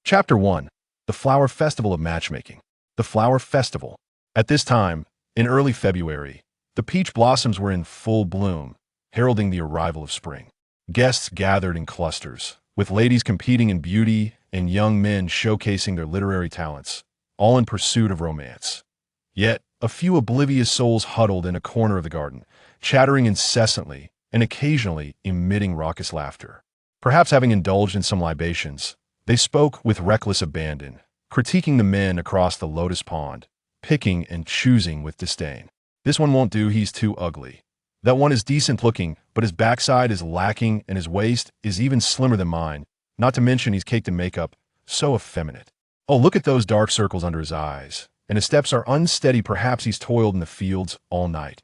Chapter 1. The Flower Festival of Matchmaking. The Flower Festival. At this time, in early February, the peach blossoms were in full bloom, heralding the arrival of spring. Guests gathered in clusters, with ladies competing in beauty and young men showcasing their literary talents, all in pursuit of romance. Yet, a few oblivious souls huddled in a corner of the garden, chattering incessantly and occasionally emitting raucous laughter. Perhaps having indulged in some libations, they spoke with reckless abandon, critiquing the men across the lotus pond, picking and choosing with disdain. This one won't do, he's too ugly. That one is decent looking, but his backside is lacking and his waist is even slimmer than mine, not to mention he's caked in makeup, so effeminate. Oh, look at those dark circles under his eyes, and his steps are unsteady, perhaps he's toiled in the fields all night,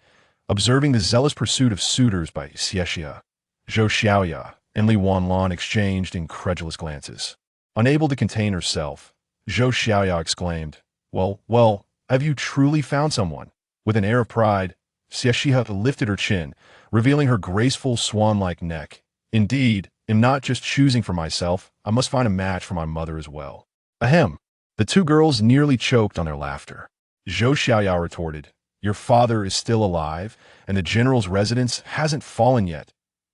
observing the zealous pursuit of suitors by Xie Xihe. Xie Xihe and Li Wanlan exchanged incredulous glances. Unable to contain herself, Xie Xihe exclaimed, Well, have you truly found someone? With an air of pride, Xie Xihe lifted her chin, revealing her graceful swan-like neck. Indeed, am not just choosing for myself, I must find a match for my mother as well. Ahem. The two girls nearly choked on their laughter. Xie Xihe retorted, Your father is still alive, and the general's residence hasn't fallen yet.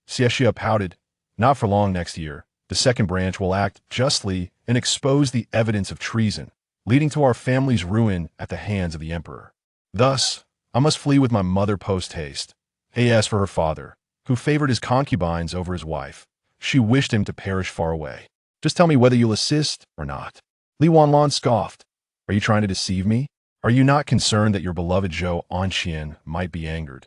Xie Xihe pouted, Not for long next year. The second branch will act justly and expose the evidence of treason, leading to our family's ruin at the hands of the emperor. Thus, I must flee with my mother post-haste. As for her father, who favored his concubines over his wife, she wished him to perish far away. Just tell me whether you'll assist or not. Li Wanlan scoffed. Are you trying to deceive me? Are you not concerned that your beloved Xie Xihe might be angered?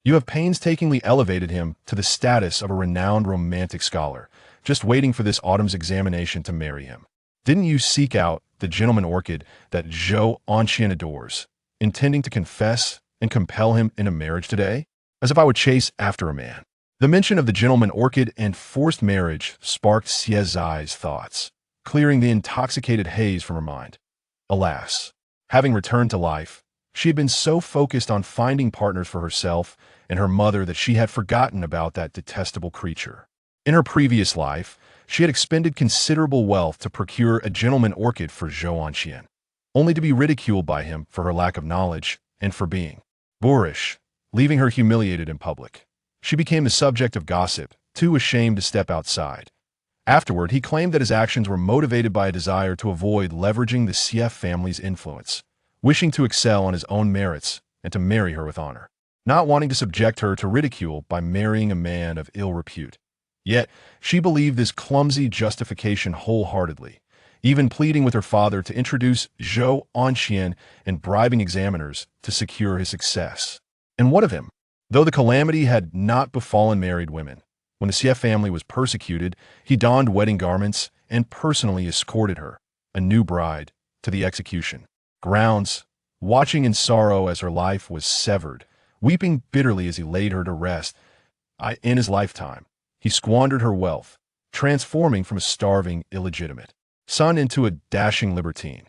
You have painstakingly elevated him to the status of a renowned romantic scholar, just waiting for this autumn's examination to marry him. Didn't you seek out the gentleman orchid that Xie Xihe adores, intending to confess and compel him into marriage today? As if I would chase after a man. The mention of the gentleman orchid and forced marriage sparked Xie Xihe's thoughts, clearing the intoxicated haze from her mind. Alas, having returned to life, she had been so focused on finding partners for herself and her mother that she had forgotten about that detestable creature. In her previous life, she had expended considerable wealth to procure a gentleman orchid for Xie Xihe, only to be ridiculed by him for her lack of knowledge and for being boorish, leaving her humiliated in public. She became the subject of gossip, too ashamed to step outside. Afterward, he claimed that his actions were motivated by a desire to avoid leveraging the Xie family's influence, wishing to excel on his own merits and to marry her with honor, not wanting to subject her to ridicule by marrying a man of ill repute. Yet, she believed this clumsy justification wholeheartedly, even pleading with her father to introduce Xie Xihe and bribing examiners to secure his success. And what of him? Though the calamity had not befallen married women, when the Xie family was persecuted, he donned wedding garments and personally escorted her, a new bride, to the execution grounds, watching in sorrow as her life was severed, weeping bitterly as he laid her to rest. In his lifetime, he squandered her wealth, transforming from a starving, illegitimate son into a dashing libertine.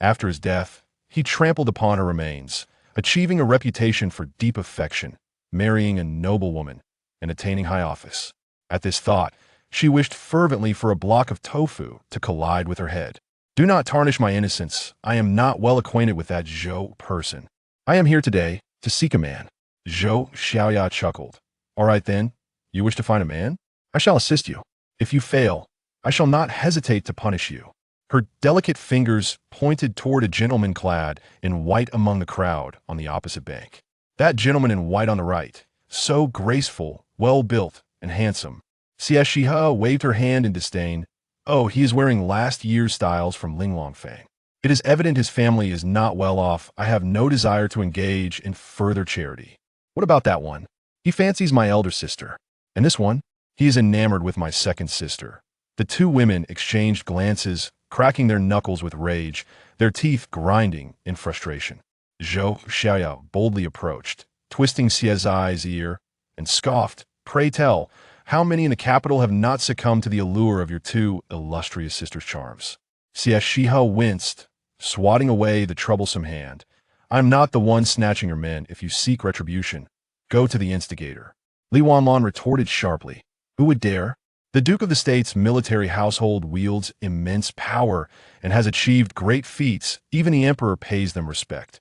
After his death, he trampled upon her remains, achieving a reputation for deep affection, marrying a noble woman, and attaining high office. At this thought, she wished fervently for a block of tofu to collide with her head. Do not tarnish my innocence. I am not well acquainted with that Xie person. I am here today to seek a man. Xie Xihe chuckled. All right then, you wish to find a man? I shall assist you. If you fail, I shall not hesitate to punish you. Her delicate fingers pointed toward a gentleman clad in white among the crowd on the opposite bank. That gentleman in white on the right, so graceful, well-built, and handsome. Xie Xihe waved her hand in disdain. Oh, he is wearing last year's styles from Linglongfang. It is evident his family is not well off. I have no desire to engage in further charity. What about that one? He fancies my elder sister. And this one? He is enamored with my second sister. The two women exchanged glances, cracking their knuckles with rage, their teeth grinding in frustration. Xie Xihe boldly approached, twisting Xie Xihe's ear, and scoffed, Pray tell, how many in the capital have not succumbed to the allure of your two illustrious sisters' charms? Xie Xihe winced, swatting away the troublesome hand. I am not the one snatching your men. If you seek retribution, go to the instigator. Li Wanlan retorted sharply. Who would dare? The Duke of the State's military household wields immense power and has achieved great feats. Even the emperor pays them respect.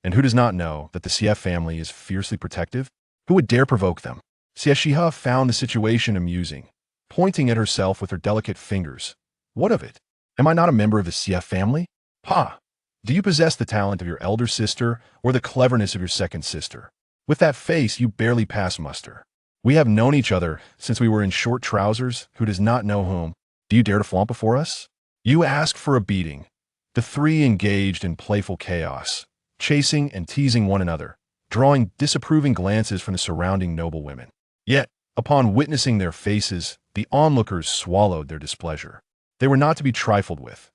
And who does not know that the Xie family is fiercely protective? Who would dare provoke them? Xie Xihe found the situation amusing, pointing at herself with her delicate fingers. What of it? Am I not a member of the Xie family? Ha! Do you possess the talent of your elder sister or the cleverness of your second sister? With that face, you barely pass muster. We have known each other since we were in short trousers. Who does not know whom? Do you dare to flaunt before us? You ask for a beating. The three engaged in playful chaos, chasing and teasing one another, drawing disapproving glances from the surrounding noble women. Yet, upon witnessing their faces, the onlookers swallowed their displeasure. They were not to be trifled with.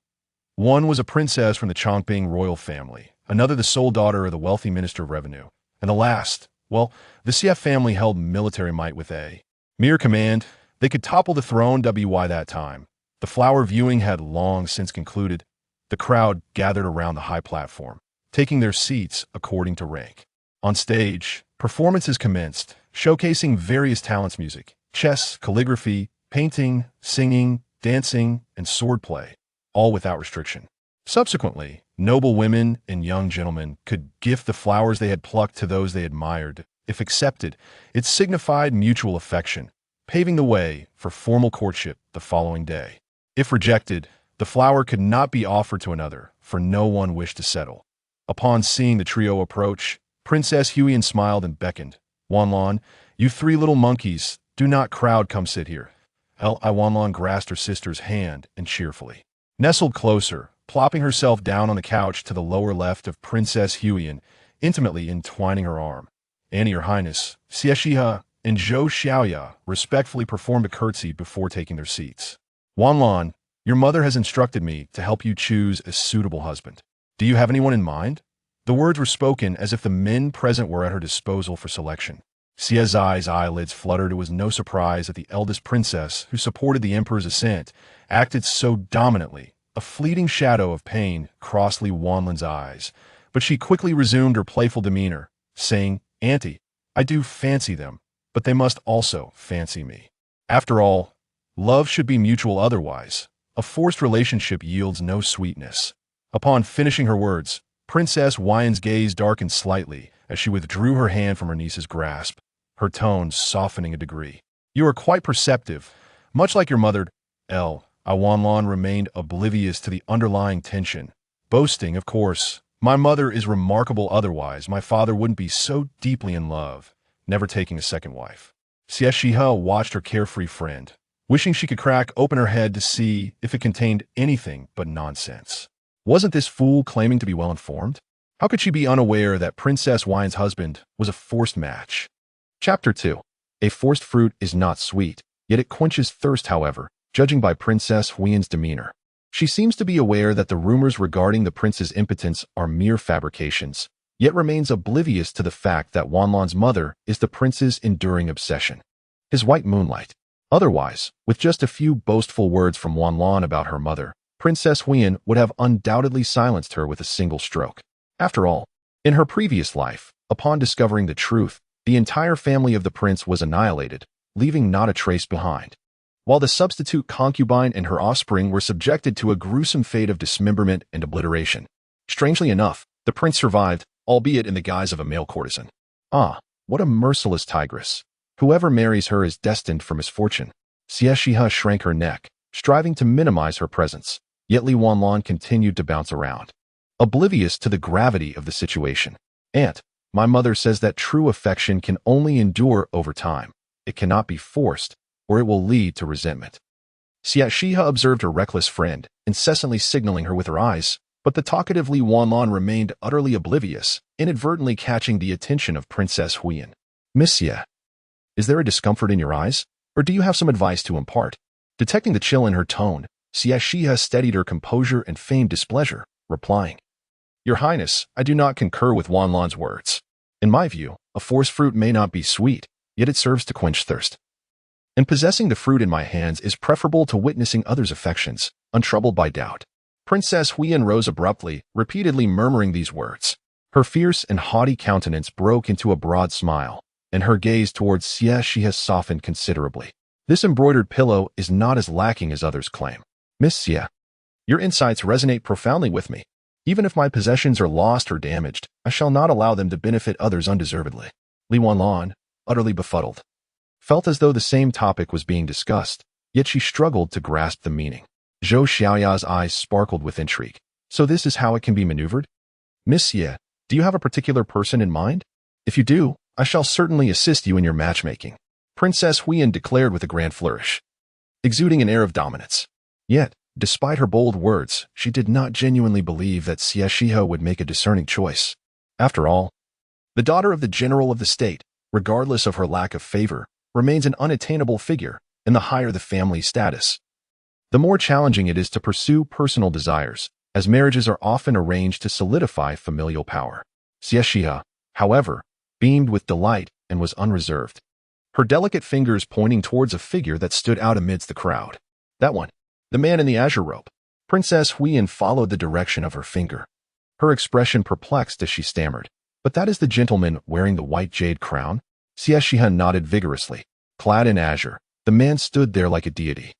One was a princess from the Chongping royal family, another the sole daughter of the wealthy minister of revenue, and the last, well, the Xie family held military might with a mere command. They could topple the throne. By that time, the flower viewing had long since concluded. The crowd gathered around the high platform, taking their seats according to rank. On stage, performances commenced, showcasing various talents: music, chess, calligraphy, painting, singing, dancing, and swordplay, all without restriction. Subsequently, noble women and young gentlemen could gift the flowers they had plucked to those they admired. If accepted, it signified mutual affection, paving the way for formal courtship the following day. If rejected, the flower could not be offered to another, for no one wished to settle. Upon seeing the trio approach, Princess Huiyan smiled and beckoned. Wanlan, you three little monkeys, do not crowd, come sit here. Wanlan grasped her sister's hand and cheerfully nestled closer, plopping herself down on the couch to the lower left of Princess Huiyan, intimately entwining her arm. And Your Highness, Xie Xihe and Zhou Xiaoya respectfully performed a curtsy before taking their seats. Wanlan, your mother has instructed me to help you choose a suitable husband. Do you have anyone in mind? The words were spoken as if the men present were at her disposal for selection. Xie Xihe's eyelids fluttered. It was no surprise that the eldest princess, who supported the emperor's assent, acted so dominantly. A fleeting shadow of pain crossed Li Wanlan's eyes, but she quickly resumed her playful demeanor, saying, Auntie, I do fancy them, but they must also fancy me. After all, love should be mutual, otherwise a forced relationship yields no sweetness. Upon finishing her words, Princess Huiyan's gaze darkened slightly as she withdrew her hand from her niece's grasp, her tone softening a degree. You are quite perceptive, much like your mother. Wanlan remained oblivious to the underlying tension, boasting, of course, my mother is remarkable, otherwise my father wouldn't be so deeply in love, never taking a second wife. Xie Xihe watched her carefree friend, wishing she could crack open her head to see if it contained anything but nonsense. Wasn't this fool claiming to be well-informed? How could she be unaware that Princess Huiyan's husband was a forced match? Chapter 2. A forced fruit is not sweet, yet it quenches thirst, however, judging by Princess Huiyan's demeanor. She seems to be aware that the rumors regarding the prince's impotence are mere fabrications, yet remains oblivious to the fact that Wanlan's mother is the prince's enduring obsession. His white moonlight. Otherwise, with just a few boastful words from Wanlan about her mother, Princess Huiyan would have undoubtedly silenced her with a single stroke. After all, in her previous life, upon discovering the truth, the entire family of the prince was annihilated, leaving not a trace behind, while the substitute concubine and her offspring were subjected to a gruesome fate of dismemberment and obliteration. Strangely enough, the prince survived, albeit in the guise of a male courtesan. Ah, what a merciless tigress. Whoever marries her is destined for misfortune. Xie Xihe shrank her neck, striving to minimize her presence, yet Li Wanlan continued to bounce around, oblivious to the gravity of the situation. Aunt, my mother says that true affection can only endure over time. It cannot be forced, or it will lead to resentment. Xie Xihe observed her reckless friend, incessantly signaling her with her eyes, but the talkative Li Wanlan remained utterly oblivious, inadvertently catching the attention of Princess Huiyan. Miss Xie, is there a discomfort in your eyes, or do you have some advice to impart? Detecting the chill in her tone, Xie Xihe steadied her composure and feigned displeasure, replying, Your Highness, I do not concur with Wanlan's words. In my view, a forced fruit may not be sweet, yet it serves to quench thirst. And possessing the fruit in my hands is preferable to witnessing others' affections, untroubled by doubt. Princess Huiyan rose abruptly, repeatedly murmuring these words. Her fierce and haughty countenance broke into a broad smile, and her gaze towards Xie Xihe softened considerably. This embroidered pillow is not as lacking as others claim. Miss Xie, your insights resonate profoundly with me. Even if my possessions are lost or damaged, I shall not allow them to benefit others undeservedly. Li Wanlan, utterly befuddled, felt as though the same topic was being discussed, yet she struggled to grasp the meaning. Xie Xiaoya's eyes sparkled with intrigue. So this is how it can be maneuvered? Miss Xie, do you have a particular person in mind? If you do, I shall certainly assist you in your matchmaking, Princess Huiyan declared with a grand flourish, exuding an air of dominance. Yet, despite her bold words, she did not genuinely believe that Xie Xihe would make a discerning choice. After all, the daughter of the general of the state, regardless of her lack of favor, remains an unattainable figure, and the higher the family status, the more challenging it is to pursue personal desires, as marriages are often arranged to solidify familial power. Xie Xihe, however, beamed with delight and was unreserved, her delicate fingers pointing towards a figure that stood out amidst the crowd. That one, the man in the azure robe. Princess Huiyan followed the direction of her finger, her expression perplexed as she stammered. But that is the gentleman wearing the white jade crown? Xie Xihe nodded vigorously. Clad in azure, the man stood there like a deity,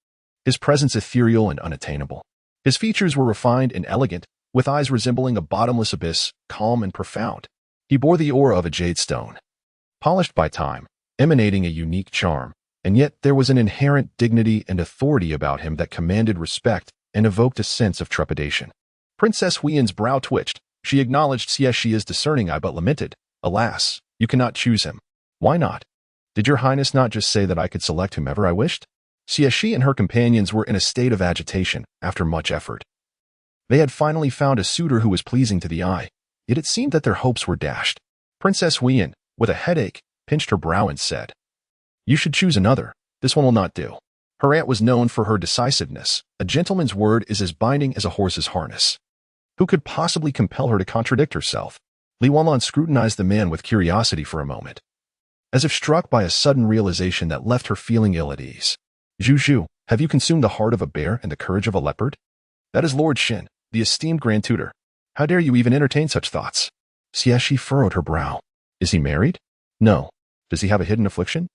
his presence ethereal and unattainable. His features were refined and elegant, with eyes resembling a bottomless abyss, calm and profound. He bore the aura of a jade stone, polished by time, emanating a unique charm, and yet there was an inherent dignity and authority about him that commanded respect and evoked a sense of trepidation. Princess Huiyan's brow twitched. She acknowledged Xie Xihe's discerning eye but lamented, "Alas, you cannot choose him." "Why not? Did your highness not just say that I could select whomever I wished?" Xie Xihe and her companions were in a state of agitation after much effort. They had finally found a suitor who was pleasing to the eye, yet it seemed that their hopes were dashed. Princess Huiyan, with a headache, pinched her brow and said, "You should choose another. This one will not do." Her aunt was known for her decisiveness. A gentleman's word is as binding as a horse's harness. Who could possibly compel her to contradict herself? Li Wanlan scrutinized the man with curiosity for a moment, as if struck by a sudden realization that left her feeling ill at ease. "Zhu, have you consumed the heart of a bear and the courage of a leopard? That is Lord Shen, the esteemed Grand Tutor. How dare you even entertain such thoughts?" Xie Xihe furrowed her brow. "Is he married? No. Does he have a hidden affliction?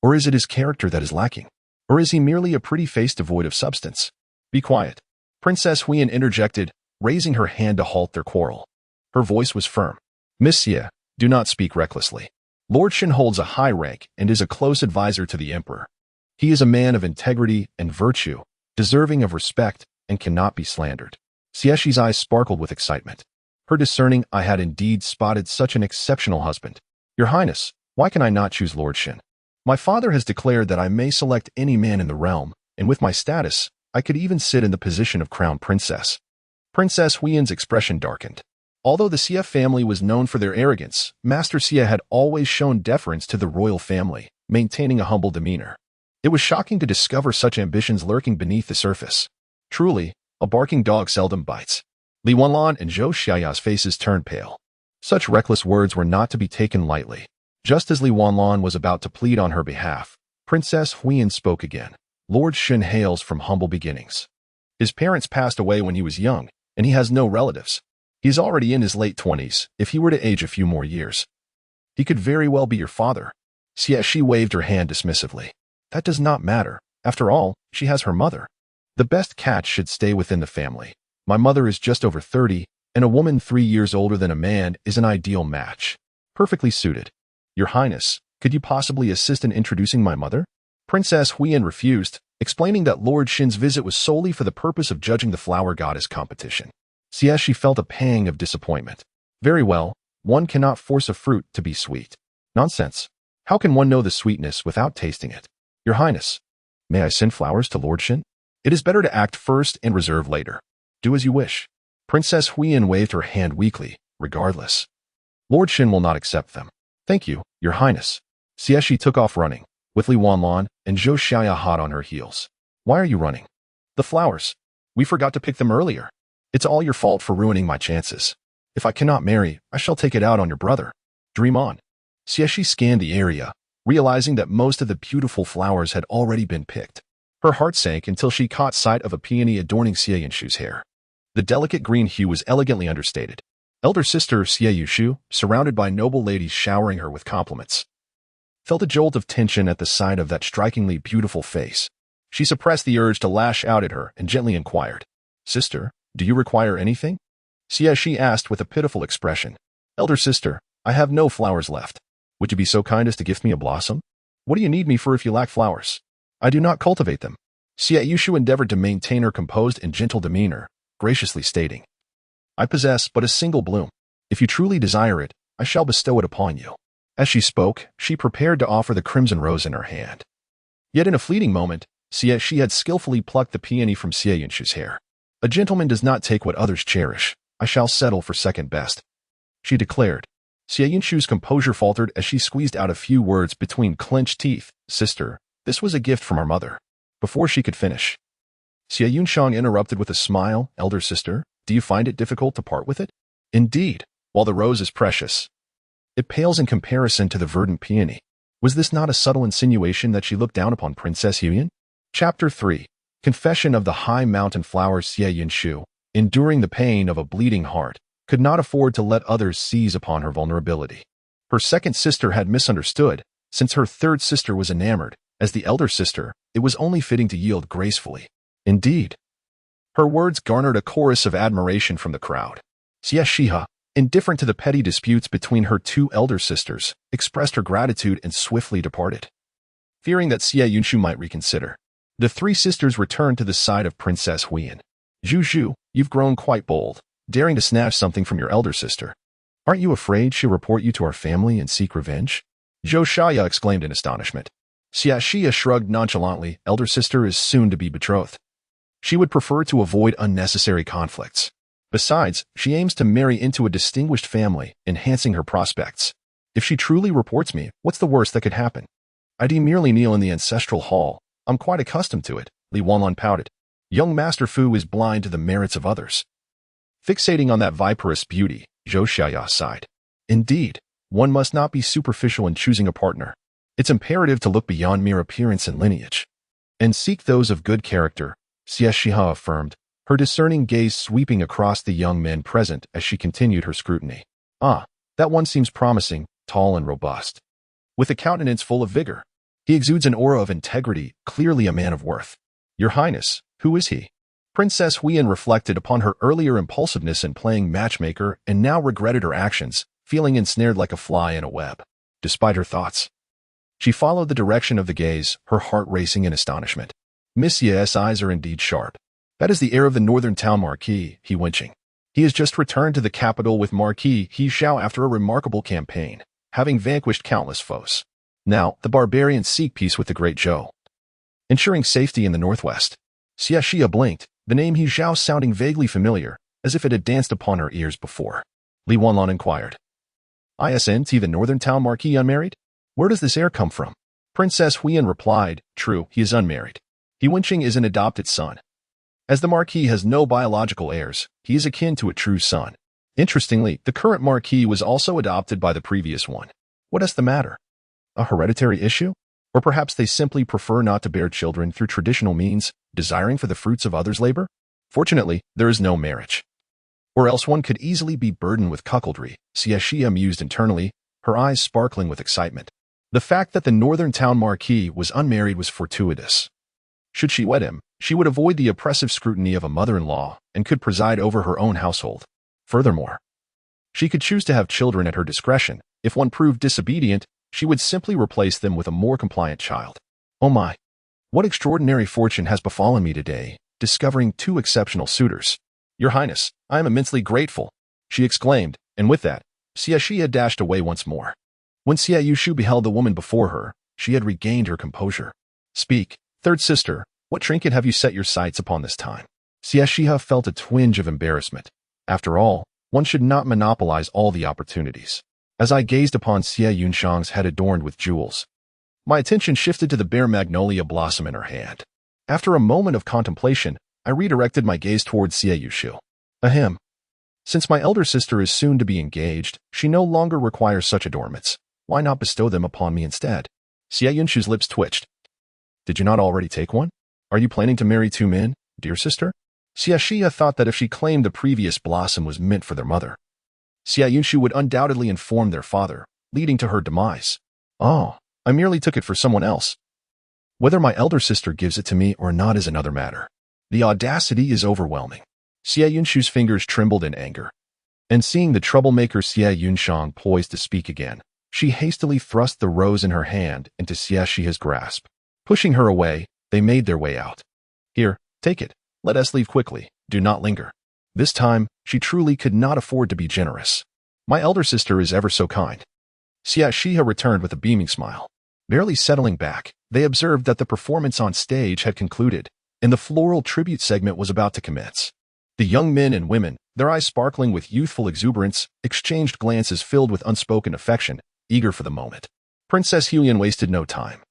Or is it his character that is lacking? Or is he merely a pretty face devoid of substance?" "Be quiet," Princess Huiyan interjected, raising her hand to halt their quarrel. Her voice was firm. "Miss Xie, do not speak recklessly. Lord Shen holds a high rank and is a close advisor to the emperor. He is a man of integrity and virtue, deserving of respect, and cannot be slandered." Xie Xihe's eyes sparkled with excitement. Her discerning eye had indeed spotted such an exceptional husband. "Your Highness, why can I not choose Lord Shen? My father has declared that I may select any man in the realm, and with my status, I could even sit in the position of crown princess." Princess Huiyan's expression darkened. Although the Xie family was known for their arrogance, Master Xie had always shown deference to the royal family, maintaining a humble demeanor. It was shocking to discover such ambitions lurking beneath the surface. Truly, a barking dog seldom bites. Li Wanlan and Xie Xiaoya's faces turned pale. Such reckless words were not to be taken lightly. Just as Li Wanlan was about to plead on her behalf, Princess Huiyan spoke again. "Lord Shen hails from humble beginnings. His parents passed away when he was young, and he has no relatives. He is already in his late 20s. If he were to age a few more years, he could very well be your father." Xie Xihe waved her hand dismissively. "That does not matter. After all, she has her mother. The best catch should stay within the family. My mother is just over 30, and a woman 3 years older than a man is an ideal match. Perfectly suited. Your Highness, could you possibly assist in introducing my mother?" Princess Huiyan refused, explaining that Lord Shen's visit was solely for the purpose of judging the flower goddess competition. Xie Xihe felt a pang of disappointment. "Very well, one cannot force a fruit to be sweet." "Nonsense. How can one know the sweetness without tasting it?" "Your Highness, may I send flowers to Lord Shen?" "It is better to act first and reserve later." "Do as you wish." Princess Huiyan waved her hand weakly. "Regardless, Lord Shen will not accept them." "Thank you, Your Highness." Xie Xihe took off running, with Li Wanlan and Xie Xihe hot on her heels. "Why are you running?" "The flowers. We forgot to pick them earlier. It's all your fault for ruining my chances. If I cannot marry, I shall take it out on your brother. Dream on." Xie Xihe scanned the area, realizing that most of the beautiful flowers had already been picked. Her heart sank until she caught sight of a peony adorning Xie Yushu's hair. The delicate green hue was elegantly understated. Elder sister Xie Yushu, surrounded by noble ladies showering her with compliments. felt a jolt of tension at the sight of that strikingly beautiful face. She suppressed the urge to lash out at her and gently inquired, "Sister, do you require anything?" Xie Xihe asked with a pitiful expression. "Elder sister, I have no flowers left. Would you be so kind as to gift me a blossom? What do you need me for if you lack flowers? I do not cultivate them." Xie Xihe endeavored to maintain her composed and gentle demeanor, graciously stating, "I possess but a single bloom. If you truly desire it, I shall bestow it upon you." As she spoke, she prepared to offer the crimson rose in her hand. Yet in a fleeting moment, she had skillfully plucked the peony from Xie Xihe's hair. "A gentleman does not take what others cherish. I shall settle for second best," she declared. Xie Xihe's composure faltered as she squeezed out a few words between clenched teeth. "Sister, this was a gift from our mother." Before she could finish, Xie Yunxiang interrupted with a smile. "Elder sister, do you find it difficult to part with it? Indeed, while the rose is precious, it pales in comparison to the verdant peony." Was this not a subtle insinuation that she looked down upon Princess Huyan? Chapter 3. Confession of the High Mountain Flower. Xie Xihe, enduring the pain of a bleeding heart, could not afford to let others seize upon her vulnerability. Her second sister had misunderstood, since her third sister was enamored. As the elder sister, it was only fitting to yield gracefully. Indeed, her words garnered a chorus of admiration from the crowd. Xie Xihe, indifferent to the petty disputes between her two elder sisters, expressed her gratitude and swiftly departed. Fearing that Xie Xihe might reconsider, the three sisters returned to the side of Princess Huyan. "Zhu, you've grown quite bold, daring to snatch something from your elder sister. Aren't you afraid she'll report you to our family and seek revenge?" Zhou Shaya exclaimed in astonishment. Xie Xihe shrugged nonchalantly. "Elder sister is soon to be betrothed. She would prefer to avoid unnecessary conflicts. Besides, she aims to marry into a distinguished family, enhancing her prospects. If she truly reports me, what's the worst that could happen? I merely kneel in the ancestral hall. I'm quite accustomed to it." Li Wanlan pouted. "Young Master Fu is blind to the merits of others." Fixating on that viperous beauty, Zhou Shaya sighed. "Indeed, one must not be superficial in choosing a partner. It's imperative to look beyond mere appearance and lineage, and seek those of good character," Xie Xihe affirmed, her discerning gaze sweeping across the young men present as she continued her scrutiny. "Ah, that one seems promising, tall and robust, with a countenance full of vigor. He exudes an aura of integrity, clearly a man of worth. Your Highness, who is he?" Princess Huyan reflected upon her earlier impulsiveness in playing matchmaker and now regretted her actions, feeling ensnared like a fly in a web. Despite her thoughts, she followed the direction of the gaze, her heart racing in astonishment. "Miss Ye's eyes are indeed sharp. That is the heir of the northern town Marquis, He Wenqing. He has just returned to the capital with Marquis He Xiao after a remarkable campaign, having vanquished countless foes. Now, the barbarians seek peace with the great Zhou, ensuring safety in the northwest." Xie Xihe blinked, the name He Xiao sounding vaguely familiar, as if it had danced upon her ears before. Li Wanlan inquired, "Isn't the northern town Marquis unmarried? Where does this heir come from?" Princess Huyan replied, "True, he is unmarried. He Wenqing is an adopted son. As the Marquis has no biological heirs, he is akin to a true son. Interestingly, the current Marquis was also adopted by the previous one. What is the matter? A hereditary issue? Or perhaps they simply prefer not to bear children through traditional means, desiring for the fruits of others' labor? Fortunately, there is no marriage. Or else one could easily be burdened with cuckoldry," Xie Xihe mused internally, her eyes sparkling with excitement. The fact that the northern town Marquis was unmarried was fortuitous. Should she wed him, she would avoid the oppressive scrutiny of a mother-in-law and could preside over her own household. Furthermore, she could choose to have children at her discretion. If one proved disobedient, she would simply replace them with a more compliant child. "Oh my! What extraordinary fortune has befallen me today, discovering two exceptional suitors. Your Highness, I am immensely grateful," she exclaimed, and with that, Xie Xihe dashed away once more. When Xie Xihe beheld the woman before her, she had regained her composure. "Speak, third sister, what trinket have you set your sights upon this time?" Xie Xihe felt a twinge of embarrassment. After all, one should not monopolize all the opportunities. As I gazed upon Xie Yunxiang's head adorned with jewels, my attention shifted to the bare magnolia blossom in her hand. After a moment of contemplation, I redirected my gaze towards Xie Xihe. Ahem. Since my elder sister is soon to be engaged, she no longer requires such adornments. Why not bestow them upon me instead? Xie Yunxi's lips twitched. Did you not already take one? Are you planning to marry two men, dear sister? Xie Xihe thought that if she claimed the previous blossom was meant for their mother, Xie Yunxi would undoubtedly inform their father, leading to her demise. Oh, I merely took it for someone else. Whether my elder sister gives it to me or not is another matter. The audacity is overwhelming. Xie Yunshu's fingers trembled in anger. And seeing the troublemaker Xie Yunshang poised to speak again, she hastily thrust the rose in her hand into Xie Xihe's grasp. Pushing her away, they made their way out. Here, take it. Let us leave quickly. Do not linger. This time, she truly could not afford to be generous. My elder sister is ever so kind. Xie Xihe returned with a beaming smile. Barely settling back, they observed that the performance on stage had concluded, and the floral tribute segment was about to commence. The young men and women, their eyes sparkling with youthful exuberance, exchanged glances filled with unspoken affection, eager for the moment. Princess Huyan wasted no time,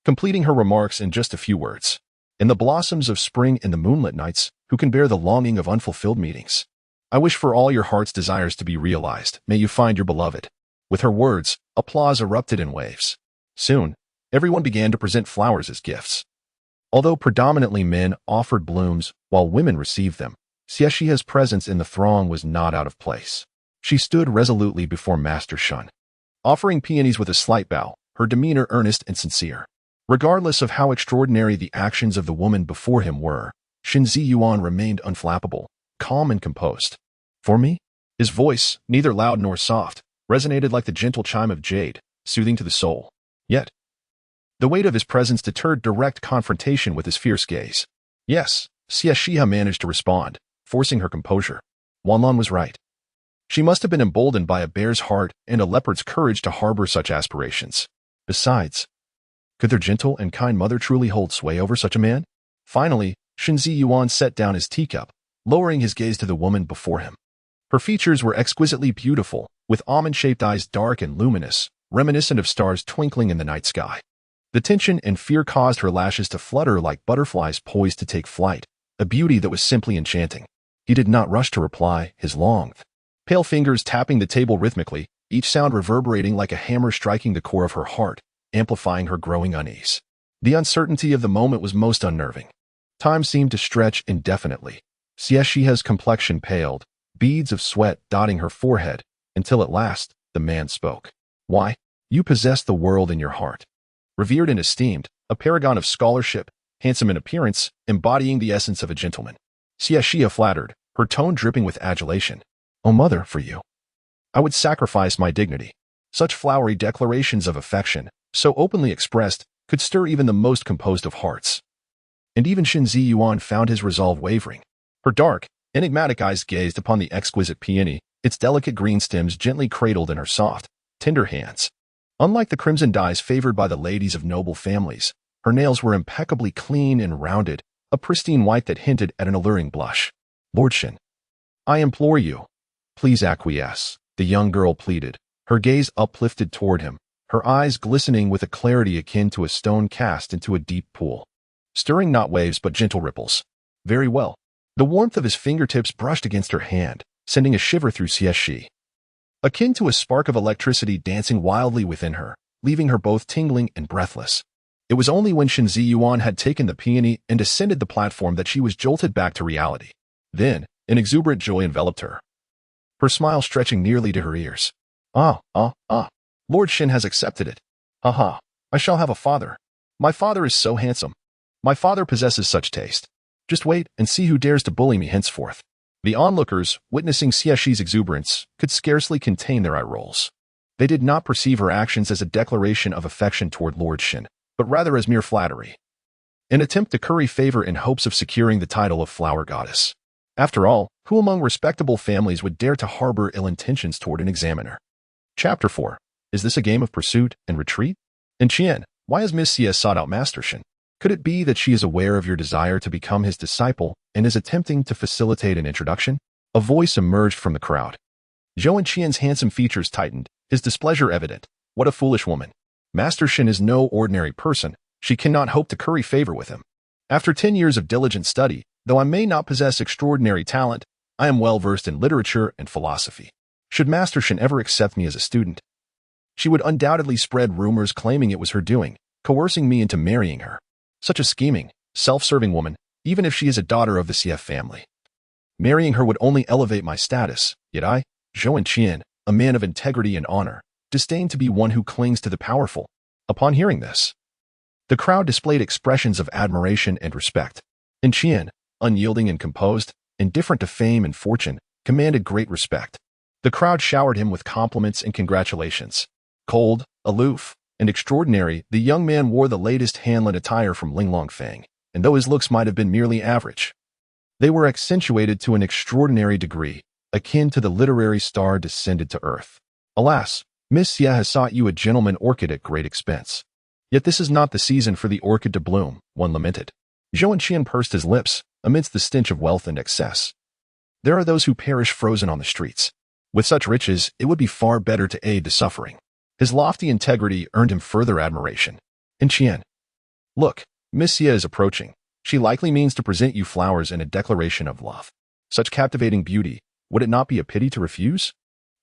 completing her remarks in just a few words. In the blossoms of spring and the moonlit nights, who can bear the longing of unfulfilled meetings? I wish for all your heart's desires to be realized. May you find your beloved. With her words, applause erupted in waves. Soon, everyone began to present flowers as gifts. Although predominantly men offered blooms while women received them, Xie Xihe's presence in the throng was not out of place. She stood resolutely before Master Shen, offering peonies with a slight bow, her demeanor earnest and sincere. Regardless of how extraordinary the actions of the woman before him were, Xinzi Yuan remained unflappable, calm and composed. For me? His voice, neither loud nor soft, resonated like the gentle chime of jade, soothing to the soul. Yet, the weight of his presence deterred direct confrontation with his fierce gaze. Yes, Xie Xihe managed to respond, forcing her composure. Wanlan was right. She must have been emboldened by a bear's heart and a leopard's courage to harbor such aspirations. Besides, could their gentle and kind mother truly hold sway over such a man? Finally, Xinzi Yuan set down his teacup, lowering his gaze to the woman before him. Her features were exquisitely beautiful, with almond-shaped eyes dark and luminous, reminiscent of stars twinkling in the night sky. The tension and fear caused her lashes to flutter like butterflies poised to take flight, a beauty that was simply enchanting. He did not rush to reply, his long, pale fingers tapping the table rhythmically, each sound reverberating like a hammer striking the core of her heart, amplifying her growing unease. The uncertainty of the moment was most unnerving. Time seemed to stretch indefinitely. Xie Xihe's complexion paled, beads of sweat dotting her forehead, until at last, the man spoke. Why? You possess the world in your heart. Revered and esteemed, a paragon of scholarship, handsome in appearance, embodying the essence of a gentleman. Xie Xihe flattered, her tone dripping with adulation. O mother, for you, I would sacrifice my dignity. Such flowery declarations of affection, so openly expressed, could stir even the most composed of hearts. And even Xinzi Yuan found his resolve wavering. Her dark, enigmatic eyes gazed upon the exquisite peony, its delicate green stems gently cradled in her soft, tender hands. Unlike the crimson dyes favored by the ladies of noble families, her nails were impeccably clean and rounded, a pristine white that hinted at an alluring blush. Lord Shen, I implore you, please acquiesce, the young girl pleaded, her gaze uplifted toward him, her eyes glistening with a clarity akin to a stone cast into a deep pool, stirring not waves but gentle ripples. Very well. The warmth of his fingertips brushed against her hand, sending a shiver through Xie Xihe, akin to a spark of electricity dancing wildly within her, leaving her both tingling and breathless. It was only when Xinzi Yuan had taken the peony and ascended the platform that she was jolted back to reality. Then, an exuberant joy enveloped her, her smile stretching nearly to her ears. Lord Shen has accepted it. Ha! I shall have a father. My father is so handsome. My father possesses such taste. Just wait and see who dares to bully me henceforth. The onlookers, witnessing Xie Xihe's exuberance, could scarcely contain their eye rolls. They did not perceive her actions as a declaration of affection toward Lord Shen, but rather as mere flattery, an attempt to curry favor in hopes of securing the title of flower goddess. After all, who among respectable families would dare to harbor ill intentions toward an examiner? Chapter 4. Is this a game of pursuit and retreat? And Qian, why has Miss Xie sought out Master Shen? Could it be that she is aware of your desire to become his disciple and is attempting to facilitate an introduction? A voice emerged from the crowd. Zhou and Qian's handsome features tightened, his displeasure evident. What a foolish woman. Master Shen is no ordinary person. She cannot hope to curry favor with him. After 10 years of diligent study, though I may not possess extraordinary talent, I am well versed in literature and philosophy. Should Master Shen ever accept me as a student, she would undoubtedly spread rumors claiming it was her doing, coercing me into marrying her. Such a scheming, self-serving woman, even if she is a daughter of the Xie family. Marrying her would only elevate my status, yet I, Zhou and Qian, a man of integrity and honor, disdain to be one who clings to the powerful. Upon hearing this, the crowd displayed expressions of admiration and respect. And Qian, unyielding and composed, indifferent to fame and fortune, commanded great respect. The crowd showered him with compliments and congratulations. Cold, aloof, and extraordinary, the young man wore the latest Hanlin attire from Linglongfang, and though his looks might have been merely average, they were accentuated to an extraordinary degree, akin to the literary star descended to earth. Alas, Miss Xie has sought you a gentleman orchid at great expense. Yet this is not the season for the orchid to bloom, one lamented. Zhou Qian pursed his lips, amidst the stench of wealth and excess. There are those who perish frozen on the streets. With such riches, it would be far better to aid the suffering. His lofty integrity earned him further admiration. And Qian, look, Miss Xie is approaching. She likely means to present you flowers in a declaration of love. Such captivating beauty, would it not be a pity to refuse?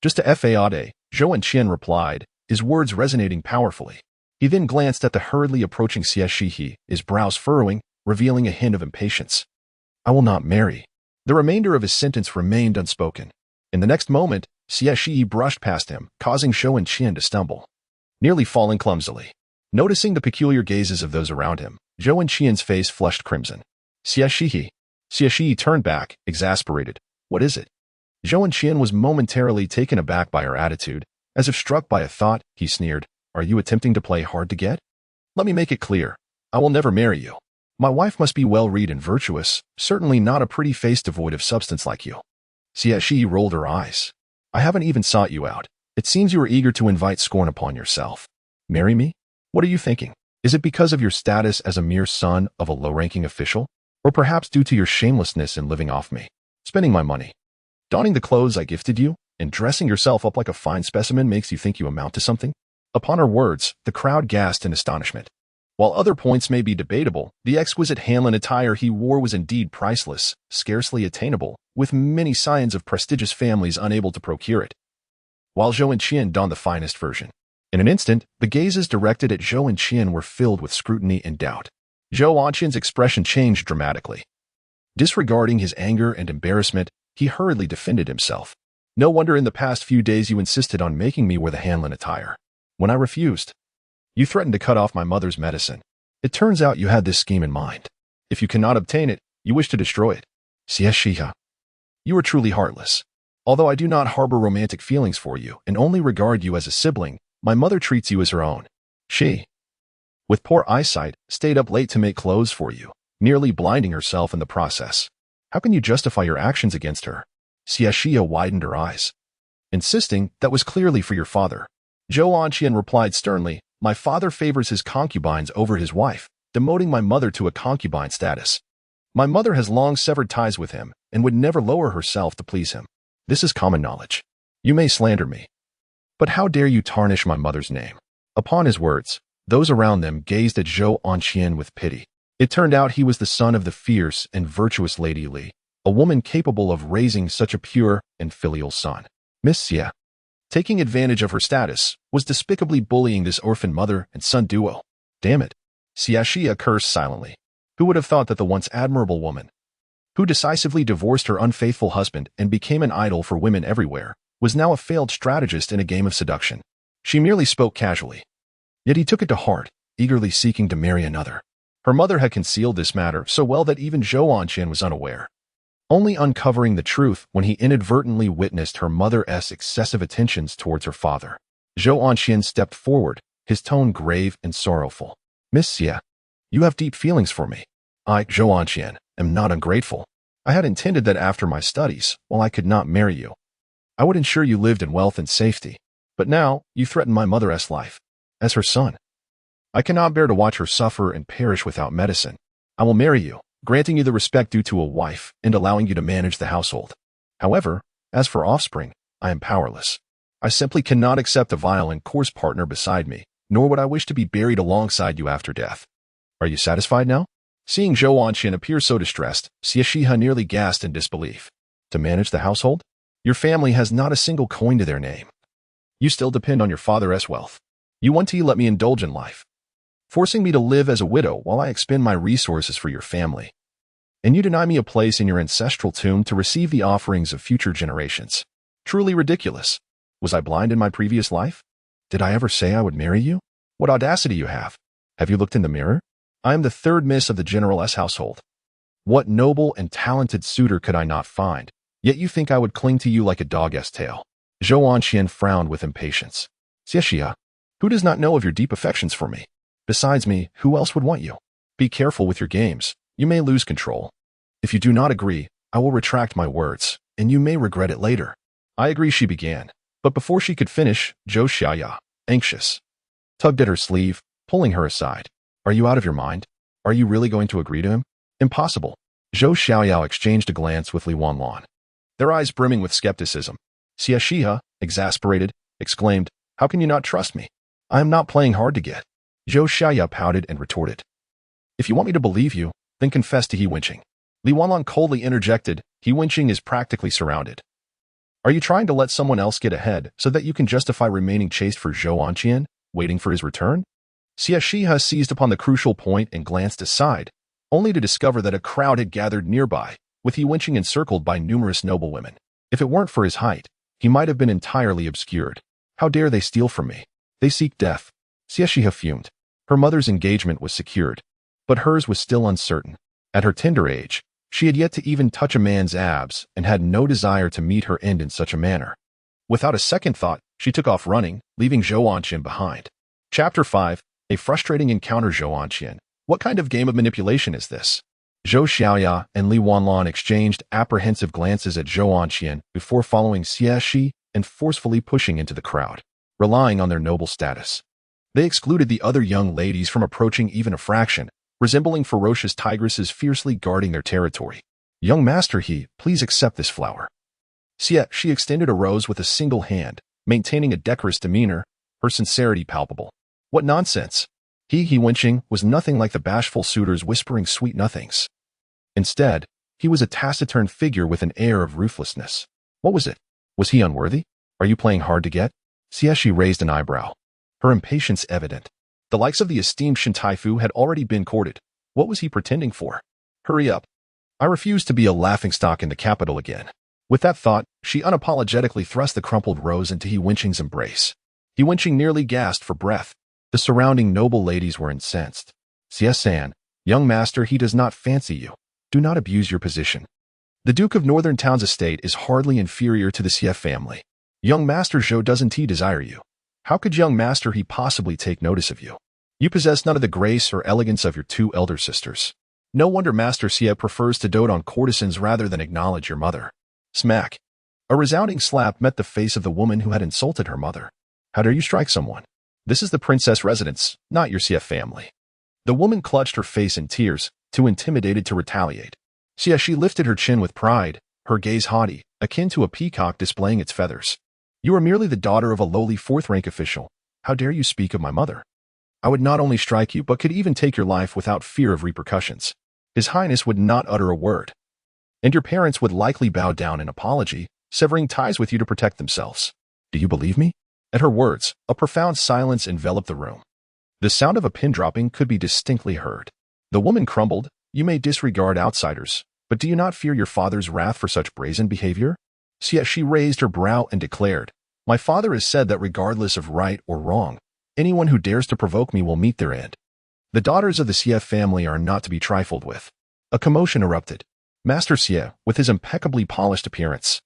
Just a fade, Zhou Qian replied, his words resonating powerfully. He then glanced at the hurriedly approaching Xie Xihe, his brows furrowing, revealing a hint of impatience. I will not marry. The remainder of his sentence remained unspoken. In the next moment, Xie Xihe brushed past him, causing Zhou Qian to stumble, nearly falling clumsily. Noticing the peculiar gazes of those around him, Zhou Qian's face flushed crimson. Xie Xihe turned back, exasperated. What is it? Zhou Qian was momentarily taken aback by her attitude. As if struck by a thought, he sneered. Are you attempting to play hard to get? Let me make it clear. I will never marry you. My wife must be well-read and virtuous, certainly not a pretty face devoid of substance like you. Xie Xihe rolled her eyes. I haven't even sought you out. It seems you are eager to invite scorn upon yourself. Marry me? What are you thinking? Is it because of your status as a mere son of a low-ranking official? Or perhaps due to your shamelessness in living off me, spending my money, donning the clothes I gifted you, and dressing yourself up like a fine specimen makes you think you amount to something? Upon her words, the crowd gasped in astonishment. While other points may be debatable, the exquisite Hanlin attire he wore was indeed priceless, scarcely attainable, with many scions of prestigious families unable to procure it. While Zhou Qian donned the finest version. In an instant, the gazes directed at Zhou Qian were filled with scrutiny and doubt. Zhou Qian's expression changed dramatically. Disregarding his anger and embarrassment, he hurriedly defended himself. No wonder in the past few days you insisted on making me wear the Hanlin attire. When I refused, you threatened to cut off my mother's medicine. It turns out you had this scheme in mind. If you cannot obtain it, you wish to destroy it. Xie Xihe, you are truly heartless. Although I do not harbor romantic feelings for you and only regard you as a sibling, my mother treats you as her own. She, with poor eyesight, stayed up late to make clothes for you, nearly blinding herself in the process. How can you justify your actions against her? Xie Xihe widened her eyes, insisting that was clearly for your father. Zhou Qian replied sternly, my father favors his concubines over his wife, demoting my mother to a concubine status. My mother has long severed ties with him and would never lower herself to please him. This is common knowledge. You may slander me, but how dare you tarnish my mother's name? Upon his words, those around them gazed at Zhou Qian with pity. It turned out he was the son of the fierce and virtuous Lady Li, a woman capable of raising such a pure and filial son. Miss Xie, taking advantage of her status, was despicably bullying this orphan mother and son duo. Damn it. Xie Xihe cursed silently. Who would have thought that the once admirable woman, who decisively divorced her unfaithful husband and became an idol for women everywhere, was now a failed strategist in a game of seduction? She merely spoke casually. Yet he took it to heart, eagerly seeking to marry another. Her mother had concealed this matter so well that even Zhou Qian was unaware, only uncovering the truth when he inadvertently witnessed her mother's excessive attentions towards her father. Zhou Qian stepped forward, his tone grave and sorrowful. Miss Xie, you have deep feelings for me. I, Zhou Qian, am not ungrateful. I had intended that after my studies, while I could not marry you, I would ensure you lived in wealth and safety. But now, you threaten my mother's life. As her son, I cannot bear to watch her suffer and perish without medicine. I will marry you, granting you the respect due to a wife and allowing you to manage the household. However, as for offspring, I am powerless. I simply cannot accept a vile and coarse partner beside me, nor would I wish to be buried alongside you after death. Are you satisfied now? Seeing Zhou Qian appear so distressed, Xie Xihe nearly gasped in disbelief. To manage the household? Your family has not a single coin to their name. You still depend on your father's wealth. You want to let me indulge in life, forcing me to live as a widow while I expend my resources for your family. And you deny me a place in your ancestral tomb to receive the offerings of future generations. Truly ridiculous. Was I blind in my previous life? Did I ever say I would marry you? What audacity you have! Have you looked in the mirror? I am the third miss of the General S household. What noble and talented suitor could I not find? Yet you think I would cling to you like a dog's tail. Zhou Xian frowned with impatience. Xie Xihe, who does not know of your deep affections for me? Besides me, who else would want you? Be careful with your games. You may lose control. If you do not agree, I will retract my words, and you may regret it later. I agree, she began. But before she could finish, Xie Xihe, anxious, tugged at her sleeve, pulling her aside. Are you out of your mind? Are you really going to agree to him? Impossible. Zhou Xiaoyao exchanged a glance with Li Wanlan, their eyes brimming with skepticism. Xie Xihe, exasperated, exclaimed, How can you not trust me? I am not playing hard to get. Zhou Xiaoyao pouted and retorted. If you want me to believe you, then confess to He Wenqing. Li Wanlan coldly interjected, He Wenqing is practically surrounded. Are you trying to let someone else get ahead so that you can justify remaining chaste for Zhou Xian, waiting for his return? Xie Xihe seized upon the crucial point and glanced aside, only to discover that a crowd had gathered nearby, with He Wenqing encircled by numerous noblewomen. If it weren't for his height, he might have been entirely obscured. How dare they steal from me? They seek death. Xie Xihe fumed. Her mother's engagement was secured, but hers was still uncertain. At her tender age, she had yet to even touch a man's abs and had no desire to meet her end in such a manner. Without a second thought, she took off running, leaving Zhou Xian behind. Chapter 5, A Frustrating Encounter. Zhou Xian. What kind of game of manipulation is this? Zhou Xiaoya and Li Wanlan exchanged apprehensive glances at Zhou Xian before following Xie Xihe and forcefully pushing into the crowd, relying on their noble status. They excluded the other young ladies from approaching even a fraction, resembling ferocious tigresses fiercely guarding their territory. Young Master He, please accept this flower. Xie Xihe extended a rose with a single hand, maintaining a decorous demeanor, her sincerity palpable. What nonsense! He Wenqing was nothing like the bashful suitors whispering sweet nothings. Instead, he was a taciturn figure with an air of ruthlessness. What was it? Was he unworthy? Are you playing hard to get? Xie Xihe raised an eyebrow, her impatience evident. The likes of the esteemed Shen Taifu had already been courted. What was he pretending for? Hurry up. I refuse to be a laughingstock in the capital again. With that thought, she unapologetically thrust the crumpled rose into He Wenqing's embrace. He Wenqing nearly gasped for breath. The surrounding noble ladies were incensed. Xie San, young master, he does not fancy you. Do not abuse your position. The Duke of Northern Town's estate is hardly inferior to the Xie family. Young Master Zhou doesn't he desire you? How could young Master He possibly take notice of you? You possess none of the grace or elegance of your two elder sisters. No wonder Master Xie prefers to dote on courtesans rather than acknowledge your mother. Smack. A resounding slap met the face of the woman who had insulted her mother. How dare you strike someone? This is the princess residence, not your Xie family. The woman clutched her face in tears, too intimidated to retaliate. Xie Xihe lifted her chin with pride, her gaze haughty, akin to a peacock displaying its feathers. You are merely the daughter of a lowly fourth-rank official. How dare you speak of my mother? I would not only strike you, but could even take your life without fear of repercussions. His Highness would not utter a word. And your parents would likely bow down in apology, severing ties with you to protect themselves. Do you believe me? At her words, a profound silence enveloped the room. The sound of a pin dropping could be distinctly heard. The woman crumbled. You may disregard outsiders, but do you not fear your father's wrath for such brazen behavior? Xie Xihe raised her brow and declared, My father has said that regardless of right or wrong, anyone who dares to provoke me will meet their end. The daughters of the Xie family are not to be trifled with. A commotion erupted. Master Xie, with his impeccably polished appearance,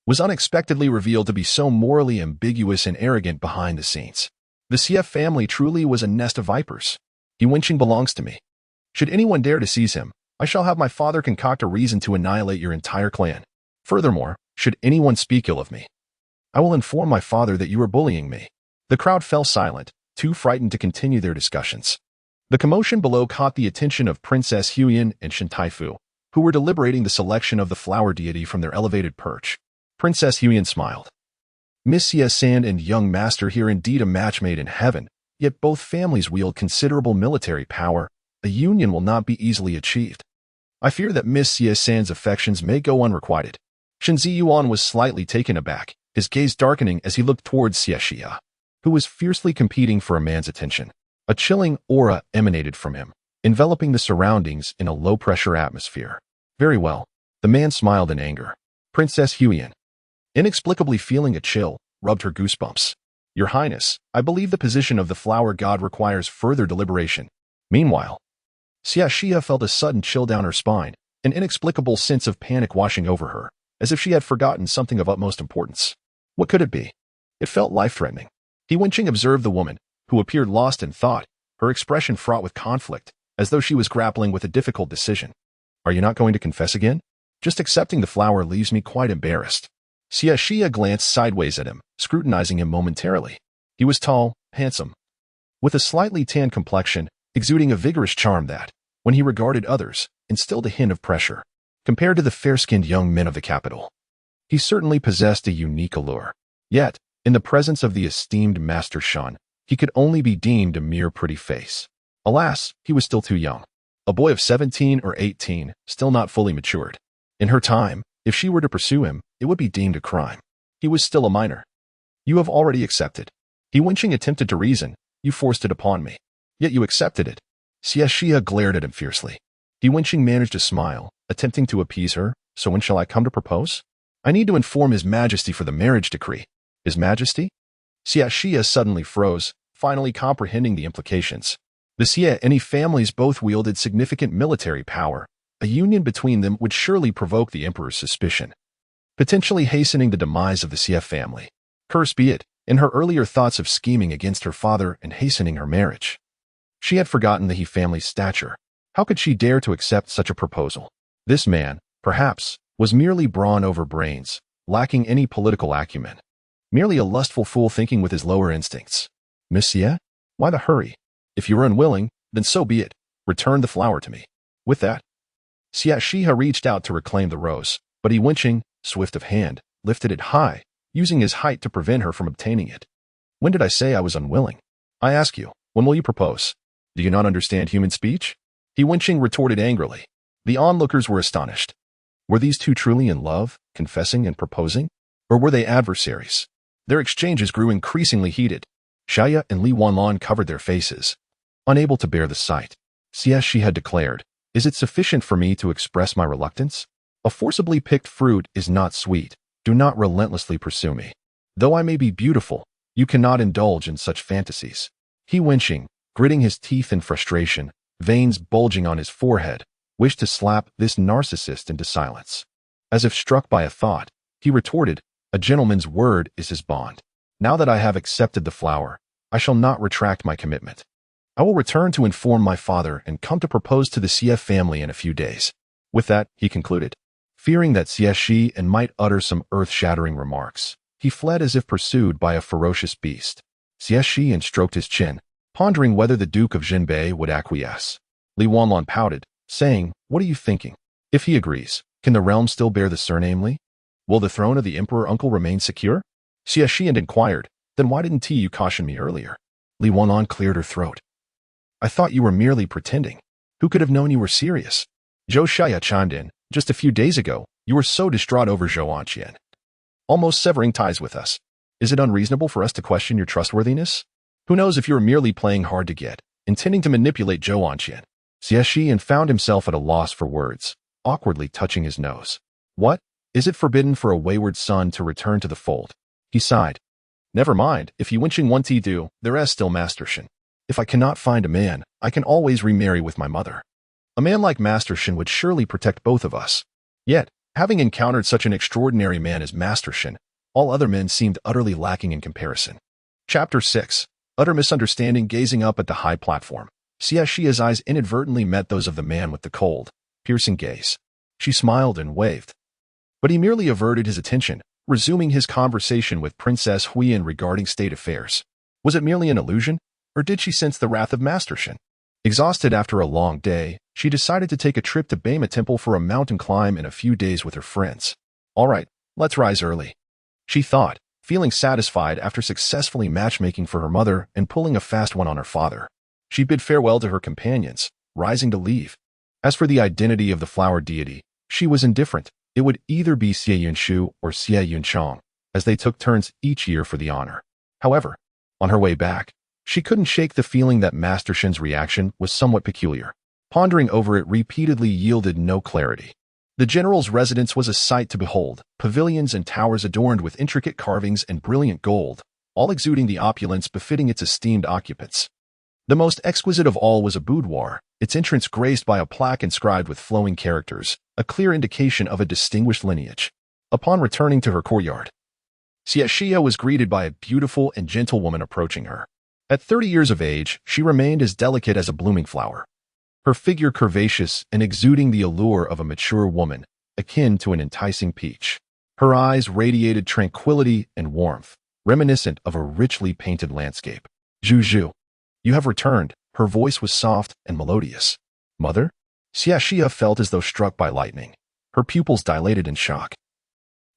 was unexpectedly revealed to be so morally ambiguous and arrogant behind the scenes. The Xie family truly was a nest of vipers. He Wenqing belongs to me. Should anyone dare to seize him, I shall have my father concoct a reason to annihilate your entire clan. Furthermore, should anyone speak ill of me, I will inform my father that you are bullying me. The crowd fell silent, too frightened to continue their discussions. The commotion below caught the attention of Princess Huyan and Shen Taifu, who were deliberating the selection of the flower deity from their elevated perch. Princess Huyan smiled. Miss Xie San and young master here indeed a match made in heaven, yet both families wield considerable military power. A union will not be easily achieved. I fear that Miss Xie San's affections may go unrequited. Shen Ziyuan was slightly taken aback, his gaze darkening as he looked towards Xie Xihe, who was fiercely competing for a man's attention. A chilling aura emanated from him, enveloping the surroundings in a low-pressure atmosphere. Very well. The man smiled in anger. Princess Huyan, inexplicably feeling a chill, rubbed her goosebumps. Your Highness, I believe the position of the flower god requires further deliberation. Meanwhile, Xie Xihe felt a sudden chill down her spine, an inexplicable sense of panic washing over her, as if she had forgotten something of utmost importance. What could it be? It felt life-threatening. He Wenqing observed the woman, who appeared lost in thought, her expression fraught with conflict, as though she was grappling with a difficult decision. Are you not going to confess again? Just accepting the flower leaves me quite embarrassed. Xie Xihe glanced sideways at him, scrutinizing him momentarily. He was tall, handsome, with a slightly tanned complexion, exuding a vigorous charm that, when he regarded others, instilled a hint of pressure. Compared to the fair-skinned young men of the capital, he certainly possessed a unique allure. Yet, in the presence of the esteemed Master Shen, he could only be deemed a mere pretty face. Alas, he was still too young. A boy of 17 or 18, still not fully matured. In her time, if she were to pursue him, it would be deemed a crime. He was still a minor. You have already accepted. He Wenqing attempted to reason. You forced it upon me. Yet you accepted it. Xie Xihe glared at him fiercely. He Wenqing managed to smile, attempting to appease her. So when shall I come to propose? I need to inform His Majesty for the marriage decree. His Majesty? Xie Xihe suddenly froze, finally comprehending the implications. The Xie families both wielded significant military power. A union between them would surely provoke the emperor's suspicion, potentially hastening the demise of the Xie family. Curse be it, in her earlier thoughts of scheming against her father and hastening her marriage, she had forgotten the He family's stature. How could she dare to accept such a proposal? This man, perhaps, was merely brawn over brains, lacking any political acumen. Merely a lustful fool thinking with his lower instincts. Miss Xie? Why the hurry? If you are unwilling, then so be it. Return the flower to me. With that, Xie Xihe reached out to reclaim the rose, but He Wenqing, swift of hand, lifted it high, using his height to prevent her from obtaining it. When did I say I was unwilling? I ask you, when will you propose? Do you not understand human speech? He Wenqing retorted angrily. The onlookers were astonished. Were these two truly in love, confessing and proposing? Or were they adversaries? Their exchanges grew increasingly heated. Xia and Li Wanlan covered their faces, unable to bear the sight. Xie Xihe had declared, is it sufficient for me to express my reluctance? A forcibly picked fruit is not sweet. Do not relentlessly pursue me. Though I may be beautiful, you cannot indulge in such fantasies. He Wenqing, gritting his teeth in frustration, veins bulging on his forehead, wished to slap this narcissist into silence. As if struck by a thought, he retorted, a gentleman's word is his bond. Now that I have accepted the flower, I shall not retract my commitment. I will return to inform my father and come to propose to the Xie family in a few days. With that, he concluded. Fearing that Xie Xihe might utter some earth-shattering remarks, he fled as if pursued by a ferocious beast. Xie Xihe stroked his chin, pondering whether the Duke of Jinbei would acquiesce. Li Wanlan pouted, saying, what are you thinking? If he agrees, can the realm still bear the surname Li? Will the throne of the emperor uncle remain secure? Xie Xihe inquired, then why didn't you caution me earlier? Li Wanlan cleared her throat. I thought you were merely pretending. Who could have known you were serious? Zhou Shaya chimed in. Just a few days ago, you were so distraught over Zhou Anqian, almost severing ties with us. Is it unreasonable for us to question your trustworthiness? Who knows if you were merely playing hard to get, intending to manipulate Zhou Anqian? Xie Xihe found himself at a loss for words, awkwardly touching his nose. What? Is it forbidden for a wayward son to return to the fold? He sighed. Never mind, if you Wenqing want to do, there is still Master Shen. If I cannot find a man, I can always remarry with my mother. A man like Master Shen would surely protect both of us. Yet, having encountered such an extraordinary man as Master Shen, all other men seemed utterly lacking in comparison. Chapter 6. Utter misunderstanding. Gazing up at the high platform, Xie Xihe's eyes inadvertently met those of the man with the cold, piercing gaze. She smiled and waved. But he merely averted his attention, resuming his conversation with Princess Huiyan regarding state affairs. Was it merely an illusion, or did she sense the wrath of Master Shen? Exhausted after a long day, she decided to take a trip to Bema Temple for a mountain climb in a few days with her friends. All right, let's rise early, she thought, feeling satisfied after successfully matchmaking for her mother and pulling a fast one on her father. She bid farewell to her companions, rising to leave. As for the identity of the flower deity, she was indifferent. It would either be Xie Yunshu or Xie Yunchang, as they took turns each year for the honor. However, on her way back, she couldn't shake the feeling that Master Shen's reaction was somewhat peculiar. Pondering over it repeatedly yielded no clarity. The general's residence was a sight to behold, pavilions and towers adorned with intricate carvings and brilliant gold, all exuding the opulence befitting its esteemed occupants. The most exquisite of all was a boudoir, its entrance graced by a plaque inscribed with flowing characters, a clear indication of a distinguished lineage. Upon returning to her courtyard, Xie Xihe was greeted by a beautiful and gentle woman approaching her. At 30 years of age, she remained as delicate as a blooming flower. Her figure curvaceous and exuding the allure of a mature woman, akin to an enticing peach. Her eyes radiated tranquility and warmth, reminiscent of a richly painted landscape. Zhu, you have returned. Her voice was soft and melodious. Mother? Xie Xihe felt as though struck by lightning. Her pupils dilated in shock.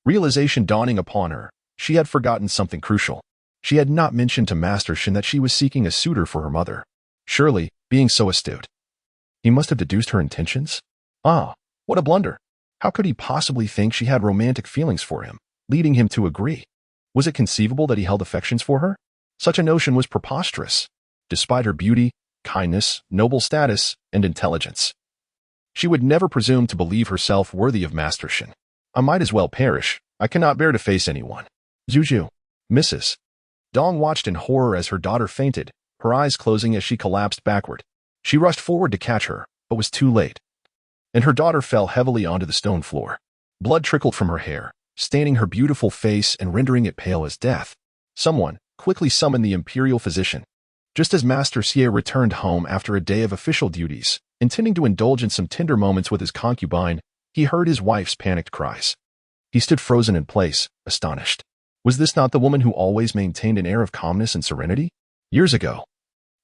Realization dawning upon her, she had forgotten something crucial. She had not mentioned to Master Shen that she was seeking a suitor for her mother. Surely, being so astute, he must have deduced her intentions? Ah, what a blunder! How could he possibly think she had romantic feelings for him, leading him to agree? Was it conceivable that he held affections for her? Such a notion was preposterous. Despite her beauty, kindness, noble status, and intelligence, she would never presume to believe herself worthy of Master Shen. I might as well perish. I cannot bear to face anyone. Zhu, Mrs. Dong watched in horror as her daughter fainted, her eyes closing as she collapsed backward. She rushed forward to catch her, but was too late, and her daughter fell heavily onto the stone floor. Blood trickled from her hair, staining her beautiful face and rendering it pale as death. Someone quickly summoned the imperial physician. Just as Master Xie returned home after a day of official duties, intending to indulge in some tender moments with his concubine, he heard his wife's panicked cries. He stood frozen in place, astonished. Was this not the woman who always maintained an air of calmness and serenity? Years ago,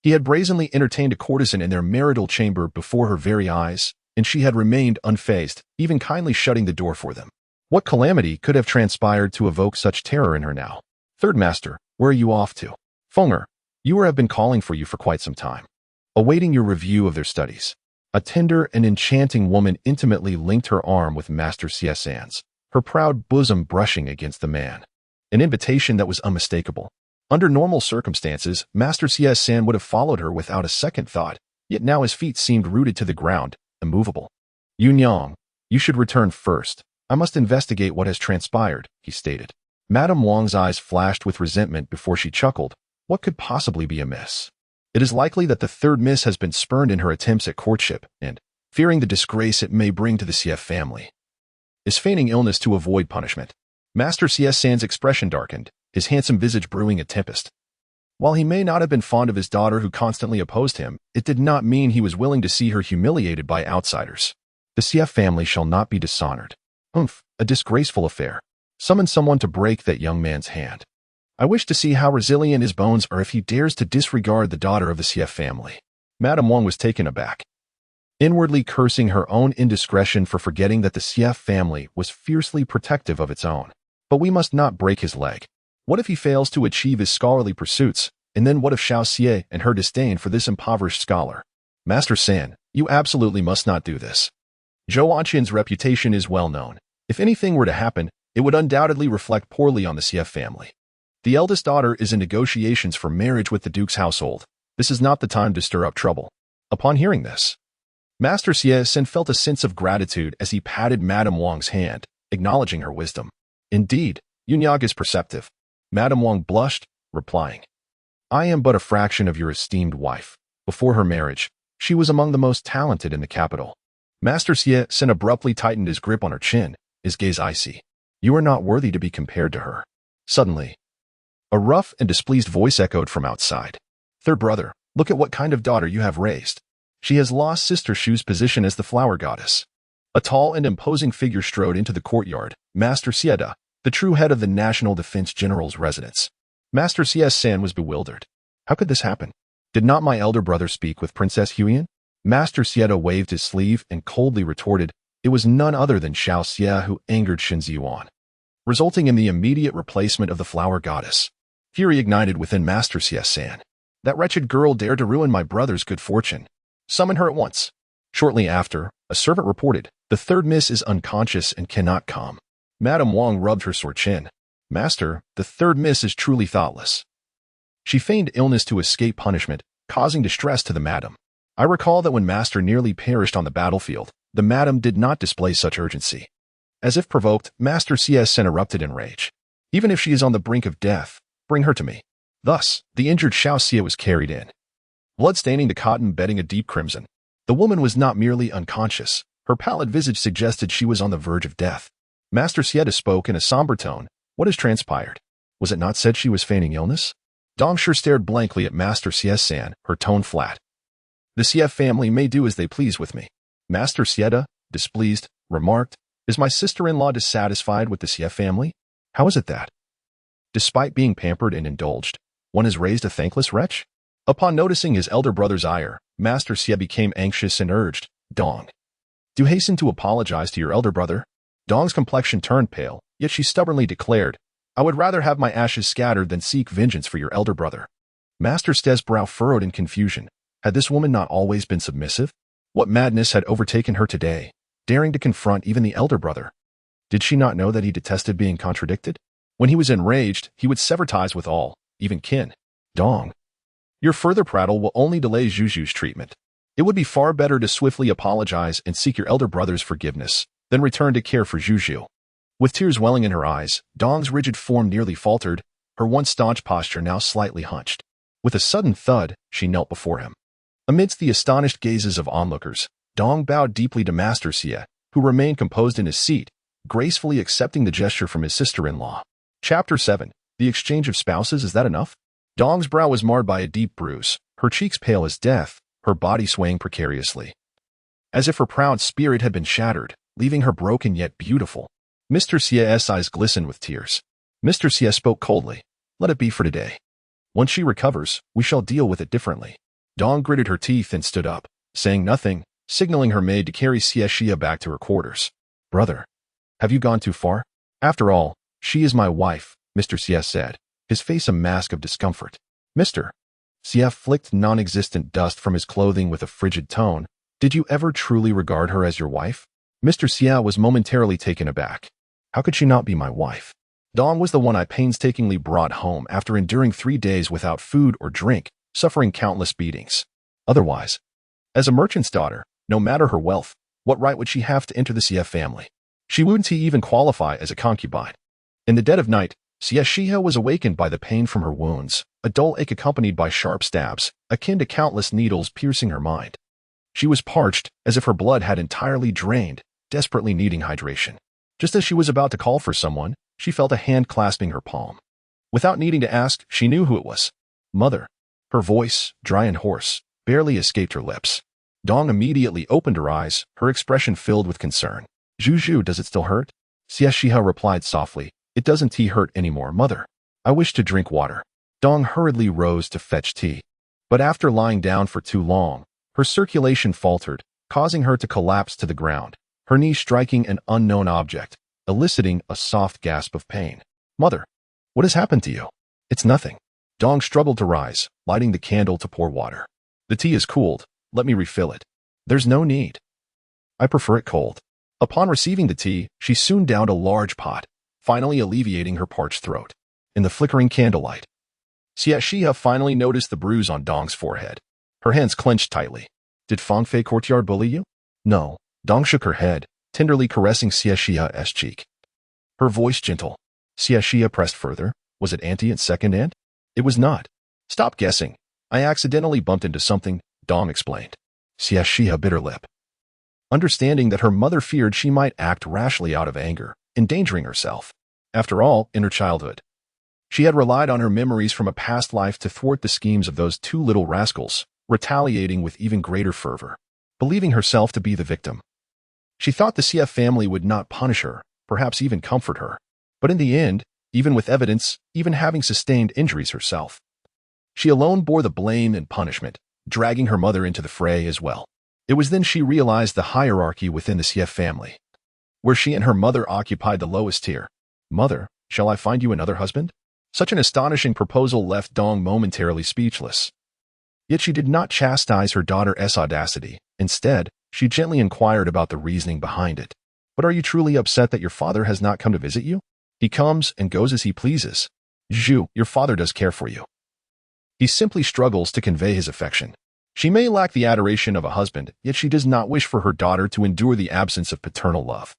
he had brazenly entertained a courtesan in their marital chamber before her very eyes, and she had remained unfazed, even kindly shutting the door for them. What calamity could have transpired to evoke such terror in her now? Third Master, where are you off to? Fenger, you have been calling for you for quite some time, awaiting your review of their studies. A tender and enchanting woman intimately linked her arm with Master Xie Xihe's, her proud bosom brushing against the man. An invitation that was unmistakable. Under normal circumstances, Master Xie Xihe would have followed her without a second thought, yet now his feet seemed rooted to the ground, immovable. Yunyang, you should return first. I must investigate what has transpired, he stated. Madame Wang's eyes flashed with resentment before she chuckled. What could possibly be amiss? It is likely that the third miss has been spurned in her attempts at courtship, and, fearing the disgrace it may bring to the Xie family, is feigning illness to avoid punishment. Master Xie Xihe's expression darkened, his handsome visage brewing a tempest. While he may not have been fond of his daughter who constantly opposed him, it did not mean he was willing to see her humiliated by outsiders. The Xie family shall not be dishonored. A disgraceful affair. Summon someone to break that young man's hand. I wish to see how resilient his bones are if he dares to disregard the daughter of the Xie family. Madame Wang was taken aback, inwardly cursing her own indiscretion for forgetting that the Xie family was fiercely protective of its own. But we must not break his leg. What if he fails to achieve his scholarly pursuits, and then what of Xie Xihe and her disdain for this impoverished scholar? Master San, you absolutely must not do this. Zhou Anqian's reputation is well known. If anything were to happen, it would undoubtedly reflect poorly on the Xie family. The eldest daughter is in negotiations for marriage with the Duke's household. This is not the time to stir up trouble. Upon hearing this, Master Xie Xihe felt a sense of gratitude as he patted Madame Wang's hand, acknowledging her wisdom. Indeed, Yunyang is perceptive. Madame Wang blushed, replying, I am but a fraction of your esteemed wife. Before her marriage, she was among the most talented in the capital. Master Xie Xihe abruptly tightened his grip on her chin, his gaze icy. You are not worthy to be compared to her. Suddenly, a rough and displeased voice echoed from outside. Third brother, look at what kind of daughter you have raised. She has lost Sister Shu's position as the flower goddess. A tall and imposing figure strode into the courtyard, Master Xie, the true head of the National Defense General's residence. Master Xie Xihe was bewildered. How could this happen? Did not my elder brother speak with Princess Huyan? Master Xie waved his sleeve and coldly retorted, it was none other than Xiao Xie who angered Shen Ziyuan, resulting in the immediate replacement of the flower goddess. Fury ignited within Master Xie Xihe. That wretched girl dared to ruin my brother's good fortune. Summon her at once. Shortly after, a servant reported, the third miss is unconscious and cannot come. Madame Wang rubbed her sore chin. Master, the third miss is truly thoughtless. She feigned illness to escape punishment, causing distress to the madam. I recall that when Master nearly perished on the battlefield, the madam did not display such urgency. As if provoked, Master Xie Xihe erupted in rage. Even if she is on the brink of death, Bring her to me. Thus, the injured Xie Xihe was carried in. Blood staining the cotton bedding a deep crimson. The woman was not merely unconscious. Her pallid visage suggested she was on the verge of death. Master Xie spoke in a somber tone. What has transpired? Was it not said she was feigning illness? Dong Shi stared blankly at Master Xie-san, her tone flat. The Xie family may do as they please with me. Master Xie, displeased, remarked, is my sister-in-law dissatisfied with the Xie family? How is it that, despite being pampered and indulged, one has raised a thankless wretch? Upon noticing his elder brother's ire, Master Xie became anxious and urged, Dong, do hasten to apologize to your elder brother. Dong's complexion turned pale, yet she stubbornly declared, I would rather have my ashes scattered than seek vengeance for your elder brother. Master Xie's brow furrowed in confusion. Had this woman not always been submissive? What madness had overtaken her today, daring to confront even the elder brother? Did she not know that he detested being contradicted? When he was enraged, he would sever ties with all, even kin. Dong, your further prattle will only delay Zhu's treatment. It would be far better to swiftly apologize and seek your elder brother's forgiveness than return to care for Zhu. With tears welling in her eyes, Dong's rigid form nearly faltered, her once staunch posture now slightly hunched. With a sudden thud, she knelt before him. Amidst the astonished gazes of onlookers, Dong bowed deeply to Master Xie, who remained composed in his seat, gracefully accepting the gesture from his sister-in-law. Chapter 7. The Exchange of Spouses, is that enough? Dong's brow was marred by a deep bruise, her cheeks pale as death, her body swaying precariously, as if her proud spirit had been shattered, leaving her broken yet beautiful. Mr. Xie's eyes glistened with tears. Mr. Xie spoke coldly. Let it be for today. Once she recovers, we shall deal with it differently. Dong gritted her teeth and stood up, saying nothing, signaling her maid to carry Xie Xihe back to her quarters. Brother, have you gone too far? After all, she is my wife, Mr. Xie said, his face a mask of discomfort. Mr. Xie flicked non-existent dust from his clothing with a frigid tone. Did you ever truly regard her as your wife? Mr. Xie was momentarily taken aback. How could she not be my wife? Dong was the one I painstakingly brought home after enduring 3 days without food or drink, suffering countless beatings. Otherwise, as a merchant's daughter, no matter her wealth, what right would she have to enter the Xie family? She wouldn't even qualify as a concubine. In the dead of night, Xie Xihe was awakened by the pain from her wounds, a dull ache accompanied by sharp stabs, akin to countless needles piercing her mind. She was parched, as if her blood had entirely drained, desperately needing hydration. Just as she was about to call for someone, she felt a hand clasping her palm. Without needing to ask, she knew who it was. Mother. Her voice, dry and hoarse, barely escaped her lips. Dong immediately opened her eyes, her expression filled with concern. Zhu, does it still hurt? Xie Xihe replied softly. It doesn't hurt anymore, mother. I wish to drink water. Dong hurriedly rose to fetch tea. But after lying down for too long, her circulation faltered, causing her to collapse to the ground, her knee striking an unknown object, eliciting a soft gasp of pain. Mother, what has happened to you? It's nothing. Dong struggled to rise, lighting the candle to pour water. The tea is cooled. Let me refill it. There's no need. I prefer it cold. Upon receiving the tea, she soon downed a large pot, finally alleviating her parched throat. In the flickering candlelight, Xie Xihe finally noticed the bruise on Dong's forehead. Her hands clenched tightly. Did Fangfei courtyard bully you? No. Dong shook her head, tenderly caressing Xie Xihe's cheek. Her voice gentle. Xie Xihe pressed further. Was it auntie and second aunt? It was not. Stop guessing. I accidentally bumped into something, Dong explained. Xie Xihe bit her lip, understanding that her mother feared she might act rashly out of anger, endangering herself. After all, in her childhood, she had relied on her memories from a past life to thwart the schemes of those 2 little rascals, retaliating with even greater fervor, believing herself to be the victim. She thought the Xie family would not punish her, perhaps even comfort her. But in the end, even with evidence, even having sustained injuries herself, she alone bore the blame and punishment, dragging her mother into the fray as well. It was then she realized the hierarchy within the Xie family, where she and her mother occupied the lowest tier. Mother, shall I find you another husband? Such an astonishing proposal left Dong momentarily speechless. Yet she did not chastise her daughter's audacity. Instead, she gently inquired about the reasoning behind it. But are you truly upset that your father has not come to visit you? He comes and goes as he pleases. Zhu, your father does care for you. He simply struggles to convey his affection. She may lack the adoration of a husband, yet she does not wish for her daughter to endure the absence of paternal love.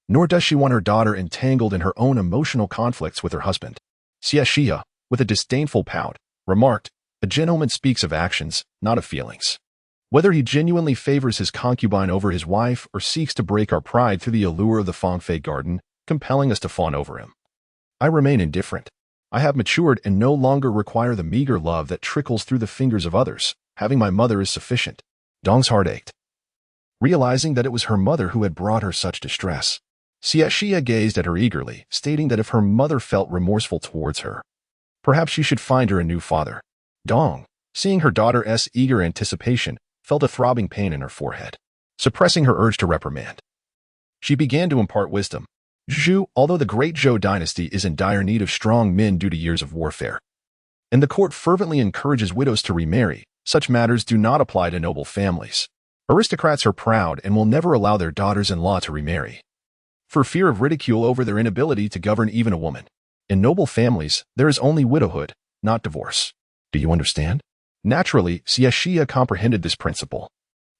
Nor does she want her daughter entangled in her own emotional conflicts with her husband. Xie Xihe, with a disdainful pout, remarked, "A gentleman speaks of actions, not of feelings. Whether he genuinely favors his concubine over his wife or seeks to break our pride through the allure of the Fangfei garden, compelling us to fawn over him, I remain indifferent. I have matured and no longer require the meager love that trickles through the fingers of others. Having my mother is sufficient." Dong's heart ached, realizing that it was her mother who had brought her such distress. Xie Xihe gazed at her eagerly, stating that if her mother felt remorseful towards her, perhaps she should find her a new father. Dong, seeing her daughter's eager anticipation, felt a throbbing pain in her forehead. Suppressing her urge to reprimand, she began to impart wisdom. "Zhu, although the great Zhou dynasty is in dire need of strong men due to years of warfare, and the court fervently encourages widows to remarry, such matters do not apply to noble families. Aristocrats are proud and will never allow their daughters-in-law to remarry, for fear of ridicule over their inability to govern even a woman. In noble families, there is only widowhood, not divorce. Do you understand?" Naturally, Xie Xihe comprehended this principle,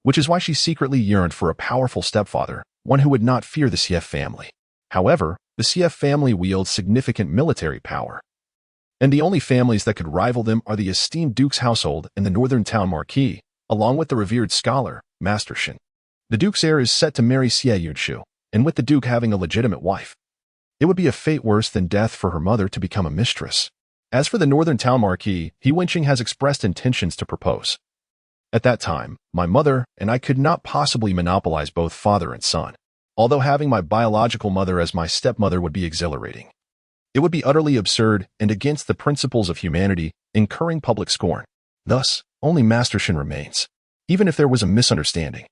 which is why she secretly yearned for a powerful stepfather, one who would not fear the Xie family. However, the Xie family wields significant military power, and the only families that could rival them are the esteemed Duke's household and the northern town marquis, along with the revered scholar, Master Shen. The Duke's heir is set to marry Xie Yunshu, and with the Duke having a legitimate wife, it would be a fate worse than death for her mother to become a mistress. As for the northern town marquis, He Wenqing has expressed intentions to propose. At that time, my mother and I could not possibly monopolize both father and son, although having my biological mother as my stepmother would be exhilarating. It would be utterly absurd and against the principles of humanity, incurring public scorn. Thus, only Master Shen remains, even if there was a misunderstanding.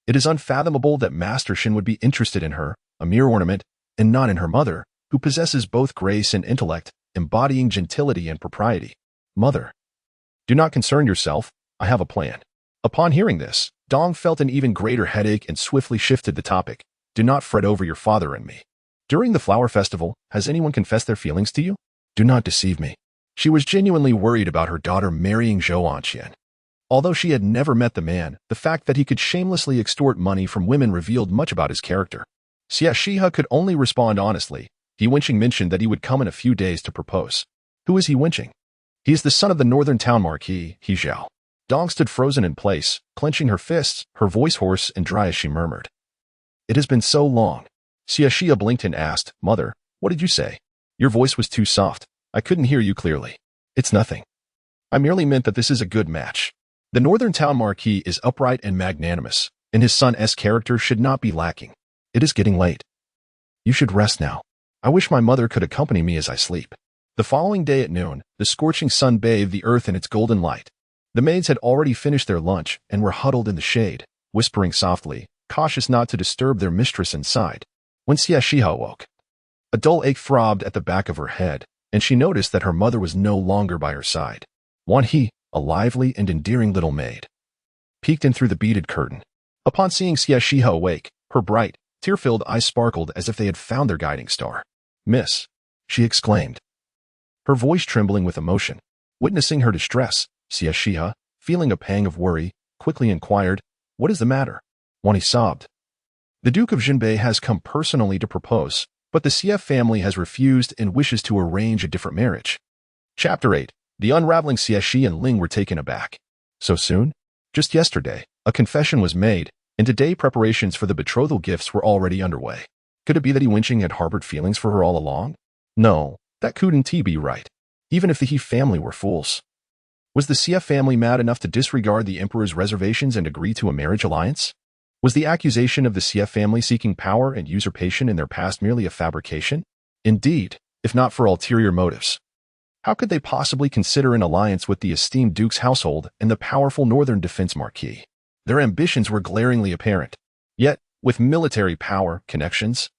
It is unfathomable that Master Shen would be interested in her, a mere ornament, and not in her mother, who possesses both grace and intellect, embodying gentility and propriety. "Mother, do not concern yourself, I have a plan." Upon hearing this, Dong felt an even greater headache and swiftly shifted the topic. "Do not fret over your father and me. During the flower festival, has anyone confessed their feelings to you? Do not deceive me." She was genuinely worried about her daughter marrying Zhou Anqian. Although she had never met the man, the fact that he could shamelessly extort money from women revealed much about his character. Xie Xihe could only respond honestly. He Wenqing mentioned that he would come in a few days to propose. "Who is He Wenqing?" "He is the son of the northern town marquis, He Xiao." Dong stood frozen in place, clenching her fists, her voice hoarse and dry as she murmured, "It has been so long." Xie Xihe blinked and asked, "Mother, what did you say? Your voice was too soft. I couldn't hear you clearly." "It's nothing. I merely meant that this is a good match. The northern town marquis is upright and magnanimous, and his son's character should not be lacking. It is getting late. You should rest now. I wish my mother could accompany me as I sleep." The following day at noon, the scorching sun bathed the earth in its golden light. The maids had already finished their lunch and were huddled in the shade, whispering softly, cautious not to disturb their mistress inside. When Xie Xihe awoke, a dull ache throbbed at the back of her head, and she noticed that her mother was no longer by her side. Wan He, a lively and endearing little maid, peeked in through the beaded curtain. Upon seeing Xie Xihe awake, her bright, tear-filled eyes sparkled as if they had found their guiding star. "Miss," she exclaimed, her voice trembling with emotion. Witnessing her distress, Xie Xihe, feeling a pang of worry, quickly inquired, "What is the matter?" Wani sobbed. "The Duke of Jinbei has come personally to propose, but the Xie family has refused and wishes to arrange a different marriage." Chapter 8. The unraveling. Xie Xihe and Ling were taken aback. "So soon? Just yesterday, a confession was made, and today preparations for the betrothal gifts were already underway. Could it be that He Wenqing had harbored feelings for her all along? No, that couldn't be right, even if the He family were fools. Was the Xie family mad enough to disregard the emperor's reservations and agree to a marriage alliance? Was the accusation of the Xie family seeking power and usurpation in their past merely a fabrication? Indeed, if not for ulterior motives. How could they possibly consider an alliance with the esteemed Duke's household and the powerful northern defense marquis? Their ambitions were glaringly apparent. Yet, with military power, connections,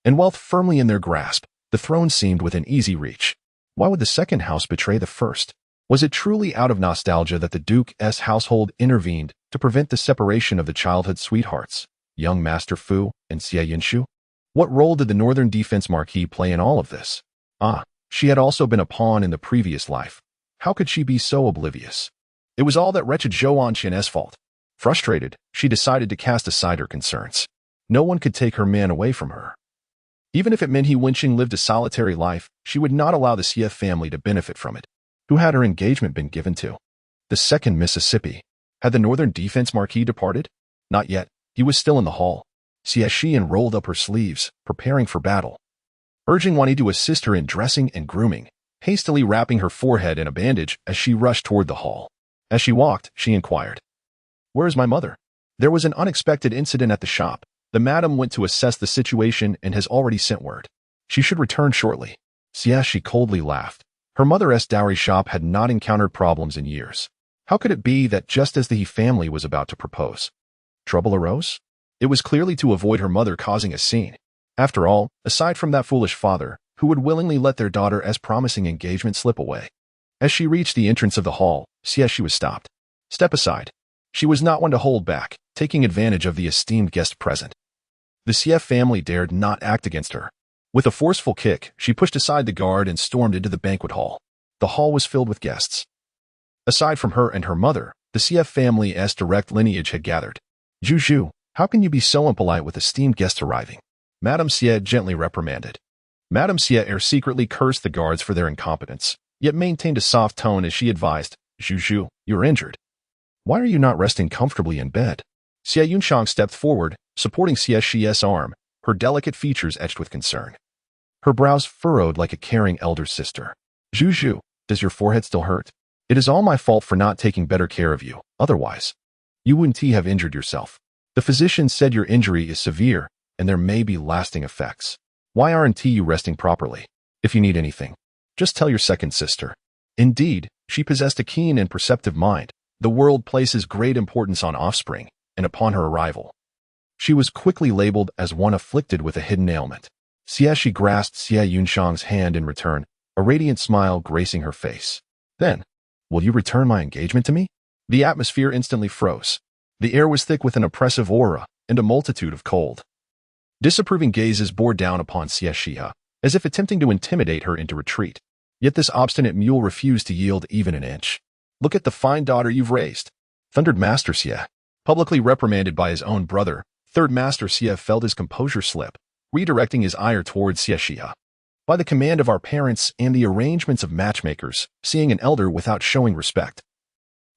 and wealth firmly in their grasp, the throne seemed within easy reach. Why would the second house betray the first? Was it truly out of nostalgia that the Duke's household intervened to prevent the separation of the childhood sweethearts, young Master Fu and Xie Yunshu? What role did the northern defense marquis play in all of this? She had also been a pawn in the previous life. How could she be so oblivious? It was all that wretched Zhou Anqian's fault. Frustrated, she decided to cast aside her concerns. No one could take her man away from her. Even if it meant he Wenqing lived a solitary life, she would not allow the Xie family to benefit from it. Who had her engagement been given to? The second Mississippi. Had the Northern Defense Marquis departed? Not yet. He was still in the hall. Xie Xihe rolled up her sleeves, preparing for battle. Urging Wani to assist her in dressing and grooming, hastily wrapping her forehead in a bandage as she rushed toward the hall. As she walked, she inquired, "Where is my mother?" There was an unexpected incident at the shop. The madam went to assess the situation and has already sent word. She should return shortly. She coldly laughed. Her mother's dowry shop had not encountered problems in years. How could it be that just as the He family was about to propose, trouble arose? It was clearly to avoid her mother causing a scene. After all, aside from that foolish father, who would willingly let their daughter as promising engagement slip away. As she reached the entrance of the hall, she was stopped. Step aside. She was not one to hold back, taking advantage of the esteemed guest present. The Xie family dared not act against her. With a forceful kick, she pushed aside the guard and stormed into the banquet hall. The hall was filled with guests. Aside from her and her mother, the Xie family's direct lineage had gathered. Zhu, how can you be so impolite with esteemed guests arriving? Madame Xie gently reprimanded. Madame Xie secretly cursed the guards for their incompetence, yet maintained a soft tone as she advised, Zhu, you're injured. Why are you not resting comfortably in bed? Xie Yunshang stepped forward, supporting Xie Xihe's arm, her delicate features etched with concern. Her brows furrowed like a caring elder sister. Zhu, does your forehead still hurt? It is all my fault for not taking better care of you. Otherwise, you wouldn't have injured yourself. The physician said your injury is severe, and there may be lasting effects. Why aren't you resting properly? If you need anything, just tell your second sister. Indeed, she possessed a keen and perceptive mind. The world places great importance on offspring, and upon her arrival, she was quickly labeled as one afflicted with a hidden ailment. Xie grasped Xie Yunshang's hand in return, a radiant smile gracing her face. Then, will you return my engagement to me? The atmosphere instantly froze. The air was thick with an oppressive aura and a multitude of cold, disapproving gazes bore down upon Xie Xihe, as if attempting to intimidate her into retreat. Yet this obstinate mule refused to yield even an inch. Look at the fine daughter you've raised, thundered Master Xie. Publicly reprimanded by his own brother, Third Master Xie felt his composure slip, redirecting his ire towards Xie Xihe. By the command of our parents and the arrangements of matchmakers, seeing an elder without showing respect,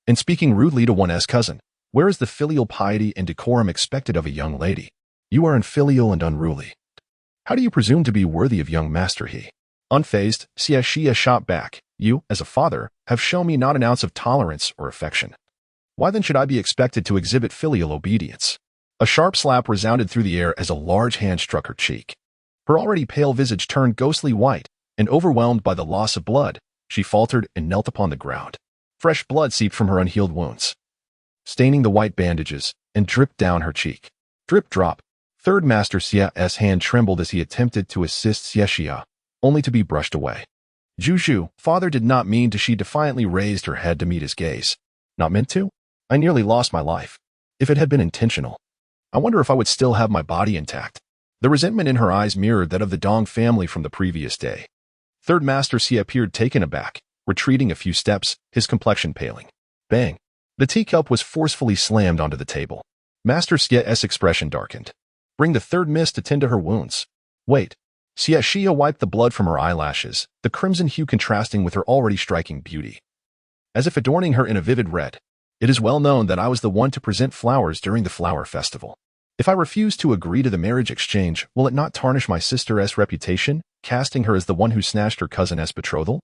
and speaking rudely to one's cousin, where is the filial piety and decorum expected of a young lady? You are unfilial and unruly. How do you presume to be worthy of young Master He? Unfazed, Xie Xihe shot back. You, as a father, have shown me not an ounce of tolerance or affection. Why then should I be expected to exhibit filial obedience? A sharp slap resounded through the air as a large hand struck her cheek. Her already pale visage turned ghostly white, and overwhelmed by the loss of blood, she faltered and knelt upon the ground. Fresh blood seeped from her unhealed wounds, staining the white bandages, and dripped down her cheek. Drip drop. Third Master Xie's hand trembled as he attempted to assist Xie Xihe, only to be brushed away. Zhu, father did not mean to. She defiantly raised her head to meet his gaze. Not meant to? I nearly lost my life. If it had been intentional, I wonder if I would still have my body intact. The resentment in her eyes mirrored that of the Dong family from the previous day. Third Master Xie appeared taken aback, retreating a few steps, his complexion paling. Bang! The teacup was forcefully slammed onto the table. Master Xie's expression darkened. Bring the third miss to tend to her wounds. Wait. Xie Xihe wiped the blood from her eyelashes, the crimson hue contrasting with her already striking beauty, as if adorning her in a vivid red. It is well known that I was the one to present flowers during the flower festival. If I refuse to agree to the marriage exchange, will it not tarnish my sister's reputation, casting her as the one who snatched her cousin's betrothal?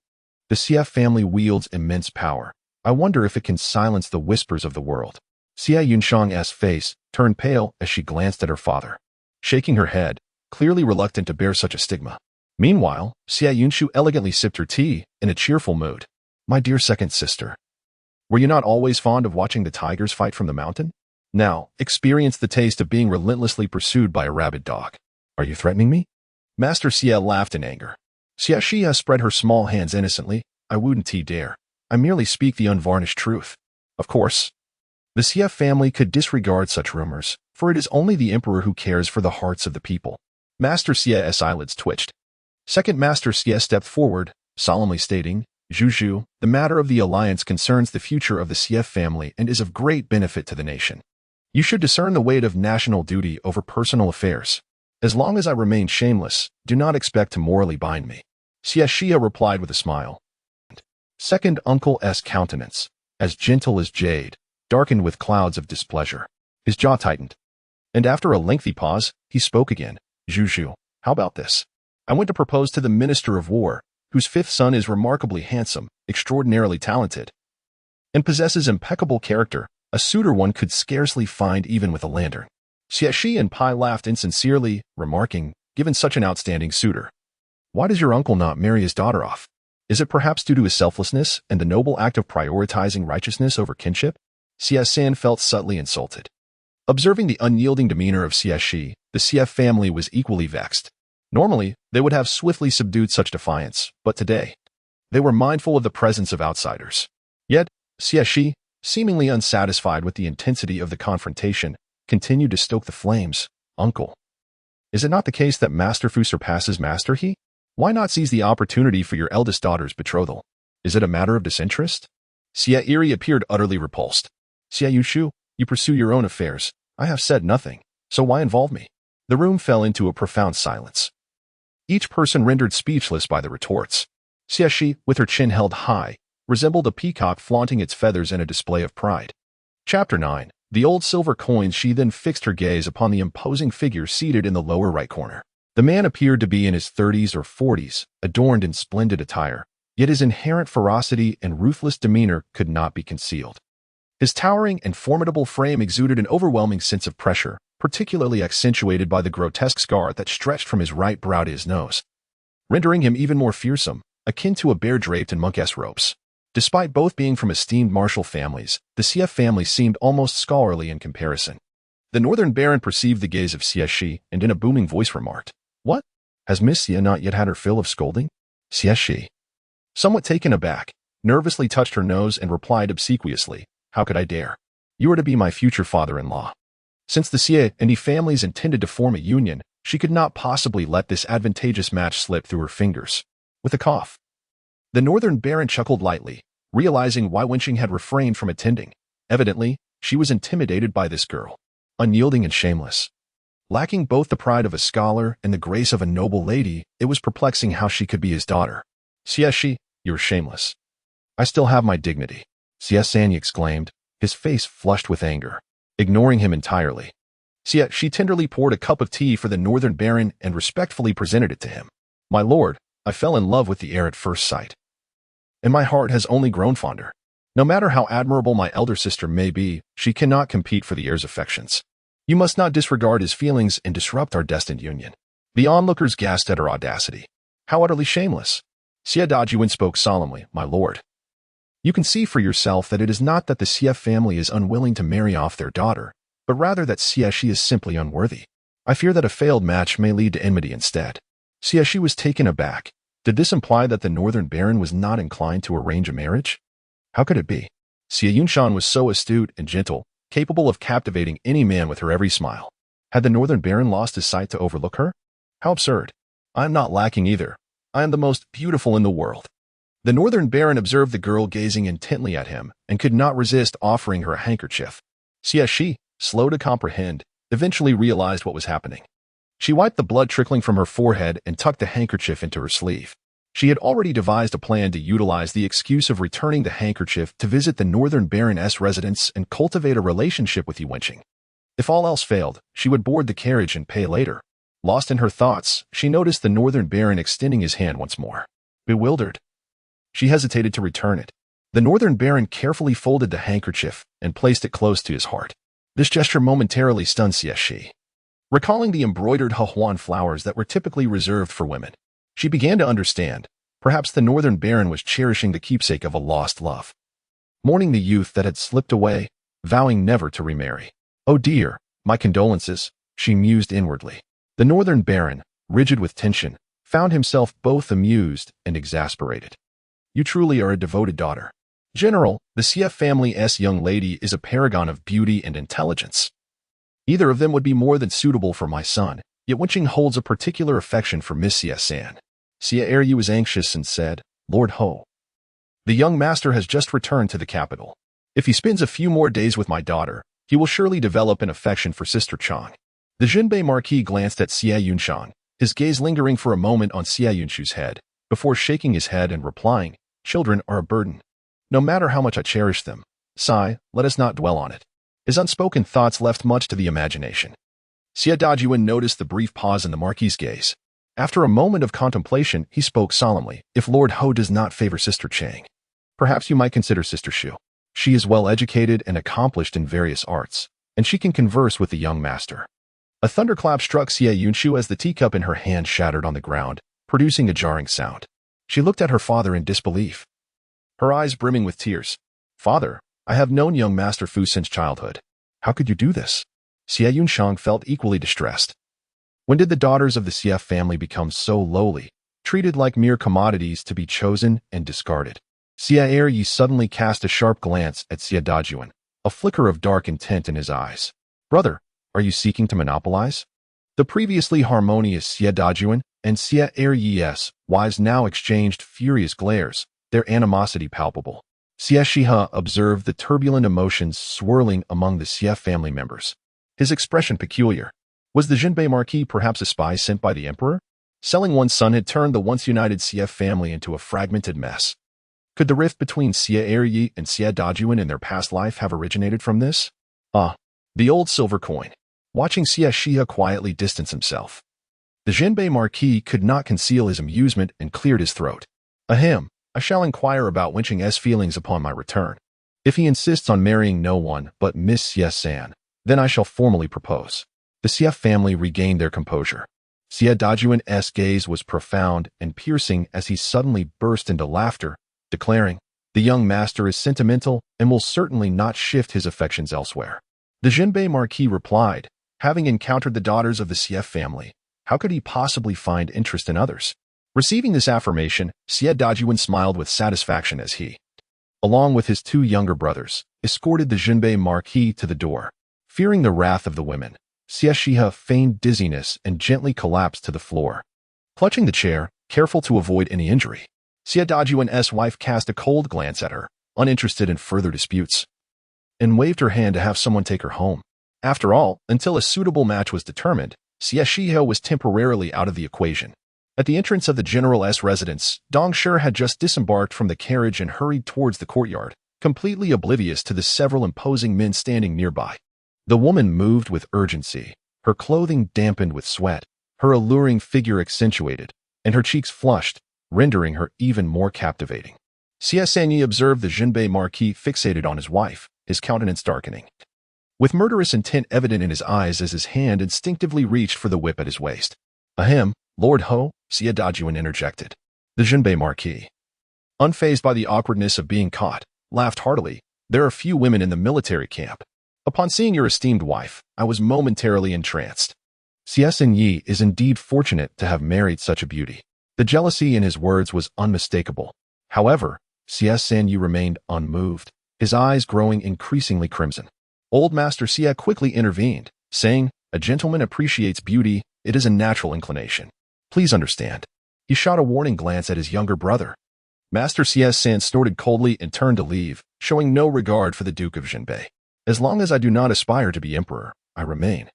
The Xie family wields immense power. I wonder if it can silence the whispers of the world. Xie Yunshang's face turned pale as she glanced at her father, shaking her head, clearly reluctant to bear such a stigma. Meanwhile, Xie Yunshu elegantly sipped her tea in a cheerful mood. My dear second sister, were you not always fond of watching the tigers fight from the mountain? Now, experience the taste of being relentlessly pursued by a rabid dog. Are you threatening me? Master Xie laughed in anger. Xie Xihe spread her small hands innocently. I wouldn't dare. I merely speak the unvarnished truth. Of course, the Xie family could disregard such rumors, for it is only the emperor who cares for the hearts of the people. Master Xie's eyelids twitched. Second Master Xie stepped forward, solemnly stating, Zhu, the matter of the alliance concerns the future of the Xie family and is of great benefit to the nation. You should discern the weight of national duty over personal affairs. As long as I remain shameless, do not expect to morally bind me. Xie Xihe replied with a smile. Second uncle's countenance, as gentle as jade, darkened with clouds of displeasure. His jaw tightened. And after a lengthy pause, he spoke again. Zhu, how about this? I went to propose to the Minister of War, whose fifth son is remarkably handsome, extraordinarily talented, and possesses impeccable character, a suitor one could scarcely find even with a lantern. Xie Xihe and Pai laughed insincerely, remarking, given such an outstanding suitor, why does your uncle not marry his daughter off? Is it perhaps due to his selflessness and the noble act of prioritizing righteousness over kinship? Xie Xihe felt subtly insulted. Observing the unyielding demeanor of Xie Xihe, the Xie family was equally vexed. Normally, they would have swiftly subdued such defiance, but today, they were mindful of the presence of outsiders. Yet, Xie Xihe, seemingly unsatisfied with the intensity of the confrontation, continued to stoke the flames. Uncle, is it not the case that Master Fu surpasses Master He? Why not seize the opportunity for your eldest daughter's betrothal? Is it a matter of disinterest? Xie Xihe appeared utterly repulsed. Xie Yushu, you pursue your own affairs. I have said nothing, so why involve me? The room fell into a profound silence. Each person rendered speechless by the retorts. Xie Xihe, with her chin held high, resembled a peacock flaunting its feathers in a display of pride. Chapter 9. The old silver coins. She then fixed her gaze upon the imposing figure seated in the lower right corner. The man appeared to be in his 30s or 40s, adorned in splendid attire, yet his inherent ferocity and ruthless demeanor could not be concealed. His towering and formidable frame exuded an overwhelming sense of pressure, particularly accentuated by the grotesque scar that stretched from his right brow to his nose, rendering him even more fearsome, akin to a bear draped in monk's robes. Despite both being from esteemed martial families, the Xie family seemed almost scholarly in comparison. The northern baron perceived the gaze of Xie Xihe and in a booming voice remarked, "What? Has Miss Xie not yet had her fill of scolding?" Xie Xihe, somewhat taken aback, nervously touched her nose and replied obsequiously, "How could I dare? You are to be my future father-in-law." Since the Xie and He families intended to form a union, she could not possibly let this advantageous match slip through her fingers. With a cough, the northern baron chuckled lightly, realizing why Wenqing had refrained from attending. Evidently, she was intimidated by this girl, unyielding and shameless. Lacking both the pride of a scholar and the grace of a noble lady, it was perplexing how she could be his daughter. Xie Xihe, you're shameless. I still have my dignity, Xie Xihe exclaimed, his face flushed with anger, ignoring him entirely. Xie Xihe tenderly poured a cup of tea for the northern baron and respectfully presented it to him. My lord, I fell in love with the heir at first sight, and my heart has only grown fonder. No matter how admirable my elder sister may be, she cannot compete for the heir's affections. You must not disregard his feelings and disrupt our destined union. The onlookers gasped at her audacity. How utterly shameless. Xie Dajuan spoke solemnly, my lord. You can see for yourself that it is not that the Xie family is unwilling to marry off their daughter, but rather that Xie Xihe is simply unworthy. I fear that a failed match may lead to enmity instead. Xie Xihe was taken aback. Did this imply that the northern baron was not inclined to arrange a marriage? How could it be? Xie Yunshan was so astute and gentle, capable of captivating any man with her every smile. Had the northern baron lost his sight to overlook her? How absurd. I am not lacking either. I am the most beautiful in the world. The northern baron observed the girl gazing intently at him and could not resist offering her a handkerchief. Xie Xihe, slow to comprehend, eventually realized what was happening. She wiped the blood trickling from her forehead and tucked the handkerchief into her sleeve. She had already devised a plan to utilize the excuse of returning the handkerchief to visit the northern baron's residence and cultivate a relationship with Wenqing. If all else failed, she would board the carriage and pay later. Lost in her thoughts, she noticed the northern baron extending his hand once more. Bewildered, she hesitated to return it. The northern baron carefully folded the handkerchief and placed it close to his heart. This gesture momentarily stunned Xie Xihe. Recalling the embroidered Huan flowers that were typically reserved for women, she began to understand. Perhaps the northern baron was cherishing the keepsake of a lost love, mourning the youth that had slipped away, vowing never to remarry. Oh dear, my condolences, she mused inwardly. The northern baron, rigid with tension, found himself both amused and exasperated. You truly are a devoted daughter. General, the Xie family's young lady is a paragon of beauty and intelligence. Either of them would be more than suitable for my son, yet Wenqing holds a particular affection for Miss Xie. Xie Xihe was anxious and said, Lord Ho, the young master has just returned to the capital. If he spends a few more days with my daughter, he will surely develop an affection for Sister Chang. The Jinbei Marquis glanced at Xie Yunshan, his gaze lingering for a moment on Xie Yunshu's head, before shaking his head and replying, "Children are a burden. No matter how much I cherish them. Sigh, let us not dwell on it." His unspoken thoughts left much to the imagination. Xie Dajuan noticed the brief pause in the Marquis's gaze. After a moment of contemplation, he spoke solemnly. "If Lord Ho does not favor Sister Chang, perhaps you might consider Sister Xu. She is well educated and accomplished in various arts, and she can converse with the young master." A thunderclap struck Xie Yunshu as the teacup in her hand shattered on the ground, producing a jarring sound. She looked at her father in disbelief, her eyes brimming with tears. "Father, I have known young Master Fu since childhood. How could you do this?" Xie Yunshan felt equally distressed. When did the daughters of the Xie family become so lowly, treated like mere commodities to be chosen and discarded? Xie Xihe suddenly cast a sharp glance at Xie Dajuan, a flicker of dark intent in his eyes. "Brother, are you seeking to monopolize?" The previously harmonious Xie Dajuan and Xie Xihe's wives now exchanged furious glares, their animosity palpable. Xie Xihe observed the turbulent emotions swirling among the Xie family members, his expression peculiar. Was the Jinbei Marquis perhaps a spy sent by the emperor? Selling one son had turned the once united Xie family into a fragmented mess. Could the rift between Xie Xihe and Xie Dajuan in their past life have originated from this? The old silver coin. Watching Xie Xihe quietly distance himself, the Jinbei Marquis could not conceal his amusement and cleared his throat. "Ahem, I shall inquire about Wenching S' feelings upon my return. If he insists on marrying no one but Miss Xie San, then I shall formally propose." The Xie family regained their composure. Xie Dajuan's gaze was profound and piercing as he suddenly burst into laughter, declaring, "The young master is sentimental and will certainly not shift his affections elsewhere." The Jinbei Marquis replied, "Having encountered the daughters of the Xie family, how could he possibly find interest in others?" Receiving this affirmation, Xie Dajuan smiled with satisfaction as he, along with his two younger brothers, escorted the Jinbei Marquis to the door. Fearing the wrath of the women, Xie Xihe feigned dizziness and gently collapsed to the floor. Clutching the chair, careful to avoid any injury, Xie Dajuan's wife cast a cold glance at her, uninterested in further disputes, and waved her hand to have someone take her home. After all, until a suitable match was determined, Xie Xihe was temporarily out of the equation. At the entrance of the general's residence, Dong Shi had just disembarked from the carriage and hurried towards the courtyard, completely oblivious to the several imposing men standing nearby. The woman moved with urgency, her clothing dampened with sweat, her alluring figure accentuated, and her cheeks flushed, rendering her even more captivating. Xie Sanyi observed the Jinbei Marquis fixated on his wife, his countenance darkening, with murderous intent evident in his eyes as his hand instinctively reached for the whip at his waist. "Ahem, Lord Ho," Xie Dajuan interjected. The Jinbei Marquis, unfazed by the awkwardness of being caught, laughed heartily. "There are few women in the military camp. Upon seeing your esteemed wife, I was momentarily entranced." Xie Sanyi is indeed fortunate to have married such a beauty. The jealousy in his words was unmistakable. However, Xie Sanyi remained unmoved, his eyes growing increasingly crimson. Old Master Xie quickly intervened, saying, "A gentleman appreciates beauty, it is a natural inclination. Please understand." He shot a warning glance at his younger brother. Master Xie San snorted coldly and turned to leave, showing no regard for the Duke of Jinbei. "As long as I do not aspire to be emperor, I remain.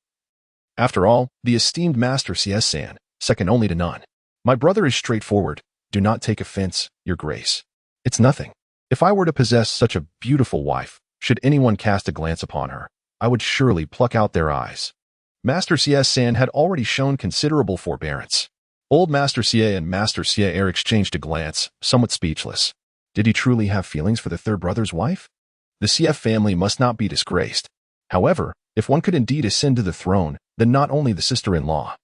After all, the esteemed Master Xie San, second only to none. My brother is straightforward. Do not take offense, your grace. It's nothing. If I were to possess such a beautiful wife, should anyone cast a glance upon her, I would surely pluck out their eyes." Master Xie San had already shown considerable forbearance. Old Master Xie and Master Xie exchanged a glance, somewhat speechless. Did he truly have feelings for the third brother's wife? The Xie family must not be disgraced. However, if one could indeed ascend to the throne, then not only the sister-in-law,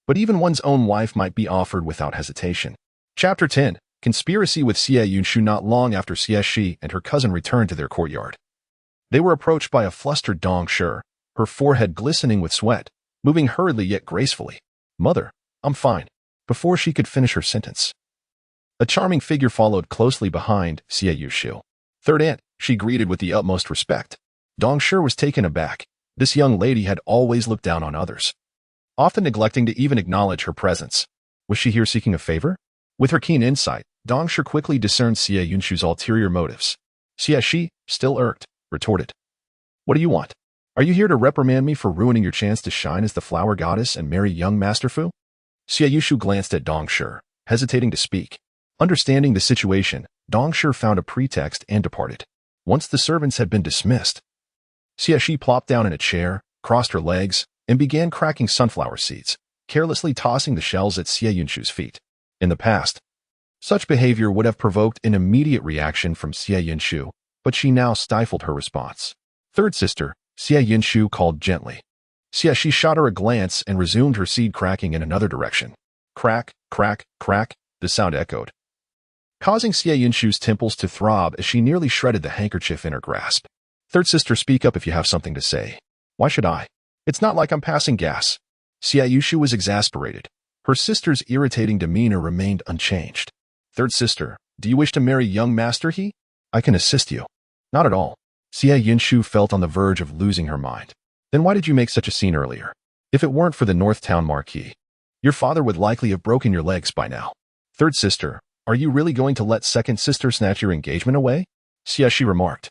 but even one's own wife might be offered without hesitation. Chapter 10. Conspiracy with Xie Yunshu. Not long after Xie Xihe and her cousin returned to their courtyard, they were approached by a flustered Dong Shi, her forehead glistening with sweat, moving hurriedly yet gracefully. "Mother, I'm fine." Before she could finish her sentence, a charming figure followed closely behind Xie Yunshu. "Third aunt," she greeted with the utmost respect. Dong Shi was taken aback. This young lady had always looked down on others, often neglecting to even acknowledge her presence. Was she here seeking a favor? With her keen insight, Dong Shi quickly discerned Xie Yunshu's ulterior motives. Xie Xihe, still irked, retorted, "What do you want?" Are you here to reprimand me for ruining your chance to shine as the flower goddess and marry young Master Fu? Xie Xihe glanced at Dong Shi, hesitating to speak. Understanding the situation, Dong Shi found a pretext and departed. Once the servants had been dismissed, Xie Xihe plopped down in a chair, crossed her legs, and began cracking sunflower seeds, carelessly tossing the shells at Xie Yunshu's feet. In the past, such behavior would have provoked an immediate reaction from Xie Yunshu, but she now stifled her response. Third sister, Xie Yunshu called gently. Xie Xihe shot her a glance and resumed her seed cracking in another direction. Crack, crack, crack, the sound echoed, causing Xie Yunshu's temples to throb as she nearly shredded the handkerchief in her grasp. Third sister, speak up if you have something to say. Why should I? It's not like I'm passing gas. Xie Xihe was exasperated. Her sister's irritating demeanor remained unchanged. Third sister, do you wish to marry young Master He? I can assist you. Not at all. Xie Yunshu felt on the verge of losing her mind. Then why did you make such a scene earlier? If it weren't for the North Town Marquis, your father would likely have broken your legs by now. Third sister, are you really going to let second sister snatch your engagement away? Xie Xihe remarked.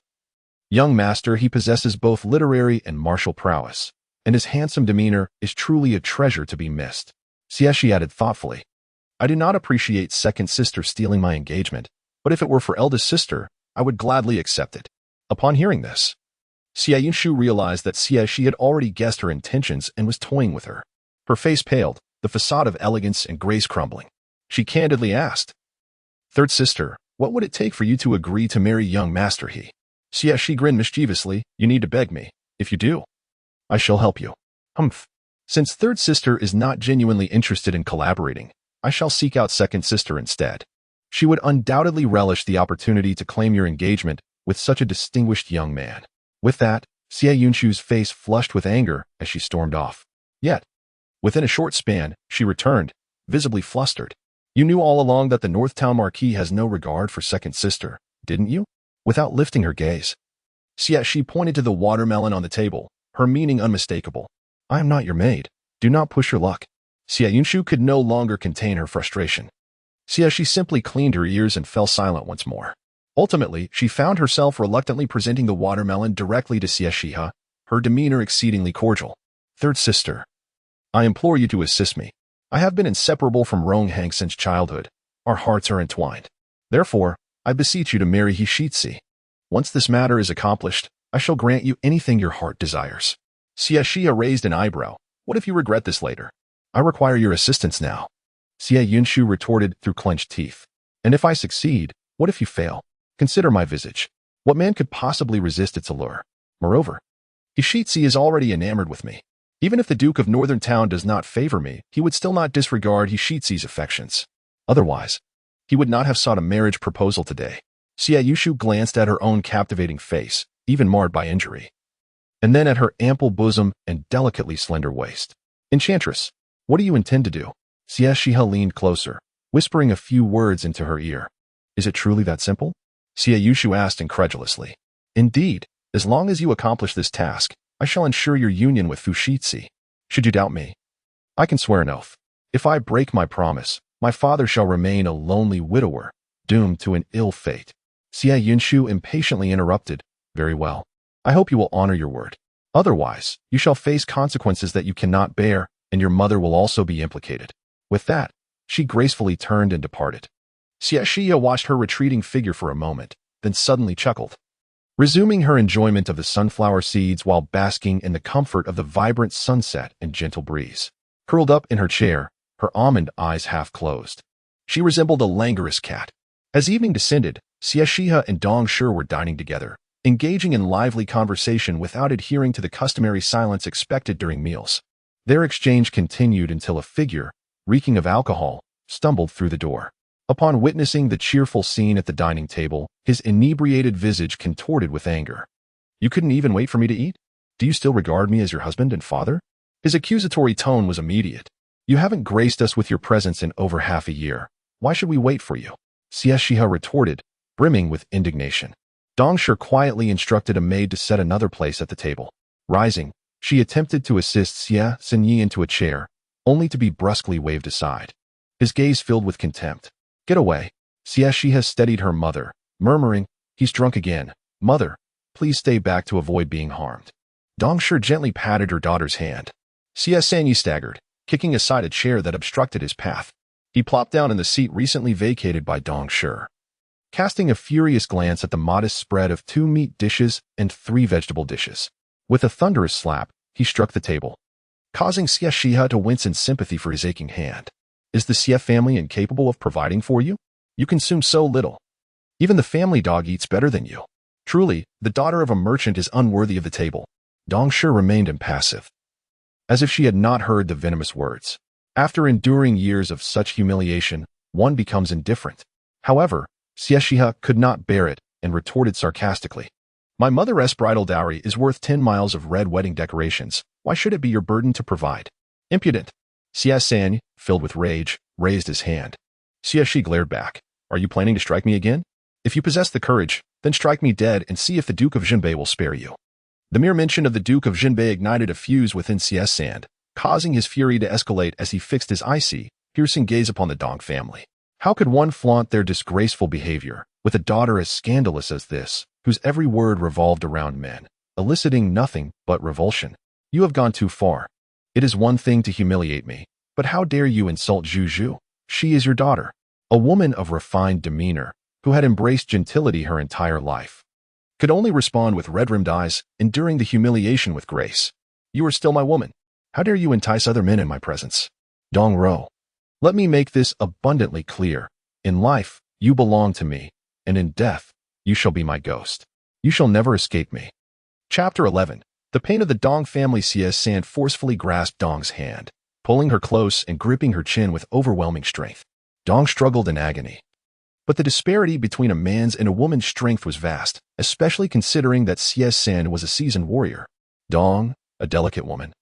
Young Master He possesses both literary and martial prowess, and his handsome demeanor is truly a treasure to be missed. Xie Xihe added thoughtfully. I do not appreciate second sister stealing my engagement, but if it were for eldest sister, I would gladly accept it. Upon hearing this, Xie Yunshu realized that Xie Xihe had already guessed her intentions and was toying with her. Her face paled, the facade of elegance and grace crumbling. She candidly asked, Third sister, what would it take for you to agree to marry young Master He? Xie Xihe grinned mischievously. You need to beg me. If you do, I shall help you. Humph. Since third sister is not genuinely interested in collaborating, I shall seek out second sister instead. She would undoubtedly relish the opportunity to claim your engagement with such a distinguished young man. With that, Xie Yunshu's face flushed with anger as she stormed off. Yet, within a short span, she returned, visibly flustered. You knew all along that the North Town Marquis has no regard for second sister, didn't you? Without lifting her gaze, Xie Xihe pointed to the watermelon on the table, her meaning unmistakable. I am not your maid. Do not push your luck. Xie Yunshu could no longer contain her frustration. Xie Xihe simply cleaned her ears and fell silent once more. Ultimately, she found herself reluctantly presenting the watermelon directly to Xie Xihe, her demeanor exceedingly cordial. Third sister, I implore you to assist me. I have been inseparable from Rongheng since childhood. Our hearts are entwined. Therefore, I beseech you to marry Xie Xihe. Once this matter is accomplished, I shall grant you anything your heart desires. Xie Xihe raised an eyebrow. What if you regret this later? I require your assistance now. Xie Yunshu retorted through clenched teeth. And if I succeed, what if you fail? Consider my visage. What man could possibly resist its allure? Moreover, Xie Xihe is already enamored with me. Even if the Duke of Northern Town does not favor me, he would still not disregard Xie Xihe's affections. Otherwise, he would not have sought a marriage proposal today. Xie Yunshu glanced at her own captivating face, even marred by injury, and then at her ample bosom and delicately slender waist. Enchantress, what do you intend to do? Xie Xihe leaned closer, whispering a few words into her ear. Is it truly that simple? Xie Yunshu asked incredulously. Indeed, as long as you accomplish this task, I shall ensure your union with Fu Shitzi. Should you doubt me, I can swear an oath. If I break my promise, my father shall remain a lonely widower, doomed to an ill fate. Xie Yunshu impatiently interrupted. Very well. I hope you will honor your word. Otherwise, you shall face consequences that you cannot bear, and your mother will also be implicated. With that, she gracefully turned and departed. Xie Xihe watched her retreating figure for a moment, then suddenly chuckled, resuming her enjoyment of the sunflower seeds while basking in the comfort of the vibrant sunset and gentle breeze. Curled up in her chair, her almond eyes half closed, she resembled a languorous cat. As evening descended, Xie Xihe and Dong Shi were dining together, engaging in lively conversation without adhering to the customary silence expected during meals. Their exchange continued until a figure, reeking of alcohol, stumbled through the door. Upon witnessing the cheerful scene at the dining table, his inebriated visage contorted with anger. You couldn't even wait for me to eat? Do you still regard me as your husband and father? His accusatory tone was immediate. You haven't graced us with your presence in over half a year. Why should we wait for you? Xie Xihe retorted, brimming with indignation. Dong Shi quietly instructed a maid to set another place at the table. Rising, she attempted to assist Xie Xihe into a chair, only to be brusquely waved aside. His gaze filled with contempt. Get away. Xie Xihe steadied her mother, murmuring, He's drunk again. Mother, please stay back to avoid being harmed. Dong Shi gently patted her daughter's hand. Xie Xihe staggered, kicking aside a chair that obstructed his path. He plopped down in the seat recently vacated by Dong Shi. Casting a furious glance at the modest spread of 2 meat dishes and 3 vegetable dishes. With a thunderous slap, he struck the table, causing Xie Xihe to wince in sympathy for his aching hand. Is the Xie family incapable of providing for you? You consume so little. Even the family dog eats better than you. Truly, the daughter of a merchant is unworthy of the table. Dong Shi remained impassive, as if she had not heard the venomous words. After enduring years of such humiliation, one becomes indifferent. However, Xie Xihe could not bear it and retorted sarcastically. My mother's bridal dowry is worth 10 miles of red wedding decorations. Why should it be your burden to provide? Impudent. Xie Xihe, filled with rage, raised his hand. Xie Xihe glared back. Are you planning to strike me again? If you possess the courage, then strike me dead and see if the Duke of Jinbei will spare you. The mere mention of the Duke of Jinbei ignited a fuse within Xie Xihe, causing his fury to escalate as he fixed his icy, piercing gaze upon the Dong family. How could one flaunt their disgraceful behavior with a daughter as scandalous as this, whose every word revolved around men, eliciting nothing but revulsion? You have gone too far. It is one thing to humiliate me, but how dare you insult Zhu? She is your daughter, a woman of refined demeanor, who had embraced gentility her entire life, could only respond with red-rimmed eyes, enduring the humiliation with grace. You are still my woman. How dare you entice other men in my presence? Dong Ro. Let me make this abundantly clear. In life, you belong to me, and in death, you shall be my ghost. You shall never escape me. Chapter 11. The pain of the Dong family. Xie Xihe forcefully grasped Dong's hand, pulling her close and gripping her chin with overwhelming strength. Dong struggled in agony. But the disparity between a man's and a woman's strength was vast, especially considering that Xie Xihe was a seasoned warrior. Dong, a delicate woman,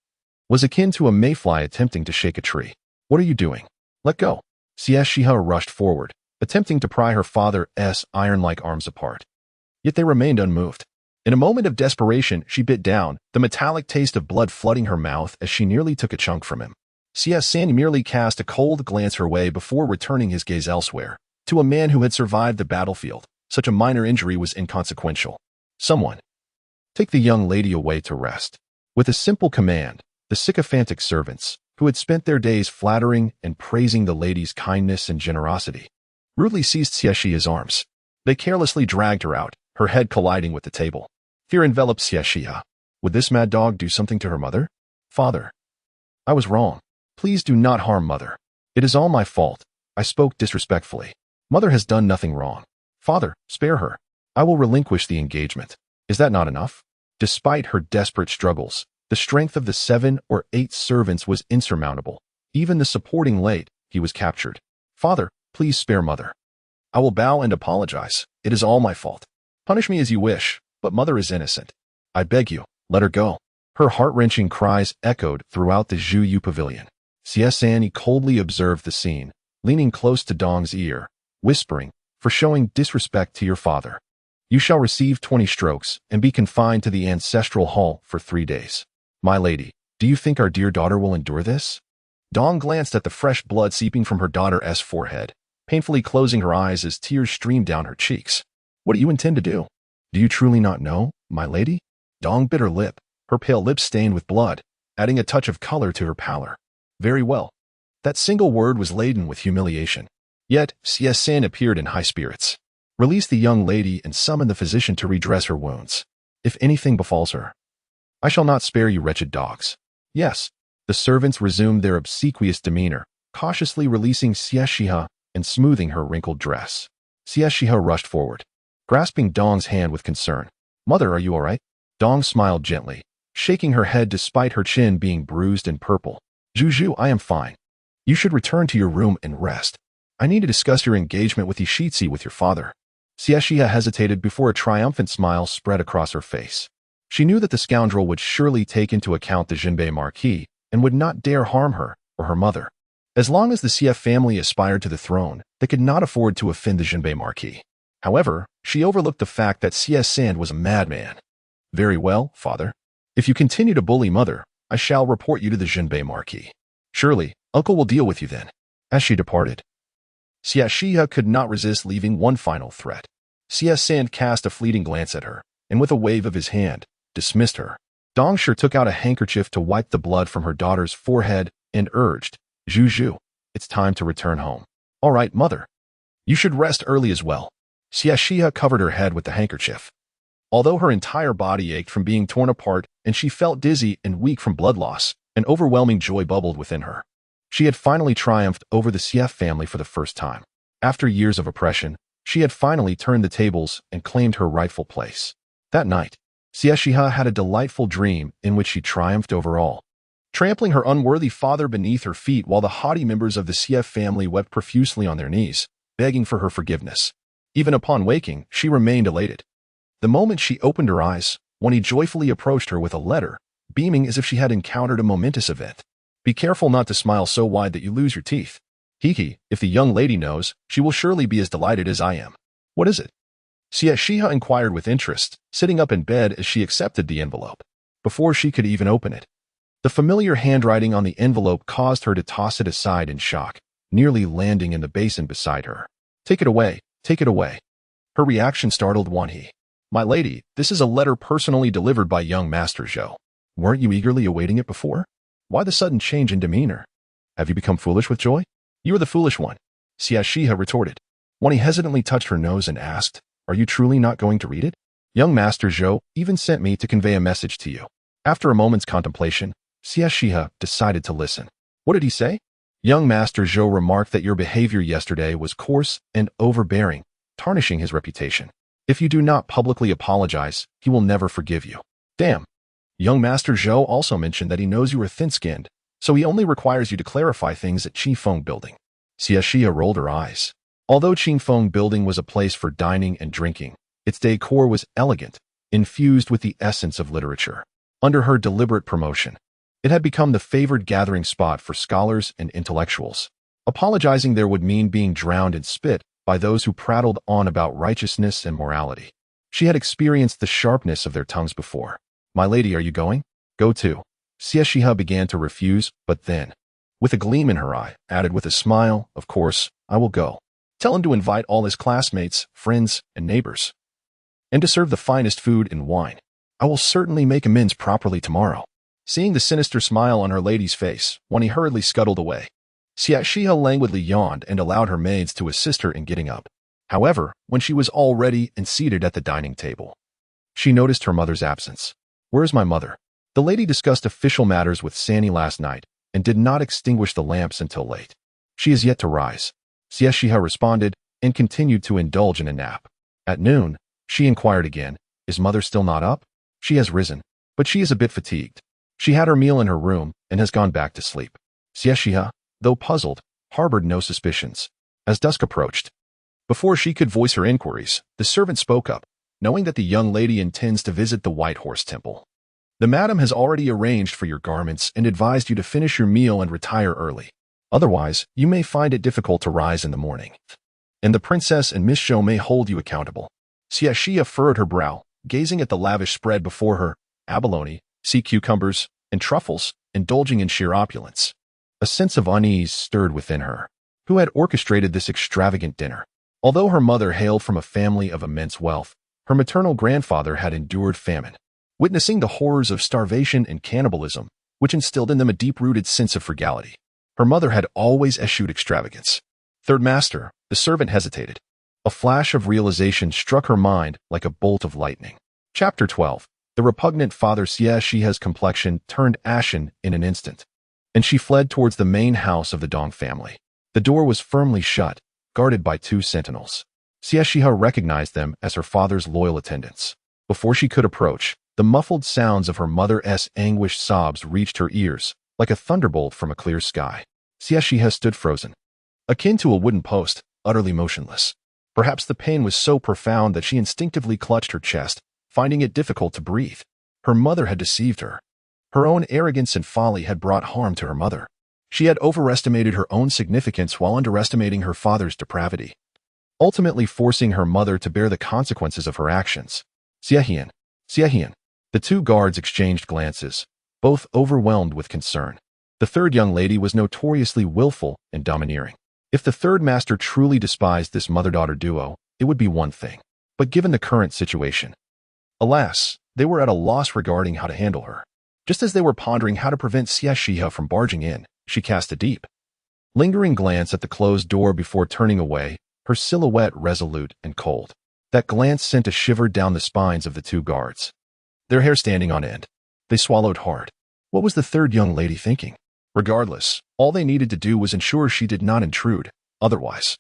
was akin to a mayfly attempting to shake a tree. What are you doing? Let go. Xie Xihe rushed forward, attempting to pry her father's iron-like arms apart. Yet they remained unmoved. In a moment of desperation, she bit down, the metallic taste of blood flooding her mouth as she nearly took a chunk from him. Xie Xihe merely cast a cold glance her way before returning his gaze elsewhere. To a man who had survived the battlefield, such a minor injury was inconsequential. Someone, take the young lady away to rest. With a simple command, the sycophantic servants, who had spent their days flattering and praising the lady's kindness and generosity, rudely seized Xie Xihe's arms. They carelessly dragged her out, her head colliding with the table. Fear enveloped Xie Xihe. Would this mad dog do something to her mother? Father, I was wrong. Please do not harm mother. It is all my fault. I spoke disrespectfully. Mother has done nothing wrong. Father, spare her. I will relinquish the engagement. Is that not enough? Despite her desperate struggles, the strength of the 7 or 8 servants was insurmountable. Even the supporting late, he was captured. Father, please spare mother. I will bow and apologize. It is all my fault. Punish me as you wish, but mother is innocent. I beg you, let her go. Her heart-wrenching cries echoed throughout the Zhu pavilion. Xie Xihe coldly observed the scene, leaning close to Dong's ear, whispering, for showing disrespect to your father. You shall receive 20 strokes and be confined to the ancestral hall for 3 days. My lady, do you think our dear daughter will endure this? Dong glanced at the fresh blood seeping from her daughter's forehead, painfully closing her eyes as tears streamed down her cheeks. What do you intend to do? Do you truly not know, my lady? Dong bit her lip, her pale lips stained with blood, adding a touch of color to her pallor. Very well. That single word was laden with humiliation. Yet, Xie Xihe appeared in high spirits. Release the young lady and summon the physician to redress her wounds. If anything befalls her, I shall not spare you wretched dogs. Yes. The servants resumed their obsequious demeanor, cautiously releasing Xie Xihe and smoothing her wrinkled dress. Xie Xihe rushed forward, grasping Dong's hand with concern. Mother, are you all right? Dong smiled gently, shaking her head despite her chin being bruised and purple. Zhu, I am fine. You should return to your room and rest. I need to discuss your engagement with Xie Xihe with your father. Xie Xihe hesitated before a triumphant smile spread across her face. She knew that the scoundrel would surely take into account the Jinbei Marquis and would not dare harm her or her mother. As long as the Xie family aspired to the throne, they could not afford to offend the Jinbei Marquis. However, she overlooked the fact that Xie Xihe was a madman. Very well, father. If you continue to bully mother, I shall report you to the Jinbei Marquis. Surely, uncle will deal with you then. As she departed, Xie Xihe could not resist leaving one final threat. Xie Xihe cast a fleeting glance at her, and with a wave of his hand, dismissed her. Dongshi took out a handkerchief to wipe the blood from her daughter's forehead and urged, Zhu, it's time to return home. All right, mother. You should rest early as well. Xie Xihe covered her head with the handkerchief. Although her entire body ached from being torn apart and she felt dizzy and weak from blood loss, an overwhelming joy bubbled within her. She had finally triumphed over the Xie family for the first time. After years of oppression, she had finally turned the tables and claimed her rightful place. That night, Xie Xihe had a delightful dream in which she triumphed over all, trampling her unworthy father beneath her feet while the haughty members of the Xie family wept profusely on their knees, begging for her forgiveness. Even upon waking, she remained elated. The moment she opened her eyes, Wani joyfully approached her with a letter, beaming as if she had encountered a momentous event. Be careful not to smile so wide that you lose your teeth. Hiki, if the young lady knows, she will surely be as delighted as I am. What is it? Xie Xihe inquired with interest, sitting up in bed as she accepted the envelope. Before she could even open it, the familiar handwriting on the envelope caused her to toss it aside in shock, nearly landing in the basin beside her. Take it away, take it away. Her reaction startled Wanhee. My lady, this is a letter personally delivered by young Master Zhou. Weren't you eagerly awaiting it before? Why the sudden change in demeanor? Have you become foolish with joy? You are the foolish one, Xie Xihe retorted. Wanhee hesitantly touched her nose and asked, Are you truly not going to read it? Young Master Zhou even sent me to convey a message to you. After a moment's contemplation, Xie Xihe decided to listen. What did he say? Young Master Zhou remarked that your behavior yesterday was coarse and overbearing, tarnishing his reputation. If you do not publicly apologize, he will never forgive you. Damn. Young Master Zhou also mentioned that he knows you are thin-skinned, so he only requires you to clarify things at Qifeng Building. Xie Xihe rolled her eyes. Although Qifeng Building was a place for dining and drinking, its decor was elegant, infused with the essence of literature. Under her deliberate promotion, it had become the favored gathering spot for scholars and intellectuals. Apologizing there would mean being drowned in spit by those who prattled on about righteousness and morality. She had experienced the sharpness of their tongues before. My lady, are you going? Go too. Xie Xihe began to refuse, but then, with a gleam in her eye, added with a smile, Of course, I will go. Tell him to invite all his classmates, friends, and neighbors, and to serve the finest food and wine. I will certainly make amends properly tomorrow. Seeing the sinister smile on her lady's face, Wani hurriedly scuttled away. Xie Xihe languidly yawned and allowed her maids to assist her in getting up. However, when she was all ready and seated at the dining table, she noticed her mother's absence. Where is my mother? The lady discussed official matters with Sanny last night and did not extinguish the lamps until late. She is yet to rise. Xie Xihe responded and continued to indulge in a nap. At noon, she inquired again, Is mother still not up? She has risen, but she is a bit fatigued. She had her meal in her room and has gone back to sleep. Xie Xihe, though puzzled, harbored no suspicions. As dusk approached, before she could voice her inquiries, the servant spoke up, knowing that the young lady intends to visit the White Horse Temple. The madam has already arranged for your garments and advised you to finish your meal and retire early. Otherwise, you may find it difficult to rise in the morning, and the princess and Miss Zhou may hold you accountable. Xie Xihe furrowed her brow, gazing at the lavish spread before her, abalone, sea cucumbers, and truffles, indulging in sheer opulence. A sense of unease stirred within her. Who had orchestrated this extravagant dinner? Although her mother hailed from a family of immense wealth, her maternal grandfather had endured famine, witnessing the horrors of starvation and cannibalism, which instilled in them a deep-rooted sense of frugality. Her mother had always eschewed extravagance. Third master, the servant hesitated. A flash of realization struck her mind like a bolt of lightning. Chapter 12. The repugnant father Xie Xihe's complexion turned ashen in an instant, and she fled towards the main house of the Dong family. The door was firmly shut, guarded by 2 sentinels. Xie Xihe recognized them as her father's loyal attendants. Before she could approach, the muffled sounds of her mother's anguished sobs reached her ears, like a thunderbolt from a clear sky. Xie Xihe stood frozen, akin to a wooden post, utterly motionless. Perhaps the pain was so profound that she instinctively clutched her chest, finding it difficult to breathe. Her mother had deceived her. Her own arrogance and folly had brought harm to her mother. She had overestimated her own significance while underestimating her father's depravity, ultimately forcing her mother to bear the consequences of her actions. Xie Xihe, Xie Xihe. The 2 guards exchanged glances, both overwhelmed with concern. The third young lady was notoriously willful and domineering. If the third master truly despised this mother-daughter duo, it would be one thing. But given the current situation, alas, They were at a loss regarding how to handle her. Just as they were pondering how to prevent Xie Xihe from barging in, she cast a deep, lingering glance at the closed door before turning away, her silhouette resolute and cold. That glance sent a shiver down the spines of the two guards, their hair standing on end. They swallowed hard. What was the third young lady thinking? Regardless, all they needed to do was ensure she did not intrude. Otherwise,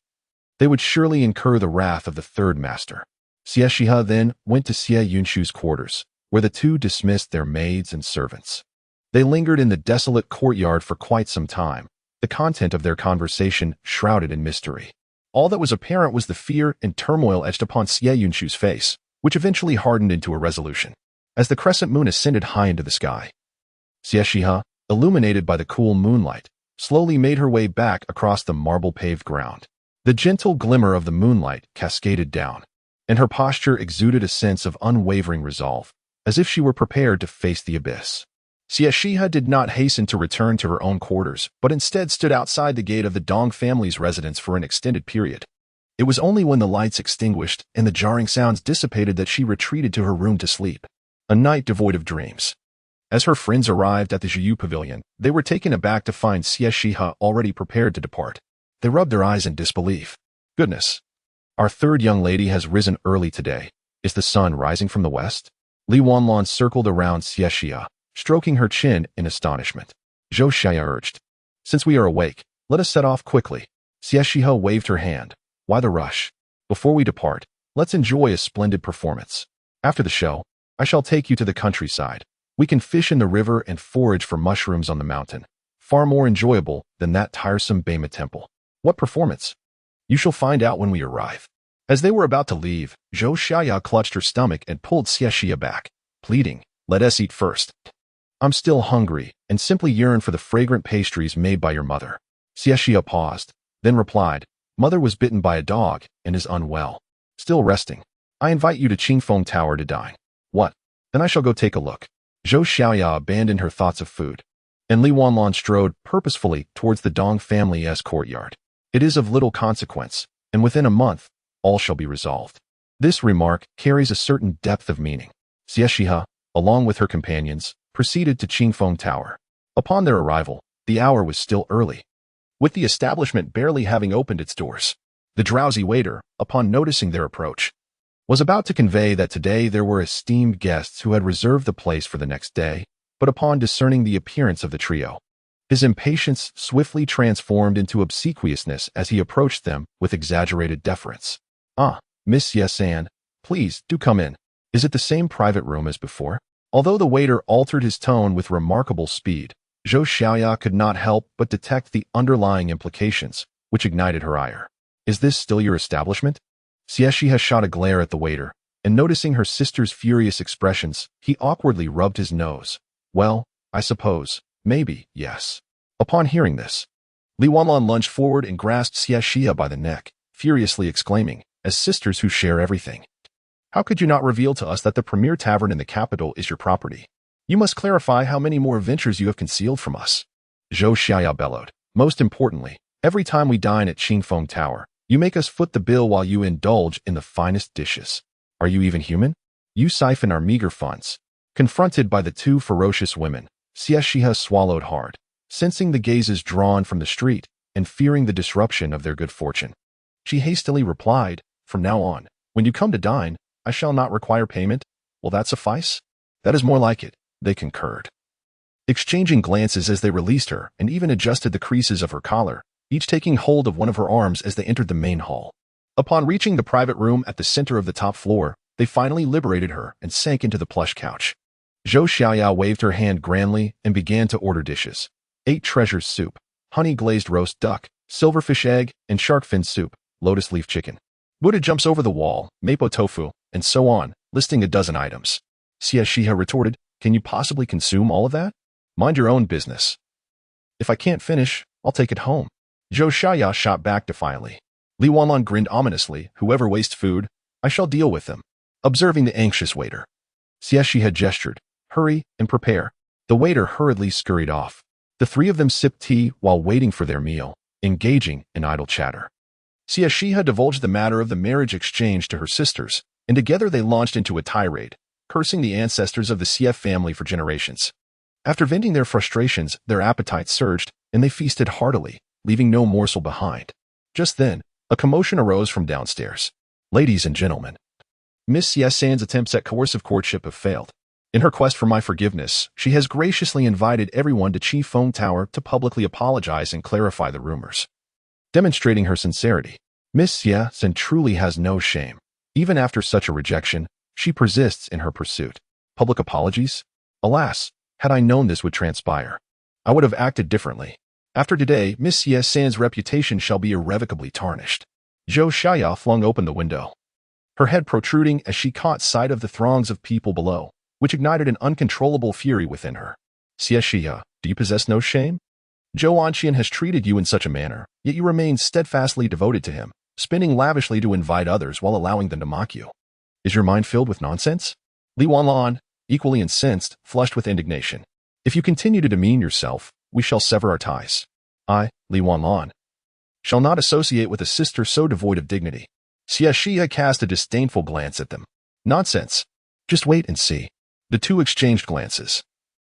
they would surely incur the wrath of the third master. Xie Xihe then went to Xie Yunshu's quarters, where the two dismissed their maids and servants. They lingered in the desolate courtyard for quite some time, the content of their conversation shrouded in mystery. All that was apparent was the fear and turmoil etched upon Xie Yunshu's face, which eventually hardened into a resolution. As the crescent moon ascended high into the sky, Xie Xihe, illuminated by the cool moonlight, slowly made her way back across the marble-paved ground. The gentle glimmer of the moonlight cascaded down, and her posture exuded a sense of unwavering resolve, as if she were prepared to face the abyss. Xie Xihe did not hasten to return to her own quarters, but instead stood outside the gate of the Dong family's residence for an extended period. It was only when the lights extinguished and the jarring sounds dissipated that she retreated to her room to sleep, a night devoid of dreams. As her friends arrived at the Jiu Pavilion, they were taken aback to find Xie Xihe already prepared to depart. They rubbed their eyes in disbelief. Goodness! Our third young lady has risen early today. Is the sun rising from the west? Li Wanlan circled around Xie Xihe, stroking her chin in astonishment. Xie Xihe urged, "Since we are awake, let us set off quickly." Xie Xihe waved her hand. "Why the rush? Before we depart, let's enjoy a splendid performance. After the show, I shall take you to the countryside. We can fish in the river and forage for mushrooms on the mountain. Far more enjoyable than that tiresome Bema temple." "What performance?" "You shall find out when we arrive." As they were about to leave, Xie Xihe clutched her stomach and pulled Xie Xihe back, pleading, "Let us eat first. I'm still hungry and simply yearn for the fragrant pastries made by your mother." Xie Xihe paused, then replied, "Mother was bitten by a dog and is unwell. Still resting. I invite you to Qingfeng Tower to dine." "What? Then I shall go take a look." Xie Xihe abandoned her thoughts of food, and Li Wanlan strode purposefully towards the Dong family's courtyard. "It is of little consequence, and within a month, all shall be resolved." This remark carries a certain depth of meaning. Xie Xihe, along with her companions, proceeded to Qingfeng Tower. Upon their arrival, the hour was still early, with the establishment barely having opened its doors. The drowsy waiter, upon noticing their approach, was about to convey that today there were esteemed guests who had reserved the place for the next day, but upon discerning the appearance of the trio, his impatience swiftly transformed into obsequiousness as he approached them with exaggerated deference. "Ah, Miss Xie, please do come in. Is it the same private room as before?" Although the waiter altered his tone with remarkable speed, Xie Xihe could not help but detect the underlying implications, which ignited her ire. "Is this still your establishment?" Xie Xihe shot a glare at the waiter, and noticing her sister's furious expressions, he awkwardly rubbed his nose. "Well, I suppose, maybe, yes." Upon hearing this, Li Wanlan lunged forward and grasped Xie Xihe by the neck, furiously exclaiming, "As sisters who share everything, how could you not reveal to us that the premier tavern in the capital is your property? You must clarify how many more ventures you have concealed from us." Xie Xihe bellowed. "Most importantly, every time we dine at Qingfeng Tower, you make us foot the bill while you indulge in the finest dishes. Are you even human? You siphon our meager funds." Confronted by the two ferocious women, Xie Xihe swallowed hard, sensing the gazes drawn from the street and fearing the disruption of their good fortune. She hastily replied, "From now on, when you come to dine, I shall not require payment. Will that suffice?" "That is more like it," they concurred, exchanging glances as they released her and even adjusted the creases of her collar, each taking hold of one of her arms as they entered the main hall. Upon reaching the private room at the center of the top floor, they finally liberated her and sank into the plush couch. Xie Xihe waved her hand grandly and began to order dishes. 8 treasures soup, honey-glazed roast duck, silverfish egg, and shark fin soup, lotus leaf chicken. Buddha jumps over the wall, mapo tofu, and so on, listing a dozen items. Xie Xihe retorted, "Can you possibly consume all of that? Mind your own business. If I can't finish, I'll take it home." Xie Xihe shot back defiantly. Li Wanlan grinned ominously, "Whoever wastes food, I shall deal with them." Observing the anxious waiter, Xie Xihe gestured, "Hurry and prepare." The waiter hurriedly scurried off. The three of them sipped tea while waiting for their meal, engaging in idle chatter. Xie Xihe divulged the matter of the marriage exchange to her sisters, and together they launched into a tirade, cursing the ancestors of the Xie family for generations. After venting their frustrations, their appetites surged, and they feasted heartily, leaving no morsel behind. Just then, a commotion arose from downstairs. Ladies and gentlemen, Miss Xie Xihe's attempts at coercive courtship have failed. In her quest for my forgiveness, she has graciously invited everyone to Qi Feng Tower to publicly apologize and clarify the rumors. Demonstrating her sincerity, Miss Xie Xihe truly has no shame. Even after such a rejection, she persists in her pursuit. Public apologies? Alas, had I known this would transpire, I would have acted differently. After today, Miss Xie Xihe's reputation shall be irrevocably tarnished. Xie Xihe flung open the window, her head protruding as she caught sight of the throngs of people below, which ignited an uncontrollable fury within her. Xie Xihe, do you possess no shame? Zhou Anqian has treated you in such a manner, yet you remain steadfastly devoted to him, spending lavishly to invite others while allowing them to mock you. Is your mind filled with nonsense? Li Wanlan, equally incensed, flushed with indignation. If you continue to demean yourself, we shall sever our ties. I, Li Wanlan, shall not associate with a sister so devoid of dignity. Xie Xihe cast a disdainful glance at them. Nonsense. Just wait and see. The two exchanged glances,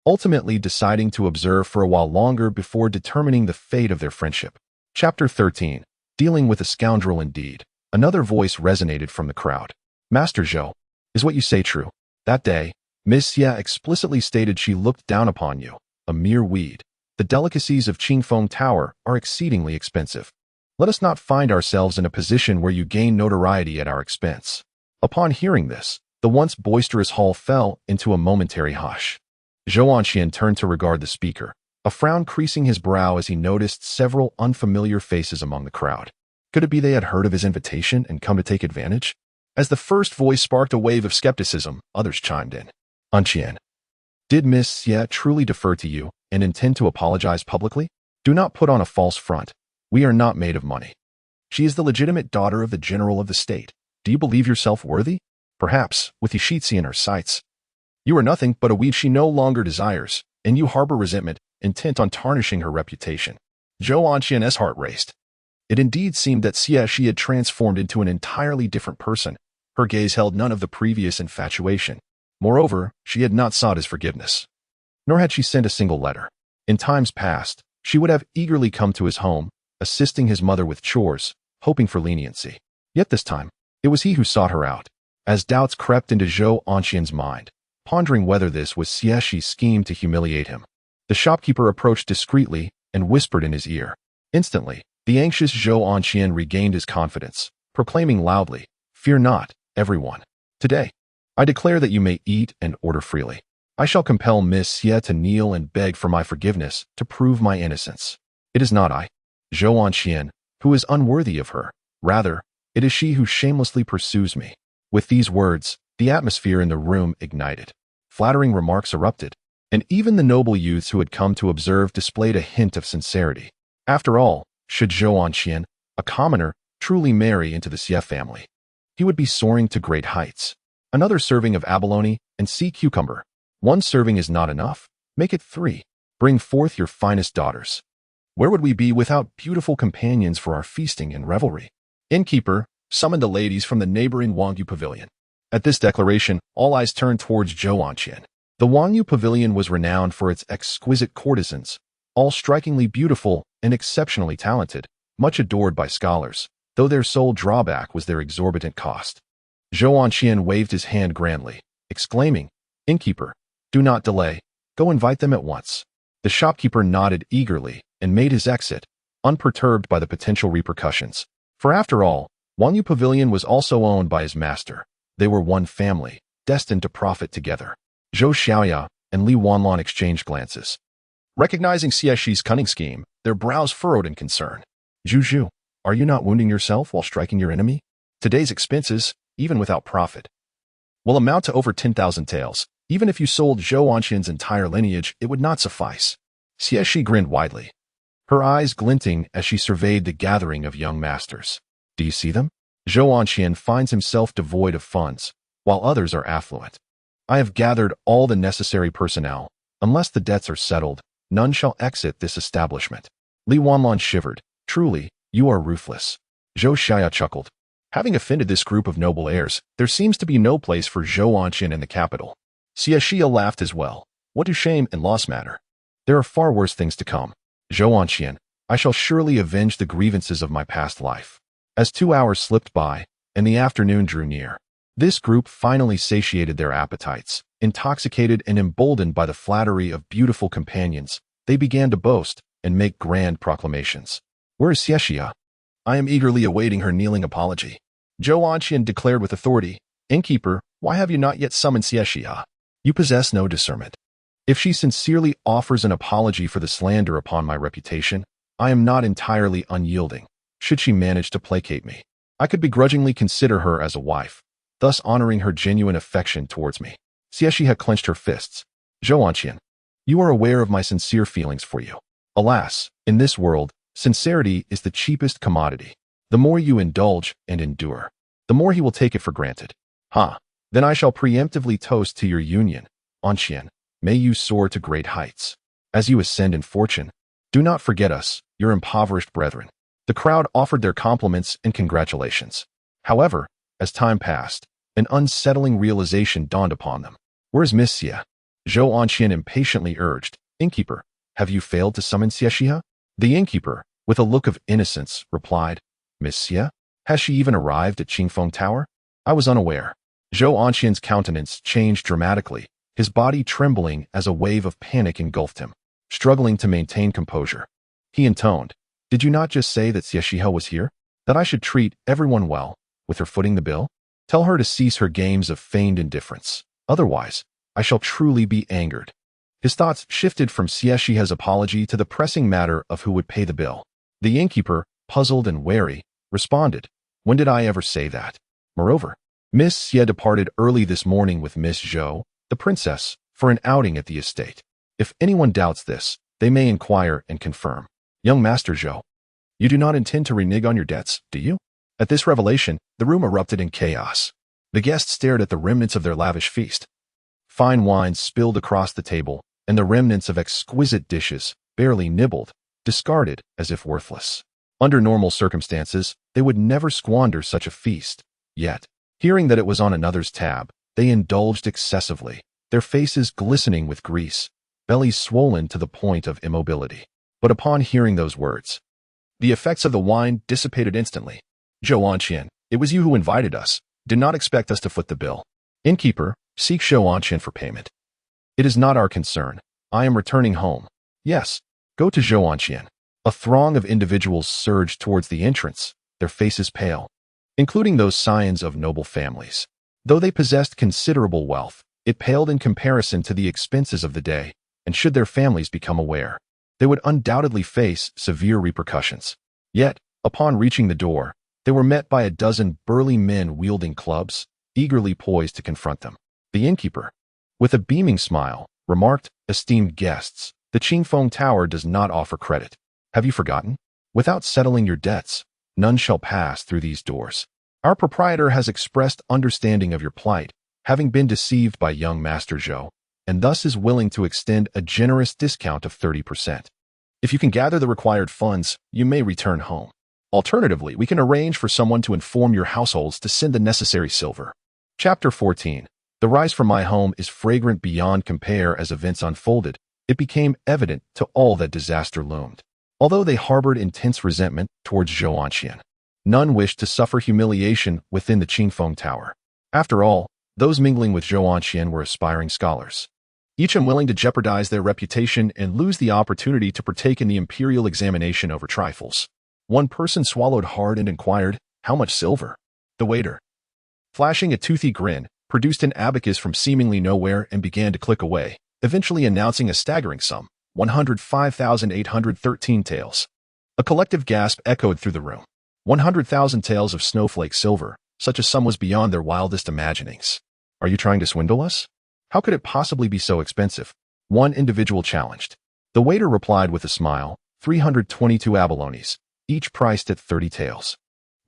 ultimately deciding to observe for a while longer before determining the fate of their friendship. Chapter 13. Dealing with a scoundrel indeed. Another voice resonated from the crowd. Master Zhou, is what you say true? That day, Miss Xie explicitly stated she looked down upon you, a mere weed. The delicacies of Qingfeng Tower are exceedingly expensive. Let us not find ourselves in a position where you gain notoriety at our expense. Upon hearing this, the once boisterous hall fell into a momentary hush. Zhou Anqian turned to regard the speaker, a frown creasing his brow as he noticed several unfamiliar faces among the crowd. Could it be they had heard of his invitation and come to take advantage? As the first voice sparked a wave of skepticism, others chimed in. Anqian, did Miss Xie truly defer to you and intend to apologize publicly? Do not put on a false front. We are not made of money. She is the legitimate daughter of the general of the state. Do you believe yourself worthy? Perhaps, with Yishitsi in her sights. You are nothing but a weed she no longer desires, and you harbor resentment, intent on tarnishing her reputation. Zhou Anqian's heart raced. It indeed seemed that Xie Xihe had transformed into an entirely different person. Her gaze held none of the previous infatuation. Moreover, she had not sought his forgiveness. Nor had she sent a single letter. In times past, she would have eagerly come to his home, assisting his mother with chores, hoping for leniency. Yet this time, it was he who sought her out. As doubts crept into Zhou Anqian's mind, pondering whether this was Xie Xihe's scheme to humiliate him, the shopkeeper approached discreetly and whispered in his ear. Instantly, the anxious Zhou Anqian regained his confidence, proclaiming loudly, "Fear not, everyone. Today, I declare that you may eat and order freely. I shall compel Miss Xie to kneel and beg for my forgiveness to prove my innocence. It is not I, Zhou Anqian, who is unworthy of her. Rather, it is she who shamelessly pursues me." With these words, the atmosphere in the room ignited. Flattering remarks erupted, and even the noble youths who had come to observe displayed a hint of sincerity. After all, should Zhou Anqian, a commoner, truly marry into the Xie family, he would be soaring to great heights. Another serving of abalone and sea cucumber. One serving is not enough. Make it 3. Bring forth your finest daughters. Where would we be without beautiful companions for our feasting and revelry? Innkeeper, summon the ladies from the neighboring Wangyu Pavilion. At this declaration, all eyes turned towards Zhou Anqian. The Wangyu Pavilion was renowned for its exquisite courtesans, all strikingly beautiful and exceptionally talented, much adored by scholars, though their sole drawback was their exorbitant cost. Zhou Anqian waved his hand grandly, exclaiming, "Innkeeper, do not delay. Go invite them at once." The shopkeeper nodded eagerly and made his exit, unperturbed by the potential repercussions. For after all, Wangyu Pavilion was also owned by his master. They were one family, destined to profit together. Xie Xihe and Li Wanlan exchanged glances. Recognizing Xie Xihe's cunning scheme, their brows furrowed in concern. "Zhu, are you not wounding yourself while striking your enemy? Today's expenses, even without profit, will amount to over 10,000 taels. Even if you sold Zhou Anqian's entire lineage, it would not suffice." Xie Xihe grinned widely, her eyes glinting as she surveyed the gathering of young masters. "Do you see them? Zhou Anqian finds himself devoid of funds, while others are affluent. I have gathered all the necessary personnel. Unless the debts are settled, none shall exit this establishment." Li Wanlan shivered. "Truly, you are ruthless." Xie Xihe chuckled. Having offended this group of noble heirs, there seems to be no place for Zhou Onqian in the capital. Xie Xihe laughed as well. What do shame and loss matter? There are far worse things to come. Zhou Onqian, I shall surely avenge the grievances of my past life. As 2 hours slipped by, and the afternoon drew near, this group finally satiated their appetites. Intoxicated and emboldened by the flattery of beautiful companions, they began to boast and make grand proclamations. Where is Xie Xihe? I am eagerly awaiting her kneeling apology. Zhou Onqian declared with authority, Innkeeper, why have you not yet summoned Xie Xihe? You possess no discernment. If she sincerely offers an apology for the slander upon my reputation, I am not entirely unyielding. Should she manage to placate me, I could begrudgingly consider her as a wife, thus honoring her genuine affection towards me. Xie Xihe clenched her fists. Zhou Onqian, you are aware of my sincere feelings for you. Alas, in this world, sincerity is the cheapest commodity. The more you indulge and endure, the more he will take it for granted. Then I shall preemptively toast to your union. Onqian, may you soar to great heights. As you ascend in fortune, do not forget us, your impoverished brethren. The crowd offered their compliments and congratulations. However, as time passed, an unsettling realization dawned upon them. Where's Miss Xie? Zhou Onqian impatiently urged, Innkeeper, have you failed to summon Xie Xihe? The innkeeper, with a look of innocence, replied, Miss Xie? Has she even arrived at Qingfeng Tower? I was unaware. Zhou Onqian's countenance changed dramatically, his body trembling as a wave of panic engulfed him. Struggling to maintain composure, he intoned, Did you not just say that Xie Xihe was here? That I should treat everyone well, with her footing the bill? Tell her to cease her games of feigned indifference. Otherwise, I shall truly be angered. His thoughts shifted from Xie Xihe's apology to the pressing matter of who would pay the bill. The innkeeper, puzzled and wary, responded, When did I ever say that? Moreover, Miss Xie departed early this morning with Miss Zhou, the princess, for an outing at the estate. If anyone doubts this, they may inquire and confirm. Young Master Zhou, you do not intend to renege on your debts, do you? At this revelation, the room erupted in chaos. The guests stared at the remnants of their lavish feast. Fine wines spilled across the table, and the remnants of exquisite dishes, barely nibbled, discarded as if worthless. Under normal circumstances, they would never squander such a feast. Yet, hearing that it was on another's tab, they indulged excessively, their faces glistening with grease, bellies swollen to the point of immobility. But upon hearing those words, the effects of the wine dissipated instantly. Zhou Onqian, it was you who invited us. Did not expect us to foot the bill. Innkeeper, seek Zhou Onqian for payment. It is not our concern. I am returning home. Yes, go to Zhou Onqian. A throng of individuals surged towards the entrance, their faces pale, including those scions of noble families. Though they possessed considerable wealth, it paled in comparison to the expenses of the day, and should their families become aware, they would undoubtedly face severe repercussions. Yet, upon reaching the door, they were met by a dozen burly men wielding clubs, eagerly poised to confront them. The innkeeper, with a beaming smile, remarked, Esteemed guests, the Qingfeng Tower does not offer credit. Have you forgotten? Without settling your debts, none shall pass through these doors. Our proprietor has expressed understanding of your plight, having been deceived by young Master Zhou, and thus is willing to extend a generous discount of 30%. If you can gather the required funds, you may return home. Alternatively, we can arrange for someone to inform your households to send the necessary silver. Chapter 14. The rise from my home is fragrant beyond compare. As events unfolded, it became evident to all that disaster loomed. Although they harbored intense resentment towards Zhou Onqian, none wished to suffer humiliation within the Qingfeng Tower. After all, those mingling with Zhou Onqian were aspiring scholars, each unwilling to jeopardize their reputation and lose the opportunity to partake in the imperial examination over trifles. One person swallowed hard and inquired, How much silver? The waiter, flashing a toothy grin, produced an abacus from seemingly nowhere and began to click away, eventually announcing a staggering sum, 105,813 taels. A collective gasp echoed through the room. 100,000 taels of snowflake silver, such a sum was beyond their wildest imaginings. Are you trying to swindle us? How could it possibly be so expensive? One individual challenged. The waiter replied with a smile, 322 abalones, each priced at 30 taels.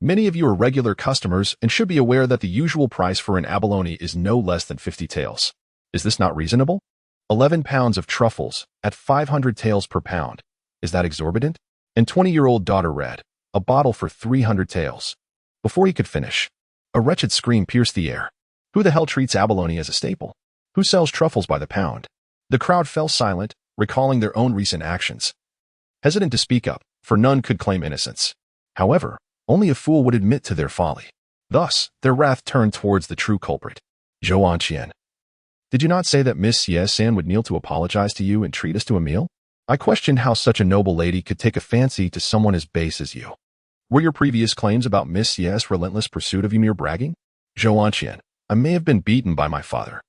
Many of you are regular customers and should be aware that the usual price for an abalone is no less than 50 taels. Is this not reasonable? 11 pounds of truffles at 500 taels per pound. Is that exorbitant? And 20-year-old daughter read, a bottle for 300 taels. Before he could finish, a wretched scream pierced the air. Who the hell treats abalone as a staple? Who sells truffles by the pound? The crowd fell silent, recalling their own recent actions. Hesitant to speak up, for none could claim innocence. However, only a fool would admit to their folly. Thus, their wrath turned towards the true culprit, Zhou Qian. Did you not say that Miss Xie Xihe would kneel to apologize to you and treat us to a meal? I questioned how such a noble lady could take a fancy to someone as base as you. Were your previous claims about Miss Xie's relentless pursuit of you mere bragging? Zhou Qian, I may have been beaten by my father,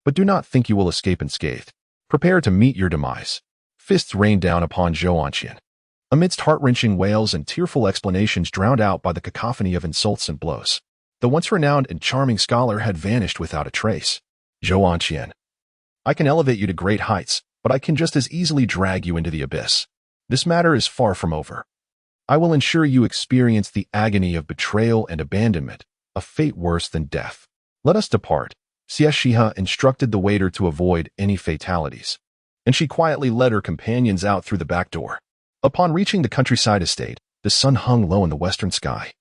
but do not think you will escape unscathed. Prepare to meet your demise. Fists rained down upon Zhou Qian. Amidst heart-wrenching wails and tearful explanations drowned out by the cacophony of insults and blows, the once renowned and charming scholar had vanished without a trace. Zhou Qian, I can elevate you to great heights, but I can just as easily drag you into the abyss. This matter is far from over. I will ensure you experience the agony of betrayal and abandonment, a fate worse than death. Let us depart. Xie Xihe instructed the waiter to avoid any fatalities, and she quietly led her companions out through the back door. Upon reaching the countryside estate, the sun hung low in the western sky.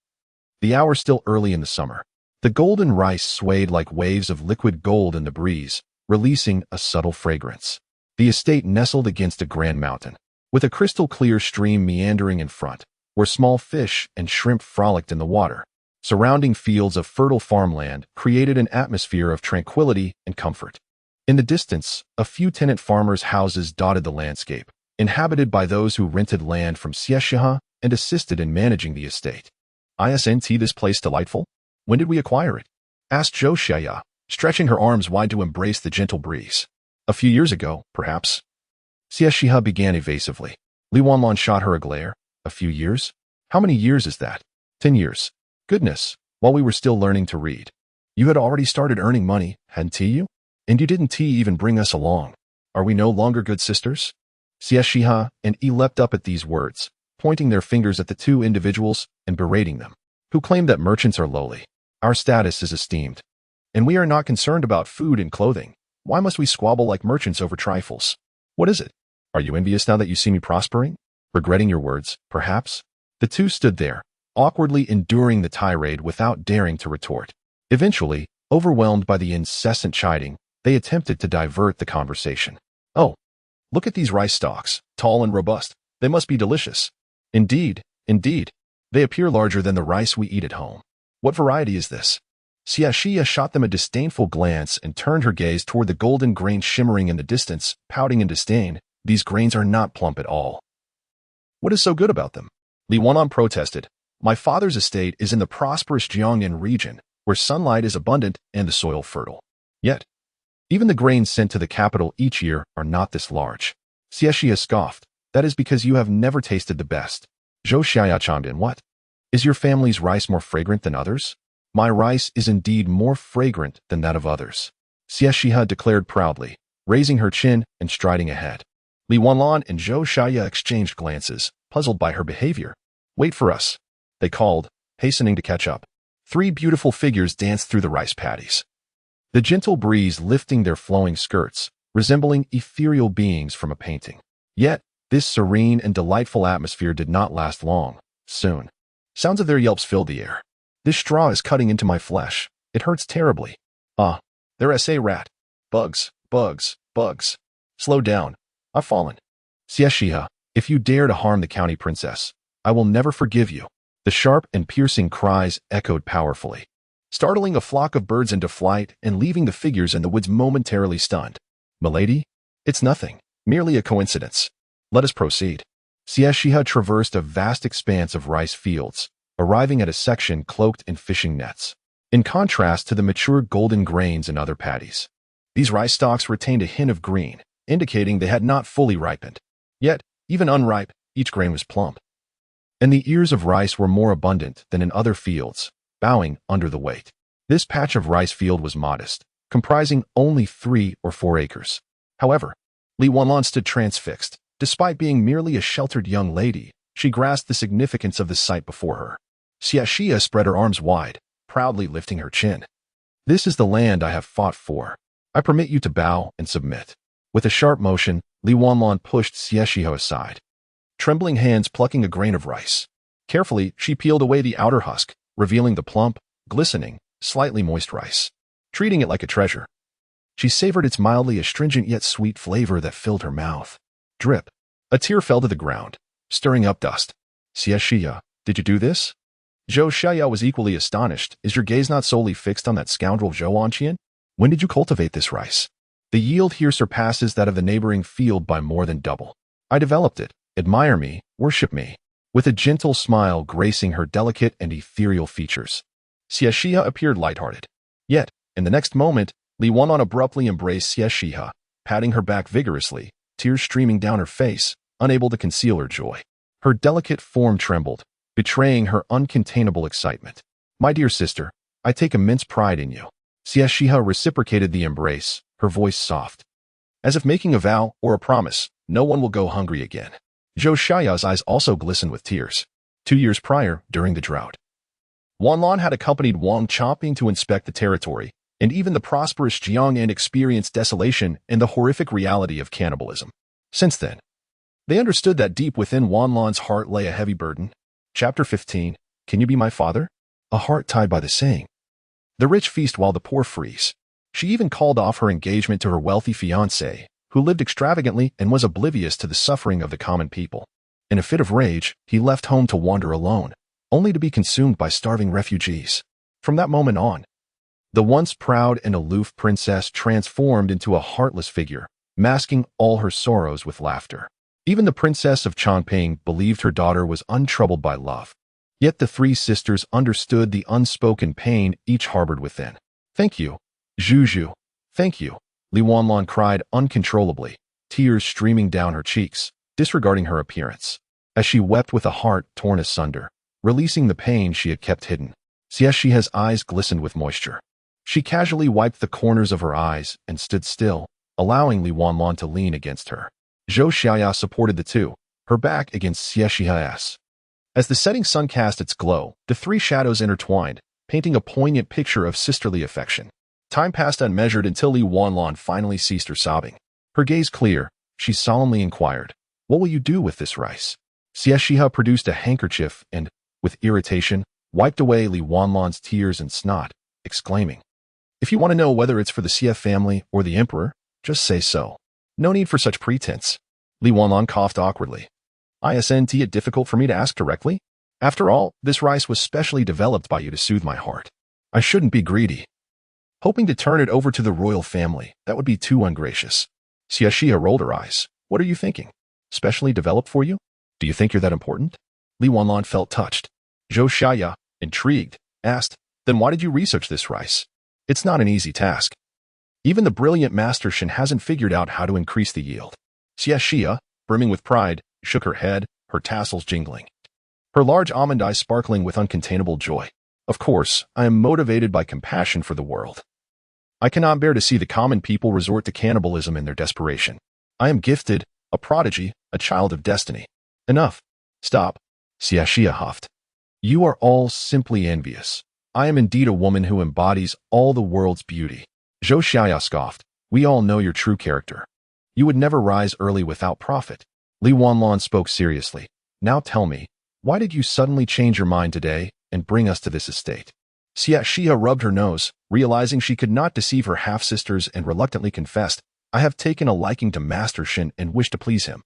The hour still early in the summer. The golden rice swayed like waves of liquid gold in the breeze, releasing a subtle fragrance. The estate nestled against a grand mountain, with a crystal-clear stream meandering in front, where small fish and shrimp frolicked in the water. Surrounding fields of fertile farmland created an atmosphere of tranquility and comfort. In the distance, a few tenant farmers' houses dotted the landscape, inhabited by those who rented land from Xie Xihe and assisted in managing the estate. Isn't this place delightful? When did we acquire it? Asked Xie Xihe, stretching her arms wide to embrace the gentle breeze. A few years ago, perhaps. Xie Xihe began evasively. Li Wanlan shot her a glare. A few years? How many years is that? 10 years. Goodness, while we were still learning to read. You had already started earning money, hadn't you? And you didn't even bring us along. Are we no longer good sisters? Xie Xihe and Yi leapt up at these words, pointing their fingers at the two individuals and berating them, who claimed that merchants are lowly. Our status is esteemed, and we are not concerned about food and clothing. Why must we squabble like merchants over trifles? What is it? Are you envious now that you see me prospering? Regretting your words, perhaps? The two stood there, awkwardly enduring the tirade without daring to retort. Eventually, overwhelmed by the incessant chiding, they attempted to divert the conversation. Oh, look at these rice stalks, tall and robust. They must be delicious. Indeed, indeed. They appear larger than the rice we eat at home. What variety is this? Xie Xihe shot them a disdainful glance and turned her gaze toward the golden grain shimmering in the distance, pouting in disdain. These grains are not plump at all. What is so good about them? Li Wanlan protested. My father's estate is in the prosperous Jiangnan region, where sunlight is abundant and the soil fertile. Yet, even the grains sent to the capital each year are not this large. Xie Xihe scoffed. That is because you have never tasted the best. Zhou Xihe chimed in. What? Is your family's rice more fragrant than others? My rice is indeed more fragrant than that of others. Xie Xihe declared proudly, raising her chin and striding ahead. Li Wanlan and Zhou Xihe exchanged glances, puzzled by her behavior. Wait for us, they called, hastening to catch up. 3 beautiful figures danced through the rice paddies, the gentle breeze lifting their flowing skirts, resembling ethereal beings from a painting. Yet, this serene and delightful atmosphere did not last long. Soon, sounds of their yelps filled the air. This straw is cutting into my flesh. It hurts terribly. Ah, there's a rat. Bugs, bugs, bugs. Slow down. I've fallen. Xie Xihe, if you dare to harm the county princess, I will never forgive you. The sharp and piercing cries echoed powerfully, startling a flock of birds into flight and leaving the figures in the woods momentarily stunned. Milady, it's nothing, merely a coincidence. Let us proceed. Xie Xihe traversed a vast expanse of rice fields, arriving at a section cloaked in fishing nets. In contrast to the mature golden grains in other paddies, these rice stalks retained a hint of green, indicating they had not fully ripened. Yet, even unripe, each grain was plump. And the ears of rice were more abundant than in other fields, bowing under the weight. This patch of rice field was modest, comprising only 3 or 4 acres. However, Li Wanlan stood transfixed. Despite being merely a sheltered young lady, she grasped the significance of the sight before her. Xie Xihe spread her arms wide, proudly lifting her chin. This is the land I have fought for. I permit you to bow and submit. With a sharp motion, Li Wanlan pushed Xie Xihe aside, trembling hands plucking a grain of rice. Carefully, she peeled away the outer husk, revealing the plump, glistening, slightly moist rice. Treating it like a treasure, she savored its mildly astringent yet sweet flavor that filled her mouth. Drip. A tear fell to the ground, stirring up dust. Xie Xihe, did you do this? Xie Xihe was equally astonished. Is your gaze not solely fixed on that scoundrel Zhou Anqian? When did you cultivate this rice? The yield here surpasses that of the neighboring field by more than double. I developed it. Admire me, worship me. With a gentle smile gracing her delicate and ethereal features, Xie Xihe appeared lighthearted. Yet, in the next moment, Li Wanlan abruptly embraced Xie Xihe, patting her back vigorously, tears streaming down her face, unable to conceal her joy. Her delicate form trembled, betraying her uncontainable excitement. My dear sister, I take immense pride in you. Xie Xihe reciprocated the embrace, her voice soft. As if making a vow or a promise, no one will go hungry again. Xie Xihe's eyes also glistened with tears. 2 years prior, during the drought, Wanlan had accompanied Wang Chopping to inspect the territory, and even the prosperous Jiang and experienced desolation and the horrific reality of cannibalism. Since then, they understood that deep within Wanlan's heart lay a heavy burden. Chapter 15, Can You Be My Father? A heart tied by the saying, the rich feast while the poor freeze. She even called off her engagement to her wealthy fiancé, who lived extravagantly and was oblivious to the suffering of the common people. In a fit of rage, he left home to wander alone, only to be consumed by starving refugees. From that moment on, the once proud and aloof princess transformed into a heartless figure, masking all her sorrows with laughter. Even the princess of Chongping believed her daughter was untroubled by love. Yet the three sisters understood the unspoken pain each harbored within. Thank you, Zhu. Thank you, Li Wanlan cried uncontrollably, tears streaming down her cheeks, disregarding her appearance. As she wept with a heart torn asunder, releasing the pain she had kept hidden, Xie Xihe's eyes glistened with moisture. She casually wiped the corners of her eyes and stood still, allowing Li Wanlan to lean against her. Xie Xihe supported the two, her back against Xie Xihe's. As the setting sun cast its glow, the three shadows intertwined, painting a poignant picture of sisterly affection. Time passed unmeasured until Li Wanlan finally ceased her sobbing. Her gaze clear, she solemnly inquired, "What will you do with this rice?" Xie Xihe produced a handkerchief and, with irritation, wiped away Li Wanlan's tears and snot, exclaiming, "If you want to know whether it's for the Xie family or the emperor, just say so. No need for such pretense." Li Wanlan coughed awkwardly. "Isn't it difficult for me to ask directly? After all, this rice was specially developed by you to soothe my heart. I shouldn't be greedy. Hoping to turn it over to the royal family, that would be too ungracious." Xie Xihe rolled her eyes. "What are you thinking? Specially developed for you? Do you think you're that important?" Li Wanlan felt touched. Xie Xihe, intrigued, asked, "Then why did you research this rice? It's not an easy task. Even the brilliant Master Shen hasn't figured out how to increase the yield." Xie Xihe, brimming with pride, shook her head, her tassels jingling, her large almond eyes sparkling with uncontainable joy. "Of course, I am motivated by compassion for the world. I cannot bear to see the common people resort to cannibalism in their desperation. I am gifted, a prodigy, a child of destiny." "Enough. Stop," Xie Xihe huffed. "You are all simply envious. I am indeed a woman who embodies all the world's beauty." Xie Xihe scoffed. "We all know your true character. You would never rise early without profit." Li Wanlan spoke seriously. "Now tell me, why did you suddenly change your mind today and bring us to this estate?" Xie Xihe rubbed her nose, realizing she could not deceive her half-sisters, and reluctantly confessed, "I have taken a liking to Master Shen and wish to please him,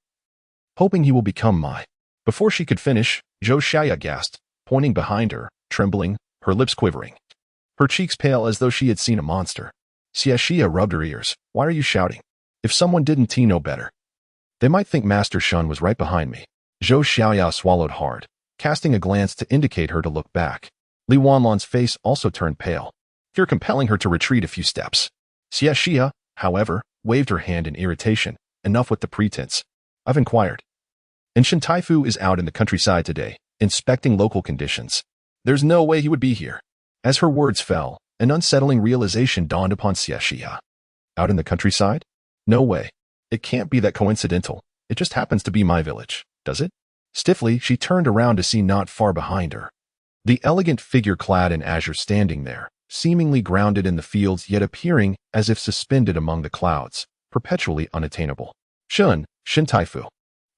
hoping he will become my—" Before she could finish, Xie Xihe gasped, pointing behind her, trembling, her lips quivering, her cheeks pale as though she had seen a monster. Xie Xihe rubbed her ears. "Why are you shouting? If someone didn't know better, they might think Master Shen was right behind me." Xie Xihe swallowed hard, casting a glance to indicate her to look back. Li Wanlan's face also turned pale, fear compelling her to retreat a few steps. Xie Xihe, however, waved her hand in irritation. "Enough with the pretense. I've inquired, and Shen Taifu is out in the countryside today, inspecting local conditions. There's no way he would be here." As her words fell, an unsettling realization dawned upon Xie Xihe. "Out in the countryside? No way. It can't be that coincidental. It just happens to be my village, does it?" Stiffly, she turned around to see not far behind her the elegant figure clad in azure standing there, seemingly grounded in the fields yet appearing as if suspended among the clouds, perpetually unattainable. Shen Taifu.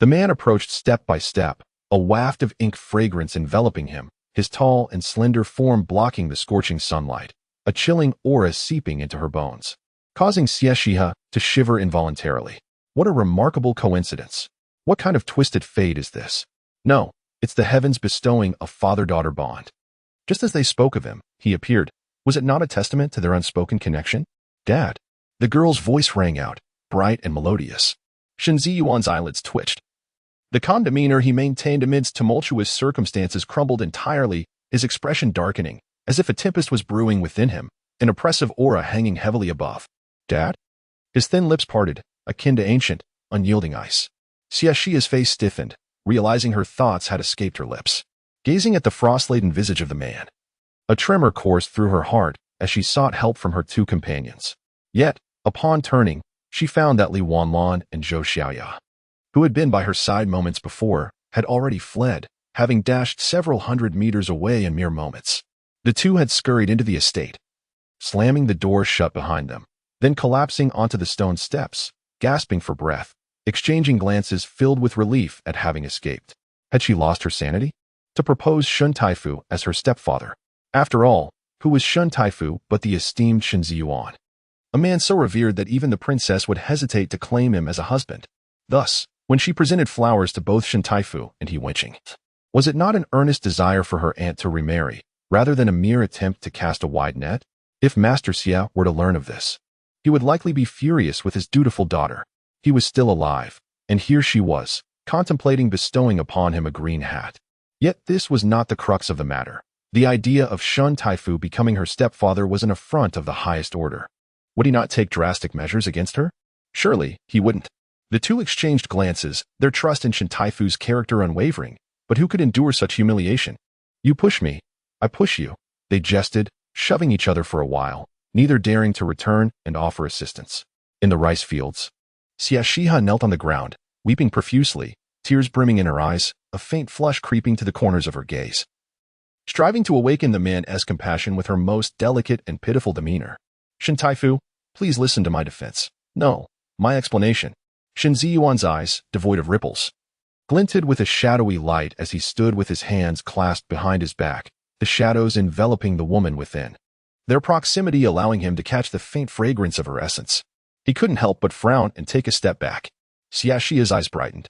The man approached step by step, a waft of ink fragrance enveloping him, his tall and slender form blocking the scorching sunlight, a chilling aura seeping into her bones, causing Xie Xihe to shiver involuntarily. What a remarkable coincidence. What kind of twisted fate is this? No, it's the heavens bestowing a father-daughter bond. Just as they spoke of him, he appeared. Was it not a testament to their unspoken connection? Dad. The girl's voice rang out, bright and melodious. Shen Ziyuan's eyelids twitched. The calm demeanor he maintained amidst tumultuous circumstances crumbled entirely, his expression darkening, as if a tempest was brewing within him, an oppressive aura hanging heavily above. Dad? His thin lips parted, akin to ancient, unyielding ice. Xie Xihe's face stiffened, realizing her thoughts had escaped her lips. Gazing at the frost-laden visage of the man, a tremor coursed through her heart as she sought help from her two companions. Yet, upon turning, she found that Li Wanlan and Xie Xihe, who had been by her side moments before, had already fled, having dashed several hundred meters away in mere moments. The two had scurried into the estate, slamming the door shut behind them, then collapsing onto the stone steps, gasping for breath, exchanging glances filled with relief at having escaped. Had she lost her sanity? To propose Shun Taifu as her stepfather. After all, who was Shun Taifu but the esteemed Shen Ziyuan? A man so revered that even the princess would hesitate to claim him as a husband. Thus, when she presented flowers to both Shen Taifu and he Wenqing, was it not an earnest desire for her aunt to remarry, rather than a mere attempt to cast a wide net? If Master Xie were to learn of this, he would likely be furious with his dutiful daughter. He was still alive, and here she was, contemplating bestowing upon him a green hat. Yet this was not the crux of the matter. The idea of Shun Taifu becoming her stepfather was an affront of the highest order. Would he not take drastic measures against her? Surely, he wouldn't. The two exchanged glances, their trust in Shun Taifu's character unwavering, but who could endure such humiliation? You push me, I push you. They jested, shoving each other for a while, neither daring to return and offer assistance. In the rice fields, Xie Xihe knelt on the ground, weeping profusely, tears brimming in her eyes, a faint flush creeping to the corners of her gaze. Striving to awaken the man's compassion with her most delicate and pitiful demeanor. Shen Taifu, please listen to my defense. No, my explanation. Shen Ziyuan's eyes, devoid of ripples, glinted with a shadowy light as he stood with his hands clasped behind his back, the shadows enveloping the woman within, their proximity allowing him to catch the faint fragrance of her essence. He couldn't help but frown and take a step back. Xie Xihe's eyes brightened,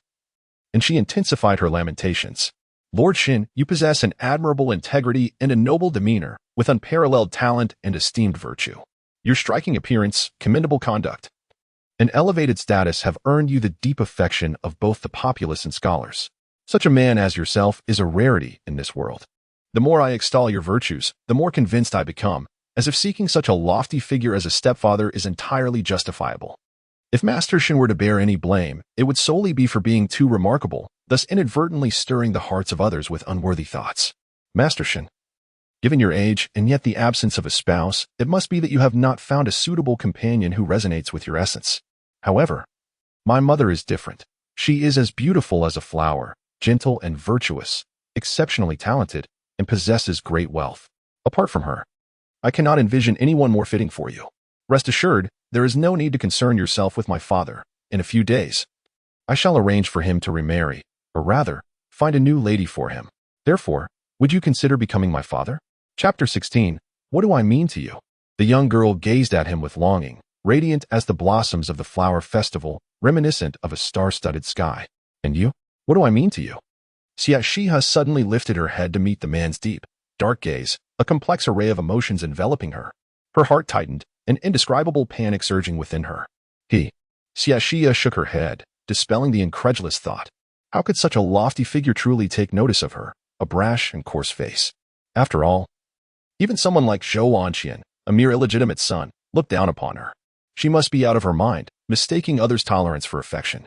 and she intensified her lamentations. Lord Shen, you possess an admirable integrity and a noble demeanor, with unparalleled talent and esteemed virtue. Your striking appearance, commendable conduct, and elevated status have earned you the deep affection of both the populace and scholars. Such a man as yourself is a rarity in this world. The more I extol your virtues, the more convinced I become, as if seeking such a lofty figure as a stepfather is entirely justifiable. If Master Shen were to bear any blame, it would solely be for being too remarkable, thus inadvertently stirring the hearts of others with unworthy thoughts. Master Shen, given your age and yet the absence of a spouse, it must be that you have not found a suitable companion who resonates with your essence. However, my mother is different. She is as beautiful as a flower, gentle and virtuous, exceptionally talented, and possesses great wealth. Apart from her, I cannot envision anyone more fitting for you. Rest assured, there is no need to concern yourself with my father. In a few days, I shall arrange for him to remarry, or rather, find a new lady for him. Therefore, would you consider becoming my father? Chapter 16. What do I mean to you? The young girl gazed at him with longing, radiant as the blossoms of the flower festival, reminiscent of a star-studded sky. And you? What do I mean to you? Xie Xihe suddenly lifted her head to meet the man's deep, dark gaze, a complex array of emotions enveloping her. Her heart tightened, an indescribable panic surging within her. Xie Xihe shook her head, dispelling the incredulous thought. How could such a lofty figure truly take notice of her, a brash and coarse face? After all, even someone like Zhou Wanqian, a mere illegitimate son, looked down upon her. She must be out of her mind, mistaking others' tolerance for affection.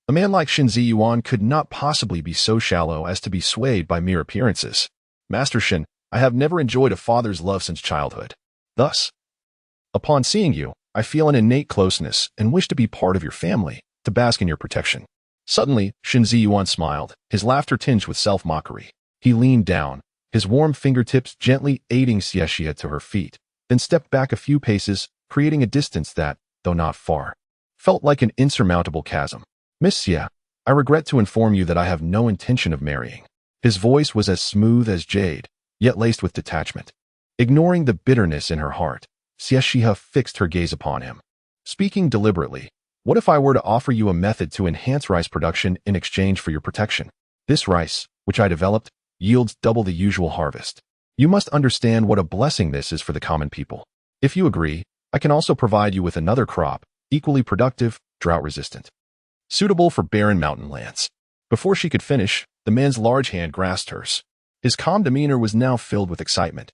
A man like Shen Ziyuan could not possibly be so shallow as to be swayed by mere appearances. Master Shen, I have never enjoyed a father's love since childhood. Thus, upon seeing you, I feel an innate closeness and wish to be part of your family, to bask in your protection. Suddenly, Shen Ziyuan smiled, his laughter tinged with self-mockery. He leaned down, his warm fingertips gently aiding Xie Xihe to her feet, then stepped back a few paces, creating a distance that, though not far, felt like an insurmountable chasm. Miss Xie, I regret to inform you that I have no intention of marrying. His voice was as smooth as jade, yet laced with detachment. Ignoring the bitterness in her heart, Xie Xihe fixed her gaze upon him. Speaking deliberately, what if I were to offer you a method to enhance rice production in exchange for your protection? This rice, which I developed, yields double the usual harvest. You must understand what a blessing this is for the common people. If you agree, I can also provide you with another crop, equally productive, drought-resistant, suitable for barren mountain lands. Before she could finish, the man's large hand grasped hers. His calm demeanor was now filled with excitement,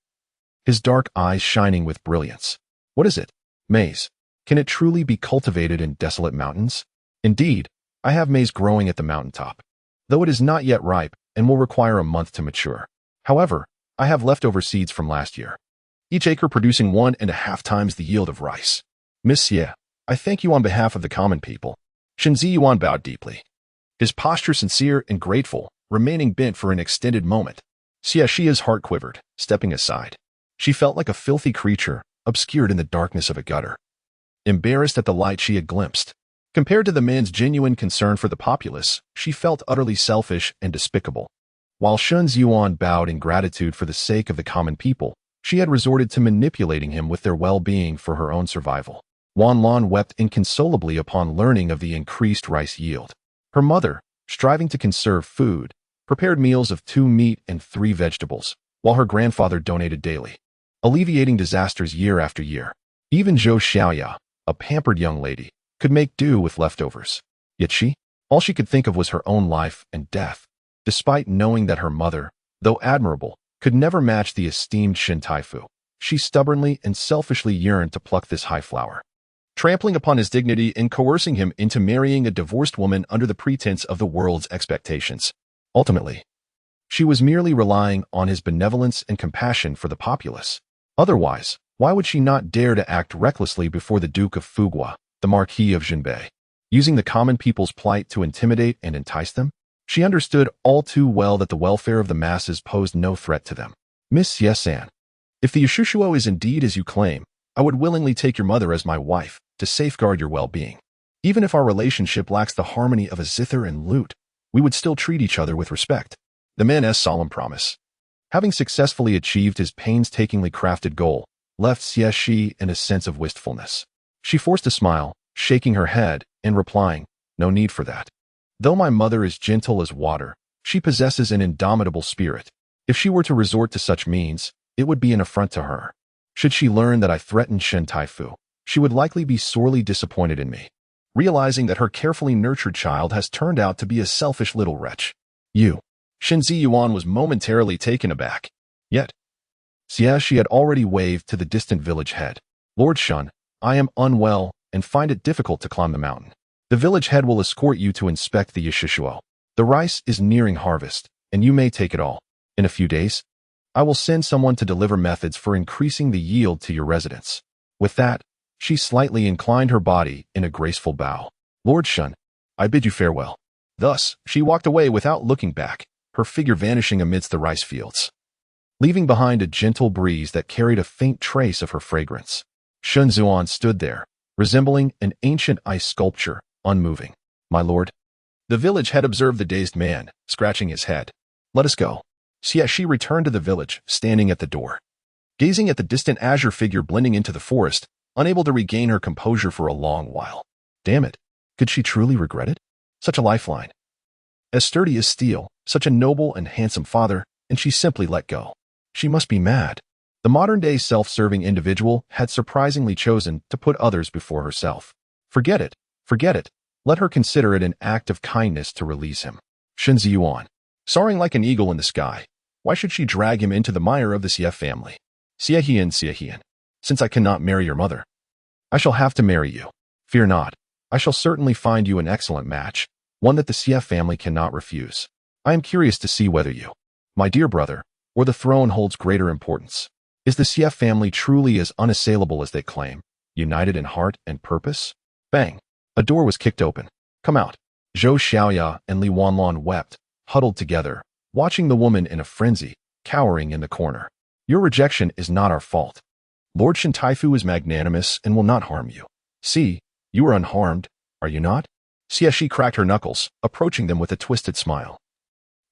his dark eyes shining with brilliance. What is it? Maize. Can it truly be cultivated in desolate mountains? Indeed, I have maize growing at the mountaintop, though it is not yet ripe and will require a month to mature. However, I have leftover seeds from last year, each acre producing 1.5 times the yield of rice. Miss Xie, I thank you on behalf of the common people. Shen Ziyuan bowed deeply, his posture sincere and grateful, remaining bent for an extended moment. Xie Xihe's heart quivered, stepping aside. She felt like a filthy creature, obscured in the darkness of a gutter, embarrassed at the light she had glimpsed. Compared to the man's genuine concern for the populace, she felt utterly selfish and despicable. While Shen Ziyuan bowed in gratitude for the sake of the common people, she had resorted to manipulating him with their well-being for her own survival. Wanlan wept inconsolably upon learning of the increased rice yield. Her mother, striving to conserve food, prepared meals of 2 meat and 3 vegetables, while her grandfather donated daily, alleviating disasters year after year. Even Xie Xihe, a pampered young lady, could make do with leftovers. Yet all she could think of was her own life and death, despite knowing that her mother, though admirable, could never match the esteemed Shen Taifu. She stubbornly and selfishly yearned to pluck this high flower, trampling upon his dignity and coercing him into marrying a divorced woman under the pretense of the world's expectations. Ultimately, she was merely relying on his benevolence and compassion for the populace. Otherwise, why would she not dare to act recklessly before the Duke of Fugua, the Marquis of Jinbei, using the common people's plight to intimidate and entice them? She understood all too well that the welfare of the masses posed no threat to them. Miss Xie, if the Yushishuo is indeed as you claim, I would willingly take your mother as my wife to safeguard your well-being. Even if our relationship lacks the harmony of a zither and lute, we would still treat each other with respect. The man's solemn promise, having successfully achieved his painstakingly crafted goal, left Xie Xihe in a sense of wistfulness. She forced a smile, shaking her head and replying, "No need for that. Though my mother is gentle as water, she possesses an indomitable spirit. If she were to resort to such means, it would be an affront to her. Should she learn that I threatened Shen Taifu, she would likely be sorely disappointed in me, realizing that her carefully nurtured child has turned out to be a selfish little wretch." Shen Ziyuan was momentarily taken aback. Yet, Xie Xihe had already waved to the distant village head. "Lord Shen, I am unwell and find it difficult to climb the mountain. The village head will escort you to inspect the Yushishuo. The rice is nearing harvest, and you may take it all. In a few days, I will send someone to deliver methods for increasing the yield to your residence." With that, she slightly inclined her body in a graceful bow. "Lord Shen, I bid you farewell." Thus, she walked away without looking back, her figure vanishing amidst the rice fields, leaving behind a gentle breeze that carried a faint trace of her fragrance. Shen Ziyuan stood there, resembling an ancient ice sculpture, unmoving. "My lord." The village head observed the dazed man, scratching his head. "Let us go." Xie Xihe returned to the village, standing at the door, gazing at the distant azure figure blending into the forest, unable to regain her composure for a long while. Damn it, could she truly regret it? Such a lifeline, as sturdy as steel, such a noble and handsome father, and she simply let go. She must be mad. The modern-day self-serving individual had surprisingly chosen to put others before herself. Forget it. Let her consider it an act of kindness to release him. Shen Ziyuan, soaring like an eagle in the sky, why should she drag him into the mire of the Xie family? Xie Xihe, since I cannot marry your mother, I shall have to marry you. Fear not, I shall certainly find you an excellent match, one that the Xie family cannot refuse. I am curious to see whether you, my dear brother, or the throne holds greater importance. Is the Xie family truly as unassailable as they claim, united in heart and purpose? Bang! A door was kicked open. "Come out." Xie Xihe and Li Wanlan wept, huddled together, watching the woman in a frenzy, cowering in the corner. "Your rejection is not our fault. Lord Shen Taifu is magnanimous and will not harm you. See, you are unharmed, are you not?" Xie Xihe cracked her knuckles, approaching them with a twisted smile,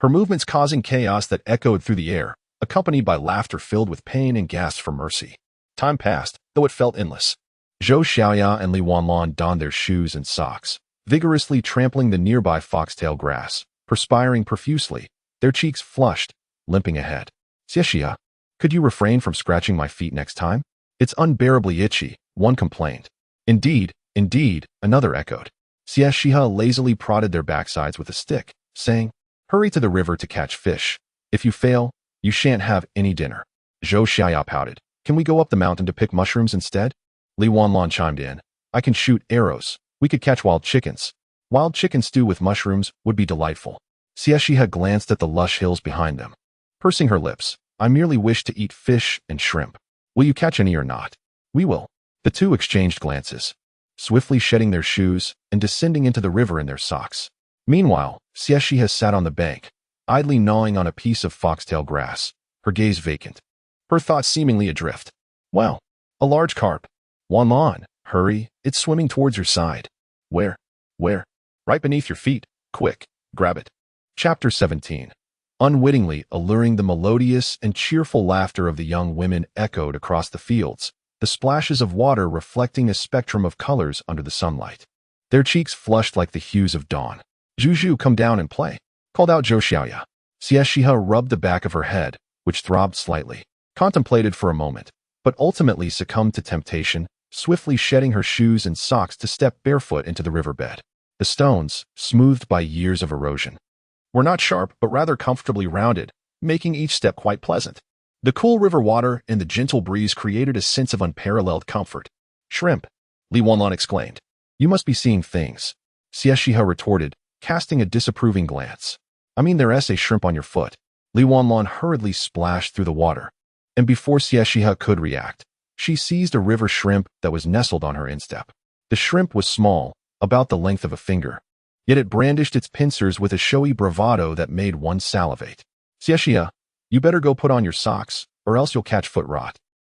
her movements causing chaos that echoed through the air. accompanied by laughter filled with pain and gasps for mercy. Time passed, though it felt endless. Xie Xihe and Li Wanlan donned their shoes and socks, vigorously trampling the nearby foxtail grass, perspiring profusely, their cheeks flushed, limping ahead. Xie Xihe, could you refrain from scratching my feet next time? It's unbearably itchy, one complained. Indeed, indeed, another echoed. Xie Xihe lazily prodded their backsides with a stick, saying, hurry to the river to catch fish. If you fail, you shan't have any dinner. Xie Xihe pouted. Can we go up the mountain to pick mushrooms instead? Li Wanlan chimed in. I can shoot arrows. We could catch wild chickens. Wild chicken stew with mushrooms would be delightful. Xie Xihe glanced at the lush hills behind them. Pursing her lips, I merely wish to eat fish and shrimp. Will you catch any or not? We will. The two exchanged glances, swiftly shedding their shoes and descending into the river in their socks. Meanwhile, Xie Xihe sat on the bank, idly gnawing on a piece of foxtail grass, her gaze vacant, her thoughts seemingly adrift. Wow, a large carp. Wanlan, hurry, it's swimming towards your side. Where? Where? Right beneath your feet. Quick, grab it. Chapter 17. Unwittingly alluring, the melodious and cheerful laughter of the young women echoed across the fields, the splashes of water reflecting a spectrum of colors under the sunlight. Their cheeks flushed like the hues of dawn. Juju, come down and play, called out Xie Xihe. Xie Xihe rubbed the back of her head, which throbbed slightly, contemplated for a moment, but ultimately succumbed to temptation, swiftly shedding her shoes and socks to step barefoot into the riverbed. The stones, smoothed by years of erosion, were not sharp but rather comfortably rounded, making each step quite pleasant. The cool river water and the gentle breeze created a sense of unparalleled comfort. Shrimp, Li Wanlan exclaimed. You must be seeing things. Xie Xihe retorted, casting a disapproving glance. I mean, there's a shrimp on your foot. Li Wanlan hurriedly splashed through the water, and before Xie Xihe could react, she seized a river shrimp that was nestled on her instep. The shrimp was small, about the length of a finger, yet it brandished its pincers with a showy bravado that made one salivate. Xie Xihe, you better go put on your socks, or else you'll catch foot rot.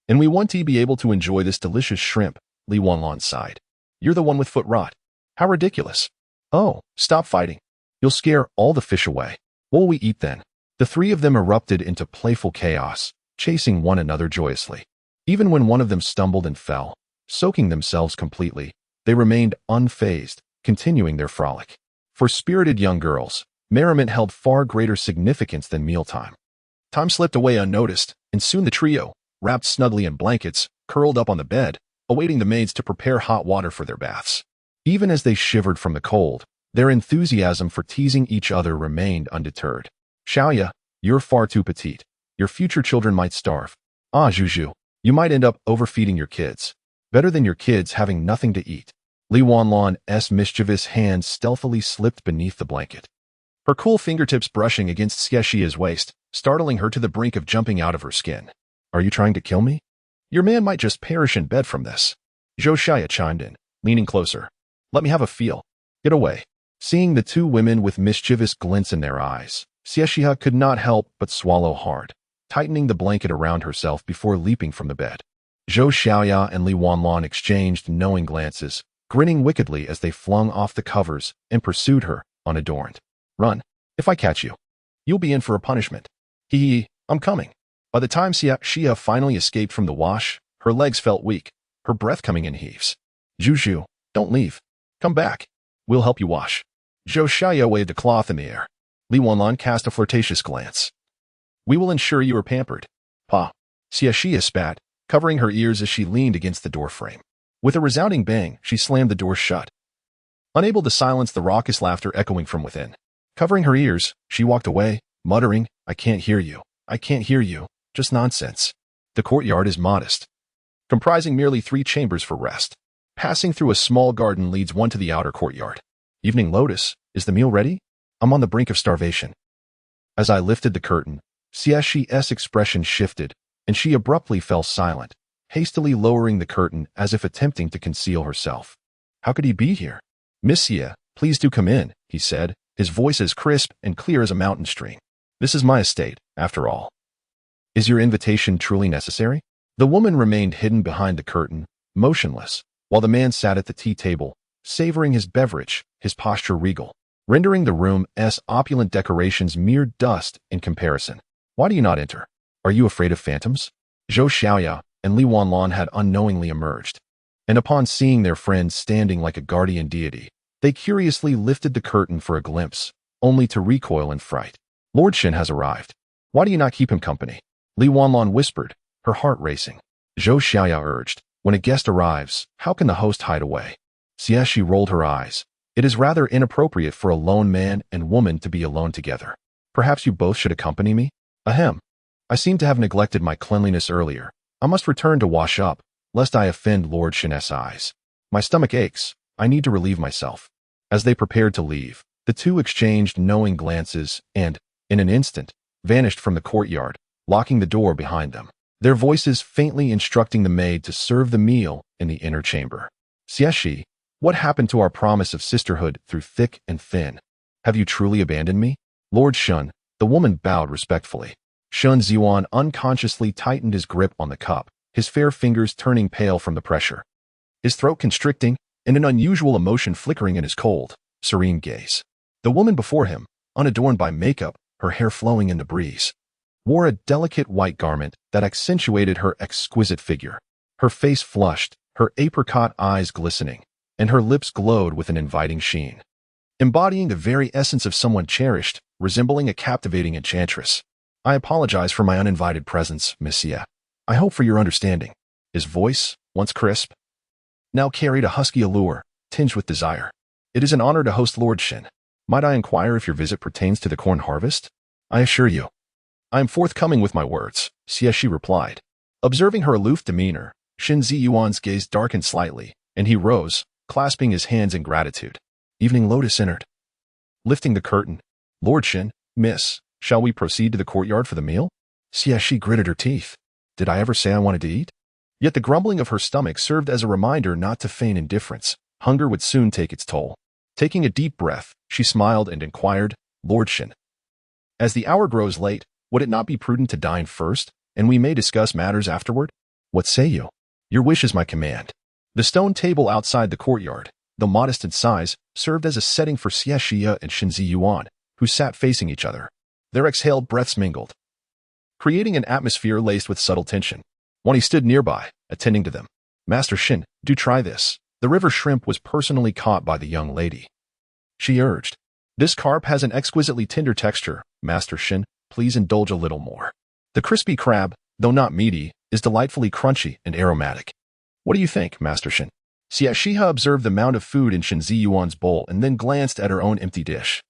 And we want to be able to enjoy this delicious shrimp, Li Wanlan sighed. You're the one with foot rot. How ridiculous. Oh, stop fighting. You'll scare all the fish away. What will we eat then? The three of them erupted into playful chaos, chasing one another joyously. Even when one of them stumbled and fell, soaking themselves completely, they remained unfazed, continuing their frolic. For spirited young girls, merriment held far greater significance than mealtime. Time slipped away unnoticed, and soon the trio, wrapped snugly in blankets, curled up on the bed, awaiting the maids to prepare hot water for their baths. Even as they shivered from the cold, their enthusiasm for teasing each other remained undeterred. Xiaoya, you're far too petite. Your future children might starve. Ah, Juju, you might end up overfeeding your kids. Better than your kids having nothing to eat. Li Wanlan's mischievous hand stealthily slipped beneath the blanket, her cool fingertips brushing against Xie Xihe's waist, startling her to the brink of jumping out of her skin. Are you trying to kill me? Your man might just perish in bed from this. Xie Xihe chimed in, leaning closer. Let me have a feel. Get away. Seeing the two women with mischievous glints in their eyes, Xie Xihe could not help but swallow hard, tightening the blanket around herself before leaping from the bed. Xie Xihe and Li Wanlan exchanged knowing glances, grinning wickedly as they flung off the covers and pursued her, unadorned. Run. If I catch you, you'll be in for a punishment. Hee, I'm coming. By the time Xie Xihe finally escaped from the wash, her legs felt weak, her breath coming in heaves. Juju, don't leave. Come back. We'll help you wash. Xie Xihe waved a cloth in the air. Li Wanlan cast a flirtatious glance. We will ensure you are pampered. Pa. Xie Xihe spat, covering her ears as she leaned against the doorframe. With a resounding bang, she slammed the door shut, unable to silence the raucous laughter echoing from within. Covering her ears, she walked away, muttering, I can't hear you. I can't hear you. Just nonsense. The courtyard is modest, comprising merely 3 chambers for rest. Passing through a small garden leads one to the outer courtyard. Evening Lotus, is the meal ready? I'm on the brink of starvation. As I lifted the curtain, Xie Xihe's expression shifted, and she abruptly fell silent, hastily lowering the curtain as if attempting to conceal herself. How could he be here? Miss Xie, please do come in, he said, his voice as crisp and clear as a mountain stream. This is my estate, after all. Is your invitation truly necessary? The woman remained hidden behind the curtain, motionless, while the man sat at the tea table, savoring his beverage, his posture regal, rendering the room's opulent decorations mere dust in comparison. Why do you not enter? Are you afraid of phantoms? Xie Xihe and Li Wanlan had unknowingly emerged, and upon seeing their friend standing like a guardian deity, they curiously lifted the curtain for a glimpse, only to recoil in fright. Lord Shen has arrived. Why do you not keep him company? Li Wanlan whispered, her heart racing. Xie Xihe urged, when a guest arrives, how can the host hide away? Xie Xihe rolled her eyes. It is rather inappropriate for a lone man and woman to be alone together. Perhaps you both should accompany me? Ahem. I seem to have neglected my cleanliness earlier. I must return to wash up, lest I offend Lord Shen's eyes. My stomach aches. I need to relieve myself. As they prepared to leave, the two exchanged knowing glances and, in an instant, vanished from the courtyard, locking the door behind them, their voices faintly instructing the maid to serve the meal in the inner chamber. Xie Xihe, what happened to our promise of sisterhood through thick and thin? Have you truly abandoned me? Lord Shen, the woman bowed respectfully. Shen Ziyuan unconsciously tightened his grip on the cup, his fair fingers turning pale from the pressure. His throat constricting, and an unusual emotion flickering in his cold, serene gaze. The woman before him, unadorned by makeup, her hair flowing in the breeze, wore a delicate white garment that accentuated her exquisite figure. Her face flushed, her apricot eyes glistening, and her lips glowed with an inviting sheen, embodying the very essence of someone cherished, resembling a captivating enchantress. I apologize for my uninvited presence, Miss Xie. I hope for your understanding. His voice, once crisp, now carried a husky allure, tinged with desire. It is an honor to host Lord Shen. Might I inquire if your visit pertains to the corn harvest? I assure you, I am forthcoming with my words, Xie Xihe replied. Observing her aloof demeanor, Shen Ziyuan's gaze darkened slightly, and he rose, clasping his hands in gratitude. Evening Lotus entered. Lifting the curtain, Lord Shen, Miss, shall we proceed to the courtyard for the meal? Xie Xihe gritted her teeth. Did I ever say I wanted to eat? Yet the grumbling of her stomach served as a reminder not to feign indifference. Hunger would soon take its toll. Taking a deep breath, she smiled and inquired, Lord Shen, as the hour grows late, would it not be prudent to dine first, and we may discuss matters afterward? What say you? Your wish is my command. The stone table outside the courtyard, though modest in size, served as a setting for Xie Xihe and Shen Ziyuan, who sat facing each other. Their exhaled breaths mingled, creating an atmosphere laced with subtle tension. Wani stood nearby, attending to them. Master Shen, do try this. The river shrimp was personally caught by the young lady. She urged. This carp has an exquisitely tender texture. Master Shen, please indulge a little more. The crispy crab, though not meaty, is delightfully crunchy and aromatic. What do you think, Master Shen? Xie Xihe observed the mound of food in Shen Ziyuan's bowl and then glanced at her own empty dish.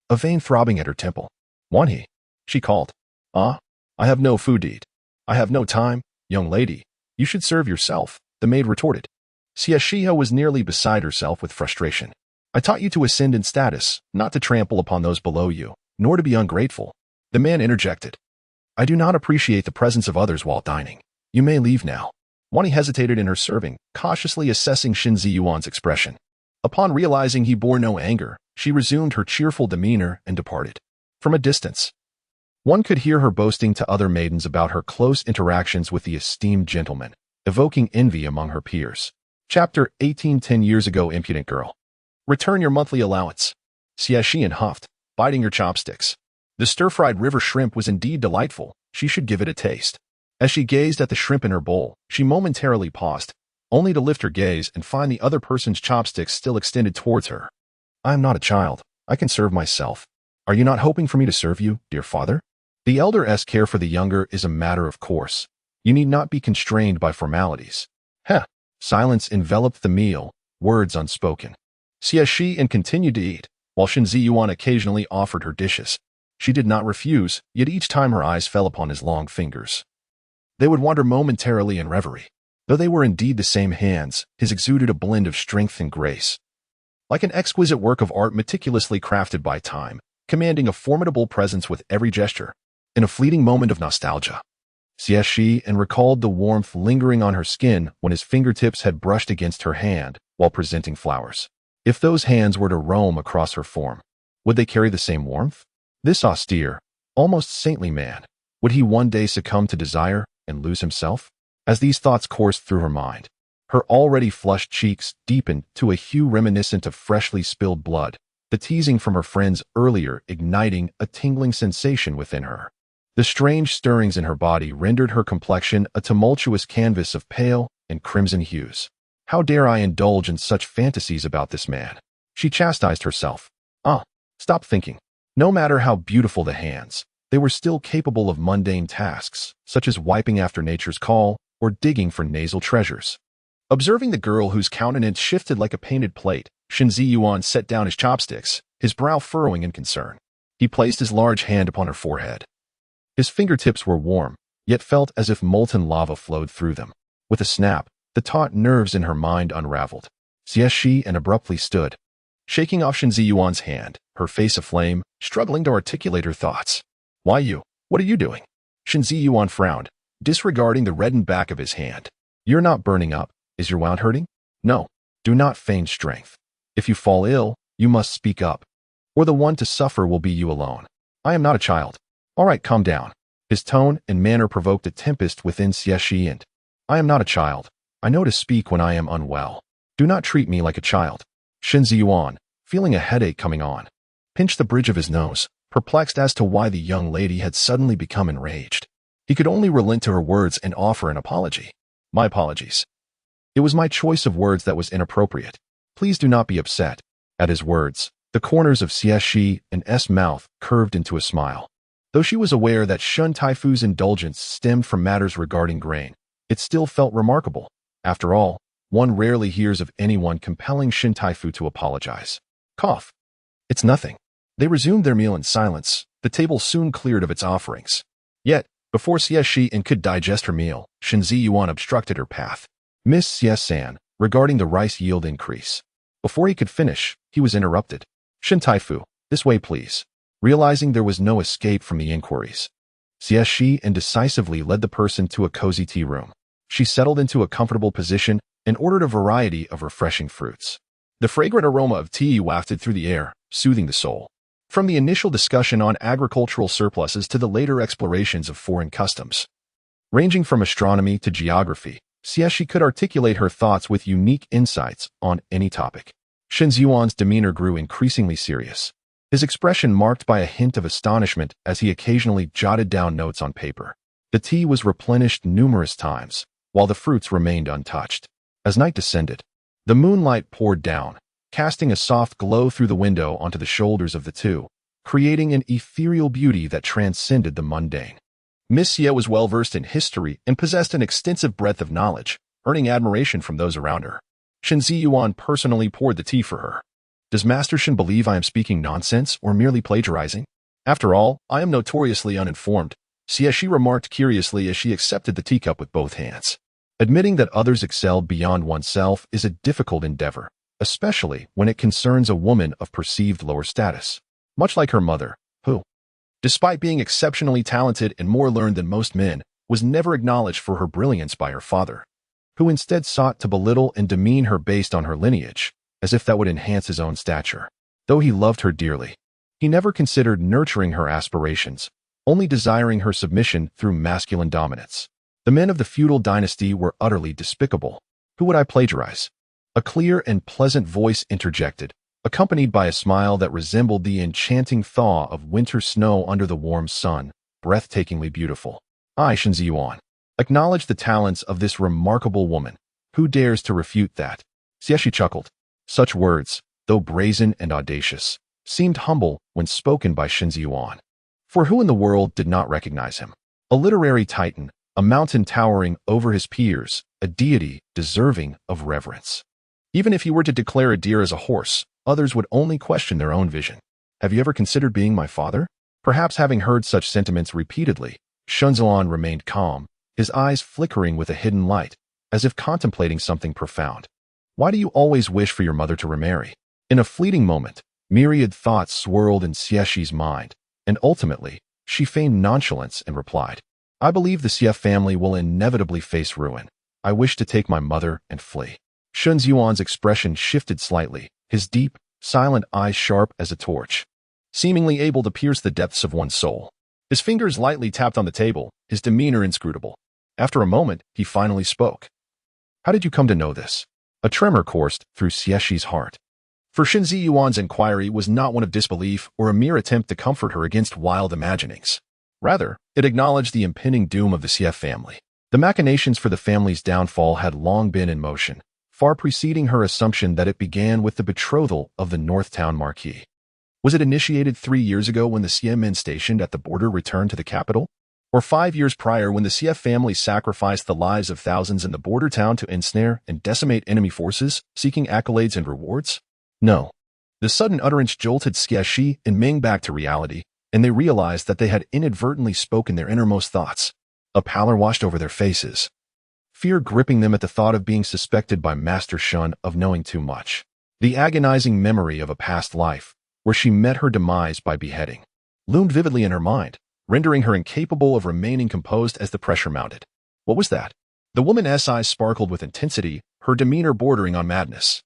A vein throbbing at her temple. Wanhe, she called. Ah, I have no food to eat. I have no time, young lady. You should serve yourself, the maid retorted. Xie Xihe was nearly beside herself with frustration. I taught you to ascend in status, not to trample upon those below you, nor to be ungrateful. The man interjected. I do not appreciate the presence of others while dining. You may leave now. Wanhe hesitated in her serving, cautiously assessing Shen Ziyuan's expression. Upon realizing he bore no anger, she resumed her cheerful demeanor and departed. From a distance, one could hear her boasting to other maidens about her close interactions with the esteemed gentleman, evoking envy among her peers. Chapter 18. 10 years ago, impudent girl. Return your monthly allowance. Xie Xihe huffed, biting her chopsticks. The stir-fried river shrimp was indeed delightful. She should give it a taste. As she gazed at the shrimp in her bowl, she momentarily paused, only to lift her gaze and find the other person's chopsticks still extended towards her. I am not a child. I can serve myself. Are you not hoping for me to serve you, dear father? The elder's care for the younger is a matter of course. You need not be constrained by formalities. Heh. Silence enveloped the meal, words unspoken. Xie Xihe continued to eat, while Shen Ziyuan occasionally offered her dishes. She did not refuse, yet each time her eyes fell upon his long fingers, they would wander momentarily in reverie. Though they were indeed the same hands, his exuded a blend of strength and grace, like an exquisite work of art meticulously crafted by time, commanding a formidable presence with every gesture. In a fleeting moment of nostalgia, Xie Xihe recalled the warmth lingering on her skin when his fingertips had brushed against her hand while presenting flowers. If those hands were to roam across her form, would they carry the same warmth? This austere, almost saintly man, would he one day succumb to desire and lose himself? As these thoughts coursed through her mind, her already flushed cheeks deepened to a hue reminiscent of freshly spilled blood, the teasing from her friends earlier igniting a tingling sensation within her. The strange stirrings in her body rendered her complexion a tumultuous canvas of pale and crimson hues. How dare I indulge in such fantasies about this man? She chastised herself. Stop thinking. No matter how beautiful the hands, they were still capable of mundane tasks, such as wiping after nature's call or digging for nasal treasures. Observing the girl whose countenance shifted like a painted plate, Xie Xihe set down his chopsticks, his brow furrowing in concern. He placed his large hand upon her forehead. His fingertips were warm, yet felt as if molten lava flowed through them. With a snap, the taut nerves in her mind unraveled. Xie Xihe abruptly stood, shaking off Xie Xihe's hand, her face aflame, struggling to articulate her thoughts. Why you? What are you doing? Xie Xihe frowned, disregarding the reddened back of his hand. You're not burning up. Is your wound hurting? No. Do not feign strength. If you fall ill, you must speak up, or the one to suffer will be you alone. I am not a child. All right, calm down. His tone and manner provoked a tempest within Xie Xihe. I am not a child. I know to speak when I am unwell. Do not treat me like a child. Xie Xihe, feeling a headache coming on, pinched the bridge of his nose, perplexed as to why the young lady had suddenly become enraged. He could only relent to her words and offer an apology. My apologies. It was my choice of words that was inappropriate. Please do not be upset. At his words, the corners of Xie Xihe's mouth curved into a smile. Though she was aware that Shun Taifu's indulgence stemmed from matters regarding grain, it still felt remarkable. After all, one rarely hears of anyone compelling Shin Taifu to apologize. Cough. It's nothing. They resumed their meal in silence. The table soon cleared of its offerings. Yet, before Xie Xihe could digest her meal, Xie Xihe obstructed her path. Miss Xie, regarding the rice yield increase. Before he could finish, he was interrupted. Shin Taifu, this way please. Realizing there was no escape from the inquiries, Xie Xihe decisively led the person to a cozy tea room. She settled into a comfortable position and ordered a variety of refreshing fruits. The fragrant aroma of tea wafted through the air, soothing the soul. From the initial discussion on agricultural surpluses to the later explorations of foreign customs, ranging from astronomy to geography, Xie Xihe could articulate her thoughts with unique insights on any topic. Xie Xihe's demeanor grew increasingly serious, his expression marked by a hint of astonishment as he occasionally jotted down notes on paper. The tea was replenished numerous times, while the fruits remained untouched. As night descended, the moonlight poured down, casting a soft glow through the window onto the shoulders of the two, creating an ethereal beauty that transcended the mundane. Miss Xie was well-versed in history and possessed an extensive breadth of knowledge, earning admiration from those around her. Xie Xihe personally poured the tea for her. Does Master Shen believe I am speaking nonsense or merely plagiarizing? After all, I am notoriously uninformed, Xie Xihe remarked curiously as she accepted the teacup with both hands. Admitting that others excel beyond oneself is a difficult endeavor, especially when it concerns a woman of perceived lower status. Much like her mother, who, despite being exceptionally talented and more learned than most men, was never acknowledged for her brilliance by her father, who instead sought to belittle and demean her based on her lineage, as if that would enhance his own stature. Though he loved her dearly, he never considered nurturing her aspirations, only desiring her submission through masculine dominance. The men of the feudal dynasty were utterly despicable. Who would I plagiarize? A clear and pleasant voice interjected, accompanied by a smile that resembled the enchanting thaw of winter snow under the warm sun, breathtakingly beautiful. I, Xie Xihe, acknowledge the talents of this remarkable woman. Who dares to refute that? Xie Xihe chuckled. Such words, though brazen and audacious, seemed humble when spoken by Xie Xihe. For who in the world did not recognize him? A literary titan, a mountain towering over his peers, a deity deserving of reverence. Even if he were to declare a deer as a horse, others would only question their own vision. Have you ever considered being my father? Perhaps having heard such sentiments repeatedly, Shunzalan remained calm, his eyes flickering with a hidden light, as if contemplating something profound. Why do you always wish for your mother to remarry? In a fleeting moment, myriad thoughts swirled in Xie Xihe's mind, and ultimately, she feigned nonchalance and replied, I believe the Xie family will inevitably face ruin. I wish to take my mother and flee. Xun Xiuan's expression shifted slightly, his deep, silent eyes sharp as a torch, seemingly able to pierce the depths of one's soul. His fingers lightly tapped on the table, his demeanor inscrutable. After a moment, he finally spoke. How did you come to know this? A tremor coursed through Xie Xihe's heart. For Xie Xihe's inquiry was not one of disbelief or a mere attempt to comfort her against wild imaginings. Rather, it acknowledged the impending doom of the Xie family. The machinations for the family's downfall had long been in motion, far preceding her assumption that it began with the betrothal of the Northtown Marquis. Was it initiated 3 years ago when the Xie men stationed at the border returned to the capital? Or 5 years prior when the Xie family sacrificed the lives of thousands in the border town to ensnare and decimate enemy forces, seeking accolades and rewards? No. The sudden utterance jolted Xie Xihe and Ming back to reality, and they realized that they had inadvertently spoken their innermost thoughts. A pallor washed over their faces, fear gripping them at the thought of being suspected by Master Shen of knowing too much. The agonizing memory of a past life, where she met her demise by beheading, loomed vividly in her mind, rendering her incapable of remaining composed as the pressure mounted. What was that? The woman's eyes sparkled with intensity, her demeanor bordering on madness.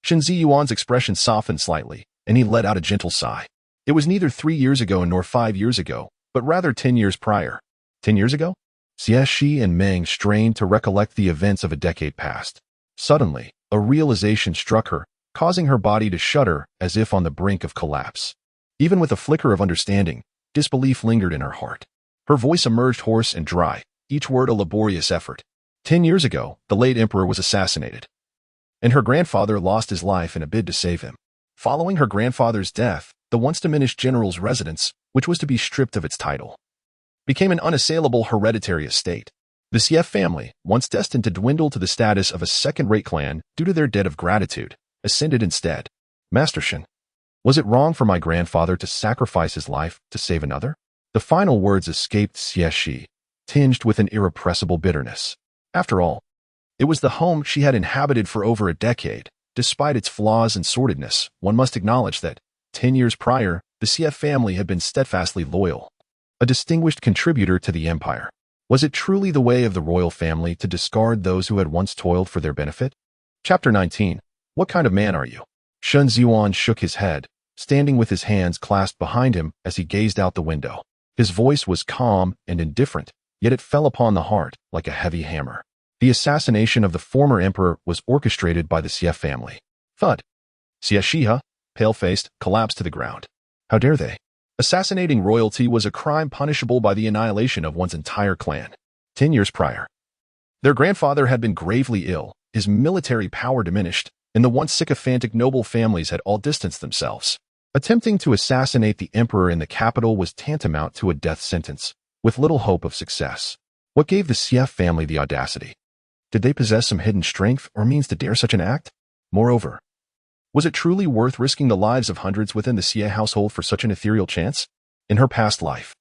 Shen Ziyuan's expression softened slightly, and he let out a gentle sigh. It was neither 3 years ago nor 5 years ago, but rather 10 years prior. 10 years ago? Xie Xihe and Meng strained to recollect the events of a decade past. Suddenly, a realization struck her, causing her body to shudder as if on the brink of collapse. Even with a flicker of understanding, disbelief lingered in her heart. Her voice emerged hoarse and dry, each word a laborious effort. 10 years ago, the late emperor was assassinated, and her grandfather lost his life in a bid to save him. Following her grandfather's death, the once diminished general's residence, which was to be stripped of its title, became an unassailable hereditary estate. The Xie family, once destined to dwindle to the status of a second-rate clan due to their debt of gratitude, ascended instead. Master Shen, was it wrong for my grandfather to sacrifice his life to save another? The final words escaped Xie Xihe, tinged with an irrepressible bitterness. After all, it was the home she had inhabited for over a decade. Despite its flaws and sordidness, one must acknowledge that, 10 years prior, the Xie family had been steadfastly loyal, a distinguished contributor to the empire. Was it truly the way of the royal family to discard those who had once toiled for their benefit? Chapter 19. What kind of man are you? Shen Ziyuan shook his head, standing with his hands clasped behind him as he gazed out the window. His voice was calm and indifferent, yet it fell upon the heart like a heavy hammer. The assassination of the former emperor was orchestrated by the Xie family. Thud. Xie Xihe, pale-faced, collapsed to the ground. How dare they? Assassinating royalty was a crime punishable by the annihilation of one's entire clan. 10 years prior, their grandfather had been gravely ill, his military power diminished, and the once sycophantic noble families had all distanced themselves. Attempting to assassinate the emperor in the capital was tantamount to a death sentence, with little hope of success. What gave the Xie family the audacity? Did they possess some hidden strength or means to dare such an act? Moreover, was it truly worth risking the lives of hundreds within the Xie household for such an ethereal chance? In her past life,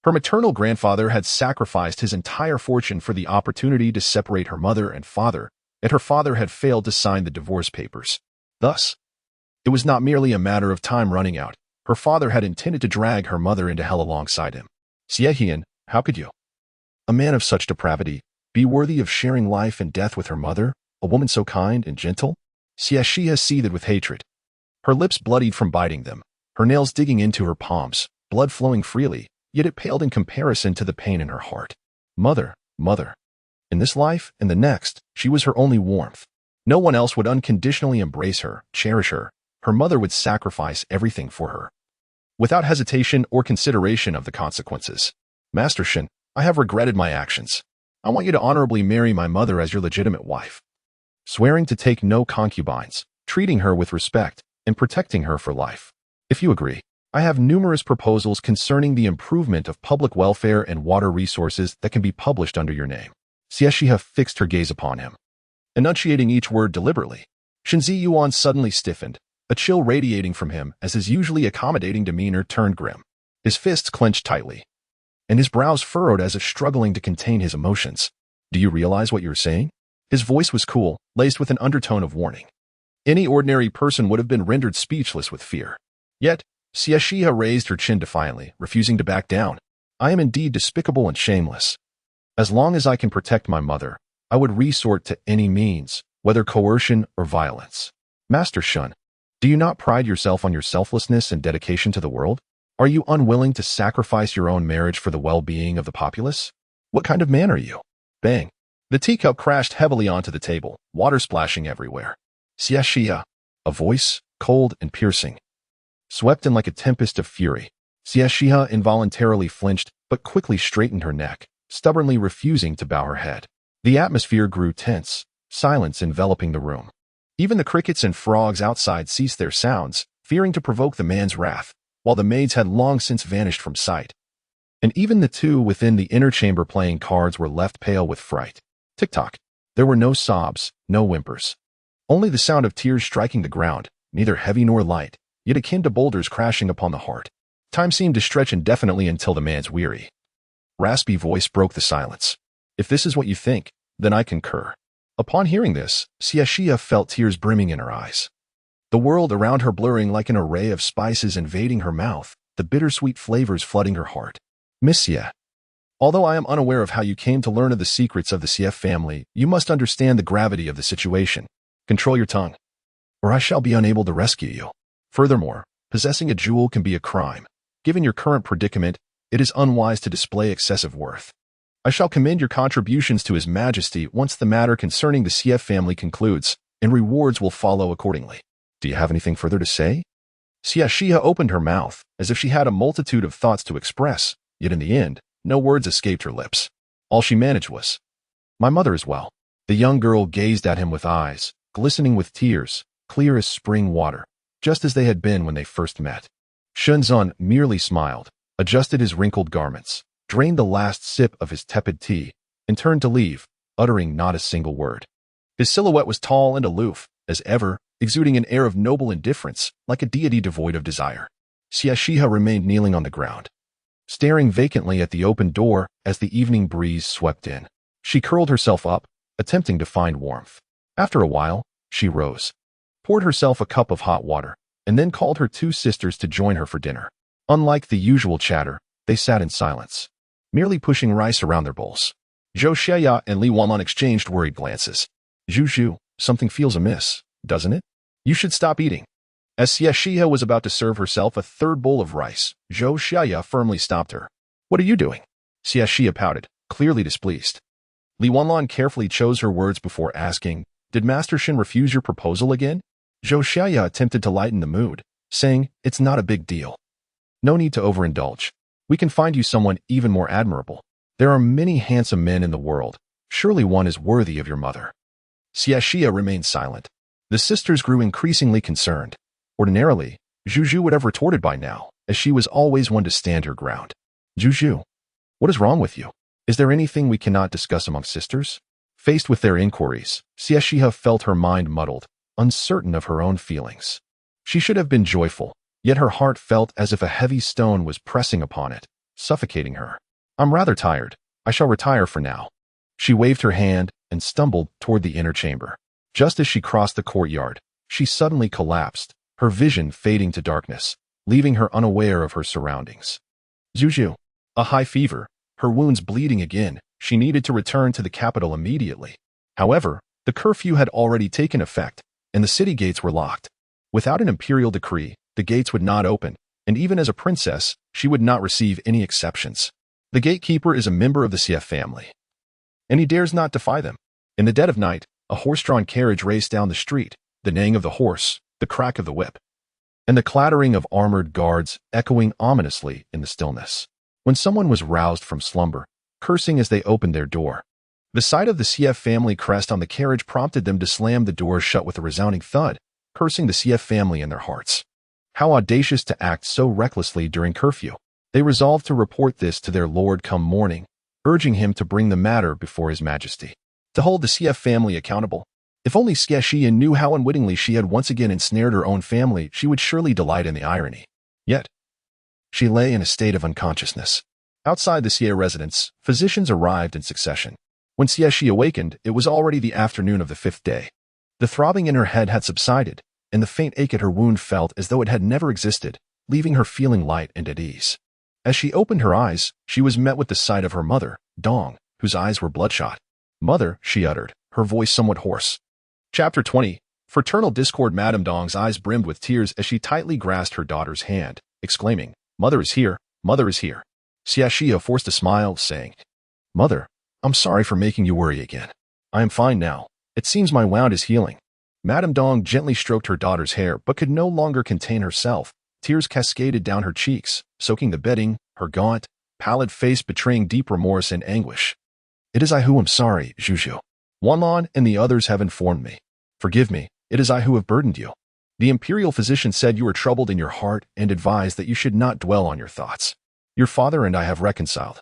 her maternal grandfather had sacrificed his entire fortune for the opportunity to separate her mother and father, and her father had failed to sign the divorce papers. Thus, it was not merely a matter of time running out. Her father had intended to drag her mother into hell alongside him. Xie Xihe, how could you, a man of such depravity, be worthy of sharing life and death with her mother, a woman so kind and gentle? Xie Xihe seethed with hatred. Her lips bloodied from biting them, her nails digging into her palms, blood flowing freely, yet it paled in comparison to the pain in her heart. Mother, mother. In this life and the next, she was her only warmth. No one else would unconditionally embrace her, cherish her. Her mother would sacrifice everything for her, without hesitation or consideration of the consequences. Master Shen, I have regretted my actions. I want you to honorably marry my mother as your legitimate wife, swearing to take no concubines, treating her with respect, and protecting her for life. If you agree, I have numerous proposals concerning the improvement of public welfare and water resources that can be published under your name. Xie Xihe fixed her gaze upon him, enunciating each word deliberately. Shen Ziyuan suddenly stiffened, a chill radiating from him as his usually accommodating demeanor turned grim. His fists clenched tightly, and his brows furrowed as if struggling to contain his emotions. Do you realize what you're saying? His voice was cool, laced with an undertone of warning. Any ordinary person would have been rendered speechless with fear. Yet, Xie Xihe raised her chin defiantly, refusing to back down. I am indeed despicable and shameless. As long as I can protect my mother, I would resort to any means, whether coercion or violence. Master Shen, do you not pride yourself on your selflessness and dedication to the world? Are you unwilling to sacrifice your own marriage for the well-being of the populace? What kind of man are you? Bang. The teacup crashed heavily onto the table, water splashing everywhere. Xie Xihe, a voice, cold and piercing, swept in like a tempest of fury. Xie Xihe involuntarily flinched but quickly straightened her neck, stubbornly refusing to bow her head. The atmosphere grew tense, silence enveloping the room. Even the crickets and frogs outside ceased their sounds, fearing to provoke the man's wrath, while the maids had long since vanished from sight. And even the two within the inner chamber playing cards were left pale with fright. Tick-tock. There were no sobs, no whimpers. Only the sound of tears striking the ground, neither heavy nor light, yet akin to boulders crashing upon the heart. Time seemed to stretch indefinitely until the man's weary, raspy voice broke the silence. If this is what you think, then I concur. Upon hearing this, Xie Xihe felt tears brimming in her eyes. The world around her blurring like an array of spices invading her mouth, the bittersweet flavors flooding her heart. Miss Xie, although I am unaware of how you came to learn of the secrets of the Xie family, you must understand the gravity of the situation. Control your tongue, or I shall be unable to rescue you. Furthermore, possessing a jewel can be a crime. Given your current predicament, it is unwise to display excessive worth. I shall commend your contributions to His Majesty once the matter concerning the Xie family concludes, and rewards will follow accordingly. Do you have anything further to say? Xie Xihe opened her mouth, as if she had a multitude of thoughts to express, yet in the end, no words escaped her lips. All she managed was, "My mother is well." The young girl gazed at him with eyes, glistening with tears, clear as spring water, just as they had been when they first met. Shenzhen merely smiled, adjusted his wrinkled garments, drained the last sip of his tepid tea, and turned to leave, uttering not a single word. His silhouette was tall and aloof, as ever, exuding an air of noble indifference, like a deity devoid of desire. Xie Xihe remained kneeling on the ground, staring vacantly at the open door as the evening breeze swept in. She curled herself up, attempting to find warmth. After a while, she rose, poured herself a cup of hot water, and then called her two sisters to join her for dinner. Unlike the usual chatter, they sat in silence, merely pushing rice around their bowls. Xie Xihe and Li Wanlan exchanged worried glances. "Zhu, something feels amiss, doesn't it? You should stop eating." As Xie Xihe was about to serve herself a third bowl of rice, Xie Xihe firmly stopped her. "What are you doing?" Xie Xihe pouted, clearly displeased. Li Wanlan carefully chose her words before asking, "Did Master Shen refuse your proposal again?" Xie Xihe attempted to lighten the mood, saying, "It's not a big deal. No need to overindulge. We can find you someone even more admirable. There are many handsome men in the world. Surely one is worthy of your mother." Xie Xihe remained silent. The sisters grew increasingly concerned. Ordinarily, Zhu would have retorted by now, as she was always one to stand her ground. "Zhu, what is wrong with you? Is there anything we cannot discuss among sisters?" Faced with their inquiries, Xie Xihe felt her mind muddled, uncertain of her own feelings. She should have been joyful, yet her heart felt as if a heavy stone was pressing upon it, suffocating her. "I'm rather tired. I shall retire for now." She waved her hand and stumbled toward the inner chamber. Just as she crossed the courtyard, she suddenly collapsed, her vision fading to darkness, leaving her unaware of her surroundings. Zhu, a high fever, her wounds bleeding again, she needed to return to the capital immediately. However, the curfew had already taken effect, and the city gates were locked. Without an imperial decree, the gates would not open, and even as a princess, she would not receive any exceptions. The gatekeeper is a member of the Xie family, and he dares not defy them. In the dead of night, a horse-drawn carriage raced down the street, the neighing of the horse, the crack of the whip, and the clattering of armored guards echoing ominously in the stillness. When someone was roused from slumber, cursing as they opened their door, the sight of the Xie family crest on the carriage prompted them to slam the door shut with a resounding thud, cursing the Xie family in their hearts. How audacious to act so recklessly during curfew. They resolved to report this to their lord come morning, urging him to bring the matter before His Majesty, to hold the Xie family accountable. If only Xie Xihe knew how unwittingly she had once again ensnared her own family, she would surely delight in the irony. Yet, she lay in a state of unconsciousness. Outside the Xie residence, physicians arrived in succession. When Xie Xihe awakened, it was already the afternoon of the 5th day. The throbbing in her head had subsided, and the faint ache at her wound felt as though it had never existed, leaving her feeling light and at ease. As she opened her eyes, she was met with the sight of her mother, Dong, whose eyes were bloodshot. "Mother," she uttered, her voice somewhat hoarse. Chapter 20. Fraternal discord. Madame Dong's eyes brimmed with tears as she tightly grasped her daughter's hand, exclaiming, "Mother is here, mother is here." Xie Xihe forced a smile, saying, "Mother, I'm sorry for making you worry again. I am fine now. It seems my wound is healing." Madame Dong gently stroked her daughter's hair but could no longer contain herself, Tears cascaded down her cheeks, soaking the bedding, her gaunt, pallid face betraying deep remorse and anguish. It is I who am sorry, Juju. Wanlan and the others have informed me. Forgive me, it is I who have burdened you. The imperial physician said you were troubled in your heart and advised that you should not dwell on your thoughts. Your father and I have reconciled.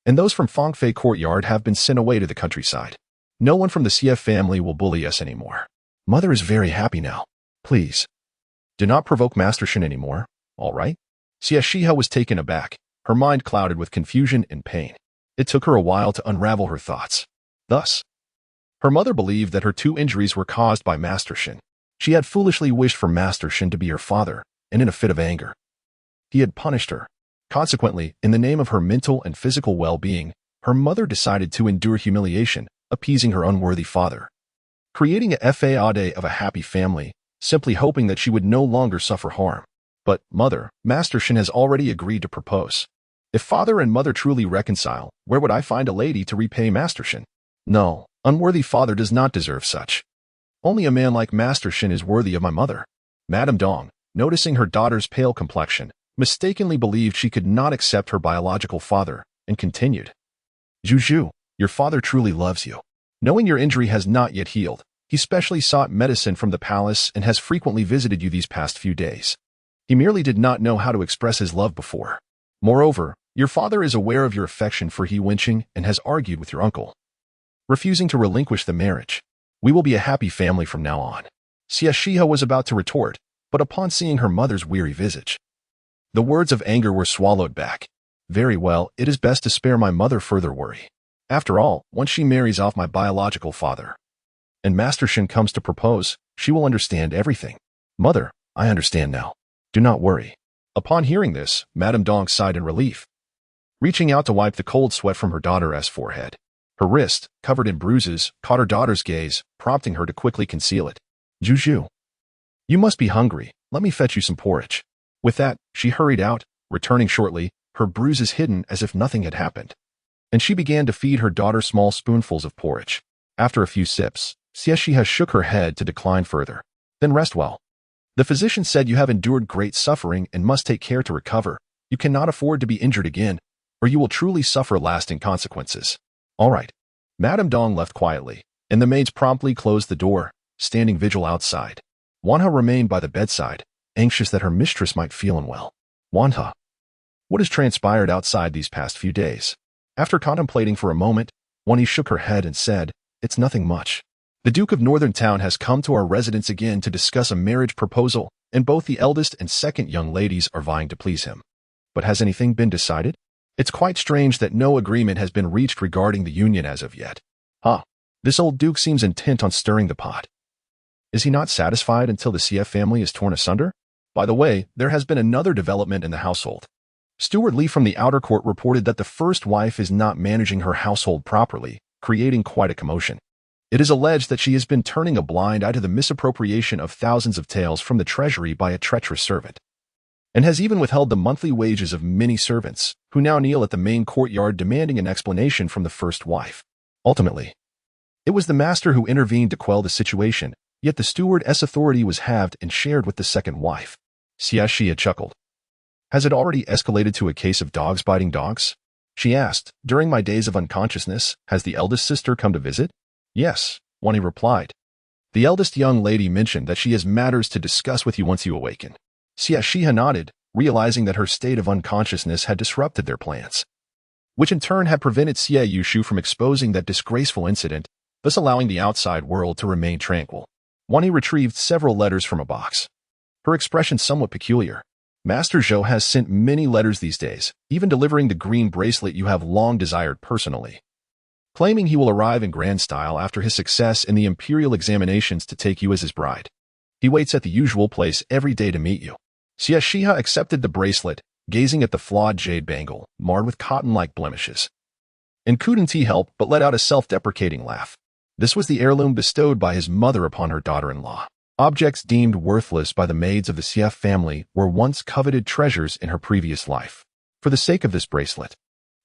And those from Fengfei Courtyard have been sent away to the countryside. No one from the Xie family will bully us anymore. Mother is very happy now. Please, do not provoke Master Shen anymore, all right? Xie Xihe was taken aback, her mind clouded with confusion and pain. It took her a while to unravel her thoughts. Thus, her mother believed that her 2 injuries were caused by Master Shen. She had foolishly wished for Master Shen to be her father, and in a fit of anger, he had punished her. Consequently, in the name of her mental and physical well-being, her mother decided to endure humiliation, appeasing her unworthy father, creating a facade of a happy family, simply hoping that she would no longer suffer harm. But, mother, Master Shen has already agreed to propose. If father and mother truly reconcile, where would I find a lady to repay Master Shen? No, unworthy father does not deserve such. Only a man like Master Shen is worthy of my mother. Madame Dong, noticing her daughter's pale complexion, mistakenly believed she could not accept her biological father, and continued. Juju, your father truly loves you. Knowing your injury has not yet healed, he specially sought medicine from the palace and has frequently visited you these past few days. He merely did not know how to express his love before. Moreover, your father is aware of your affection for He Wenqing and has argued with your uncle, refusing to relinquish the marriage. We will be a happy family from now on. Xie Xihe was about to retort, but upon seeing her mother's weary visage, the words of anger were swallowed back. Very well, it is best to spare my mother further worry. After all, once she marries off my biological father, and Master Shen comes to propose, she will understand everything. Mother, I understand now. Do not worry. Upon hearing this, Madame Dong sighed in relief, reaching out to wipe the cold sweat from her daughter's forehead. Her wrist, covered in bruises, caught her daughter's gaze, prompting her to quickly conceal it. Juju, you must be hungry. Let me fetch you some porridge. With that, she hurried out, returning shortly, her bruises hidden as if nothing had happened. And she began to feed her daughter small spoonfuls of porridge. After a few sips, Xie Xihe shook her head to decline further. Then rest well. The physician said you have endured great suffering and must take care to recover. You cannot afford to be injured again, or you will truly suffer lasting consequences. All right. Madame Dong left quietly, and the maids promptly closed the door, standing vigil outside. Wanha remained by the bedside, anxious that her mistress might feel unwell. Wanha, what has transpired outside these past few days? After contemplating for a moment, Wanhi shook her head and said, It's nothing much. The Duke of Northern Town has come to our residence again to discuss a marriage proposal, and both the eldest and second young ladies are vying to please him. But has anything been decided? It's quite strange that no agreement has been reached regarding the union as of yet. This old duke seems intent on stirring the pot. Is he not satisfied until the Xie family is torn asunder? By the way, there has been another development in the household. Steward Li from the outer court reported that the first wife is not managing her household properly, creating quite a commotion. It is alleged that she has been turning a blind eye to the misappropriation of thousands of taels from the treasury by a treacherous servant, and has even withheld the monthly wages of many servants, who now kneel at the main courtyard demanding an explanation from the first wife. Ultimately, it was the master who intervened to quell the situation, yet the steward's authority was halved and shared with the second wife. Xie Xihe chuckled. Has it already escalated to a case of dogs biting dogs? She asked. During my days of unconsciousness, has the eldest sister come to visit? Yes, Wanhi replied. The eldest young lady mentioned that she has matters to discuss with you once you awaken. Xie Xihe nodded, realizing that her state of unconsciousness had disrupted their plans, which in turn had prevented Xie Yushu from exposing that disgraceful incident, thus allowing the outside world to remain tranquil. Wanhi retrieved several letters from a box, her expression somewhat peculiar. Master Zhou has sent many letters these days, even delivering the green bracelet you have long desired personally, claiming he will arrive in grand style after his success in the imperial examinations to take you as his bride. He waits at the usual place every day to meet you. Xie Xihe accepted the bracelet, gazing at the flawed jade bangle, marred with cotton-like blemishes, and couldn't he help but let out a self-deprecating laugh. This was the heirloom bestowed by his mother upon her daughter-in-law. Objects deemed worthless by the maids of the Xie family were once coveted treasures in her previous life. For the sake of this bracelet,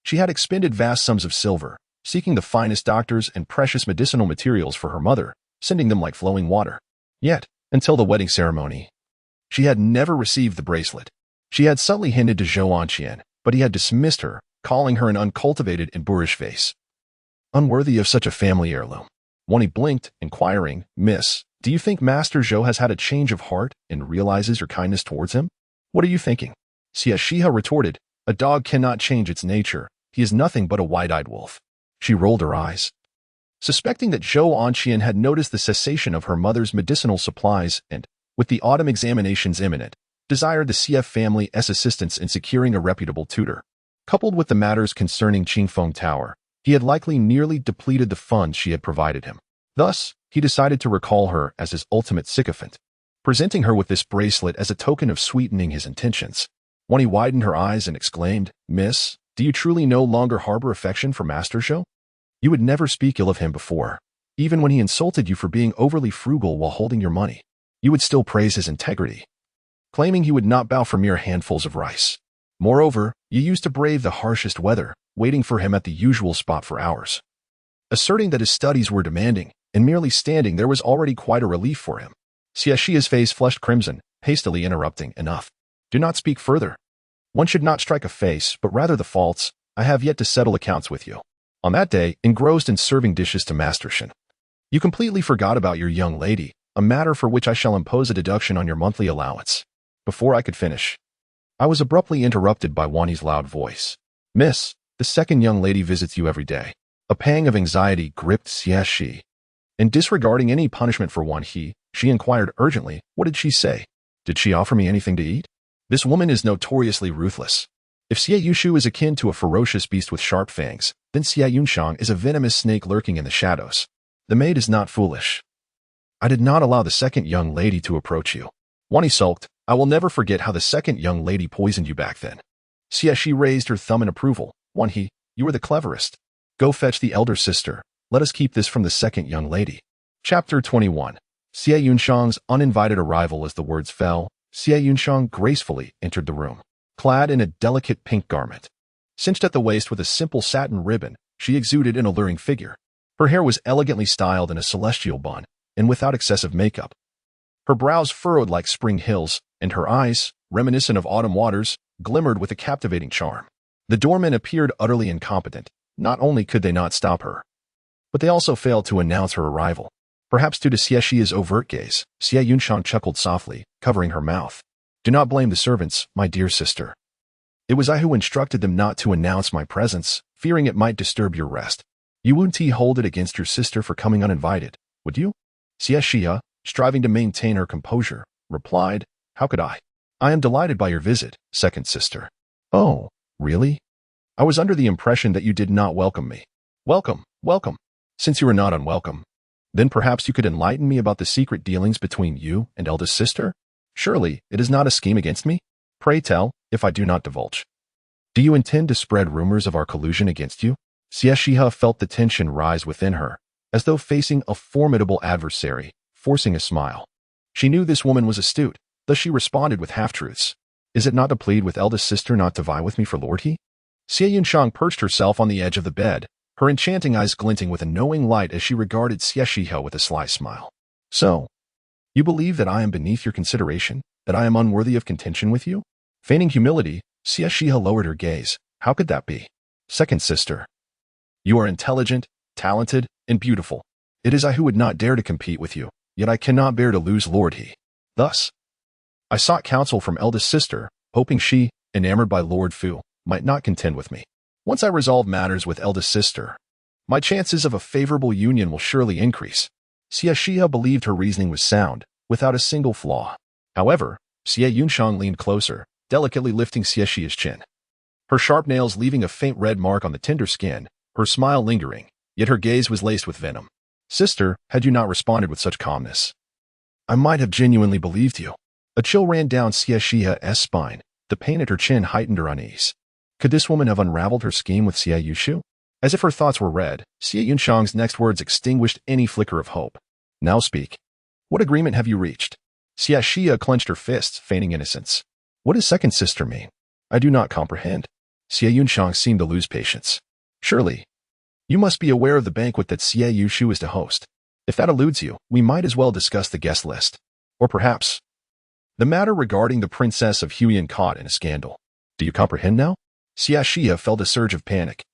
she had expended vast sums of silver, seeking the finest doctors and precious medicinal materials for her mother, sending them like flowing water. Yet, until the wedding ceremony, She had never received the bracelet. She had subtly hinted to Zhou Anqian, but he had dismissed her, calling her an uncultivated and boorish face. Unworthy of such a family heirloom. Wani blinked, inquiring, Miss, do you think Master Zhou has had a change of heart and realizes your kindness towards him? What are you thinking? Xie Xihe retorted, a dog cannot change its nature. He is nothing but a wide-eyed wolf. She rolled her eyes. Suspecting that Zhou Anqian had noticed the cessation of her mother's medicinal supplies and, with the autumn examinations imminent, desired the CF family's assistance in securing a reputable tutor. Coupled with the matters concerning Qingfeng Tower, he had likely nearly depleted the funds she had provided him. Thus, he decided to recall her as his ultimate sycophant, presenting her with this bracelet as a token of sweetening his intentions. Wani widened her eyes and exclaimed, Miss, do you truly no longer harbor affection for Master Zhou? You would never speak ill of him before. Even when he insulted you for being overly frugal while holding your money, you would still praise his integrity, claiming he would not bow for mere handfuls of rice. Moreover, you used to brave the harshest weather, waiting for him at the usual spot for hours. Asserting that his studies were demanding, and merely standing there was already quite a relief for him. Xie Xihe's face flushed crimson, hastily interrupting, enough. Do not speak further. One should not strike a face, but rather the faults. I have yet to settle accounts with you. On that day, engrossed in serving dishes to Master Shen, you completely forgot about your young lady, a matter for which I shall impose a deduction on your monthly allowance. Before I could finish, I was abruptly interrupted by Wani's loud voice. Miss, the second young lady visits you every day. A pang of anxiety gripped Xie Xihe. And disregarding any punishment for Wan He, she inquired urgently, what did she say? Did she offer me anything to eat? This woman is notoriously ruthless. If Xie Yushu is akin to a ferocious beast with sharp fangs, then Xie Yunshang is a venomous snake lurking in the shadows. The maid is not foolish. I did not allow the second young lady to approach you. Wani sulked. I will never forget how the second young lady poisoned you back then. Xie Xihe raised her thumb in approval. Wan He, you are the cleverest. Go fetch the elder sister. Let us keep this from the second young lady. Chapter 21. Xie Yunshang's uninvited arrival. As the words fell, Xie Yunshang gracefully entered the room. Clad in a delicate pink garment, cinched at the waist with a simple satin ribbon, she exuded an alluring figure. Her hair was elegantly styled in a celestial bun, and without excessive makeup. Her brows furrowed like spring hills, and her eyes, reminiscent of autumn waters, glimmered with a captivating charm. The doormen appeared utterly incompetent. Not only could they not stop her, but they also failed to announce her arrival. Perhaps due to Xie Xihe's overt gaze, Xie Yunshang chuckled softly, covering her mouth. Do not blame the servants, my dear sister. It was I who instructed them not to announce my presence, fearing it might disturb your rest. You wouldn't hold it against your sister for coming uninvited, would you? Xie Xihe, striving to maintain her composure, replied, How could I? I am delighted by your visit, second sister. Oh, really? I was under the impression that you did not welcome me. Welcome, welcome. Since you are not unwelcome, then perhaps you could enlighten me about the secret dealings between you and eldest sister? Surely, it is not a scheme against me? Pray tell, if I do not divulge. Do you intend to spread rumors of our collusion against you? Xie Xihe felt the tension rise within her, as though facing a formidable adversary, forcing a smile. She knew this woman was astute, thus she responded with half-truths. Is it not to plead with eldest sister not to vie with me for Lord He? Xie Yunshang perched herself on the edge of the bed, her enchanting eyes glinting with a knowing light as she regarded Xie Xihe with a sly smile. So, you believe that I am beneath your consideration, that I am unworthy of contention with you? Feigning humility, Xie Xihe lowered her gaze. How could that be? Second sister. You are intelligent, talented, and beautiful. It is I who would not dare to compete with you, yet I cannot bear to lose Lord He. Thus, I sought counsel from eldest sister, hoping she, enamored by Lord Fu, might not contend with me. Once I resolve matters with eldest sister, my chances of a favorable union will surely increase. Xie Xihe believed her reasoning was sound, without a single flaw. However, Xie Yunshang leaned closer, delicately lifting Xie Xihe's chin. Her sharp nails leaving a faint red mark on the tender skin, her smile lingering, yet her gaze was laced with venom. Sister, had you not responded with such calmness, I might have genuinely believed you. A chill ran down Xie Xihe's spine, the pain at her chin heightened her unease. Could this woman have unraveled her scheme with Xie Yushu? As if her thoughts were read, Xie Yunshang's next words extinguished any flicker of hope. Now speak. What agreement have you reached? Xie Xihe clenched her fists, feigning innocence. What does second sister mean? I do not comprehend. Xie Yunshang seemed to lose patience. Surely, you must be aware of the banquet that Xie Yushu is to host. If that eludes you, we might as well discuss the guest list. Or perhaps, The matter regarding the princess of Huiyan caught in a scandal. Do you comprehend now? Xie Xihe felt a surge of panic.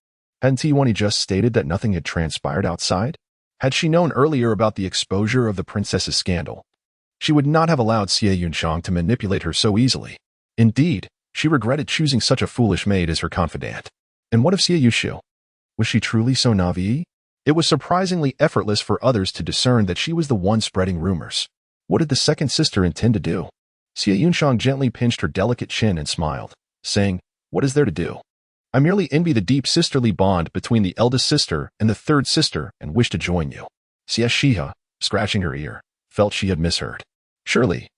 Hadn't he just stated that nothing had transpired outside? Had she known earlier about the exposure of the princess's scandal, she would not have allowed Xie Yunshang to manipulate her so easily. Indeed, she regretted choosing such a foolish maid as her confidant. And what of Xie Xihe? Was she truly so naive? It was surprisingly effortless for others to discern that she was the one spreading rumors. What did the second sister intend to do? Xie Yunshang gently pinched her delicate chin and smiled, saying, "What is there to do? I merely envy the deep sisterly bond between the eldest sister and the third sister and wish to join you." Xie Xihe, scratching her ear, felt she had misheard. Surely,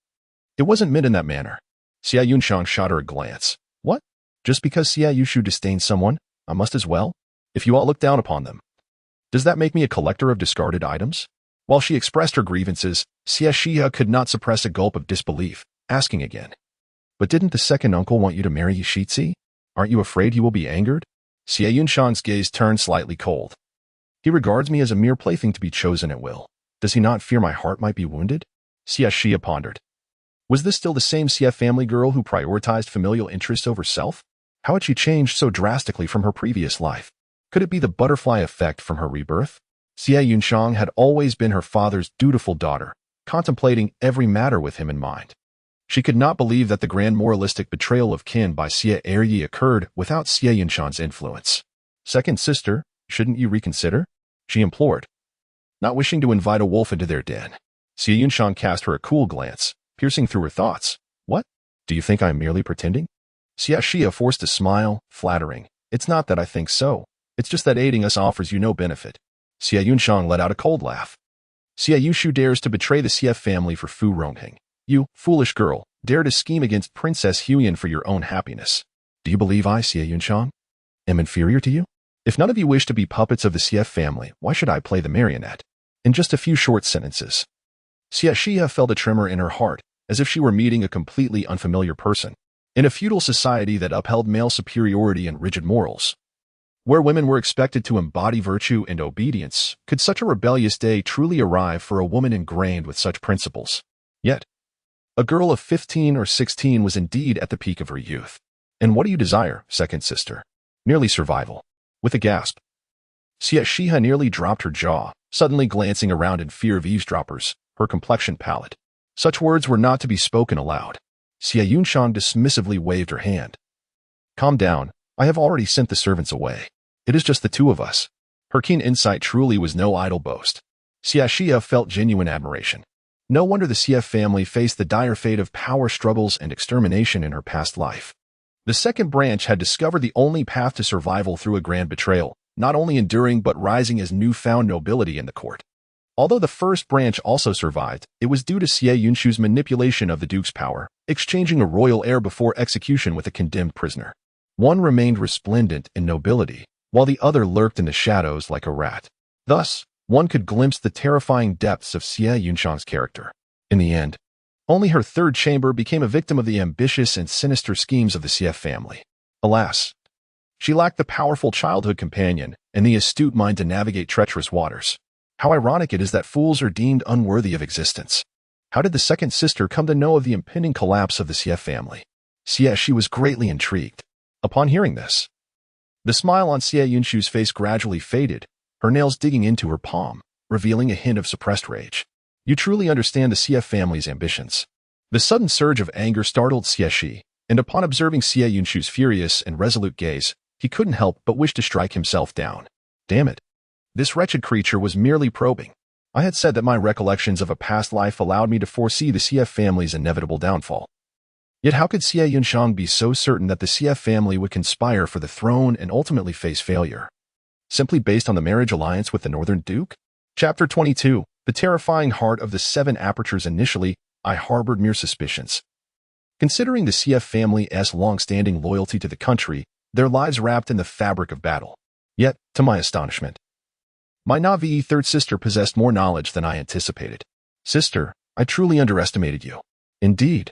it wasn't meant in that manner. Xie Yunshang shot her a glance. What? Just because Xie Yushu disdains someone, I must as well? If you all look down upon them, does that make me a collector of discarded items? While she expressed her grievances, Xie Xihe could not suppress a gulp of disbelief, asking again. But didn't the second uncle want you to marry Yishitsi? Aren't you afraid he will be angered? Xie Yunshang's gaze turned slightly cold. He regards me as a mere plaything to be chosen at will. Does he not fear my heart might be wounded? Xie Xihe pondered. Was this still the same Xie family girl who prioritized familial interests over self? How had she changed so drastically from her previous life? Could it be the butterfly effect from her rebirth? Xie Yunshang had always been her father's dutiful daughter, contemplating every matter with him in mind. She could not believe that the grand moralistic betrayal of Qin by Xie Xihe occurred without Xie Yunshang's influence. Second sister, shouldn't you reconsider? She implored, not wishing to invite a wolf into their den. Xie Yunshang cast her a cool glance, piercing through her thoughts. What? Do you think I am merely pretending? Xie Xihe forced a smile, flattering. It's not that I think so. It's just that aiding us offers you no benefit. Xie Yunshang let out a cold laugh. Xie Yushu dares to betray the Xie family for Fu Rongheng. You, foolish girl, dare to scheme against Princess Huiyan for your own happiness. Do you believe I, Xie Yunshang, am inferior to you? If none of you wish to be puppets of the Xie family, why should I play the marionette? In just a few short sentences, Xie Xihe felt a tremor in her heart, as if she were meeting a completely unfamiliar person. In a feudal society that upheld male superiority and rigid morals, where women were expected to embody virtue and obedience, could such a rebellious day truly arrive for a woman ingrained with such principles? Yet, a girl of 15 or 16 was indeed at the peak of her youth. And what do you desire, second sister? Merely survival. With a gasp, Xie Xihe nearly dropped her jaw, suddenly glancing around in fear of eavesdroppers, her complexion pallid. Such words were not to be spoken aloud. Xie Yunshang dismissively waved her hand. Calm down, I have already sent the servants away. It is just the two of us. Her keen insight truly was no idle boast. Xie Xihe felt genuine admiration. No wonder the Xie family faced the dire fate of power struggles and extermination in her past life. The second branch had discovered the only path to survival through a grand betrayal, not only enduring but rising as newfound nobility in the court. Although the first branch also survived, it was due to Xie Yunshu's manipulation of the duke's power, exchanging a royal heir before execution with a condemned prisoner. One remained resplendent in nobility, while the other lurked in the shadows like a rat. Thus, one could glimpse the terrifying depths of Xie Yunshang's character. In the end, only her third chamber became a victim of the ambitious and sinister schemes of the Xie family. Alas, she lacked the powerful childhood companion and the astute mind to navigate treacherous waters. How ironic it is that fools are deemed unworthy of existence. How did the second sister come to know of the impending collapse of the Xie family? She was greatly intrigued. Upon hearing this, the smile on Xie Yunshu's face gradually faded, her nails digging into her palm, revealing a hint of suppressed rage. You truly understand the Xie family's ambitions. The sudden surge of anger startled Xie Xihe, and upon observing Xie Yunshu's furious and resolute gaze, he couldn't help but wish to strike himself down. Damn it. This wretched creature was merely probing. I had said that my recollections of a past life allowed me to foresee the Xie family's inevitable downfall. Yet how could Xie Yunshang be so certain that the Xie family would conspire for the throne and ultimately face failure? Simply based on the marriage alliance with the Northern Duke? Chapter 22. The terrifying heart of the seven apertures. Initially, I harbored mere suspicions. Considering the Xie family's long-standing loyalty to the country, their lives wrapped in the fabric of battle. Yet, to my astonishment, my Navi third sister possessed more knowledge than I anticipated. Sister, I truly underestimated you. Indeed.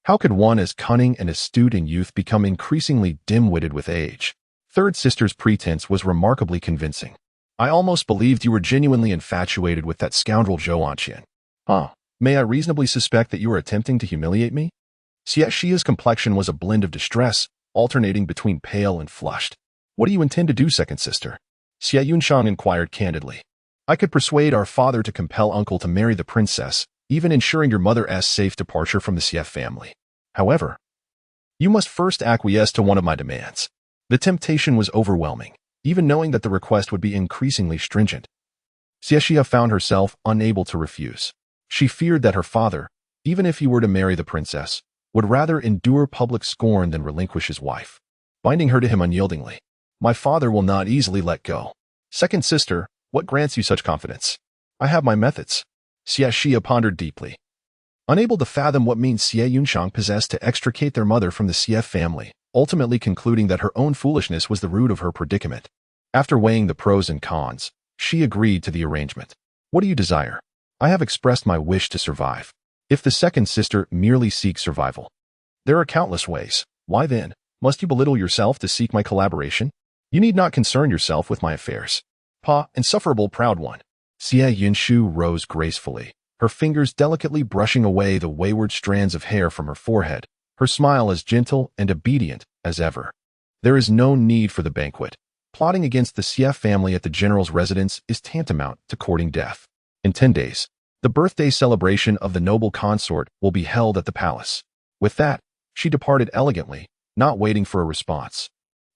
How could one as cunning and astute in youth become increasingly dim-witted with age? Third sister's pretense was remarkably convincing. I almost believed you were genuinely infatuated with that scoundrel Zhou Anqian. May I reasonably suspect that you are attempting to humiliate me? Xie Xihe's complexion was a blend of distress, alternating between pale and flushed. What do you intend to do, second sister? Xie Yunshang inquired candidly. I could persuade our father to compel uncle to marry the princess, even ensuring your mother's safe departure from the Xie family. However, you must first acquiesce to one of my demands. The temptation was overwhelming, even knowing that the request would be increasingly stringent. Xie Xihe found herself unable to refuse. She feared that her father, even if he were to marry the princess, would rather endure public scorn than relinquish his wife, binding her to him unyieldingly. My father will not easily let go. Second sister, what grants you such confidence? I have my methods. Xie Xihe pondered deeply. Unable to fathom what means Xie Yunshang possessed to extricate their mother from the Xie family, ultimately concluding that her own foolishness was the root of her predicament. After weighing the pros and cons, she agreed to the arrangement. What do you desire? I have expressed my wish to survive. If the second sister merely seeks survival, there are countless ways. Why then, must you belittle yourself to seek my collaboration? You need not concern yourself with my affairs. Pa, insufferable proud one. Xie Yunshu rose gracefully, her fingers delicately brushing away the wayward strands of hair from her forehead, her smile as gentle and obedient as ever. There is no need for the banquet. Plotting against the Xie family at the general's residence is tantamount to courting death. In 10 days, the birthday celebration of the noble consort will be held at the palace. With that, she departed elegantly, not waiting for a response.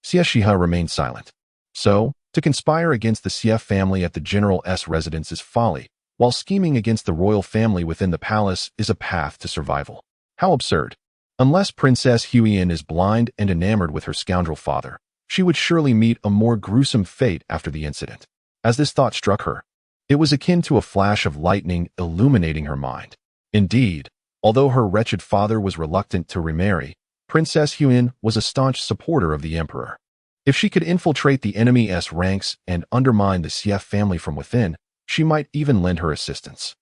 Xie Xihe remained silent. So, to conspire against the Xie family at the general's residence is folly, while scheming against the royal family within the palace is a path to survival. How absurd. Unless Princess Huiyin is blind and enamored with her scoundrel father, she would surely meet a more gruesome fate after the incident. As this thought struck her, it was akin to a flash of lightning illuminating her mind. Indeed, although her wretched father was reluctant to remarry, Princess Huiyin was a staunch supporter of the emperor. If she could infiltrate the enemy's ranks and undermine the Xie family from within, she might even lend her assistance.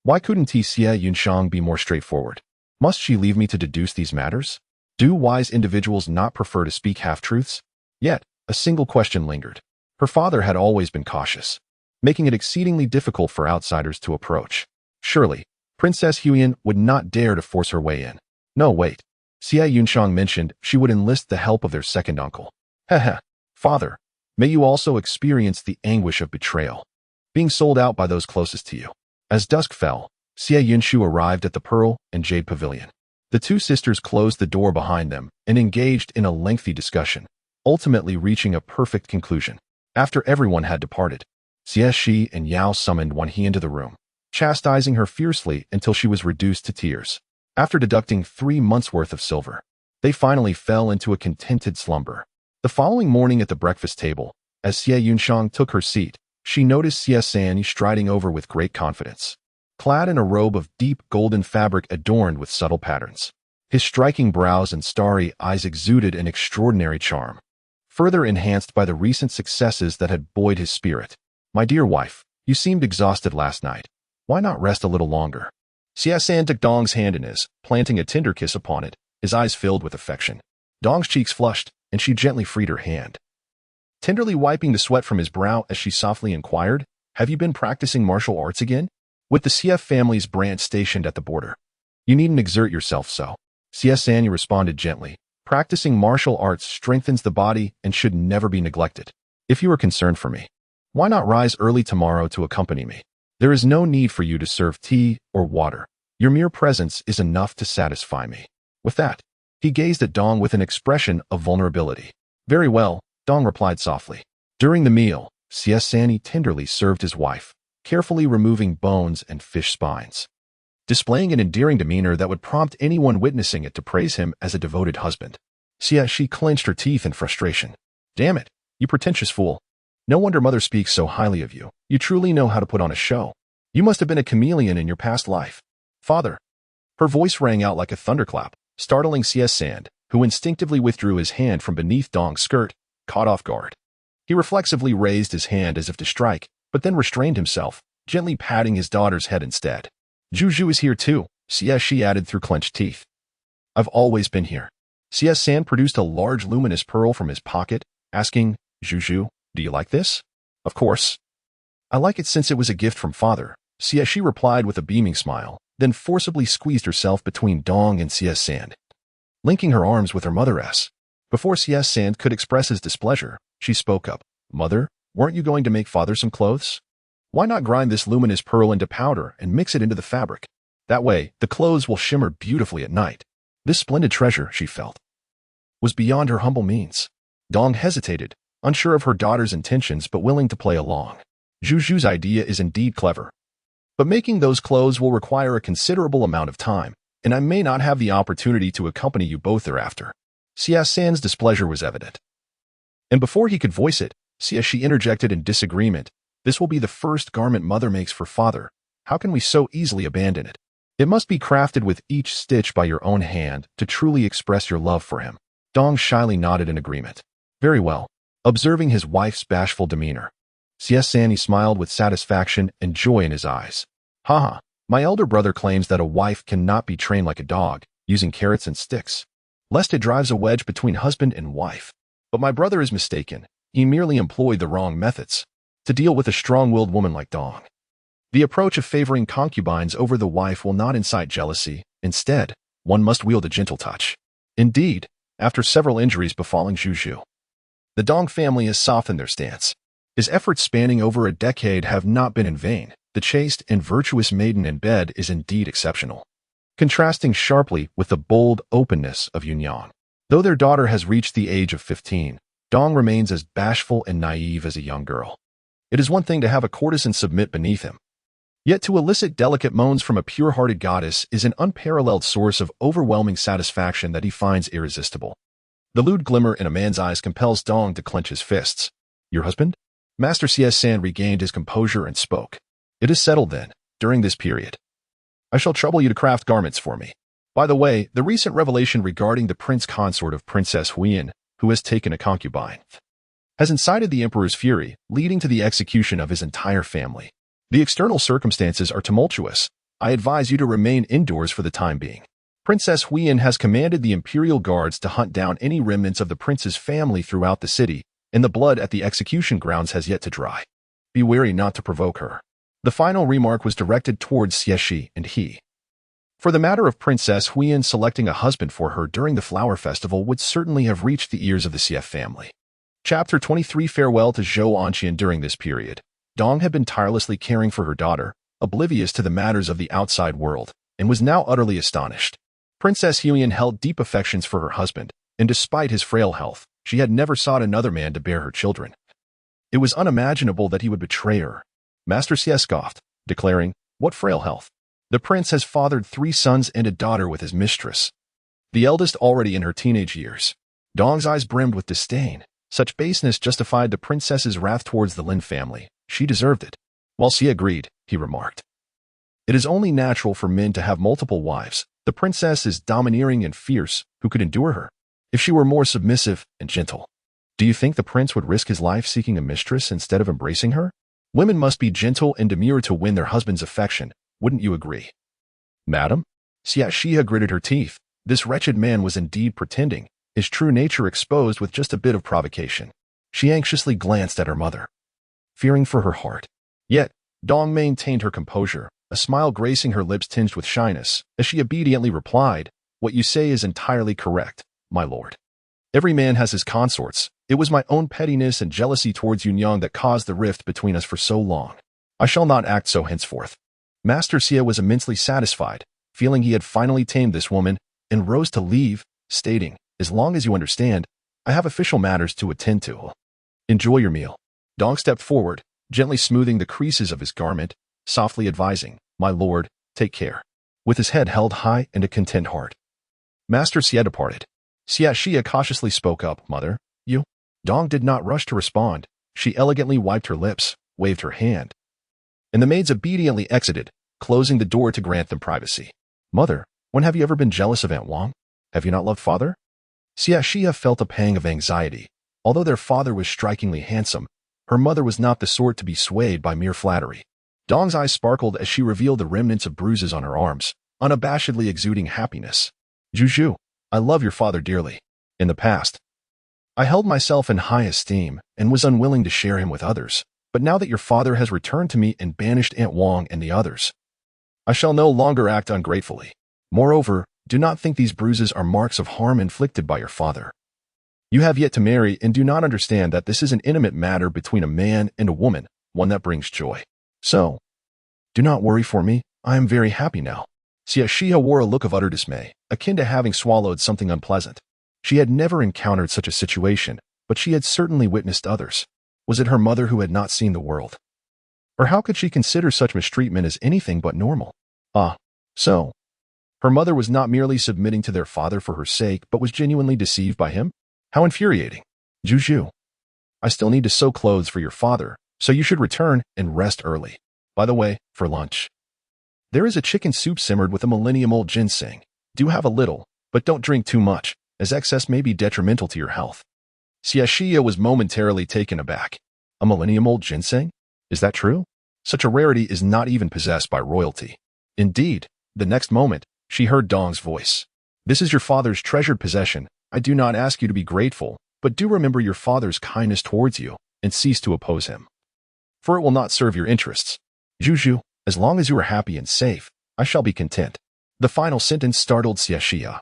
Why couldn't Xie Yunshang be more straightforward? Must she leave me to deduce these matters? Do wise individuals not prefer to speak half-truths? Yet, a single question lingered. Her father had always been cautious, making it exceedingly difficult for outsiders to approach. Surely, Princess Huiyin would not dare to force her way in. No, wait. Xie Yunshang mentioned she would enlist the help of their second uncle. Father, may you also experience the anguish of betrayal, being sold out by those closest to you. As dusk fell, Xie Yunshu arrived at the Pearl and Jade Pavilion. The two sisters closed the door behind them and engaged in a lengthy discussion, ultimately reaching a perfect conclusion. After everyone had departed, Xie Shi and Yao summoned Wan He into the room, chastising her fiercely until she was reduced to tears. After deducting 3 months' worth of silver, they finally fell into a contented slumber. The following morning at the breakfast table, as Xie Yunshang took her seat, she noticed Xie San striding over with great confidence, clad in a robe of deep golden fabric adorned with subtle patterns. His striking brows and starry eyes exuded an extraordinary charm, further enhanced by the recent successes that had buoyed his spirit. My dear wife, you seemed exhausted last night. Why not rest a little longer? Xie San took Dong's hand in his, planting a tender kiss upon it, his eyes filled with affection. Dong's cheeks flushed, and she gently freed her hand, tenderly wiping the sweat from his brow as she softly inquired, have you been practicing martial arts again? With the Xie family's branch stationed at the border, you needn't exert yourself so. Xie San responded gently, practicing martial arts strengthens the body and should never be neglected. If you are concerned for me, why not rise early tomorrow to accompany me? There is no need for you to serve tea or water. Your mere presence is enough to satisfy me. With that, he gazed at Dong with an expression of vulnerability. Very well, Dong replied softly. During the meal, Xie San tenderly served his wife, carefully removing bones and fish spines, displaying an endearing demeanor that would prompt anyone witnessing it to praise him as a devoted husband. Xie Shi clenched her teeth in frustration. Damn it, you pretentious fool. No wonder mother speaks so highly of you. You truly know how to put on a show. You must have been a chameleon in your past life. Father. Her voice rang out like a thunderclap, startling Xie San, who instinctively withdrew his hand from beneath Dong's skirt, caught off guard. He reflexively raised his hand as if to strike, but then restrained himself, gently patting his daughter's head instead. Juju is here too, Xie Shi added through clenched teeth. I've always been here. Xie San produced a large luminous pearl from his pocket, asking, Juju, do you like this? Of course. I like it since it was a gift from father, Xie Xihe replied with a beaming smile, then forcibly squeezed herself between Dong and Xie Xihe, linking her arms with her mother's. Before Xie Xihe could express his displeasure, she spoke up. Mother, weren't you going to make father some clothes? Why not grind this luminous pearl into powder and mix it into the fabric? That way, the clothes will shimmer beautifully at night. This splendid treasure, she felt, was beyond her humble means. Dong hesitated, unsure of her daughter's intentions but willing to play along. Zhuzhu's idea is indeed clever. But making those clothes will require a considerable amount of time, and I may not have the opportunity to accompany you both thereafter. Xie Xihe's displeasure was evident. And before he could voice it, Xie Xihe interjected in disagreement. This will be the first garment mother makes for father. How can we so easily abandon it? It must be crafted with each stitch by your own hand to truly express your love for him. Dong shyly nodded in agreement. Very well. Observing his wife's bashful demeanor, Xie Xihe smiled with satisfaction and joy in his eyes. Haha, my elder brother claims that a wife cannot be trained like a dog, using carrots and sticks, lest it drives a wedge between husband and wife. But my brother is mistaken. He merely employed the wrong methods to deal with a strong-willed woman like Dong. The approach of favoring concubines over the wife will not incite jealousy. Instead, one must wield a gentle touch. Indeed, after several injuries befalling Zhuzhu, the Dong family has softened their stance. His efforts spanning over a decade have not been in vain. The chaste and virtuous maiden in bed is indeed exceptional, contrasting sharply with the bold openness of Yunyang. Though their daughter has reached the age of 15, Dong remains as bashful and naive as a young girl. It is one thing to have a courtesan submit beneath him, yet to elicit delicate moans from a pure-hearted goddess is an unparalleled source of overwhelming satisfaction that he finds irresistible. The lewd glimmer in a man's eyes compels Dong to clench his fists. Your husband? Master Xie Xihe regained his composure and spoke. It is settled then. During this period, I shall trouble you to craft garments for me. By the way, the recent revelation regarding the prince consort of Princess Huiyan, who has taken a concubine, has incited the emperor's fury, leading to the execution of his entire family. The external circumstances are tumultuous. I advise you to remain indoors for the time being. Princess Huiyan has commanded the imperial guards to hunt down any remnants of the prince's family throughout the city, and the blood at the execution grounds has yet to dry. Be wary not to provoke her. The final remark was directed towards Xie Xihe and he. For the matter of Princess Huiyan selecting a husband for her during the flower festival would certainly have reached the ears of the Xie family. Chapter 23 Farewell to Zhou Anqian. During this period, Dong had been tirelessly caring for her daughter, oblivious to the matters of the outside world, and was now utterly astonished. Princess Huiyan held deep affections for her husband, and despite his frail health, she had never sought another man to bear her children. It was unimaginable that he would betray her. Master Xie scoffed, declaring, "What frail health? The prince has fathered 3 sons and a daughter with his mistress, the eldest already in her teenage years." Dong's eyes brimmed with disdain. Such baseness justified the princess's wrath towards the Lin family. She deserved it. While Xie agreed, he remarked, "It is only natural for men to have multiple wives. The princess is domineering and fierce. Who could endure her? If she were more submissive and gentle, do you think the prince would risk his life seeking a mistress instead of embracing her? Women must be gentle and demure to win their husband's affection. Wouldn't you agree?" "Madam?" Xie Xihe gritted her teeth. This wretched man was indeed pretending, his true nature exposed with just a bit of provocation. She anxiously glanced at her mother, fearing for her heart. Yet, Dong maintained her composure, a smile gracing her lips tinged with shyness, as she obediently replied, "What you say is entirely correct, my lord. Every man has his consorts. It was my own pettiness and jealousy towards Yunyang that caused the rift between us for so long. I shall not act so henceforth." Master Xie was immensely satisfied, feeling he had finally tamed this woman, and rose to leave, stating, "As long as you understand, I have official matters to attend to. Enjoy your meal." Dong stepped forward, gently smoothing the creases of his garment, softly advising, "My lord, take care." With his head held high and a content heart, Master Xie departed. Xie Xihe cautiously spoke up, "Mother, you?" Dong did not rush to respond. She elegantly wiped her lips, waved her hand, and the maids obediently exited, closing the door to grant them privacy. "Mother, when have you ever been jealous of Aunt Wang? Have you not loved father?" Xie Xihe felt a pang of anxiety. Although their father was strikingly handsome, her mother was not the sort to be swayed by mere flattery. Dong's eyes sparkled as she revealed the remnants of bruises on her arms, unabashedly exuding happiness. "Zhuzhu, I love your father dearly. In the past, I held myself in high esteem and was unwilling to share him with others. But now that your father has returned to me and banished Aunt Wang and the others, I shall no longer act ungratefully. Moreover, do not think these bruises are marks of harm inflicted by your father. You have yet to marry and do not understand that this is an intimate matter between a man and a woman, one that brings joy. So, do not worry for me. I am very happy now. Xie Xihe wore a look of utter dismay, akin to having swallowed something unpleasant. She had never encountered such a situation, but she had certainly witnessed others. Was it her mother who had not seen the world? Or how could she consider such mistreatment as anything but normal? So, her mother was not merely submitting to their father for her sake, but was genuinely deceived by him? How infuriating. Juju, I still need to sew clothes for your father, so you should return and rest early. By the way, for lunch, there is a chicken soup simmered with a millennium-old ginseng. Do have a little, but don't drink too much, as excess may be detrimental to your health. Xie Xihe was momentarily taken aback. A millennium-old ginseng? Is that true? Such a rarity is not even possessed by royalty. Indeed, the next moment, she heard Dong's voice. This is your father's treasured possession. I do not ask you to be grateful, but do remember your father's kindness towards you, and cease to oppose him. For it will not serve your interests. Juju, as long as you are happy and safe, I shall be content. The final sentence startled Xie Xihe.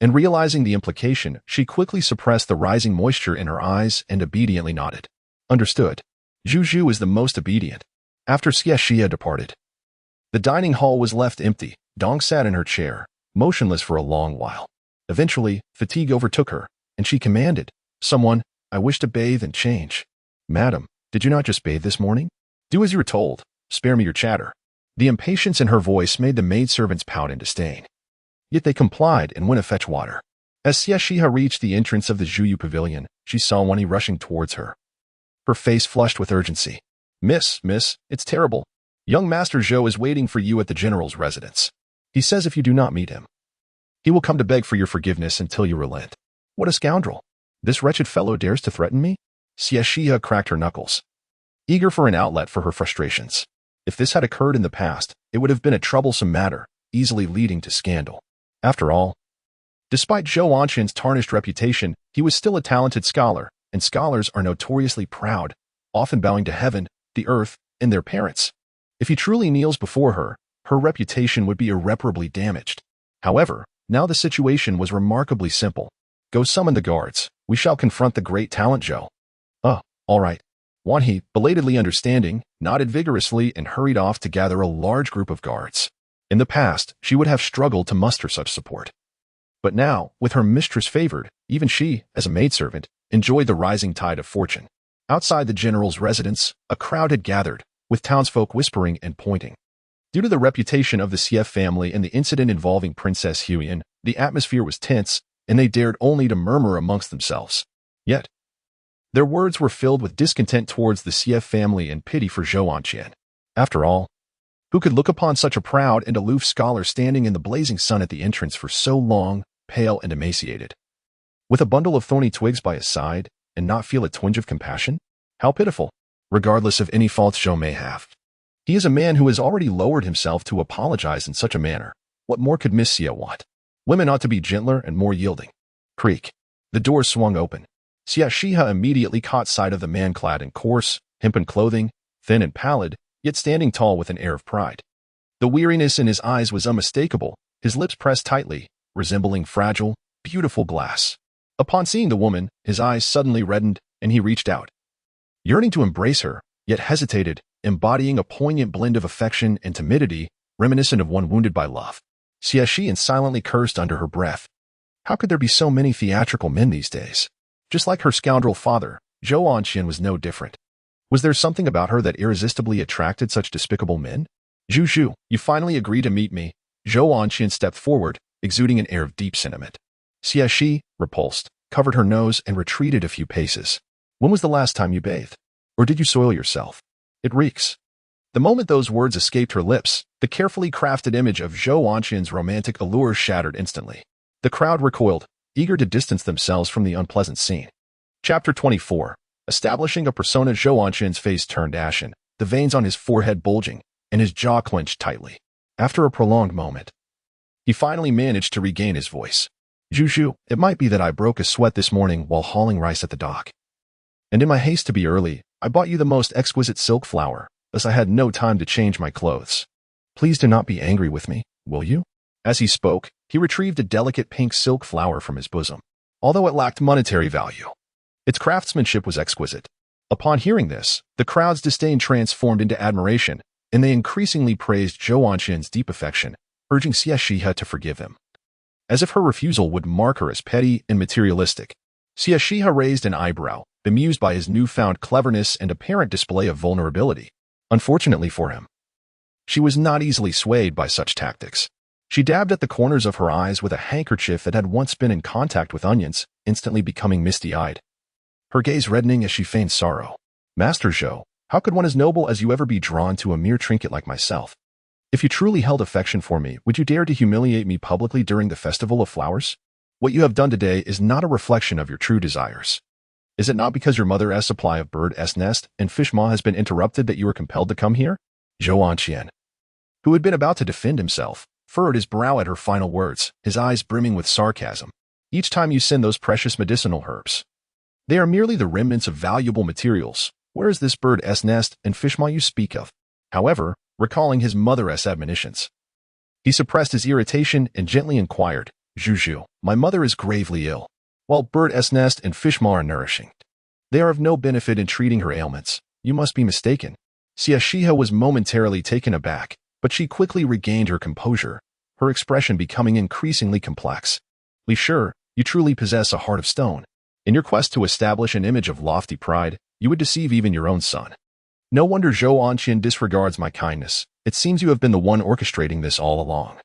And realizing the implication, she quickly suppressed the rising moisture in her eyes and obediently nodded. Understood. Juju is the most obedient. After Xie Xihe departed, the dining hall was left empty. Dong sat in her chair, motionless for a long while. Eventually, fatigue overtook her, and she commanded, "Someone, I wish to bathe and change." "Madam, did you not just bathe this morning? Do as you were told. Spare me your chatter." The impatience in her voice made the maidservants pout in disdain. Yet they complied and went to fetch water. As Xie Xihe reached the entrance of the Zhuyu pavilion, she saw Wani rushing towards her. Her face flushed with urgency. Miss, it's terrible. Young Master Zhou is waiting for you at the general's residence. He says if you do not meet him, he will come to beg for your forgiveness until you relent." "What a scoundrel. This wretched fellow dares to threaten me?" Xie Xihe cracked her knuckles, eager for an outlet for her frustrations. If this had occurred in the past, it would have been a troublesome matter, easily leading to scandal. After all, despite Zhou Anqian's tarnished reputation, he was still a talented scholar, and scholars are notoriously proud, often bowing to heaven, the earth, and their parents. If he truly kneels before her, her reputation would be irreparably damaged. However, now the situation was remarkably simple. Go summon the guards. We shall confront the great talent Zhou. All right. Wan He, belatedly understanding, nodded vigorously and hurried off to gather a large group of guards. In the past, she would have struggled to muster such support. But now, with her mistress favored, even she, as a maidservant, enjoyed the rising tide of fortune. Outside the general's residence, a crowd had gathered, with townsfolk whispering and pointing. Due to the reputation of the Xie family and the incident involving Princess Huiyan, the atmosphere was tense, and they dared only to murmur amongst themselves. Yet, their words were filled with discontent towards the Xie family and pity for Zhou Anqian. After all, who could look upon such a proud and aloof scholar standing in the blazing sun at the entrance for so long, pale and emaciated, with a bundle of thorny twigs by his side, and not feel a twinge of compassion? How pitiful, regardless of any faults Zhou may have. He is a man who has already lowered himself to apologize in such a manner. What more could Miss Xie want? Women ought to be gentler and more yielding. Creak. The door swung open. Xie Xihe immediately caught sight of the man clad in coarse, hempen clothing, thin and pallid, yet standing tall with an air of pride. The weariness in his eyes was unmistakable, his lips pressed tightly, resembling fragile, beautiful glass. Upon seeing the woman, his eyes suddenly reddened, and he reached out, yearning to embrace her, yet hesitated, embodying a poignant blend of affection and timidity, reminiscent of one wounded by love. Xie Xihe silently cursed under her breath. How could there be so many theatrical men these days? Just like her scoundrel father, Zhou Anqian was no different. Was there something about her that irresistibly attracted such despicable men? Juju, you finally agreed to meet me. Zhou Anqian stepped forward, exuding an air of deep sentiment. Xie Xihe, repulsed, covered her nose and retreated a few paces. When was the last time you bathed? Or did you soil yourself? It reeks. The moment those words escaped her lips, the carefully crafted image of Zhou Anqian's romantic allure shattered instantly. The crowd recoiled, eager to distance themselves from the unpleasant scene. Chapter 24. Establishing a persona. Zhou Anqian's face turned ashen, the veins on his forehead bulging, and his jaw clenched tightly. After a prolonged moment, he finally managed to regain his voice. Juju, it might be that I broke a sweat this morning while hauling rice at the dock. And in my haste to be early, I bought you the most exquisite silk flower, as I had no time to change my clothes. Please do not be angry with me, will you?" As he spoke, he retrieved a delicate pink silk flower from his bosom. Although it lacked monetary value, its craftsmanship was exquisite. Upon hearing this, the crowd's disdain transformed into admiration, and they increasingly praised Zhou Anqian's deep affection, urging Xie Xihe to forgive him. As if her refusal would mark her as petty and materialistic, Xie Xihe raised an eyebrow, bemused by his newfound cleverness and apparent display of vulnerability. Unfortunately for him, she was not easily swayed by such tactics. She dabbed at the corners of her eyes with a handkerchief that had once been in contact with onions, instantly becoming misty-eyed, her gaze reddening as she feigned sorrow. "Master Zhou, how could one as noble as you ever be drawn to a mere trinket like myself? If you truly held affection for me, would you dare to humiliate me publicly during the Festival of Flowers? What you have done today is not a reflection of your true desires. Is it not because your mother's supply of bird's nest and fish maw has been interrupted that you are compelled to come here?" Zhou Anqian, who had been about to defend himself, furrowed his brow at her final words, his eyes brimming with sarcasm. "Each time you send those precious medicinal herbs, they are merely the remnants of valuable materials. Where is this bird's nest and fish maw you speak of?" However, recalling his mother's admonitions, he suppressed his irritation and gently inquired, "Zhu, my mother is gravely ill, while bird's nest and fish maw are nourishing. They are of no benefit in treating her ailments. You must be mistaken." Xie Xihe was momentarily taken aback, but she quickly regained her composure, her expression becoming increasingly complex. "Li Sure, you truly possess a heart of stone. In your quest to establish an image of lofty pride, you would deceive even your own son. No wonder Zhou Anqian disregards my kindness. It seems you have been the one orchestrating this all along.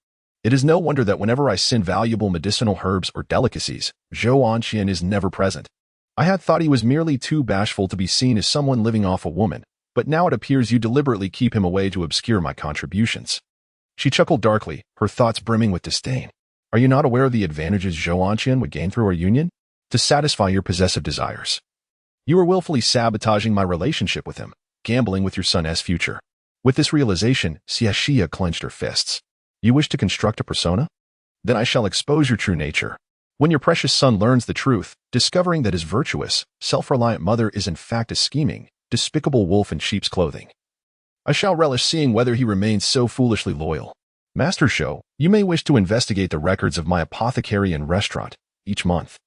It is no wonder that whenever I send valuable medicinal herbs or delicacies, Zhou Anqian is never present. I had thought he was merely too bashful to be seen as someone living off a woman, but now it appears you deliberately keep him away to obscure my contributions." She chuckled darkly, her thoughts brimming with disdain. "Are you not aware of the advantages Zhou Anqian would gain through our union? To satisfy your possessive desires, you are willfully sabotaging my relationship with him, gambling with your son's future." With this realization, Xie Xihe clenched her fists. "You wish to construct a persona? Then I shall expose your true nature. When your precious son learns the truth, discovering that his virtuous, self-reliant mother is in fact a scheming, despicable wolf in sheep's clothing, I shall relish seeing whether he remains so foolishly loyal. Master Zhou, you may wish to investigate the records of my apothecary and restaurant. Each month,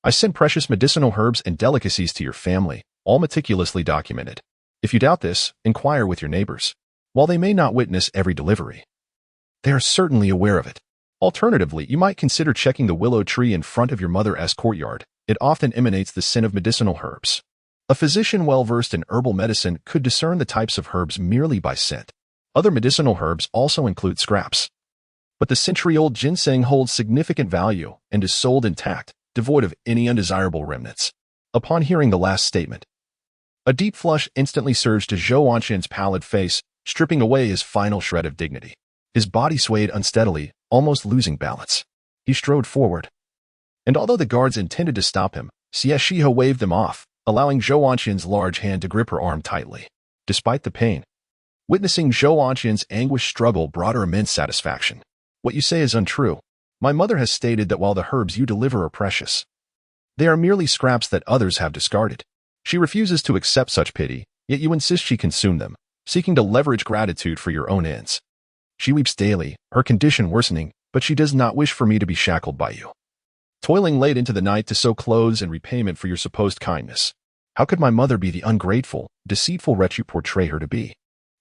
I send precious medicinal herbs and delicacies to your family, all meticulously documented. If you doubt this, inquire with your neighbors. While they may not witness every delivery, they are certainly aware of it. Alternatively, you might consider checking the willow tree in front of your mother's courtyard. It often emanates the scent of medicinal herbs. A physician well-versed in herbal medicine could discern the types of herbs merely by scent. Other medicinal herbs also include scraps. But the century-old ginseng holds significant value and is sold intact, devoid of any undesirable remnants." Upon hearing the last statement, a deep flush instantly surged to Zhou Anqian's pallid face, stripping away his final shred of dignity. His body swayed unsteadily, almost losing balance. He strode forward, and although the guards intended to stop him, Xie Xihe waved them off, allowing Zhou Anqian's large hand to grip her arm tightly. Despite the pain, witnessing Zhou Anqian's anguished struggle brought her immense satisfaction. "What you say is untrue. My mother has stated that while the herbs you deliver are precious, they are merely scraps that others have discarded. She refuses to accept such pity, yet you insist she consume them, seeking to leverage gratitude for your own ends. She weeps daily, her condition worsening, but she does not wish for me to be shackled by you, toiling late into the night to sew clothes in repayment for your supposed kindness. How could my mother be the ungrateful, deceitful wretch you portray her to be?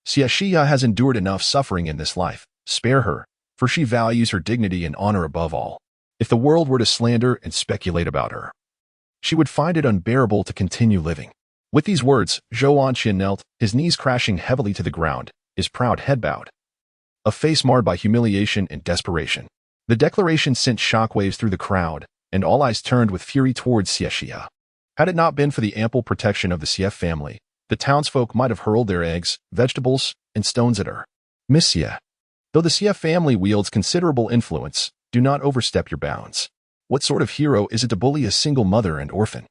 Xie Xihe has endured enough suffering in this life. Spare her, for she values her dignity and honor above all. If the world were to slander and speculate about her, she would find it unbearable to continue living." With these words, Zhou Anqian knelt, his knees crashing heavily to the ground, his proud head bowed, a face marred by humiliation and desperation. The declaration sent shockwaves through the crowd, and all eyes turned with fury towards Xie Xihe. Had it not been for the ample protection of the Xie family, the townsfolk might have hurled their eggs, vegetables, and stones at her. "Miss Xie, though the Xie family wields considerable influence, do not overstep your bounds. What sort of hero is it to bully a single mother and orphan?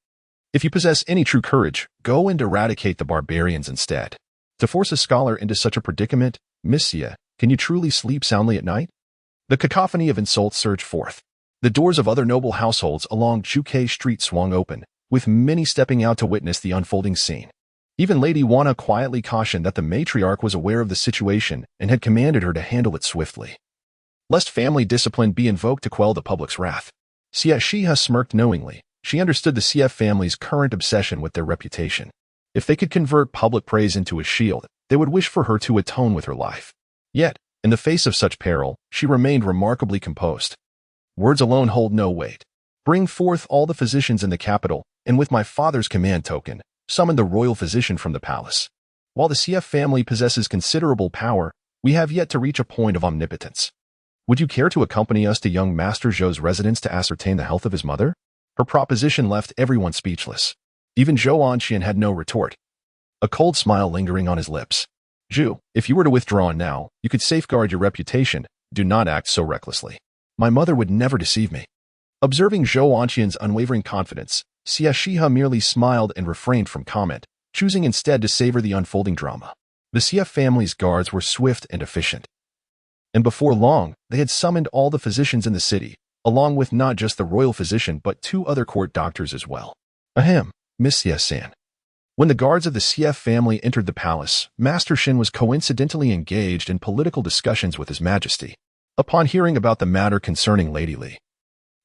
If you possess any true courage, go and eradicate the barbarians instead. To force a scholar into such a predicament, Miss Xie, can you truly sleep soundly at night?" The cacophony of insults surged forth. The doors of other noble households along Zhuke Street swung open, with many stepping out to witness the unfolding scene. Even Lady Wana quietly cautioned that the matriarch was aware of the situation and had commanded her to handle it swiftly, lest family discipline be invoked to quell the public's wrath. Xie Xihe smirked knowingly. She understood the Xie family's current obsession with their reputation. If they could convert public praise into a shield, they would wish for her to atone with her life. Yet, in the face of such peril, she remained remarkably composed. Words alone hold no weight. Bring forth all the physicians in the capital, and with my father's command token, summon the royal physician from the palace. While the Xie family possesses considerable power, we have yet to reach a point of omnipotence. Would you care to accompany us to young Master Zhou's residence to ascertain the health of his mother? Her proposition left everyone speechless. Even Zhou Anqian had no retort, a cold smile lingering on his lips. Zhu, if you were to withdraw now, you could safeguard your reputation. Do not act so recklessly. My mother would never deceive me. Observing Zhou Anqian's unwavering confidence, Xie Xihe merely smiled and refrained from comment, choosing instead to savor the unfolding drama. The Xie family's guards were swift and efficient, and before long, they had summoned all the physicians in the city, along with not just the royal physician but 2 other court doctors as well. Ahem, Miss Xie-san. When the guards of the Xie family entered the palace, Master Shen was coincidentally engaged in political discussions with His Majesty. Upon hearing about the matter concerning Lady Li,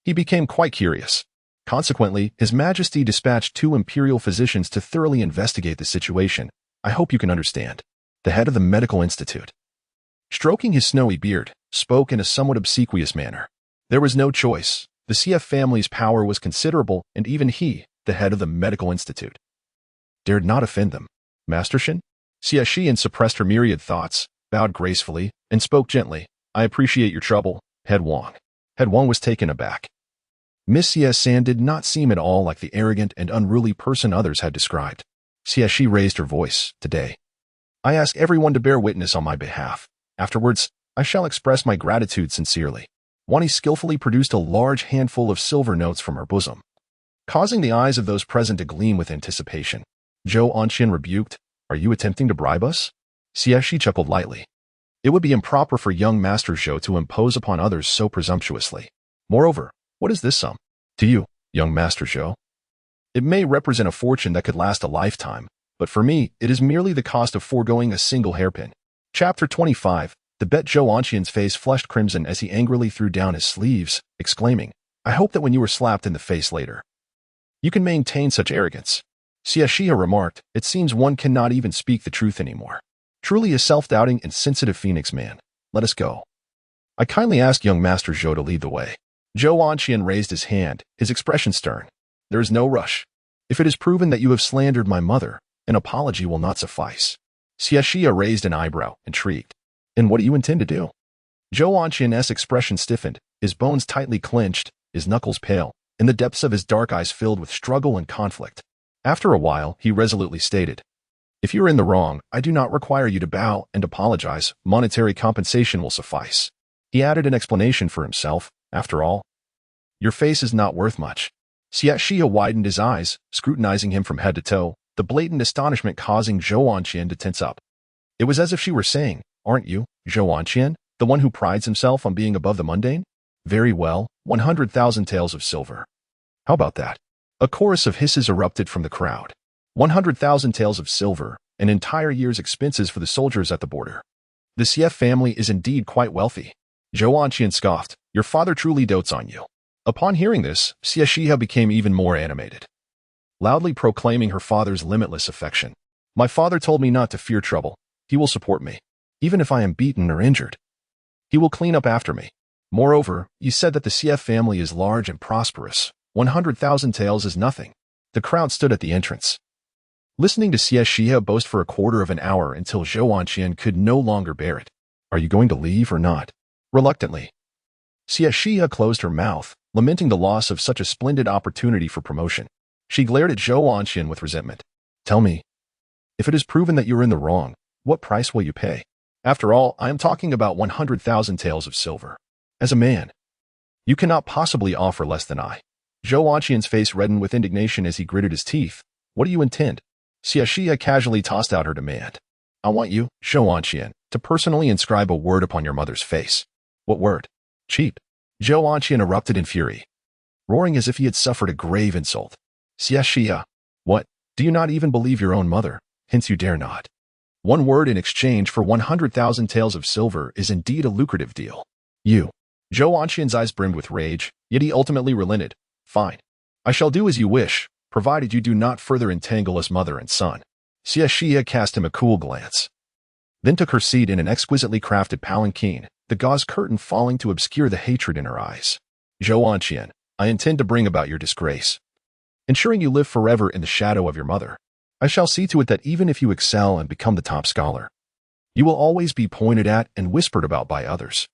he became quite curious. Consequently, His Majesty dispatched 2 imperial physicians to thoroughly investigate the situation. I hope you can understand. The head of the medical institute, stroking his snowy beard, spoke in a somewhat obsequious manner. There was no choice. The Xie family's power was considerable, and even he, the head of the medical institute, dared not offend them. Master Shen? Xie Xihe suppressed her myriad thoughts, bowed gracefully, and spoke gently. I appreciate your trouble, Head Wang. Head Wang was taken aback. Miss Xie-san did not seem at all like the arrogant and unruly person others had described. Xie Xihe raised her voice. Today, I ask everyone to bear witness on my behalf. Afterwards, I shall express my gratitude sincerely. Wani skillfully produced a large handful of silver notes from her bosom, causing the eyes of those present to gleam with anticipation. Zhou Anqian rebuked, Are you attempting to bribe us? Xie Xihe chuckled lightly. It would be improper for young Master Zhou to impose upon others so presumptuously. Moreover, what is this sum to you, young Master Zhou? It may represent a fortune that could last a lifetime, but for me, it is merely the cost of foregoing a single hairpin. Chapter 25. The bet Zhou Anqian's face flushed crimson as he angrily threw down his sleeves, exclaiming, I hope that when you are slapped in the face later, you can maintain such arrogance. Xie Xihe remarked, It seems one cannot even speak the truth anymore. Truly a self-doubting and sensitive phoenix man. Let us go. I kindly ask young Master Zhou to lead the way. Zhou Anqian raised his hand, his expression stern. There is no rush. If it is proven that you have slandered my mother, an apology will not suffice. Xie Xihe raised an eyebrow, intrigued. And what do you intend to do? Zhou Anqian's expression stiffened, his bones tightly clenched, his knuckles pale, and the depths of his dark eyes filled with struggle and conflict. After a while, he resolutely stated, If you are in the wrong, I do not require you to bow and apologize. Monetary compensation will suffice. He added an explanation for himself. After all, your face is not worth much. Xie Xihe widened his eyes, scrutinizing him from head to toe, the blatant astonishment causing Zhou Anqian to tense up. It was as if she were saying, Aren't you, Zhou Anqian, the one who prides himself on being above the mundane? Very well, 100,000 taels of silver. How about that? A chorus of hisses erupted from the crowd. 100,000 taels of silver, an entire year's expenses for the soldiers at the border. The Xie family is indeed quite wealthy. Zhou Anqian scoffed, Your father truly dotes on you. Upon hearing this, Xie Xihe became even more animated, loudly proclaiming her father's limitless affection. My father told me not to fear trouble. He will support me. Even if I am beaten or injured, he will clean up after me. Moreover, you said that the Xie family is large and prosperous. 100,000 taels is nothing. The crowd stood at the entrance, listening to Xie Xihe boast for a quarter of an hour until Zhou Anqian could no longer bear it. Are you going to leave or not? Reluctantly, Xie Xihe closed her mouth, lamenting the loss of such a splendid opportunity for promotion. She glared at Zhou Anqian with resentment. Tell me, if it is proven that you are in the wrong, what price will you pay? After all, I am talking about 100,000 taels of silver. As a man, you cannot possibly offer less than I. Zhou Anqian's face reddened with indignation as he gritted his teeth. What do you intend? Xie Xihe casually tossed out her demand. I want you, Zhou Anqian, to personally inscribe a word upon your mother's face. What word? Cheap. Zhou Anqian erupted in fury, roaring as if he had suffered a grave insult. Xie Xihe, what? Do you not even believe your own mother? hence you dare not. One word in exchange for 100,000 taels of silver is indeed a lucrative deal. You. Zhou Anqian's eyes brimmed with rage, yet he ultimately relented. Fine. I shall do as you wish, provided you do not further entangle us mother and son. Xie Xihe cast him a cool glance, then took her seat in an exquisitely crafted palanquin, the gauze curtain falling to obscure the hatred in her eyes. Zhou Anqian, I intend to bring about your disgrace, ensuring you live forever in the shadow of your mother. I shall see to it that even if you excel and become the top scholar, you will always be pointed at and whispered about by others.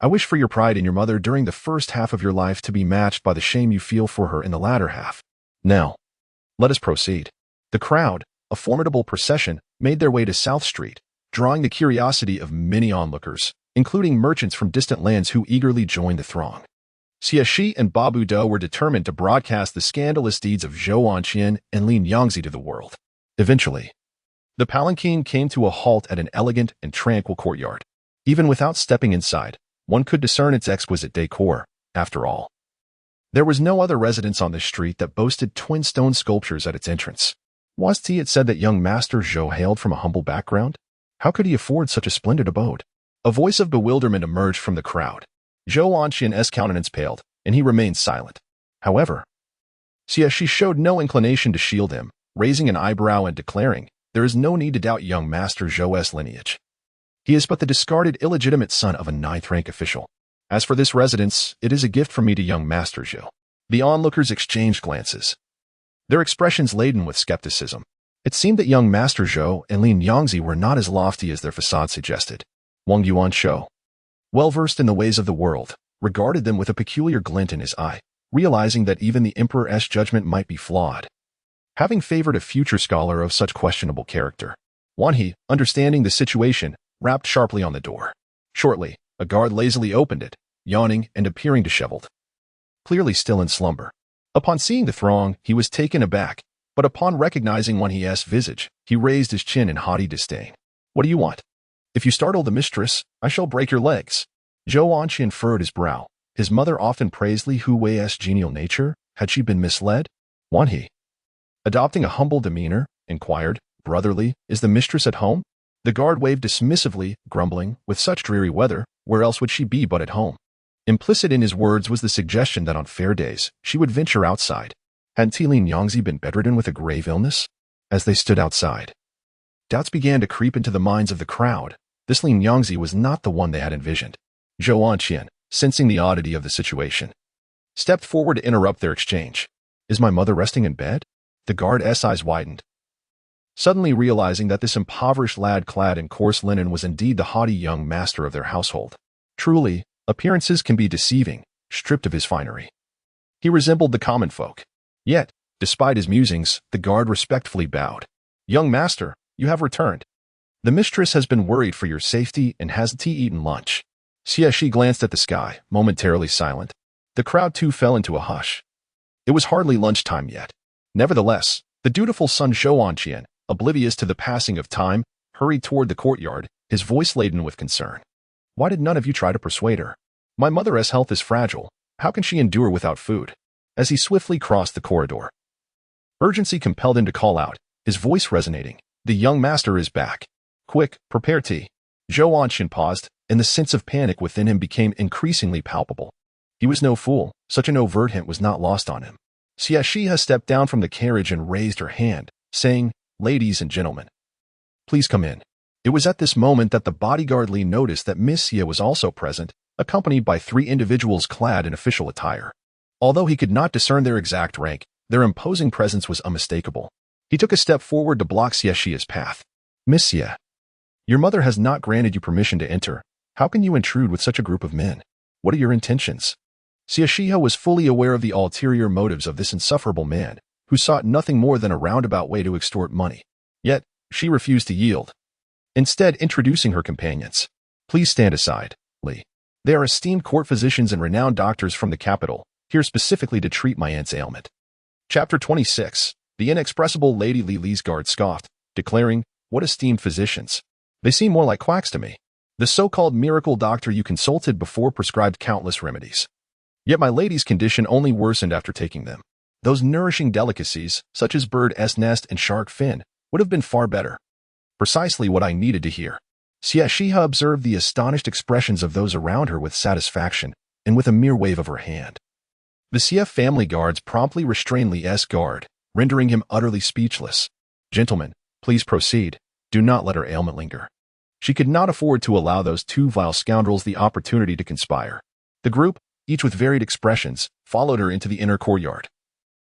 I wish for your pride in your mother during the first half of your life to be matched by the shame you feel for her in the latter half. Now, let us proceed. The crowd, a formidable procession, made their way to South Street, drawing the curiosity of many onlookers, including merchants from distant lands who eagerly joined the throng. Xie Xihe and Babu Do were determined to broadcast the scandalous deeds of Zhou Anqian and Lin Yangzi to the world. Eventually, the palanquin came to a halt at an elegant and tranquil courtyard. Even without stepping inside, one could discern its exquisite decor. After all, there was no other residence on this street that boasted twin stone sculptures at its entrance. Was it said that young Master Zhou hailed from a humble background? How could he afford such a splendid abode? A voice of bewilderment emerged from the crowd. Zhou Anqian's countenance paled, and he remained silent. However, Xie Xihe showed no inclination to shield him, raising an eyebrow and declaring, there is no need to doubt young Master Zhou's lineage. He is but the discarded illegitimate son of a ninth-rank official. As for this residence, it is a gift from me to young Master Zhou. The onlookers exchanged glances, their expressions laden with skepticism. It seemed that young Master Zhou and Lin Yangzi were not as lofty as their facade suggested. Wang Yuanshou, well-versed in the ways of the world, regarded them with a peculiar glint in his eye, realizing that even the Emperor's judgment might be flawed. Having favored a future scholar of such questionable character, Wan He, understanding the situation, rapped sharply on the door. Shortly, a guard lazily opened it, yawning and appearing disheveled, clearly still in slumber. Upon seeing the throng, he was taken aback, but upon recognizing Wan He's visage, he raised his chin in haughty disdain. What do you want? If you startle the mistress, I shall break your legs. Zhou Anqian furrowed his brow. His mother often praised Li Hui's genial nature. Had she been misled? Wan He, adopting a humble demeanor, inquired, brotherly, is the mistress at home? The guard waved dismissively, grumbling, with such dreary weather, where else would she be but at home? Implicit in his words was the suggestion that on fair days, she would venture outside. Hadn't Lin Yangzi been bedridden with a grave illness? As they stood outside, doubts began to creep into the minds of the crowd. This Lin Yangzi was not the one they had envisioned. Zhou Anqian, sensing the oddity of the situation, stepped forward to interrupt their exchange. Is my mother resting in bed? The guard's eyes widened, suddenly realizing that this impoverished lad clad in coarse linen was indeed the haughty young master of their household. Truly, appearances can be deceiving, stripped of his finery. He resembled the common folk. Yet, despite his musings, the guard respectfully bowed. Young master, you have returned. The mistress has been worried for your safety and hasn't eaten lunch. Xie Xihe glanced at the sky, momentarily silent. The crowd too fell into a hush. It was hardly lunchtime yet. Nevertheless, the dutiful son Zhou Anqian, oblivious to the passing of time, hurried toward the courtyard, his voice laden with concern. Why did none of you try to persuade her? My mother's health is fragile. How can she endure without food? As he swiftly crossed the corridor, urgency compelled him to call out, his voice resonating. The young master is back. Quick, prepare tea. Zhou Anqian paused, and the sense of panic within him became increasingly palpable. He was no fool. Such an overt hint was not lost on him. Xie Xihe stepped down from the carriage and raised her hand, saying, Ladies and gentlemen, please come in. It was at this moment that the bodyguard Li noticed that Miss Xie was also present, accompanied by 3 individuals clad in official attire. Although he could not discern their exact rank, their imposing presence was unmistakable. He took a step forward to block Xie Xihe's path. Miss Xie, your mother has not granted you permission to enter. How can you intrude with such a group of men? What are your intentions? Xie Xihe was fully aware of the ulterior motives of this insufferable man, who sought nothing more than a roundabout way to extort money. Yet, she refused to yield, instead introducing her companions. Please stand aside, Li. They are esteemed court physicians and renowned doctors from the capital, here specifically to treat my aunt's ailment. Chapter 26. The inexpressible Lady Li Li's guard scoffed, declaring, What esteemed physicians? They seem more like quacks to me. The so-called miracle doctor you consulted before prescribed countless remedies. Yet my lady's condition only worsened after taking them. Those nourishing delicacies, such as bird's nest and shark fin, would have been far better. Precisely what I needed to hear. Xie Xihe observed the astonished expressions of those around her with satisfaction, and with a mere wave of her hand. The Xie family guards promptly restrained Li's guard, rendering him utterly speechless. Gentlemen, please proceed. Do not let her ailment linger. She could not afford to allow those two vile scoundrels the opportunity to conspire. The group, each with varied expressions, followed her into the inner courtyard,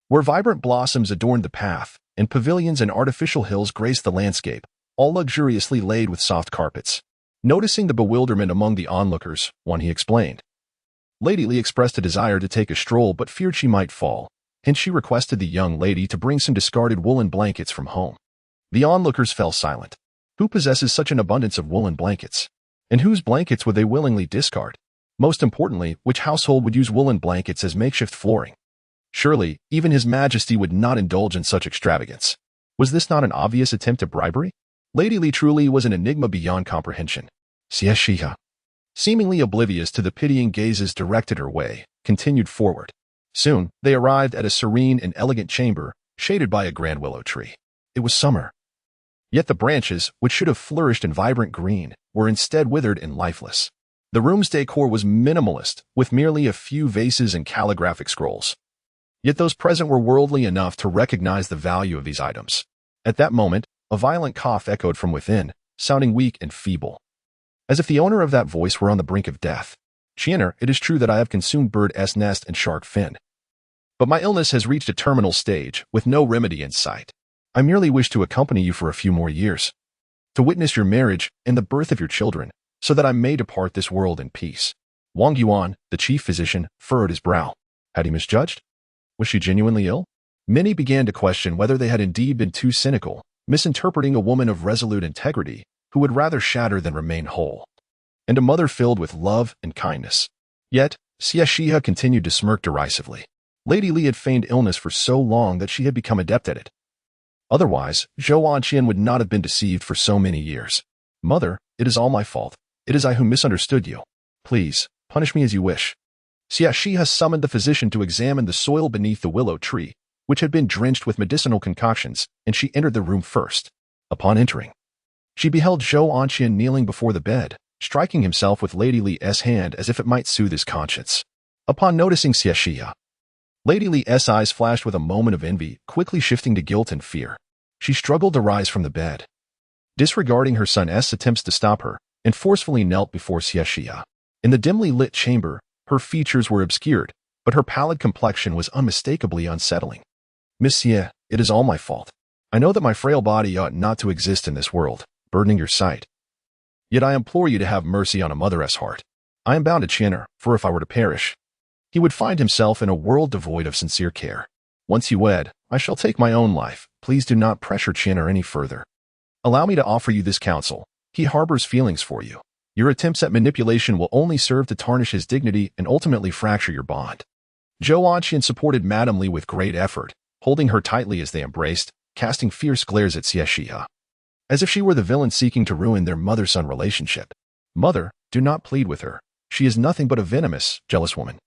where vibrant blossoms adorned the path, and pavilions and artificial hills graced the landscape, all luxuriously laid with soft carpets. Noticing the bewilderment among the onlookers, he explained. Lady Li expressed a desire to take a stroll but feared she might fall, and she requested the young lady to bring some discarded woolen blankets from home. The onlookers fell silent. Who possesses such an abundance of woolen blankets? And whose blankets would they willingly discard? Most importantly, which household would use woolen blankets as makeshift flooring? Surely, even His Majesty would not indulge in such extravagance. Was this not an obvious attempt at bribery? Lady Li truly was an enigma beyond comprehension. Xie Xihe, seemingly oblivious to the pitying gazes directed her way, continued forward. Soon, they arrived at a serene and elegant chamber, shaded by a grand willow tree. It was summer. Yet the branches, which should have flourished in vibrant green, were instead withered and lifeless. The room's decor was minimalist, with merely a few vases and calligraphic scrolls. Yet those present were worldly enough to recognize the value of these items. At that moment, a violent cough echoed from within, sounding weak and feeble, as if the owner of that voice were on the brink of death. Qianer, it is true that I have consumed bird's nest and shark fin, but my illness has reached a terminal stage, with no remedy in sight. I merely wish to accompany you for a few more years, to witness your marriage and the birth of your children, so that I may depart this world in peace. Wang Yuan, the chief physician, furrowed his brow. Had he misjudged? Was she genuinely ill? Many began to question whether they had indeed been too cynical, misinterpreting a woman of resolute integrity, who would rather shatter than remain whole, and a mother filled with love and kindness. Yet, Xie Xihe continued to smirk derisively. Lady Li had feigned illness for so long that she had become adept at it. Otherwise, Zhou Anqian would not have been deceived for so many years. Mother, it is all my fault. It is I who misunderstood you. Please, punish me as you wish. Xie Xihe summoned the physician to examine the soil beneath the willow tree, which had been drenched with medicinal concoctions, and she entered the room first. Upon entering, she beheld Zhou Anqian kneeling before the bed, striking himself with Lady Li's hand as if it might soothe his conscience. Upon noticing Xie Xihe, Lady Li's eyes flashed with a moment of envy, quickly shifting to guilt and fear. She struggled to rise from the bed, disregarding her son's attempts to stop her, and forcefully knelt before Xie Xihe. In the dimly lit chamber, her features were obscured, but her pallid complexion was unmistakably unsettling. Miss Xie, it is all my fault. I know that my frail body ought not to exist in this world, burdening your sight. Yet I implore you to have mercy on a mother's heart. I am bound to Qianer, for if I were to perish, he would find himself in a world devoid of sincere care. Once you wed, I shall take my own life. Please do not pressure Qianer any further. Allow me to offer you this counsel. He harbors feelings for you. Your attempts at manipulation will only serve to tarnish his dignity and ultimately fracture your bond. Zhou Anqian supported Madame Li with great effort, holding her tightly as they embraced, casting fierce glares at Xie Xihe, as if she were the villain seeking to ruin their mother-son relationship. Mother, do not plead with her. She is nothing but a venomous, jealous woman.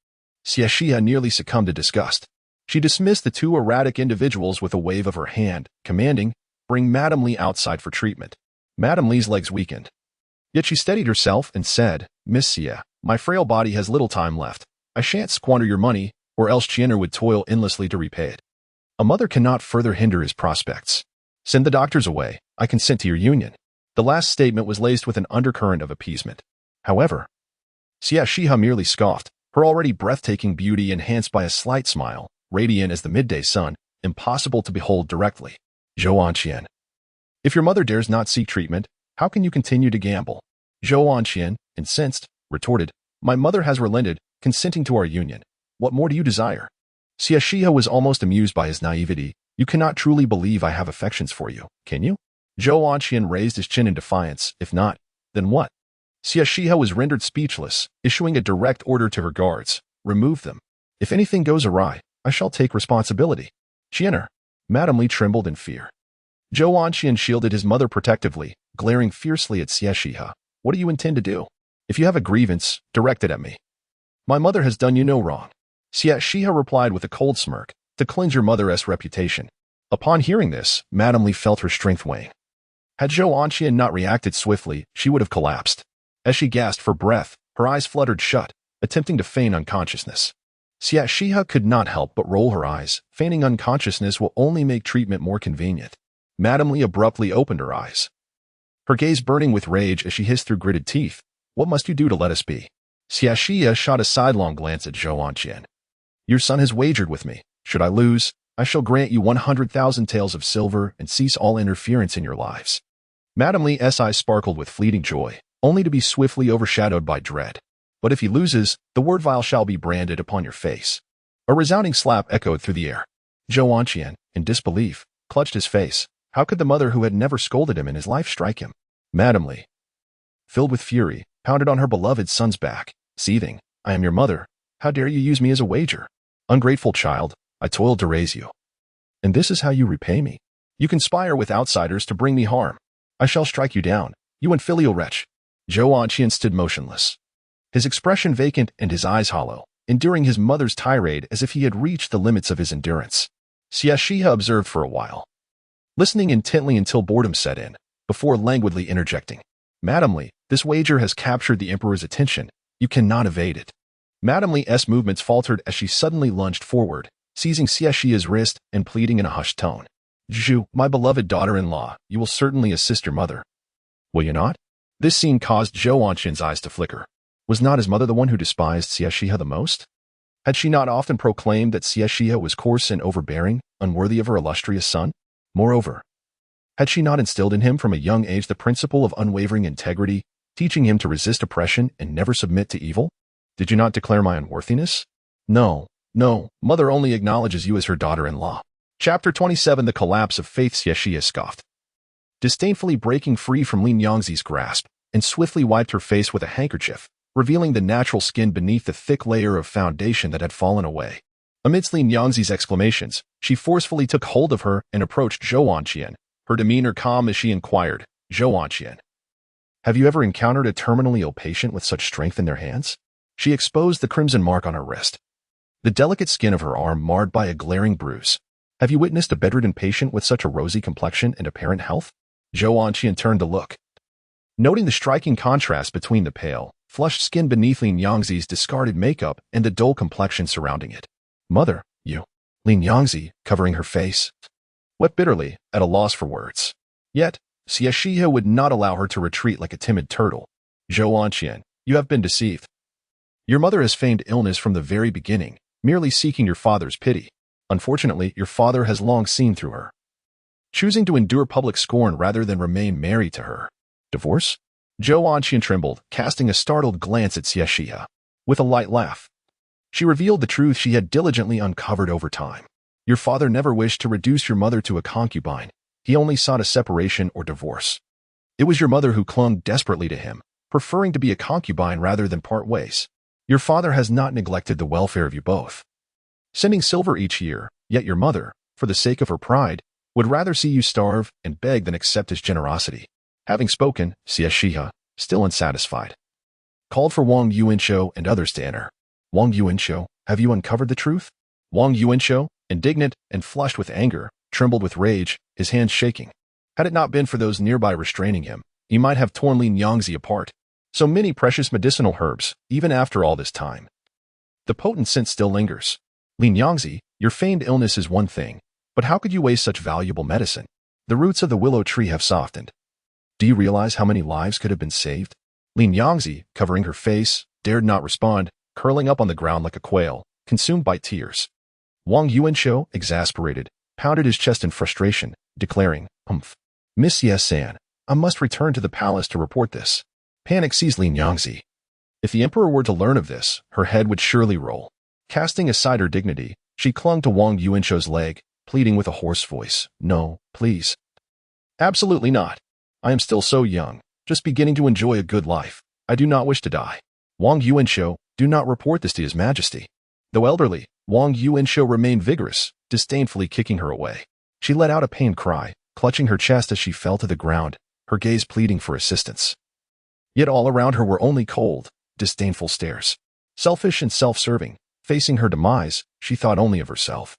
Xie Xihe nearly succumbed to disgust. She dismissed the two erratic individuals with a wave of her hand, commanding, bring Madame Li outside for treatment. Madame Li's legs weakened. Yet she steadied herself and said, Miss Xie, my frail body has little time left. I shan't squander your money, or else Qianer would toil endlessly to repay it. A mother cannot further hinder his prospects. Send the doctors away. I consent to your union. The last statement was laced with an undercurrent of appeasement. However, Xie Xihe merely scoffed, her already breathtaking beauty enhanced by a slight smile, radiant as the midday sun, impossible to behold directly. Zhou Anqian, if your mother dares not seek treatment, how can you continue to gamble? Zhou Anqian, incensed, retorted, my mother has relented, consenting to our union. What more do you desire? Xie Xihe was almost amused by his naivety. You cannot truly believe I have affections for you, can you? Zhou Anqian raised his chin in defiance. If not, then what? Xie Xihe was rendered speechless, issuing a direct order to her guards. Remove them. If anything goes awry, I shall take responsibility. Qianer. Madame Li trembled in fear. Zhou Anqian shielded his mother protectively, glaring fiercely at Xie Xihe. What do you intend to do? If you have a grievance, direct it at me. My mother has done you no wrong. Xie Xihe replied with a cold smirk. To cleanse your mother's reputation. Upon hearing this, Madame Li felt her strength wane. Had Zhou Anqian not reacted swiftly, she would have collapsed. As she gasped for breath, her eyes fluttered shut, attempting to feign unconsciousness. Xie Xihe could not help but roll her eyes. Feigning unconsciousness will only make treatment more convenient. Madame Li abruptly opened her eyes, her gaze burning with rage as she hissed through gritted teeth. What must you do to let us be? Xie Xihe shot a sidelong glance at Zhou Anqian. Your son has wagered with me. Should I lose, I shall grant you 100,000 taels of silver and cease all interference in your lives. Madame Li's eyes sparkled with fleeting joy, only to be swiftly overshadowed by dread. But if he loses, the word vile shall be branded upon your face. A resounding slap echoed through the air. Zhou Anqian, in disbelief, clutched his face. How could the mother who had never scolded him in his life strike him? Madame Li, filled with fury, pounded on her beloved son's back, seething. I am your mother. How dare you use me as a wager? Ungrateful child, I toiled to raise you. And this is how you repay me? You conspire with outsiders to bring me harm. I shall strike you down, you infilial wretch. Zhou Anqian stood motionless, his expression vacant and his eyes hollow, enduring his mother's tirade as if he had reached the limits of his endurance. Xie Xihe observed for a while, listening intently until boredom set in, before languidly interjecting. Madame Li, this wager has captured the emperor's attention. You cannot evade it. Madame Li's movements faltered as she suddenly lunged forward, seizing Xie Xihe's wrist and pleading in a hushed tone. Zhu, my beloved daughter-in-law, you will certainly assist your mother. Will you not? This scene caused Zhou Anqian's eyes to flicker. Was not his mother the one who despised Xie Xihe the most? Had she not often proclaimed that Xie Xihe was coarse and overbearing, unworthy of her illustrious son? Moreover, had she not instilled in him from a young age the principle of unwavering integrity, teaching him to resist oppression and never submit to evil? Did you not declare my unworthiness? No, mother only acknowledges you as her daughter-in-law. Chapter 27 The Collapse of Faith. Xie Xihe scoffed, disdainfully breaking free from Lin Yangzi's grasp, and swiftly wiped her face with a handkerchief, revealing the natural skin beneath the thick layer of foundation that had fallen away. Amidst Lin Yangzi's exclamations, she forcefully took hold of her and approached Zhou Anqian, her demeanor calm as she inquired, Zhou Anqian, have you ever encountered a terminally ill patient with such strength in their hands? She exposed the crimson mark on her wrist, the delicate skin of her arm marred by a glaring bruise. Have you witnessed a bedridden patient with such a rosy complexion and apparent health? Zhou Anqian turned to look, noting the striking contrast between the pale, flushed skin beneath Lin Yangzi's discarded makeup and the dull complexion surrounding it. Mother, you. Lin Yangzi, covering her face, wept bitterly, at a loss for words. Yet, Xie Xihe would not allow her to retreat like a timid turtle. Zhou Anqian, you have been deceived. Your mother has feigned illness from the very beginning, merely seeking your father's pity. Unfortunately, your father has long seen through her, choosing to endure public scorn rather than remain married to her. Divorce? Zhou Anqian trembled, casting a startled glance at Xie Xihe. With a light laugh, she revealed the truth she had diligently uncovered over time. Your father never wished to reduce your mother to a concubine. He only sought a separation or divorce. It was your mother who clung desperately to him, preferring to be a concubine rather than part ways. Your father has not neglected the welfare of you both, sending silver each year, yet your mother, for the sake of her pride, would rather see you starve and beg than accept his generosity. Having spoken, Xie Xihe, still unsatisfied, called for Wang Yuanshou and others to enter. Wang Yuanshou, have you uncovered the truth? Wang Yuanshou, indignant and flushed with anger, trembled with rage, his hands shaking. Had it not been for those nearby restraining him, he might have torn Lin Yangzi apart. So many precious medicinal herbs, even after all this time. The potent scent still lingers. Lin Yangzi, your feigned illness is one thing, but how could you waste such valuable medicine? The roots of the willow tree have softened. Do you realize how many lives could have been saved? Lin Yangzi, covering her face, dared not respond, curling up on the ground like a quail, consumed by tears. Wang Yuanshou, exasperated, pounded his chest in frustration, declaring, Miss Xie-san, I must return to the palace to report this. Panic seized Lin Yangzi. If the emperor were to learn of this, her head would surely roll. Casting aside her dignity, she clung to Wang Yuanshou's leg, pleading with a hoarse voice, No, please. Absolutely not. I am still so young, just beginning to enjoy a good life. I do not wish to die. Wang Yuanshou, do not report this to His Majesty. Though elderly, Wang Yuanshou remained vigorous, disdainfully kicking her away. She let out a pained cry, clutching her chest as she fell to the ground, her gaze pleading for assistance. Yet all around her were only cold, disdainful stares. Selfish and self-serving, facing her demise, she thought only of herself.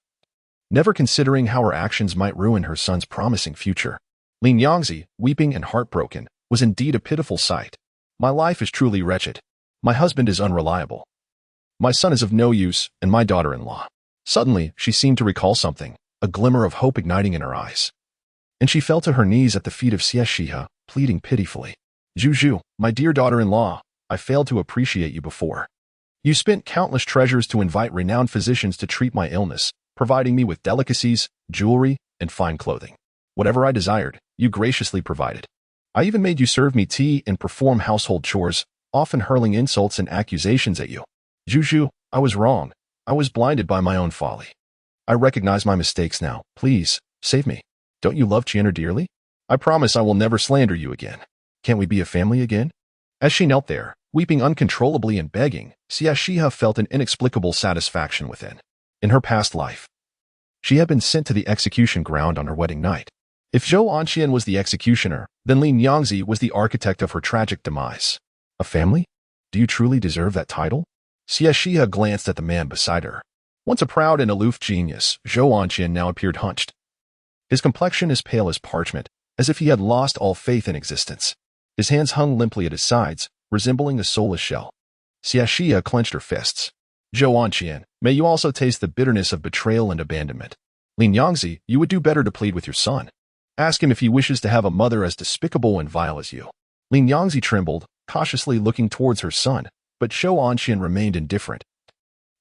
never considering how her actions might ruin her son's promising future. Lin Yangzi, weeping and heartbroken, was indeed a pitiful sight. My life is truly wretched. My husband is unreliable. My son is of no use, and my daughter-in-law. Suddenly, she seemed to recall something, a glimmer of hope igniting in her eyes. And she fell to her knees at the feet of Xie Xihe, pleading pitifully. Zhu, my dear daughter-in-law, I failed to appreciate you before. You spent countless treasures to invite renowned physicians to treat my illness, providing me with delicacies, jewelry, and fine clothing. Whatever I desired, you graciously provided. I even made you serve me tea and perform household chores, often hurling insults and accusations at you. Zhu, I was wrong. I was blinded by my own folly. I recognize my mistakes now. Please, save me. Don't you love Qian'er dearly? I promise I will never slander you again. Can't we be a family again? As she knelt there, weeping uncontrollably and begging, Xie Xihe felt an inexplicable satisfaction within. In her past life, she had been sent to the execution ground on her wedding night. If Zhou Anqian was the executioner, then Lin Yangzi was the architect of her tragic demise. A family? Do you truly deserve that title? Xie Xihe glanced at the man beside her. Once a proud and aloof genius, Zhou Anqian now appeared hunched. His complexion as pale as parchment, as if he had lost all faith in existence. His hands hung limply at his sides, resembling a soulless shell. Xie Xihe clenched her fists. Zhou Anqian, may you also taste the bitterness of betrayal and abandonment. Lin Yangzi, you would do better to plead with your son. Ask him if he wishes to have a mother as despicable and vile as you. Lin Yangzi trembled, cautiously looking towards her son, but Zhou Anqian remained indifferent,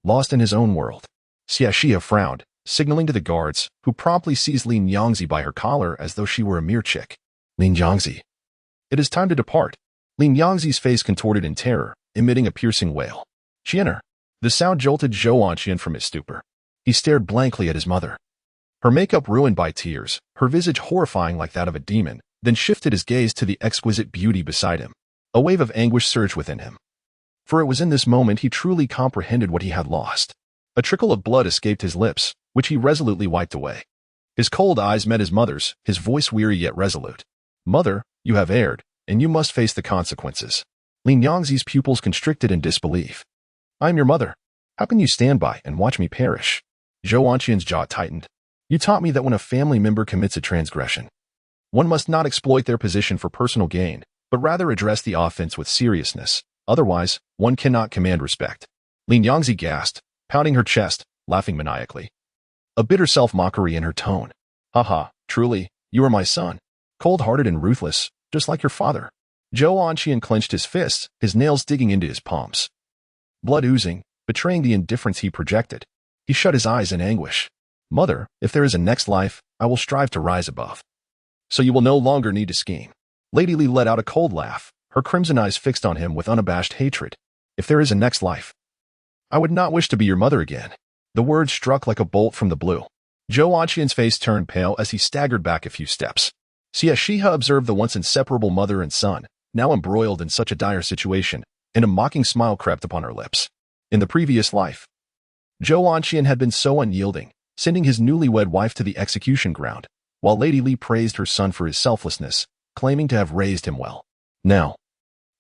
lost in his own world. Xie Xihe frowned, signaling to the guards, who promptly seized Lin Yangzi by her collar as though she were a mere chick. Lin Yangzi. It is time to depart. Lin Yangzi's face contorted in terror, emitting a piercing wail. Qian'er. The sound jolted Zhou Anqian from his stupor. He stared blankly at his mother. Her makeup ruined by tears, her visage horrifying like that of a demon, then shifted his gaze to the exquisite beauty beside him. A wave of anguish surged within him. For it was in this moment he truly comprehended what he had lost. A trickle of blood escaped his lips, which he resolutely wiped away. His cold eyes met his mother's, his voice weary yet resolute. Mother, you have erred, and you must face the consequences. Lin Yangzi's pupils constricted in disbelief. I am your mother. How can you stand by and watch me perish? Zhou Anqian's jaw tightened. You taught me that when a family member commits a transgression, one must not exploit their position for personal gain, but rather address the offense with seriousness. Otherwise, one cannot command respect. Lin Yangzi gasped, pounding her chest, laughing maniacally. A bitter self-mockery in her tone. Haha, truly, you are my son. Cold-hearted and ruthless, just like your father. Zhou Anqian clenched his fists, his nails digging into his palms. Blood oozing, betraying the indifference he projected. He shut his eyes in anguish. Mother, if there is a next life, I will strive to rise above. So you will no longer need to scheme. Lady Li let out a cold laugh, her crimson eyes fixed on him with unabashed hatred. If there is a next life, I would not wish to be your mother again. The words struck like a bolt from the blue. Zhou Anqian's face turned pale as he staggered back a few steps. Xie Xihe observed the once inseparable mother and son, now embroiled in such a dire situation, and a mocking smile crept upon her lips. In the previous life, Zhou Anqian had been so unyielding, sending his newlywed wife to the execution ground, while Lady Li praised her son for his selflessness, claiming to have raised him well. Now,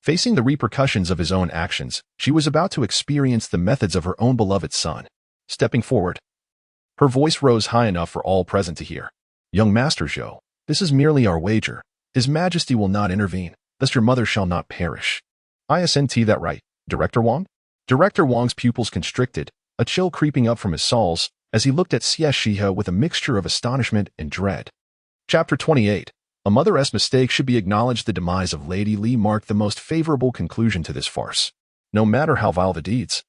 facing the repercussions of his own actions, she was about to experience the methods of her own beloved son. Stepping forward, her voice rose high enough for all present to hear. Young Master Zhou, this is merely our wager. His Majesty will not intervene, thus your mother shall not perish. Isn't that right, Director Wang? Director Wang's pupils constricted, a chill creeping up from his soles, as he looked at Xie Xihe with a mixture of astonishment and dread. Chapter 28. A mother's mistake should be acknowledged. The demise of Lady Li marked the most favorable conclusion to this farce. No matter how vile the deeds,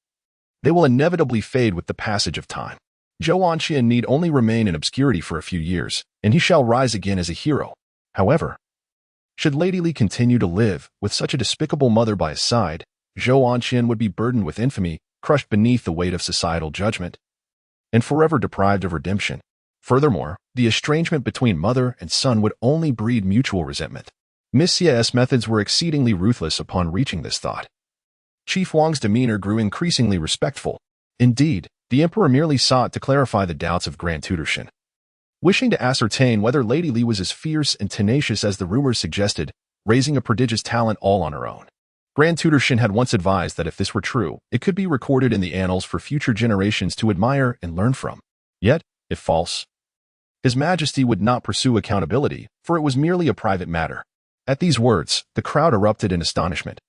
they will inevitably fade with the passage of time. Zhou Anqian need only remain in obscurity for a few years, and he shall rise again as a hero. However, should Lady Li continue to live with such a despicable mother by his side, Zhou Anqian would be burdened with infamy, crushed beneath the weight of societal judgment, and forever deprived of redemption. Furthermore, the estrangement between mother and son would only breed mutual resentment. Miss Xie's methods were exceedingly ruthless upon reaching this thought. Chief Wang's demeanor grew increasingly respectful. Indeed, the emperor merely sought to clarify the doubts of Grand Tutor Shen. Wishing to ascertain whether Lady Li was as fierce and tenacious as the rumors suggested, raising a prodigious talent all on her own. Grand Tutor Shen had once advised that if this were true, it could be recorded in the annals for future generations to admire and learn from. Yet, If false, His Majesty would not pursue accountability, for it was merely a private matter. At these words, the crowd erupted in astonishment.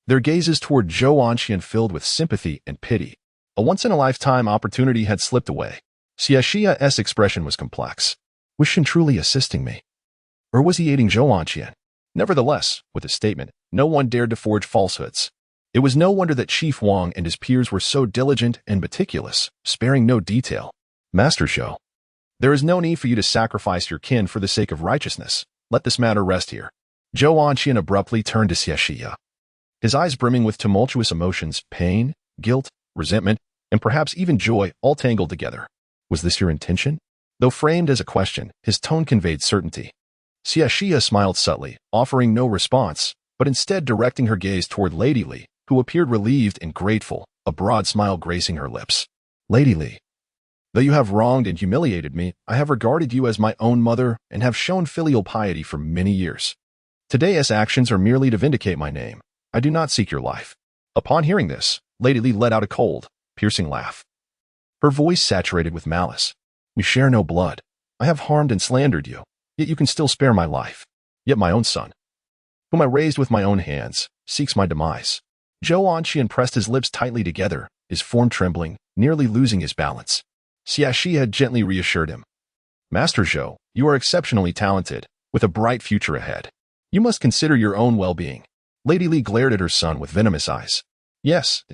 Their gazes toward Zhou Anxian filled with sympathy and pity. A once-in-a-lifetime opportunity had slipped away. Xie Xihe's expression was complex. Was Shen truly assisting me? Or was he aiding Zhou Anxian? Nevertheless, with his statement, no one dared to forge falsehoods. It was no wonder that Chief Wang and his peers were so diligent and meticulous, sparing no detail. Master Zhou, there is no need for you to sacrifice your kin for the sake of righteousness. Let this matter rest here. Zhou Anxian abruptly turned to Xie Xihe, his eyes brimming with tumultuous emotions, pain, guilt, resentment, and perhaps even joy, all tangled together. Was this your intention? Though framed as a question, his tone conveyed certainty. Xie Xihe smiled subtly, offering no response, but instead directing her gaze toward Lady Li, who appeared relieved and grateful, a broad smile gracing her lips. Lady Li, though you have wronged and humiliated me, I have regarded you as my own mother and have shown filial piety for many years. Today's actions are merely to vindicate my name. I do not seek your life. Upon hearing this, Lady Li let out a cold, piercing laugh. Her voice saturated with malice. We share no blood. I have harmed and slandered you, yet you can still spare my life. Yet my own son, whom I raised with my own hands, seeks my demise. Zhou Anxian pressed his lips tightly together, his form trembling, nearly losing his balance. Xie Xihe had gently reassured him. Master Zhou, you are exceptionally talented, with a bright future ahead. You must consider your own well-being. Lady Li glared at her son with venomous eyes. Yes,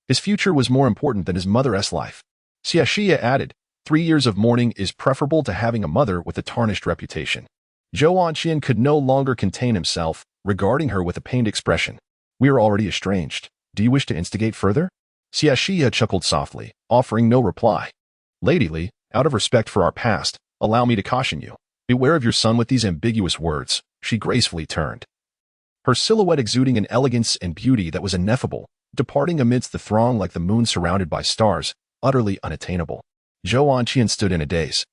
his future was more important than his mother's life. Xie Xihe added, 3 years of mourning is preferable to having a mother with a tarnished reputation. Zhou Anxian could no longer contain himself, regarding her with a pained expression. We are already estranged. Do you wish to instigate further? Xie Xihe chuckled softly, offering no reply. Lady Li, out of respect for our past, allow me to caution you. Beware of your son with these ambiguous words. She gracefully turned, her silhouette exuding an elegance and beauty that was ineffable, departing amidst the throng like the moon surrounded by stars, utterly unattainable. Zhou Anxian stood in a daze,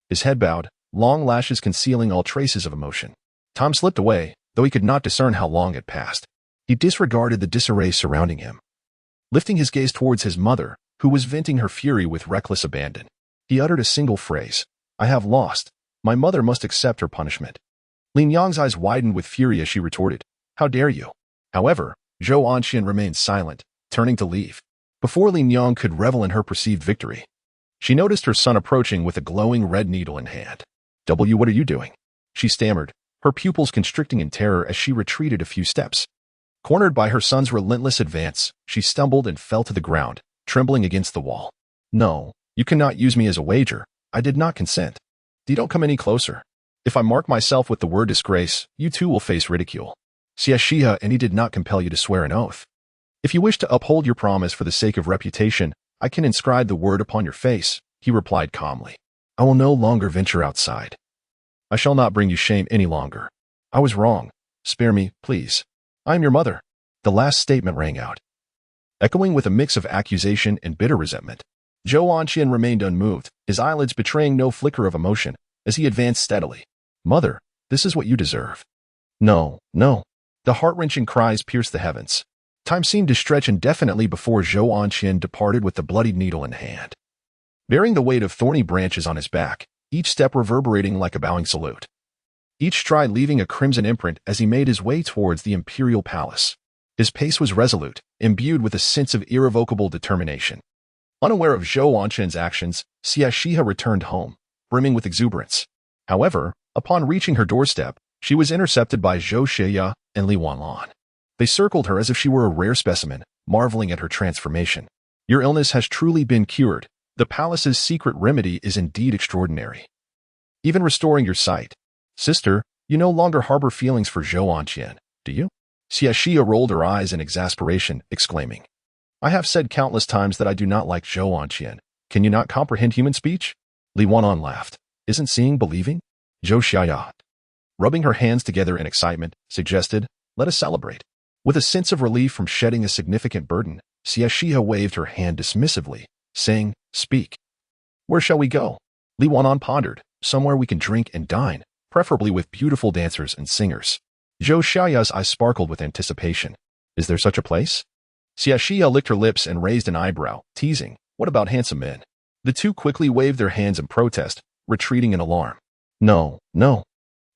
his head bowed, long lashes concealing all traces of emotion. Time slipped away, though he could not discern how long it passed. He disregarded the disarray surrounding him. Lifting his gaze towards his mother, who was venting her fury with reckless abandon, he uttered a single phrase. I have lost. My mother must accept her punishment. Lin Yang's eyes widened with fury as she retorted, How dare you? However, Zhou Anxian remained silent, turning to leave. Before Lin Yang could revel in her perceived victory, she noticed her son approaching with a glowing red needle in hand. What are you doing? She stammered, her pupils constricting in terror as she retreated a few steps. Cornered by her son's relentless advance, she stumbled and fell to the ground, trembling against the wall. No, you cannot use me as a wager. I did not consent. Don't come any closer. If I mark myself with the word disgrace, you too will face ridicule. Xie Xihe, and he did not compel you to swear an oath. If you wish to uphold your promise for the sake of reputation, I can inscribe the word upon your face, he replied calmly. I will no longer venture outside. I shall not bring you shame any longer. I was wrong. Spare me, please. I am your mother. The last statement rang out, echoing with a mix of accusation and bitter resentment. Zhou Anxian remained unmoved, his eyelids betraying no flicker of emotion, as he advanced steadily. Mother, this is what you deserve. No, no. The heart-wrenching cries pierced the heavens. Time seemed to stretch indefinitely before Zhou Anxian departed with the bloodied needle in hand, bearing the weight of thorny branches on his back, each step reverberating like a bowing salute. Each stride leaving a crimson imprint as he made his way towards the imperial palace. His pace was resolute, imbued with a sense of irrevocable determination. Unaware of Zhou Anxian's actions, Xie Xihe returned home, brimming with exuberance. However, upon reaching her doorstep, she was intercepted by Xie Xihe and Li Wanlan. They circled her as if she were a rare specimen, marveling at her transformation. Your illness has truly been cured. The palace's secret remedy is indeed extraordinary, even restoring your sight. Sister, you no longer harbor feelings for Zhou Anxian, do you? Xie Xihe rolled her eyes in exasperation, exclaiming, I have said countless times that I do not like Zhou Anxian. Can you not comprehend human speech? Li Wanlan laughed. Isn't seeing believing? Xie Xihe, rubbing her hands together in excitement, suggested, let us celebrate. With a sense of relief from shedding a significant burden, Xie Xihe waved her hand dismissively, saying, Speak. Where shall we go? Li Wanlan pondered. Somewhere we can drink and dine, preferably with beautiful dancers and singers. Xie Xihe's eyes sparkled with anticipation. Is there such a place? Xie Xihe licked her lips and raised an eyebrow, teasing, What about handsome men? The two quickly waved their hands in protest, retreating in alarm. No, no.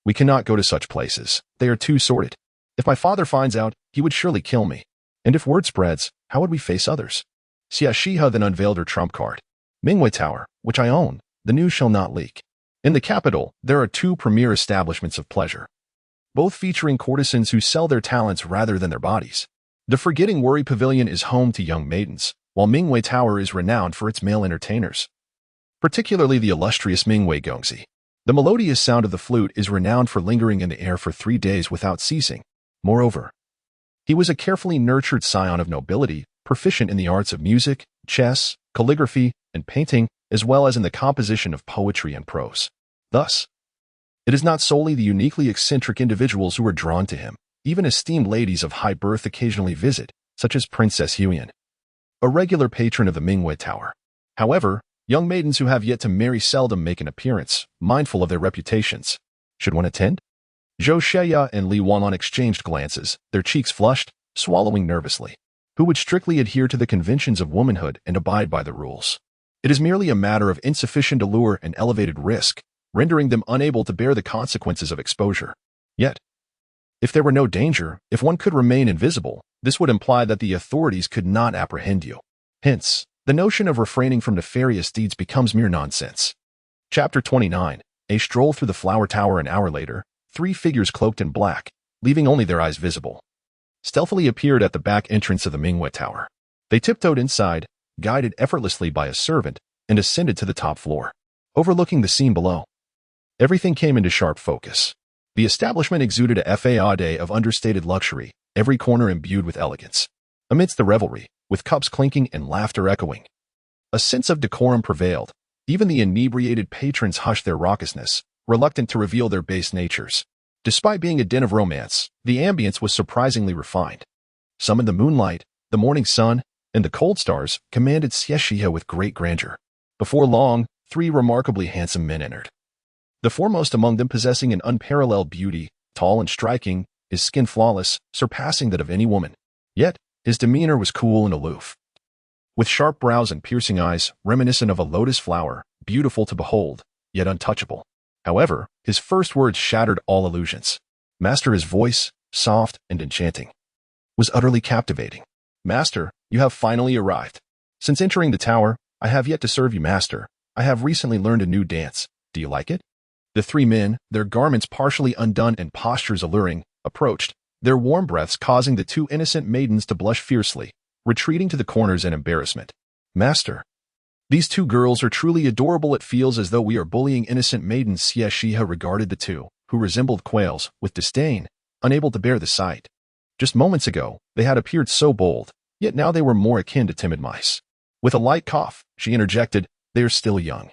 We cannot go to such places. They are too sordid. If my father finds out, he would surely kill me. And if word spreads, how would we face others? Xie Xihe then unveiled her trump card. Mingwei Tower, which I own. The news shall not leak. In the capital, there are two premier establishments of pleasure, both featuring courtesans who sell their talents rather than their bodies. The Forgetting Worry Pavilion is home to young maidens, while Mingwei Tower is renowned for its male entertainers, particularly the illustrious Mingwei Gongzi. The melodious sound of the flute is renowned for lingering in the air for 3 days without ceasing. Moreover, he was a carefully nurtured scion of nobility, proficient in the arts of music, chess, calligraphy, and painting, as well as in the composition of poetry and prose. Thus, it is not solely the uniquely eccentric individuals who are drawn to him. Even esteemed ladies of high birth occasionally visit, such as Princess Huyan, a regular patron of the Mingwei Tower. However, young maidens who have yet to marry seldom make an appearance, mindful of their reputations. Should one attend? Xie Xihe and Li Wanlan exchanged glances, their cheeks flushed, swallowing nervously. Who would strictly adhere to the conventions of womanhood and abide by the rules? It is merely a matter of insufficient allure and elevated risk, rendering them unable to bear the consequences of exposure. Yet, if there were no danger, if one could remain invisible, this would imply that the authorities could not apprehend you. Hence, the notion of refraining from nefarious deeds becomes mere nonsense. Chapter 29. A stroll through the Flower Tower. An hour later, 3 figures cloaked in black, leaving only their eyes visible, stealthily appeared at the back entrance of the Mingwei Tower. They tiptoed inside, guided effortlessly by a servant, and ascended to the top floor, overlooking the scene below. Everything came into sharp focus. The establishment exuded a facade of understated luxury, every corner imbued with elegance. Amidst the revelry, with cups clinking and laughter echoing, a sense of decorum prevailed. Even the inebriated patrons hushed their raucousness, reluctant to reveal their base natures. Despite being a den of romance, the ambience was surprisingly refined. Summoned the moonlight, the morning sun, and the cold stars commanded Xie Xihe with great grandeur. Before long, 3 remarkably handsome men entered. The foremost among them possessing an unparalleled beauty, tall and striking, his skin flawless, surpassing that of any woman. Yet, his demeanor was cool and aloof, with sharp brows and piercing eyes, reminiscent of a lotus flower, beautiful to behold, yet untouchable. However, his first words shattered all illusions. Master, his voice, soft and enchanting, was utterly captivating. Master, you have finally arrived. Since entering the tower, I have yet to serve you, Master. I have recently learned a new dance. Do you like it? The 3 men, their garments partially undone and postures alluring, approached, their warm breaths causing the 2 innocent maidens to blush fiercely, retreating to the corners in embarrassment. Master, these 2 girls are truly adorable. It feels as though we are bullying innocent maidens. Xie Xihe regarded the 2, who resembled quails, with disdain, unable to bear the sight. Just moments ago, they had appeared so bold, yet now they were more akin to timid mice. With a light cough, she interjected, "They are still young."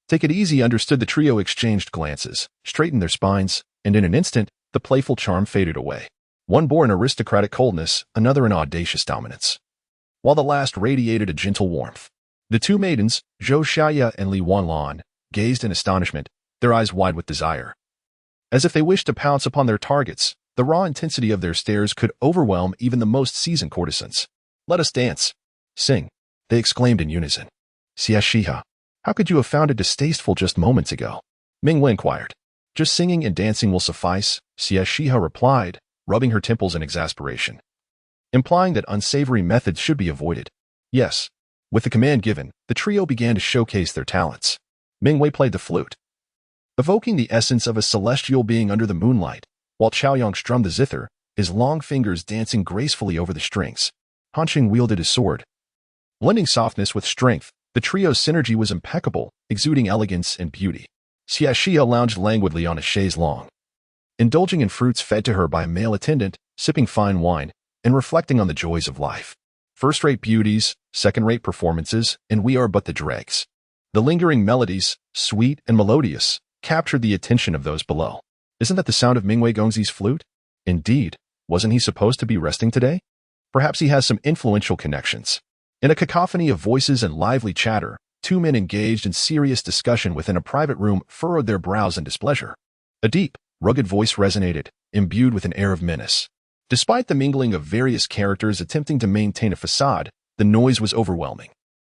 "Take it easy," understood the trio. Exchanged glances, straightened their spines, and in an instant, the playful charm faded away. One bore an aristocratic coldness, another an audacious dominance, while the last radiated a gentle warmth. The 2 maidens, Xie Xihe and Li Wanlan, gazed in astonishment, their eyes wide with desire, as if they wished to pounce upon their targets. The raw intensity of their stares could overwhelm even the most seasoned courtesans. "Let us dance. Sing," they exclaimed in unison. "Xie Xihe, how could you have found it distasteful just moments ago?" Mingwei inquired. "Just singing and dancing will suffice," Xie Xihe replied, rubbing her temples in exasperation, implying that unsavory methods should be avoided. Yes. With the command given, the trio began to showcase their talents. Mingwei played the flute, evoking the essence of a celestial being under the moonlight, while Chaoyang strummed the zither, his long fingers dancing gracefully over the strings. Hanqing wielded his sword. Blending softness with strength, the trio's synergy was impeccable, exuding elegance and beauty. Xie Xihe lounged languidly on a chaise longue, indulging in fruits fed to her by a male attendant, sipping fine wine, and reflecting on the joys of life. First-rate beauties, second-rate performances, and we are but the dregs. The lingering melodies, sweet and melodious, captured the attention of those below. Isn't that the sound of Mingwei Gongzi's flute? Indeed, wasn't he supposed to be resting today? Perhaps he has some influential connections. In a cacophony of voices and lively chatter, 2 men engaged in serious discussion within a private room furrowed their brows in displeasure. A deep, rugged voice resonated, imbued with an air of menace. Despite the mingling of various characters attempting to maintain a facade, the noise was overwhelming.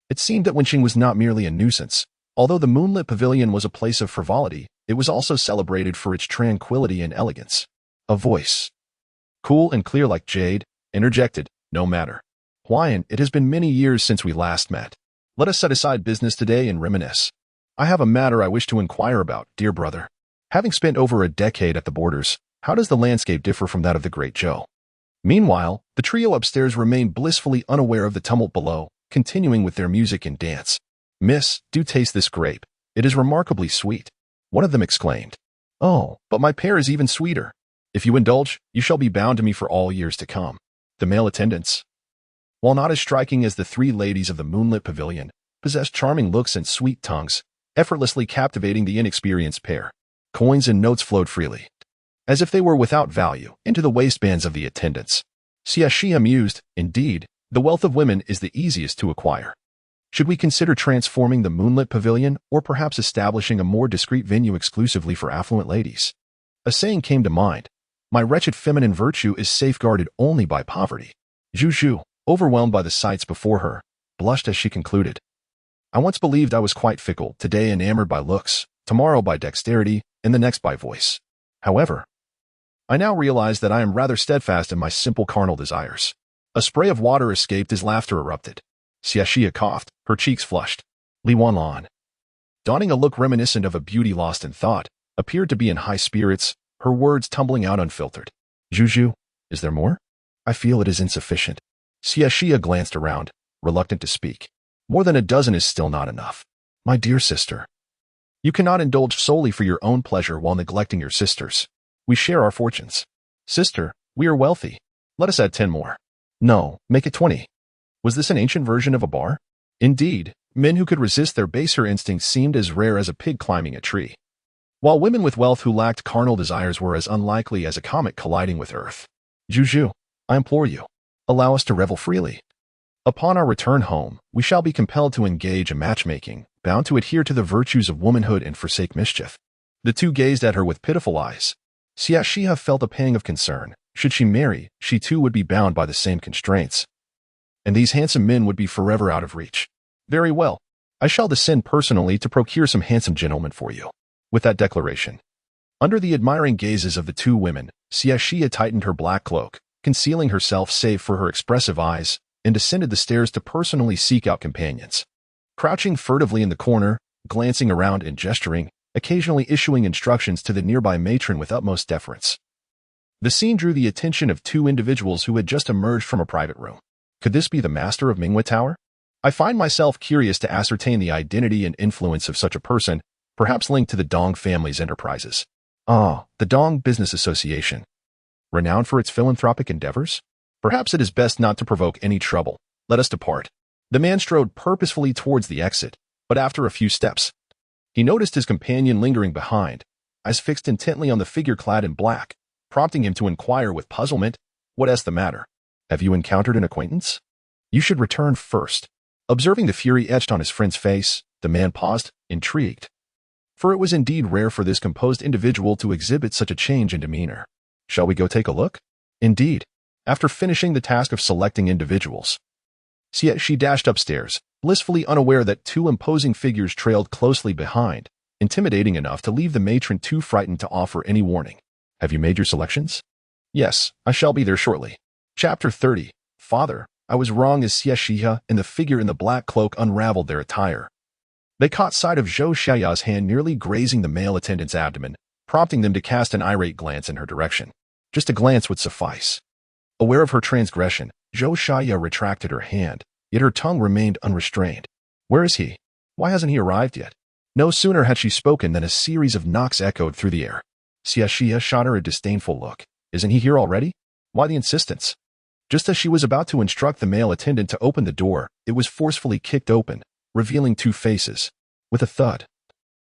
It seemed that Wenqing was not merely a nuisance. Although the moonlit pavilion was a place of frivolity, it was also celebrated for its tranquility and elegance. A voice, cool and clear like jade, interjected, "No matter. Huayan, it has been many years since we last met. Let us set aside business today and reminisce. I have a matter I wish to inquire about, dear brother. Having spent over a decade at the borders, how does the landscape differ from that of the Great Zhou?" Meanwhile, the trio upstairs remained blissfully unaware of the tumult below, continuing with their music and dance. "Miss, do taste this grape. It is remarkably sweet," one of them exclaimed. "Oh, but my pear is even sweeter. If you indulge, you shall be bound to me for all years to come." The male attendants, while not as striking as the three ladies of the moonlit pavilion, possessed charming looks and sweet tongues, effortlessly captivating the inexperienced pair. Coins and notes flowed freely, as if they were without value, into the waistbands of the attendants. Xie Xihe mused, "Indeed, the wealth of women is the easiest to acquire. Should we consider transforming the moonlit pavilion or perhaps establishing a more discreet venue exclusively for affluent ladies?" A saying came to mind, "My wretched feminine virtue is safeguarded only by poverty." Zhu, overwhelmed by the sights before her, blushed as she concluded. "I once believed I was quite fickle, today enamored by looks, tomorrow by dexterity, and the next by voice. However, I now realize that I am rather steadfast in my simple carnal desires." A spray of water escaped as laughter erupted. Xie Xihe coughed, her cheeks flushed. Li Wanlan, donning a look reminiscent of a beauty lost in thought, appeared to be in high spirits, her words tumbling out unfiltered. "Zhu, is there more? I feel it is insufficient." Xie Xihe glanced around, reluctant to speak. "More than a dozen is still not enough. My dear sister, you cannot indulge solely for your own pleasure while neglecting your sisters. We share our fortunes. Sister, we are wealthy. Let us add 10 more. No, make it 20. Was this an ancient version of a bar? Indeed, men who could resist their baser instincts seemed as rare as a pig climbing a tree, while women with wealth who lacked carnal desires were as unlikely as a comet colliding with Earth. Zhu, I implore you, allow us to revel freely. Upon our return home, we shall be compelled to engage in matchmaking, bound to adhere to the virtues of womanhood and forsake mischief." The two gazed at her with pitiful eyes. Xie Xihe felt a pang of concern. Should she marry, she too would be bound by the same constraints, and these handsome men would be forever out of reach. "Very well. I shall descend personally to procure some handsome gentlemen for you." With that declaration, under the admiring gazes of the two women, Xie Xihe tightened her black cloak, concealing herself save for her expressive eyes, and descended the stairs to personally seek out companions. Crouching furtively in the corner, glancing around and gesturing, occasionally issuing instructions to the nearby matron with utmost deference. The scene drew the attention of two individuals who had just emerged from a private room. Could this be the master of Minghua Tower? I find myself curious to ascertain the identity and influence of such a person, perhaps linked to the Dong family's enterprises. Ah, the Dong Business Association. Renowned for its philanthropic endeavors? Perhaps it is best not to provoke any trouble. Let us depart. The man strode purposefully towards the exit, but after a few steps, he noticed his companion lingering behind, eyes fixed intently on the figure clad in black, prompting him to inquire with puzzlement, "What is the matter? Have you encountered an acquaintance? You should return first." Observing the fury etched on his friend's face, the man paused, intrigued. For it was indeed rare for this composed individual to exhibit such a change in demeanor. "Shall we go take a look?" Indeed, after finishing the task of selecting individuals, she dashed upstairs, blissfully unaware that two imposing figures trailed closely behind, intimidating enough to leave the matron too frightened to offer any warning. "Have you made your selections?" "Yes, I shall be there shortly." Chapter 30. Father, I was wrong as Xie Xihe and the figure in the black cloak unraveled their attire. They caught sight of Zhou Xiaoya's hand nearly grazing the male attendant's abdomen, prompting them to cast an irate glance in her direction. Just a glance would suffice. Aware of her transgression, Zhou Xiaoya retracted her hand, yet her tongue remained unrestrained. "Where is he? Why hasn't he arrived yet?" No sooner had she spoken than a series of knocks echoed through the air. Xie Xihe shot her a disdainful look. "Isn't he here already? Why the insistence?" Just as she was about to instruct the male attendant to open the door, it was forcefully kicked open, revealing two faces. With a thud,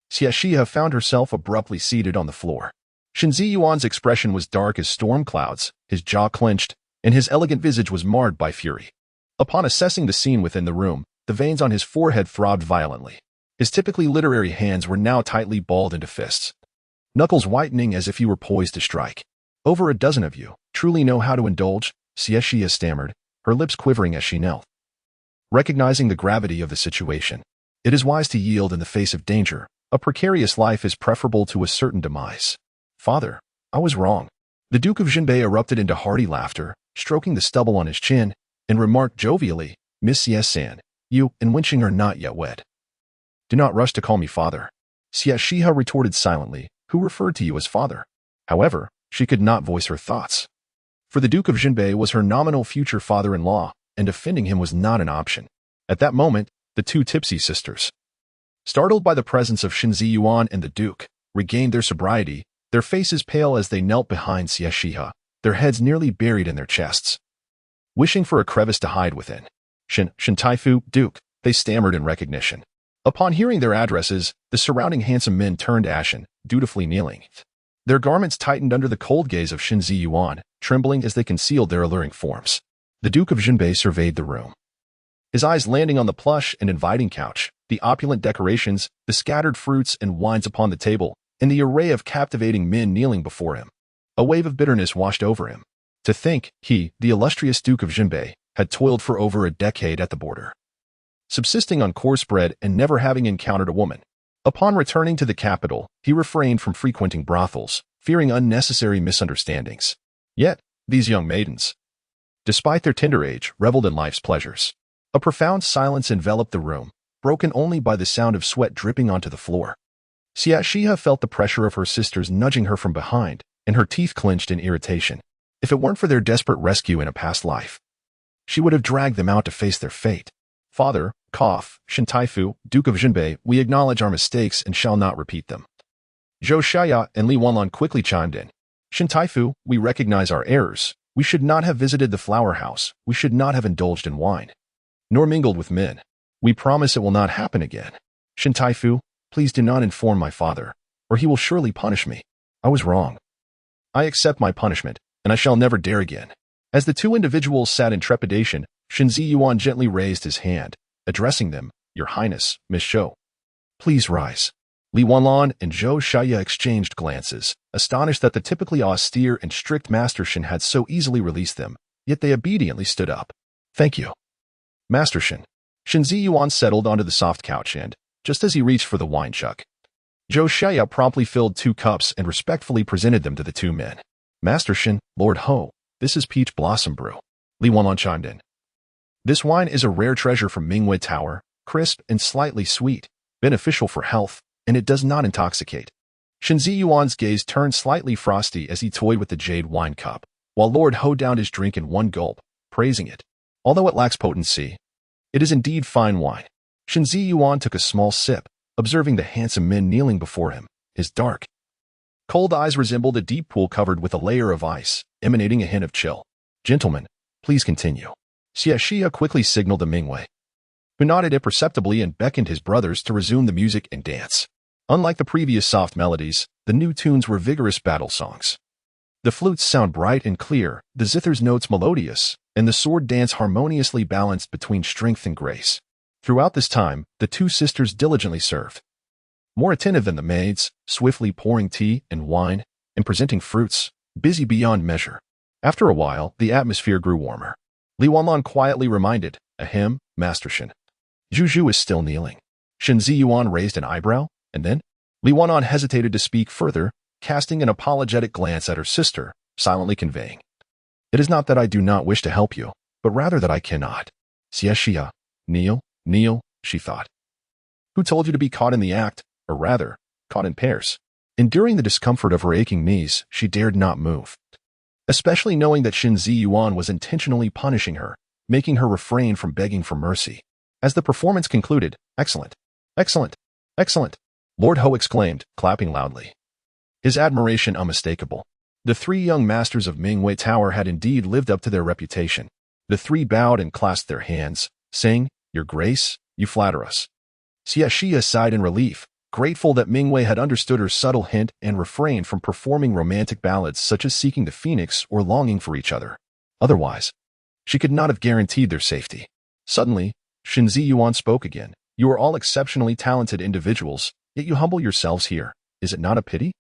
Xie Xihe found herself abruptly seated on the floor. Shen Ziyuan's expression was dark as storm clouds, his jaw clenched, and his elegant visage was marred by fury. Upon assessing the scene within the room, the veins on his forehead throbbed violently. His typically literary hands were now tightly balled into fists, knuckles whitening as if he were poised to strike. "Over a dozen of you truly know how to indulge," Xie Xihe stammered, her lips quivering as she knelt. Recognizing the gravity of the situation, it is wise to yield in the face of danger. A precarious life is preferable to a certain demise. Father, I was wrong. The Duke of Jinbei erupted into hearty laughter, stroking the stubble on his chin, and remarked jovially, Miss Xie, you and Winching are not yet wed. Do not rush to call me father. Xie Xihe retorted silently, who referred to you as father. However, she could not voice her thoughts. For the Duke of Jinbei was her nominal future father-in-law, and offending him was not an option. At that moment, the two tipsy sisters, startled by the presence of Shen Ziyuan and the Duke, regained their sobriety, their faces pale as they knelt behind Xie Xihe, their heads nearly buried in their chests. Wishing for a crevice to hide within, Shen Taifu, Duke, they stammered in recognition. Upon hearing their addresses, the surrounding handsome men turned ashen, dutifully kneeling. Their garments tightened under the cold gaze of Shen Ziyuan, trembling as they concealed their alluring forms. The Duke of Jinbei surveyed the room, his eyes landing on the plush and inviting couch, the opulent decorations, the scattered fruits and wines upon the table, and the array of captivating men kneeling before him. A wave of bitterness washed over him. To think he, the illustrious Duke of Jinbei, had toiled for over a decade at the border, subsisting on coarse bread and never having encountered a woman. Upon returning to the capital, he refrained from frequenting brothels, fearing unnecessary misunderstandings. Yet, these young maidens, despite their tender age, reveled in life's pleasures. A profound silence enveloped the room, broken only by the sound of sweat dripping onto the floor. Xie Xihe felt the pressure of her sisters nudging her from behind, and her teeth clenched in irritation. If it weren't for their desperate rescue in a past life, she would have dragged them out to face their fate. Father, Shen Taifu, Duke of Jinbei, we acknowledge our mistakes and shall not repeat them. Xie Xihe and Li Wanlan quickly chimed in. Shen Taifu, we recognize our errors. We should not have visited the flower house. We should not have indulged in wine, nor mingled with men. We promise it will not happen again. Shen Taifu, please do not inform my father, or he will surely punish me. I was wrong. I accept my punishment, and I shall never dare again. As the two individuals sat in trepidation, Shen Ziyuan gently raised his hand, addressing them, Your Highness, Miss Shou. Please rise. Li Wanlan and Xie Xihe exchanged glances, astonished that the typically austere and strict Master Shen had so easily released them, yet they obediently stood up. Thank you, Master Shen. Shen Ziyuan settled onto the soft couch and, just as he reached for the wine chuck, Xie Xihe promptly filled 2 cups and respectfully presented them to the 2 men. Master Shen, Lord Ho, this is peach blossom brew. Li Wanlan chimed in. This wine is a rare treasure from Mingwei Tower, crisp and slightly sweet, beneficial for health, and it does not intoxicate. Shen Ziyuan's gaze turned slightly frosty as he toyed with the jade wine cup, while Lord Ho downed his drink in one gulp, praising it. Although it lacks potency, it is indeed fine wine. Shen Ziyuan took a small sip, observing the handsome men kneeling before him. His dark, cold eyes resembled a deep pool covered with a layer of ice, emanating a hint of chill. Gentlemen, please continue. Xie Xihe quickly signaled to Mingwei, who nodded imperceptibly and beckoned his brothers to resume the music and dance. Unlike the previous soft melodies, the new tunes were vigorous battle songs. The flutes sound bright and clear, the zither's notes melodious, and the sword dance harmoniously balanced between strength and grace. Throughout this time, the 2 sisters diligently served, more attentive than the maids, swiftly pouring tea and wine, and presenting fruits, busy beyond measure. After a while, the atmosphere grew warmer. Li Wanlan quietly reminded, Ahem, Master Shen. Zhu is still kneeling. Shen Ziyuan raised an eyebrow, and then Li Wanlan hesitated to speak further, casting an apologetic glance at her sister, silently conveying, It is not that I do not wish to help you, but rather that I cannot. Xie Xihe, kneel, she thought. Who told you to be caught in the act, or rather, caught in pairs? Enduring the discomfort of her aching knees, she dared not move, especially knowing that Shen Ziyuan was intentionally punishing her, making her refrain from begging for mercy. As the performance concluded, Excellent, excellent, excellent, Lord Ho exclaimed, clapping loudly, his admiration unmistakable. The 3 young masters of Mingwei Tower had indeed lived up to their reputation. The 3 bowed and clasped their hands, saying, Your Grace, you flatter us. Xie Xihe sighed in relief, grateful that Mingwei had understood her subtle hint and refrained from performing romantic ballads such as Seeking the Phoenix or Longing for Each Other. Otherwise, she could not have guaranteed their safety. Suddenly, Shen Ziyuan spoke again. You are all exceptionally talented individuals, yet you humble yourselves here. Is it not a pity?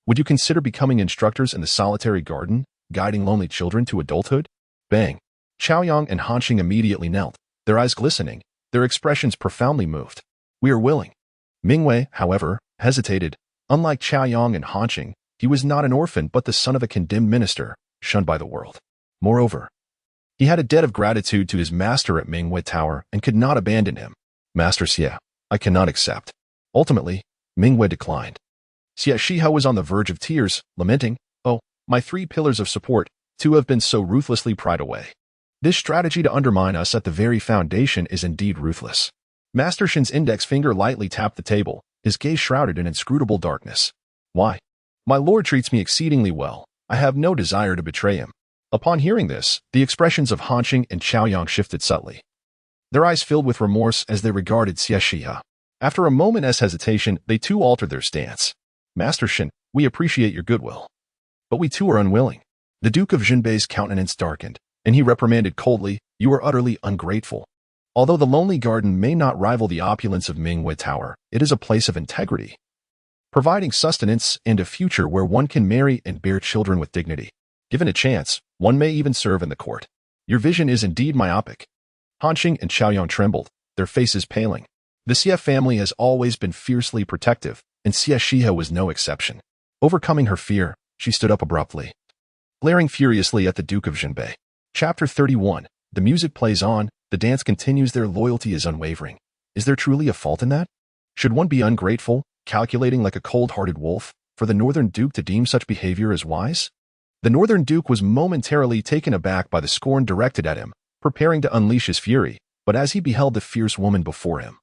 Would you consider becoming instructors in the solitary garden, guiding lonely children to adulthood? Bang! Chaoyang and Hanxing immediately knelt, their eyes glistening, their expressions profoundly moved. "We are willing." Mingwei, however, hesitated. Unlike Chaoyang and Hanqing, he was not an orphan but the son of a condemned minister, shunned by the world. Moreover, he had a debt of gratitude to his master at Mingwei Tower and could not abandon him. "Master Xie, I cannot accept." Ultimately, Mingwei declined. Xie Xihe was on the verge of tears, lamenting, "Oh, my 3 pillars of support, to have been so ruthlessly pried away. This strategy to undermine us at the very foundation is indeed ruthless." Master Shen's index finger lightly tapped the table, his gaze shrouded in inscrutable darkness. "Why? My lord treats me exceedingly well. I have no desire to betray him." Upon hearing this, the expressions of Hanqing and Chaoyang shifted subtly. Their eyes filled with remorse as they regarded Xie Xihe. After a moment's hesitation, they too altered their stance. "Master Shen, we appreciate your goodwill, but we too are unwilling." The Duke of Jinbei's countenance darkened, and he reprimanded coldly, "You are utterly ungrateful. Although the lonely garden may not rival the opulence of Mingwei Tower, it is a place of integrity, providing sustenance and a future where one can marry and bear children with dignity. Given a chance, one may even serve in the court. Your vision is indeed myopic." Hanqing and Chaoyang trembled, their faces paling. The Xie family has always been fiercely protective, and Xie Xihe was no exception. Overcoming her fear, she stood up abruptly, glaring furiously at the Duke of Jinbei. Chapter 31. The music plays on, the dance continues, their loyalty is unwavering. Is there truly a fault in that? Should one be ungrateful, calculating like a cold-hearted wolf, for the Northern Duke to deem such behavior as wise? The Northern Duke was momentarily taken aback by the scorn directed at him, preparing to unleash his fury, but as he beheld the fierce woman before him,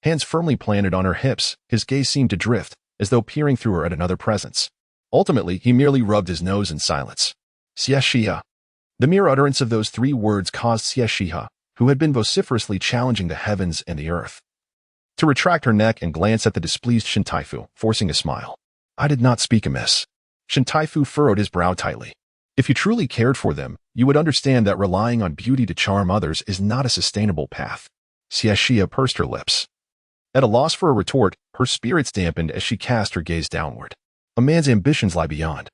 hands firmly planted on her hips, his gaze seemed to drift, as though peering through her at another presence. Ultimately, he merely rubbed his nose in silence. "Xie Xihe." The mere utterance of those 3 words caused Xie Xihe, who had been vociferously challenging the heavens and the earth, to retract her neck and glance at the displeased Shen Taifu, forcing a smile. "I did not speak amiss." Shen Taifu furrowed his brow tightly. "If you truly cared for them, you would understand that relying on beauty to charm others is not a sustainable path." Xie Xihe pursed her lips. At a loss for a retort, her spirits dampened as she cast her gaze downward. A man's ambitions lie beyond.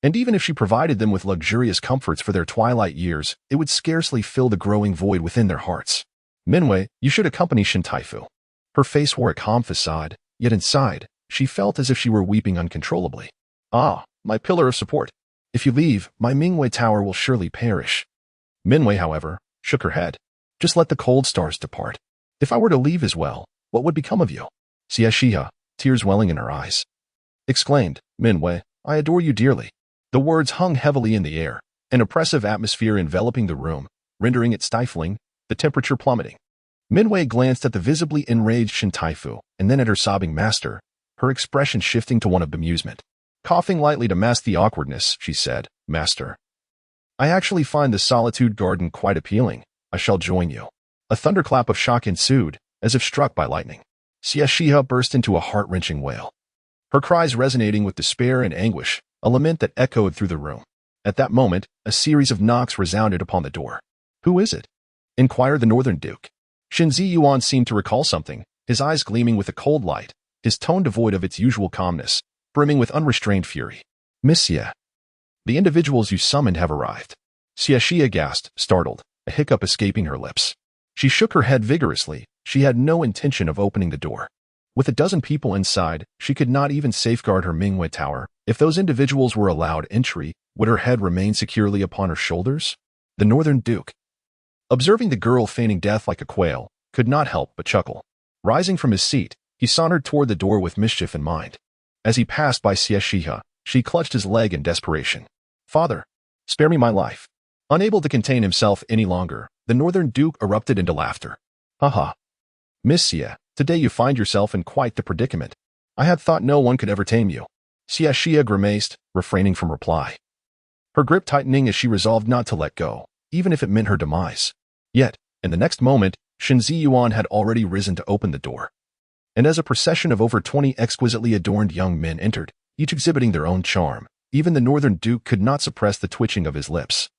And even if she provided them with luxurious comforts for their twilight years, it would scarcely fill the growing void within their hearts. "Minwei, you should accompany Shen Taifu." Her face wore a calm facade, yet inside, she felt as if she were weeping uncontrollably. "Ah, my pillar of support. If you leave, my Mingwei Tower will surely perish." Minwei, however, shook her head. "Just let the cold stars depart. If I were to leave as well, what would become of you?" Xie Xihe, tears welling in her eyes, exclaimed, "Minwei, I adore you dearly." The words hung heavily in the air, an oppressive atmosphere enveloping the room, rendering it stifling, the temperature plummeting. Minwei glanced at the visibly enraged Shen Taifu, and then at her sobbing master, her expression shifting to one of bemusement. Coughing lightly to mask the awkwardness, she said, "Master, I actually find the solitude garden quite appealing. I shall join you." A thunderclap of shock ensued, as if struck by lightning. Xie Xihe burst into a heart-wrenching wail, her cries resonating with despair and anguish, a lament that echoed through the room. At that moment, a series of knocks resounded upon the door. "Who is it?" inquired the Northern Duke. Shen Ziyuan seemed to recall something, his eyes gleaming with a cold light, his tone devoid of its usual calmness, brimming with unrestrained fury. "Miss Xie, the individuals you summoned have arrived." Xie Xihe gasped, startled, a hiccup escaping her lips. She shook her head vigorously. She had no intention of opening the door. With a dozen people inside, she could not even safeguard her Mingwei Tower. If those individuals were allowed entry, would her head remain securely upon her shoulders? The Northern Duke, observing the girl feigning death like a quail, could not help but chuckle. Rising from his seat, he sauntered toward the door with mischief in mind. As he passed by Xie Xihe, she clutched his leg in desperation. "Father, spare me my life." Unable to contain himself any longer, the Northern Duke erupted into laughter. "Ha! Miss Xie, today you find yourself in quite the predicament. I had thought no one could ever tame you." Xie Xihe grimaced, refraining from reply, her grip tightening as she resolved not to let go, even if it meant her demise. Yet, in the next moment, Shen Ziyuan had already risen to open the door. And as a procession of over 20 exquisitely adorned young men entered, each exhibiting their own charm, even the Northern Duke could not suppress the twitching of his lips,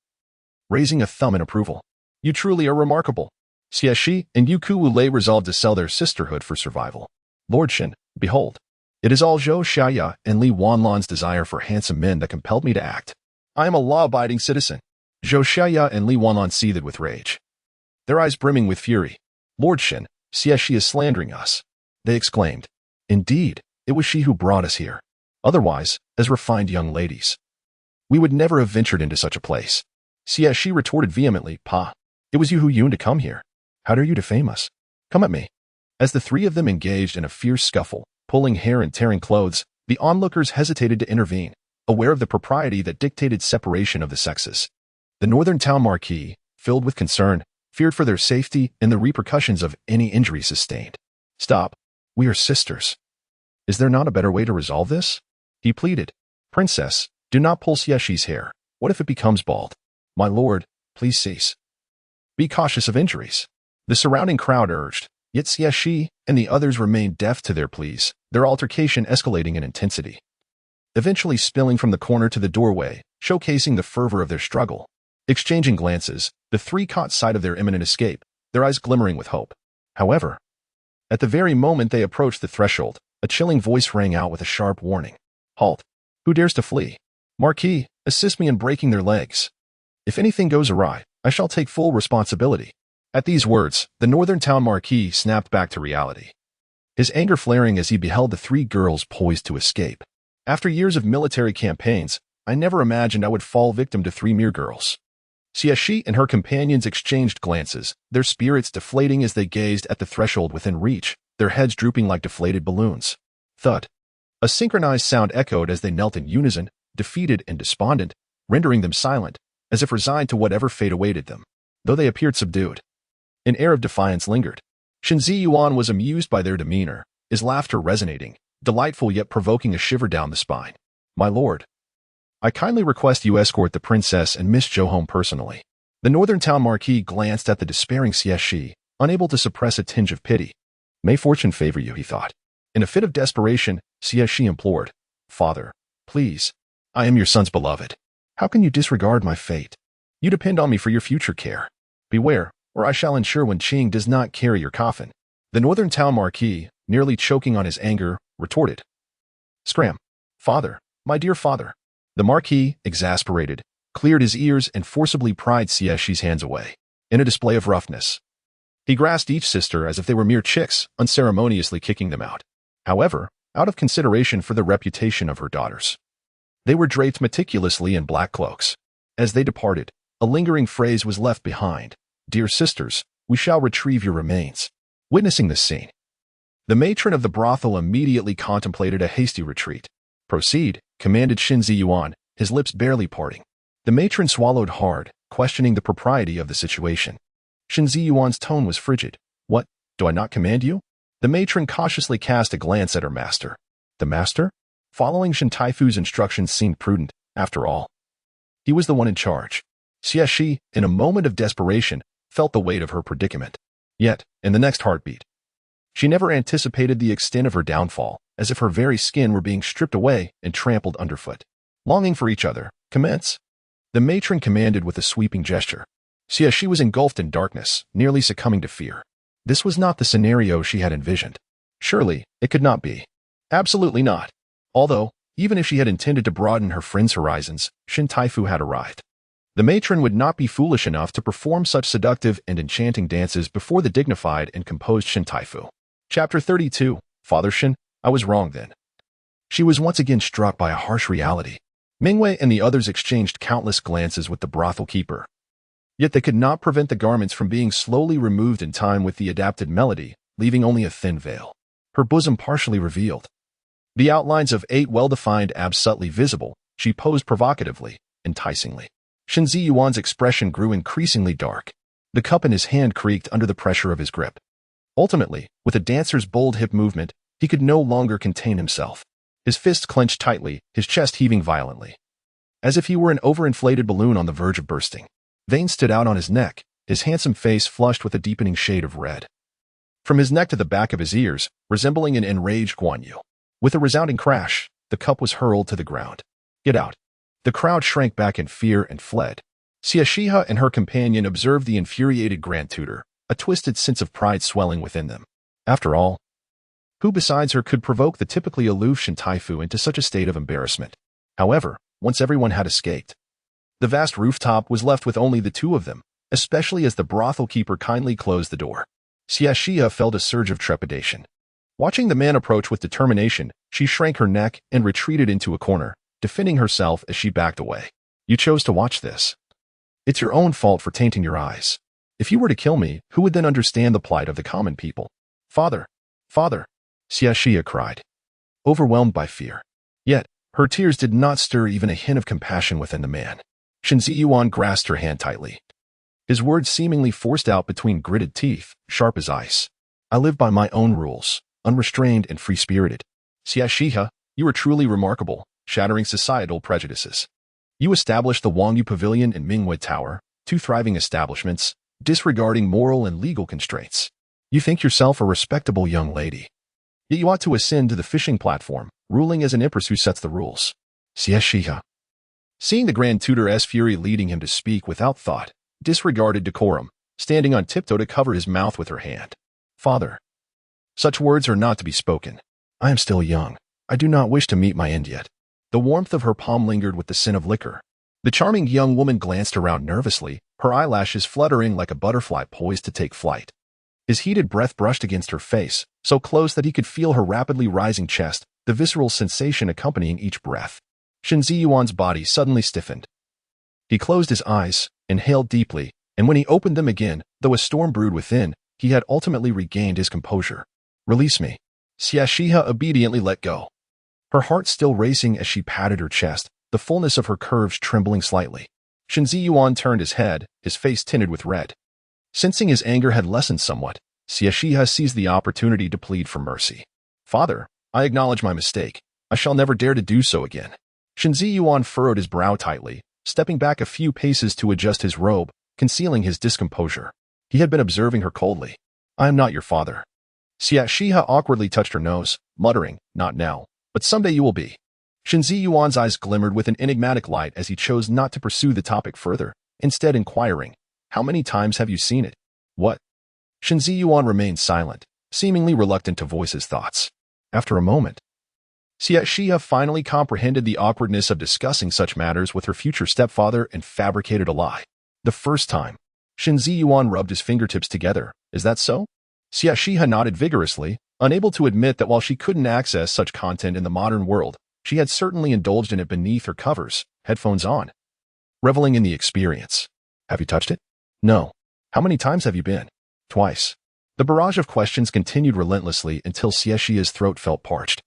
raising a thumb in approval. "You truly are remarkable." Xie Shi and Yu Kuwu resolved to sell their sisterhood for survival. "Lord Shen, behold, it is all Zhou Xiaoya and Li Wanlan's desire for handsome men that compelled me to act. I am a law-abiding citizen." Zhou Xiaoya and Li Wanlan seethed with rage. their eyes brimming with fury. "Lord Shen, Xie Xihe is slandering us," they exclaimed. "Indeed, it was she who brought us here. Otherwise, as refined young ladies, we would never have ventured into such a place." Xie Xihe retorted vehemently, "Pa, it was you who yearned to come here. How dare you defame us? Come at me." As the three of them engaged in a fierce scuffle, pulling hair and tearing clothes, the onlookers hesitated to intervene, aware of the propriety that dictated separation of the sexes. The northern town marquis, filled with concern, feared for their safety and the repercussions of any injury sustained. "Stop. We are sisters. Is there not a better way to resolve this?" he pleaded. "Princess, do not pull Xie Xihe's hair. What if it becomes bald? My lord, please cease. Be cautious of injuries." The surrounding crowd urged, yet Xie Xihe and the others remained deaf to their pleas, their altercation escalating in intensity, eventually spilling from the corner to the doorway, showcasing the fervor of their struggle. Exchanging glances, the three caught sight of their imminent escape, their eyes glimmering with hope. However, at the very moment they approached the threshold, a chilling voice rang out with a sharp warning. "Halt! Who dares to flee? Marquis, assist me in breaking their legs. If anything goes awry, I shall take full responsibility." At these words, the northern town marquis snapped back to reality, his anger flaring as he beheld the three girls poised to escape. "After years of military campaigns, I never imagined I would fall victim to three mere girls." Xie Xihe and her companions exchanged glances, their spirits deflating as they gazed at the threshold within reach, their heads drooping like deflated balloons. Thud. A synchronized sound echoed as they knelt in unison, defeated and despondent, rendering them silent, as if resigned to whatever fate awaited them. Though they appeared subdued, an air of defiance lingered. Shen Ziyuan was amused by their demeanor, his laughter resonating, delightful yet provoking a shiver down the spine. "My lord, I kindly request you escort the princess and Miss Zhou home personally." The northern town marquis glanced at the despairing Xie Xihe, unable to suppress a tinge of pity. "May fortune favor you," he thought. In a fit of desperation, Xie Xihe implored, "Father, please, I am your son's beloved. How can you disregard my fate? You depend on me for your future care. Beware, or I shall ensure when Qing does not carry your coffin." The northern town marquis, nearly choking on his anger, retorted, "Scram! Father, my dear father." The marquis, exasperated, cleared his ears and forcibly pried Xie Xihe's hands away. In a display of roughness, he grasped each sister as if they were mere chicks, unceremoniously kicking them out. However, out of consideration for the reputation of her daughters, they were draped meticulously in black cloaks. As they departed, a lingering phrase was left behind. "Dear sisters, we shall retrieve your remains." Witnessing this scene, the matron of the brothel immediately contemplated a hasty retreat. "Proceed," commanded Shen Ziyuan, his lips barely parting. The matron swallowed hard, questioning the propriety of the situation. Shen Ziyuan's tone was frigid. "What, do I not command you?" The matron cautiously cast a glance at her master. The master? Following Shen Taifu's instructions seemed prudent, after all. He was the one in charge. Xie Xihe, in a moment of desperation, felt the weight of her predicament. Yet, in the next heartbeat, she never anticipated the extent of her downfall, as if her very skin were being stripped away and trampled underfoot. "Longing for each other, commence," the matron commanded with a sweeping gesture. Xie Xihe was engulfed in darkness, nearly succumbing to fear. This was not the scenario she had envisioned. Surely, it could not be. Absolutely not. Although, even if she had intended to broaden her friend's horizons, Shen Taifu had arrived. The matron would not be foolish enough to perform such seductive and enchanting dances before the dignified and composed Shen Taifu. Chapter 32. Father Shen, I was wrong then. She was once again struck by a harsh reality. Mingwei and the others exchanged countless glances with the brothel keeper. Yet they could not prevent the garments from being slowly removed in time with the adapted melody, leaving only a thin veil. Her bosom partially revealed. The outlines of 8 well-defined abs subtly visible, she posed provocatively, enticingly. Shen Ziyuan's expression grew increasingly dark. The cup in his hand creaked under the pressure of his grip. Ultimately, with a dancer's bold hip movement, he could no longer contain himself. His fists clenched tightly, his chest heaving violently, as if he were an overinflated balloon on the verge of bursting. Veins stood out on his neck, his handsome face flushed with a deepening shade of red. From his neck to the back of his ears, resembling an enraged Guan Yu. With a resounding crash, the cup was hurled to the ground. "Get out." The crowd shrank back in fear and fled. Xie Xihe and her companion observed the infuriated Grand Tutor, a twisted sense of pride swelling within them. After all, who besides her could provoke the typically aloof Shen Taifu into such a state of embarrassment? However, once everyone had escaped, the vast rooftop was left with only the two of them, especially as the brothel keeper kindly closed the door. Xie Xihe felt a surge of trepidation. Watching the man approach with determination, she shrank her neck and retreated into a corner, defending herself as she backed away. You chose to watch this. It's your own fault for tainting your eyes. If you were to kill me, who would then understand the plight of the common people? Father! Father! Xie Xihe cried, overwhelmed by fear. Yet, her tears did not stir even a hint of compassion within the man. Shen Ziyuan grasped her hand tightly. His words seemingly forced out between gritted teeth, sharp as ice. I live by my own rules, unrestrained and free-spirited. Xie Xihe, you are truly remarkable, shattering societal prejudices. You established the Wangyu Pavilion and Minghui Tower, two thriving establishments, disregarding moral and legal constraints. You think yourself a respectable young lady. Yet you ought to ascend to the fishing platform, ruling as an empress who sets the rules. Xie Xihe. Seeing the Grand Tutor's fury leading him to speak without thought, disregarded decorum, standing on tiptoe to cover his mouth with her hand. Father. Such words are not to be spoken. I am still young. I do not wish to meet my end yet. The warmth of her palm lingered with the scent of liquor. The charming young woman glanced around nervously, her eyelashes fluttering like a butterfly poised to take flight. His heated breath brushed against her face, so close that he could feel her rapidly rising chest, the visceral sensation accompanying each breath. Shen Ziyuan's body suddenly stiffened. He closed his eyes, inhaled deeply, and when he opened them again, though a storm brewed within, he had ultimately regained his composure. Release me. Xie Xihe obediently let go. Her heart still racing as she patted her chest, the fullness of her curves trembling slightly. Shen Ziyuan turned his head, his face tinted with red. Sensing his anger had lessened somewhat, Xie Xihe seized the opportunity to plead for mercy. Father, I acknowledge my mistake. I shall never dare to do so again. Shen Ziyuan furrowed his brow tightly, stepping back a few paces to adjust his robe, concealing his discomposure. He had been observing her coldly. I am not your father. Xie Xihe awkwardly touched her nose, muttering, not now, but someday you will be. Shen Ziyuan's eyes glimmered with an enigmatic light as he chose not to pursue the topic further, instead inquiring, how many times have you seen it? What? Shen Ziyuan remained silent, seemingly reluctant to voice his thoughts. After a moment, Xie Xihe finally comprehended the awkwardness of discussing such matters with her future stepfather and fabricated a lie. The first time. Shen Ziyuan rubbed his fingertips together. Is that so? Xie Xihe nodded vigorously, unable to admit that while she couldn't access such content in the modern world, she had certainly indulged in it beneath her covers, headphones on. Reveling in the experience. Have you touched it? No. How many times have you been? Twice. The barrage of questions continued relentlessly until Xie Xihe's throat felt parched.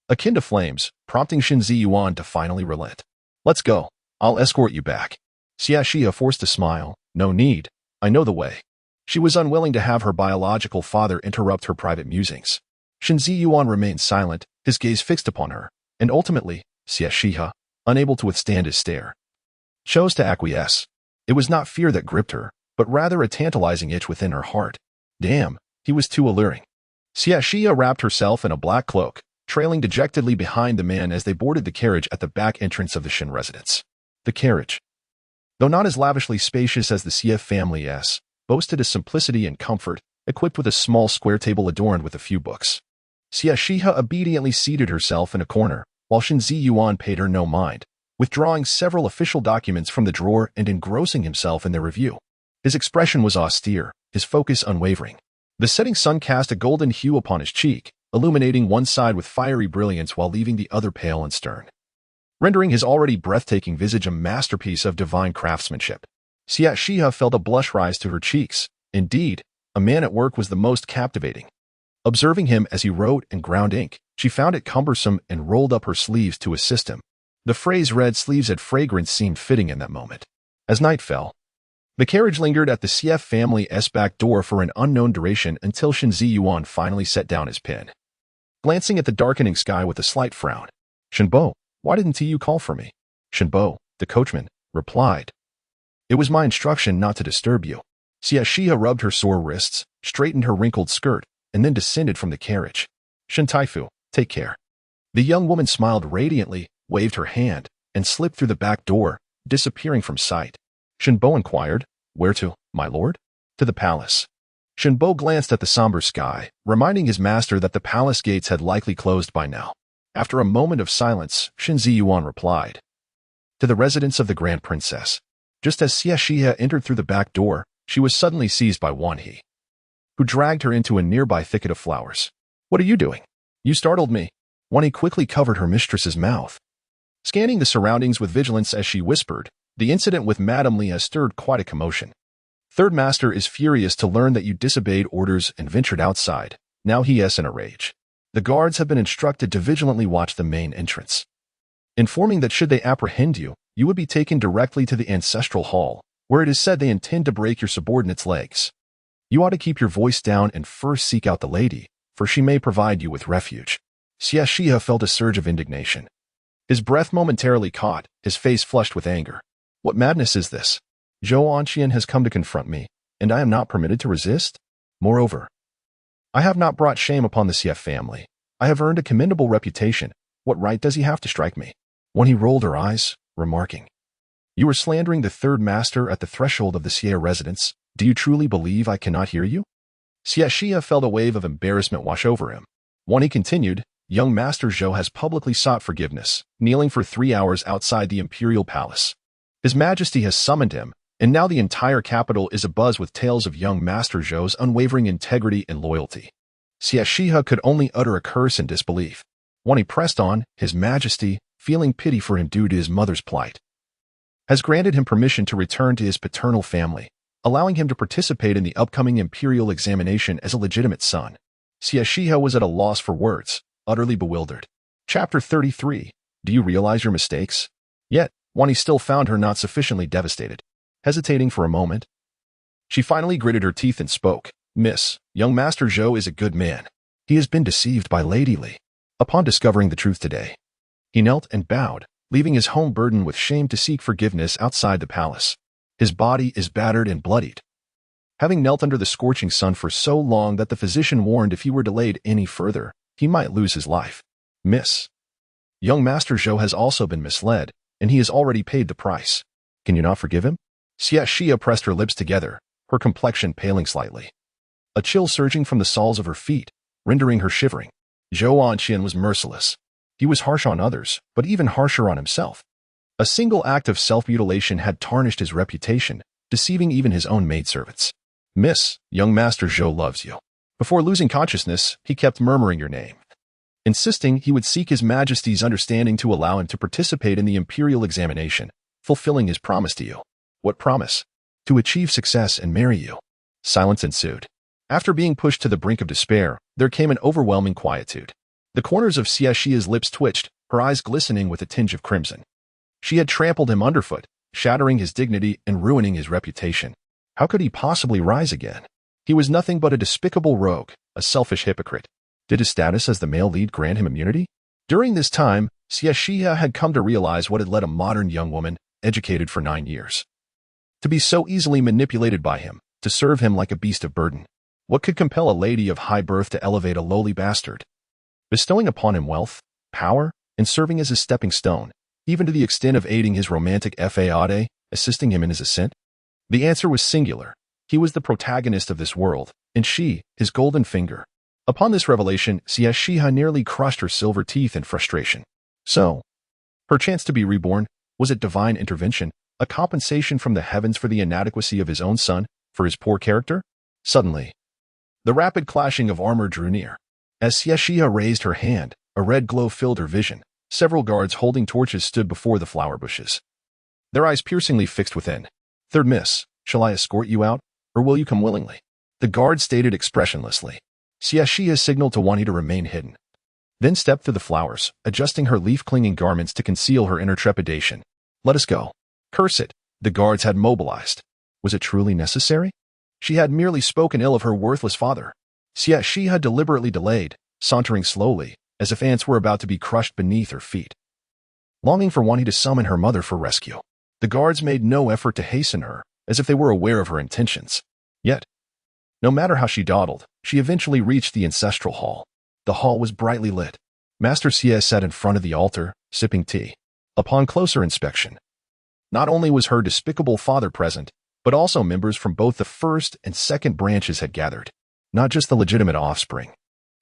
Akin to flames, prompting Shen Ziyuan to finally relent. Let's go. I'll escort you back. Xie Xihe forced a smile. No need. I know the way. She was unwilling to have her biological father interrupt her private musings. Shen Ziyuan remained silent, his gaze fixed upon her, and ultimately, Xie Xihe, unable to withstand his stare, chose to acquiesce. It was not fear that gripped her, but rather a tantalizing itch within her heart. Damn, he was too alluring. Xie Xihe wrapped herself in a black cloak, trailing dejectedly behind the man as they boarded the carriage at the back entrance of the Shen residence. The carriage, though not as lavishly spacious as the Xie family's, boasted a simplicity and comfort, equipped with a small square table adorned with a few books. Xie Xihe obediently seated herself in a corner, while Shen Ziyuan paid her no mind, withdrawing several official documents from the drawer and engrossing himself in their review. His expression was austere, his focus unwavering. The setting sun cast a golden hue upon his cheek, illuminating one side with fiery brilliance while leaving the other pale and stern, rendering his already breathtaking visage a masterpiece of divine craftsmanship. Xie Xihe felt a blush rise to her cheeks. Indeed, a man at work was the most captivating. Observing him as he wrote and ground ink, she found it cumbersome and rolled up her sleeves to assist him. The phrase red sleeves at fragrance seemed fitting in that moment. As night fell, the carriage lingered at the Xie family's back door for an unknown duration until Shen Ziyuan finally set down his pen. Glancing at the darkening sky with a slight frown, Shenbo, why didn't you call for me? Shenbo, the coachman, replied. It was my instruction not to disturb you. Xie Xihe rubbed her sore wrists, straightened her wrinkled skirt, and then descended from the carriage. Shen Taifu, take care. The young woman smiled radiantly, waved her hand, and slipped through the back door, disappearing from sight. Shenbo inquired, where to, my lord? To the palace. Shenbo glanced at the somber sky, reminding his master that the palace gates had likely closed by now. After a moment of silence, Shen Ziyuan replied, to the residence of the Grand Princess. Just as Xie Xihe entered through the back door, she was suddenly seized by Wan He, who dragged her into a nearby thicket of flowers. "What are you doing? You startled me." Wan He quickly covered her mistress's mouth, scanning the surroundings with vigilance as she whispered. The incident with Madame Li has stirred quite a commotion. Third Master is furious to learn that you disobeyed orders and ventured outside. Now he is in a rage. The guards have been instructed to vigilantly watch the main entrance, informing that should they apprehend you, you would be taken directly to the ancestral hall, where it is said they intend to break your subordinate's legs. You ought to keep your voice down and first seek out the lady, for she may provide you with refuge. Xie Xihe felt a surge of indignation. His breath momentarily caught, his face flushed with anger. What madness is this? Zhou Anqian has come to confront me, and I am not permitted to resist? Moreover, I have not brought shame upon the Xie family. I have earned a commendable reputation. What right does he have to strike me? When he rolled her eyes, remarking, "You are slandering the third master at the threshold of the Xie residence. Do you truly believe I cannot hear you?" Xie Xihe felt a wave of embarrassment wash over him. When he continued, "Young Master Zhou has publicly sought forgiveness, kneeling for 3 hours outside the imperial palace. His Majesty has summoned him, and now the entire capital is abuzz with tales of young Master Zhou's unwavering integrity and loyalty." Xie Xihe could only utter a curse in disbelief. When he pressed on, His Majesty, feeling pity for him due to his mother's plight, has granted him permission to return to his paternal family, allowing him to participate in the upcoming imperial examination as a legitimate son. Xie Xihe was at a loss for words, utterly bewildered. Chapter 33. Do you realize your mistakes? Yet, Wani still found her not sufficiently devastated. Hesitating for a moment, she finally gritted her teeth and spoke. "Miss, young Master Zhou is a good man. He has been deceived by Lady Li. Upon discovering the truth today, he knelt and bowed, leaving his home burdened with shame to seek forgiveness outside the palace. His body is battered and bloodied, having knelt under the scorching sun for so long that the physician warned if he were delayed any further, he might lose his life. Miss, young Master Zhou has also been misled, and he has already paid the price. Can you not forgive him?" Xie Xihe pressed her lips together, her complexion paling slightly, a chill surging from the soles of her feet, rendering her shivering. Zhou Anqian was merciless. He was harsh on others, but even harsher on himself. A single act of self-mutilation had tarnished his reputation, deceiving even his own maidservants. "Miss, young Master Zhou loves you." Before losing consciousness, he kept murmuring your name, insisting he would seek His Majesty's understanding to allow him to participate in the imperial examination, fulfilling his promise to you. "What promise?" "To achieve success and marry you." Silence ensued. After being pushed to the brink of despair, there came an overwhelming quietude. The corners of Xie Xihe's lips twitched, her eyes glistening with a tinge of crimson. She had trampled him underfoot, shattering his dignity and ruining his reputation. How could he possibly rise again? He was nothing but a despicable rogue, a selfish hypocrite. Did his status as the male lead grant him immunity? During this time, Xie Xihe had come to realize what had led a modern young woman, educated for 9 years, to be so easily manipulated by him, to serve him like a beast of burden. What could compel a lady of high birth to elevate a lowly bastard, bestowing upon him wealth, power, and serving as his stepping stone, even to the extent of aiding his romantic faade, assisting him in his ascent? The answer was singular. He was the protagonist of this world, and she, his golden finger. Upon this revelation, Xie Xihe nearly crushed her silver teeth in frustration. So, her chance to be reborn, was it divine intervention, a compensation from the heavens for the inadequacy of his own son, for his poor character? Suddenly, the rapid clashing of armor drew near. As Xie Xihe raised her hand, a red glow filled her vision. Several guards holding torches stood before the flower bushes, their eyes piercingly fixed within. "Third Miss, shall I escort you out, or will you come willingly?" The guard stated expressionlessly. Xie Xihe signaled to Wani to remain hidden, then stepped through the flowers, adjusting her leaf-clinging garments to conceal her inner trepidation. "Let us go." Curse it, the guards had mobilized. Was it truly necessary? She had merely spoken ill of her worthless father. Xie Xihe deliberately delayed, sauntering slowly, as if ants were about to be crushed beneath her feet, longing for Wani to summon her mother for rescue. The guards made no effort to hasten her, as if they were aware of her intentions. Yet, no matter how she dawdled, she eventually reached the ancestral hall. The hall was brightly lit. Master Xie sat in front of the altar, sipping tea. Upon closer inspection, not only was her despicable father present, but also members from both the first and second branches had gathered. Not just the legitimate offspring,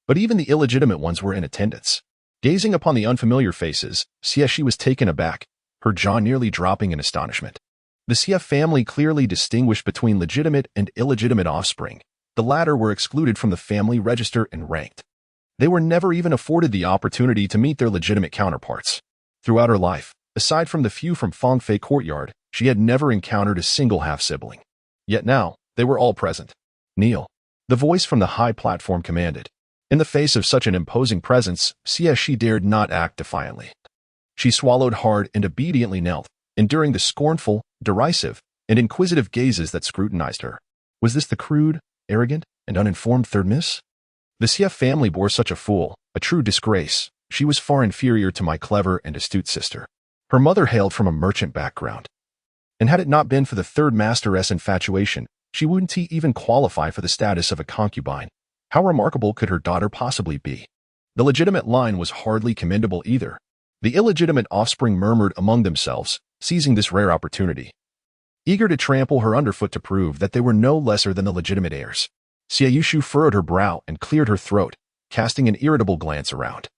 but even the illegitimate ones were in attendance. Gazing upon the unfamiliar faces, Xie Xihe was taken aback, her jaw nearly dropping in astonishment. The Xie family clearly distinguished between legitimate and illegitimate offspring. The latter were excluded from the family register and ranked. They were never even afforded the opportunity to meet their legitimate counterparts. Throughout her life, aside from the few from Fengfei courtyard, she had never encountered a single half-sibling. Yet now, they were all present. Kneel. The voice from the high platform commanded. In the face of such an imposing presence, Xie Xihe dared not act defiantly. She swallowed hard and obediently knelt, enduring the scornful, derisive, and inquisitive gazes that scrutinized her. Was this the crude, arrogant, and uninformed third miss? The Xie family bore such a fool, a true disgrace. She was far inferior to my clever and astute sister. Her mother hailed from a merchant background. And had it not been for the third master's infatuation, she wouldn't even qualify for the status of a concubine. How remarkable could her daughter possibly be? The legitimate line was hardly commendable either. The illegitimate offspring murmured among themselves, seizing this rare opportunity, eager to trample her underfoot to prove that they were no lesser than the legitimate heirs. Xie Xihe furrowed her brow and cleared her throat, casting an irritable glance around.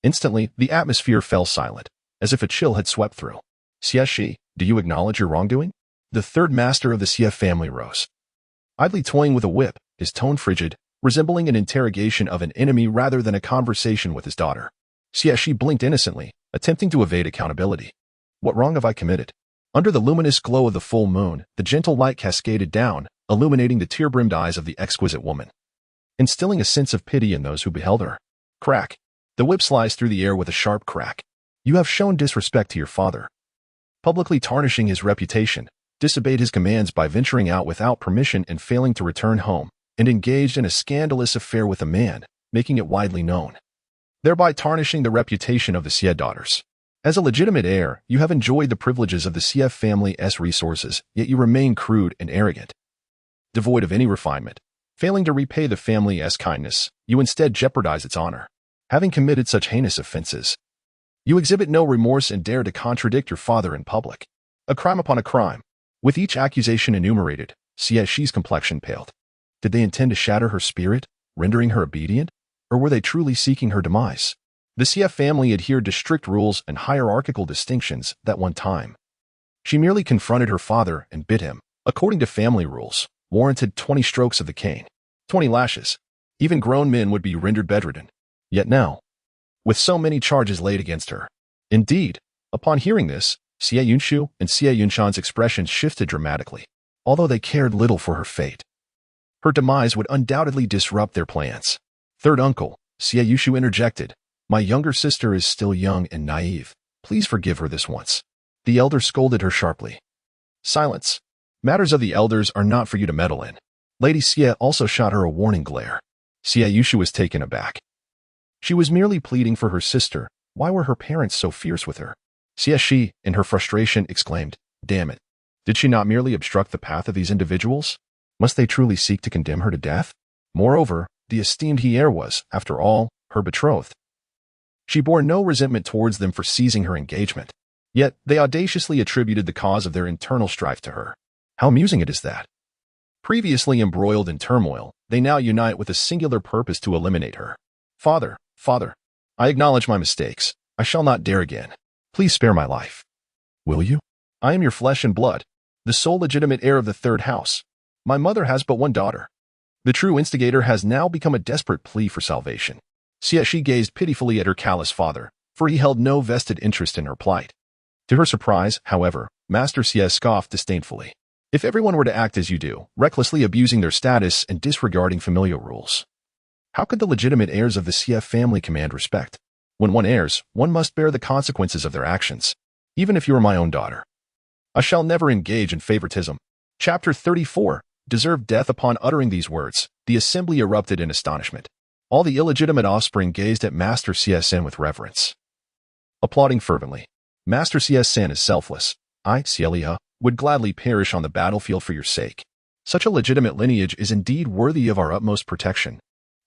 Instantly, the atmosphere fell silent, as if a chill had swept through. Xie Xihe, do you acknowledge your wrongdoing? The third master of the Xie family rose, idly toying with a whip, his tone frigid, resembling an interrogation of an enemy rather than a conversation with his daughter. Xie Xihe blinked innocently, attempting to evade accountability. What wrong have I committed? Under the luminous glow of the full moon, the gentle light cascaded down, illuminating the tear-brimmed eyes of the exquisite woman, instilling a sense of pity in those who beheld her. Crack. The whip sliced through the air with a sharp crack. You have shown disrespect to your father, publicly tarnishing his reputation, disobeyed his commands by venturing out without permission and failing to return home, and engaged in a scandalous affair with a man, making it widely known, thereby tarnishing the reputation of the Xie daughters. As a legitimate heir, you have enjoyed the privileges of the Xie family's resources, yet you remain crude and arrogant, devoid of any refinement. Failing to repay the family's kindness, you instead jeopardize its honor. Having committed such heinous offenses, you exhibit no remorse and dare to contradict your father in public. A crime upon a crime. With each accusation enumerated, Xie Xihe's complexion paled. Did they intend to shatter her spirit, rendering her obedient, or were they truly seeking her demise? The Xie family adhered to strict rules and hierarchical distinctions that one time. She merely confronted her father and bit him, according to family rules, warranted 20 strokes of the cane, 20 lashes. Even grown men would be rendered bedridden. Yet now, with so many charges laid against her. Indeed, upon hearing this, Xie Yunshu and Xie Yunshan's expressions shifted dramatically, although they cared little for her fate. Her demise would undoubtedly disrupt their plans. Third uncle, Xie Yushu interjected, my younger sister is still young and naive. Please forgive her this once. The elder scolded her sharply. Silence. Matters of the elders are not for you to meddle in. Lady Xie also shot her a warning glare. Xie Yushu was taken aback. She was merely pleading for her sister. Why were her parents so fierce with her? Xie Xihe, in her frustration, exclaimed, damn it. Did she not merely obstruct the path of these individuals? Must they truly seek to condemn her to death? Moreover, the esteemed heir was, after all, her betrothed. She bore no resentment towards them for seizing her engagement. Yet, they audaciously attributed the cause of their internal strife to her. How amusing it is that, previously embroiled in turmoil, they now unite with a singular purpose to eliminate her. Father, I acknowledge my mistakes. I shall not dare again. Please spare my life. Will you? I am your flesh and blood, the sole legitimate heir of the third house. My mother has but one daughter. The true instigator has now become a desperate plea for salvation. Xie Xihe gazed pitifully at her callous father, for he held no vested interest in her plight. To her surprise, however, Master Xie scoffed disdainfully. If everyone were to act as you do, recklessly abusing their status and disregarding familial rules, how could the legitimate heirs of the Xie family command respect? When one heirs, one must bear the consequences of their actions, even if you are my own daughter. I shall never engage in favoritism. Chapter 34. Deserved death. Upon uttering these words, the assembly erupted in astonishment. All the illegitimate offspring gazed at Master Xie Xihe with reverence, applauding fervently. Master Xie Xihe is selfless. I, Xie Xihe, would gladly perish on the battlefield for your sake. Such a legitimate lineage is indeed worthy of our utmost protection.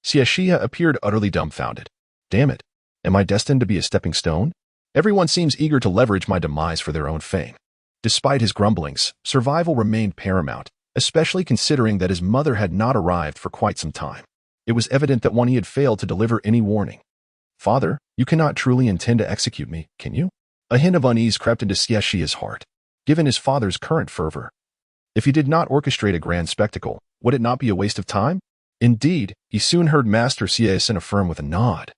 Xie Xihe appeared utterly dumbfounded. Damn it. Am I destined to be a stepping stone? Everyone seems eager to leverage my demise for their own fame. Despite his grumblings, survival remained paramount, especially considering that his mother had not arrived for quite some time. It was evident that he had failed to deliver any warning. Father, you cannot truly intend to execute me, can you? A hint of unease crept into Xie Xihe's heart. given his father's current fervor. If he did not orchestrate a grand spectacle, would it not be a waste of time? Indeed, he soon heard Master Xie Xihe affirm with a nod.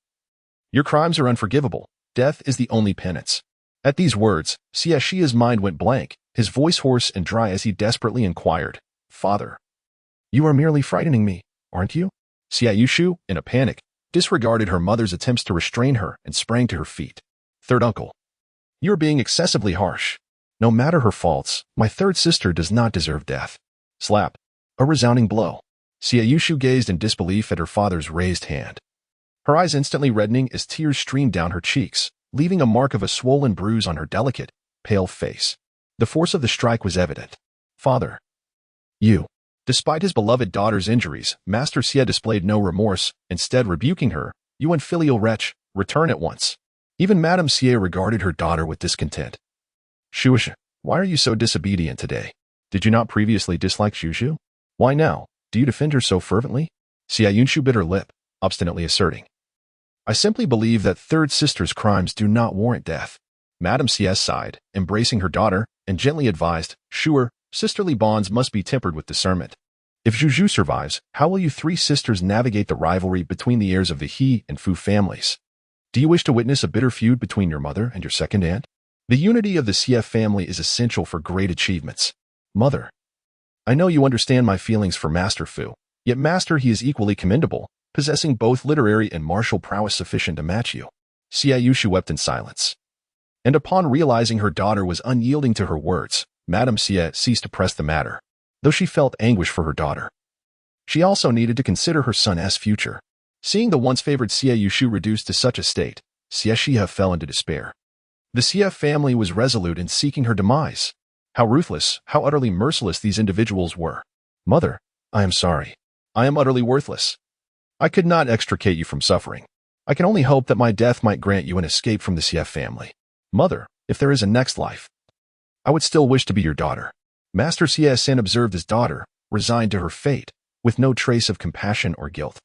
Your crimes are unforgivable. Death is the only penance. At these words, Xie Xihe's mind went blank, his voice hoarse and dry as he desperately inquired, Father, you are merely frightening me, aren't you? Xie Xihe, in a panic, disregarded her mother's attempts to restrain her and sprang to her feet. Third uncle, you are being excessively harsh. No matter her faults, my third sister does not deserve death. Slap. A resounding blow. Xie Xihe gazed in disbelief at her father's raised hand. Her eyes instantly reddening as tears streamed down her cheeks, leaving a mark of a swollen bruise on her delicate, pale face. The force of the strike was evident. Father. You. Despite his beloved daughter's injuries, Master Xie displayed no remorse, instead rebuking her, You unfilial wretch, return at once. Even Madame Xie regarded her daughter with discontent. Xie, why are you so disobedient today? Did you not previously dislike Xie? Why now? Do you defend her so fervently? Xie Xihe bit her lip, obstinately asserting. I simply believe that third sister's crimes do not warrant death. Madame Xie sighed, embracing her daughter, and gently advised, Sure, sisterly bonds must be tempered with discernment. If Xie survives, how will you three sisters navigate the rivalry between the heirs of the He and Fu families? Do you wish to witness a bitter feud between your mother and your second aunt? The unity of the Xie family is essential for great achievements. Mother. I know you understand my feelings for Master Fu, yet Master he is equally commendable, possessing both literary and martial prowess sufficient to match you. Xie Xihe wept in silence. And upon realizing her daughter was unyielding to her words, Madame Xie ceased to press the matter, though she felt anguish for her daughter. She also needed to consider her son's future. Seeing the once favored Xie Xihe reduced to such a state, Xie Xihe fell into despair. The Xie family was resolute in seeking her demise. How ruthless, how utterly merciless these individuals were. Mother, I am sorry. I am utterly worthless. I could not extricate you from suffering. I can only hope that my death might grant you an escape from the Xie family. Mother, if there is a next life, I would still wish to be your daughter. Master Xie Xihe observed his daughter, resigned to her fate, with no trace of compassion or guilt.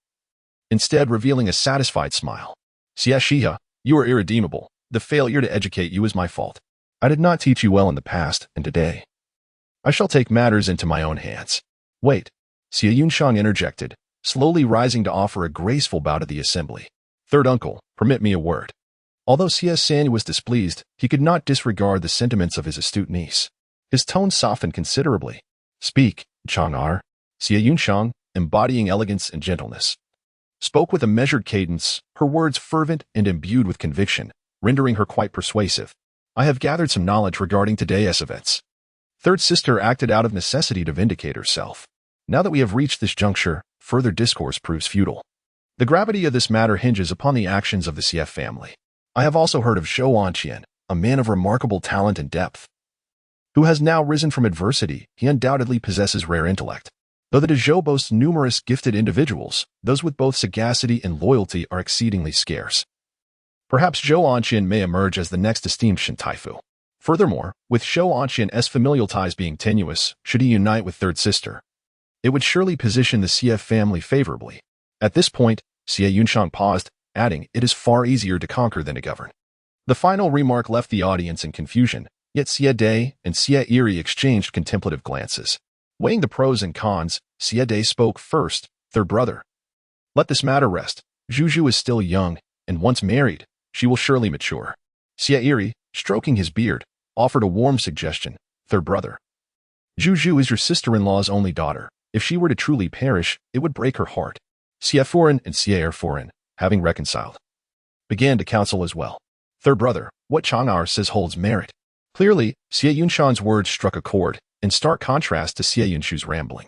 Instead, revealing a satisfied smile. Xie Xihe, you are irredeemable. The failure to educate you is my fault. I did not teach you well in the past, and today I shall take matters into my own hands. Wait, Xie Yunshang interjected, slowly rising to offer a graceful bow to the assembly. Third uncle, permit me a word. Although Xie Xihe was displeased, he could not disregard the sentiments of his astute niece. His tone softened considerably. Speak, Chang'er. Xie Yunshang, embodying elegance and gentleness, spoke with a measured cadence, her words fervent and imbued with conviction, rendering her quite persuasive. I have gathered some knowledge regarding today's events. Third sister acted out of necessity to vindicate herself. Now that we have reached this juncture, further discourse proves futile. The gravity of this matter hinges upon the actions of the Xie family. I have also heard of Zhou Anqian, a man of remarkable talent and depth, who has now risen from adversity. He undoubtedly possesses rare intellect. Though the Zhou boasts numerous gifted individuals, those with both sagacity and loyalty are exceedingly scarce. Perhaps Zhou Anqian may emerge as the next esteemed Shen Taifu. Furthermore, with Zhou Anqian's familial ties being tenuous, should he unite with third sister, it would surely position the Xie family favorably. At this point, Xie Yunshang paused, adding, It is far easier to conquer than to govern. The final remark left the audience in confusion, yet Xie Dai and Xie Xihe exchanged contemplative glances. Weighing the pros and cons, Xie Dai spoke first, Third brother. Let this matter rest. Zhu is still young, and once married, she will surely mature. Xie Xihe, stroking his beard, offered a warm suggestion. Third brother. Zhu is your sister-in-law's only daughter. If she were to truly perish, it would break her heart. Xie Furen and Xie Furen, having reconciled, began to counsel as well. Third brother, what Chang'er says holds merit. Clearly, Xie Yunshang's words struck a chord, in stark contrast to Xie Yunshu's rambling.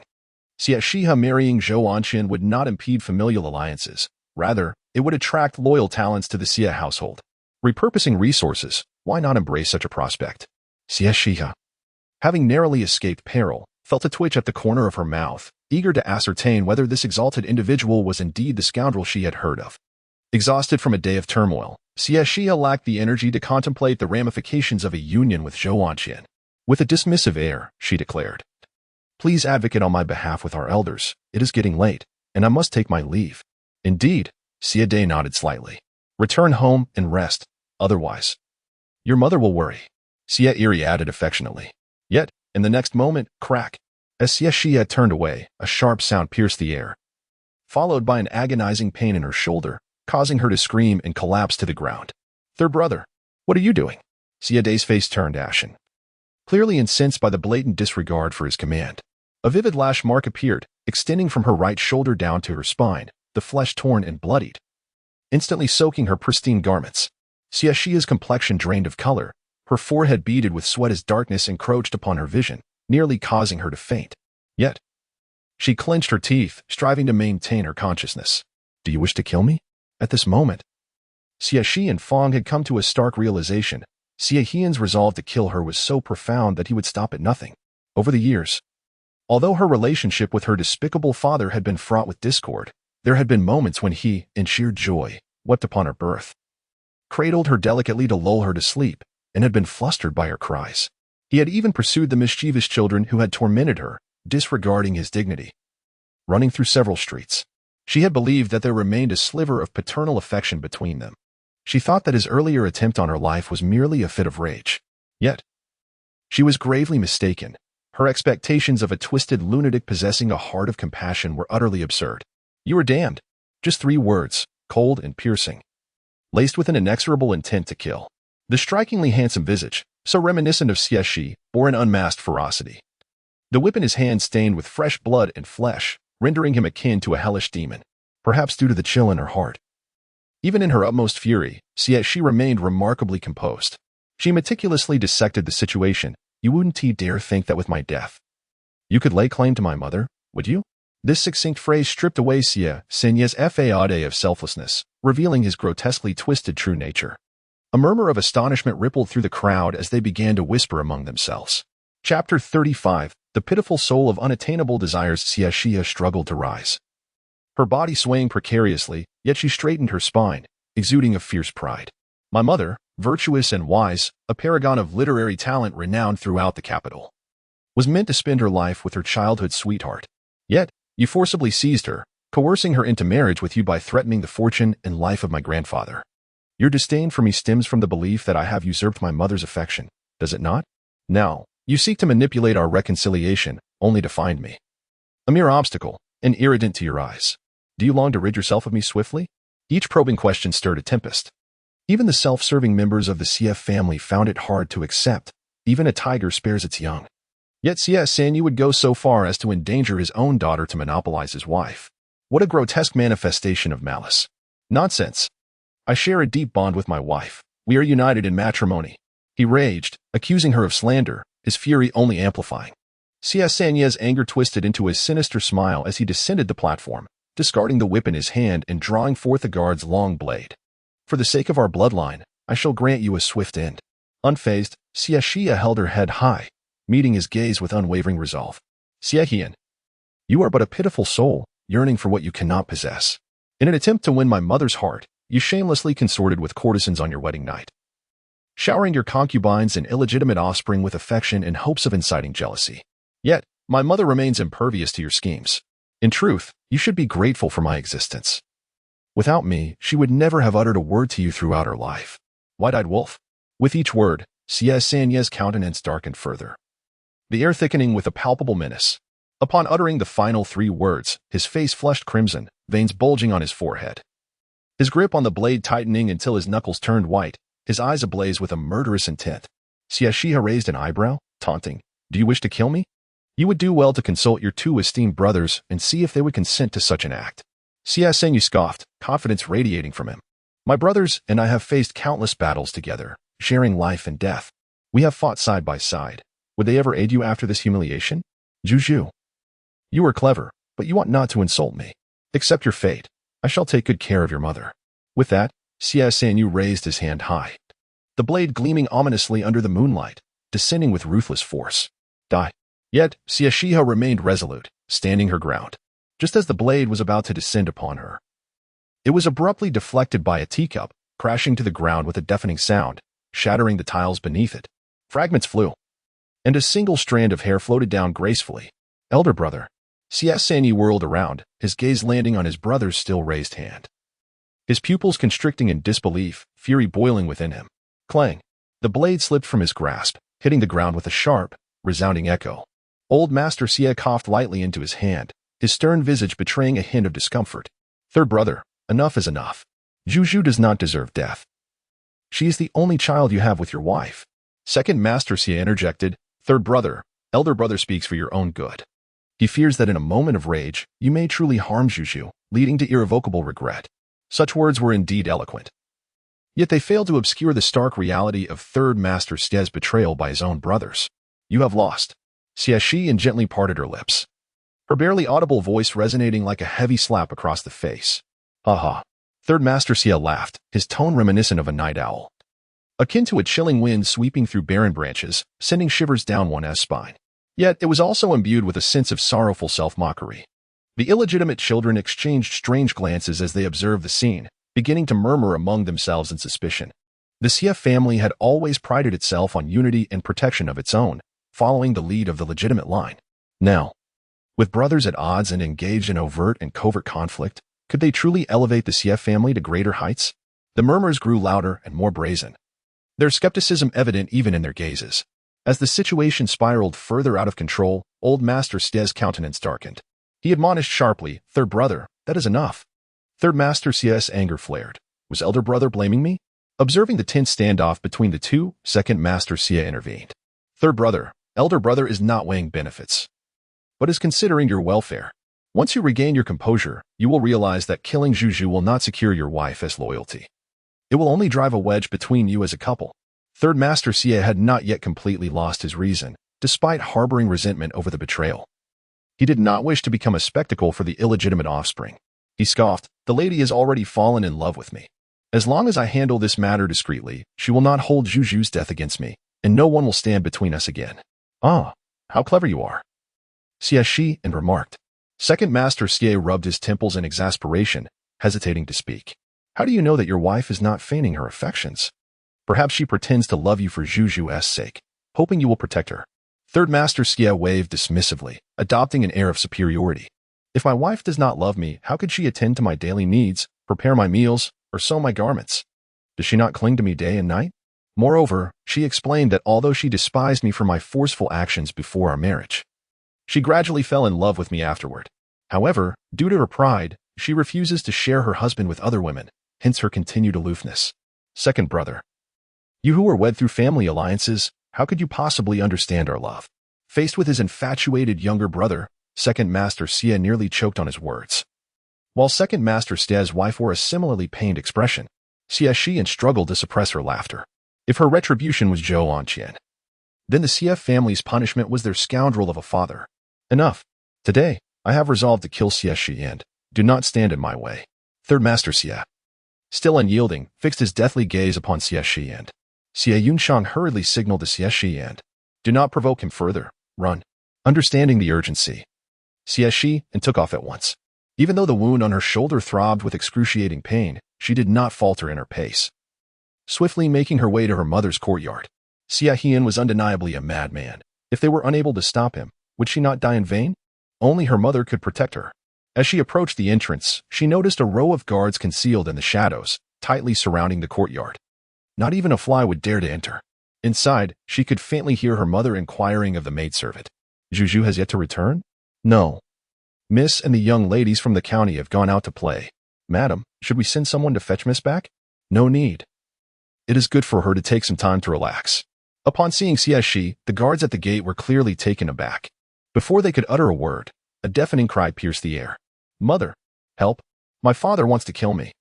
Xie Xihe marrying Zhou Anqian would not impede familial alliances. Rather, it would attract loyal talents to the Xie household. Repurposing resources, why not embrace such a prospect? Xie Xihe, having narrowly escaped peril, felt a twitch at the corner of her mouth, eager to ascertain whether this exalted individual was indeed the scoundrel she had heard of. Exhausted from a day of turmoil, Xie Xihe lacked the energy to contemplate the ramifications of a union with Zhou Anqian. With a dismissive air, she declared, Please advocate on my behalf with our elders. It is getting late, and I must take my leave. Indeed, Xie Dai nodded slightly. Return home and rest, otherwise your mother will worry. Xie Xihe added affectionately. Yet, in the next moment, crack. As Xie Xihe turned away, a sharp sound pierced the air, followed by an agonizing pain in her shoulder, causing her to scream and collapse to the ground. "Third brother, what are you doing?" Xiede's face turned ashen, clearly incensed by the blatant disregard for his command. A vivid lash mark appeared, extending from her right shoulder down to her spine, the flesh torn and bloodied, instantly soaking her pristine garments. Xie Xihe's complexion drained of color, her forehead beaded with sweat as darkness encroached upon her vision, nearly causing her to faint. Yet, she clenched her teeth, striving to maintain her consciousness. "Do you wish to kill me?" At this moment, Xie Xihe and Fong had come to a stark realization. Xie Xian's resolve to kill her was so profound that he would stop at nothing. Over the years, although her relationship with her despicable father had been fraught with discord, there had been moments when he, in sheer joy, wept upon her birth, cradled her delicately to lull her to sleep, and had been flustered by her cries. He had even pursued the mischievous children who had tormented her, disregarding his dignity. Running through several streets, she had believed that there remained a sliver of paternal affection between them. She thought that his earlier attempt on her life was merely a fit of rage. Yet, she was gravely mistaken. Her expectations of a twisted lunatic possessing a heart of compassion were utterly absurd. "You are damned." Just 3 words, cold and piercing, laced with an inexorable intent to kill. The strikingly handsome visage, so reminiscent of Xie Xihe, bore an unmasked ferocity. The whip in his hand stained with fresh blood and flesh, rendering him akin to a hellish demon, perhaps due to the chill in her heart. Even in her utmost fury, Xie Xihe remained remarkably composed. She meticulously dissected the situation. "You wouldn't dare think that with my death, you could lay claim to my mother, would you?" This succinct phrase stripped away Xie Xihe's facade of selflessness, revealing his grotesquely twisted true nature. A murmur of astonishment rippled through the crowd as they began to whisper among themselves. Chapter 35. The pitiful soul of unattainable desires. Xie Xihe struggled to rise, her body swaying precariously, yet she straightened her spine, exuding a fierce pride. "My mother, virtuous and wise, a paragon of literary talent renowned throughout the capital, was meant to spend her life with her childhood sweetheart. Yet, you forcibly seized her, coercing her into marriage with you by threatening the fortune and life of my grandfather. Your disdain for me stems from the belief that I have usurped my mother's affection, does it not? Now, you seek to manipulate our reconciliation, only to find me a mere obstacle, an irritant to your eyes. Do you long to rid yourself of me swiftly?" Each probing question stirred a tempest. Even the self-serving members of the Xie family found it hard to accept. Even a tiger spares its young. Yet Xie Xihe would go so far as to endanger his own daughter to monopolize his wife. What a grotesque manifestation of malice. "Nonsense. I share a deep bond with my wife. We are united in matrimony." He raged, accusing her of slander, his fury only amplifying. Xie Xihe's anger twisted into a sinister smile as he descended the platform, discarding the whip in his hand and drawing forth the guard's long blade. "For the sake of our bloodline, I shall grant you a swift end." Unfazed, Xie Xihe held her head high, meeting his gaze with unwavering resolve. "Xie Xihe, you are but a pitiful soul, yearning for what you cannot possess. In an attempt to win my mother's heart, you shamelessly consorted with courtesans on your wedding night, showering your concubines and illegitimate offspring with affection in hopes of inciting jealousy. Yet, my mother remains impervious to your schemes. In truth, you should be grateful for my existence. Without me, she would never have uttered a word to you throughout her life." Wide-eyed wolf. With each word, Xie Xihe's countenance darkened further, the air thickening with a palpable menace. Upon uttering the final 3 words, his face flushed crimson, veins bulging on his forehead, his grip on the blade tightening until his knuckles turned white, his eyes ablaze with a murderous intent. Xie Xihe raised an eyebrow, taunting. "Do you wish to kill me? You would do well to consult your 2 esteemed brothers and see if they would consent to such an act." Xie Xihe scoffed, confidence radiating from him. "My brothers and I have faced countless battles together, sharing life and death. We have fought side by side. Would they ever aid you after this humiliation? Juju, you are clever, but you ought not to insult me. Accept your fate. I shall take good care of your mother." With that, Xie Xihe raised his hand high, the blade gleaming ominously under the moonlight, descending with ruthless force. "Die." Yet, Xie Xihe remained resolute, standing her ground. Just as the blade was about to descend upon her, it was abruptly deflected by a teacup, crashing to the ground with a deafening sound, shattering the tiles beneath it. Fragments flew, and a single strand of hair floated down gracefully. "Elder brother." Xie Xihe whirled around, his gaze landing on his brother's still raised hand, his pupils constricting in disbelief, fury boiling within him. Clang! The blade slipped from his grasp, hitting the ground with a sharp, resounding echo. Old Master Xie coughed lightly into his hand, his stern visage betraying a hint of discomfort. Third brother, enough is enough. Zhu does not deserve death. She is the only child you have with your wife. Second Master Xie interjected, third brother, elder brother speaks for your own good. He fears that in a moment of rage, you may truly harm Zhu, leading to irrevocable regret. Such words were indeed eloquent. Yet they failed to obscure the stark reality of Third Master Xie's betrayal by his own brothers. You have lost. Xie Xihe gently parted her lips, her barely audible voice resonating like a heavy slap across the face. Ha. Third Master Xie laughed, his tone reminiscent of a night owl, akin to a chilling wind sweeping through barren branches, sending shivers down one's spine. Yet it was also imbued with a sense of sorrowful self-mockery. The illegitimate children exchanged strange glances as they observed the scene, beginning to murmur among themselves in suspicion. The Xie family had always prided itself on unity and protection of its own, following the lead of the legitimate line. Now, with brothers at odds and engaged in overt and covert conflict, could they truly elevate the Xie family to greater heights? The murmurs grew louder and more brazen, their skepticism evident even in their gazes. As the situation spiraled further out of control, Old Master Xie's countenance darkened. He admonished sharply, third brother, that is enough. Third Master Xie's anger flared. Was elder brother blaming me? Observing the tense standoff between the two, Second Master Xie intervened. Third brother, elder brother is not weighing benefits, but is considering your welfare. Once you regain your composure, you will realize that killing Zhu will not secure your wife's loyalty. It will only drive a wedge between you as a couple. Third Master Xie had not yet completely lost his reason, despite harboring resentment over the betrayal. He did not wish to become a spectacle for the illegitimate offspring. He scoffed, the lady has already fallen in love with me. As long as I handle this matter discreetly, she will not hold Zhu's death against me, and no one will stand between us again. Ah, how clever you are, Xie Xihe remarked. Second Master Xie rubbed his temples in exasperation, hesitating to speak. How do you know that your wife is not feigning her affections? Perhaps she pretends to love you for Zhu's sake, hoping you will protect her. Third Master Xie waved dismissively, adopting an air of superiority. If my wife does not love me, how could she attend to my daily needs, prepare my meals, or sew my garments? Does she not cling to me day and night? Moreover, she explained that although she despised me for my forceful actions before our marriage, she gradually fell in love with me afterward. However, due to her pride, she refuses to share her husband with other women, hence her continued aloofness. Second brother, you who were wed through family alliances, how could you possibly understand our love? Faced with his infatuated younger brother, Second Master Xie nearly choked on his words. While Second Master Xie's wife wore a similarly pained expression, Xie Xihe struggled to suppress her laughter. If her retribution was Zhou Onqian, then the Xie family's punishment was their scoundrel of a father. Enough. Today, I have resolved to kill Xie Xihe and do not stand in my way. Third Master Xie, still unyielding, fixed his deathly gaze upon Xie Xihe and Xie Yunshang hurriedly signaled to Xie Xihe and do not provoke him further. Run. Understanding the urgency, Xie Xihe took off at once. Even though the wound on her shoulder throbbed with excruciating pain, she did not falter in her pace. Swiftly making her way to her mother's courtyard, Xie Xihe was undeniably a madman. If they were unable to stop him, would she not die in vain? Only her mother could protect her. As she approached the entrance, she noticed a row of guards concealed in the shadows, tightly surrounding the courtyard. Not even a fly would dare to enter. Inside, she could faintly hear her mother inquiring of the maidservant. Zhu has yet to return? No. Miss and the young ladies from the county have gone out to play. Madam, should we send someone to fetch Miss back? No need. It is good for her to take some time to relax. Upon seeing Xie Xihe, the guards at the gate were clearly taken aback. Before they could utter a word, a deafening cry pierced the air. Mother, help. My father wants to kill me.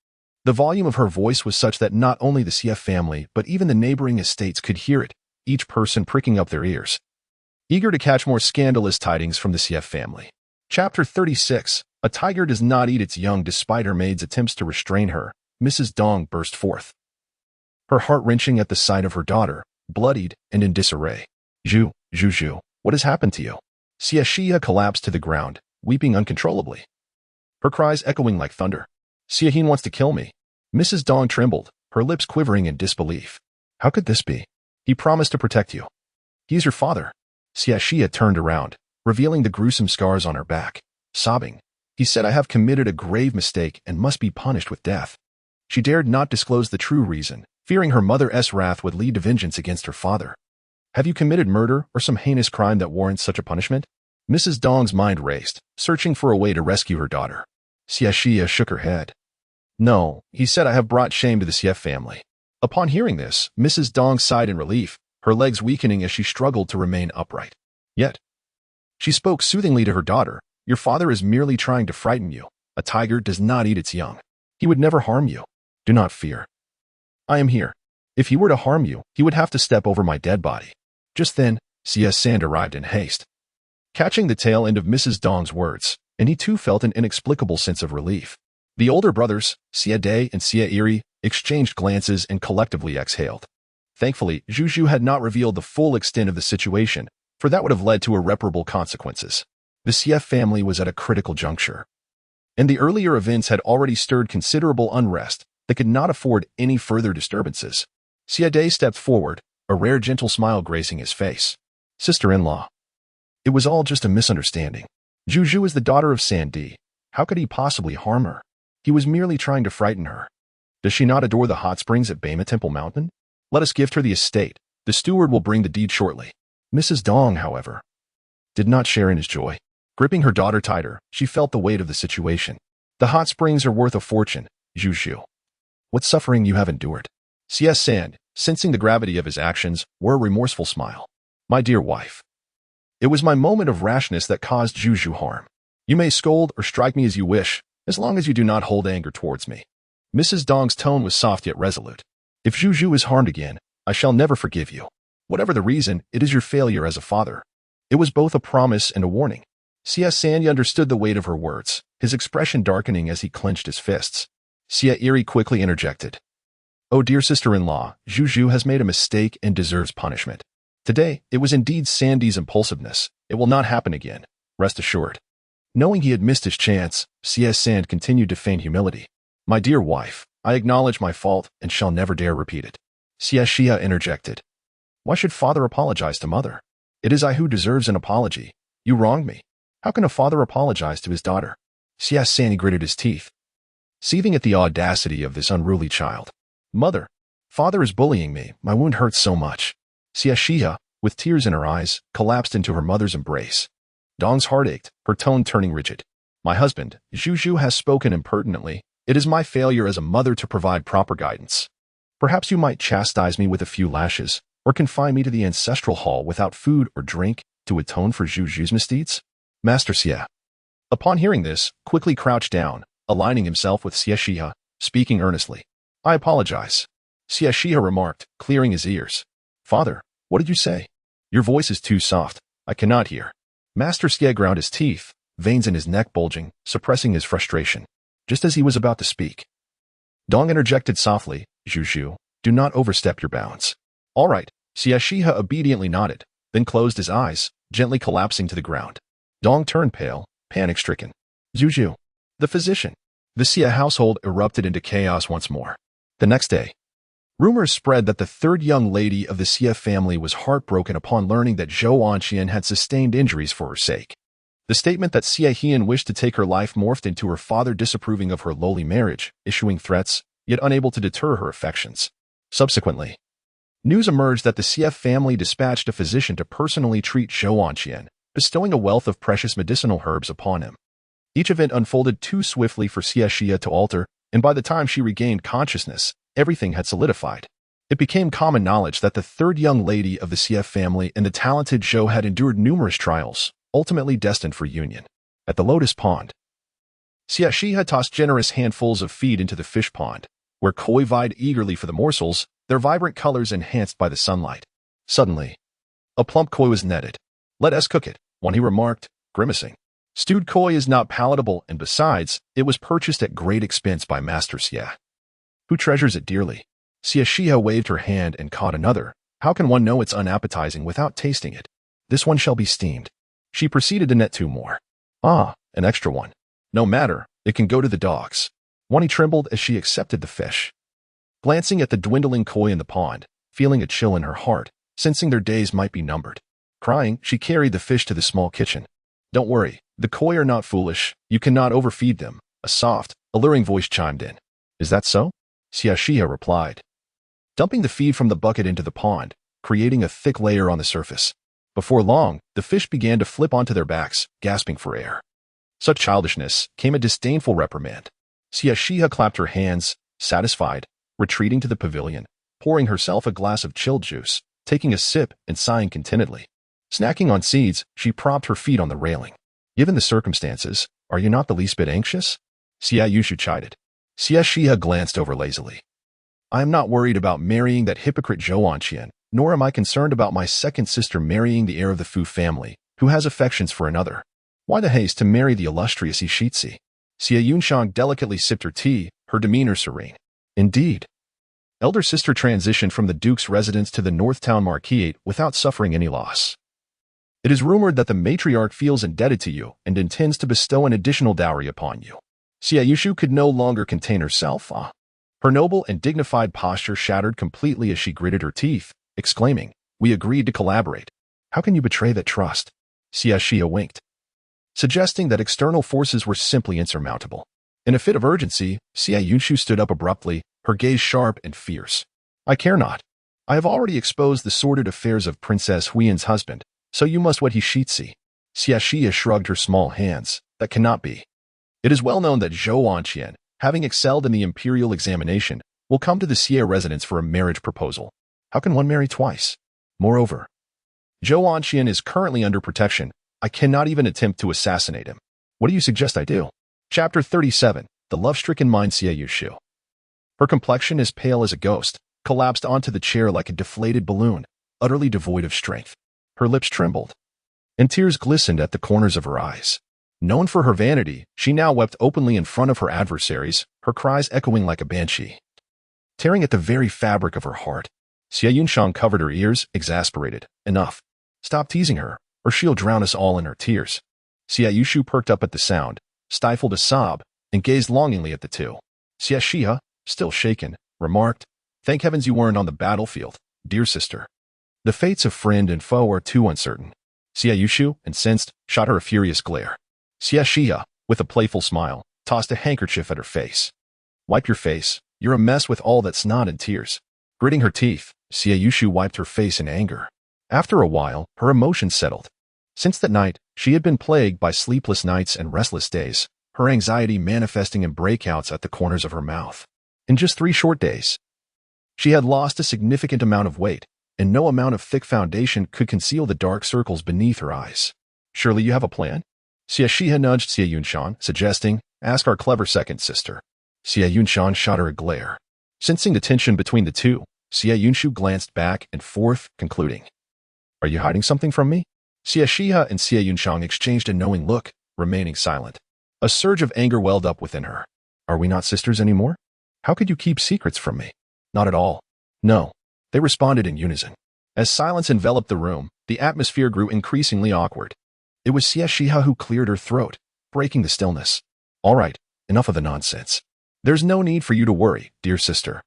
The volume of her voice was such that not only the Xie family, but even the neighboring estates could hear it, each person pricking up their ears, eager to catch more scandalous tidings from the Xie family. Chapter 36. A tiger does not eat its young despite her maid's attempts to restrain her. Mrs. Dong burst forth, her heart wrenching at the sight of her daughter, bloodied and in disarray. Zhu, what has happened to you? Xie Xihe collapsed to the ground, weeping uncontrollably, her cries echoing like thunder. Xie Xihe wants to kill me. Mrs. Dong trembled, her lips quivering in disbelief. How could this be? He promised to protect you. He is your father. Xie Xihe turned around, revealing the gruesome scars on her back, sobbing. He said, I have committed a grave mistake and must be punished with death. She dared not disclose the true reason, fearing her mother's wrath would lead to vengeance against her father. Have you committed murder or some heinous crime that warrants such a punishment? Mrs. Dong's mind raced, searching for a way to rescue her daughter. Xie Xihe shook her head. No, he said, I have brought shame to the Xie family. Upon hearing this, Mrs. Dong sighed in relief, her legs weakening as she struggled to remain upright. Yet, she spoke soothingly to her daughter. Your father is merely trying to frighten you. A tiger does not eat its young. He would never harm you. Do not fear. I am here. If he were to harm you, he would have to step over my dead body. Just then, Xie Xihe arrived in haste. Catching the tail end of Mrs. Dong's words, and he too felt an inexplicable sense of relief. The older brothers, Xie Dai and Xie Xihe, exchanged glances and collectively exhaled. Thankfully, Xu Xihe had not revealed the full extent of the situation, for that would have led to irreparable consequences. The Xie family was at a critical juncture, and the earlier events had already stirred considerable unrest that could not afford any further disturbances. Xie Dai stepped forward, a rare gentle smile gracing his face. Sister-in-law. It was all just a misunderstanding. Xu Xihe is the daughter of Sandi. How could he possibly harm her? He was merely trying to frighten her. Does she not adore the hot springs at Bama Temple Mountain? Let us gift her the estate. The steward will bring the deed shortly. Mrs. Dong, however, did not share in his joy. Gripping her daughter tighter, she felt the weight of the situation. The hot springs are worth a fortune, Xu Xihe. What suffering you have endured. Xie Xihe, sensing the gravity of his actions, wore a remorseful smile. My dear wife. It was my moment of rashness that caused Xu Xihe harm. You may scold or strike me as you wish, as long as you do not hold anger towards me. Mrs. Dong's tone was soft yet resolute. If Xu Xihe is harmed again, I shall never forgive you. Whatever the reason, it is your failure as a father. It was both a promise and a warning. Xie Xihe understood the weight of her words, his expression darkening as he clenched his fists. Xie Xihe quickly interjected. Oh dear sister-in-law, Xu Xihe has made a mistake and deserves punishment. Today, it was indeed Sandi's impulsiveness. It will not happen again, rest assured. Knowing he had missed his chance, Xie Xihe continued to feign humility. My dear wife, I acknowledge my fault and shall never dare repeat it. Xie Xihe interjected. Why should father apologize to mother? It is I who deserves an apology. You wronged me. How can a father apologize to his daughter? Xie Xihe gritted his teeth, seething at the audacity of this unruly child. Mother, father is bullying me. My wound hurts so much. Xie Xihe, with tears in her eyes, collapsed into her mother's embrace. Dong's heart ached, her tone turning rigid. My husband, Xu Xihe, has spoken impertinently. It is my failure as a mother to provide proper guidance. Perhaps you might chastise me with a few lashes, or confine me to the ancestral hall without food or drink to atone for Xu Xihe's misdeeds? Master Xie, upon hearing this, quickly crouched down, aligning himself with Xie Xihe, speaking earnestly. I apologize. Xie Xihe remarked, clearing his ears. Father, what did you say? Your voice is too soft. I cannot hear. Master Xie ground his teeth, veins in his neck bulging, suppressing his frustration. Just as he was about to speak, Dong interjected softly, Xu Xihe, do not overstep your bounds. All right, Xie Xihe obediently nodded, then closed his eyes, gently collapsing to the ground. Dong turned pale, panic-stricken. Xu Xihe, the physician. The Xie household erupted into chaos once more. The next day, rumors spread that the third young lady of the Xie family was heartbroken upon learning that Zhou Anqian had sustained injuries for her sake. The statement that Xie Xihe wished to take her life morphed into her father disapproving of her lowly marriage, issuing threats, yet unable to deter her affections. Subsequently, news emerged that the Xie family dispatched a physician to personally treat Zhou Anqian, bestowing a wealth of precious medicinal herbs upon him. Each event unfolded too swiftly for Xie Xihe to alter, and by the time she regained consciousness, everything had solidified. It became common knowledge that the third young lady of the Xie family and the talented Zhou had endured numerous trials, ultimately destined for union. At the Lotus Pond, Xie Xihe had tossed generous handfuls of feed into the fish pond, where koi vied eagerly for the morsels, their vibrant colors enhanced by the sunlight. Suddenly, a plump koi was netted. Let us cook it, one he remarked, grimacing. Stewed koi is not palatable, and besides, it was purchased at great expense by Master Xie, who treasures it dearly. Xie Xihe waved her hand and caught another. How can one know it's unappetizing without tasting it? This one shall be steamed. She proceeded to net 2 more. Ah, an extra one. No matter, it can go to the dogs. Wani trembled as she accepted the fish. Glancing at the dwindling koi in the pond, feeling a chill in her heart, sensing their days might be numbered. Crying, she carried the fish to the small kitchen. Don't worry, the koi are not foolish. You cannot overfeed them. A soft, alluring voice chimed in. Is that so? Xie Xihe replied. Dumping the feed from the bucket into the pond, creating a thick layer on the surface. Before long, the fish began to flip onto their backs, gasping for air. Such childishness came a disdainful reprimand. Xie Xihe clapped her hands, satisfied, retreating to the pavilion, pouring herself a glass of chilled juice, taking a sip and sighing contentedly. Snacking on seeds, she propped her feet on the railing. Given the circumstances, are you not the least bit anxious? Xie Yushu chided. Xie Xihe glanced over lazily. I am not worried about marrying that hypocrite Zhou Qian, nor am I concerned about my second sister marrying the heir of the Fu family, who has affections for another. Why the haste to marry the illustrious Xie Xihe? Xie Yunxiang delicately sipped her tea, her demeanor serene. Indeed. Elder sister transitioned from the Duke's residence to the Northtown Marquisate without suffering any loss. It is rumored that the matriarch feels indebted to you and intends to bestow an additional dowry upon you. Xie Yushu could no longer contain herself. Her noble and dignified posture shattered completely as she gritted her teeth, exclaiming, We agreed to collaborate. How can you betray that trust? Xie Xihe winked, suggesting that external forces were simply insurmountable. In a fit of urgency, Xie Yushu stood up abruptly, her gaze sharp and fierce. I care not. I have already exposed the sordid affairs of Princess Huiyan's husband, so you must wed Xie Xihe. Xie Xihe shrugged her small hands. That cannot be. It is well known that Zhou Qian, having excelled in the imperial examination, will come to the Xie residence for a marriage proposal. How can one marry twice? Moreover, Zhou Qian is currently under protection. I cannot even attempt to assassinate him. What do you suggest I do? Chapter 37. The Love-Stricken Mind. Xie Yushu. Her complexion is pale as a ghost, collapsed onto the chair like a deflated balloon, utterly devoid of strength. Her lips trembled, and tears glistened at the corners of her eyes. Known for her vanity, she now wept openly in front of her adversaries, her cries echoing like a banshee, tearing at the very fabric of her heart. Xie Yunxiang covered her ears, exasperated. Enough. Stop teasing her, or she'll drown us all in her tears. Xie Yushu perked up at the sound, stifled a sob, and gazed longingly at the two. Xie Xihe, still shaken, remarked, Thank heavens you weren't on the battlefield, dear sister. The fates of friend and foe are too uncertain. Xie Yushu, incensed, shot her a furious glare. Xie Xihe, with a playful smile, tossed a handkerchief at her face. Wipe your face. You're a mess with all that snot and tears. Gritting her teeth, Xie Yushu wiped her face in anger. After a while, her emotions settled. Since that night, she had been plagued by sleepless nights and restless days, her anxiety manifesting in breakouts at the corners of her mouth. In just 3 short days, she had lost a significant amount of weight, and no amount of thick foundation could conceal the dark circles beneath her eyes. Surely you have a plan? Xie Xihe nudged Xie Yunxiang, suggesting, Ask our clever second sister. Xie Yunxiang shot her a glare. Sensing the tension between the two, Xie Yunxiu glanced back and forth, concluding, Are you hiding something from me? Xie Xihe and Xie Yunxiang exchanged a knowing look, remaining silent. A surge of anger welled up within her. Are we not sisters anymore? How could you keep secrets from me? Not at all. No. They responded in unison. As silence enveloped the room, the atmosphere grew increasingly awkward. It was Xie Xihe who cleared her throat, breaking the stillness. All right, enough of the nonsense. There's no need for you to worry, dear sister.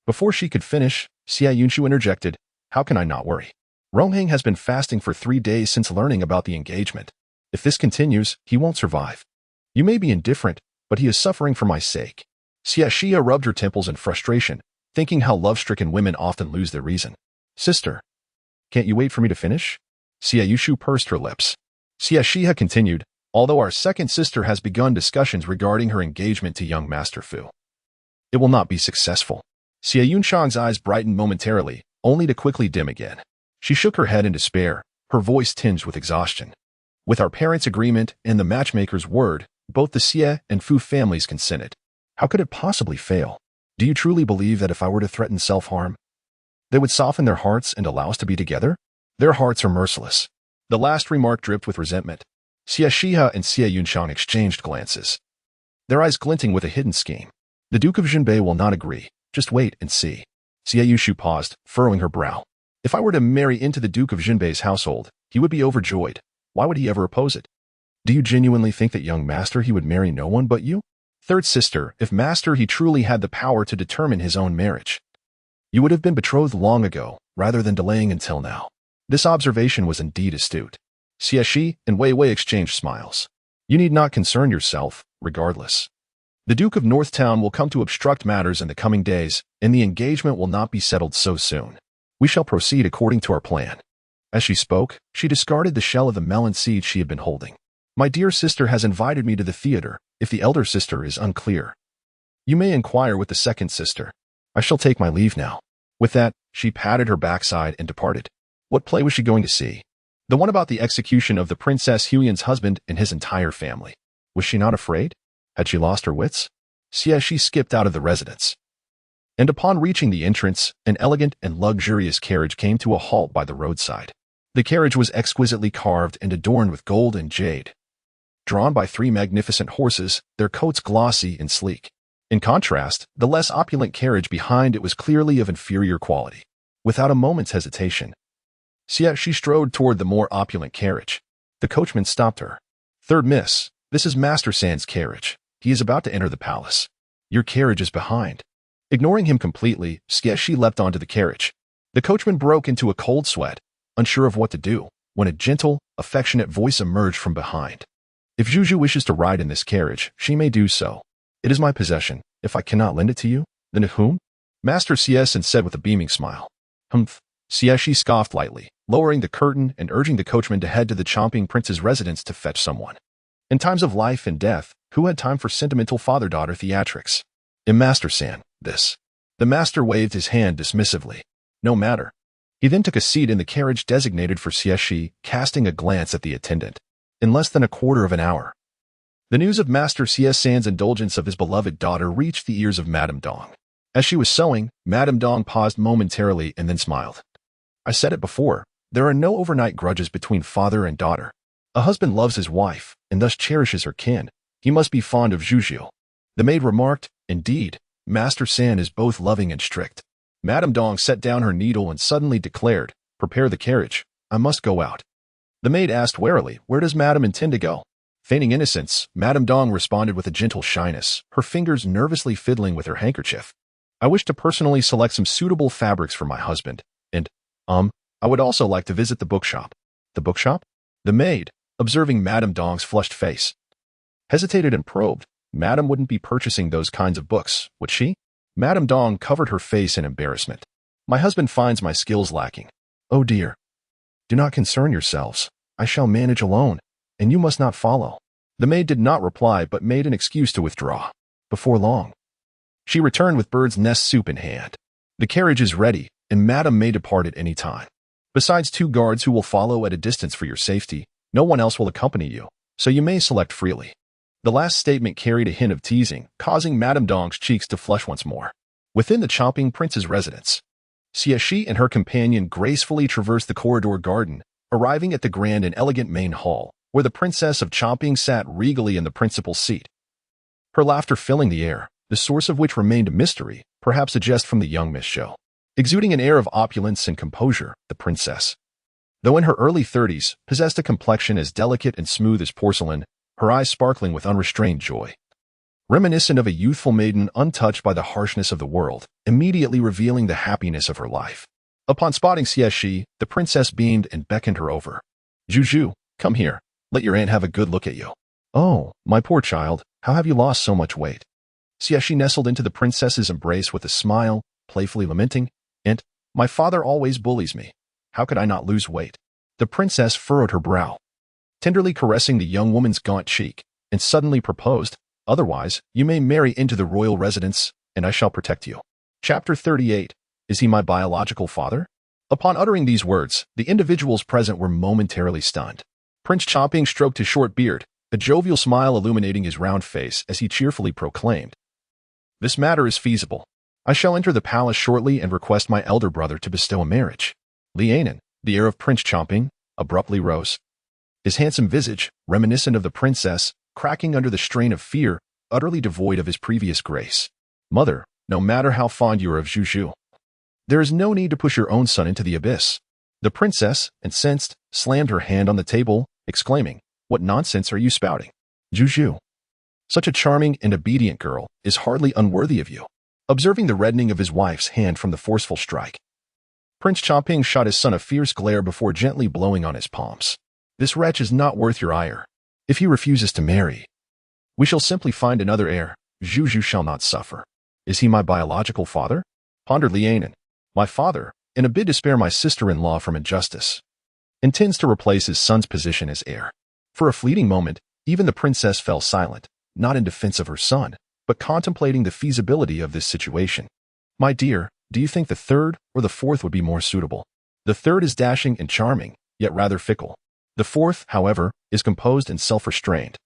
Before she could finish, Xie Yunxiu interjected, How can I not worry? Rongheng has been fasting for 3 days since learning about the engagement. If this continues, he won't survive. You may be indifferent, but he is suffering for my sake. Xie Xihe rubbed her temples in frustration, thinking how love-stricken women often lose their reason. Sister, can't you wait for me to finish? Xie Yushu pursed her lips. Xie Xihe continued, Although our second sister has begun discussions regarding her engagement to young Master Fu, it will not be successful. Xie Yunxiang's eyes brightened momentarily, only to quickly dim again. She shook her head in despair, her voice tinged with exhaustion. With our parents' agreement and the matchmaker's word, both the Xie and Fu families consented. How could it possibly fail? Do you truly believe that if I were to threaten self-harm, they would soften their hearts and allow us to be together? Their hearts are merciless. The last remark dripped with resentment. Xie Xihe and Xie Yunxiang exchanged glances, their eyes glinting with a hidden scheme. The Duke of Jinbei will not agree. Just wait and see. Xie Yushu paused, furrowing her brow. If I were to marry into the Duke of Jinbei's household, he would be overjoyed. Why would he ever oppose it? Do you genuinely think that young Master he would marry no one but you? Third sister, if Master he truly had the power to determine his own marriage, you would have been betrothed long ago, rather than delaying until now. This observation was indeed astute. Xie Xihe and Wei Wei exchanged smiles. You need not concern yourself, regardless. The Duke of Northtown will come to obstruct matters in the coming days, and the engagement will not be settled so soon. We shall proceed according to our plan." As she spoke, she discarded the shell of the melon seed she had been holding. "My dear sister has invited me to the theater. If the elder sister is unclear, you may inquire with the second sister. I shall take my leave now." With that, she patted her backside and departed. What play was she going to see? The one about the execution of the Princess Huyan's husband and his entire family. Was she not afraid? Had she lost her wits? Xie Xihe skipped out of the residence. And upon reaching the entrance, an elegant and luxurious carriage came to a halt by the roadside. The carriage was exquisitely carved and adorned with gold and jade, drawn by 3 magnificent horses, their coats glossy and sleek. In contrast, the less opulent carriage behind it was clearly of inferior quality. Without a moment's hesitation, Xie Xihe strode toward the more opulent carriage. The coachman stopped her. "Third miss, this is Master San's carriage. He is about to enter the palace. Your carriage is behind." Ignoring him completely, Xie Xihe leapt onto the carriage. The coachman broke into a cold sweat, unsure of what to do, when a gentle, affectionate voice emerged from behind. "If Zhu wishes to ride in this carriage, she may do so. It is my possession. If I cannot lend it to you, then of whom?" Master Xie said with a beaming smile. "Humph." Xie Xihe scoffed lightly, lowering the curtain and urging the coachman to head to the chomping prince's residence to fetch someone. In times of life and death, who had time for sentimental father-daughter theatrics? "In Master San, this." The master waved his hand dismissively. "No matter." He then took a seat in the carriage designated for Xie Xihe, casting a glance at the attendant. In less than a quarter of an hour, the news of Master Xie San's indulgence of his beloved daughter reached the ears of Madame Dong. As she was sewing, Madame Dong paused momentarily and then smiled. "I said it before, there are no overnight grudges between father and daughter. A husband loves his wife, and thus cherishes her kin. He must be fond of Zhu." The maid remarked, "Indeed, Master San is both loving and strict." Madame Dong set down her needle and suddenly declared, "Prepare the carriage. I must go out." The maid asked warily, "Where does Madame intend to go?" Feigning innocence, Madame Dong responded with a gentle shyness, her fingers nervously fiddling with her handkerchief. "I wish to personally select some suitable fabrics for my husband, and, I would also like to visit the bookshop." "The bookshop?" The maid, observing Madame Dong's flushed face, hesitated and probed. Madame wouldn't be purchasing those kinds of books, would she? Madame Dong covered her face in embarrassment. "My husband finds my skills lacking." "Oh dear. Do not concern yourselves. I shall manage alone, and you must not follow." The maid did not reply but made an excuse to withdraw. Before long, she returned with bird's nest soup in hand. "The carriage is ready, and Madame may depart at any time. Besides 2 guards who will follow at a distance for your safety, no one else will accompany you, so you may select freely." The last statement carried a hint of teasing, causing Madame Dong's cheeks to flush once more. Within the chomping prince's residence, Xie Xihe and her companion gracefully traversed the corridor garden, arriving at the grand and elegant main hall, where the Princess of Chomping sat regally in the principal seat, her laughter filling the air, the source of which remained a mystery, perhaps a jest from the young Miss Zhou. Exuding an air of opulence and composure, the princess, though in her early 30s, possessed a complexion as delicate and smooth as porcelain, her eyes sparkling with unrestrained joy, reminiscent of a youthful maiden untouched by the harshness of the world, immediately revealing the happiness of her life. Upon spotting Xie Xihe, the princess beamed and beckoned her over. "Zhu, come here. Let your aunt have a good look at you." "Oh, my poor child, how have you lost so much weight?" Xie Xihe nestled into the princess's embrace with a smile, playfully lamenting, "Aunt, my father always bullies me. How could I not lose weight?" The princess furrowed her brow, tenderly caressing the young woman's gaunt cheek, and suddenly proposed, "Otherwise, you may marry into the royal residence, and I shall protect you." Chapter 38. Is he my biological father? Upon uttering these words, the individuals present were momentarily stunned. Prince Chomping stroked his short beard, a jovial smile illuminating his round face as he cheerfully proclaimed, "This matter is feasible. I shall enter the palace shortly and request my elder brother to bestow a marriage." Lianen, the heir of Prince Chomping, abruptly rose. His handsome visage, reminiscent of the princess, cracking under the strain of fear, utterly devoid of his previous grace. "Mother, no matter how fond you are of Zhu, there is no need to push your own son into the abyss." The princess, incensed, slammed her hand on the table, exclaiming, "What nonsense are you spouting? Zhu, such a charming and obedient girl, is hardly unworthy of you." Observing the reddening of his wife's hand from the forceful strike, Prince Chomping shot his son a fierce glare before gently blowing on his palms. "This wretch is not worth your ire. If he refuses to marry, we shall simply find another heir. Zhu shall not suffer." "Is he my biological father?" pondered Lianen. "My father, in a bid to spare my sister-in-law from injustice, intends to replace his son's position as heir. For a fleeting moment, even the princess fell silent, not in defense of her son, but contemplating the feasibility of this situation. My dear, do you think the third or the fourth would be more suitable? The third is dashing and charming, yet rather fickle. The fourth, however, is composed and self-restrained,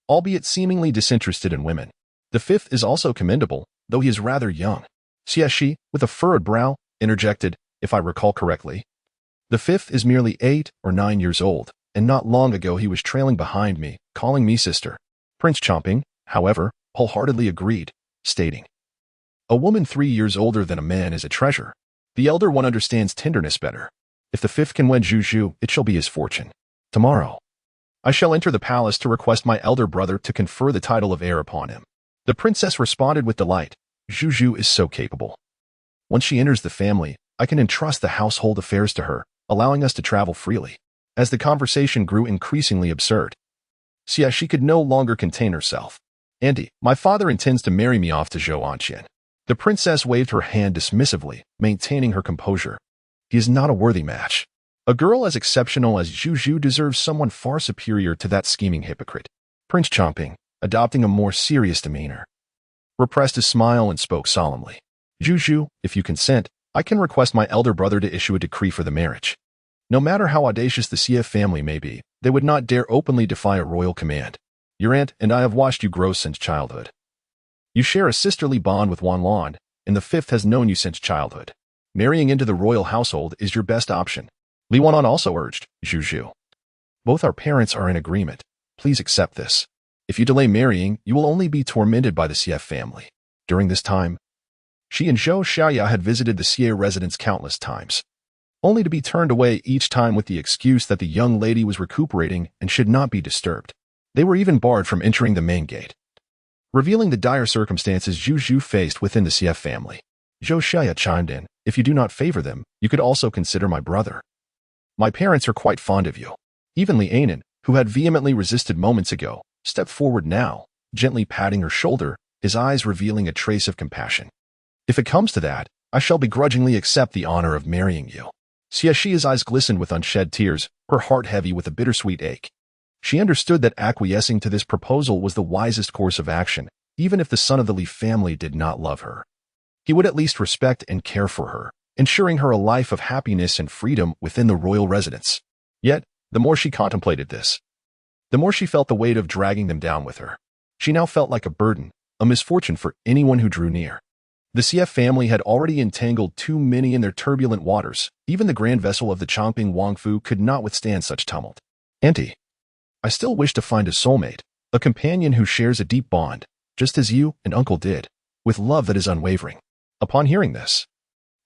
albeit seemingly disinterested in women. The fifth is also commendable, though he is rather young. Xie Xihe, with a furrowed brow, interjected, if I recall correctly. The fifth is merely 8 or 9 years old, and not long ago he was trailing behind me, calling me sister. Prince Chomping, however, wholeheartedly agreed, stating, a woman 3 years older than a man is a treasure. The elder one understands tenderness better. If the fifth can wed Xie Xihe, it shall be his fortune. Tomorrow, I shall enter the palace to request my elder brother to confer the title of heir upon him. The princess responded with delight. Xie Xihe is so capable. Once she enters the family, I can entrust the household affairs to her, allowing us to travel freely. As the conversation grew increasingly absurd, Xie Xihe could no longer contain herself. Auntie, my father intends to marry me off to Zhou Anqian. The princess waved her hand dismissively, maintaining her composure. He is not a worthy match. A girl as exceptional as Xie Xihe deserves someone far superior to that scheming hypocrite. Prince Chomping, adopting a more serious demeanor, repressed his smile and spoke solemnly. Xie Xihe, if you consent, I can request my elder brother to issue a decree for the marriage. No matter how audacious the Xie family may be, they would not dare openly defy a royal command. Your aunt and I have watched you grow since childhood. You share a sisterly bond with Wanlan, and the fifth has known you since childhood. Marrying into the royal household is your best option. Li Wanlan also urged, Xie Xihe. Both our parents are in agreement. Please accept this. If you delay marrying, you will only be tormented by the Xie family. During this time, she and Xie Xihe had visited the Xie residence countless times, only to be turned away each time with the excuse that the young lady was recuperating and should not be disturbed. They were even barred from entering the main gate, revealing the dire circumstances Xie Xihe faced within the Xie family. Xie Xihe chimed in, if you do not favor them, you could also consider my brother. My parents are quite fond of you. Even Li Anan, who had vehemently resisted moments ago, stepped forward now, gently patting her shoulder, his eyes revealing a trace of compassion. If it comes to that, I shall begrudgingly accept the honor of marrying you. Xie Xihe's eyes glistened with unshed tears, her heart heavy with a bittersweet ache. She understood that acquiescing to this proposal was the wisest course of action, even if the son of the Li family did not love her. He would at least respect and care for her, ensuring her a life of happiness and freedom within the royal residence. Yet, the more she contemplated this, the more she felt the weight of dragging them down with her. She now felt like a burden, a misfortune for anyone who drew near. The Xie family had already entangled too many in their turbulent waters. Even the grand vessel of the Chomping Wangfu could not withstand such tumult. Auntie, I still wish to find a soulmate, a companion who shares a deep bond, just as you and uncle did, with love that is unwavering. Upon hearing this,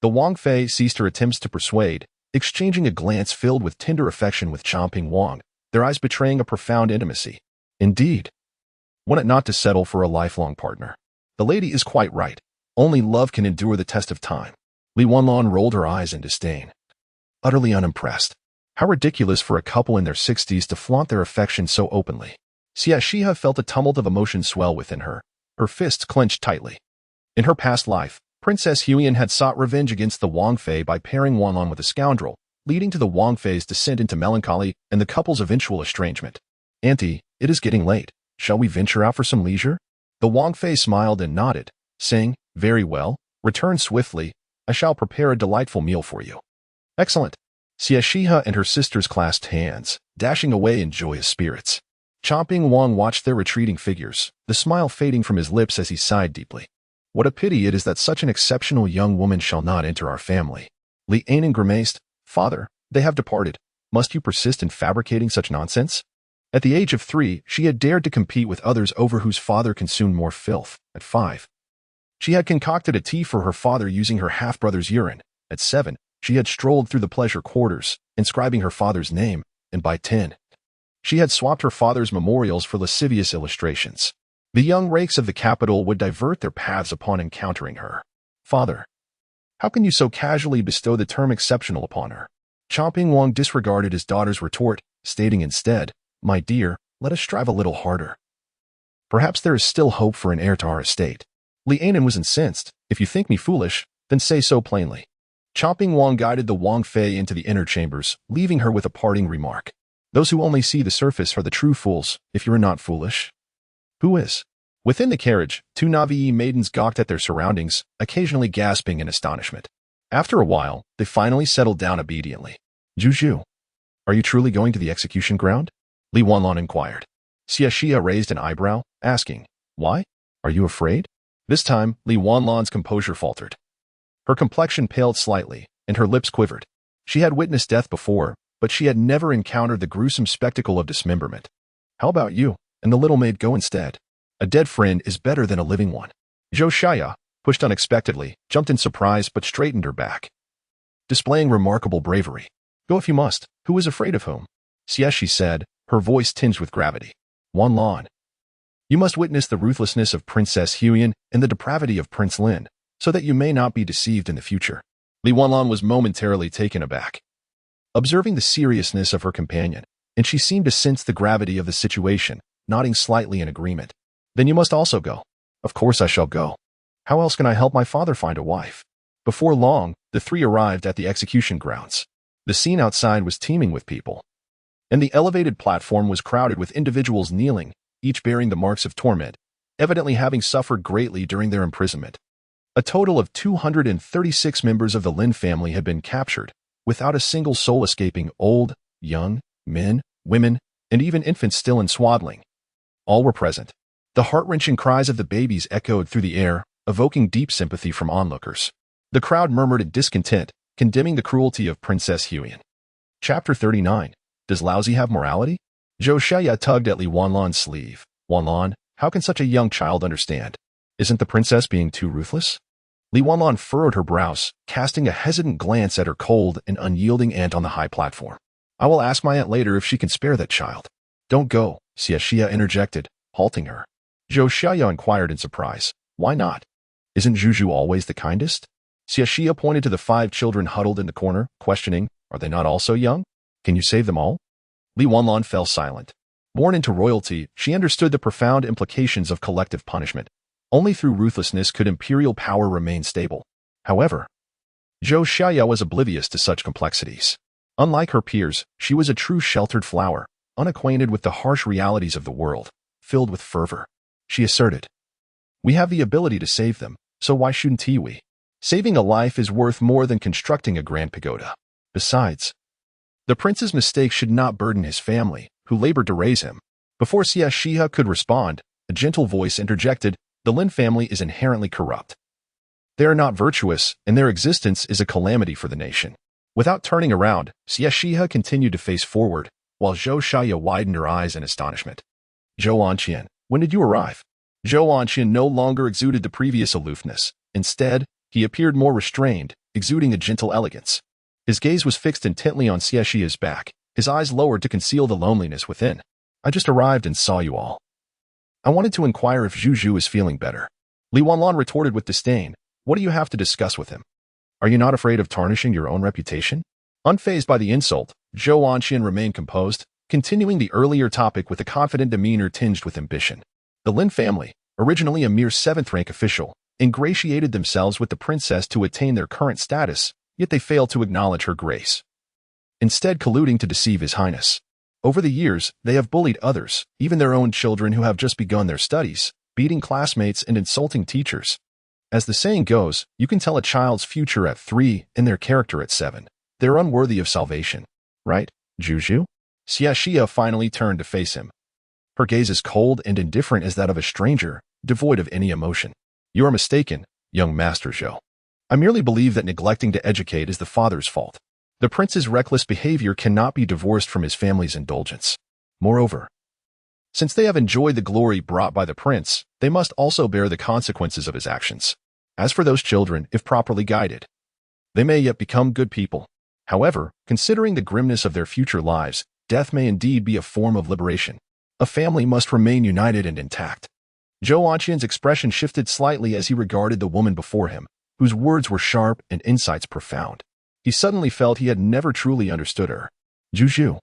the Wang Fei ceased her attempts to persuade, exchanging a glance filled with tender affection with Chomping Wang, their eyes betraying a profound intimacy. Indeed, want it not to settle for a lifelong partner. The lady is quite right. Only love can endure the test of time. Li Wanlan rolled her eyes in disdain, utterly unimpressed. How ridiculous for a couple in their 60s to flaunt their affection so openly. Xie Xihe felt a tumult of emotion swell within her, her fists clenched tightly. In her past life, Princess Huiyan had sought revenge against the Wang Fei by pairing Wanlan with a scoundrel, leading to the Wang Fei's descent into melancholy and the couple's eventual estrangement. Auntie, it is getting late. Shall we venture out for some leisure? The Wang Fei smiled and nodded, saying, very well, return swiftly. I shall prepare a delightful meal for you. Excellent. Xie Xihe and her sisters clasped hands, dashing away in joyous spirits. Chomping Wang watched their retreating figures, the smile fading from his lips as he sighed deeply. What a pity it is that such an exceptional young woman shall not enter our family. Li Anan grimaced, Father, they have departed. Must you persist in fabricating such nonsense? At the age of 3, she had dared to compete with others over whose father consumed more filth. At 5, she had concocted a tea for her father using her half-brother's urine. At 7, she had strolled through the pleasure quarters, inscribing her father's name, and by 10, she had swapped her father's memorials for lascivious illustrations. The young rakes of the capital would divert their paths upon encountering her. Father, how can you so casually bestow the term exceptional upon her? Chomping Wang disregarded his daughter's retort, stating instead, My dear, let us strive a little harder. Perhaps there is still hope for an heir to our estate. Li Anan was incensed. If you think me foolish, then say so plainly. Chopping Wang guided the Wang Fei into the inner chambers, leaving her with a parting remark. Those who only see the surface are the true fools, if you are not foolish. Who is? Within the carriage, two Na'vi maidens gawked at their surroundings, occasionally gasping in astonishment. After a while, they finally settled down obediently. Juju, are you truly going to the execution ground? Li Wanlan inquired. Xie Xihe raised an eyebrow, asking, Why? Are you afraid? This time, Li Wanlan's composure faltered. Her complexion paled slightly, and her lips quivered. She had witnessed death before, but she had never encountered the gruesome spectacle of dismemberment. How about you, and the little maid go instead? A dead friend is better than a living one. Xie Xihe, pushed unexpectedly, jumped in surprise but straightened her back, displaying remarkable bravery. Go if you must. Who is afraid of whom? Xie, she said, her voice tinged with gravity. Wanlan. You must witness the ruthlessness of Princess Huyan and the depravity of Prince Lin, so that you may not be deceived in the future. Li Wanlan was momentarily taken aback, observing the seriousness of her companion, and she seemed to sense the gravity of the situation, nodding slightly in agreement. Then you must also go. Of course I shall go. How else can I help my father find a wife? Before long, the three arrived at the execution grounds. The scene outside was teeming with people, and the elevated platform was crowded with individuals kneeling, each bearing the marks of torment, evidently having suffered greatly during their imprisonment. A total of 236 members of the Lin family had been captured, without a single soul escaping, old, young, men, women, and even infants still in swaddling. All were present. The heart-wrenching cries of the babies echoed through the air, evoking deep sympathy from onlookers. The crowd murmured in discontent, condemning the cruelty of Princess Huyan. Chapter 39. Does Laozi have morality? Xie Xihe tugged at Li Wanlan's sleeve. Wanlan, how can such a young child understand? Isn't the princess being too ruthless? Li Wanlan furrowed her brows, casting a hesitant glance at her cold and unyielding aunt on the high platform. I will ask my aunt later if she can spare that child. Don't go, Xie Xihe interjected, halting her. Xie Xihe inquired in surprise. Why not? Isn't Juju always the kindest? Xie Xihe pointed to the 5 children huddled in the corner, questioning, Are they not also young? Can you save them all? Li Wanlan fell silent. Born into royalty, she understood the profound implications of collective punishment. Only through ruthlessness could imperial power remain stable. However, Xie Xihe was oblivious to such complexities. Unlike her peers, she was a true sheltered flower, unacquainted with the harsh realities of the world, filled with fervor. She asserted, We have the ability to save them, so why shouldn't we? Saving a life is worth more than constructing a grand pagoda. Besides, the prince's mistake should not burden his family, who labored to raise him. Before Xie Xihe could respond, a gentle voice interjected, The Lin family is inherently corrupt. They are not virtuous, and their existence is a calamity for the nation. Without turning around, Xie Xihe continued to face forward, while Xie Xihe widened her eyes in astonishment. Zhou Anqian, when did you arrive? Zhou Anqian no longer exuded the previous aloofness. Instead, he appeared more restrained, exuding a gentle elegance. His gaze was fixed intently on Xie Xihe's back, his eyes lowered to conceal the loneliness within. I just arrived and saw you all. I wanted to inquire if Juju is feeling better. Li Wanlan retorted with disdain. What do you have to discuss with him? Are you not afraid of tarnishing your own reputation? Unfazed by the insult, Zhou Anqian remained composed, continuing the earlier topic with a confident demeanor tinged with ambition. The Lin family, originally a mere 7th-rank official, ingratiated themselves with the princess to attain their current status, yet they failed to acknowledge her grace, instead colluding to deceive His Highness. Over the years, they have bullied others, even their own children who have just begun their studies, beating classmates and insulting teachers. As the saying goes, you can tell a child's future at 3 and their character at 7. They're unworthy of salvation. Right, Juju? Xie Xihe finally turned to face him. Her gaze as cold and indifferent as that of a stranger, devoid of any emotion. You are mistaken, young Master Zhou. I merely believe that neglecting to educate is the father's fault. The prince's reckless behavior cannot be divorced from his family's indulgence. Moreover, since they have enjoyed the glory brought by the prince, they must also bear the consequences of his actions. As for those children, if properly guided, they may yet become good people. However, considering the grimness of their future lives, death may indeed be a form of liberation. A family must remain united and intact. Zhou Anqian's expression shifted slightly as he regarded the woman before him, whose words were sharp and insights profound. He suddenly felt he had never truly understood her. Juju.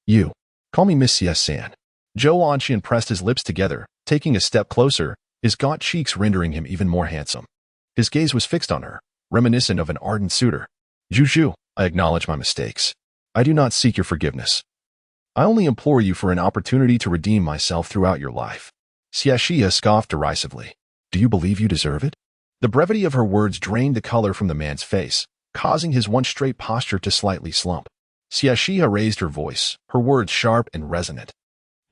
You. Call me Miss Xie. Zhou Anqian pressed his lips together, taking a step closer, his gaunt cheeks rendering him even more handsome. His gaze was fixed on her, reminiscent of an ardent suitor. Zhu, I acknowledge my mistakes. I do not seek your forgiveness. I only implore you for an opportunity to redeem myself throughout your life. Xie Xihe scoffed derisively. Do you believe you deserve it? The brevity of her words drained the color from the man's face, causing his once straight posture to slightly slump. Xie Xihe raised her voice, her words sharp and resonant.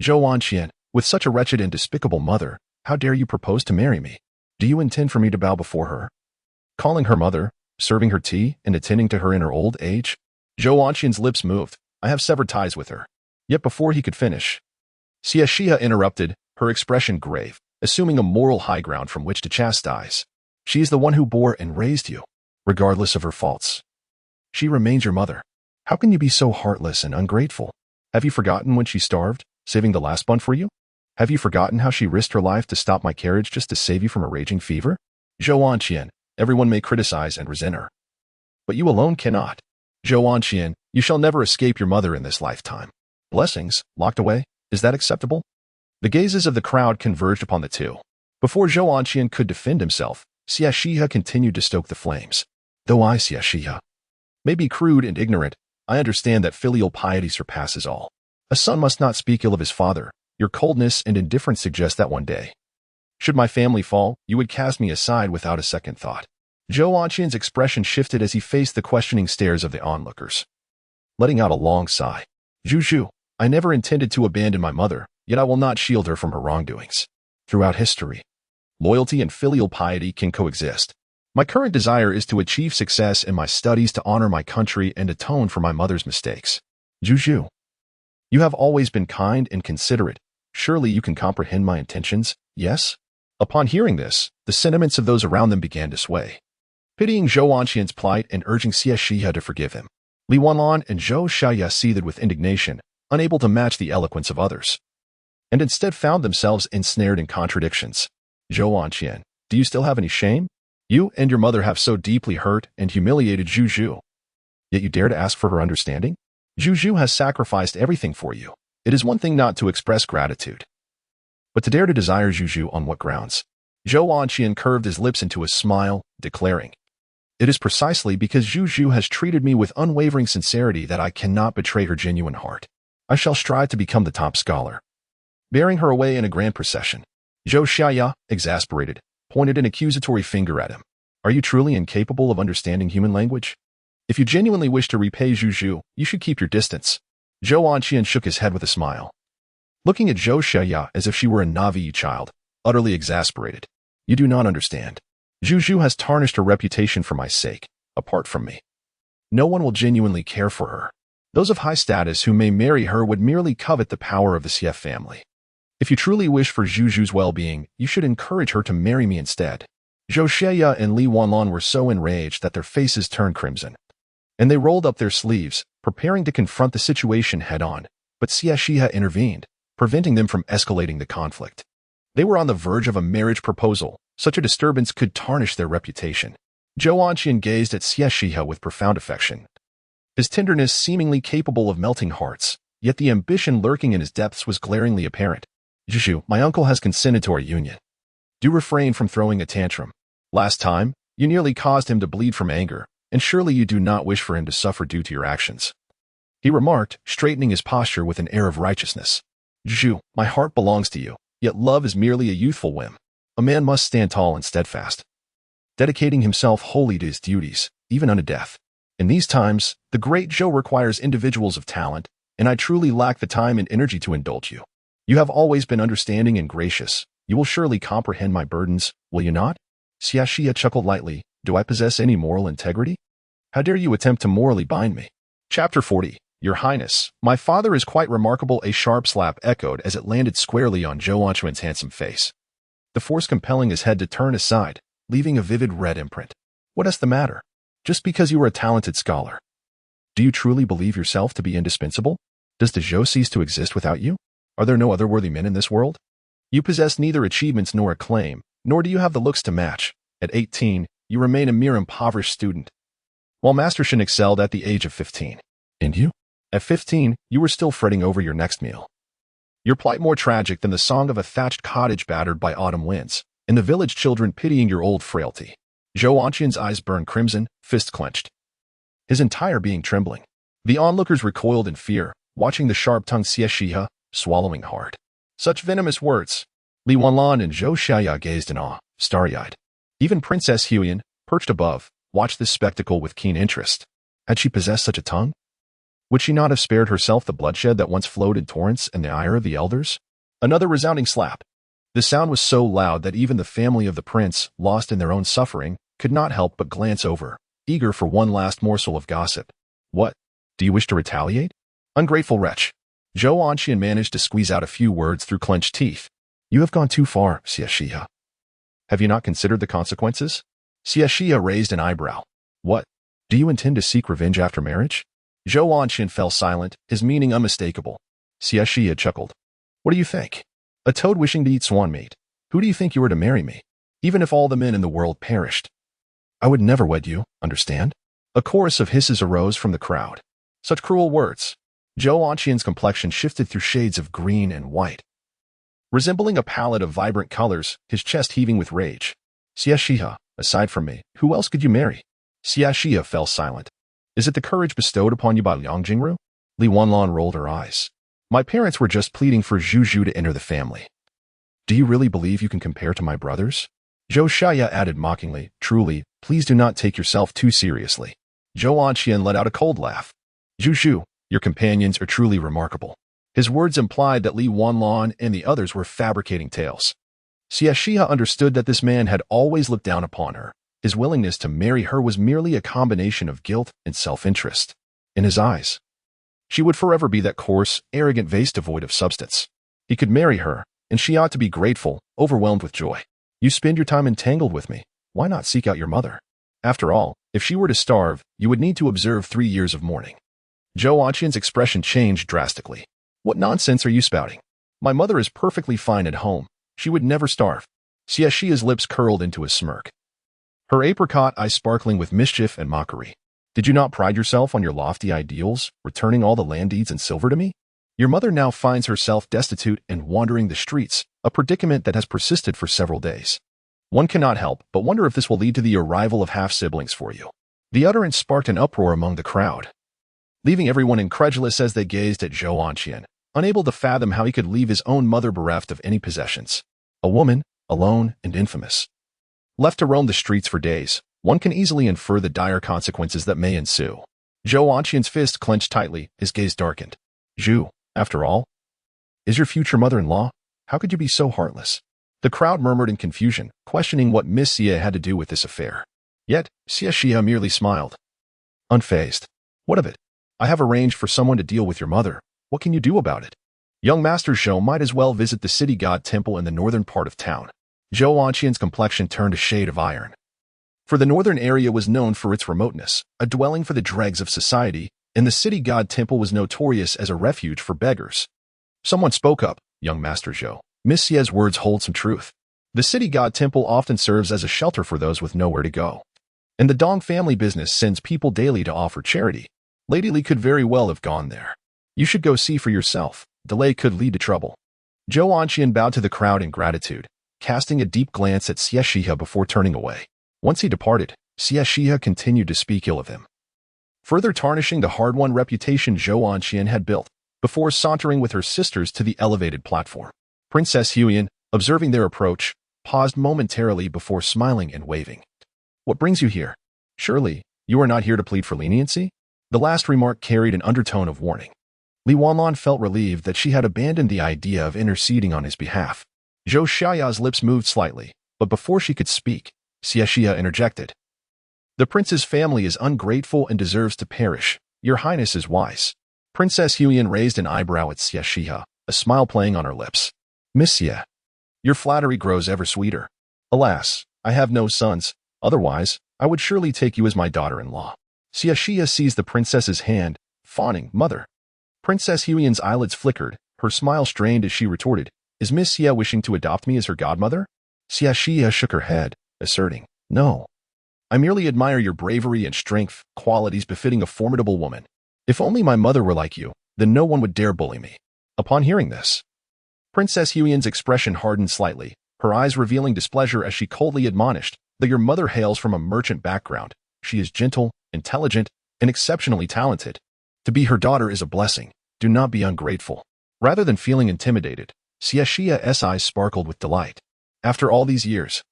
Zhou Wanqian, with such a wretched and despicable mother, how dare you propose to marry me? Do you intend for me to bow before her? Calling her mother, serving her tea, and attending to her in her old age? Zhou Wanqian's lips moved. I have severed ties with her. Yet before he could finish, Xie Xihe interrupted, her expression grave, assuming a moral high ground from which to chastise. She is the one who bore and raised you, regardless of her faults. She remains your mother. How can you be so heartless and ungrateful? Have you forgotten when she starved, saving the last bun for you? Have you forgotten how she risked her life to stop my carriage just to save you from a raging fever? Zhou Wanqian, everyone may criticize and resent her, but you alone cannot. Zhou Wanqian, you shall never escape your mother in this lifetime. Blessings, locked away, is that acceptable? The gazes of the crowd converged upon the two. Before Zhou Wanqian could defend himself, Xie Xihe continued to stoke the flames. Though I, Xie Xihe, may be crude and ignorant, I understand that filial piety surpasses all. A son must not speak ill of his father. Your coldness and indifference suggest that one day, should my family fall, you would cast me aside without a second thought. Zhou Wanqian's expression shifted as he faced the questioning stares of the onlookers. Letting out a long sigh. Zhu, I never intended to abandon my mother, yet I will not shield her from her wrongdoings. Throughout history, loyalty and filial piety can coexist. My current desire is to achieve success in my studies to honor my country and atone for my mother's mistakes. Zhu, you have always been kind and considerate. Surely you can comprehend my intentions, yes? Upon hearing this, the sentiments of those around them began to sway, pitying Zhou Wanqian's plight and urging Xie Xihe to forgive him. Li Wanlan and Xie Xihe seethed with indignation, unable to match the eloquence of others, and instead found themselves ensnared in contradictions. Zhou Wanqian, do you still have any shame? You and your mother have so deeply hurt and humiliated Zhu, yet you dare to ask for her understanding? Zhu has sacrificed everything for you. It is one thing not to express gratitude, but to dare to desire Zhu on what grounds? Zhou Wanqian curved his lips into a smile, declaring, it is precisely because Zhu has treated me with unwavering sincerity that I cannot betray her genuine heart. I shall strive to become the top scholar. Bearing her away in a grand procession, Xie Xihe, exasperated, pointed an accusatory finger at him. Are you truly incapable of understanding human language? If you genuinely wish to repay Zhu, you should keep your distance. Zhou Wanqian shook his head with a smile, looking at Xie Xihe as if she were a Navi child, utterly exasperated. You do not understand. Zhu has tarnished her reputation for my sake. Apart from me, no one will genuinely care for her. Those of high status who may marry her would merely covet the power of the Xie family. If you truly wish for Zhu's well-being, you should encourage her to marry me instead. Xie Xihe and Li Wanlan were so enraged that their faces turned crimson, and they rolled up their sleeves, preparing to confront the situation head-on. But Xie Xihe intervened, preventing them from escalating the conflict. They were on the verge of a marriage proposal. Such a disturbance could tarnish their reputation. Zhou Wanqian gazed at Xie Xihe with profound affection, his tenderness seemingly capable of melting hearts, yet the ambition lurking in his depths was glaringly apparent. Zhu, my uncle has consented to our union. Do refrain from throwing a tantrum. Last time, you nearly caused him to bleed from anger, and surely you do not wish for him to suffer due to your actions. He remarked, straightening his posture with an air of righteousness. Zhu, my heart belongs to you, yet love is merely a youthful whim. A man must stand tall and steadfast, dedicating himself wholly to his duties, even unto death. In these times, the great Zhou requires individuals of talent, and I truly lack the time and energy to indulge you. You have always been understanding and gracious. You will surely comprehend my burdens, will you not? Xie Xihe chuckled lightly. Do I possess any moral integrity? How dare you attempt to morally bind me? Chapter 40. Your Highness, my father is quite remarkable. A sharp slap echoed as it landed squarely on Zhou Wanqian's handsome face, the force compelling his head to turn aside, leaving a vivid red imprint. What is the matter? Just because you are a talented scholar, do you truly believe yourself to be indispensable? Does the Zhou cease to exist without you? Are there no other worthy men in this world? You possess neither achievements nor acclaim, nor do you have the looks to match. At 18, you remain a mere impoverished student, while Master Shen excelled at the age of 15. And you? At 15, you were still fretting over your next meal. Your plight more tragic than the song of a thatched cottage battered by autumn winds, and the village children pitying your old frailty. Zhou Wanqian's eyes burned crimson, fists clenched. his entire being trembling. The onlookers recoiled in fear, watching the sharp-tongued Xie Xihe, swallowing hard. Such venomous words. Li Wanlan and Xie Xihe gazed in awe, starry-eyed. Even Princess Huyan, perched above, watched this spectacle with keen interest. Had she possessed such a tongue? Would she not have spared herself the bloodshed that once flowed in torrents and the ire of the elders? Another resounding slap. The sound was so loud that even the family of the prince, lost in their own suffering, could not help but glance over, eager for one last morsel of gossip. What? Do you wish to retaliate? Ungrateful wretch. Zhou Anqian managed to squeeze out a few words through clenched teeth. You have gone too far, Xie Xihe. Have you not considered the consequences? Xie Xihe raised an eyebrow. What? Do you intend to seek revenge after marriage? Zhou Anqian fell silent, his meaning unmistakable. Xie Xihe chuckled. What do you think? A toad wishing to eat swan meat. Who do you think you are to marry me? Even if all the men in the world perished. I would never wed you, understand? A chorus of hisses arose from the crowd. Such cruel words. Zhou Anqian's complexion shifted through shades of green and white. Resembling a palette of vibrant colors, his chest heaving with rage. Xie Xihe, aside from me, who else could you marry? Xie Xihe fell silent. Is it the courage bestowed upon you by Liang Jingru? Li Wanlan rolled her eyes. My parents were just pleading for Zhu Zhu to enter the family. Do you really believe you can compare to my brothers? Zhou Xihe added mockingly, truly, please do not take yourself too seriously. Zhou Anqian let out a cold laugh. Zhu Zhu, your companions are truly remarkable. His words implied that Li Wanlan and the others were fabricating tales. Xie Xihe understood that this man had always looked down upon her. His willingness to marry her was merely a combination of guilt and self-interest. In his eyes, she would forever be that coarse, arrogant vase devoid of substance. He could marry her, and she ought to be grateful, overwhelmed with joy. You spend your time entangled with me. Why not seek out your mother? After all, if she were to starve, you would need to observe 3 years of mourning. Zhou Anqian's expression changed drastically. What nonsense are you spouting? My mother is perfectly fine at home. She would never starve. Xie Xihe's lips curled into a smirk. Her apricot eyes sparkling with mischief and mockery. Did you not pride yourself on your lofty ideals, returning all the land deeds and silver to me? Your mother now finds herself destitute and wandering the streets, a predicament that has persisted for several days. One cannot help but wonder if this will lead to the arrival of half-siblings for you. The utterance sparked an uproar among the crowd, leaving everyone incredulous as they gazed at Zhou Anqian, unable to fathom how he could leave his own mother bereft of any possessions. A woman, alone and infamous. Left to roam the streets for days, one can easily infer the dire consequences that may ensue. Zhou Anqian's fist clenched tightly, his gaze darkened. Zhu, after all, is your future mother-in-law? How could you be so heartless? The crowd murmured in confusion, questioning what Miss Xie had to do with this affair. Yet, Xie Xihe merely smiled. Unfazed. What of it? I have arranged for someone to deal with your mother. What can you do about it? Young Master Zhou might as well visit the city god temple in the northern part of town. Zhou Anqian's complexion turned a shade of iron. For the northern area was known for its remoteness, a dwelling for the dregs of society, and the city god temple was notorious as a refuge for beggars. Someone spoke up, young Master Zhou. Miss Xie's words hold some truth. The city god temple often serves as a shelter for those with nowhere to go. And the Dong family business sends people daily to offer charity. Lady Li could very well have gone there. You should go see for yourself. Delay could lead to trouble. Zhou Anqian bowed to the crowd in gratitude, casting a deep glance at Xie Xihe before turning away. Once he departed, Xie Xihe continued to speak ill of him, further tarnishing the hard-won reputation Zhou Anqian had built, before sauntering with her sisters to the elevated platform. Princess Huyan, observing their approach, paused momentarily before smiling and waving. What brings you here? Surely, you are not here to plead for leniency? The last remark carried an undertone of warning. Li Wanlan felt relieved that she had abandoned the idea of interceding on his behalf. Zhou Xiaoya's lips moved slightly, but before she could speak, Xie Xihe interjected. The prince's family is ungrateful and deserves to perish. Your Highness is wise. Princess Huyan raised an eyebrow at Xie Xihe, a smile playing on her lips. Miss Xie, your flattery grows ever sweeter. Alas, I have no sons. Otherwise, I would surely take you as my daughter-in-law. Xie Xihe seized the princess's hand, fawning, Mother. Princess Huyan's eyelids flickered, her smile strained as she retorted, Is Miss Xie wishing to adopt me as her godmother? Xie Xihe shook her head, asserting, No. I merely admire your bravery and strength, qualities befitting a formidable woman. If only my mother were like you, then no one would dare bully me. Upon hearing this, Princess Huyan's expression hardened slightly, her eyes revealing displeasure as she coldly admonished, Though your mother hails from a merchant background, she is gentle, intelligent, and exceptionally talented. To be her daughter is a blessing. Do not be ungrateful. Rather than feeling intimidated, Xie Xihe's eyes sparkled with delight. After all these years,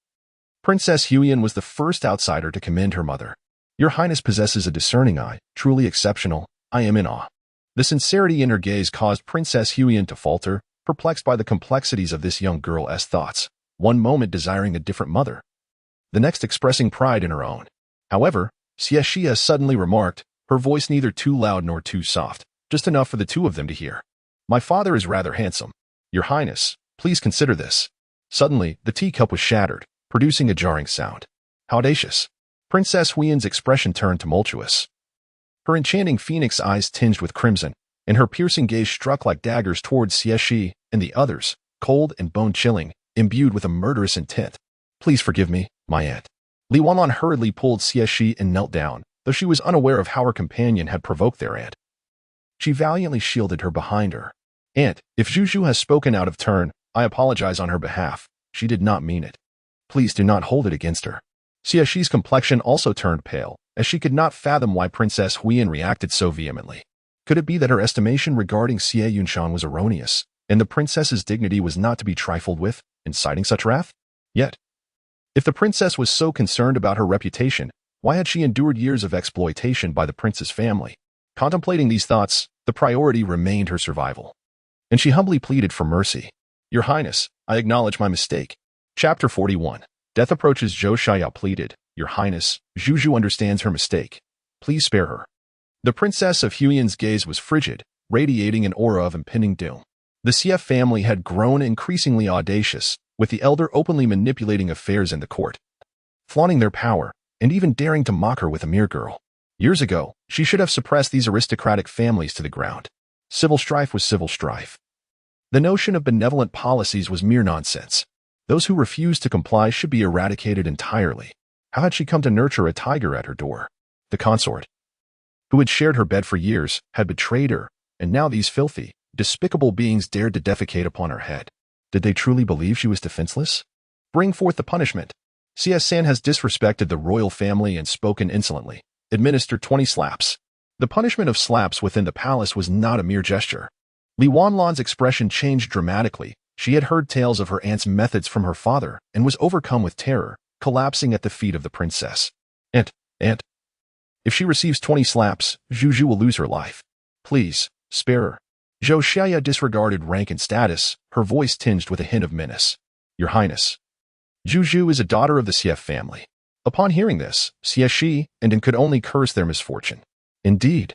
Princess Huiyan was the first outsider to commend her mother. Your Highness possesses a discerning eye, truly exceptional. I am in awe. The sincerity in her gaze caused Princess Huiyan to falter, perplexed by the complexities of this young girl's thoughts, one moment desiring a different mother, the next expressing pride in her own. However, Xie Xihe suddenly remarked, her voice neither too loud nor too soft, just enough for the two of them to hear. My father is rather handsome. Your Highness, please consider this. Suddenly, the teacup was shattered, producing a jarring sound. How audacious. Princess Huiyan's expression turned tumultuous. Her enchanting phoenix eyes tinged with crimson, and her piercing gaze struck like daggers towards Xie Xihe and the others, cold and bone-chilling, imbued with a murderous intent. Please forgive me, my aunt. Li Wanlan hurriedly pulled Xie Xihe and knelt down, though she was unaware of how her companion had provoked their aunt. She valiantly shielded her behind her. Aunt, if Zhu has spoken out of turn, I apologize on her behalf. She did not mean it. Please do not hold it against her. Xie Xihe's complexion also turned pale, as she could not fathom why Princess Huiyan reacted so vehemently. Could it be that her estimation regarding Xie Yunshan was erroneous, and the princess's dignity was not to be trifled with, inciting such wrath? Yet, if the princess was so concerned about her reputation, why had she endured years of exploitation by the prince's family? Contemplating these thoughts, the priority remained her survival. And she humbly pleaded for mercy. Your Highness, I acknowledge my mistake. Chapter 41. Death approaches. Xie Xihe pleaded. Your Highness, Zhu understands her mistake. Please spare her. The Princess of Huiyan's gaze was frigid, radiating an aura of impending doom. The Xie family had grown increasingly audacious, with the elder openly manipulating affairs in the court, flaunting their power, and even daring to mock her with a mere girl. Years ago, she should have suppressed these aristocratic families to the ground. Civil strife was civil strife. The notion of benevolent policies was mere nonsense. Those who refused to comply should be eradicated entirely. How had she come to nurture a tiger at her door? The consort, who had shared her bed for years, had betrayed her, and now these filthy, despicable beings dared to defecate upon her head. Did they truly believe she was defenseless? Bring forth the punishment. Xie San has disrespected the royal family and spoken insolently. Administer 20 slaps. The punishment of slaps within the palace was not a mere gesture. Li Wanlan's expression changed dramatically. She had heard tales of her aunt's methods from her father and was overcome with terror, collapsing at the feet of the princess. Aunt, if she receives 20 slaps, Zhu will lose her life. Please, spare her. Xie Xihe disregarded rank and status, her voice tinged with a hint of menace. Your Highness, Zhu is a daughter of the Xie family. Upon hearing this, Xie Xihe and Din could only curse their misfortune. Indeed.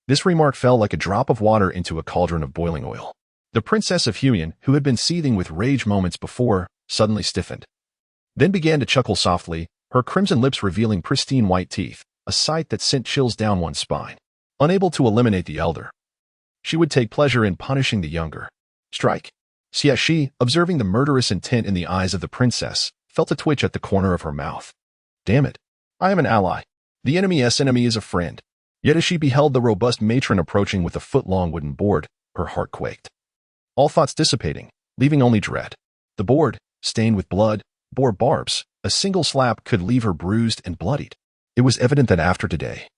This remark fell like a drop of water into a cauldron of boiling oil. The Princess of Huiyan, who had been seething with rage moments before, suddenly stiffened. Then began to chuckle softly, her crimson lips revealing pristine white teeth, a sight that sent chills down one's spine. Unable to eliminate the elder, she would take pleasure in punishing the younger. Strike. Xie Xihe, observing the murderous intent in the eyes of the princess, felt a twitch at the corner of her mouth. Damn it. I am an ally. The enemy's enemy is a friend. Yet as she beheld the robust matron approaching with a foot-long wooden board, her heart quaked. All thoughts dissipating, leaving only dread. The board, stained with blood, bore barbs. A single slap could leave her bruised and bloodied. It was evident that after today,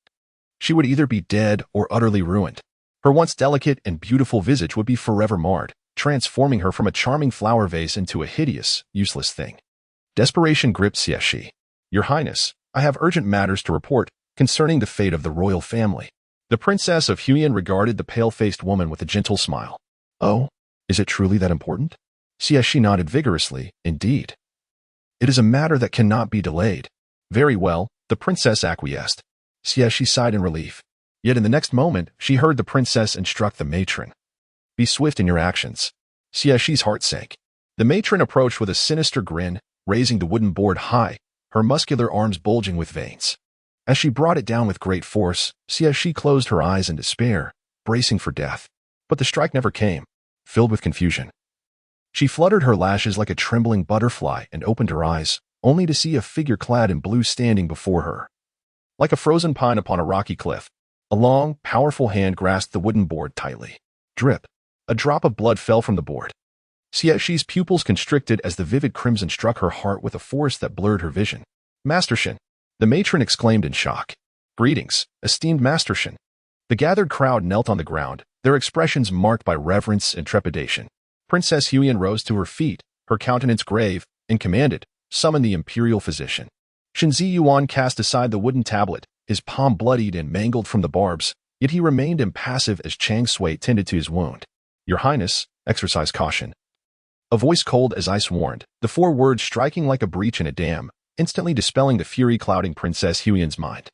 she would either be dead or utterly ruined. Her once delicate and beautiful visage would be forever marred, transforming her from a charming flower vase into a hideous, useless thing. Desperation gripped Xie Xihe. Your Highness, I have urgent matters to report concerning the fate of the royal family. The Princess of Huiyan regarded the pale-faced woman with a gentle smile. Oh, is it truly that important? Xie Xihe nodded vigorously. Indeed. It is a matter that cannot be delayed. Very well, the princess acquiesced. Xie Xihe sighed in relief. Yet in the next moment, she heard the princess instruct the matron. Be swift in your actions. Xie Xihe's heart sank. The matron approached with a sinister grin, raising the wooden board high, her muscular arms bulging with veins. As she brought it down with great force, Xie Xihe closed her eyes in despair, bracing for death. But the strike never came. Filled with confusion, she fluttered her lashes like a trembling butterfly and opened her eyes, only to see a figure clad in blue standing before her. Like a frozen pine upon a rocky cliff, a long, powerful hand grasped the wooden board tightly. Drip. A drop of blood fell from the board. Xie Xihe's pupils constricted as the vivid crimson struck her heart with a force that blurred her vision. Master Shen, the matron exclaimed in shock. Greetings, esteemed Master Shen. The gathered crowd knelt on the ground, their expressions marked by reverence and trepidation. Princess Huyen rose to her feet, her countenance grave, and commanded, "Summon the imperial physician." Shen Ziyuan cast aside the wooden tablet, his palm bloodied and mangled from the barbs, yet he remained impassive as Chang Sui tended to his wound. "Your Highness, exercise caution." A voice cold as ice warned, the 4 words striking like a breach in a dam, instantly dispelling the fury clouding Princess Huyen's mind.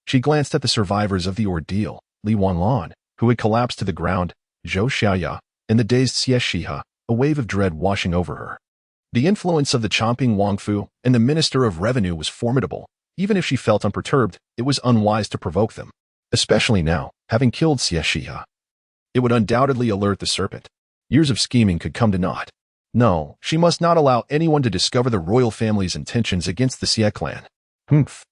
She glanced at the survivors of the ordeal, Li Wanlan, who had collapsed to the ground, Xie Xihe, and the dazed Xie Xihe, a wave of dread washing over her. The influence of the chomping Wangfu and the Minister of Revenue was formidable. Even if she felt unperturbed, it was unwise to provoke them. Especially now, having killed Xie Xihe. It would undoubtedly alert the serpent. Years of scheming could come to naught. No, she must not allow anyone to discover the royal family's intentions against the Xie clan. Humph.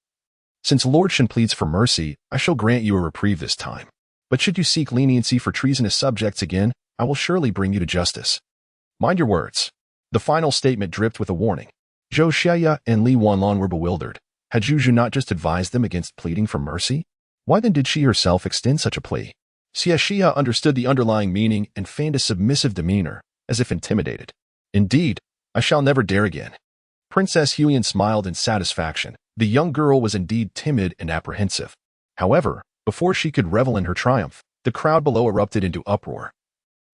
Since Lord Shen pleads for mercy, I shall grant you a reprieve this time. But should you seek leniency for treasonous subjects again, I will surely bring you to justice. Mind your words. The final statement dripped with a warning. Xie Xihe and Li Wanlan were bewildered. Had Juju not just advised them against pleading for mercy? Why then did she herself extend such a plea? Xie Xihe understood the underlying meaning and feigned a submissive demeanor, as if intimidated. Indeed, I shall never dare again. Princess Huyen smiled in satisfaction. The young girl was indeed timid and apprehensive. However, before she could revel in her triumph, the crowd below erupted into uproar,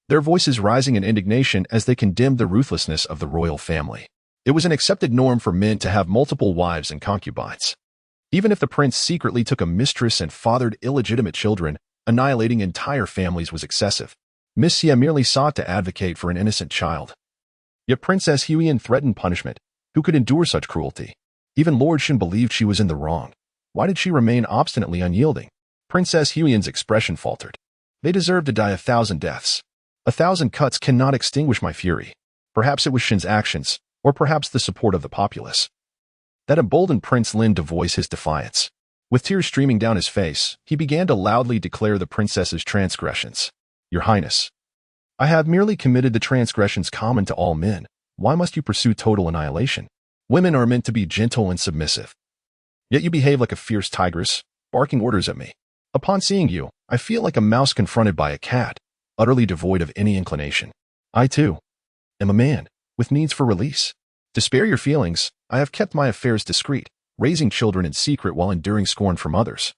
their voices rising in indignation as they condemned the ruthlessness of the royal family. It was an accepted norm for men to have multiple wives and concubines. Even if the prince secretly took a mistress and fathered illegitimate children, annihilating entire families was excessive. Miss Xie merely sought to advocate for an innocent child. Yet Princess Huyen threatened punishment. Who could endure such cruelty? Even Lord Shen believed she was in the wrong. Why did she remain obstinately unyielding? Princess Huyen's expression faltered. They deserve to die 1,000 deaths. 1,000 cuts cannot extinguish my fury. Perhaps it was Shen's actions, or perhaps the support of the populace, that emboldened Prince Lin to voice his defiance. With tears streaming down his face, he began to loudly declare the princess's transgressions. "Your Highness, I have merely committed the transgressions common to all men. Why must you pursue total annihilation? Women are meant to be gentle and submissive. Yet you behave like a fierce tigress, barking orders at me. Upon seeing you, I feel like a mouse confronted by a cat, utterly devoid of any inclination. I, too, am a man, with needs for release. To spare your feelings, I have kept my affairs discreet, raising children in secret while enduring scorn from others.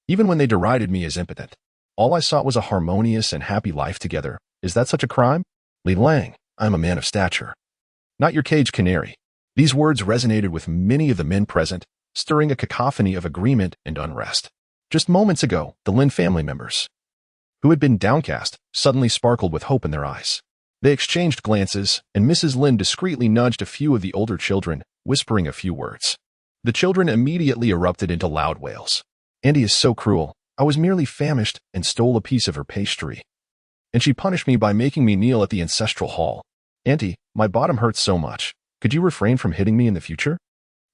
Even when they derided me as impotent, all I sought was a harmonious and happy life together. Is that such a crime? Li Lang, I am a man of stature. Not your caged canary." These words resonated with many of the men present, stirring a cacophony of agreement and unrest. Just moments ago, the Lin family members, who had been downcast, suddenly sparkled with hope in their eyes. They exchanged glances, and Mrs. Lin discreetly nudged a few of the older children, whispering a few words. The children immediately erupted into loud wails. "Auntie is so cruel. I was merely famished and stole a piece of her pastry. And she punished me by making me kneel at the ancestral hall. Auntie, my bottom hurts so much. Could you refrain from hitting me in the future?"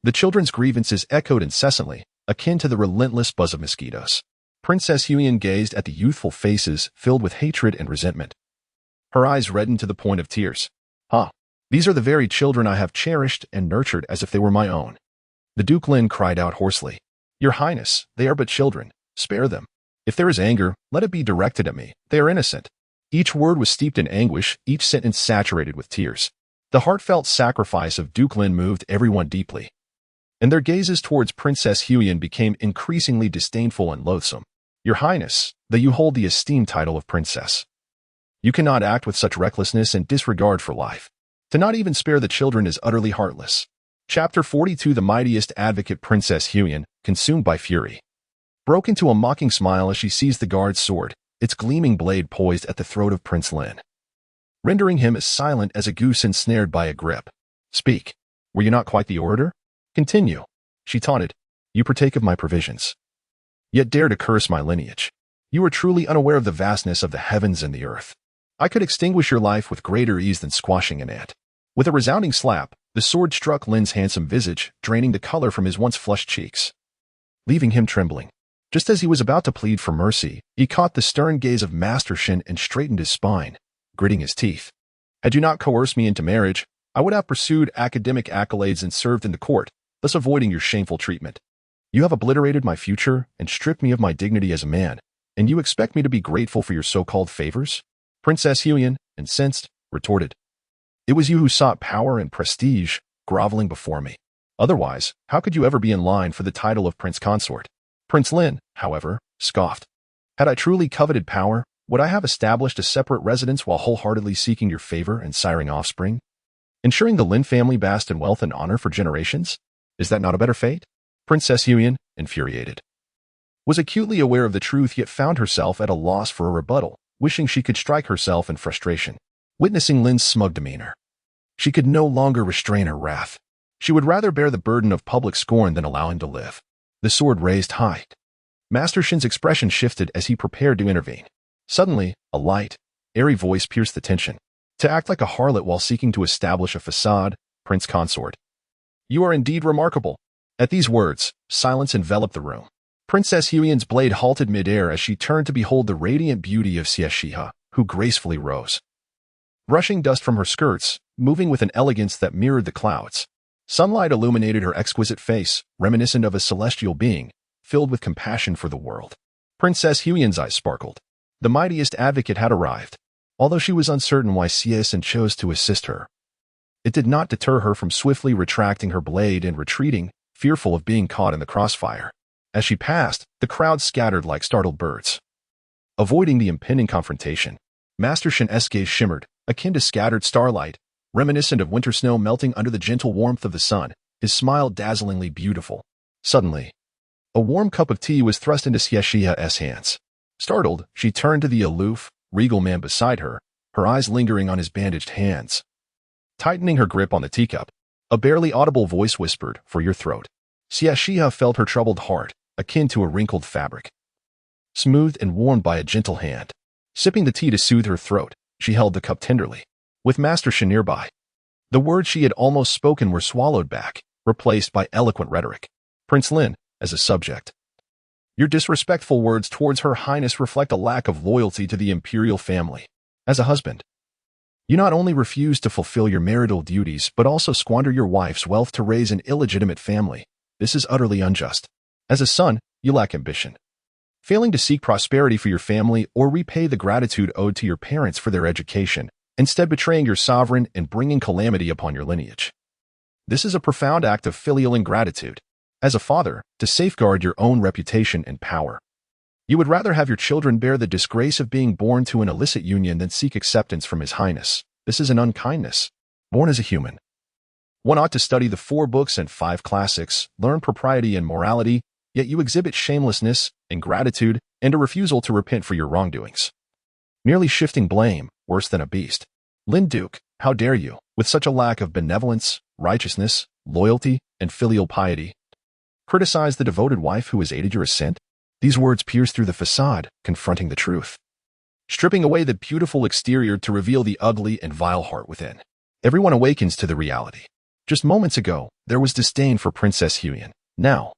The children's grievances echoed incessantly, akin to the relentless buzz of mosquitoes. Princess Huyen gazed at the youthful faces filled with hatred and resentment. Her eyes reddened to the point of tears. These are the very children I have cherished and nurtured as if they were my own. The Duke Lin cried out hoarsely. "Your Highness, they are but children. Spare them. If there is anger, let it be directed at me. They are innocent." Each word was steeped in anguish, each sentence saturated with tears. The heartfelt sacrifice of Duke Lin moved everyone deeply, and their gazes towards Princess Huyen became increasingly disdainful and loathsome. "Your Highness, though you hold the esteemed title of princess, you cannot act with such recklessness and disregard for life. To not even spare the children is utterly heartless." Chapter 42. The mightiest advocate. Princess Huyen, consumed by fury, broke into a mocking smile as she seized the guard's sword, its gleaming blade poised at the throat of Prince Lin, rendering him as silent as a goose ensnared by a grip. "Speak. Were you not quite the orator? Continue," she taunted. "You partake of my provisions, yet dare to curse my lineage. You are truly unaware of the vastness of the heavens and the earth. I could extinguish your life with greater ease than squashing an ant." With a resounding slap, the sword struck Lin's handsome visage, draining the color from his once flushed cheeks, leaving him trembling. Just as he was about to plead for mercy, he caught the stern gaze of Master Shen and straightened his spine, gritting his teeth. "Had you not coerced me into marriage, I would have pursued academic accolades and served in the court, thus avoiding your shameful treatment. You have obliterated my future and stripped me of my dignity as a man, and you expect me to be grateful for your so-called favors? Princess Xie, incensed, retorted. It was you who sought power and prestige, groveling before me. Otherwise, how could you ever be in line for the title of Prince Consort? Prince Lin, however, scoffed. Had I truly coveted power, would I have established a separate residence while wholeheartedly seeking your favor and siring offspring? Ensuring the Lin family basked in wealth and honor for generations? Is that not a better fate? Princess Xie, infuriated, was acutely aware of the truth yet found herself at a loss for a rebuttal, wishing she could strike herself in frustration. Witnessing Lin's smug demeanor, she could no longer restrain her wrath. She would rather bear the burden of public scorn than allow him to live. The sword raised high. Master Shen's expression shifted as he prepared to intervene. Suddenly, a light, airy voice pierced the tension. To act like a harlot while seeking to establish a facade, Prince Consort. You are indeed remarkable. At these words, silence enveloped the room. Princess Xie's blade halted midair as she turned to behold the radiant beauty of Xie Xihe, who gracefully rose, brushing dust from her skirts, moving with an elegance that mirrored the clouds. Sunlight illuminated her exquisite face, reminiscent of a celestial being, filled with compassion for the world. Princess Xie's eyes sparkled. The mightiest advocate had arrived. Although she was uncertain why Xie Xihe chose to assist her, it did not deter her from swiftly retracting her blade and retreating, fearful of being caught in the crossfire. As she passed, the crowd scattered like startled birds. Avoiding the impending confrontation, Master Shen's gaze shimmered, akin to scattered starlight, reminiscent of winter snow melting under the gentle warmth of the sun, his smile dazzlingly beautiful. Suddenly, a warm cup of tea was thrust into Xie Xihe's hands. Startled, she turned to the aloof, regal man beside her, her eyes lingering on his bandaged hands. Tightening her grip on the teacup, a barely audible voice whispered, "For your throat." Xie Xihe felt her troubled heart, akin to a wrinkled fabric, smoothed and warmed by a gentle hand. Sipping the tea to soothe her throat, she held the cup tenderly. With Master Shen nearby, the words she had almost spoken were swallowed back, replaced by eloquent rhetoric. Prince Lin, as a subject. Your disrespectful words towards Her Highness reflect a lack of loyalty to the imperial family. As a husband, you not only refuse to fulfill your marital duties but also squander your wife's wealth to raise an illegitimate family. This is utterly unjust. As a son, you lack ambition, failing to seek prosperity for your family or repay the gratitude owed to your parents for their education, instead betraying your sovereign and bringing calamity upon your lineage. This is a profound act of filial ingratitude. As a father, to safeguard your own reputation and power, you would rather have your children bear the disgrace of being born to an illicit union than seek acceptance from His Highness. This is an unkindness. Born as a human, one ought to study the 4 books and 5 classics, learn propriety and morality, yet you exhibit shamelessness, ingratitude, and a refusal to repent for your wrongdoings. Merely shifting blame, worse than a beast. Lin Duke, how dare you, with such a lack of benevolence, righteousness, loyalty, and filial piety, criticize the devoted wife who has aided your ascent? These words pierce through the facade, confronting the truth, stripping away the beautiful exterior to reveal the ugly and vile heart within. Everyone awakens to the reality. Just moments ago, there was disdain for Princess Xie. Now,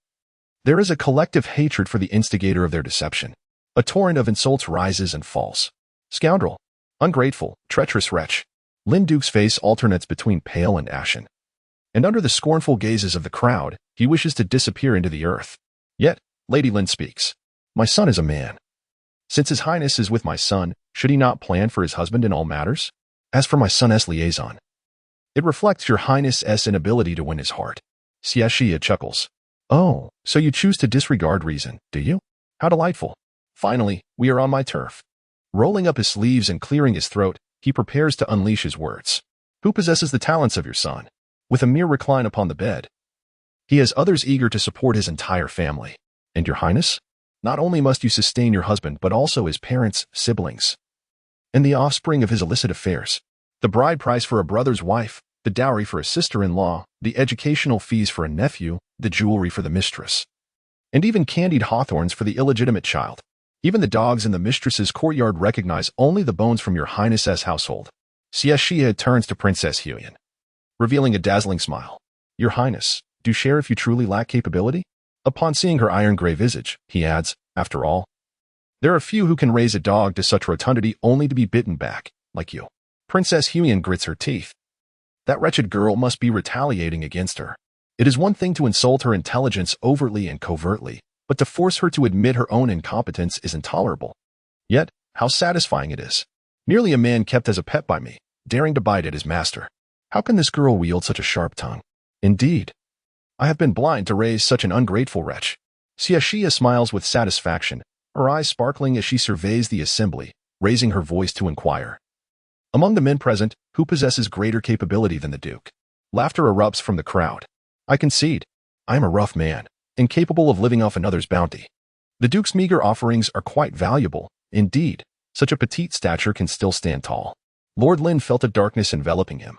there is a collective hatred for the instigator of their deception. A torrent of insults rises and falls. Scoundrel, ungrateful, treacherous wretch. Lin Duke's face alternates between pale and ashen, and under the scornful gazes of the crowd, he wishes to disappear into the earth. Yet, Lady Lin speaks. My son is a man. Since His Highness is with my son, should he not plan for his husband in all matters? As for my son's liaison, it reflects your Highness's inability to win his heart. Xie Xihe chuckles. Oh, so you choose to disregard reason, do you? How delightful. Finally, we are on my turf. Rolling up his sleeves and clearing his throat, he prepares to unleash his words. Who possesses the talents of your son? With a mere recline upon the bed, he has others eager to support his entire family. And your Highness? Not only must you sustain your husband but also his parents, siblings, and the offspring of his illicit affairs. The bride price for a brother's wife, the dowry for a sister-in-law, the educational fees for a nephew, the jewelry for the mistress, and even candied hawthorns for the illegitimate child. Even the dogs in the mistress's courtyard recognize only the bones from your Highness's household. Xie Xihe turns to Princess Xie, revealing a dazzling smile. Your Highness, do share if you truly lack capability? Upon seeing her iron-gray visage, he adds, after all, there are few who can raise a dog to such rotundity only to be bitten back, like you. Princess Xie grits her teeth. That wretched girl must be retaliating against her. It is one thing to insult her intelligence overtly and covertly, but to force her to admit her own incompetence is intolerable. Yet, how satisfying it is. Merely a man kept as a pet by me, daring to bite at his master. How can this girl wield such a sharp tongue? Indeed, I have been blind to raise such an ungrateful wretch. Xie Xihe smiles with satisfaction, her eyes sparkling as she surveys the assembly, raising her voice to inquire. Among the men present, who possesses greater capability than the Duke? Laughter erupts from the crowd. I concede. I am a rough man, incapable of living off another's bounty. The Duke's meager offerings are quite valuable. Indeed, such a petite stature can still stand tall. Lord Lin felt a darkness enveloping him,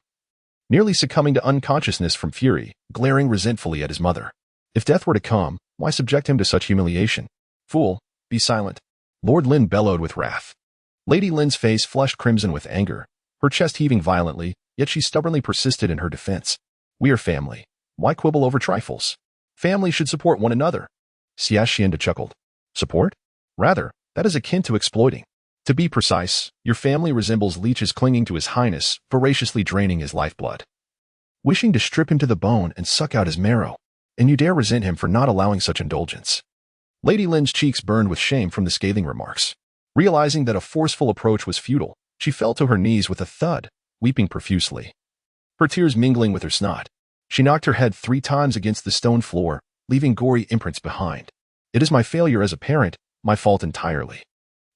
nearly succumbing to unconsciousness from fury, glaring resentfully at his mother. If death were to come, why subject him to such humiliation? Fool, be silent. Lord Lin bellowed with wrath. Lady Lin's face flushed crimson with anger, her chest heaving violently, yet she stubbornly persisted in her defense. We are family. Why quibble over trifles? Family should support one another. Xie Xihe chuckled. Support? Rather, that is akin to exploiting. To be precise, your family resembles leeches clinging to his highness, voraciously draining his lifeblood, wishing to strip him to the bone and suck out his marrow, and you dare resent him for not allowing such indulgence. Lady Lin's cheeks burned with shame from the scathing remarks. Realizing that a forceful approach was futile, she fell to her knees with a thud, weeping profusely, her tears mingling with her snot. She knocked her head 3 times against the stone floor, leaving gory imprints behind. It is my failure as a parent, my fault entirely.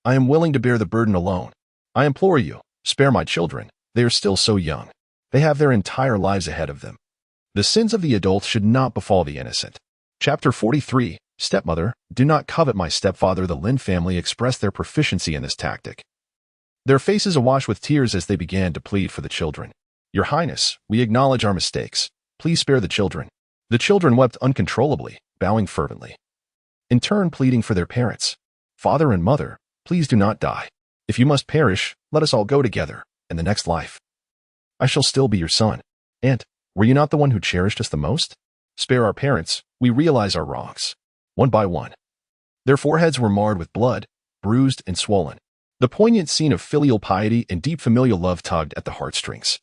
I am willing to bear the burden alone. I implore you, spare my children. They are still so young. They have their entire lives ahead of them. The sins of the adult should not befall the innocent. Chapter 43, Stepmother, do not covet my stepfather. The Lin family expressed their proficiency in this tactic, their faces awash with tears as they began to plead for the children. Your Highness, we acknowledge our mistakes. Please spare the children. The children wept uncontrollably, bowing fervently, in turn pleading for their parents. Father and mother, please do not die. If you must perish, let us all go together, in the next life. I shall still be your son. Aunt, were you not the one who cherished us the most? Spare our parents, we realize our wrongs. One by one, their foreheads were marred with blood, bruised and swollen. The poignant scene of filial piety and deep familial love tugged at the heartstrings.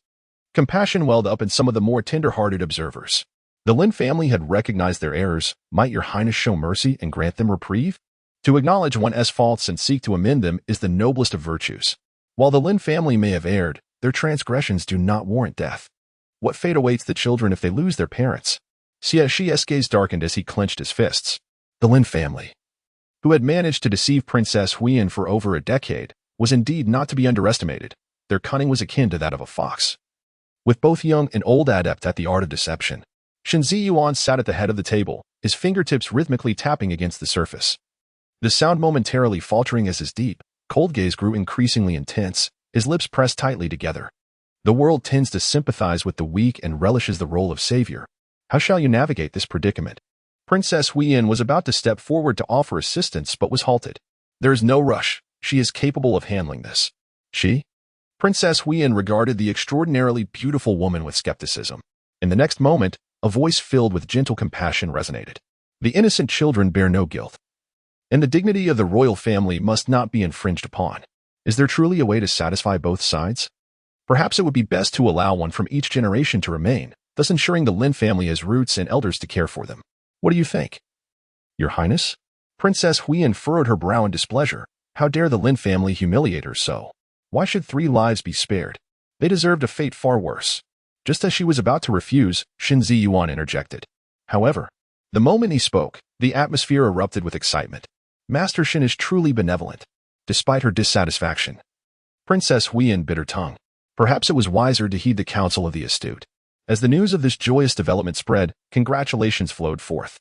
Compassion welled up in some of the more tender-hearted observers. The Lin family had recognized their errors. Might your Highness show mercy and grant them reprieve? To acknowledge one's faults and seek to amend them is the noblest of virtues. While the Lin family may have erred, their transgressions do not warrant death. What fate awaits the children if they lose their parents? Xie Xihe's gaze darkened as he clenched his fists. The Lin family, who had managed to deceive Princess Huiyan for over a decade, was indeed not to be underestimated. Their cunning was akin to that of a fox. With both young and old adept at the art of deception, Shen Ziyuan sat at the head of the table, his fingertips rhythmically tapping against the surface. The sound momentarily faltering as his deep, cold gaze grew increasingly intense, his lips pressed tightly together. The world tends to sympathize with the weak and relishes the role of savior. How shall you navigate this predicament? Princess Huiyan was about to step forward to offer assistance but was halted. There is no rush. She is capable of handling this. She? Princess Huiyan regarded the extraordinarily beautiful woman with skepticism. In the next moment, a voice filled with gentle compassion resonated. The innocent children bear no guilt, and the dignity of the royal family must not be infringed upon. Is there truly a way to satisfy both sides? Perhaps it would be best to allow one from each generation to remain, thus ensuring the Lin family has roots and elders to care for them. What do you think? Your Highness? Princess Huiyan furrowed her brow in displeasure. How dare the Lin family humiliate her so? Why should 3 lives be spared? They deserved a fate far worse. Just as she was about to refuse, Shen Ziyuan interjected. However, the moment he spoke, the atmosphere erupted with excitement. Master Shen is truly benevolent. Despite her dissatisfaction, Princess Huiyan bit her tongue. Perhaps it was wiser to heed the counsel of the astute. As the news of this joyous development spread, congratulations flowed forth,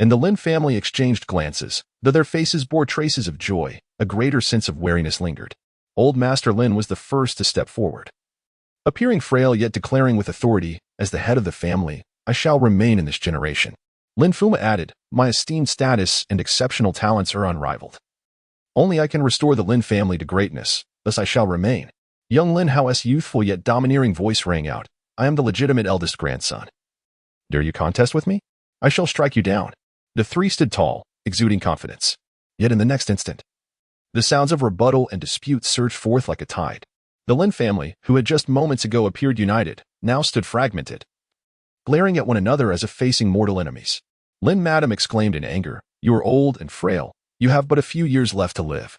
and the Lin family exchanged glances. Though their faces bore traces of joy, a greater sense of wariness lingered. Old Master Lin was the first to step forward, appearing frail yet declaring with authority, as the head of the family, I shall remain in this generation. Lin Fuma added, my esteemed status and exceptional talents are unrivaled. Only I can restore the Lin family to greatness, thus I shall remain. Young Lin Hao's youthful yet domineering voice rang out. I am the legitimate eldest grandson. Dare you contest with me? I shall strike you down. The 3 stood tall, exuding confidence. Yet in the next instant, the sounds of rebuttal and dispute surged forth like a tide. The Lin family, who had just moments ago appeared united, now stood fragmented, glaring at one another as if facing mortal enemies. Lin Madam exclaimed in anger, "You are old and frail. You have but a few years left to live.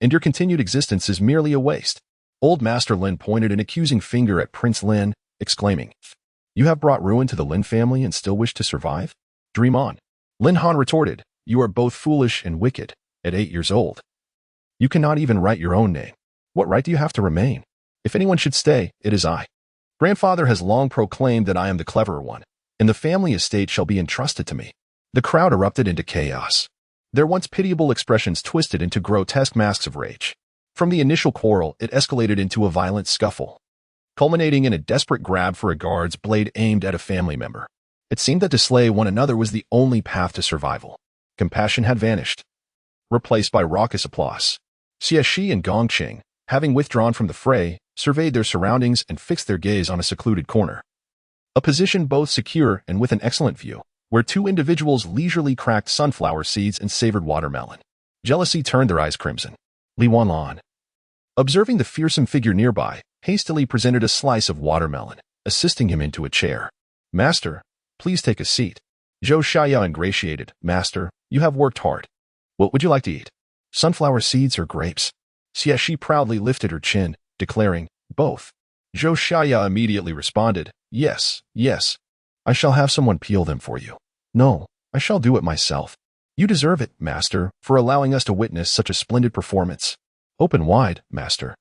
And your continued existence is merely a waste." Old Master Lin pointed an accusing finger at Prince Lin, exclaiming, "You have brought ruin to the Lin family and still wish to survive? Dream on." Lin Han retorted, "You are both foolish and wicked. At 8 years old, you cannot even write your own name. What right do you have to remain? If anyone should stay, it is I. Grandfather has long proclaimed that I am the cleverer one, and the family estate shall be entrusted to me." The crowd erupted into chaos. Their once pitiable expressions twisted into grotesque masks of rage. From the initial quarrel, it escalated into a violent scuffle, culminating in a desperate grab for a guard's blade aimed at a family member. It seemed that to slay one another was the only path to survival. Compassion had vanished, replaced by raucous applause. Xie Xihe and Gongqing, having withdrawn from the fray, surveyed their surroundings and fixed their gaze on a secluded corner. A position both secure and with an excellent view, where two individuals leisurely cracked sunflower seeds and savored watermelon. Jealousy turned their eyes crimson. Li Wanlan, observing the fearsome figure nearby, hastily presented a slice of watermelon, assisting him into a chair. "Master, please take a seat." Xie Xihe ingratiated, "Master, you have worked hard. What would you like to eat? Sunflower seeds or grapes?" Xie Xihe proudly lifted her chin, declaring, "Both." Xie Xihe immediately responded, "Yes, yes. I shall have someone peel them for you." "No, I shall do it myself." "You deserve it, Master, for allowing us to witness such a splendid performance." "Open wide, Master."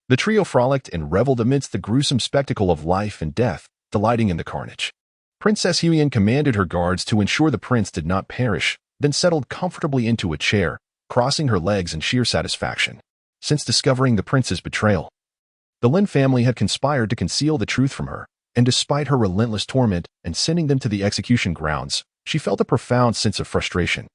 The trio frolicked and reveled amidst the gruesome spectacle of life and death, delighting in the carnage. Princess Huyen commanded her guards to ensure the prince did not perish, then settled comfortably into a chair, crossing her legs in sheer satisfaction. Since discovering the prince's betrayal, the Lin family had conspired to conceal the truth from her, and despite her relentless torment and sending them to the execution grounds, she felt a profound sense of frustration.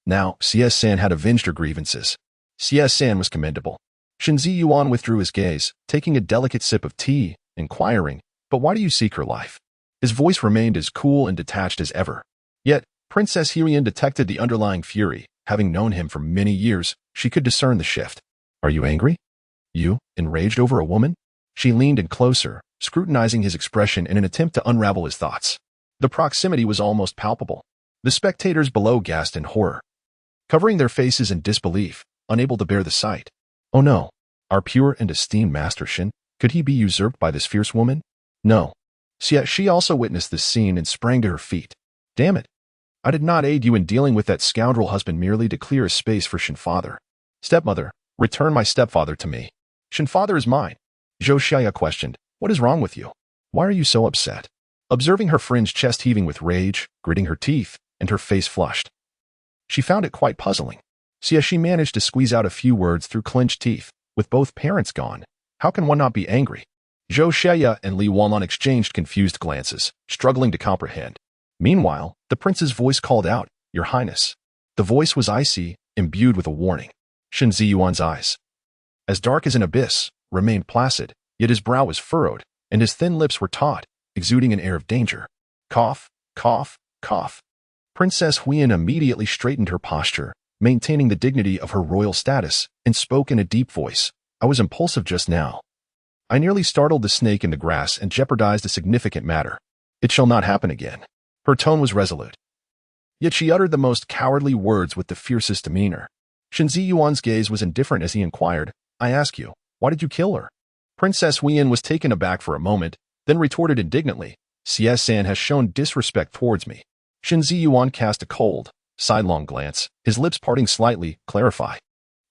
Now, Xie San had avenged her grievances. Xie San was commendable. Shen Ziyuan withdrew his gaze, taking a delicate sip of tea, inquiring, "But why do you seek her life?" His voice remained as cool and detached as ever. Yet, Princess Huyen detected the underlying fury. Having known him for many years, she could discern the shift. "Are you angry? You, enraged over a woman?" She leaned in closer, scrutinizing his expression in an attempt to unravel his thoughts. The proximity was almost palpable. The spectators below gasped in horror, covering their faces in disbelief, unable to bear the sight. "Oh no, our pure and esteemed Master Shen, could he be usurped by this fierce woman?" "No." Yet she also witnessed this scene and sprang to her feet. "Damn it. I did not aid you in dealing with that scoundrel husband merely to clear a space for Shen father. Stepmother, return my stepfather to me." "Shen father is mine." Xie Xihe questioned, "What is wrong with you? Why are you so upset?" Observing her friend's chest heaving with rage, gritting her teeth, and her face flushed, she found it quite puzzling. She managed to squeeze out a few words through clenched teeth. With both parents gone, how can one not be angry? Xie Xihe and Li Wanlan exchanged confused glances, struggling to comprehend. Meanwhile, the prince's voice called out, "Your Highness." The voice was icy, imbued with a warning. Shen Ziyuan's eyes, as dark as an abyss, remained placid, yet his brow was furrowed, and his thin lips were taut, exuding an air of danger. Cough, cough, cough. Princess Huyen immediately straightened her posture, maintaining the dignity of her royal status, and spoke in a deep voice. "I was impulsive just now. I nearly startled the snake in the grass and jeopardized a significant matter. It shall not happen again." Her tone was resolute, yet she uttered the most cowardly words with the fiercest demeanor. Shen Ziyuan's gaze was indifferent as he inquired, "I ask you, why did you kill her?" Princess Huyen was taken aback for a moment, then retorted indignantly, "Xie San has shown disrespect towards me." Shen Ziyuan cast a cold, sidelong glance, his lips parting slightly, clarify.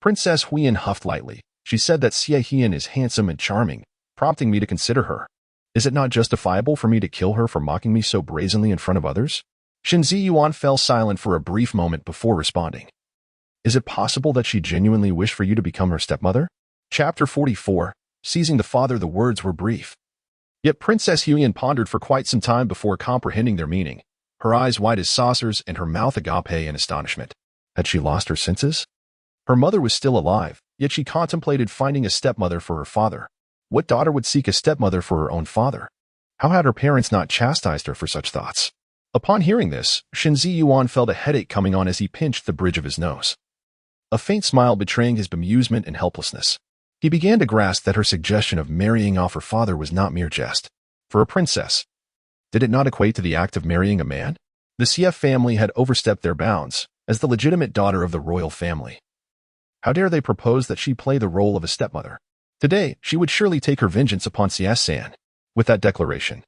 Princess Huyen huffed lightly. She said that Xie Xihe is handsome and charming, prompting me to consider her. Is it not justifiable for me to kill her for mocking me so brazenly in front of others? Shen Ziyuan fell silent for a brief moment before responding. Is it possible that she genuinely wished for you to become her stepmother? Chapter 44. Seizing the father. The words were brief, yet Princess Huyen pondered for quite some time before comprehending their meaning, her eyes wide as saucers and her mouth agape in astonishment. Had she lost her senses? Her mother was still alive, yet she contemplated finding a stepmother for her father. What daughter would seek a stepmother for her own father? How had her parents not chastised her for such thoughts? Upon hearing this, Shen Ziyuan felt a headache coming on as he pinched the bridge of his nose, a faint smile betraying his bemusement and helplessness. He began to grasp that her suggestion of marrying off her father was not mere jest. For a princess, Did it not equate to the act of marrying a man? The Xie family had overstepped their bounds as the legitimate daughter of the royal family. How dare they propose that she play the role of a stepmother? Today, she would surely take her vengeance upon Xie Xihe. With that declaration,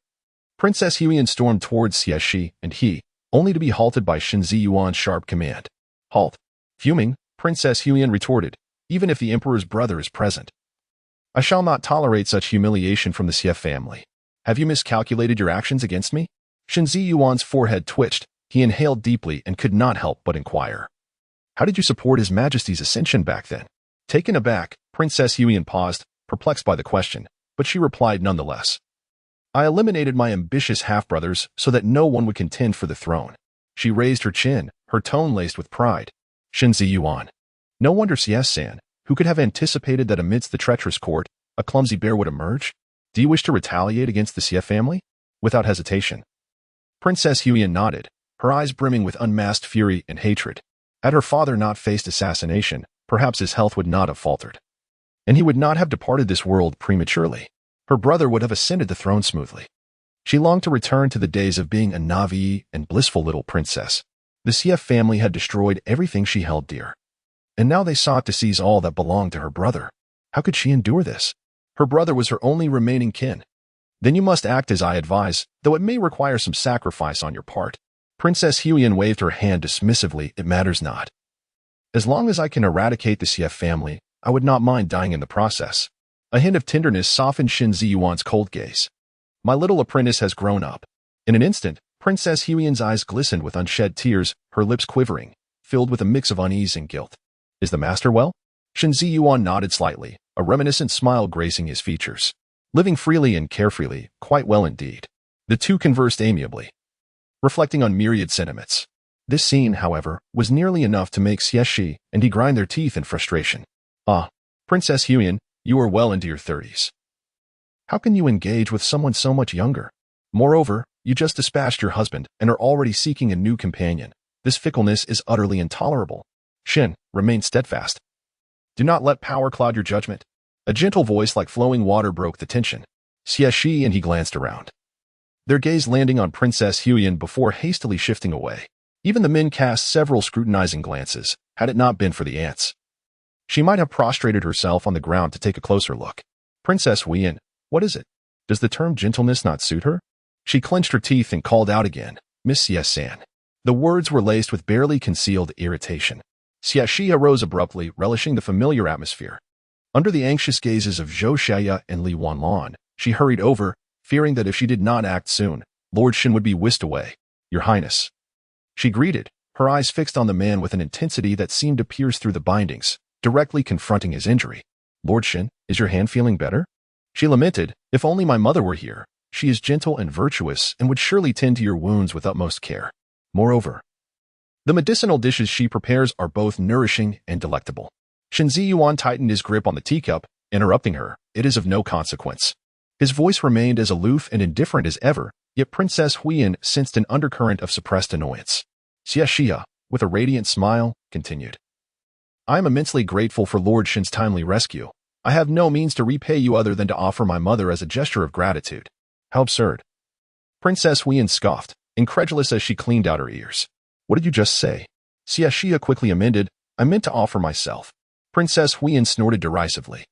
Princess Huiyan stormed towards Xie Xihe and he, only to be halted by Shen Ziyuan's sharp command. Halt. Fuming, Princess Huiyan retorted, even if the emperor's brother is present. I shall not tolerate such humiliation from the Xie family. Have you miscalculated your actions against me? Shen Ziyuan's forehead twitched. He inhaled deeply and could not help but inquire. How did you support His Majesty's ascension back then? Taken aback, Princess Huiyan paused, perplexed by the question, but she replied nonetheless. I eliminated my ambitious half-brothers so that no one would contend for the throne. She raised her chin, her tone laced with pride. Shen Ziyuan. No wonder Xie Xihe, who could have anticipated that amidst the treacherous court, a clumsy bear would emerge? Do you wish to retaliate against the Xie family? Without hesitation. Princess Huiyan nodded, her eyes brimming with unmasked fury and hatred. Had her father not faced assassination, perhaps his health would not have faltered. And he would not have departed this world prematurely. Her brother would have ascended the throne smoothly. She longed to return to the days of being a naive and blissful little princess. The Xie family had destroyed everything she held dear. And now they sought to seize all that belonged to her brother. How could she endure this? Her brother was her only remaining kin. Then you must act as I advise, though it may require some sacrifice on your part. Princess Huiyan waved her hand dismissively. It matters not. As long as I can eradicate the Xie family, I would not mind dying in the process. A hint of tenderness softened Shen Ziyuan's cold gaze. My little apprentice has grown up. In an instant, Princess Huiyan's eyes glistened with unshed tears, her lips quivering, filled with a mix of unease and guilt. Is the master well? Shen Ziyuan nodded slightly, a reminiscent smile gracing his features. Living freely and carefreely, quite well indeed. The two conversed amiably, reflecting on myriad sentiments. This scene, however, was nearly enough to make Xie Xihe and he grind their teeth in frustration. Ah, Princess Huiyan, you are well into your 30s. How can you engage with someone so much younger? Moreover, you just dispatched your husband and are already seeking a new companion. This fickleness is utterly intolerable. Shen, remain steadfast. Do not let power cloud your judgment. A gentle voice like flowing water broke the tension. Xie Xihe and he glanced around, their gaze landing on Princess Huiyan before hastily shifting away. Even the men cast several scrutinizing glances, had it not been for the ants. She might have prostrated herself on the ground to take a closer look. Princess Huiyan, what is it? Does the term gentleness not suit her? She clenched her teeth and called out again, Miss Xie Xihe. The words were laced with barely concealed irritation. Xie Xihe arose abruptly, relishing the familiar atmosphere. Under the anxious gazes of Zhou Xiaoya and Li Wanlan, she hurried over, fearing that if she did not act soon, Lord Shen would be whisked away. Your Highness. She greeted, her eyes fixed on the man with an intensity that seemed to pierce through the bindings, directly confronting his injury. Lord Shen, is your hand feeling better? She lamented, if only my mother were here. She is gentle and virtuous and would surely tend to your wounds with utmost care. Moreover, the medicinal dishes she prepares are both nourishing and delectable. Shen Ziyuan tightened his grip on the teacup, interrupting her. It is of no consequence. His voice remained as aloof and indifferent as ever, yet Princess Huiyan sensed an undercurrent of suppressed annoyance. Xie Xihe, with a radiant smile, continued. I am immensely grateful for Lord Shen's timely rescue. I have no means to repay you other than to offer my mother as a gesture of gratitude. How absurd. Princess Huiyan scoffed, incredulous as she cleaned out her ears. What did you just say? Xie Xihe quickly amended, I meant to offer myself. Princess Huiyan snorted derisively.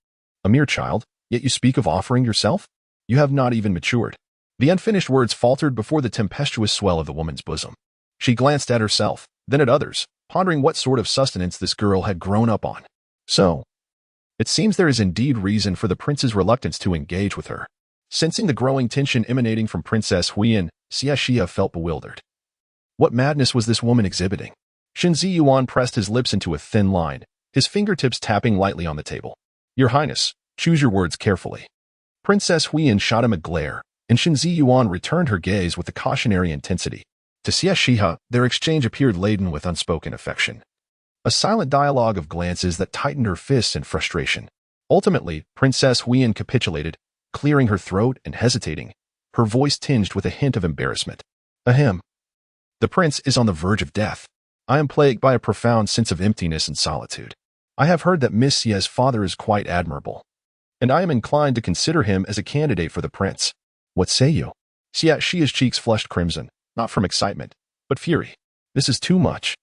A mere child, yet you speak of offering yourself? You have not even matured. The unfinished words faltered before the tempestuous swell of the woman's bosom. She glanced at herself, then at others, pondering what sort of sustenance this girl had grown up on. So, it seems there is indeed reason for the prince's reluctance to engage with her. Sensing the growing tension emanating from Princess Huiyan, Xie Xihe felt bewildered. What madness was this woman exhibiting? Shen Ziyuan pressed his lips into a thin line, his fingertips tapping lightly on the table. Your Highness, choose your words carefully. Princess Huiyan shot him a glare, and Shen Ziyuan returned her gaze with a cautionary intensity. To Xie Xihe, their exchange appeared laden with unspoken affection. A silent dialogue of glances that tightened her fists in frustration. Ultimately, Princess Huiyan capitulated, clearing her throat and hesitating, her voice tinged with a hint of embarrassment. Ahem. The prince is on the verge of death. I am plagued by a profound sense of emptiness and solitude. I have heard that Miss Xie's father is quite admirable, and I am inclined to consider him as a candidate for the prince. What say you? Xie Xihe's cheeks flushed crimson, not from excitement, but fury. This is too much.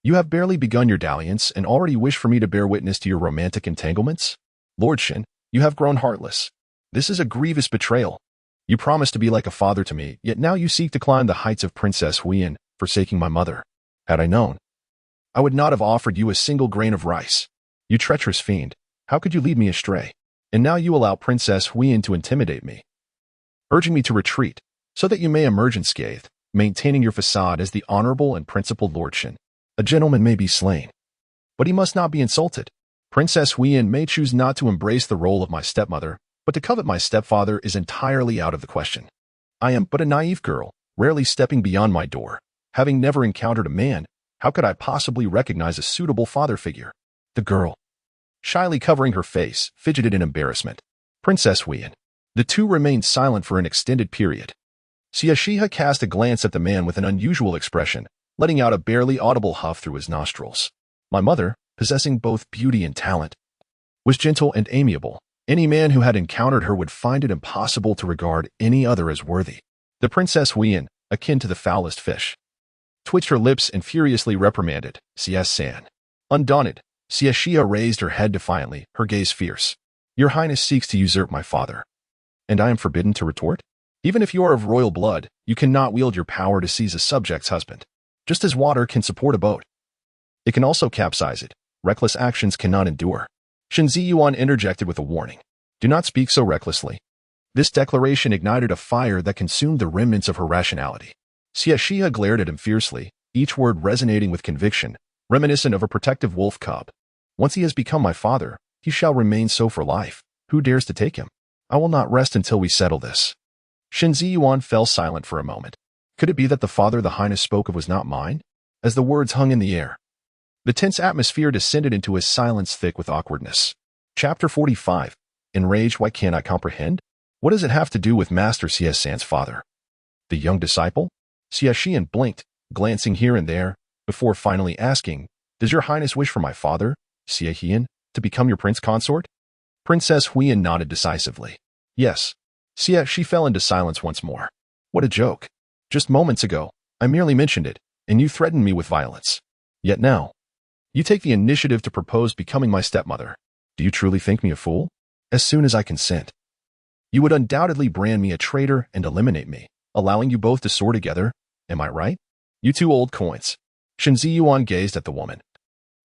You have barely begun your dalliance and already wish for me to bear witness to your romantic entanglements? Lord Shen, you have grown heartless. This is a grievous betrayal. You promised to be like a father to me, yet now you seek to climb the heights of Princess Huiyan, forsaking my mother. Had I known, I would not have offered you a single grain of rice. You treacherous fiend, how could you lead me astray? And now you allow Princess Huiyan to intimidate me, urging me to retreat, so that you may emerge unscathed, maintaining your facade as the honorable and principled Lord Shen. A gentleman may be slain, but he must not be insulted. Princess Huiyan may choose not to embrace the role of my stepmother, but to covet my stepfather is entirely out of the question. I am but a naive girl, rarely stepping beyond my door. Having never encountered a man, how could I possibly recognize a suitable father figure? The girl, shyly covering her face, fidgeted in embarrassment. Princess Huiyan. The two remained silent for an extended period. Xie Xihe cast a glance at the man with an unusual expression, letting out a barely audible huff through his nostrils. My mother, possessing both beauty and talent, was gentle and amiable. Any man who had encountered her would find it impossible to regard any other as worthy. The Princess Huiyan, akin to the foulest fish, twitched her lips and furiously reprimanded Xie San. Undaunted, Xie Xihe raised her head defiantly, her gaze fierce. Your Highness seeks to usurp my father, and I am forbidden to retort? Even if you are of royal blood, you cannot wield your power to seize a subject's husband. Just as water can support a boat, it can also capsize it. Reckless actions cannot endure. Shen Ziyuan interjected with a warning. Do not speak so recklessly. This declaration ignited a fire that consumed the remnants of her rationality. Xie Xihe glared at him fiercely, each word resonating with conviction, reminiscent of a protective wolf cub. Once he has become my father, he shall remain so for life. Who dares to take him? I will not rest until we settle this. Shen Ziyuan fell silent for a moment. Could it be that the father the Highness spoke of was not mine? As the words hung in the air, the tense atmosphere descended into a silence thick with awkwardness. Chapter 45. Enraged, why can't I comprehend? What does it have to do with Master Xie San's father? The young disciple? Xie Xihe blinked, glancing here and there, before finally asking, Does your Highness wish for my father, Xie Xihe, to become your prince consort? Princess Huiyan nodded decisively. Yes. She fell into silence once more. What a joke. Just moments ago, I merely mentioned it, and you threatened me with violence. Yet now, you take the initiative to propose becoming my stepmother. Do you truly think me a fool? As soon as I consent, you would undoubtedly brand me a traitor and eliminate me, allowing you both to soar together. Am I right? You two old coins. Shen Ziyuan gazed at the woman,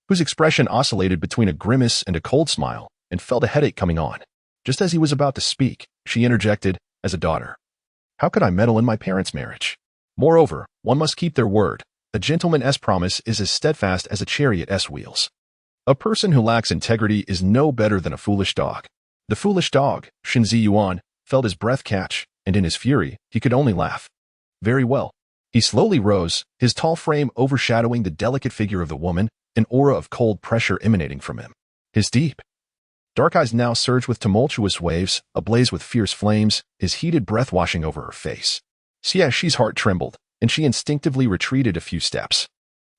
whose expression oscillated between a grimace and a cold smile, and felt a headache coming on. Just as he was about to speak, she interjected, as a daughter. How could I meddle in my parents' marriage? Moreover, one must keep their word. A gentleman's promise is as steadfast as a chariot's wheels. A person who lacks integrity is no better than a foolish dog. The foolish dog, Shen Ziyuan, felt his breath catch, and in his fury, he could only laugh. Very well. He slowly rose, his tall frame overshadowing the delicate figure of the woman, an aura of cold pressure emanating from him. His deep, dark eyes now surged with tumultuous waves, ablaze with fierce flames, his heated breath washing over her face. Xie Xihe's heart trembled, and she instinctively retreated a few steps.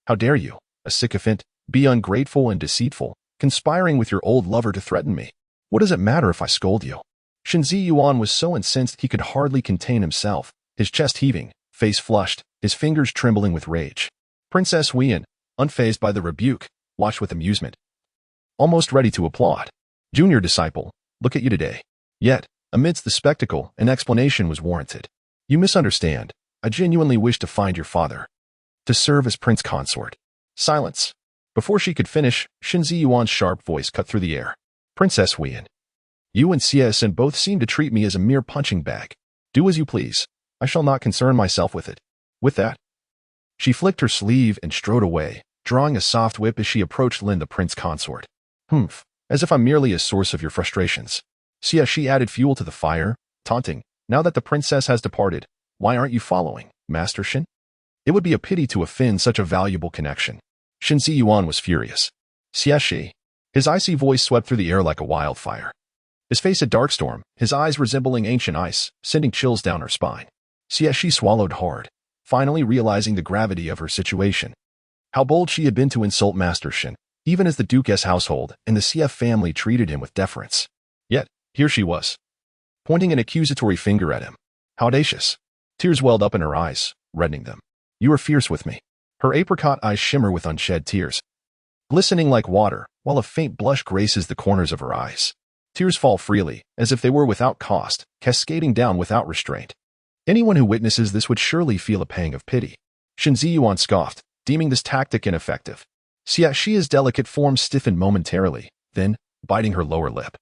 How dare you, a sycophant, be ungrateful and deceitful, conspiring with your old lover to threaten me? What does it matter if I scold you? Shen Ziyuan was so incensed he could hardly contain himself, his chest heaving, face flushed, his fingers trembling with rage. Princess Huiyan, unfazed by the rebuke, watched with amusement, almost ready to applaud. Junior disciple, look at you today. Yet, amidst the spectacle, an explanation was warranted. You misunderstand. I genuinely wish to find your father, to serve as prince consort. Silence. Before she could finish, Shen Ziyuan's sharp voice cut through the air. Princess Huiyan, you and Xie San both seem to treat me as a mere punching bag. Do as you please. I shall not concern myself with it. With that, she flicked her sleeve and strode away, drawing a soft whip as she approached Lin the prince consort. Humph, as if I'm merely a source of your frustrations. Xie Xihe added fuel to the fire, taunting, now that the princess has departed, why aren't you following, Master Shen? It would be a pity to offend such a valuable connection. Shen Ziyuan was furious. Xie Xihe. His icy voice swept through the air like a wildfire. His face a dark storm, his eyes resembling ancient ice, sending chills down her spine. Xie Xihe swallowed hard, finally realizing the gravity of her situation. How bold she had been to insult Master Shen, even as the Duke's household and the CF family treated him with deference. Yet, here she was, pointing an accusatory finger at him. How audacious. Tears welled up in her eyes, reddening them. You are fierce with me. Her apricot eyes shimmer with unshed tears, glistening like water, while a faint blush graces the corners of her eyes. Tears fall freely, as if they were without cost, cascading down without restraint. Anyone who witnesses this would surely feel a pang of pity. Shen Ziyuan scoffed, deeming this tactic ineffective. Xie Xihe's delicate form stiffened momentarily, then, biting her lower lip,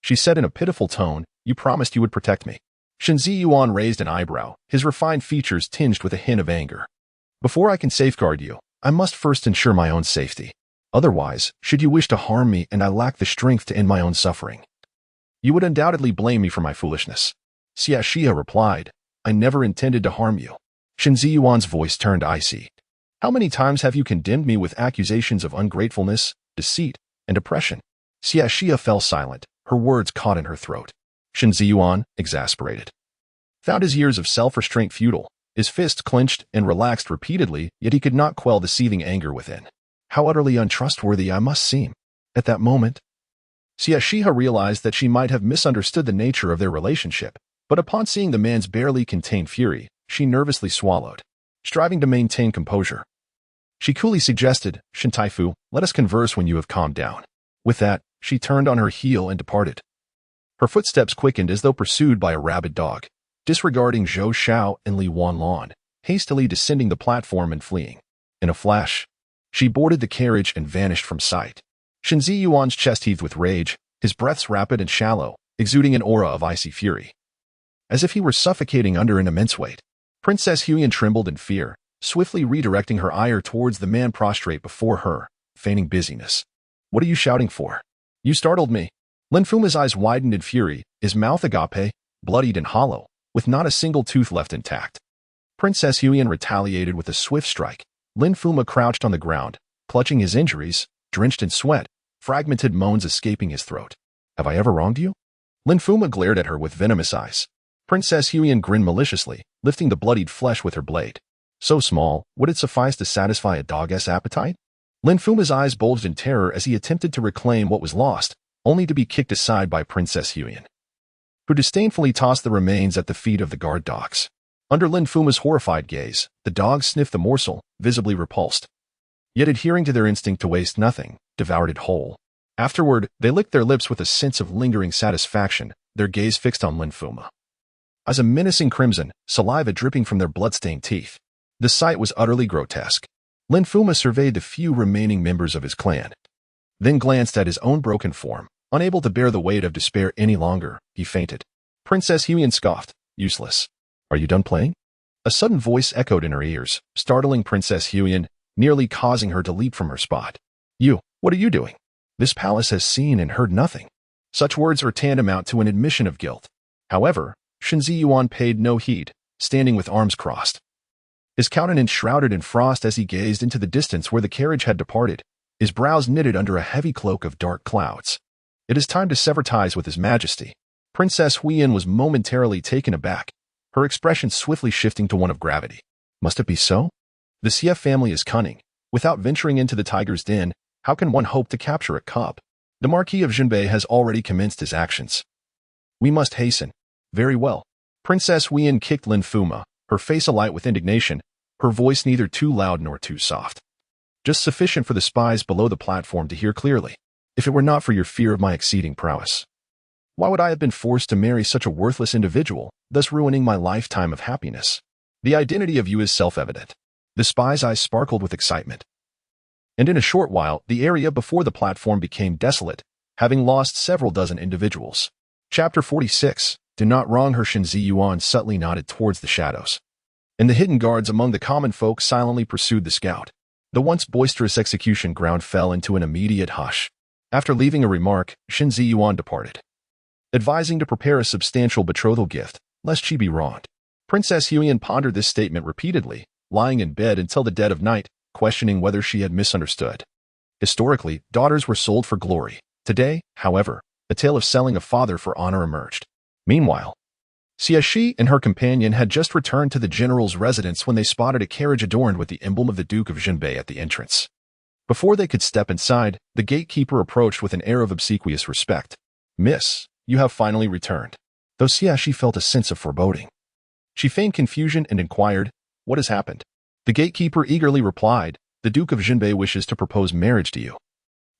she said in a pitiful tone, "You promised you would protect me." Shen Ziyuan raised an eyebrow, his refined features tinged with a hint of anger. "Before I can safeguard you, I must first ensure my own safety. Otherwise, should you wish to harm me and I lack the strength to end my own suffering, you would undoubtedly blame me for my foolishness." Xie Xihe replied, "I never intended to harm you." Shen Ziyuan's voice turned icy. "How many times have you condemned me with accusations of ungratefulness, deceit, and oppression?" Xie Xihe fell silent, her words caught in her throat. Shen Ziyuan, exasperated, found his years of self-restraint futile. His fists clenched and relaxed repeatedly, yet he could not quell the seething anger within. How utterly untrustworthy I must seem. At that moment, Xie Xihe realized that she might have misunderstood the nature of their relationship, but upon seeing the man's barely contained fury, she nervously swallowed, striving to maintain composure. She coolly suggested, "Shen Taifu, let us converse when you have calmed down." With that, she turned on her heel and departed. Her footsteps quickened as though pursued by a rabid dog, disregarding Zhou Xiao and Li Wanlan, hastily descending the platform and fleeing. In a flash, she boarded the carriage and vanished from sight. Shen Ziyuan's chest heaved with rage, his breaths rapid and shallow, exuding an aura of icy fury, as if he were suffocating under an immense weight. Princess Huyan trembled in fear, swiftly redirecting her ire towards the man prostrate before her, feigning busyness. "What are you shouting for? You startled me." Lin Fuma's eyes widened in fury, his mouth agape, bloodied and hollow, with not a single tooth left intact. Princess Huyan retaliated with a swift strike. Lin Fuma crouched on the ground, clutching his injuries, drenched in sweat, fragmented moans escaping his throat. "Have I ever wronged you?" Lin Fuma glared at her with venomous eyes. Princess Huyan grinned maliciously, lifting the bloodied flesh with her blade. So small, would it suffice to satisfy a dog's appetite? Lin Fuma's eyes bulged in terror as he attempted to reclaim what was lost, only to be kicked aside by Princess Huyan, who disdainfully tossed the remains at the feet of the guard dogs. Under Lin Fuma's horrified gaze, the dogs sniffed the morsel, visibly repulsed. Yet adhering to their instinct to waste nothing, devoured it whole. Afterward, they licked their lips with a sense of lingering satisfaction, their gaze fixed on Lin Fuma, as a menacing crimson, saliva dripping from their blood-stained teeth. The sight was utterly grotesque. Lin Fuma surveyed the few remaining members of his clan, then glanced at his own broken form. Unable to bear the weight of despair any longer, he fainted. Princess Huyan scoffed, "Useless. Are you done playing?" A sudden voice echoed in her ears, startling Princess Huyan, nearly causing her to leap from her spot. What are you doing? This palace has seen and heard nothing." Such words are tantamount to an admission of guilt. However, Shen Ziyuan paid no heed, standing with arms crossed, his countenance shrouded in frost as he gazed into the distance where the carriage had departed, his brows knitted under a heavy cloak of dark clouds. It is time to sever ties with His Majesty. Princess Huyan was momentarily taken aback, her expression swiftly shifting to one of gravity. Must it be so? The Xie family is cunning. Without venturing into the tiger's den, how can one hope to capture a cub? The Marquis of Jinbei has already commenced his actions. We must hasten. Very well. Princess Huyan kicked Lin Fuma, her face alight with indignation, her voice neither too loud nor too soft, just sufficient for the spies below the platform to hear clearly. "If it were not for your fear of my exceeding prowess, why would I have been forced to marry such a worthless individual, thus ruining my lifetime of happiness? The identity of you is self-evident." The spy's eyes sparkled with excitement, and in a short while the area before the platform became desolate, having lost several dozen individuals. Chapter 46. Do not wrong her. Shen Ziyuan subtly nodded towards the shadows, and the hidden guards among the common folk silently pursued the scout. The once boisterous execution ground fell into an immediate hush. After leaving a remark, Shen Ziyuan departed, advising to prepare a substantial betrothal gift, lest she be wronged. Princess Huyan pondered this statement repeatedly, lying in bed until the dead of night, questioning whether she had misunderstood. Historically, daughters were sold for glory. Today, however, a tale of selling a father for honor emerged. Meanwhile, Xie Xihe and her companion had just returned to the general's residence when they spotted a carriage adorned with the emblem of the Duke of Jinbei at the entrance. Before they could step inside, the gatekeeper approached with an air of obsequious respect. "Miss, you have finally returned." Though Xie Xihe felt a sense of foreboding, She feigned confusion and inquired, "What has happened?" The gatekeeper eagerly replied, "The Duke of Jinbei wishes to propose marriage to you."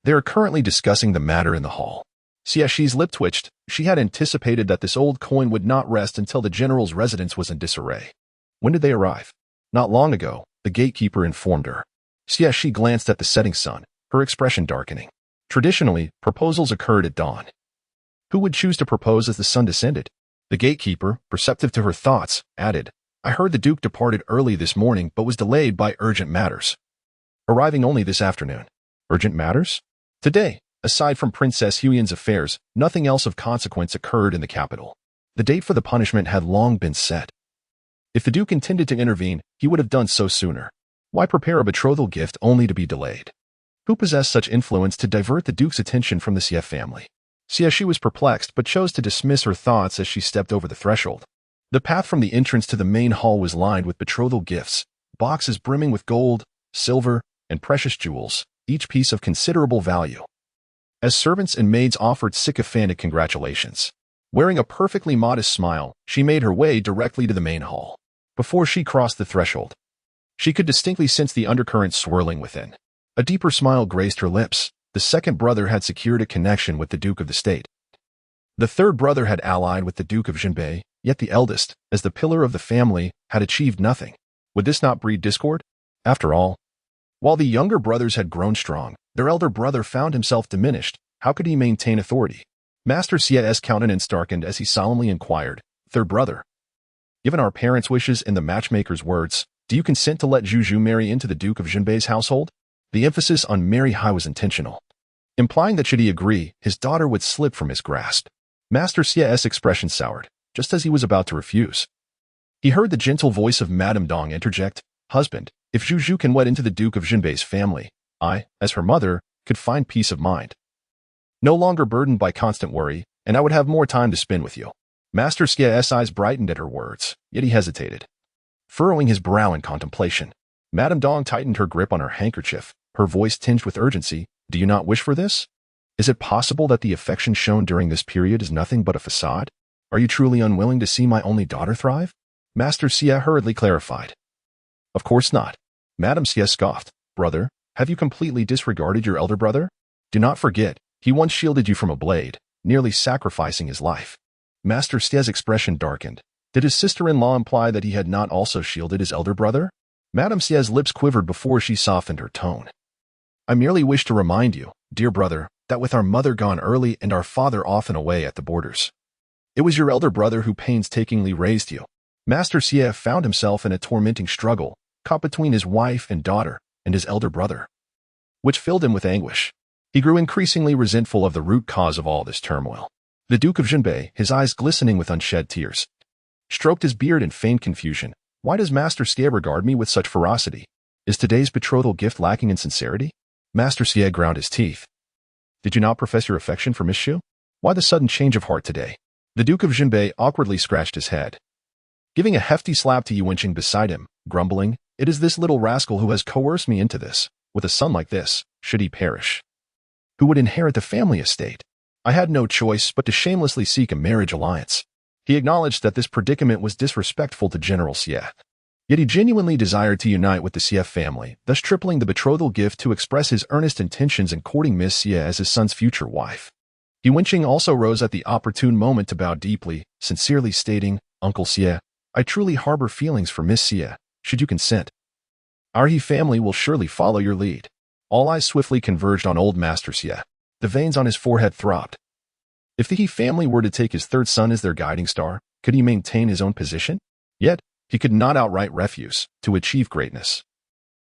They are currently discussing the matter in the hall. Xie Xihe's lip twitched. She had anticipated that this old coin would not rest until the general's residence was in disarray. When did they arrive? Not long ago, the gatekeeper informed her. Xie Xihe glanced at the setting sun, her expression darkening. Traditionally, proposals occurred at dawn. Who would choose to propose as the sun descended? The gatekeeper, perceptive to her thoughts, added, "I heard the Duke departed early this morning but was delayed by urgent matters. Arriving only this afternoon." Urgent matters? Today, aside from Princess Huyan's affairs, nothing else of consequence occurred in the capital. The date for the punishment had long been set. If the Duke intended to intervene, he would have done so sooner. Why prepare a betrothal gift only to be delayed? Who possessed such influence to divert the Duke's attention from the Xie family? Xie Xihe was perplexed but chose to dismiss her thoughts as she stepped over the threshold. The path from the entrance to the main hall was lined with betrothal gifts, boxes brimming with gold, silver, and precious jewels, each piece of considerable value. As servants and maids offered sycophantic congratulations, wearing a perfectly modest smile, she made her way directly to the main hall. Before she crossed the threshold, she could distinctly sense the undercurrent swirling within. A deeper smile graced her lips. The second brother had secured a connection with the Duke of the State. The third brother had allied with the Duke of Jinbei, yet the eldest, as the pillar of the family, had achieved nothing. Would this not breed discord? After all, while the younger brothers had grown strong, their elder brother found himself diminished. How could he maintain authority? Master Xie's countenance darkened as he solemnly inquired, "Third brother, given our parents' wishes and the matchmaker's words, do you consent to let Zhu marry into the Duke of Jinbei's household?" The emphasis on marry high was intentional, implying that should he agree, his daughter would slip from his grasp. Master Xie's expression soured, just as he was about to refuse. He heard the gentle voice of Madame Dong interject, "Husband, if Zhu can wed into the Duke of Jinbei's family, I, as her mother, could find peace of mind. No longer burdened by constant worry, and I would have more time to spend with you." Master Xie's eyes brightened at her words, yet he hesitated. Furrowing his brow in contemplation, Madame Dong tightened her grip on her handkerchief, her voice tinged with urgency. "Do you not wish for this? Is it possible that the affection shown during this period is nothing but a facade? Are you truly unwilling to see my only daughter thrive?" Master Xie hurriedly clarified. "Of course not." Madame Xie scoffed. "Brother, have you completely disregarded your elder brother? Do not forget, he once shielded you from a blade, nearly sacrificing his life." Master Xie's expression darkened. Did his sister-in-law imply that he had not also shielded his elder brother? Madame Xie's lips quivered before she softened her tone. "I merely wish to remind you, dear brother, that with our mother gone early and our father often away at the borders, it was your elder brother who painstakingly raised you." Master Xie found himself in a tormenting struggle, caught between his wife and daughter and his elder brother, which filled him with anguish. He grew increasingly resentful of the root cause of all this turmoil. The Duke of Jinbei, his eyes glistening with unshed tears, stroked his beard in feigned confusion. "Why does Master Xie regard me with such ferocity? Is today's betrothal gift lacking in sincerity?" Master Xie ground his teeth. "Did you not profess your affection for Miss Xu? Why the sudden change of heart today?" The Duke of Jinbei awkwardly scratched his head, giving a hefty slap to Yuanqing beside him, grumbling, "It is this little rascal who has coerced me into this. With a son like this, should he perish, who would inherit the family estate, I had no choice but to shamelessly seek a marriage alliance." He acknowledged that this predicament was disrespectful to General Xie. Yet he genuinely desired to unite with the Xie family, thus tripling the betrothal gift to express his earnest intentions in courting Miss Xie as his son's future wife. Yuanqing also rose at the opportune moment to bow deeply, sincerely stating, "Uncle Xie, I truly harbor feelings for Miss Xie. Should you consent, our He family will surely follow your lead." All eyes swiftly converged on old Master Xie. The veins on his forehead throbbed. If the He family were to take his third son as their guiding star, could he maintain his own position? Yet, he could not outright refuse to achieve greatness.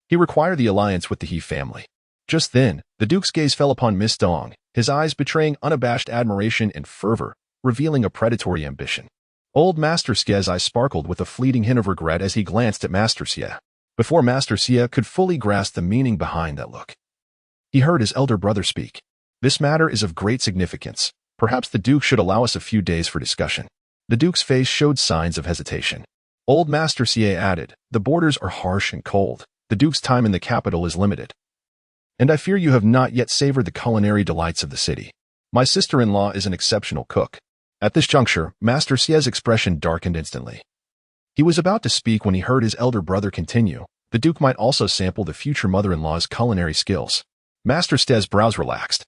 He required the alliance with the He family. Just then, the Duke's gaze fell upon Miss Dong, his eyes betraying unabashed admiration and fervor, revealing a predatory ambition. Old Master Xie's eyes sparkled with a fleeting hint of regret as he glanced at Master Xie. Before Master Xie could fully grasp the meaning behind that look, he heard his elder brother speak. "This matter is of great significance. Perhaps the Duke should allow us a few days for discussion." The Duke's face showed signs of hesitation. Old Master Xie added, "The borders are harsh and cold. The Duke's time in the capital is limited, and I fear you have not yet savored the culinary delights of the city. My sister-in-law is an exceptional cook." At this juncture, Master Xie's expression darkened instantly. He was about to speak when he heard his elder brother continue. The Duke might also sample the future mother-in-law's culinary skills. Master Xie's brows relaxed.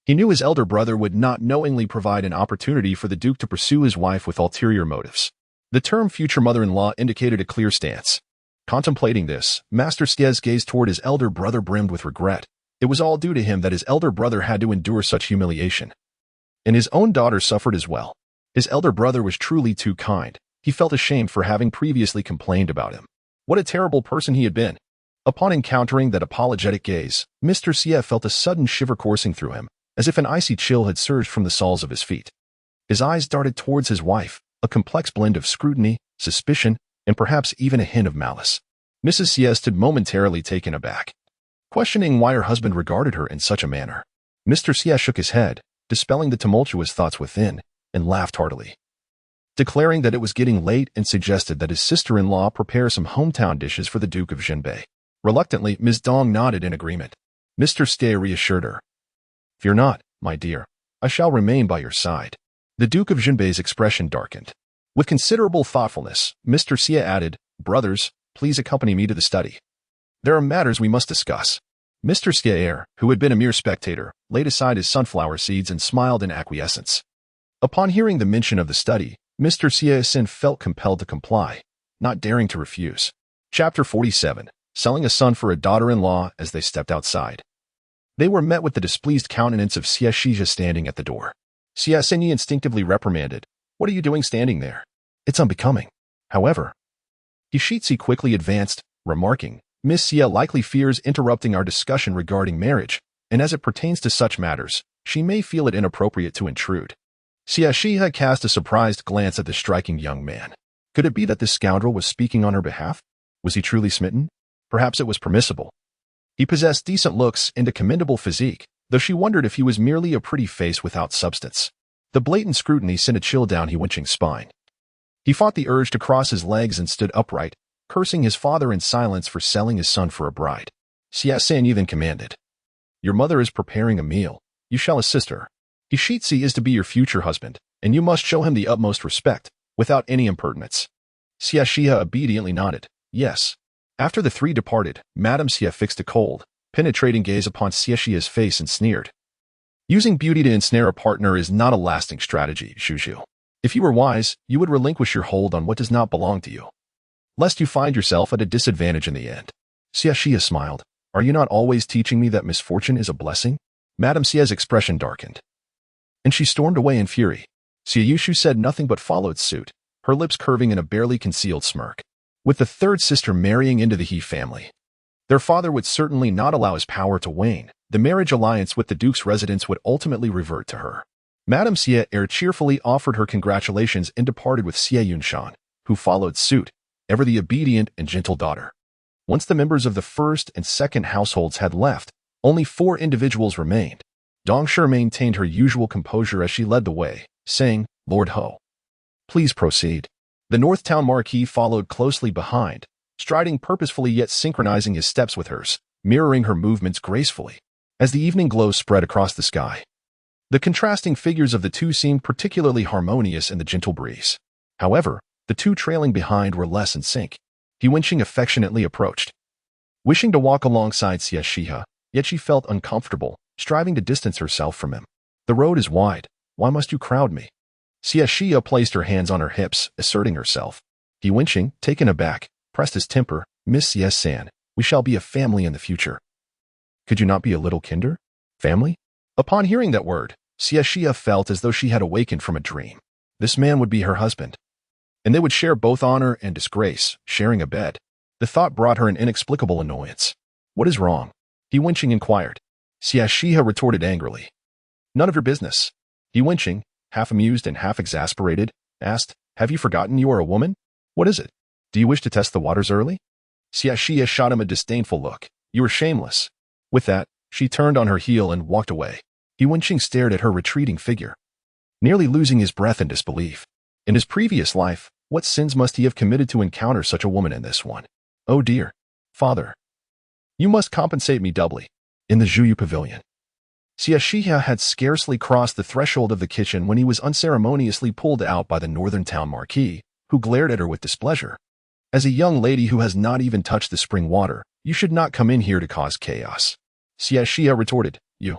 He knew his elder brother would not knowingly provide an opportunity for the Duke to pursue his wife with ulterior motives. The term future mother-in-law indicated a clear stance. Contemplating this, Master Xie's gaze toward his elder brother brimmed with regret. It was all due to him that his elder brother had to endure such humiliation. And his own daughter suffered as well. His elder brother was truly too kind. He felt ashamed for having previously complained about him. What a terrible person he had been. Upon encountering that apologetic gaze, Mr. Xie felt a sudden shiver coursing through him, as if an icy chill had surged from the soles of his feet. His eyes darted towards his wife, a complex blend of scrutiny, suspicion, and perhaps even a hint of malice. Mrs. Xie stood momentarily taken aback, questioning why her husband regarded her in such a manner. Mr. Xie shook his head, dispelling the tumultuous thoughts within, and laughed heartily, declaring that it was getting late and suggested that his sister-in-law prepare some hometown dishes for the Duke of Zhenbei. Reluctantly, Ms. Dong nodded in agreement. Mr. Xie reassured her. "Fear not, my dear. I shall remain by your side." The Duke of Zhenbei's expression darkened. With considerable thoughtfulness, Mr. Xie added, "Brothers, please accompany me to the study. There are matters we must discuss." Mr. Xie, who had been a mere spectator, laid aside his sunflower seeds and smiled in acquiescence. Upon hearing the mention of the study, Mr. Xie felt compelled to comply, not daring to refuse. Chapter 47. Selling a son for a daughter-in-law. As they stepped outside, they were met with the displeased countenance of Xie Xihe standing at the door. Xie Xihe instinctively reprimanded, "What are you doing standing there? It's unbecoming." However, Xie Xihe quickly advanced, remarking, "Miss Xie likely fears interrupting our discussion regarding marriage, and as it pertains to such matters, she may feel it inappropriate to intrude." Xie Xihe cast a surprised glance at the striking young man. Could it be that this scoundrel was speaking on her behalf? Was he truly smitten? Perhaps it was permissible. He possessed decent looks and a commendable physique, though she wondered if he was merely a pretty face without substance. The blatant scrutiny sent a chill down Xie Wenqing's spine. He fought the urge to cross his legs and stood upright, cursing his father in silence for selling his son for a bride. Xie Xihe then commanded, "Your mother is preparing a meal. You shall assist her. Xie Xihe is to be your future husband, and you must show him the utmost respect, without any impertinence." Xie Xihe obediently nodded, "Yes." After the three departed, Madame Xie fixed a cold, penetrating gaze upon Xie Xihe's face and sneered. "Using beauty to ensnare a partner is not a lasting strategy, Zhu. If you were wise, you would relinquish your hold on what does not belong to you, lest you find yourself at a disadvantage in the end." Xie Xihe smiled. "Are you not always teaching me that misfortune is a blessing?" Madame Xie's expression darkened, and she stormed away in fury. Xie Yushu said nothing but followed suit, her lips curving in a barely concealed smirk. With the third sister marrying into the He family, their father would certainly not allow his power to wane. The marriage alliance with the Duke's residence would ultimately revert to her. Madame Xie cheerfully offered her congratulations and departed with Xie Yunshan, who followed suit, ever the obedient and gentle daughter. Once the members of the first and second households had left, only 4 individuals remained. Dong Shi maintained her usual composure as she led the way, saying, "Lord Ho, please proceed." The North Town Marquis followed closely behind, striding purposefully yet synchronizing his steps with hers, mirroring her movements gracefully. As the evening glow spread across the sky, the contrasting figures of the two seemed particularly harmonious in the gentle breeze. However, the two trailing behind were less in sync. Xie Wenqing affectionately approached, wishing to walk alongside Xie Xihe, yet she felt uncomfortable, striving to distance herself from him. "The road is wide. Why must you crowd me?" Xie Xihe placed her hands on her hips, asserting herself. Xie Wenqing, taken aback, pressed his temper. "Miss Xie, we shall be a family in the future. Could you not be a little kinder? Family?" Upon hearing that word, Xie Xihe felt as though she had awakened from a dream. This man would be her husband, and they would share both honor and disgrace, sharing a bed. The thought brought her an inexplicable annoyance. "What is wrong?" Xie Wenqing inquired. Xie Xihe retorted angrily, "None of your business." Xie Wenqing, half amused and half exasperated, asked, "Have you forgotten you are a woman? What is it? Do you wish to test the waters early?" Xie Xihe shot him a disdainful look. "You are shameless." With that, she turned on her heel and walked away. Xie Wenqing stared at her retreating figure, nearly losing his breath in disbelief. In his previous life, what sins must he have committed to encounter such a woman in this one? "Oh dear, father, you must compensate me doubly." In the Zhuyu Pavilion, Xie Xihe had scarcely crossed the threshold of the kitchen when he was unceremoniously pulled out by the Northern Town Marquis, who glared at her with displeasure. As a young lady who has not even touched the spring water, you should not come in here to cause chaos. Xie Xihe retorted, You,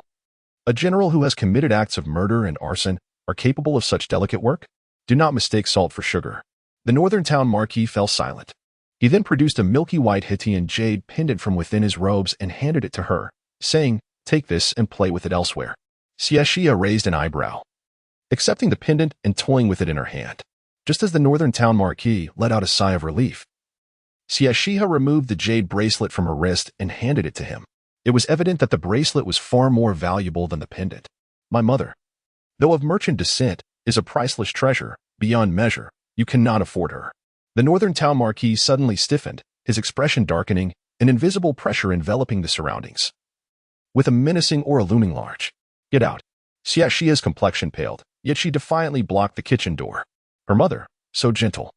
a general who has committed acts of murder and arson, are capable of such delicate work? Do not mistake salt for sugar. The northern town marquis fell silent. He then produced a milky white Hittian jade pendant from within his robes and handed it to her, saying, Take this and play with it elsewhere. Xie Xihe raised an eyebrow, accepting the pendant and toying with it in her hand. Just as the northern town marquis let out a sigh of relief, Xie Xihe removed the jade bracelet from her wrist and handed it to him. It was evident that the bracelet was far more valuable than the pendant. My mother, though of merchant descent, is a priceless treasure, beyond measure. You cannot afford her. The northern town marquis suddenly stiffened, his expression darkening, an invisible pressure enveloping the surroundings. With a menacing aura looming large. Get out. Xie Xihe's complexion paled, yet she defiantly blocked the kitchen door. Her mother, so gentle,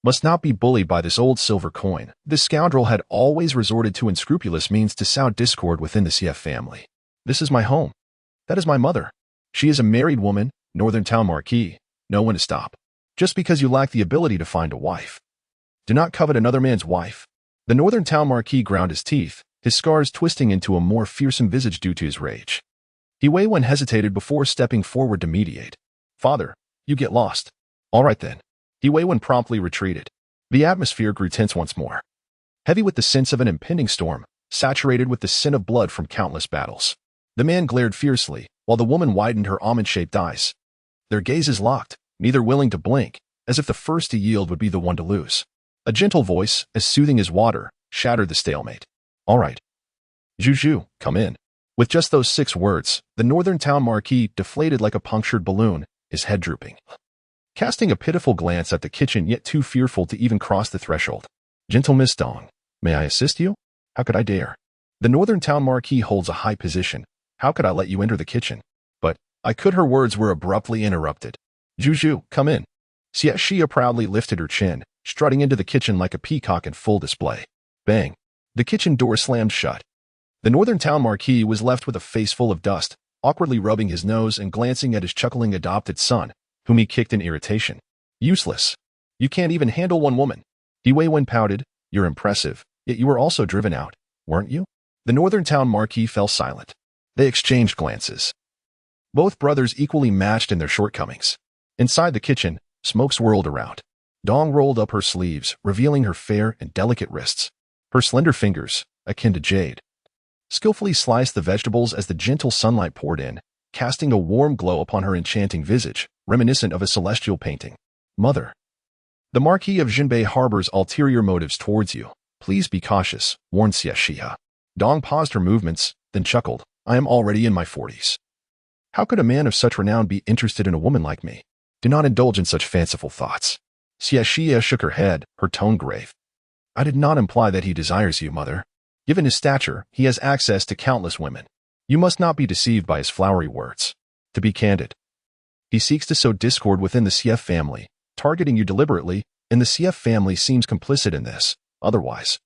must not be bullied by this old silver coin. This scoundrel had always resorted to unscrupulous means to sow discord within the Xie family. This is my home. That is my mother. She is a married woman, northern town marquis. Know when to stop. Just because you lack the ability to find a wife. Do not covet another man's wife. The northern town marquis ground his teeth, his scars twisting into a more fearsome visage due to his rage. Xie Xihe hesitated before stepping forward to mediate. Father, you get lost. All right then. Xie Xihe promptly retreated. The atmosphere grew tense once more, heavy with the sense of an impending storm, saturated with the scent of blood from countless battles. The man glared fiercely, while the woman widened her almond-shaped eyes. Their gazes locked, neither willing to blink, as if the first to yield would be the one to lose. A gentle voice, as soothing as water, shattered the stalemate. All right. Juju, come in. With just those 6 words, the northern town marquis deflated like a punctured balloon, his head drooping. Casting a pitiful glance at the kitchen, yet too fearful to even cross the threshold. Gentle Miss Dong, may I assist you? How could I dare? The northern town marquis holds a high position. How could I let you enter the kitchen? But I could. Her words were abruptly interrupted. Juju, come in. Xie Xihe proudly lifted her chin, strutting into the kitchen like a peacock in full display. Bang. The kitchen door slammed shut. The northern town marquis was left with a face full of dust, awkwardly rubbing his nose and glancing at his chuckling adopted son, whom he kicked in irritation. Useless. You can't even handle one woman. Xie Xihe pouted. You're impressive, yet you were also driven out, weren't you? The northern town marquis fell silent. They exchanged glances. Both brothers equally matched in their shortcomings. Inside the kitchen, smoke swirled around. Dong rolled up her sleeves, revealing her fair and delicate wrists. Her slender fingers, akin to jade, skillfully sliced the vegetables as the gentle sunlight poured in, casting a warm glow upon her enchanting visage, reminiscent of a celestial painting. Mother. The Marquis of Jinbei harbors ulterior motives towards you. Please be cautious, warned Xie Xihe. Dong paused her movements, then chuckled. I am already in my 40s. How could a man of such renown be interested in a woman like me? Do not indulge in such fanciful thoughts. Xie Xihe shook her head, her tone grave. I did not imply that he desires you, mother. Given his stature, he has access to countless women. You must not be deceived by his flowery words. To be candid, he seeks to sow discord within the Xie family, targeting you deliberately, and the Xie family seems complicit in this. Otherwise,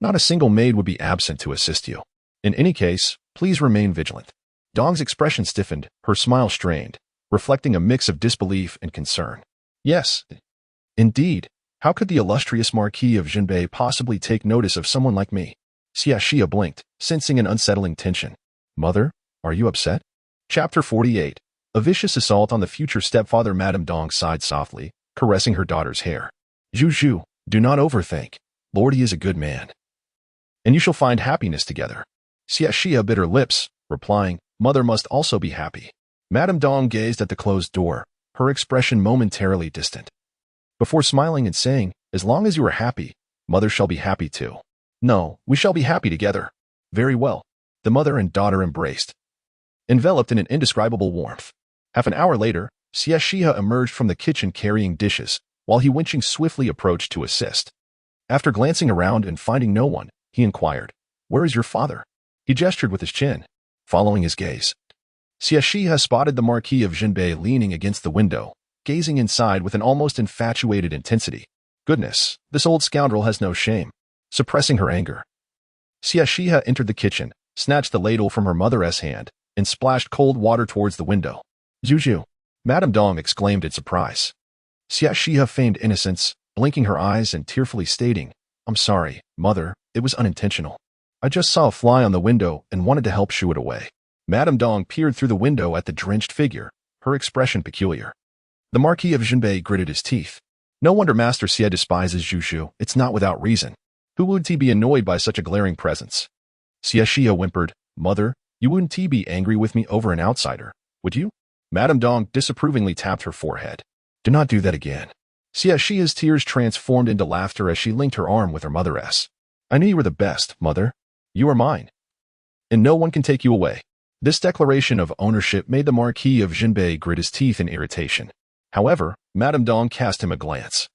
not a single maid would be absent to assist you. In any case, please remain vigilant. Dong's expression stiffened, her smile strained, reflecting a mix of disbelief and concern. Yes, indeed. How could the illustrious Marquis of Jinbei possibly take notice of someone like me? Xie Xihe blinked, sensing an unsettling tension. Mother, are you upset? Chapter 48. A vicious assault on the future stepfather. Madame Dong sighed softly, caressing her daughter's hair. Juju, do not overthink. Lordy is a good man, and you shall find happiness together. Xie Xihe bit her lips, replying, Mother must also be happy. Madame Dong gazed at the closed door, her expression momentarily distant, before smiling and saying, As long as you are happy, Mother shall be happy too. No, we shall be happy together. Very well. The mother and daughter embraced, enveloped in an indescribable warmth. Half an hour later, Xie Xihe emerged from the kitchen carrying dishes, while he winching swiftly approached to assist. After glancing around and finding no one, he inquired, Where is your father? He gestured with his chin, following his gaze. Xie Xihe spotted the Marquis of Jinbei leaning against the window, gazing inside with an almost infatuated intensity. Goodness, this old scoundrel has no shame. Suppressing her anger, Xie Xihe entered the kitchen, snatched the ladle from her mother's hand, and splashed cold water towards the window. Juju, Madame Dong exclaimed in surprise. Xie Xihe feigned innocence, blinking her eyes and tearfully stating, "I'm sorry, mother, it was unintentional. I just saw a fly on the window and wanted to help shoo it away." Madame Dong peered through the window at the drenched figure, her expression peculiar. The Marquis of Jinbei gritted his teeth. No wonder Master Xie despises Zhu. It's not without reason. Who would he be annoyed by such a glaring presence? Xie Xihe whimpered, "Mother, you wouldn't he be angry with me over an outsider, would you?" Madame Dong disapprovingly tapped her forehead. "Do not do that again." Xie Xihe's tears transformed into laughter as she linked her arm with her mother's. "I knew you were the best, mother. You are mine, and no one can take you away." This declaration of ownership made the Marquis of Jinbei grit his teeth in irritation. However, Madame Dong cast him a glance,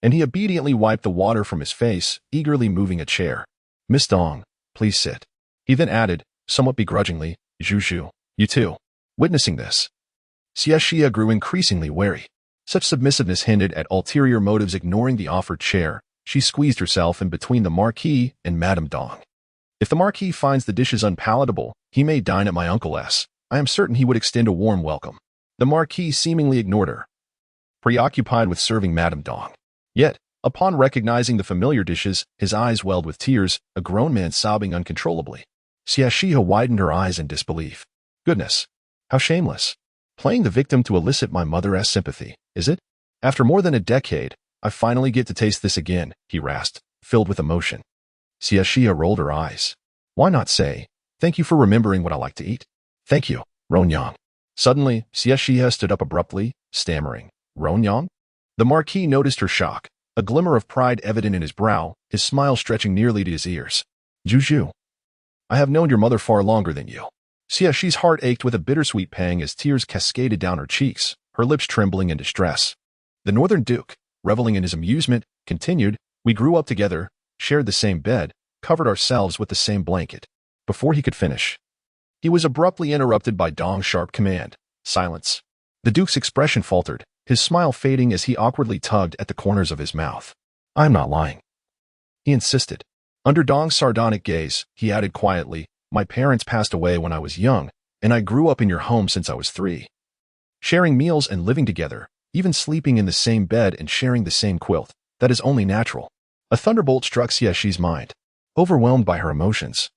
and he obediently wiped the water from his face, eagerly moving a chair. "Miss Dong, please sit." He then added, somewhat begrudgingly, "Zhu, you too." Witnessing this, Xie Xihe grew increasingly wary. Such submissiveness hinted at ulterior motives. Ignoring the offered chair, she squeezed herself in between the Marquis and Madame Dong. "If the Marquis finds the dishes unpalatable, he may dine at my uncle's. I am certain he would extend a warm welcome." The Marquis seemingly ignored her, preoccupied with serving Madame Dong. Yet, upon recognizing the familiar dishes, his eyes welled with tears, a grown man sobbing uncontrollably. Xie Xihe widened her eyes in disbelief. "Goodness, how shameless. Playing the victim to elicit my mother's sympathy, is it? After more than a decade, I finally get to taste this again," he rasped, filled with emotion. Xie Xihe rolled her eyes. "Why not say, thank you for remembering what I like to eat?" "Thank you, Ronyang." Suddenly, Xie Xihe stood up abruptly, stammering, "Ronyang?" The Marquis noticed her shock, a glimmer of pride evident in his brow, his smile stretching nearly to his ears. "Zhu, I have known your mother far longer than you." Xie Xihe's heart ached with a bittersweet pang as tears cascaded down her cheeks, her lips trembling in distress. The Northern Duke, reveling in his amusement, continued, "We grew up together, shared the same bed, covered ourselves with the same blanket." Before he could finish, he was abruptly interrupted by Dong's sharp command, "Silence." The Duke's expression faltered, his smile fading as he awkwardly tugged at the corners of his mouth. "I'm not lying," he insisted. Under Dong's sardonic gaze, he added quietly, "My parents passed away when I was young, and I grew up in your home since I was 3. Sharing meals and living together, even sleeping in the same bed and sharing the same quilt, that is only natural." A thunderbolt struck Xie Xihe's mind. Overwhelmed by her emotions,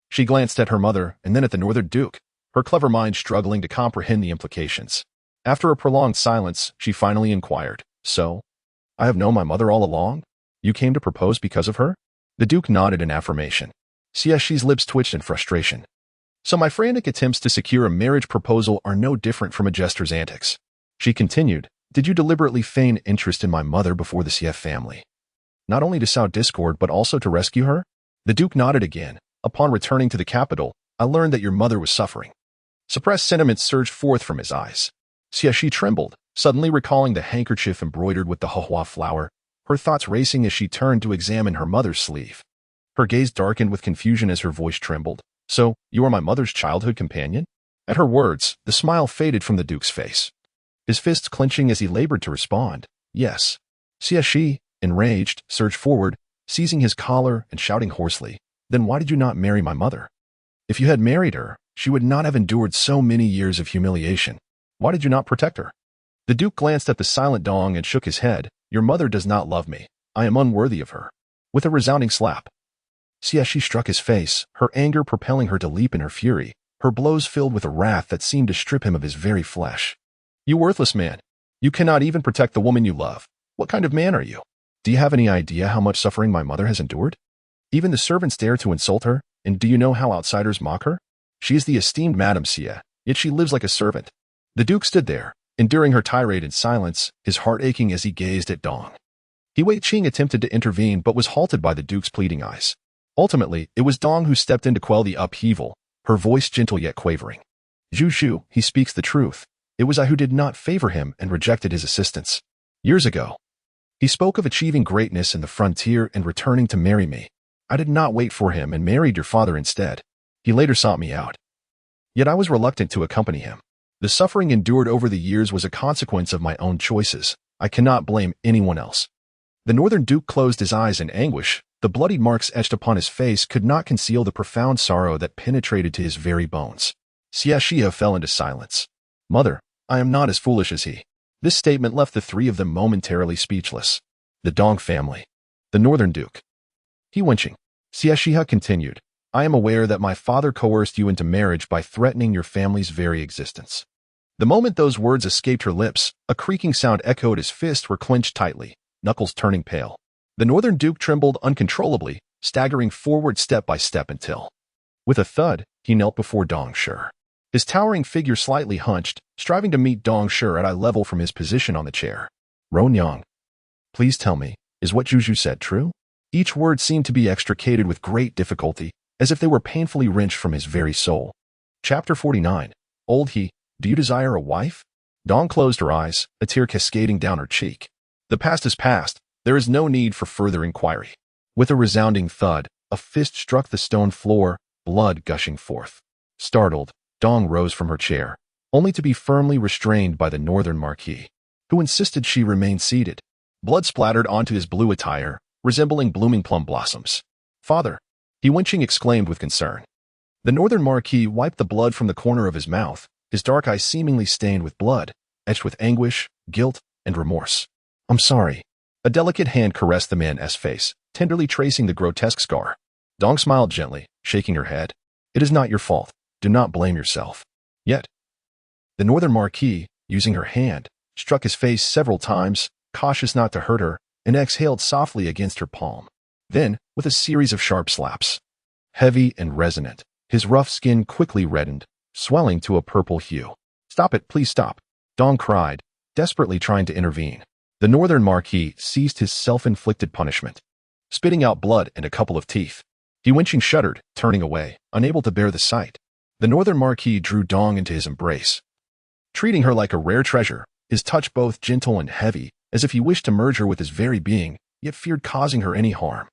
she glanced at her mother and then at the Northern Duke, her clever mind struggling to comprehend the implications. After a prolonged silence, she finally inquired, "So, I have known my mother all along? You came to propose because of her?" The Duke nodded in affirmation. Xie Xihe's lips twitched in frustration. "So my frantic attempts to secure a marriage proposal are no different from a jester's antics." She continued, "Did you deliberately feign interest in my mother before the Xie family? Not only to sow discord but also to rescue her?" The Duke nodded again. "Upon returning to the capital, I learned that your mother was suffering." Suppressed sentiments surged forth from his eyes. Xie Xihe trembled, suddenly recalling the handkerchief embroidered with the hua flower, her thoughts racing as she turned to examine her mother's sleeve. Her gaze darkened with confusion as her voice trembled. "So, you are my mother's childhood companion?" At her words, the smile faded from the Duke's face, his fists clenching as he labored to respond, "Yes." Xie Xihe, enraged, surged forward, seizing his collar and shouting hoarsely, "Then why did you not marry my mother? If you had married her, she would not have endured so many years of humiliation. Why did you not protect her?" The Duke glanced at the silent Dong and shook his head. "Your mother does not love me. I am unworthy of her." With a resounding slap, Xie Xihe struck his face, her anger propelling her to leap in her fury, her blows filled with a wrath that seemed to strip him of his very flesh. "You worthless man! You cannot even protect the woman you love. What kind of man are you? Do you have any idea how much suffering my mother has endured? Even the servants dare to insult her, and do you know how outsiders mock her? She is the esteemed Madame Xie, yet she lives like a servant." The Duke stood there, enduring her tirade in silence, his heart aching as he gazed at Dong. He Wei Qing attempted to intervene but was halted by the Duke's pleading eyes. Ultimately, it was Dong who stepped in to quell the upheaval, her voice gentle yet quavering. "Zhu, he speaks the truth. It was I who did not favor him and rejected his assistance. Years ago, he spoke of achieving greatness in the frontier and returning to marry me. I did not wait for him and married your father instead. He later sought me out. Yet I was reluctant to accompany him. The suffering endured over the years was a consequence of my own choices. I cannot blame anyone else." The Northern Duke closed his eyes in anguish. The bloody marks etched upon his face could not conceal the profound sorrow that penetrated to his very bones. Xie Xihe fell into silence. "Mother, I am not as foolish as he. This statement left the three of them momentarily speechless. The Dong family. The Northern Duke. He winching. Xie Xihe continued, I am aware that my father coerced you into marriage by threatening your family's very existence. The moment those words escaped her lips, a creaking sound echoed as fists were clenched tightly, knuckles turning pale. The Northern Duke trembled uncontrollably, staggering forward step by step until, with a thud, he knelt before Dong Shi. His towering figure slightly hunched, striving to meet Dong Shi at eye level from his position on the chair. Ron Yang, please tell me, is what Juju said true? Each word seemed to be extricated with great difficulty, as if they were painfully wrenched from his very soul. Chapter 49. Old He, do you desire a wife? Dong closed her eyes, a tear cascading down her cheek. The past is past. There is no need for further inquiry. With a resounding thud, a fist struck the stone floor, blood gushing forth. Startled, Dong rose from her chair, only to be firmly restrained by the Northern Marquis, who insisted she remain seated. Blood splattered onto his blue attire, resembling blooming plum blossoms. Father, he winching exclaimed with concern. The Northern Marquis wiped the blood from the corner of his mouth, his dark eyes seemingly stained with blood, etched with anguish, guilt, and remorse. I'm sorry. A delicate hand caressed the man's face, tenderly tracing the grotesque scar. Dong smiled gently, shaking her head. It is not your fault. Do not blame yourself. Yet, the Northern Marquis, using her hand, struck his face several times, cautious not to hurt her, and exhaled softly against her palm. Then, with a series of sharp slaps, heavy and resonant, his rough skin quickly reddened, swelling to a purple hue. Stop it, please stop, Dong cried, desperately trying to intervene. The Northern Marquis ceased his self-inflicted punishment, spitting out blood and a couple of teeth. He winching shuddered, turning away, unable to bear the sight. The Northern Marquis drew Dong into his embrace, treating her like a rare treasure, his touch both gentle and heavy, as if he wished to merge her with his very being, yet feared causing her any harm.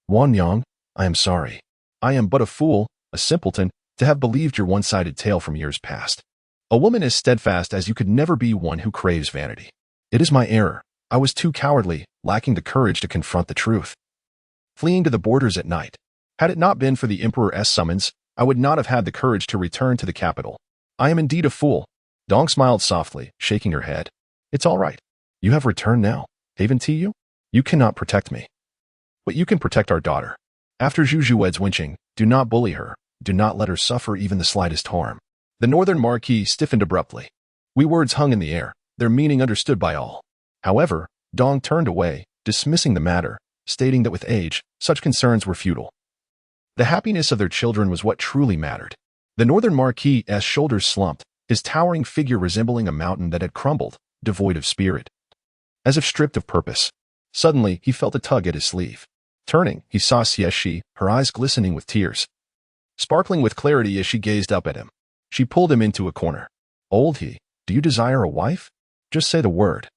Wan Yang, I am sorry. I am but a fool, a simpleton, to have believed your one-sided tale from years past. A woman as steadfast as you could never be one who craves vanity. It is my error. I was too cowardly, lacking the courage to confront the truth. Fleeing to the borders at night. Had it not been for the Emperor's summons, I would not have had the courage to return to the capital. I am indeed a fool. Dong smiled softly, shaking her head. It's all right. You have returned now. Haven't you? You cannot protect me. But you can protect our daughter. After Jujued's winching, do not bully her. Do not let her suffer even the slightest harm. The Northern Marquis stiffened abruptly. We words hung in the air, their meaning understood by all. However, Dong turned away, dismissing the matter, stating that with age, such concerns were futile. The happiness of their children was what truly mattered. The Northern Marquis' shoulders slumped, his towering figure resembling a mountain that had crumbled, devoid of spirit, as if stripped of purpose. Suddenly, he felt a tug at his sleeve. Turning, he saw Xie Xihe, her eyes glistening with tears, sparkling with clarity as she gazed up at him. She pulled him into a corner. Old He, do you desire a wife? Just say the word,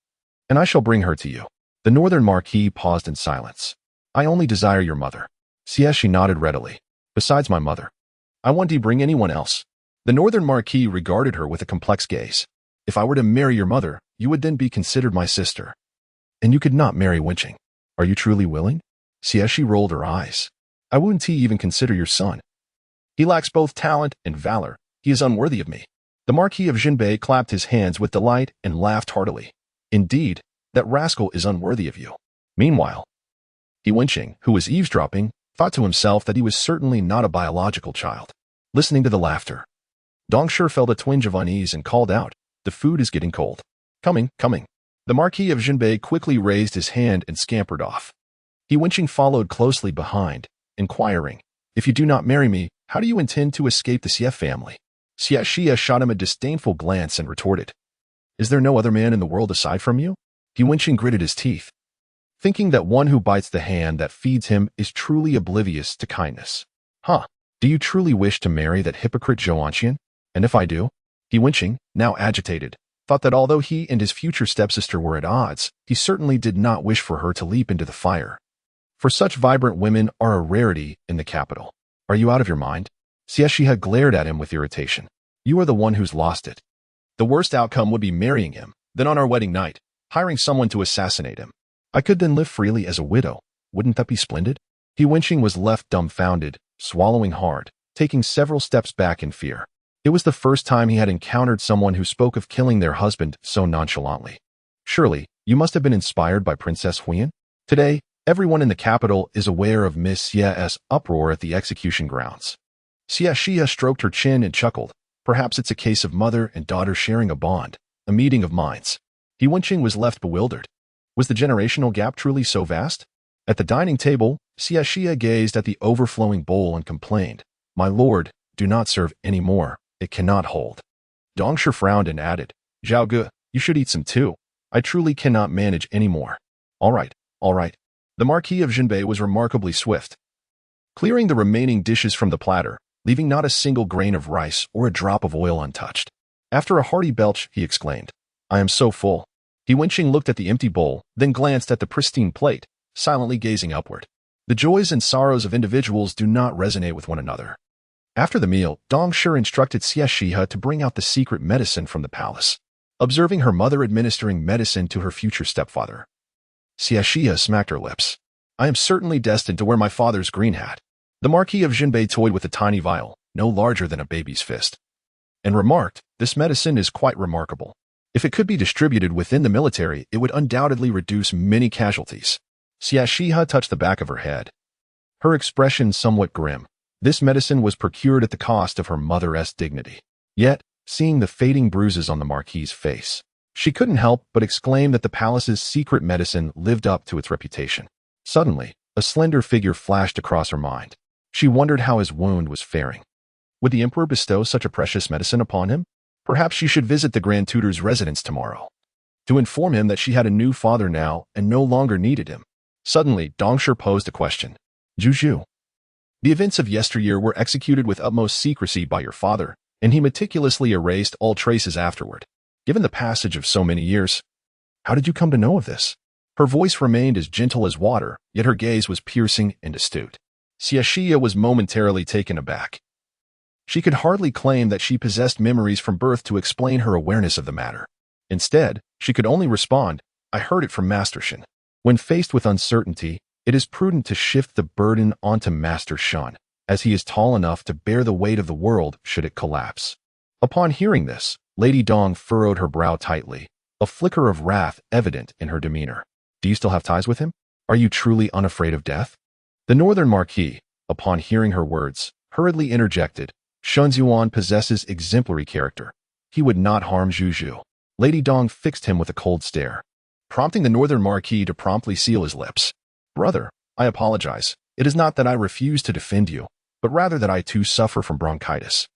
and I shall bring her to you. The Northern Marquis paused in silence. I only desire your mother. Xie Xihe nodded readily. Besides my mother, I want to bring anyone else. The Northern Marquis regarded her with a complex gaze. If I were to marry your mother, you would then be considered my sister. And you could not marry winching. Are you truly willing? Xie Xihe rolled her eyes. I wouldn't even consider your son. He lacks both talent and valor. He is unworthy of me. The Marquis of Jinbei clapped his hands with delight and laughed heartily. Indeed, that rascal is unworthy of you. Meanwhile, He Wenqing, who was eavesdropping, thought to himself that he was certainly not a biological child. Listening to the laughter, Dong Shi felt a twinge of unease and called out, the food is getting cold. Coming, coming. The Marquis of Jinbei quickly raised his hand and scampered off. He Wenqing followed closely behind, inquiring, if you do not marry me, how do you intend to escape the Xie family? Xie Xihe shot him a disdainful glance and retorted, is there no other man in the world aside from you? He Wenqing gritted his teeth, thinking that one who bites the hand that feeds him is truly oblivious to kindness. Huh, do you truly wish to marry that hypocrite Zhou? And if I do? He Wenqing, now agitated, thought that although he and his future stepsister were at odds, he certainly did not wish for her to leap into the fire. For such vibrant women are a rarity in the capital. Are you out of your mind? Xie Xihe glared at him with irritation. You are the one who's lost it. The worst outcome would be marrying him, then on our wedding night, hiring someone to assassinate him. I could then live freely as a widow. Wouldn't that be splendid? He Wenqing was left dumbfounded, swallowing hard, taking several steps back in fear. It was the first time he had encountered someone who spoke of killing their husband so nonchalantly. Surely, you must have been inspired by Princess Huiyan? Today, everyone in the capital is aware of Miss Xie's uproar at the execution grounds. Xie Xihe stroked her chin and chuckled. Perhaps it's a case of mother and daughter sharing a bond, a meeting of minds. He Wenqing was left bewildered. Was the generational gap truly so vast? At the dining table, Xie Xihe gazed at the overflowing bowl and complained, "My lord, do not serve any more. It cannot hold." Dong Shi frowned and added, "Zhao Ge, you should eat some too. I truly cannot manage any more." All right, all right. The Marquis of Jinbei was remarkably swift, clearing the remaining dishes from the platter, leaving not a single grain of rice or a drop of oil untouched. After a hearty belch, he exclaimed, "I am so full." He Wenqing looked at the empty bowl, then glanced at the pristine plate, silently gazing upward. The joys and sorrows of individuals do not resonate with one another. After the meal, Dong Shi instructed Xie Xihe to bring out the secret medicine from the palace. Observing her mother administering medicine to her future stepfather, Xie Xihe smacked her lips. "I am certainly destined to wear my father's green hat." The Marquis of Jinbei toyed with a tiny vial, no larger than a baby's fist, and remarked, "This medicine is quite remarkable. If it could be distributed within the military, it would undoubtedly reduce many casualties." Xie Xihe touched the back of her head, her expression somewhat grim. This medicine was procured at the cost of her mother's dignity. Yet, seeing the fading bruises on the Marquis's face, she couldn't help but exclaim that the palace's secret medicine lived up to its reputation. Suddenly, a slender figure flashed across her mind. She wondered how his wound was faring. Would the emperor bestow such a precious medicine upon him? Perhaps she should visit the Grand Tutor's residence tomorrow, to inform him that she had a new father now and no longer needed him. Suddenly, Dong Shi posed a question. "Zhu, the events of yesteryear were executed with utmost secrecy by your father, and he meticulously erased all traces afterward. Given the passage of so many years, how did you come to know of this?" Her voice remained as gentle as water, yet her gaze was piercing and astute. Xie Xihe was momentarily taken aback. She could hardly claim that she possessed memories from birth to explain her awareness of the matter. Instead, she could only respond, "I heard it from Master Shen." When faced with uncertainty, it is prudent to shift the burden onto Master Shen, as he is tall enough to bear the weight of the world should it collapse. Upon hearing this, Lady Dong furrowed her brow tightly, a flicker of wrath evident in her demeanor. "Do you still have ties with him? Are you truly unafraid of death?" The Northern Marquis, upon hearing her words, hurriedly interjected, "Shen Zuan possesses exemplary character. He would not harm Zhu." Lady Dong fixed him with a cold stare, prompting the Northern Marquis to promptly seal his lips. "Brother, I apologize. It is not that I refuse to defend you, but rather that I too suffer from bronchitis."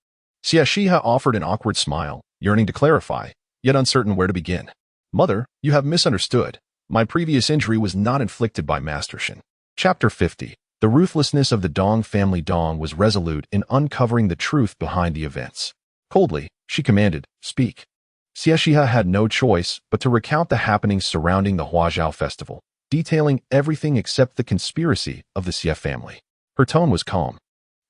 Xie Xihe offered an awkward smile, yearning to clarify, yet uncertain where to begin. "Mother, you have misunderstood. My previous injury was not inflicted by Master Shen." Chapter 50. The ruthlessness of the Dong family. Dong was resolute in uncovering the truth behind the events. Coldly, she commanded, "Speak." Xie Xihe had no choice but to recount the happenings surrounding the Huazhao festival, detailing everything except the conspiracy of the Xie family. Her tone was calm,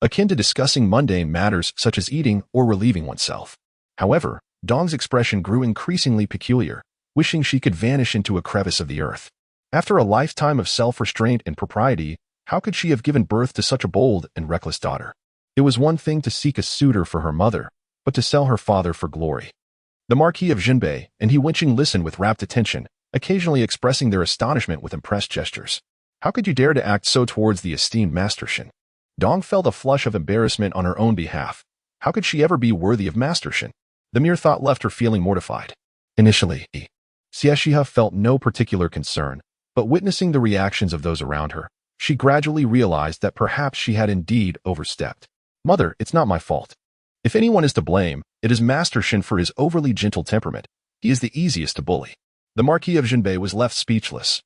akin to discussing mundane matters such as eating or relieving oneself. However, Dong's expression grew increasingly peculiar, wishing she could vanish into a crevice of the earth. After a lifetime of self-restraint and propriety, how could she have given birth to such a bold and reckless daughter? It was one thing to seek a suitor for her mother, but to sell her father for glory. The Marquis of Jinbei and He Wenqing listened with rapt attention, occasionally expressing their astonishment with impressed gestures. How could you dare to act so towards the esteemed Master Shen? Dong felt a flush of embarrassment on her own behalf. How could she ever be worthy of Master Shen? The mere thought left her feeling mortified. Initially, Xie Xihe felt no particular concern, but witnessing the reactions of those around her, she gradually realized that perhaps she had indeed overstepped. "Mother, it's not my fault. If anyone is to blame, it is Master Shen for his overly gentle temperament. He is the easiest to bully." The Marquis of Jinbei was left speechless,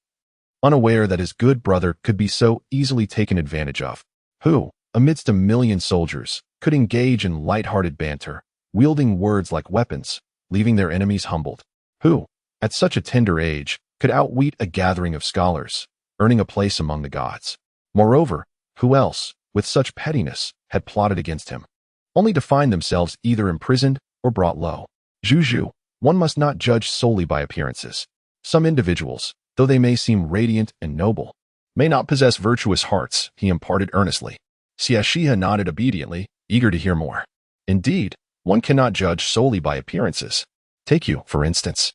unaware that his good brother could be so easily taken advantage of. Who, amidst a million soldiers, could engage in light-hearted banter, wielding words like weapons, leaving their enemies humbled? Who, at such a tender age, could outwit a gathering of scholars, earning a place among the gods? Moreover, who else, with such pettiness, had plotted against him, only to find themselves either imprisoned or brought low? Zhu, one must not judge solely by appearances. Some individuals, though they may seem radiant and noble, may not possess virtuous hearts, he imparted earnestly. Xie Xihe nodded obediently, eager to hear more. Indeed, one cannot judge solely by appearances. Take you, for instance.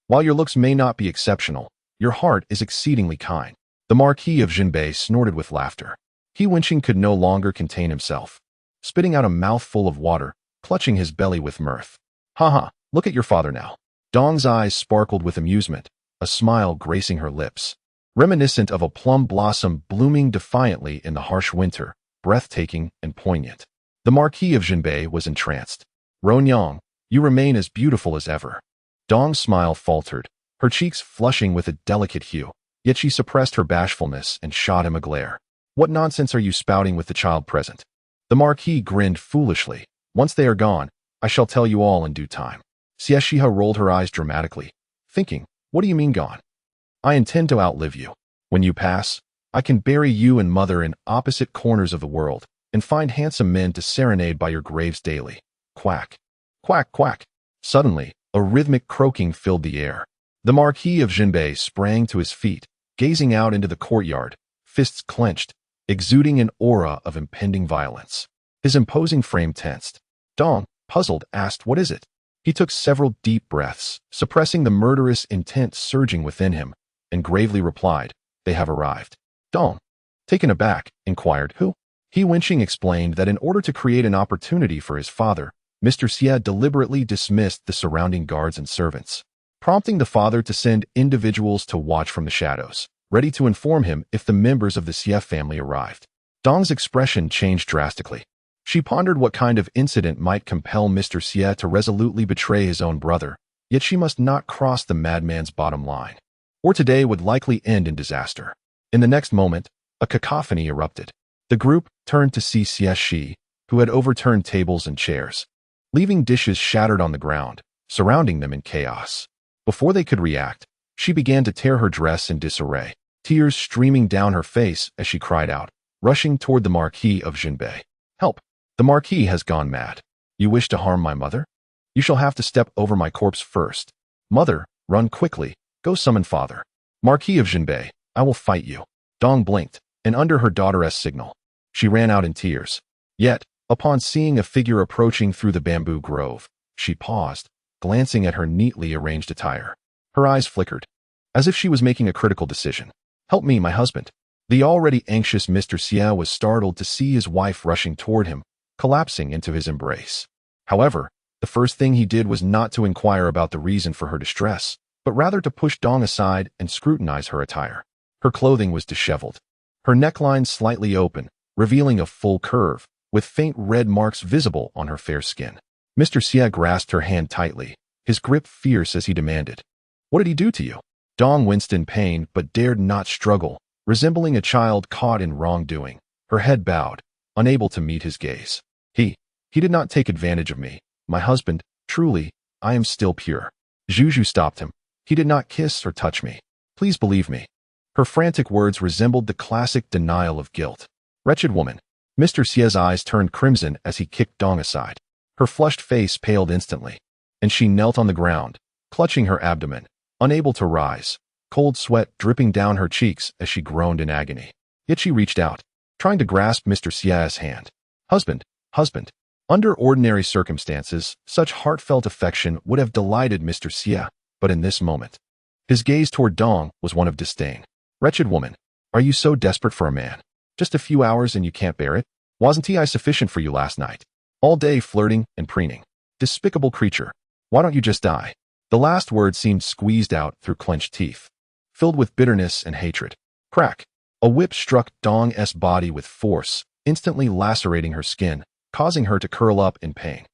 While your looks may not be exceptional, your heart is exceedingly kind. The Marquis of Jinbei snorted with laughter. He Wenqing could no longer contain himself, spitting out a mouthful of water, clutching his belly with mirth. Haha, look at your father now. Dong's eyes sparkled with amusement, a smile gracing her lips, reminiscent of a plum blossom blooming defiantly in the harsh winter, breathtaking and poignant. The Marquis of Jinbei was entranced. Ronyang, you remain as beautiful as ever. Dong's smile faltered, her cheeks flushing with a delicate hue, yet she suppressed her bashfulness and shot him a glare. What nonsense are you spouting with the child present? The Marquis grinned foolishly. Once they are gone, I shall tell you all in due time. Xie Xihe rolled her eyes dramatically, thinking, what do you mean gone? I intend to outlive you. When you pass, I can bury you and mother in opposite corners of the world and find handsome men to serenade by your graves daily. Quack. Quack, quack. Suddenly, a rhythmic croaking filled the air. The Marquis of Jinbei sprang to his feet, gazing out into the courtyard, fists clenched, exuding an aura of impending violence. His imposing frame tensed. Dong, puzzled, asked, what is it? He took several deep breaths, suppressing the murderous intent surging within him, and gravely replied, they have arrived. Dong, taken aback, inquired, who? He Wenqing explained that in order to create an opportunity for his father, Mr. Xie deliberately dismissed the surrounding guards and servants, prompting the father to send individuals to watch from the shadows, ready to inform him if the members of the Xie family arrived. Dong's expression changed drastically. She pondered what kind of incident might compel Mr. Xie to resolutely betray his own brother, yet she must not cross the madman's bottom line, or today would likely end in disaster. In the next moment, a cacophony erupted. The group turned to see Xie Xihe, who had overturned tables and chairs, leaving dishes shattered on the ground, surrounding them in chaos. Before they could react, she began to tear her dress in disarray, tears streaming down her face as she cried out, rushing toward the Marquis of Jinbei. Help! The Marquis has gone mad. You wish to harm my mother? You shall have to step over my corpse first. Mother, run quickly. Go summon father. Marquis of Jinbei, I will fight you. Dong blinked, and under her daughter's signal, she ran out in tears. Yet, upon seeing a figure approaching through the bamboo grove, she paused, glancing at her neatly arranged attire. Her eyes flickered, as if she was making a critical decision. Help me, my husband. The already anxious Mr. Xie was startled to see his wife rushing toward him, collapsing into his embrace. However, the first thing he did was not to inquire about the reason for her distress, but rather to push Dong aside and scrutinize her attire. Her clothing was disheveled, her neckline slightly open, revealing a full curve, with faint red marks visible on her fair skin. Mr. Xie grasped her hand tightly, his grip fierce as he demanded, what did he do to you? Dong winced in pain but dared not struggle, resembling a child caught in wrongdoing, her head bowed, unable to meet his gaze. He did not take advantage of me, my husband, truly, I am still pure. Zhu stopped him. He did not kiss or touch me. Please believe me. Her frantic words resembled the classic denial of guilt. Wretched woman. Mr. Xie's eyes turned crimson as he kicked Dong aside. Her flushed face paled instantly, and she knelt on the ground, clutching her abdomen, unable to rise, cold sweat dripping down her cheeks as she groaned in agony. Yet she reached out, trying to grasp Mr. Xie's hand. Husband. Under ordinary circumstances, such heartfelt affection would have delighted Mr. Xie, but in this moment, his gaze toward Dong was one of disdain. Wretched woman, are you so desperate for a man? Just a few hours and you can't bear it? Wasn't I sufficient for you last night? All day flirting and preening. Despicable creature. Why don't you just die? The last word seemed squeezed out through clenched teeth, filled with bitterness and hatred. Crack. A whip struck Dong's body with force, instantly lacerating her skin, causing her to curl up in pain.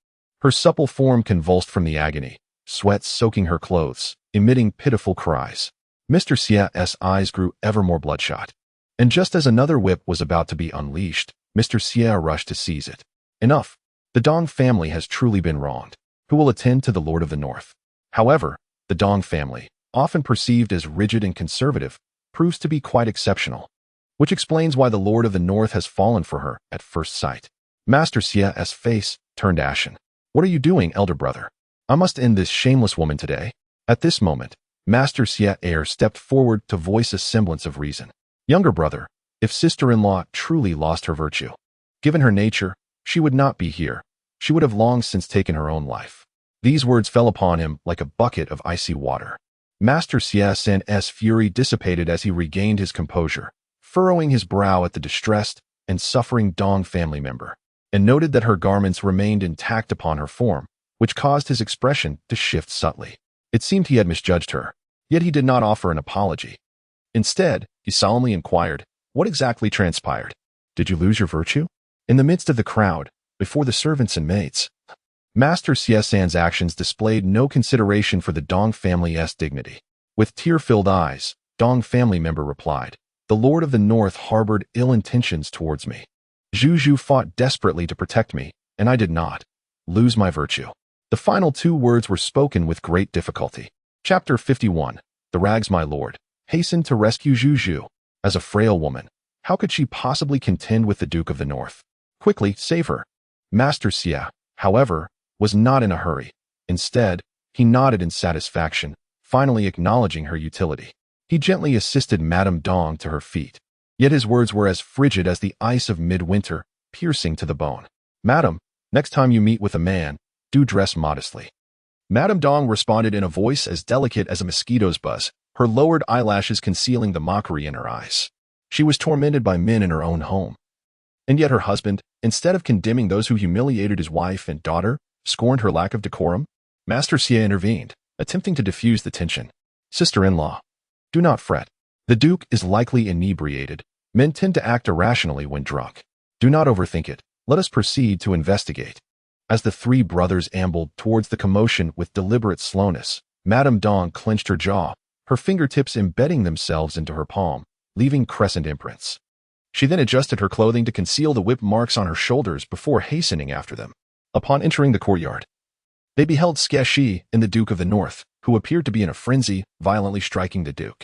Her supple form convulsed from the agony, sweat soaking her clothes, emitting pitiful cries. Mr. Xie's eyes grew ever more bloodshot. And just as another whip was about to be unleashed, Mr. Xie rushed to seize it. Enough. The Dong family has truly been wronged. Who will attend to the Lord of the North? However, the Dong family, often perceived as rigid and conservative, proves to be quite exceptional, which explains why the Lord of the North has fallen for her at first sight. Master Xie's face turned ashen. What are you doing, elder brother? I must end this shameless woman today. At this moment, Master Xie stepped forward to voice a semblance of reason. Younger brother, if sister-in-law truly lost her virtue, given her nature, she would not be here. She would have long since taken her own life. These words fell upon him like a bucket of icy water. Master Xie Xihe's fury dissipated as he regained his composure, furrowing his brow at the distressed and suffering Dong family member, and noted that her garments remained intact upon her form, which caused his expression to shift subtly. It seemed he had misjudged her, yet he did not offer an apology. Instead, he solemnly inquired, "What exactly transpired? Did you lose your virtue?" In the midst of the crowd, before the servants and maids, Master Xie Xihe's actions displayed no consideration for the Dong family's dignity. With tear-filled eyes, Dong family member replied, "The Lord of the North harbored ill intentions towards me. Zhu fought desperately to protect me, and I did not lose my virtue." The final two words were spoken with great difficulty. Chapter 51. The Rags My Lord hastened to rescue Zhu. As a frail woman, how could she possibly contend with the Duke of the North? Quickly, save her. Master Xie, however, was not in a hurry. Instead, he nodded in satisfaction, finally acknowledging her utility. He gently assisted Madame Dong to her feet. Yet his words were as frigid as the ice of midwinter, piercing to the bone. "Madam, next time you meet with a man, do dress modestly." Madame Dong responded in a voice as delicate as a mosquito's buzz, her lowered eyelashes concealing the mockery in her eyes. She was tormented by men in her own home. And yet her husband, instead of condemning those who humiliated his wife and daughter, scorned her lack of decorum. Master Xie intervened, attempting to diffuse the tension. "Sister-in-law, do not fret. The Duke is likely inebriated. Men tend to act irrationally when drunk. Do not overthink it. Let us proceed to investigate." As the three brothers ambled towards the commotion with deliberate slowness, Madame Dong clenched her jaw, her fingertips embedding themselves into her palm, leaving crescent imprints. She then adjusted her clothing to conceal the whip marks on her shoulders before hastening after them. Upon entering the courtyard, they beheld Xie Xihe and the Duke of the North, who appeared to be in a frenzy, violently striking the Duke.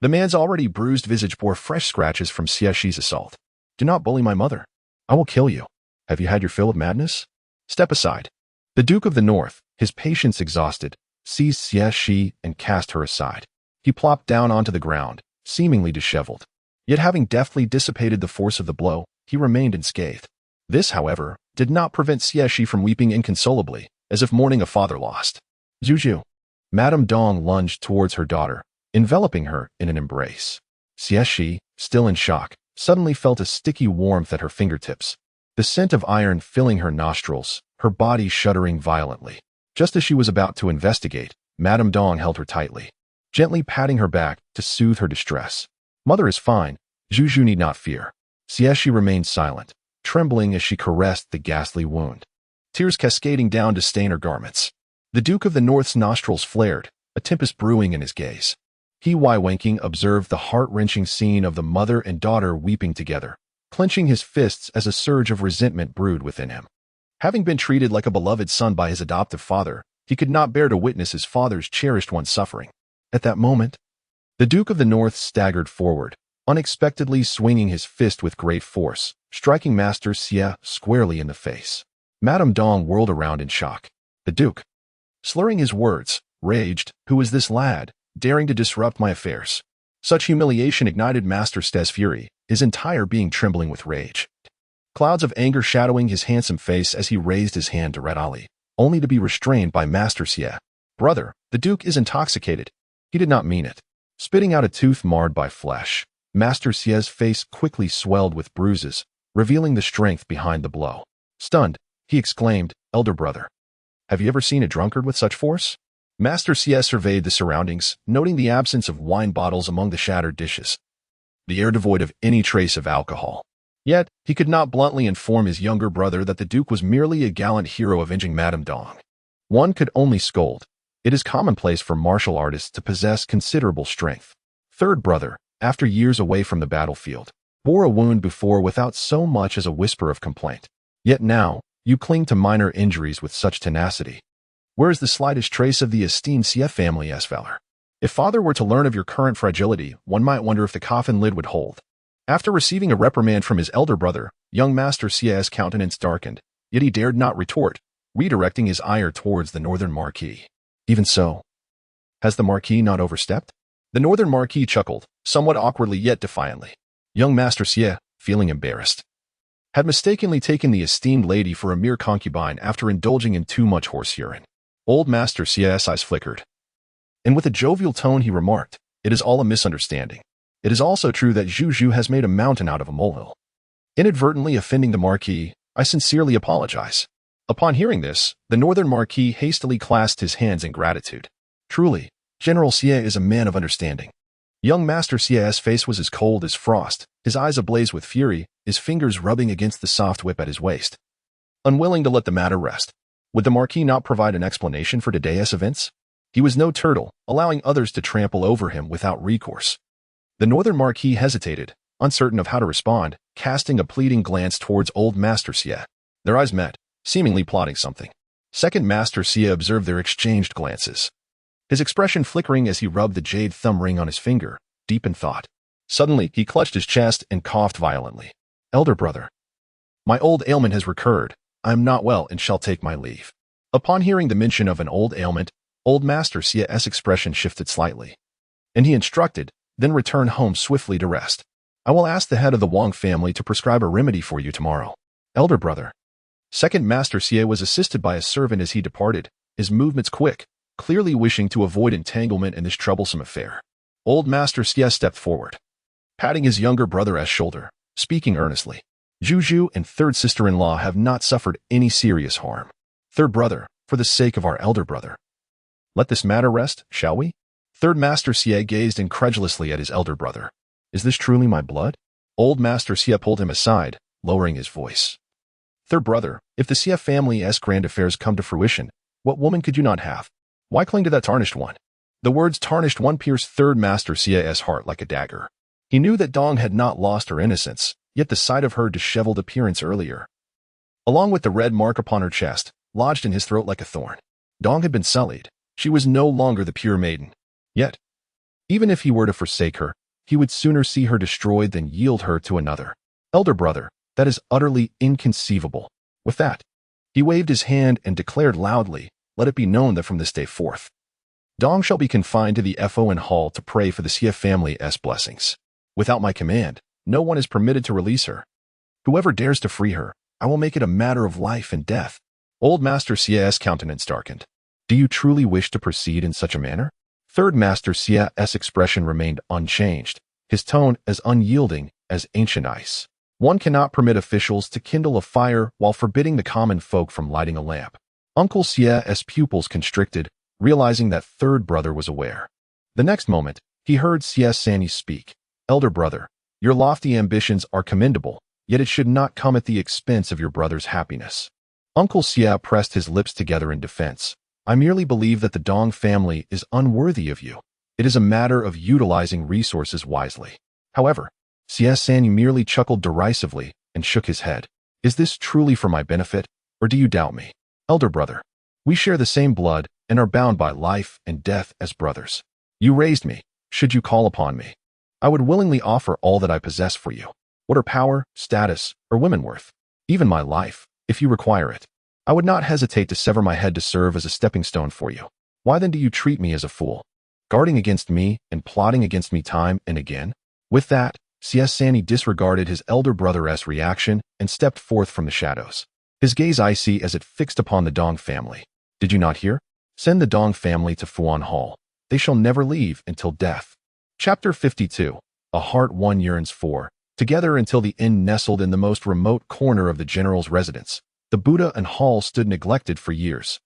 The man's already bruised visage bore fresh scratches from Xie Xihe's assault. "Do not bully my mother. I will kill you. Have you had your fill of madness? Step aside." The Duke of the North, his patience exhausted, seized Xie Xihe and cast her aside. He plopped down onto the ground, seemingly disheveled. Yet having deftly dissipated the force of the blow, he remained unscathed. This, however, did not prevent Xie Xihe from weeping inconsolably, as if mourning a father lost. "Zhu." Madame Dong lunged towards her daughter, enveloping her in an embrace. Xie Xihe, still in shock, suddenly felt a sticky warmth at her fingertips, the scent of iron filling her nostrils, her body shuddering violently. Just as she was about to investigate, Madame Dong held her tightly, gently patting her back to soothe her distress. "Mother is fine. Zhu need not fear." Xie Xihe remained silent, trembling as she caressed the ghastly wound, tears cascading down to stain her garments. The Duke of the North's nostrils flared, a tempest brewing in his gaze. He, winking, observed the heart-wrenching scene of the mother and daughter weeping together, clenching his fists as a surge of resentment brewed within him. Having been treated like a beloved son by his adoptive father, he could not bear to witness his father's cherished one suffering. At that moment, the Duke of the North staggered forward, unexpectedly swinging his fist with great force, striking Master Xie squarely in the face. Madame Dong whirled around in shock. The Duke, slurring his words, raged, "Who is this lad, daring to disrupt my affairs?" Such humiliation ignited Master Xie's fury, his entire being trembling with rage. Clouds of anger shadowing his handsome face as he raised his hand to Red Ali, only to be restrained by Master Xie. "Brother, the Duke is intoxicated. He did not mean it." Spitting out a tooth marred by flesh, Master Xie's face quickly swelled with bruises, revealing the strength behind the blow. Stunned, he exclaimed, "Elder brother, have you ever seen a drunkard with such force?" Master Xie surveyed the surroundings, noting the absence of wine bottles among the shattered dishes, the air devoid of any trace of alcohol. Yet, he could not bluntly inform his younger brother that the Duke was merely a gallant hero avenging Madame Dong. One could only scold. It is commonplace for martial artists to possess considerable strength. Third brother, after years away from the battlefield, bore a wound before without so much as a whisper of complaint. Yet now, you cling to minor injuries with such tenacity. Where is the slightest trace of the esteemed Xie family's valor? If father were to learn of your current fragility, one might wonder if the coffin lid would hold. After receiving a reprimand from his elder brother, young Master Xie's countenance darkened, yet he dared not retort, redirecting his ire towards the Northern Marquis. Even so, has the Marquis not overstepped? The Northern Marquis chuckled, somewhat awkwardly yet defiantly. Young Master Xie, feeling embarrassed, had mistakenly taken the esteemed lady for a mere concubine after indulging in too much horse urine. Old Master Xie's eyes flickered. And with a jovial tone he remarked, "It is all a misunderstanding. It is also true that Zhu has made a mountain out of a molehill." Inadvertently offending the Marquis, I sincerely apologize. Upon hearing this, the Northern Marquis hastily clasped his hands in gratitude. Truly, General Xie is a man of understanding. Young Master Xie's face was as cold as frost, his eyes ablaze with fury, his fingers rubbing against the soft whip at his waist. Unwilling to let the matter rest, would the Marquis not provide an explanation for today's events? He was no turtle, allowing others to trample over him without recourse. The Northern Marquis hesitated, uncertain of how to respond, casting a pleading glance towards old Master Xie. Their eyes met, seemingly plotting something. Second Master Xie observed their exchanged glances, his expression flickering as he rubbed the jade thumb ring on his finger, deep in thought. Suddenly, he clutched his chest and coughed violently. "Elder brother, my old ailment has recurred. I am not well and shall take my leave." Upon hearing the mention of an old ailment, old Master Xie's expression shifted slightly, and he instructed, "Then return home swiftly to rest. I will ask the head of the Wang family to prescribe a remedy for you tomorrow." Elder brother. Second Master Xie was assisted by a servant as he departed, his movements quick, clearly wishing to avoid entanglement in this troublesome affair. Old Master Xie stepped forward, patting his younger brother's shoulder, speaking earnestly. "Zhu and third sister-in-law have not suffered any serious harm. Third brother, for the sake of our elder brother, let this matter rest, shall we?" Third Master Xie gazed incredulously at his elder brother. "Is this truly my blood?" Old Master Xie pulled him aside, lowering his voice. "Third brother, if the Xie family's grand affairs come to fruition, what woman could you not have? Why cling to that tarnished one?" The words tarnished one pierced Third Master Xie's heart like a dagger. He knew that Dong had not lost her innocence, yet the sight of her disheveled appearance earlier, along with the red mark upon her chest, lodged in his throat like a thorn. Dong had been sullied. She was no longer the pure maiden. Yet, even if he were to forsake her, he would sooner see her destroyed than yield her to another. "Elder brother, that is utterly inconceivable." With that, he waved his hand and declared loudly, "Let it be known that from this day forth, Dong shall be confined to the Fon Hall to pray for the Xie family's blessings. Without my command, no one is permitted to release her. Whoever dares to free her, I will make it a matter of life and death." Old Master Xie's countenance darkened. "Do you truly wish to proceed in such a manner?" Third Master Xie's expression remained unchanged, his tone as unyielding as ancient ice. "One cannot permit officials to kindle a fire while forbidding the common folk from lighting a lamp." Uncle Xie's pupils constricted, realizing that third brother was aware. The next moment, he heard Xie Xihe speak. "Elder brother, your lofty ambitions are commendable, yet it should not come at the expense of your brother's happiness." Uncle Xie pressed his lips together in defense. "I merely believe that the Dong family is unworthy of you. It is a matter of utilizing resources wisely." However, Xie Xihe merely chuckled derisively and shook his head. "Is this truly for my benefit, or do you doubt me? Elder brother, we share the same blood and are bound by life and death as brothers. You raised me. Should you call upon me, I would willingly offer all that I possess for you. What are power, status, or women worth? Even my life, if you require it. I would not hesitate to sever my head to serve as a stepping stone for you. Why then do you treat me as a fool, guarding against me and plotting against me time and again?" With that, Xie Xihe disregarded his elder brother's reaction and stepped forth from the shadows, his gaze icy as it fixed upon the Dong family. "Did you not hear? Send the Dong family to Fuan Hall. They shall never leave until death." Chapter 52. A heart one yearns for. Together until the inn nestled in the most remote corner of the general's residence, the Buddha and hall stood neglected for years,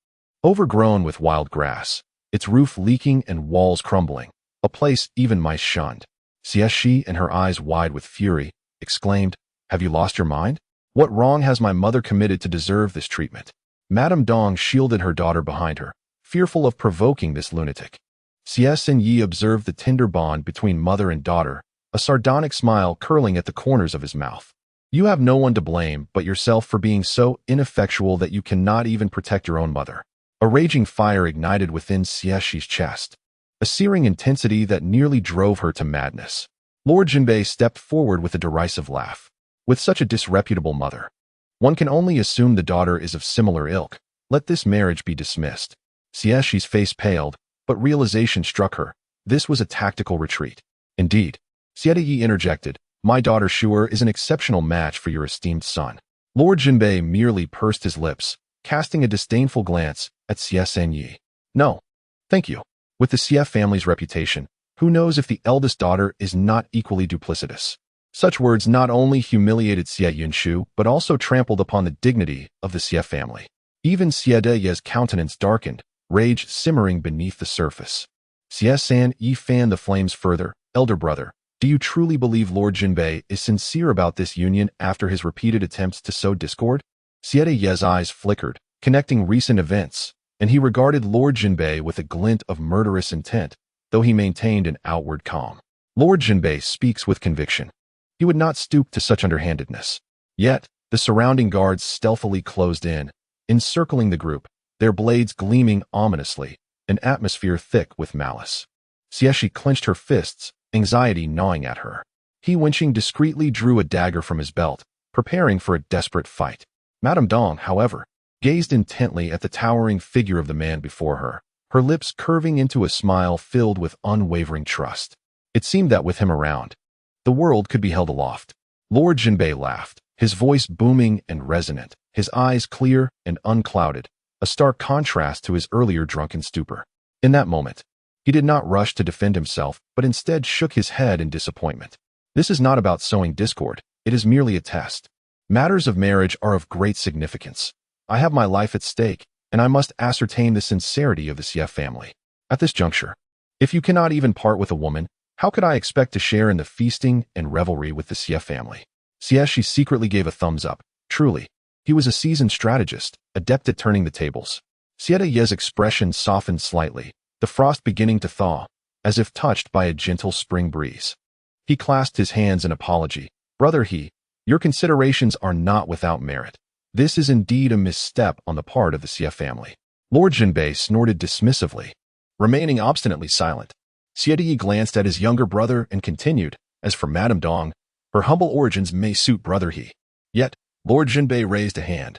overgrown with wild grass, its roof leaking and walls crumbling, a place even mice shunned. Xie Xihe, and her eyes wide with fury, exclaimed, "Have you lost your mind? What wrong has my mother committed to deserve this treatment?" Madame Dong shielded her daughter behind her, fearful of provoking this lunatic. Xie Xihe observed the tender bond between mother and daughter, a sardonic smile curling at the corners of his mouth. "You have no one to blame but yourself for being so ineffectual that you cannot even protect your own mother." A raging fire ignited within Xie Xihe's chest, a searing intensity that nearly drove her to madness. Lord Jinbei stepped forward with a derisive laugh. "With such a disreputable mother, one can only assume the daughter is of similar ilk. Let this marriage be dismissed." Xie Xihe's face paled, but realization struck her. This was a tactical retreat. "Indeed," Xie Xihe interjected, "my daughter Shuer is an exceptional match for your esteemed son." Lord Jinbei merely pursed his lips, casting a disdainful glance at Xie Xihe. "No, thank you." With the Xie family's reputation, who knows if the eldest daughter is not equally duplicitous? Such words not only humiliated Xie Yunshu, but also trampled upon the dignity of the Xie family. Even Xie Deye's countenance darkened, rage simmering beneath the surface. Xie San Yi fanned the flames further. Elder brother, do you truly believe Lord Jinbei is sincere about this union after his repeated attempts to sow discord? Xie Deye's eyes flickered, connecting recent events, and he regarded Lord Jinbei with a glint of murderous intent, though he maintained an outward calm. Lord Jinbei speaks with conviction. He would not stoop to such underhandedness. Yet, the surrounding guards stealthily closed in, encircling the group, their blades gleaming ominously, an atmosphere thick with malice. Xie Xihe clenched her fists, anxiety gnawing at her. He Wenqing discreetly drew a dagger from his belt, preparing for a desperate fight. Madame Dong, however, gazed intently at the towering figure of the man before her, her lips curving into a smile filled with unwavering trust. It seemed that with him around, the world could be held aloft. Lord Jinbei laughed, his voice booming and resonant, his eyes clear and unclouded, a stark contrast to his earlier drunken stupor. In that moment, he did not rush to defend himself, but instead shook his head in disappointment. This is not about sowing discord, it is merely a test. Matters of marriage are of great significance. I have my life at stake, and I must ascertain the sincerity of the Xie family. At this juncture, if you cannot even part with a woman, how could I expect to share in the feasting and revelry with the Xie family? Xie Xihe secretly gave a thumbs up. Truly, he was a seasoned strategist, adept at turning the tables. Xie Deye's expression softened slightly, the frost beginning to thaw, as if touched by a gentle spring breeze. He clasped his hands in apology. Brother He, your considerations are not without merit. This is indeed a misstep on the part of the Xie family. Lord Jinbei snorted dismissively, remaining obstinately silent. Xie Deye glanced at his younger brother and continued, as for Madame Dong, her humble origins may suit Brother He. Yet, Lord Jinbei raised a hand,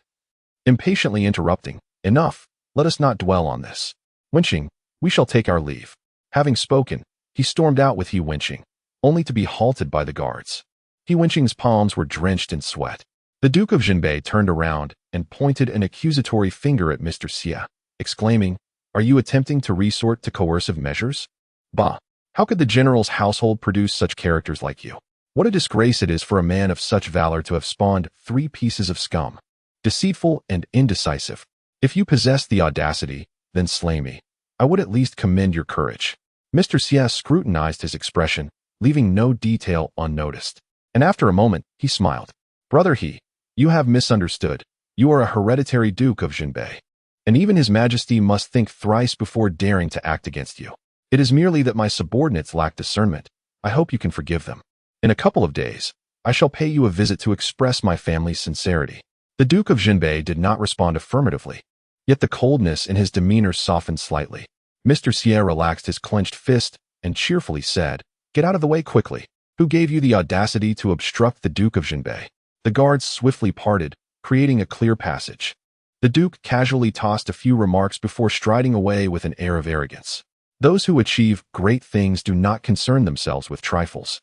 impatiently interrupting, enough, let us not dwell on this. Wenqing, we shall take our leave. Having spoken, he stormed out with He Wenqing, only to be halted by the guards. He Wenqing's palms were drenched in sweat. The Duke of Jinbei turned around and pointed an accusatory finger at Mr. Xie, exclaiming, "Are you attempting to resort to coercive measures? Bah! How could the general's household produce such characters like you? What a disgrace it is for a man of such valor to have spawned 3 pieces of scum. Deceitful and indecisive. If you possess the audacity, then slay me. I would at least commend your courage." Mr. Xie scrutinized his expression, leaving no detail unnoticed. And after a moment, he smiled. "Brother He, you have misunderstood. You are a hereditary Duke of Jinbei, and even His Majesty must think thrice before daring to act against you. It is merely that my subordinates lack discernment. I hope you can forgive them. In a couple of days, I shall pay you a visit to express my family's sincerity." The Duke of Jinbei did not respond affirmatively, yet the coldness in his demeanor softened slightly. Mr. Xie relaxed his clenched fist and cheerfully said, "Get out of the way quickly. Who gave you the audacity to obstruct the Duke of Jinbei?" The guards swiftly parted, creating a clear passage. The Duke casually tossed a few remarks before striding away with an air of arrogance. Those who achieve great things do not concern themselves with trifles.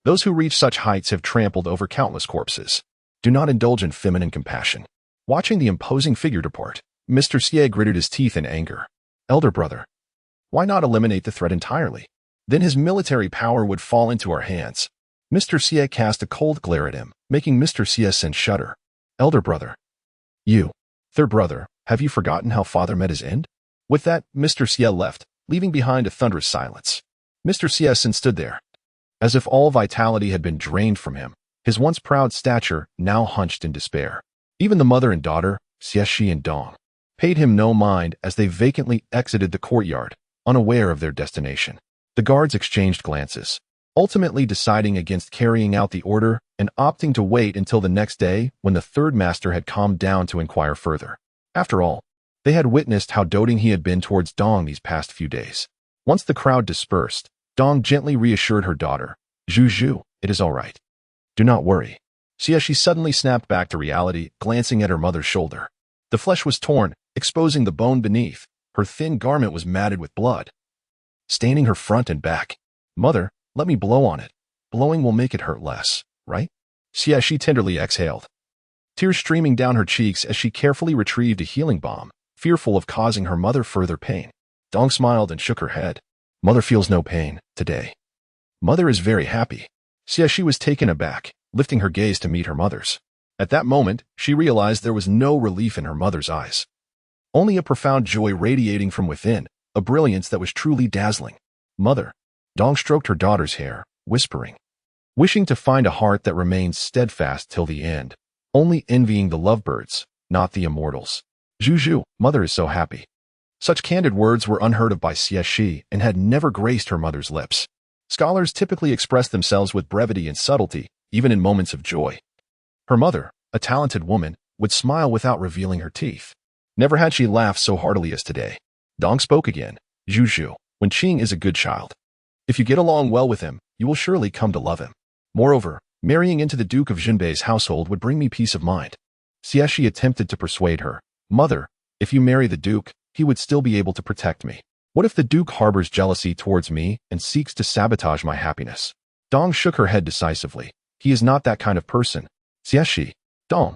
Those who reach such heights have trampled over countless corpses. Do not indulge in feminine compassion. Watching the imposing figure depart, Mr. Xie gritted his teeth in anger. "Elder brother, why not eliminate the threat entirely? Then his military power would fall into our hands." Mr. Xie cast a cold glare at him, making Mr. Xie shudder. "Elder brother, you, third brother, have you forgotten how father met his end?" With that, Mr. Xie left, leaving behind a thunderous silence. Mr. Xie stood there, as if all vitality had been drained from him, his once proud stature now hunched in despair. Even the mother and daughter, Xie Xihe and Dong, paid him no mind as they vacantly exited the courtyard, unaware of their destination. The guards exchanged glances, ultimately deciding against carrying out the order and opting to wait until the next day when the third master had calmed down to inquire further. After all, they had witnessed how doting he had been towards Dong these past few days. Once the crowd dispersed, Dong gently reassured her daughter, "Zhu, it is all right. Do not worry." Xie Xihe suddenly snapped back to reality, glancing at her mother's shoulder. The flesh was torn, exposing the bone beneath. Her thin garment was matted with blood, staining her front and back. "Mother, let me blow on it. Blowing will make it hurt less, right?" Xie Xihe tenderly exhaled, tears streaming down her cheeks as she carefully retrieved a healing balm, fearful of causing her mother further pain. Dong smiled and shook her head. Mother feels no pain today. Mother is very happy. Xie Xihe was taken aback, lifting her gaze to meet her mother's. At that moment, she realized there was no relief in her mother's eyes. Only a profound joy radiating from within, a brilliance that was truly dazzling. Mother. Dong stroked her daughter's hair, whispering, wishing to find a heart that remains steadfast till the end, only envying the lovebirds, not the immortals. Zhu, mother is so happy. Such candid words were unheard of by Xie Xihe and had never graced her mother's lips. Scholars typically express themselves with brevity and subtlety, even in moments of joy. Her mother, a talented woman, would smile without revealing her teeth. Never had she laughed so heartily as today. Dong spoke again. Zhu, when Qing is a good child. If you get along well with him, you will surely come to love him. Moreover, marrying into the Duke of Jinbei's household would bring me peace of mind. Xie Xihe attempted to persuade her. Mother, if you marry the Duke, he would still be able to protect me. What if the Duke harbors jealousy towards me and seeks to sabotage my happiness? Dong shook her head decisively. He is not that kind of person. Xie Xihe. Dong,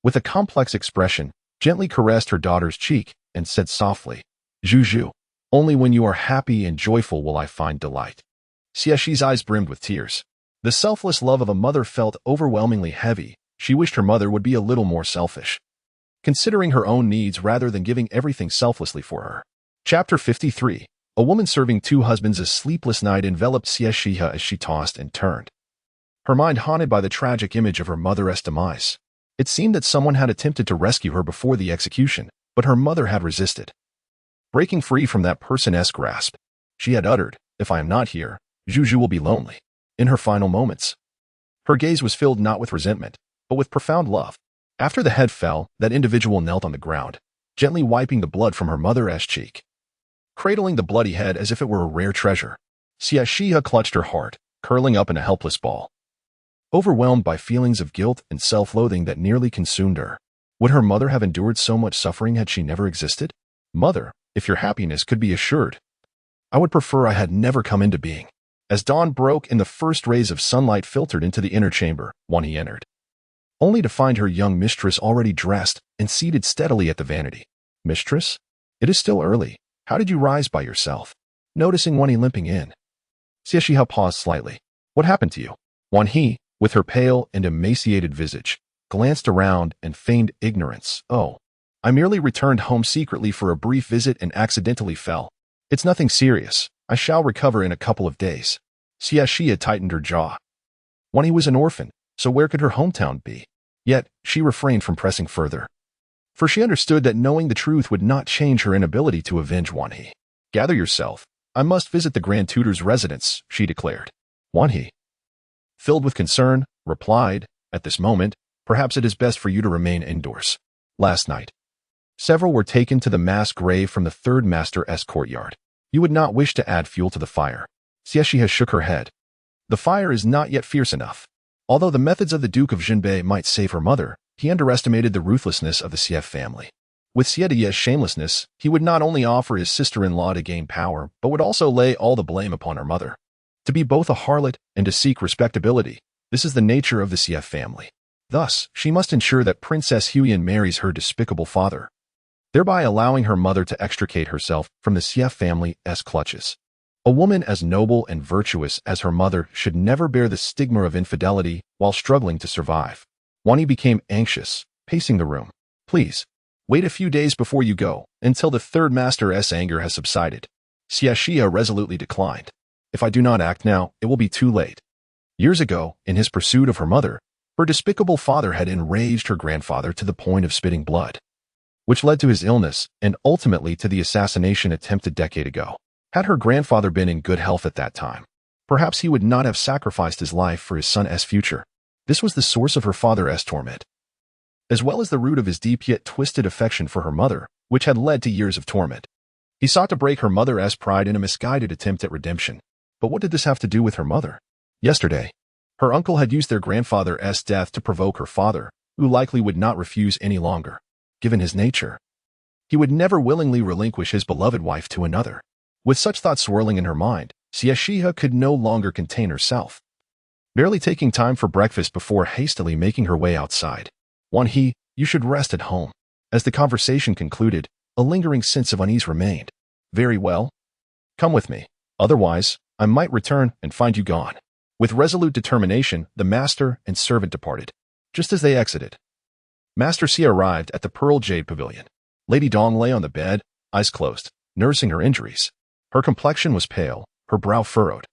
with a complex expression, gently caressed her daughter's cheek and said softly, Zhu, only when you are happy and joyful will I find delight. Xie Xihe's eyes brimmed with tears. The selfless love of a mother felt overwhelmingly heavy. She wished her mother would be a little more selfish, considering her own needs rather than giving everything selflessly for her. Chapter 53. A woman serving two husbands. A sleepless night enveloped Xie Xihe as she tossed and turned, her mind haunted by the tragic image of her mother's demise. It seemed that someone had attempted to rescue her before the execution, but her mother had resisted. Breaking free from that person's grasp, she had uttered, if I am not here, Zhu will be lonely. In her final moments, her gaze was filled not with resentment, but with profound love. After the head fell, that individual knelt on the ground, gently wiping the blood from her mother's cheek. Cradling the bloody head as if it were a rare treasure, Xie Xihe clutched her heart, curling up in a helpless ball. Overwhelmed by feelings of guilt and self-loathing that nearly consumed her. Would her mother have endured so much suffering had she never existed? Mother, if your happiness could be assured, I would prefer I had never come into being. As dawn broke and the first rays of sunlight filtered into the inner chamber, Wanhee entered, only to find her young mistress already dressed and seated steadily at the vanity. Mistress? It is still early. How did you rise by yourself? Noticing Wanhee limping in, Xie Xihe paused slightly. What happened to you? Wanhee, with her pale and emaciated visage, glanced around and feigned ignorance. Oh, I merely returned home secretly for a brief visit and accidentally fell. It's nothing serious. I shall recover in a couple of days. Xie Xihe tightened her jaw. Wanhee was an orphan, so where could her hometown be? Yet, she refrained from pressing further, for she understood that knowing the truth would not change her inability to avenge Wanhee. Gather yourself. I must visit the Grand Tutor's residence, she declared. Wanhee, filled with concern, replied, at this moment, perhaps it is best for you to remain indoors. Last night, several were taken to the mass grave from the third master's courtyard. You would not wish to add fuel to the fire. Xie Xihe shook her head. The fire is not yet fierce enough. Although the methods of the Duke of Jinbei might save her mother, he underestimated the ruthlessness of the Xie family. With Xie Xihe's shamelessness, he would not only offer his sister-in-law to gain power, but would also lay all the blame upon her mother. To be both a harlot and to seek respectability, this is the nature of the Xie family. Thus, she must ensure that Princess Huyan marries her despicable father, thereby allowing her mother to extricate herself from the Xie family's clutches. A woman as noble and virtuous as her mother should never bear the stigma of infidelity while struggling to survive. Wanhee became anxious, pacing the room. Please, wait a few days before you go, until the third master's anger has subsided. Xie Xihe resolutely declined. If I do not act now, it will be too late. Years ago, in his pursuit of her mother, her despicable father had enraged her grandfather to the point of spitting blood, which led to his illness and ultimately to the assassination attempt a decade ago. Had her grandfather been in good health at that time, perhaps he would not have sacrificed his life for his son's future. This was the source of her father's torment, as well as the root of his deep yet twisted affection for her mother, which had led to years of torment. He sought to break her mother's pride in a misguided attempt at redemption. But what did this have to do with her mother? Yesterday, her uncle had used their grandfather's death to provoke her father, who likely would not refuse any longer. Given his nature, he would never willingly relinquish his beloved wife to another. With such thoughts swirling in her mind, Xie Xihe could no longer contain herself, barely taking time for breakfast before hastily making her way outside. Wanhee, you should rest at home. As the conversation concluded, a lingering sense of unease remained. Very well. Come with me. Otherwise, I might return and find you gone. With resolute determination, the master and servant departed. Just as they exited, Master Xie arrived at the Pearl Jade Pavilion. Lady Dong lay on the bed, eyes closed, nursing her injuries. Her complexion was pale, her brow furrowed,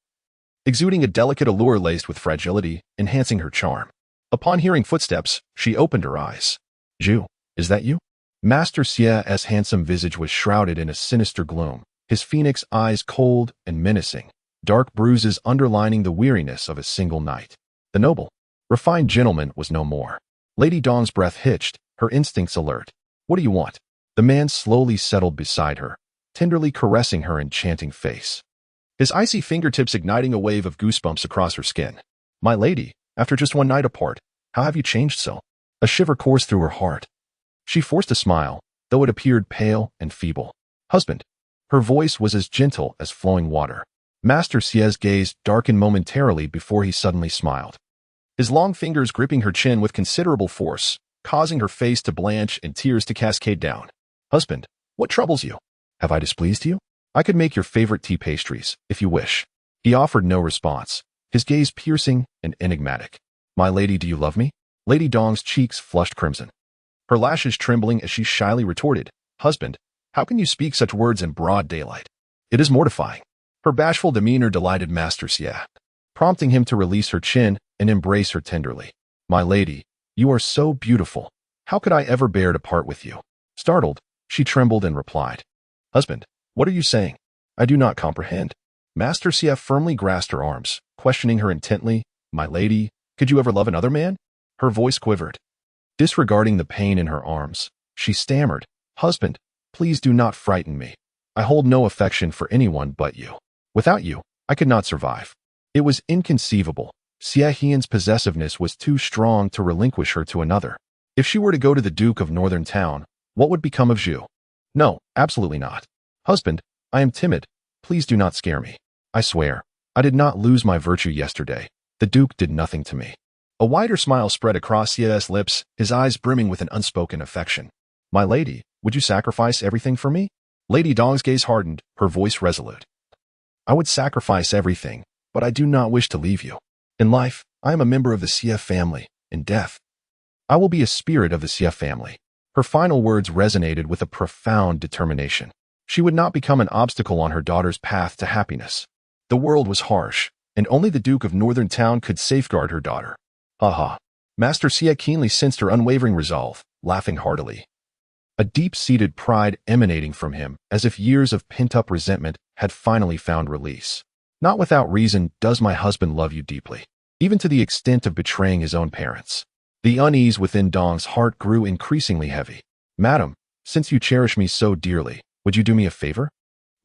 exuding a delicate allure laced with fragility, enhancing her charm. Upon hearing footsteps, she opened her eyes. Zhu, is that you? Master Xie's handsome visage was shrouded in a sinister gloom, his phoenix eyes cold and menacing, dark bruises underlining the weariness of a single night. The noble, refined gentleman was no more. Lady Dong's breath hitched, her instincts alert. What do you want? The man slowly settled beside her, tenderly caressing her enchanting face, his icy fingertips igniting a wave of goosebumps across her skin. My lady, after just one night apart, how have you changed so? A shiver coursed through her heart. She forced a smile, though it appeared pale and feeble. Husband. Her voice was as gentle as flowing water. Master Xie's gaze darkened momentarily before he suddenly smiled, his long fingers gripping her chin with considerable force, causing her face to blanch and tears to cascade down. Husband, what troubles you? Have I displeased you? I could make your favorite tea pastries, if you wish. He offered no response, his gaze piercing and enigmatic. My lady, do you love me? Lady Dong's cheeks flushed crimson, her lashes trembling as she shyly retorted, Husband, how can you speak such words in broad daylight? It is mortifying. Her bashful demeanor delighted Master Xie, prompting him to release her chin and embrace her tenderly. My lady, you are so beautiful. How could I ever bear to part with you? Startled, she trembled and replied, Husband, what are you saying? I do not comprehend. Master Xie firmly grasped her arms, questioning her intently. My lady, could you ever love another man? Her voice quivered. Disregarding the pain in her arms, she stammered, Husband, please do not frighten me. I hold no affection for anyone but you. Without you, I could not survive. It was inconceivable. Xie Xihe's possessiveness was too strong to relinquish her to another. If she were to go to the Duke of Northern Town, what would become of Zhu? No, absolutely not. Husband, I am timid. Please do not scare me. I swear, I did not lose my virtue yesterday. The Duke did nothing to me. A wider smile spread across Xie's lips, his eyes brimming with an unspoken affection. My lady, would you sacrifice everything for me? Lady Dong's gaze hardened, her voice resolute. I would sacrifice everything, but I do not wish to leave you. In life, I am a member of the Xie family. In death, I will be a spirit of the Xie family. Her final words resonated with a profound determination. She would not become an obstacle on her daughter's path to happiness. The world was harsh, and only the Duke of Northern Town could safeguard her daughter. Ha ha. Master Xie keenly sensed her unwavering resolve, laughing heartily, a deep-seated pride emanating from him, as if years of pent-up resentment had finally found release. Not without reason does my husband love you deeply, even to the extent of betraying his own parents. The unease within Dong's heart grew increasingly heavy. Madam, since you cherish me so dearly, would you do me a favor?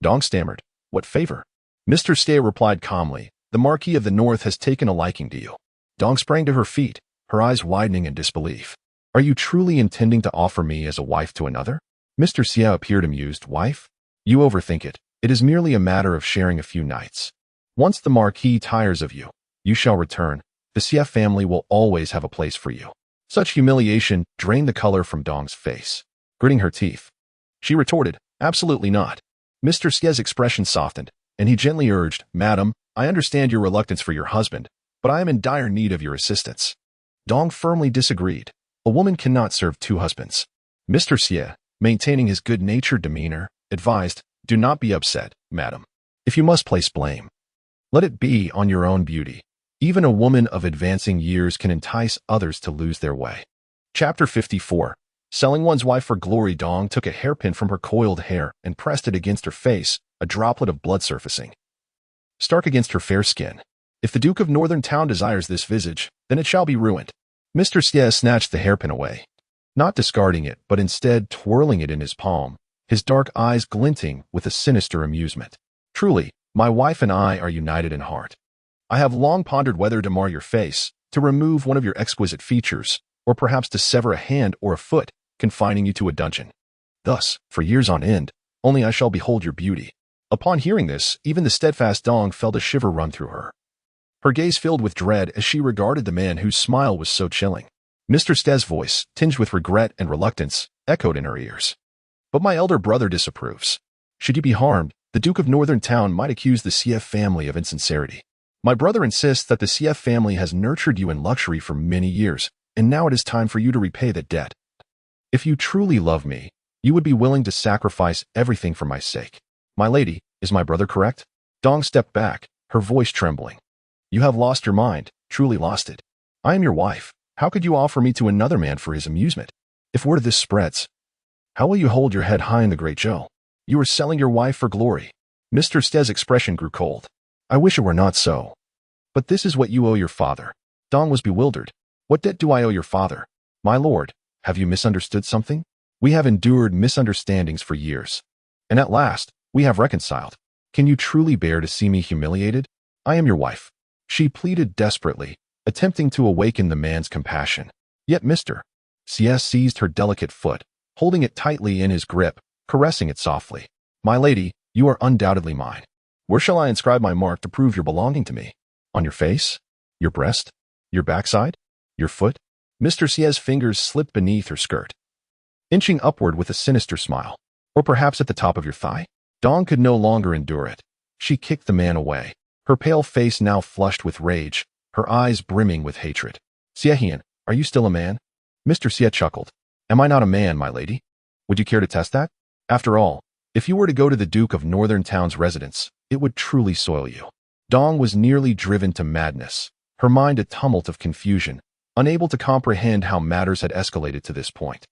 Dong stammered. What favor? Mr. Xie replied calmly, the Marquis of the North has taken a liking to you. Dong sprang to her feet, her eyes widening in disbelief. Are you truly intending to offer me as a wife to another? Mr. Xie appeared amused. Wife? You overthink it. It is merely a matter of sharing a few nights. Once the Marquis tires of you, you shall return. The Xie family will always have a place for you. Such humiliation drained the color from Dong's face. Gritting her teeth, she retorted, absolutely not. Mr. Xie's expression softened, and he gently urged, Madam, I understand your reluctance for your husband, but I am in dire need of your assistance. Dong firmly disagreed. A woman cannot serve two husbands. Mr. Xie, maintaining his good-natured demeanor, advised, do not be upset, madam. If you must place blame, let it be on your own beauty. Even a woman of advancing years can entice others to lose their way. Chapter 54. Selling one's wife for glory. Dong took a hairpin from her coiled hair and pressed it against her face, a droplet of blood surfacing, stark against her fair skin. If the Duke of Northern Town desires this visage, then it shall be ruined. Mr. Xie snatched the hairpin away, not discarding it, but instead twirling it in his palm, his dark eyes glinting with a sinister amusement. Truly, my wife and I are united in heart. I have long pondered whether to mar your face, to remove one of your exquisite features, or perhaps to sever a hand or a foot, confining you to a dungeon. Thus, for years on end, only I shall behold your beauty. Upon hearing this, even the steadfast Dong felt a shiver run through her. Her gaze filled with dread as she regarded the man whose smile was so chilling. Mr. Xie's voice, tinged with regret and reluctance, echoed in her ears. But my elder brother disapproves. Should you be harmed, the Duke of Northern Town might accuse the Xie family of insincerity. My brother insists that the Xie family has nurtured you in luxury for many years, and now it is time for you to repay that debt. If you truly love me, you would be willing to sacrifice everything for my sake. My lady, is my brother correct? Dong stepped back, her voice trembling. You have lost your mind, truly lost it. I am your wife. How could you offer me to another man for his amusement? If word of this spreads, how will you hold your head high in the great Zhou? You are selling your wife for glory. Mr. Xie's expression grew cold. I wish it were not so. But this is what you owe your father. Dong was bewildered. What debt do I owe your father? My lord, have you misunderstood something? We have endured misunderstandings for years. And at last, we have reconciled. Can you truly bear to see me humiliated? I am your wife. She pleaded desperately, attempting to awaken the man's compassion. Yet Mr. Xie seized her delicate foot, holding it tightly in his grip, caressing it softly. My lady, you are undoubtedly mine. Where shall I inscribe my mark to prove your belonging to me? On your face? Your breast? Your backside? Your foot? Mr. Xie's fingers slipped beneath her skirt, inching upward with a sinister smile. Or perhaps at the top of your thigh? Dong could no longer endure it. She kicked the man away, her pale face now flushed with rage, her eyes brimming with hatred. Xie Xihe, are you still a man? Mr. Xie chuckled. Am I not a man, my lady? Would you care to test that? After all, if you were to go to the Duke of Northern Town's residence, it would truly soil you. Dong was nearly driven to madness, her mind a tumult of confusion, unable to comprehend how matters had escalated to this point.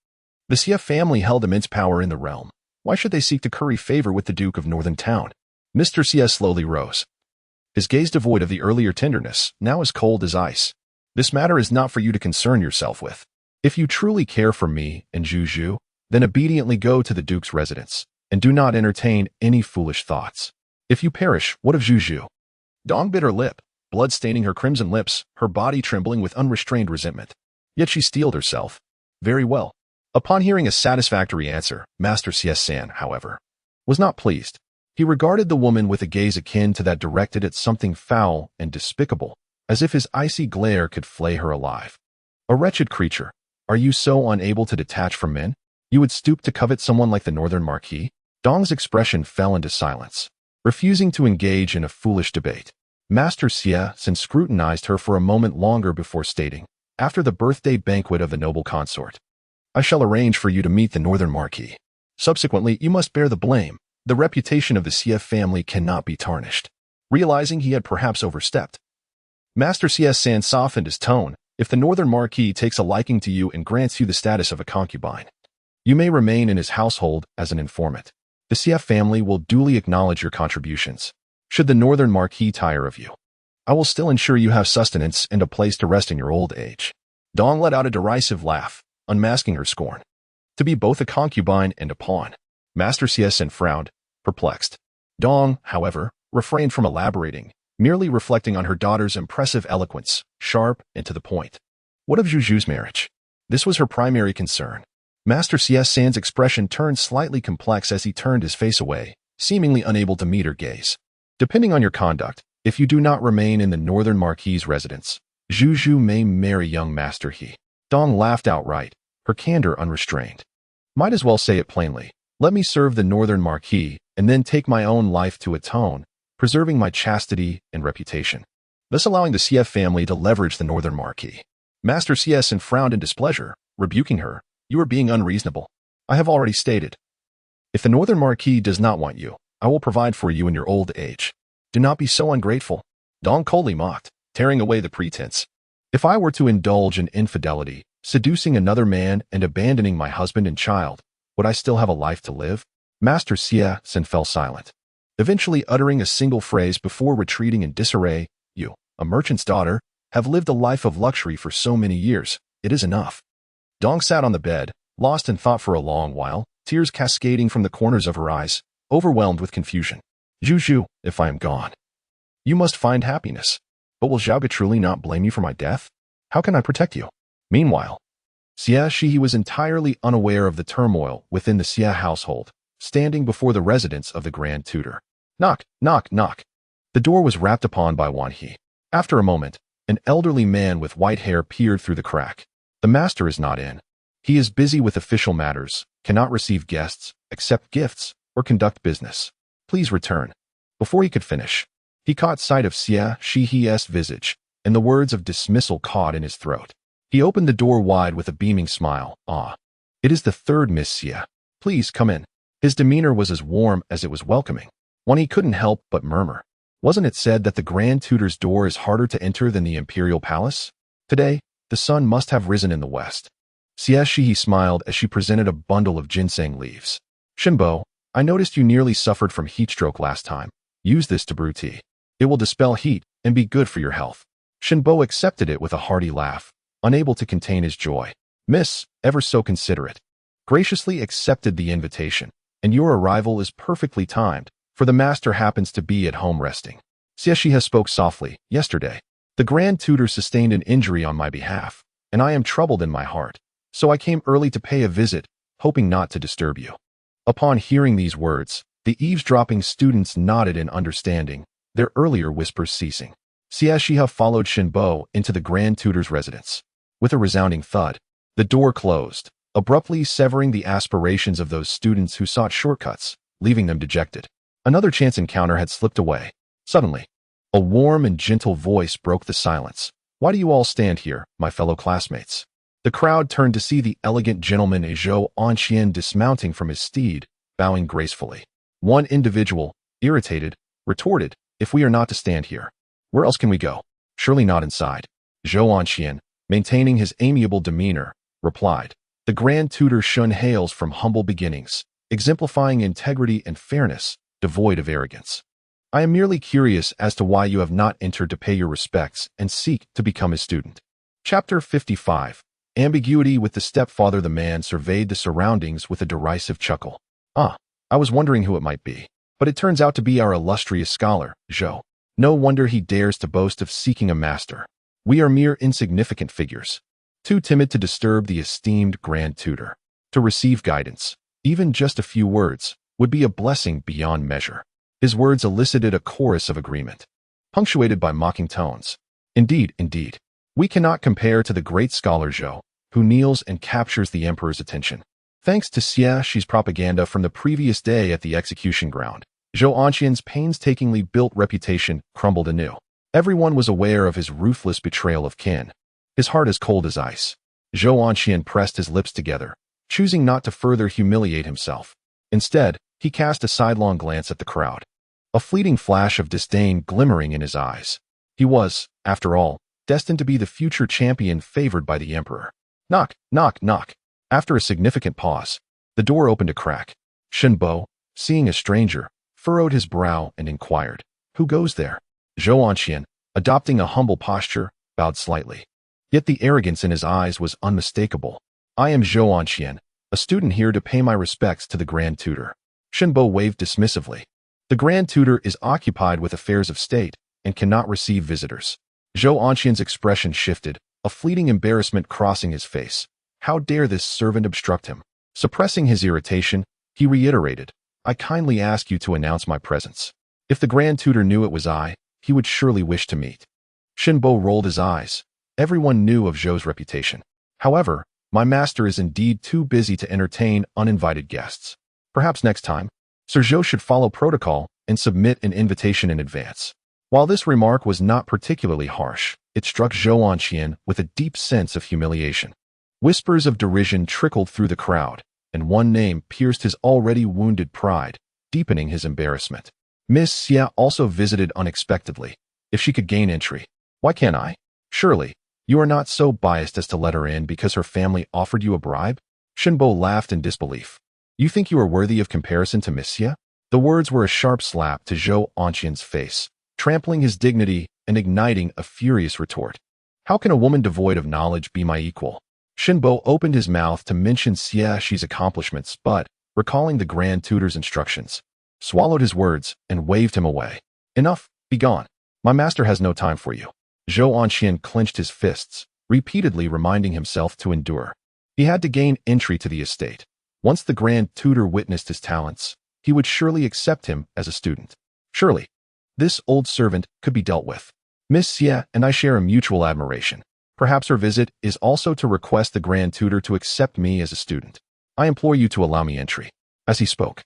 The Xie family held immense power in the realm. Why should they seek to curry favor with the Duke of Northern Town? Mr. Xie slowly rose, his gaze devoid of the earlier tenderness, now as cold as ice. This matter is not for you to concern yourself with. If you truly care for me and Zhu, then obediently go to the Duke's residence, and do not entertain any foolish thoughts. If you perish, what of Zhu? Dong bit her lip, blood staining her crimson lips, her body trembling with unrestrained resentment. Yet she steeled herself. Very well. Upon hearing a satisfactory answer, Master Xie, however, was not pleased. He regarded the woman with a gaze akin to that directed at something foul and despicable, as if his icy glare could flay her alive. A wretched creature, are you so unable to detach from men? You would stoop to covet someone like the Northern Marquis? Dong's expression fell into silence, refusing to engage in a foolish debate. Master Xie scrutinized her for a moment longer before stating, after the birthday banquet of the noble consort, I shall arrange for you to meet the Northern Marquis. Subsequently, you must bear the blame. The reputation of the Xie family cannot be tarnished. Realizing he had perhaps overstepped, Master Xie softened his tone. If the Northern Marquis takes a liking to you and grants you the status of a concubine, you may remain in his household as an informant. The Xie family will duly acknowledge your contributions. Should the Northern Marquis tire of you, I will still ensure you have sustenance and a place to rest in your old age. Dong let out a derisive laugh, unmasking her scorn. To be both a concubine and a pawn. Master Xie frowned, perplexed. Dong, however, refrained from elaborating, merely reflecting on her daughter's impressive eloquence, sharp and to the point. What of Zhu's marriage? This was her primary concern. Master Xie's expression turned slightly complex as he turned his face away, seemingly unable to meet her gaze. Depending on your conduct, if you do not remain in the Northern Marquis' residence, Zhu may marry young Master He. Dong laughed outright, her candor unrestrained. Might as well say it plainly. Let me serve the Northern Marquis, and then take my own life to atone, preserving my chastity and reputation, thus allowing the Xie family to leverage the Northern Marquis. Master Xie frowned in displeasure, rebuking her. You are being unreasonable. I have already stated. If the Northern Marquis does not want you, I will provide for you in your old age. Do not be so ungrateful. Dong coldly mocked, tearing away the pretense. If I were to indulge in infidelity, seducing another man and abandoning my husband and child, would I still have a life to live? Master Xie fell silent, eventually uttering a single phrase before retreating in disarray. You, a merchant's daughter, have lived a life of luxury for so many years. It is enough. Dong sat on the bed, lost in thought for a long while, tears cascading from the corners of her eyes, overwhelmed with confusion. Zhu, if I am gone, you must find happiness. But will Xiaoge truly not blame you for my death? How can I protect you? Meanwhile, Xie Xihe was entirely unaware of the turmoil within the Xie household, standing before the residence of the Grand Tutor. Knock, knock, knock. The door was rapped upon by Wan He. After a moment, an elderly man with white hair peered through the crack. The master is not in. He is busy with official matters, cannot receive guests, accept gifts, or conduct business. Please return. Before he could finish, he caught sight of Xie Xihe's visage, and the words of dismissal caught in his throat. He opened the door wide with a beaming smile. Ah, it is the third Miss Xie. Please come in. His demeanor was as warm as it was welcoming. One he couldn't help but murmur. Wasn't it said that the Grand Tutor's door is harder to enter than the Imperial Palace? Today, the sun must have risen in the west. Xie Xihe smiled as she presented a bundle of ginseng leaves. Shenbo, I noticed you nearly suffered from heat stroke last time. Use this to brew tea. It will dispel heat and be good for your health. Shenbo accepted it with a hearty laugh, unable to contain his joy. Miss, ever so considerate, graciously accepted the invitation, and your arrival is perfectly timed, for the master happens to be at home resting. Xie Xihe spoke softly. Yesterday, the Grand Tutor sustained an injury on my behalf, and I am troubled in my heart, so I came early to pay a visit, hoping not to disturb you. Upon hearing these words, the eavesdropping students nodded in understanding, their earlier whispers ceasing. Xie Xihe followed Shenbo into the Grand Tutor's residence. With a resounding thud, the door closed, abruptly severing the aspirations of those students who sought shortcuts, leaving them dejected. Another chance encounter had slipped away. Suddenly, a warm and gentle voice broke the silence. Why do you all stand here, my fellow classmates? The crowd turned to see the elegant gentleman Xie Xihe dismounting from his steed, bowing gracefully. One individual, irritated, retorted, if we are not to stand here, where else can we go? Surely not inside. Xie Xihe, maintaining his amiable demeanor, replied, the Grand Tutor Shen hails from humble beginnings, exemplifying integrity and fairness, devoid of arrogance. I am merely curious as to why you have not entered to pay your respects and seek to become his student. Chapter 55. Ambiguity. With the stepfather, the man surveyed the surroundings with a derisive chuckle. Ah, I was wondering who it might be, but it turns out to be our illustrious scholar, Zhou. No wonder he dares to boast of seeking a master. We are mere insignificant figures, too timid to disturb the esteemed Grand Tutor. To receive guidance, even just a few words, would be a blessing beyond measure. His words elicited a chorus of agreement, punctuated by mocking tones. Indeed, indeed. We cannot compare to the great scholar Zhou, who kneels and captures the emperor's attention. Thanks to Xie Xihe's propaganda from the previous day at the execution ground, Xie Xihe's painstakingly built reputation crumbled anew. Everyone was aware of his ruthless betrayal of kin. His heart as cold as ice. Xie Xihe pressed his lips together, choosing not to further humiliate himself. Instead, he cast a sidelong glance at the crowd, a fleeting flash of disdain glimmering in his eyes. He was, after all, destined to be the future champion favored by the emperor. Knock, knock, knock. After a significant pause, the door opened a crack. Shenbo, seeing a stranger, furrowed his brow and inquired, who goes there? Xie Xihe, adopting a humble posture, bowed slightly. Yet the arrogance in his eyes was unmistakable. I am Xie Xihe, a student here to pay my respects to the Grand Tutor. Shenbo waved dismissively. The Grand Tutor is occupied with affairs of state and cannot receive visitors. Xie Xihe's expression shifted, a fleeting embarrassment crossing his face. How dare this servant obstruct him? Suppressing his irritation, he reiterated, I kindly ask you to announce my presence. If the Grand Tutor knew it was I, he would surely wish to meet. Shenbo rolled his eyes. Everyone knew of Zhou's reputation. However, my master is indeed too busy to entertain uninvited guests. Perhaps next time, Sir Zhou should follow protocol and submit an invitation in advance. While this remark was not particularly harsh, it struck Xie Xihe with a deep sense of humiliation. Whispers of derision trickled through the crowd, and one name pierced his already wounded pride, deepening his embarrassment. Miss Xie also visited unexpectedly. If she could gain entry, why can't I? Surely, you are not so biased as to let her in because her family offered you a bribe? Shenbo laughed in disbelief. You think you are worthy of comparison to Miss Xie? The words were a sharp slap to Xie Xihe's face, trampling his dignity and igniting a furious retort. How can a woman devoid of knowledge be my equal? Shenbo opened his mouth to mention Xie Xihe's accomplishments, but, recalling the Grand Tutor's instructions, swallowed his words and waved him away. Enough, be gone. My master has no time for you. Xie Xihe clenched his fists, repeatedly reminding himself to endure. He had to gain entry to the estate. Once the Grand Tutor witnessed his talents, he would surely accept him as a student. Surely, this old servant could be dealt with. Miss Xie and I share a mutual admiration. Perhaps her visit is also to request the Grand Tutor to accept me as a student. I implore you to allow me entry. As he spoke,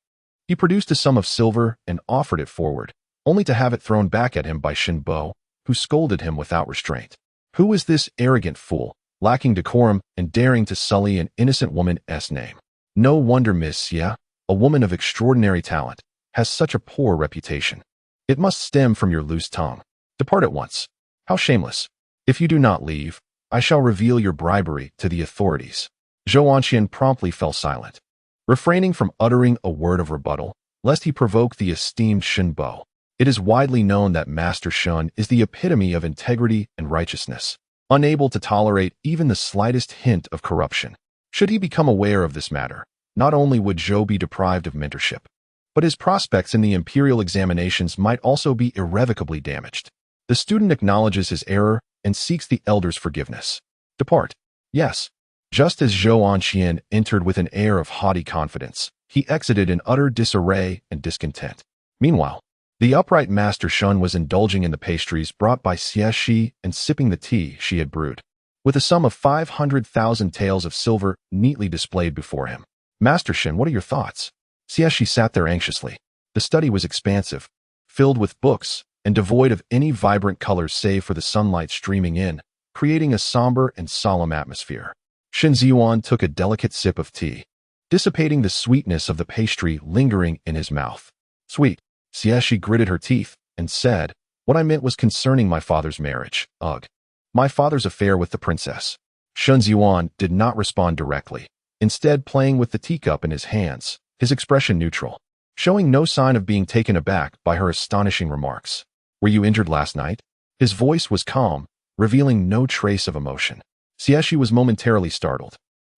He produced a sum of silver and offered it forward, only to have it thrown back at him by Shen Bo, who scolded him without restraint. Who is this arrogant fool, lacking decorum and daring to sully an innocent woman's name? No wonder Miss Xie, a woman of extraordinary talent, has such a poor reputation. It must stem from your loose tongue. Depart at once. How shameless. If you do not leave, I shall reveal your bribery to the authorities. Zhou Anxian promptly fell silent, refraining from uttering a word of rebuttal, lest he provoke the esteemed Shen Bo. It is widely known that Master Shen is the epitome of integrity and righteousness, unable to tolerate even the slightest hint of corruption. Should he become aware of this matter, not only would Zhou be deprived of mentorship, but his prospects in the imperial examinations might also be irrevocably damaged. The student acknowledges his error and seeks the elder's forgiveness. Depart. Yes. Just as Zhou Anxian entered with an air of haughty confidence, he exited in utter disarray and discontent. Meanwhile, the upright Master Shen was indulging in the pastries brought by Xie Xihe and sipping the tea she had brewed, with a sum of 500,000 taels of silver neatly displayed before him. Master Shen, what are your thoughts? Xie Xihe sat there anxiously. The study was expansive, filled with books, and devoid of any vibrant colors save for the sunlight streaming in, creating a somber and solemn atmosphere. Shen Ziyuan took a delicate sip of tea, dissipating the sweetness of the pastry lingering in his mouth. Sweet. Xie Xihe gritted her teeth and said, what I meant was concerning my father's marriage. Ugh. My father's affair with the princess. Shen Ziyuan did not respond directly, instead playing with the teacup in his hands, his expression neutral, showing no sign of being taken aback by her astonishing remarks. Were you injured last night? His voice was calm, revealing no trace of emotion. Xie Xihe was momentarily startled,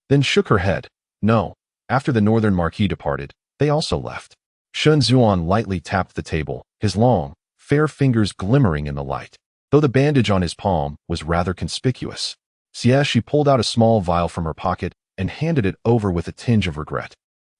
then shook her head. No. After the northern marquis departed, they also left. Shen Ziyuan lightly tapped the table, his long, fair fingers glimmering in the light, though the bandage on his palm was rather conspicuous. Xie Xihe pulled out a small vial from her pocket and handed it over with a tinge of regret.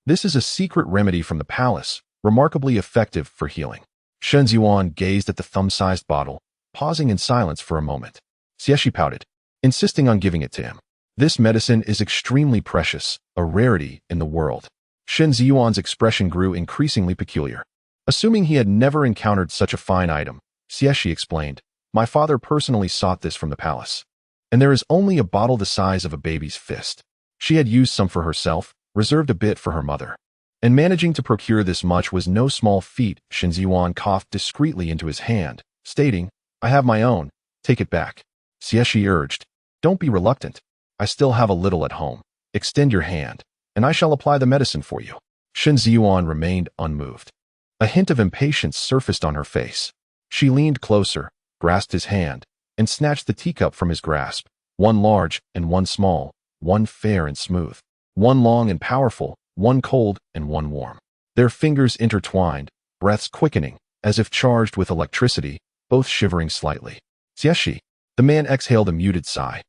This is a secret remedy from the palace, remarkably effective for healing. Shen Ziyuan gazed at the thumb-sized bottle, pausing in silence for a moment. Xie Xihe pouted, insisting on giving it to him. This medicine is extremely precious, a rarity in the world. Shen Ziyuan's expression grew increasingly peculiar. Assuming he had never encountered such a fine item, Xie Xihe explained, my father personally sought this from the palace, and there is only a bottle the size of a baby's fist. She had used some for herself, reserved a bit for her mother. And managing to procure this much was no small feat. Shen Ziyuan coughed discreetly into his hand, stating, I have my own, take it back. Xie Xihe urged, don't be reluctant. I still have a little at home. Extend your hand, and I shall apply the medicine for you. Shen Ziyuan remained unmoved. A hint of impatience surfaced on her face. She leaned closer, grasped his hand, and snatched the teacup from his grasp, one large and one small, one fair and smooth, one long and powerful, one cold and one warm. Their fingers intertwined, breaths quickening, as if charged with electricity, both shivering slightly. Xie Xihe. The man exhaled a muted sigh.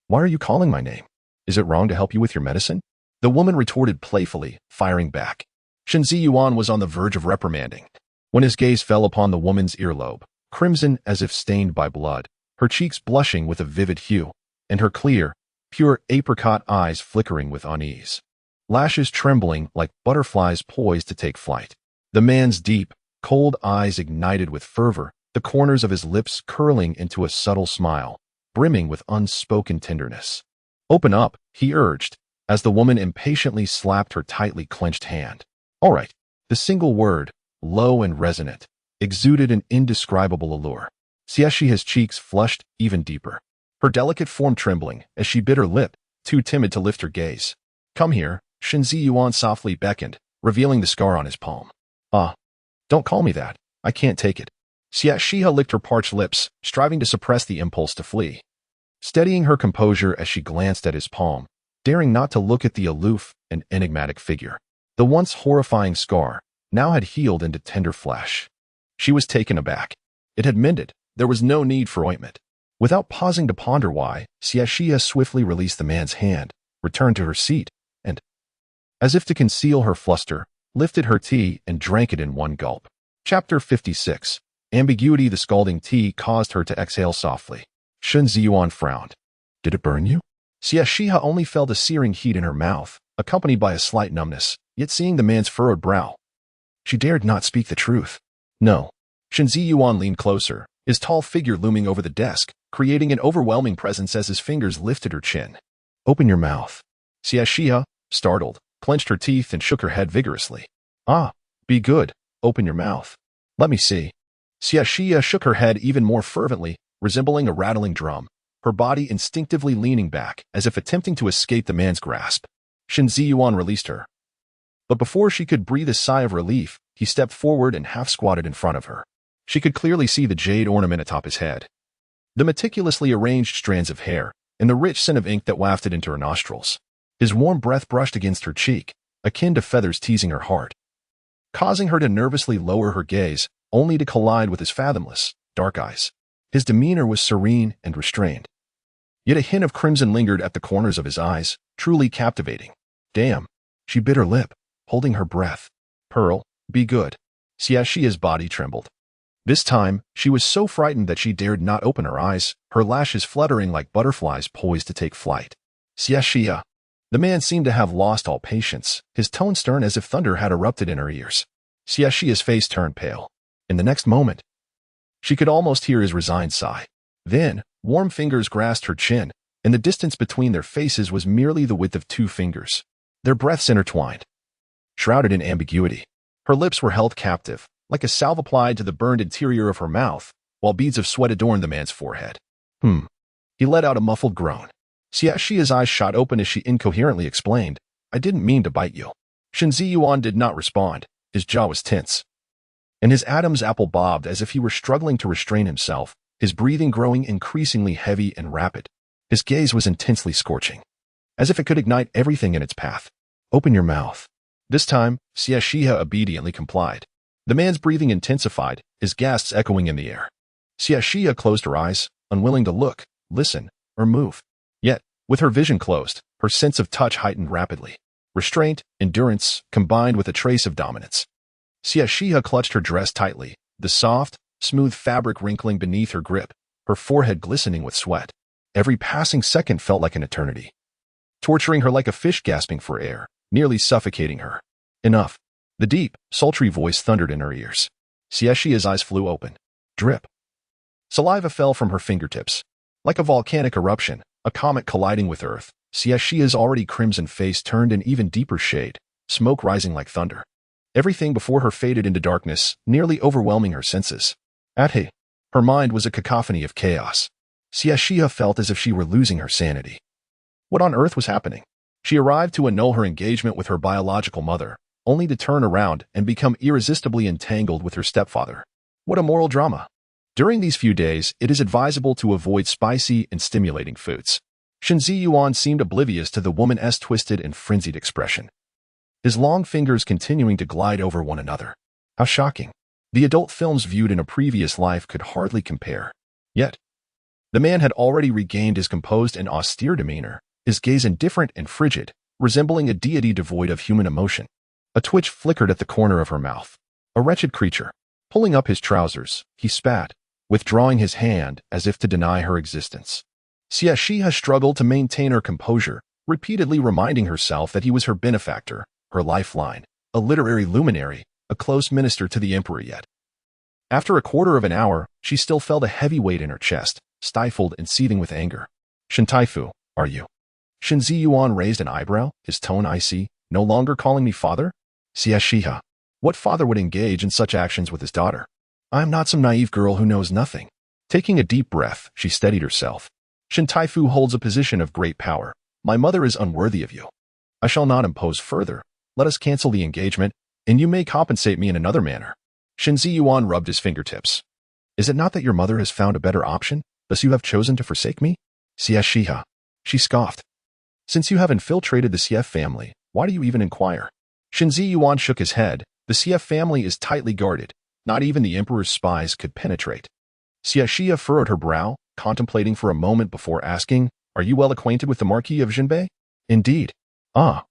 Why are you calling my name? Is it wrong to help you with your medicine? The woman retorted playfully, firing back. Shen Ziyuan was on the verge of reprimanding, when his gaze fell upon the woman's earlobe, crimson as if stained by blood, her cheeks blushing with a vivid hue, and her clear, pure apricot eyes flickering with unease, lashes trembling like butterflies poised to take flight. The man's deep, cold eyes ignited with fervor, the corners of his lips curling into a subtle smile, brimming with unspoken tenderness. Open up, he urged, as the woman impatiently slapped her tightly clenched hand. All right. The single word, low and resonant, exuded an indescribable allure. Xie Xihe's cheeks flushed even deeper, her delicate form trembling as she bit her lip, too timid to lift her gaze. Come here, Shen Ziyuan softly beckoned, revealing the scar on his palm. Ah, don't call me that. I can't take it. Xie Xihe licked her parched lips, striving to suppress the impulse to flee. Steadying her composure as she glanced at his palm, daring not to look at the aloof and enigmatic figure. The once horrifying scar now had healed into tender flesh. She was taken aback. It had mended. There was no need for ointment. Without pausing to ponder why, Xie Xihe swiftly released the man's hand, returned to her seat, and, as if to conceal her fluster, lifted her tea and drank it in one gulp. Chapter 56. Ambiguity. The scalding tea caused her to exhale softly. Shen Ziyuan frowned. Did it burn you? Xie Xihe only felt a searing heat in her mouth, accompanied by a slight numbness, yet seeing the man's furrowed brow, She dared not speak the truth. No. Shen Ziyuan leaned closer, his tall figure looming over the desk, creating an overwhelming presence as his fingers lifted her chin. Open your mouth. Xie Xihe, startled, clenched her teeth and shook her head vigorously. Ah, be good. Open your mouth. Let me see. Xie Xihe shook her head even more fervently, resembling a rattling drum, her body instinctively leaning back as if attempting to escape the man's grasp. Shen Ziyuan released her. But before she could breathe a sigh of relief, he stepped forward and half-squatted in front of her. She could clearly see the jade ornament atop his head, the meticulously arranged strands of hair, and the rich scent of ink that wafted into her nostrils. His warm breath brushed against her cheek, akin to feathers teasing her heart, causing her to nervously lower her gaze, only to collide with his fathomless, dark eyes. His demeanor was serene and restrained. Yet a hint of crimson lingered at the corners of his eyes, truly captivating. Damn. She bit her lip, holding her breath. Pearl, be good. Xie Xihe's body trembled. This time, she was so frightened that she dared not open her eyes, her lashes fluttering like butterflies poised to take flight. Xie Xihe. The man seemed to have lost all patience, his tone stern as if thunder had erupted in her ears. Xie Xihe's face turned pale. In the next moment, she could almost hear his resigned sigh. Then, warm fingers grasped her chin, and the distance between their faces was merely the width of 2 fingers. Their breaths intertwined, shrouded in ambiguity. Her lips were held captive, like a salve applied to the burned interior of her mouth, while beads of sweat adorned the man's forehead. He let out a muffled groan. Xie Xihe's eyes shot open as she incoherently explained, I didn't mean to bite you. Shen Ziyuan did not respond. His jaw was tense, and his Adam's apple bobbed as if he were struggling to restrain himself, his breathing growing increasingly heavy and rapid. His gaze was intensely scorching, as if it could ignite everything in its path. Open your mouth. This time, Xie Xihe obediently complied. The man's breathing intensified, his gasps echoing in the air. Xie Xihe closed her eyes, unwilling to look, listen, or move. Yet, with her vision closed, her sense of touch heightened rapidly. Restraint, endurance, combined with a trace of dominance. Xie Xihe clutched her dress tightly, the soft, smooth fabric wrinkling beneath her grip, her forehead glistening with sweat. Every passing second felt like an eternity, torturing her like a fish gasping for air, nearly suffocating her. Enough. The deep, sultry voice thundered in her ears. Xie Xihe's eyes flew open. Drip. Saliva fell from her fingertips. Like a volcanic eruption, a comet colliding with Earth, Xie Xihe's already crimson face turned an even deeper shade, smoke rising like thunder. Everything before her faded into darkness, nearly overwhelming her senses. Her mind was a cacophony of chaos. Xie Xihe felt as if she were losing her sanity. What on earth was happening? She arrived to annul her engagement with her biological mother, only to turn around and become irresistibly entangled with her stepfather. What a moral drama. During these few days, it is advisable to avoid spicy and stimulating foods. Shen Ziyuan seemed oblivious to the woman's twisted and frenzied expression, his long fingers continuing to glide over one another. How shocking. The adult films viewed in a previous life could hardly compare. Yet, the man had already regained his composed and austere demeanor, his gaze indifferent and frigid, resembling a deity devoid of human emotion. A twitch flickered at the corner of her mouth. A wretched creature. Pulling up his trousers, he spat, withdrawing his hand as if to deny her existence. Xie Xihe struggled to maintain her composure, repeatedly reminding herself that he was her benefactor, her lifeline, a literary luminary, a close minister to the emperor yet. After a quarter of an hour, she still felt a heavy weight in her chest, stifled and seething with anger. Shen Taifu, are you? Shen Ziyuan raised an eyebrow, his tone icy, no longer calling me father? Xie Xihe. What father would engage in such actions with his daughter? I am not some naive girl who knows nothing. Taking a deep breath, she steadied herself. Shen Taifu holds a position of great power. My mother is unworthy of you. I shall not impose further. Let us cancel the engagement, and you may compensate me in another manner. Shen Ziyuan rubbed his fingertips. Is it not that your mother has found a better option, thus you have chosen to forsake me? Xie Xihe. She scoffed. Since you have infiltrated the Xie family, why do you even inquire? Shen Ziyuan shook his head. The Xie family is tightly guarded. Not even the emperor's spies could penetrate. Xie Xihe furrowed her brow, contemplating for a moment before asking, Are you well acquainted with the Marquis of Jinbei? Indeed. Ah.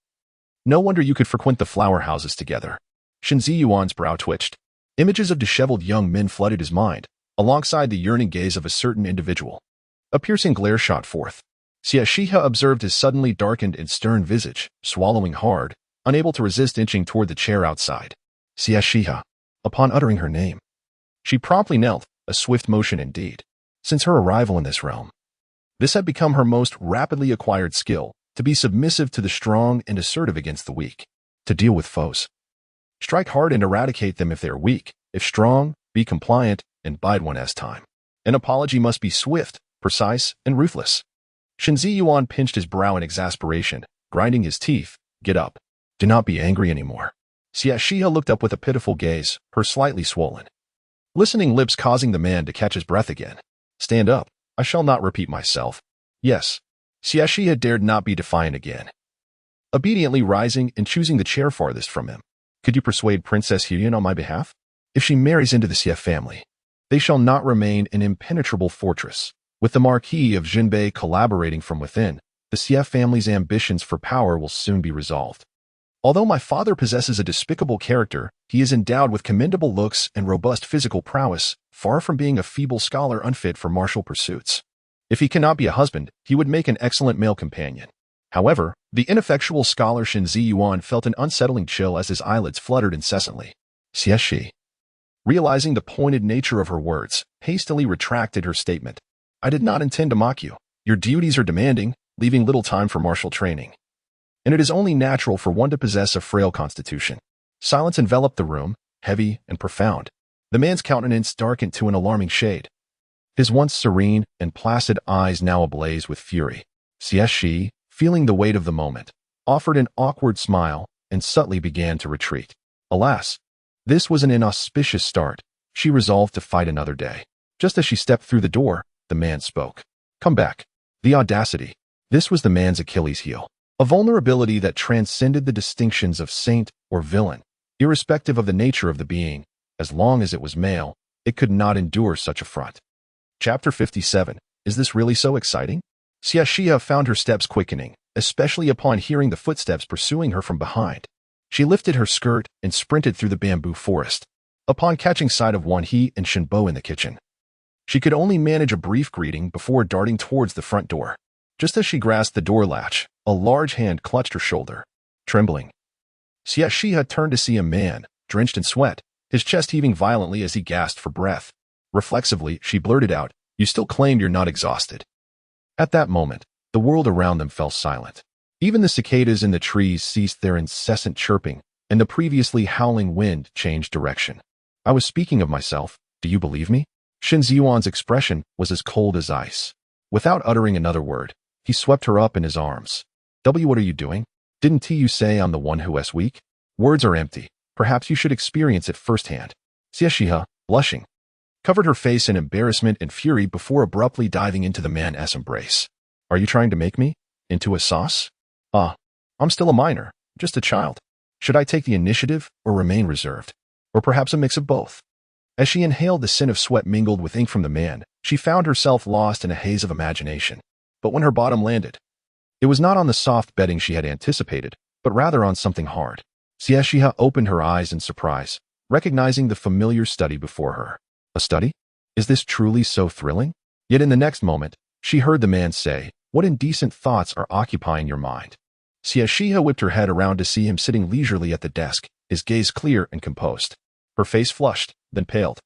No wonder you could frequent the flower houses together. Shen Ziyuan's brow twitched. Images of disheveled young men flooded his mind, alongside the yearning gaze of a certain individual. A piercing glare shot forth. Xie Xihe observed his suddenly darkened and stern visage, swallowing hard, unable to resist inching toward the chair outside. Xie Xihe. Upon uttering her name, she promptly knelt, a swift motion indeed. Since her arrival in this realm, this had become her most rapidly acquired skill, to be submissive to the strong and assertive against the weak, to deal with foes. Strike hard and eradicate them if they are weak. If strong, be compliant and bide one as time. An apology must be swift, precise, and ruthless. Shen Ziyuan pinched his brow in exasperation, grinding his teeth. Get up. Do not be angry anymore. Xie Xihe looked up with a pitiful gaze, her slightly swollen, listening lips causing the man to catch his breath again. Stand up. I shall not repeat myself. Yes. Xie Xihe dared not be defiant again. Obediently rising and choosing the chair farthest from him. Could you persuade Princess Hyun on my behalf? If she marries into the Xie family, they shall not remain an impenetrable fortress. With the Marquis of Jinbei collaborating from within, the Xie family's ambitions for power will soon be resolved. Although my father possesses a despicable character, he is endowed with commendable looks and robust physical prowess, far from being a feeble scholar unfit for martial pursuits. If he cannot be a husband, he would make an excellent male companion. However, the ineffectual scholar Shen Ziyuan felt an unsettling chill as his eyelids fluttered incessantly. Xie Xihe, realizing the pointed nature of her words, hastily retracted her statement. I did not intend to mock you. Your duties are demanding, leaving little time for martial training. And it is only natural for one to possess a frail constitution. Silence enveloped the room, heavy and profound. The man's countenance darkened to an alarming shade. His once serene and placid eyes now ablaze with fury. Xie Xihe, feeling the weight of the moment, offered an awkward smile and subtly began to retreat. Alas, this was an inauspicious start. She resolved to fight another day. Just as she stepped through the door, the man spoke. Come back. The audacity. This was the man's Achilles heel. A vulnerability that transcended the distinctions of saint or villain. Irrespective of the nature of the being, as long as it was male, it could not endure such affront. Chapter 57. Is this really so exciting? Xie Xihe found her steps quickening, especially upon hearing the footsteps pursuing her from behind. She lifted her skirt and sprinted through the bamboo forest. Upon catching sight of Wan He and Shenbo in the kitchen, she could only manage a brief greeting before darting towards the front door. Just as she grasped the door latch, a large hand clutched her shoulder. Trembling, Xie Xihe turned to see a man, drenched in sweat, his chest heaving violently as he gasped for breath. Reflexively, she blurted out, "You still claim you're not exhausted." At that moment, the world around them fell silent. Even the cicadas in the trees ceased their incessant chirping, and the previously howling wind changed direction. I was speaking of myself. Do you believe me? Shen Ziyuan's expression was as cold as ice. Without uttering another word, he swept her up in his arms. What are you doing? Didn't you say I'm the one who is weak? Words are empty. Perhaps you should experience it firsthand. Xie Xihe, blushing, covered her face in embarrassment and fury before abruptly diving into the man's embrace. Are you trying to make me into a sauce? I'm still a minor, just a child. Should I take the initiative or remain reserved? Or perhaps a mix of both? As she inhaled the scent of sweat mingled with ink from the man, she found herself lost in a haze of imagination. But when her bottom landed, it was not on the soft bedding she had anticipated, but rather on something hard. Xie Xihe opened her eyes in surprise, recognizing the familiar study before her. A study? Is this truly so thrilling? Yet in the next moment, she heard the man say, "What indecent thoughts are occupying your mind?" Xie Xihe whipped her head around to see him sitting leisurely at the desk, his gaze clear and composed. Her face flushed, then paled.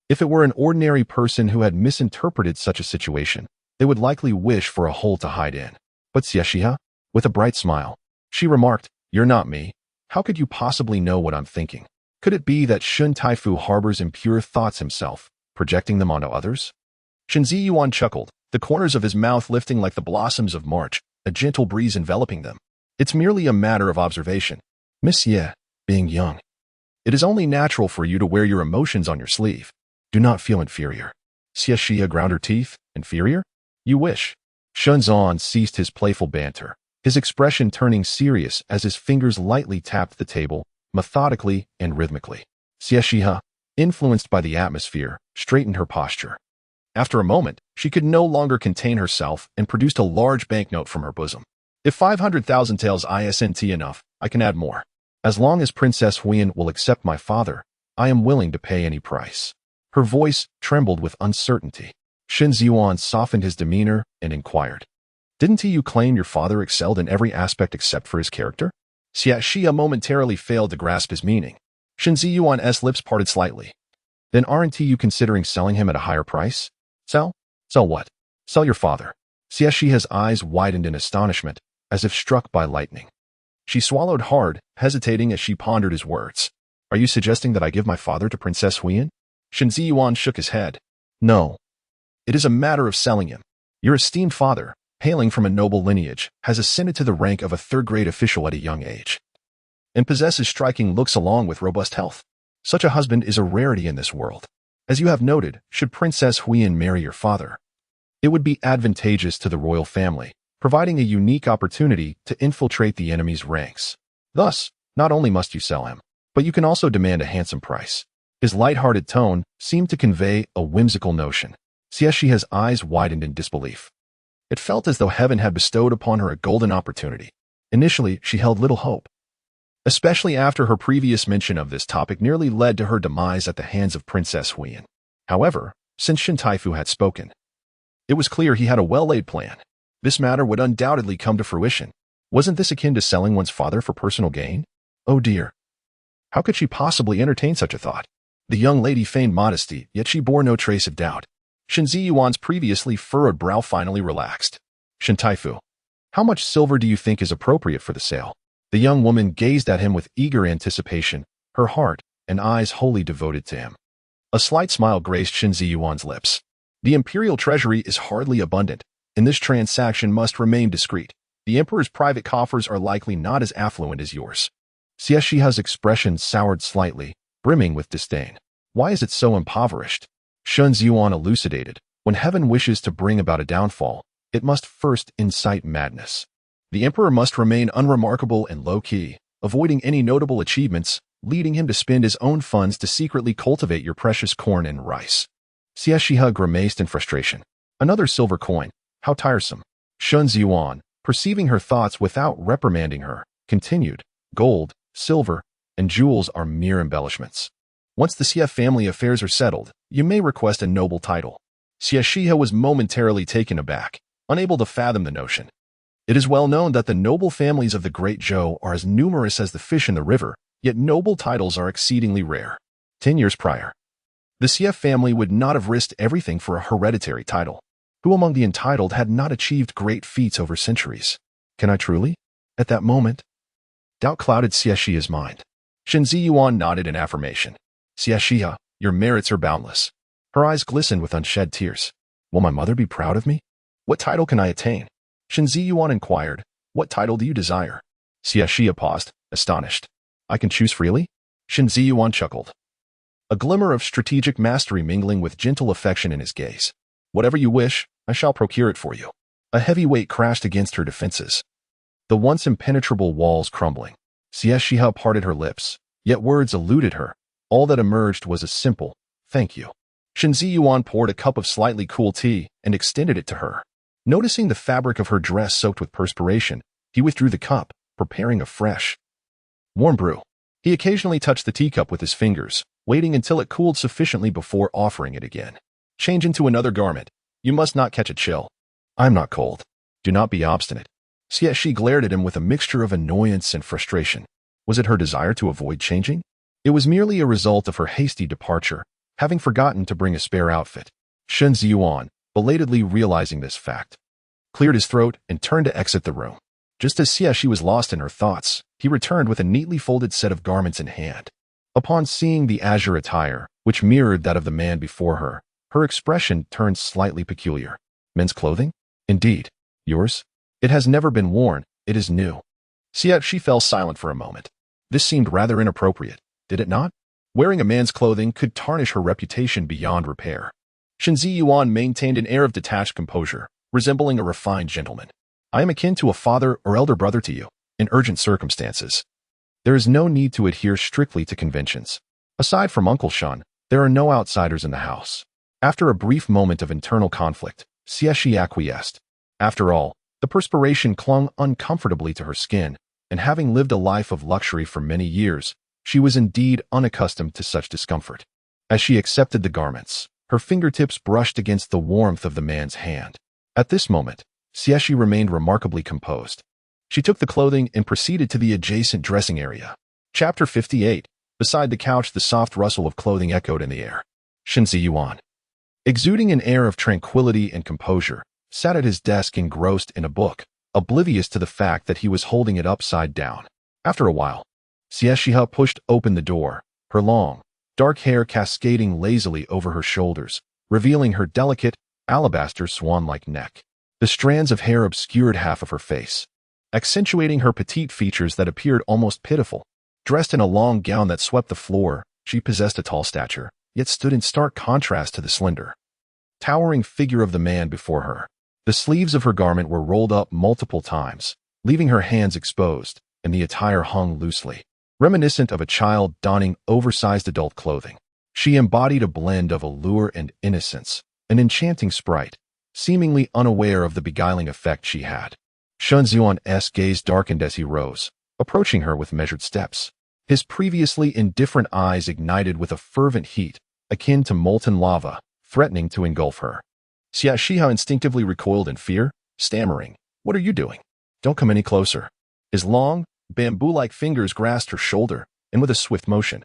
If it were an ordinary person who had misinterpreted such a situation, they would likely wish for a hole to hide in. But Xie Xihe, with a bright smile, she remarked, "You're not me. How could you possibly know what I'm thinking? Could it be that Shun Taifu harbors impure thoughts himself, projecting them onto others?" Shen Ziyuan chuckled, the corners of his mouth lifting like the blossoms of March, a gentle breeze enveloping them. It's merely a matter of observation. Miss Ye, being young, it is only natural for you to wear your emotions on your sleeve. Do not feel inferior. Xie Xihe ground her teeth. Inferior? You wish. Shun Zan ceased his playful banter, his expression turning serious as his fingers lightly tapped the table, methodically and rhythmically. Xie Xihe, influenced by the atmosphere, straightened her posture. After a moment, she could no longer contain herself and produced a large banknote from her bosom. If 500,000 taels isn't enough, I can add more. As long as Princess Huyen will accept my father, I am willing to pay any price. Her voice trembled with uncertainty. Shen Ziyuan softened his demeanor and inquired, "Didn't you claim your father excelled in every aspect except for his character?" Xie Xihe momentarily failed to grasp his meaning. Shen Ziyuan's lips parted slightly. Then aren't you considering selling him at a higher price? Sell? Sell what? Sell your father. Xie Xihe's eyes widened in astonishment, as if struck by lightning. She swallowed hard, hesitating as she pondered his words. Are you suggesting that I give my father to Princess Huiyan? Shen Ziyuan shook his head. No. It is a matter of selling him. Your esteemed father, hailing from a noble lineage, has ascended to the rank of a third-grade official at a young age, and possesses striking looks along with robust health. Such a husband is a rarity in this world. As you have noted, should Princess Huiyan marry your father, it would be advantageous to the royal family, providing a unique opportunity to infiltrate the enemy's ranks. Thus, not only must you sell him, but you can also demand a handsome price. His light-hearted tone seemed to convey a whimsical notion. Xie Xihe's eyes widened in disbelief. It felt as though heaven had bestowed upon her a golden opportunity. Initially, she held little hope, especially after her previous mention of this topic nearly led to her demise at the hands of Princess Huiyan. However, since Shen Taifu had spoken, it was clear he had a well-laid plan. This matter would undoubtedly come to fruition. Wasn't this akin to selling one's father for personal gain? Oh dear. How could she possibly entertain such a thought? The young lady feigned modesty, yet she bore no trace of doubt. Shen Ziyuan's previously furrowed brow finally relaxed. Shen Taifu, how much silver do you think is appropriate for the sale? The young woman gazed at him with eager anticipation, her heart and eyes wholly devoted to him. A slight smile graced Shen Ziyuan's lips. The imperial treasury is hardly abundant, and this transaction must remain discreet. The emperor's private coffers are likely not as affluent as yours. Xie Xihe's expression soured slightly, brimming with disdain. Why is it so impoverished? Shen Ziyuan elucidated. When heaven wishes to bring about a downfall, it must first incite madness. The emperor must remain unremarkable and low-key, avoiding any notable achievements, leading him to spend his own funds to secretly cultivate your precious corn and rice. Xie Xihe grimaced in frustration. Another silver coin. How tiresome. Shen Ziyuan, perceiving her thoughts without reprimanding her, continued, gold, silver, and jewels are mere embellishments. Once the Xie family affairs are settled, you may request a noble title. Xie Xihe was momentarily taken aback, unable to fathom the notion. It is well known that the noble families of the Great Zhou are as numerous as the fish in the river, yet noble titles are exceedingly rare. 10 years prior, the Xie family would not have risked everything for a hereditary title. Who among the entitled had not achieved great feats over centuries? Can I truly? At that moment, doubt clouded Xie Xihe's mind. Shen Ziyuan nodded in affirmation. Xie Xihe, your merits are boundless. Her eyes glistened with unshed tears. Will my mother be proud of me? What title can I attain? Shen Ziyuan inquired. What title do you desire? Xie Xihe paused, astonished. I can choose freely? Shen Ziyuan chuckled, a glimmer of strategic mastery mingling with gentle affection in his gaze. Whatever you wish, I shall procure it for you. A heavy weight crashed against her defenses, the once impenetrable walls crumbling. Xie Xihe parted her lips, yet words eluded her. All that emerged was a simple, thank you. Shen Ziyuan poured a cup of slightly cool tea and extended it to her. Noticing the fabric of her dress soaked with perspiration, he withdrew the cup, preparing a fresh, warm brew. He occasionally touched the teacup with his fingers, waiting until it cooled sufficiently before offering it again. Change into another garment. You must not catch a chill. I'm not cold. Do not be obstinate. Xie Xihe glared at him with a mixture of annoyance and frustration. Was it her desire to avoid changing? It was merely a result of her hasty departure, having forgotten to bring a spare outfit. Shen Ziyuan, belatedly realizing this fact, cleared his throat and turned to exit the room. Just as Xie Xihe was lost in her thoughts, he returned with a neatly folded set of garments in hand. Upon seeing the azure attire, which mirrored that of the man before her, her expression turned slightly peculiar. Men's clothing? Indeed. Yours? It has never been worn. It is new. Xie Xihe fell silent for a moment. This seemed rather inappropriate, did it not? Wearing a man's clothing could tarnish her reputation beyond repair. Shen Ziyuan maintained an air of detached composure, resembling a refined gentleman. I am akin to a father or elder brother to you, in urgent circumstances. There is no need to adhere strictly to conventions. Aside from Uncle Shen, there are no outsiders in the house. After a brief moment of internal conflict, Xie Xihe acquiesced. After all, the perspiration clung uncomfortably to her skin, and having lived a life of luxury for many years, she was indeed unaccustomed to such discomfort. As she accepted the garments, her fingertips brushed against the warmth of the man's hand. At this moment, Xie Xihe remained remarkably composed. She took the clothing and proceeded to the adjacent dressing area. Chapter 58. Beside the couch, the soft rustle of clothing echoed in the air. Shen Ziyuan, exuding an air of tranquility and composure, sat at his desk engrossed in a book, oblivious to the fact that he was holding it upside down. After a while, Xie Xihe pushed open the door, her long, dark hair cascading lazily over her shoulders, revealing her delicate, alabaster swan-like neck. The strands of hair obscured half of her face, accentuating her petite features that appeared almost pitiful. Dressed in a long gown that swept the floor, she possessed a tall stature, yet stood in stark contrast to the slender, towering figure of the man before her. The sleeves of her garment were rolled up multiple times, leaving her hands exposed, and the attire hung loosely, reminiscent of a child donning oversized adult clothing. She embodied a blend of allure and innocence, an enchanting sprite, seemingly unaware of the beguiling effect she had. Shen Ziyuan's gaze darkened as he rose, approaching her with measured steps. His previously indifferent eyes ignited with a fervent heat, akin to molten lava, threatening to engulf her. Xie Xihe instinctively recoiled in fear, stammering, "What are you doing? Don't come any closer." His long, bamboo-like fingers grasped her shoulder, and with a swift motion,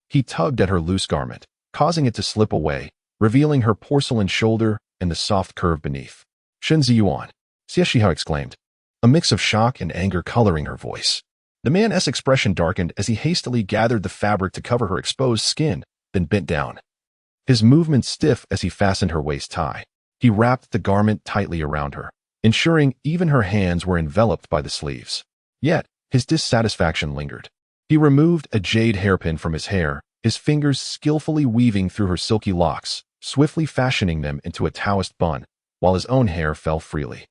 he tugged at her loose garment, causing it to slip away, revealing her porcelain shoulder and the soft curve beneath. "Shen Ziyuan," Xie Xihe exclaimed, a mix of shock and anger coloring her voice. The man's expression darkened as he hastily gathered the fabric to cover her exposed skin, then bent down, his movements stiff as he fastened her waist tie. He wrapped the garment tightly around her, ensuring even her hands were enveloped by the sleeves. Yet, his dissatisfaction lingered. He removed a jade hairpin from his hair, his fingers skillfully weaving through her silky locks, swiftly fashioning them into a Taoist bun, while his own hair fell freely.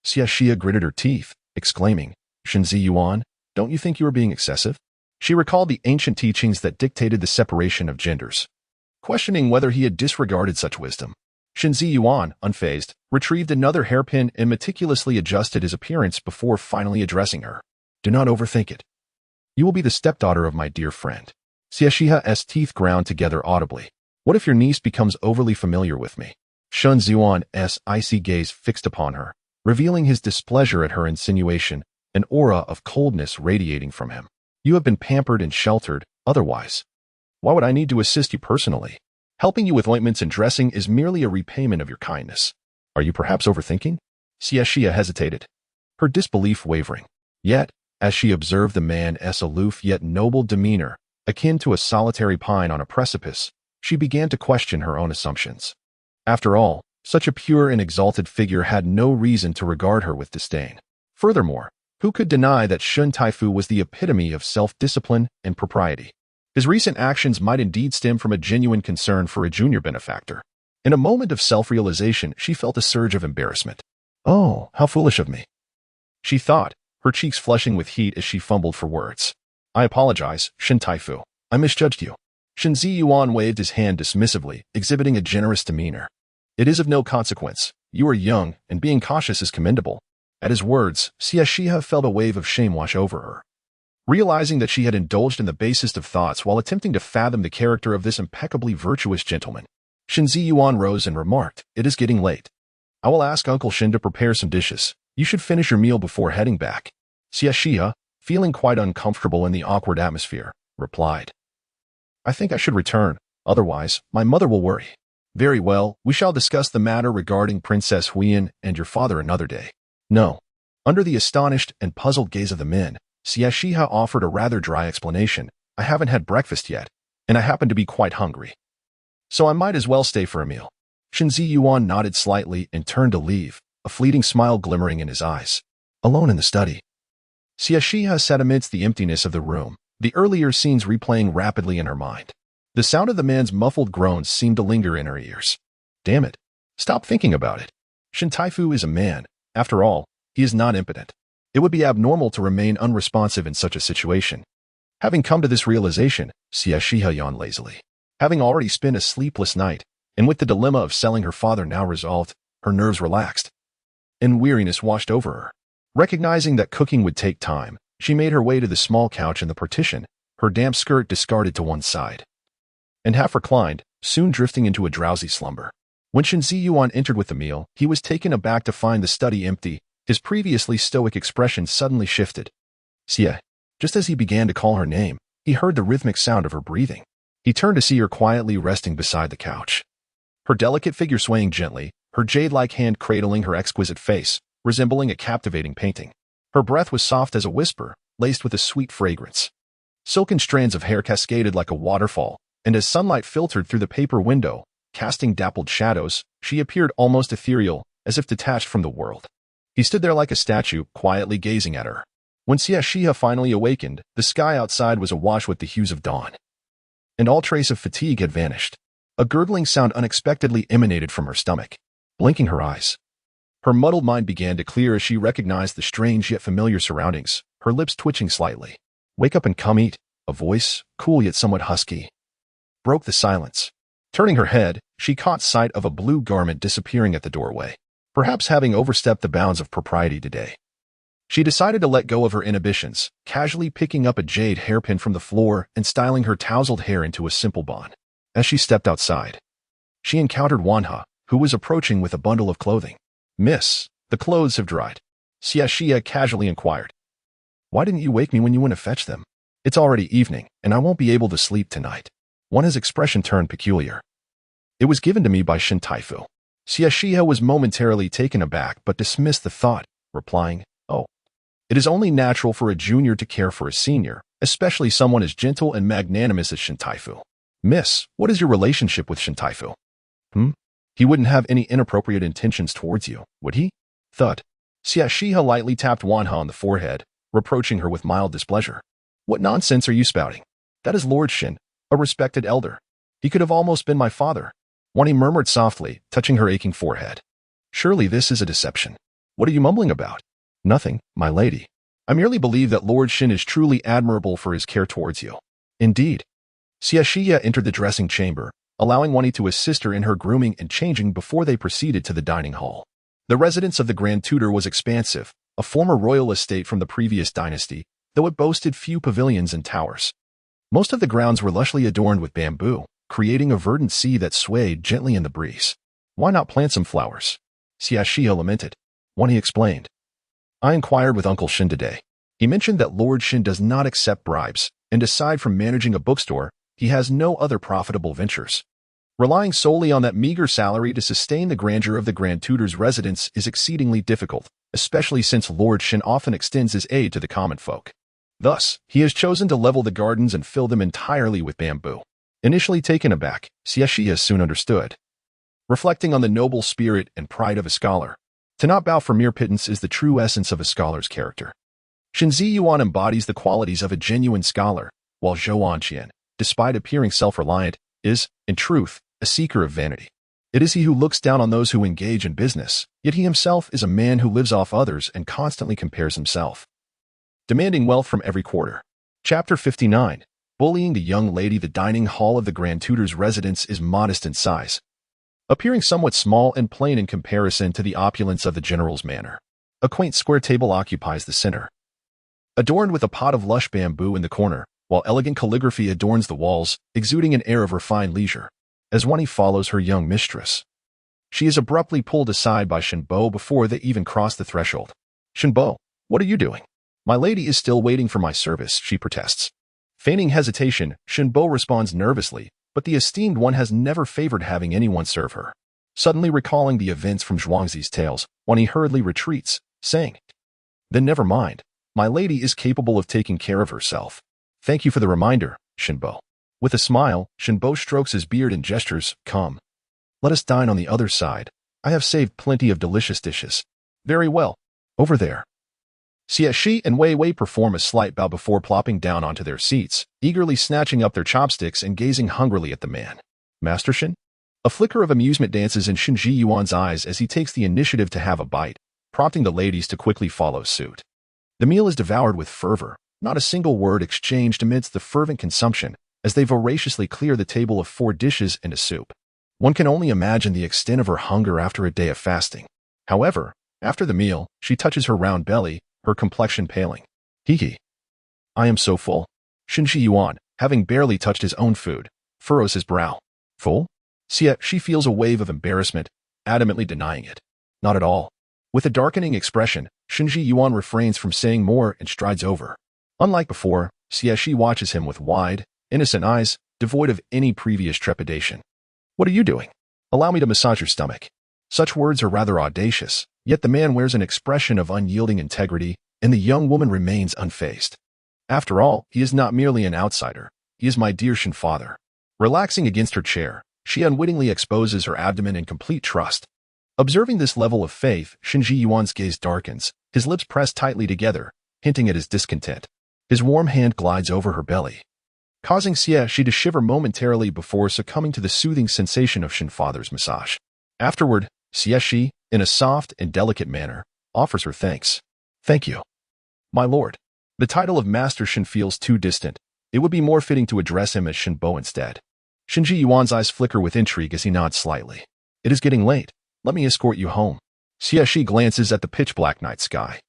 Xie Xihe gritted her teeth, exclaiming, "Shen Ziyuan, don't you think you are being excessive?" She recalled the ancient teachings that dictated the separation of genders, questioning whether he had disregarded such wisdom. Shen Ziyuan, unfazed, retrieved another hairpin and meticulously adjusted his appearance before finally addressing her. "Do not overthink it. You will be the stepdaughter of my dear friend." Xie Xihe's teeth ground together audibly. "What if your niece becomes overly familiar with me?" Shen Ziyuan's icy gaze fixed upon her, revealing his displeasure at her insinuation, an aura of coldness radiating from him. "You have been pampered and sheltered, otherwise. Why would I need to assist you personally? Helping you with ointments and dressing is merely a repayment of your kindness. Are you perhaps overthinking?" Xie Xihe hesitated, her disbelief wavering. Yet, as she observed the man's aloof yet noble demeanor, akin to a solitary pine on a precipice, she began to question her own assumptions. After all, such a pure and exalted figure had no reason to regard her with disdain. Furthermore, who could deny that Shun Taifu was the epitome of self-discipline and propriety? His recent actions might indeed stem from a genuine concern for a junior benefactor. In a moment of self-realization, she felt a surge of embarrassment. "Oh, how foolish of me," she thought, her cheeks flushing with heat as she fumbled for words. "I apologize, Shen Taifu. I misjudged you." Shen Ziyuan waved his hand dismissively, exhibiting a generous demeanor. "It is of no consequence. You are young, and being cautious is commendable." At his words, Xie Xihe felt a wave of shame wash over her. Realizing that she had indulged in the basest of thoughts while attempting to fathom the character of this impeccably virtuous gentleman, Shen Ziyuan rose and remarked, "It is getting late. I will ask Uncle Shen to prepare some dishes. You should finish your meal before heading back." Xie Xihe, feeling quite uncomfortable in the awkward atmosphere, replied, "I think I should return, otherwise my mother will worry." "Very well, we shall discuss the matter regarding Princess Huiyan and your father another day." "No." Under the astonished and puzzled gaze of the men, Xie Xihe offered a rather dry explanation. "I haven't had breakfast yet, and I happen to be quite hungry. So I might as well stay for a meal." Shen Ziyuan nodded slightly and turned to leave, a fleeting smile glimmering in his eyes. Alone in the study, Xie Xihe sat amidst the emptiness of the room, the earlier scenes replaying rapidly in her mind. The sound of the man's muffled groans seemed to linger in her ears. Damn it. Stop thinking about it. Shen Taifu is a man. After all, he is not impotent. It would be abnormal to remain unresponsive in such a situation. Having come to this realization, Xie Xihe yawned lazily. Having already spent a sleepless night, and with the dilemma of selling her father now resolved, her nerves relaxed, and weariness washed over her. Recognizing that cooking would take time, she made her way to the small couch in the partition, her damp skirt discarded to one side, and half reclined, soon drifting into a drowsy slumber. When Shen Ziyuan entered with the meal, he was taken aback to find the study empty. His previously stoic expression suddenly shifted. "Xie." Just as he began to call her name, He heard the rhythmic sound of her breathing. He turned to see her quietly resting beside the couch. Her delicate figure swaying gently, her jade-like hand cradling her exquisite face, resembling a captivating painting. Her breath was soft as a whisper, laced with a sweet fragrance. Silken strands of hair cascaded like a waterfall, and as sunlight filtered through the paper window, casting dappled shadows, she appeared almost ethereal, as if detached from the world. He stood there like a statue, quietly gazing at her. When Xie Xihe finally awakened, the sky outside was awash with the hues of dawn, and all trace of fatigue had vanished. A gurgling sound unexpectedly emanated from her stomach. Blinking her eyes, her muddled mind began to clear as she recognized the strange yet familiar surroundings, her lips twitching slightly. "Wake up and come eat," a voice, cool yet somewhat husky, broke the silence. Turning her head, she caught sight of a blue garment disappearing at the doorway, perhaps having overstepped the bounds of propriety today. She decided to let go of her inhibitions, casually picking up a jade hairpin from the floor and styling her tousled hair into a simple bun. As she stepped outside, she encountered Wanha, who was approaching with a bundle of clothing. "Miss, the clothes have dried," Xie Xihe casually inquired. "Why didn't you wake me when you went to fetch them? It's already evening, and I won't be able to sleep tonight." Wanha's expression turned peculiar. "It was given to me by Shin Taifu." Xie Xihe was momentarily taken aback but dismissed the thought, replying, "Oh, it is only natural for a junior to care for a senior, especially someone as gentle and magnanimous as Shin Taifu. Miss, what is your relationship with Shin Taifu?" He wouldn't have any inappropriate intentions towards you, would he?" Thud. Xie Xihe lightly tapped Wanha on the forehead, reproaching her with mild displeasure. "What nonsense are you spouting? That is Lord Shin, a respected elder. He could have almost been my father." Wanha murmured softly, touching her aching forehead. "Surely this is a deception. What are you mumbling about?" "Nothing, my lady. I merely believe that Lord Shin is truly admirable for his care towards you." "Indeed." Xie Xihe entered the dressing chamber, allowing Wanha to assist her in her grooming and changing before they proceeded to the dining hall. The residence of the Grand Tutor was expansive, a former royal estate from the previous dynasty, though it boasted few pavilions and towers. Most of the grounds were lushly adorned with bamboo, creating a verdant sea that swayed gently in the breeze. "Why not plant some flowers?" Xie Xihe lamented. Wanha explained. "I inquired with Uncle Shin today. He mentioned that Lord Shin does not accept bribes, and aside from managing a bookstore, he has no other profitable ventures. Relying solely on that meager salary to sustain the grandeur of the Grand Tutor's residence is exceedingly difficult, especially since Lord Shin often extends his aid to the common folk. Thus, he has chosen to level the gardens and fill them entirely with bamboo." Initially taken aback, Xie Xihe soon understood. Reflecting on the noble spirit and pride of a scholar, to not bow for mere pittance is the true essence of a scholar's character. Shin Ziyuan embodies the qualities of a genuine scholar, while Zhou Anqian, despite appearing self-reliant, is, in truth, a seeker of vanity. It is he who looks down on those who engage in business, yet he himself is a man who lives off others and constantly compares himself, demanding wealth from every quarter. Chapter 59. Bullying the young lady. The dining hall of the Grand Tutor's residence is modest in size, appearing somewhat small and plain in comparison to the opulence of the general's manor. A quaint square table occupies the center, adorned with a pot of lush bamboo in the corner, while elegant calligraphy adorns the walls, exuding an air of refined leisure. As Wanha follows her young mistress, she is abruptly pulled aside by Shinbo before they even cross the threshold. "Shinbo, what are you doing?" "My lady is still waiting for my service," she protests. Feigning hesitation, Shinbo responds nervously, but the esteemed one has never favored having anyone serve her. Suddenly recalling the events from Zhuangzi's tales, Wanha hurriedly retreats, saying, "Then never mind. My lady is capable of taking care of herself." "Thank you for the reminder, Shinbo." With a smile, Shinbo strokes his beard and gestures, "Come. Let us dine on the other side. I have saved plenty of delicious dishes." "Very well. Over there." Xie Xihe and Wei Wei perform a slight bow before plopping down onto their seats, eagerly snatching up their chopsticks and gazing hungrily at the man. "Master Shin?" A flicker of amusement dances in Shin Ziyuan's eyes as he takes the initiative to have a bite, prompting the ladies to quickly follow suit. The meal is devoured with fervor, not a single word exchanged amidst the fervent consumption, as they voraciously clear the table of 4 dishes and a soup. One can only imagine the extent of her hunger after a day of fasting. However, after the meal, she touches her round belly, her complexion paling. "Hee. I am so full." Shin Ziyuan, having barely touched his own food, furrows his brow. "Full?" She feels a wave of embarrassment, adamantly denying it. "Not at all." With a darkening expression, Shin Ziyuan refrains from saying more and strides over. Unlike before, Xie Xihe watches him with wide, innocent eyes, devoid of any previous trepidation. What are you doing? Allow me to massage your stomach. Such words are rather audacious, yet the man wears an expression of unyielding integrity, and the young woman remains unfazed. After all, he is not merely an outsider. He is my dear Shen father. Relaxing against her chair, she unwittingly exposes her abdomen in complete trust. Observing this level of faith, Shen Zhiyuan's gaze darkens, his lips press tightly together, hinting at his discontent. His warm hand glides over her belly, causing Xie Xihe to shiver momentarily before succumbing to the soothing sensation of Shen father's massage. Afterward, Xie Xihe, in a soft and delicate manner, offers her thanks. Thank you, my lord. The title of Master Shen feels too distant. It would be more fitting to address him as Shen Bo instead. Shen Zhiyuan's eyes flicker with intrigue as he nods slightly. It is getting late. Let me escort you home. Xie Xihe glances at the pitch-black night sky,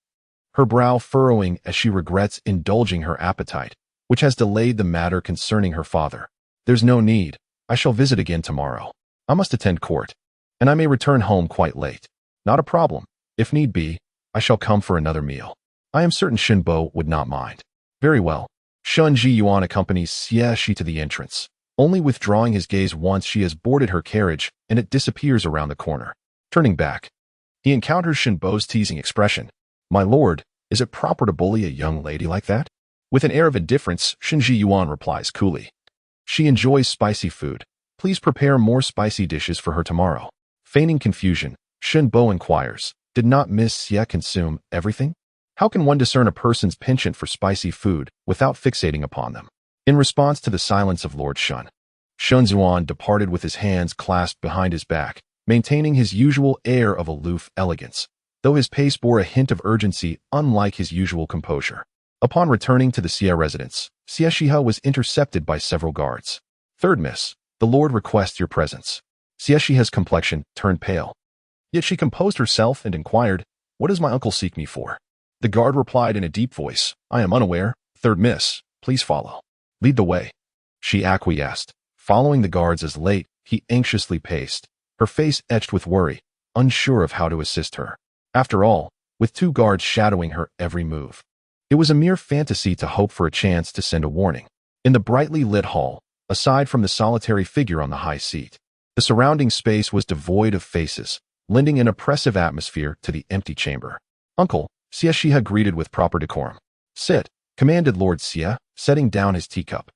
her brow furrowing as she regrets indulging her appetite, which has delayed the matter concerning her father. There's no need. I shall visit again tomorrow. I must attend court, and I may return home quite late. Not a problem. If need be, I shall come for another meal. I am certain Shen Bo would not mind. Very well. Shen Zhiyuan accompanies Xie Xihe to the entrance, only withdrawing his gaze once she has boarded her carriage and it disappears around the corner. Turning back, he encounters Shen Bo's teasing expression. My lord, is it proper to bully a young lady like that? With an air of indifference, Shen Zhiyuan replies coolly. She enjoys spicy food. Please prepare more spicy dishes for her tomorrow. Feigning confusion, Shen Bo inquires, did not Miss Xie consume everything? How can one discern a person's penchant for spicy food without fixating upon them? In response to the silence of Lord Shen, Shen Zuan departed with his hands clasped behind his back, maintaining his usual air of aloof elegance, though his pace bore a hint of urgency unlike his usual composure. Upon returning to the Xie residence, Xie Xihe was intercepted by several guards. Third miss, the lord requests your presence. Xie Xihe's complexion turned pale. Yet she composed herself and inquired, what does my uncle seek me for? The guard replied in a deep voice, I am unaware. Third miss, please follow. Lead the way. She acquiesced. Following the guards as late, he anxiously paced, her face etched with worry, unsure of how to assist her. After all, with two guards shadowing her every move, it was a mere fantasy to hope for a chance to send a warning. In the brightly lit hall, aside from the solitary figure on the high seat, the surrounding space was devoid of faces, lending an oppressive atmosphere to the empty chamber. Uncle, Xie Xihe greeted with proper decorum. Sit, commanded Lord Xie, setting down his teacup.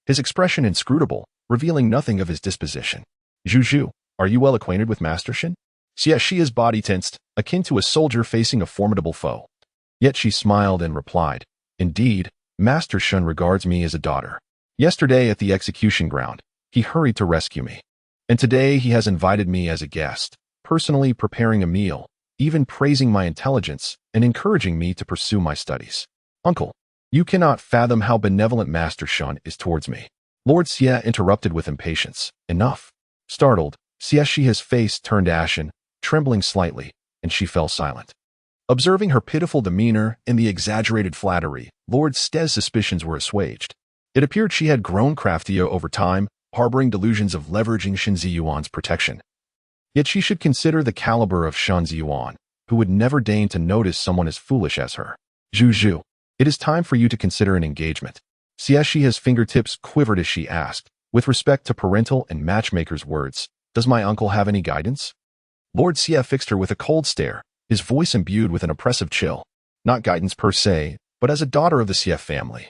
His expression inscrutable, revealing nothing of his disposition. Zhu, are you well acquainted with Master Shen? Xie Xihe's body tensed, akin to a soldier facing a formidable foe. Yet she smiled and replied, Indeed, Master Shen regards me as a daughter. Yesterday at the execution ground, he hurried to rescue me. And today he has invited me as a guest, personally preparing a meal, even praising my intelligence and encouraging me to pursue my studies. Uncle, you cannot fathom how benevolent Master Shen is towards me. Lord Xie interrupted with impatience. Enough. Startled, Xie Xihe's face turned ashen, trembling slightly, and she fell silent. Observing her pitiful demeanor and the exaggerated flattery, Lord Xie's suspicions were assuaged. It appeared she had grown craftier over time, harboring delusions of leveraging Shen Zhiyuan's protection. Yet she should consider the caliber of Shen Zhiyuan, who would never deign to notice someone as foolish as her. Zhu, it is time for you to consider an engagement. Xie Xihe's fingertips quivered as she asked, with respect to parental and matchmaker's words, does my uncle have any guidance? Lord Xie fixed her with a cold stare, his voice imbued with an oppressive chill. Not guidance per se, but as a daughter of the Xie family.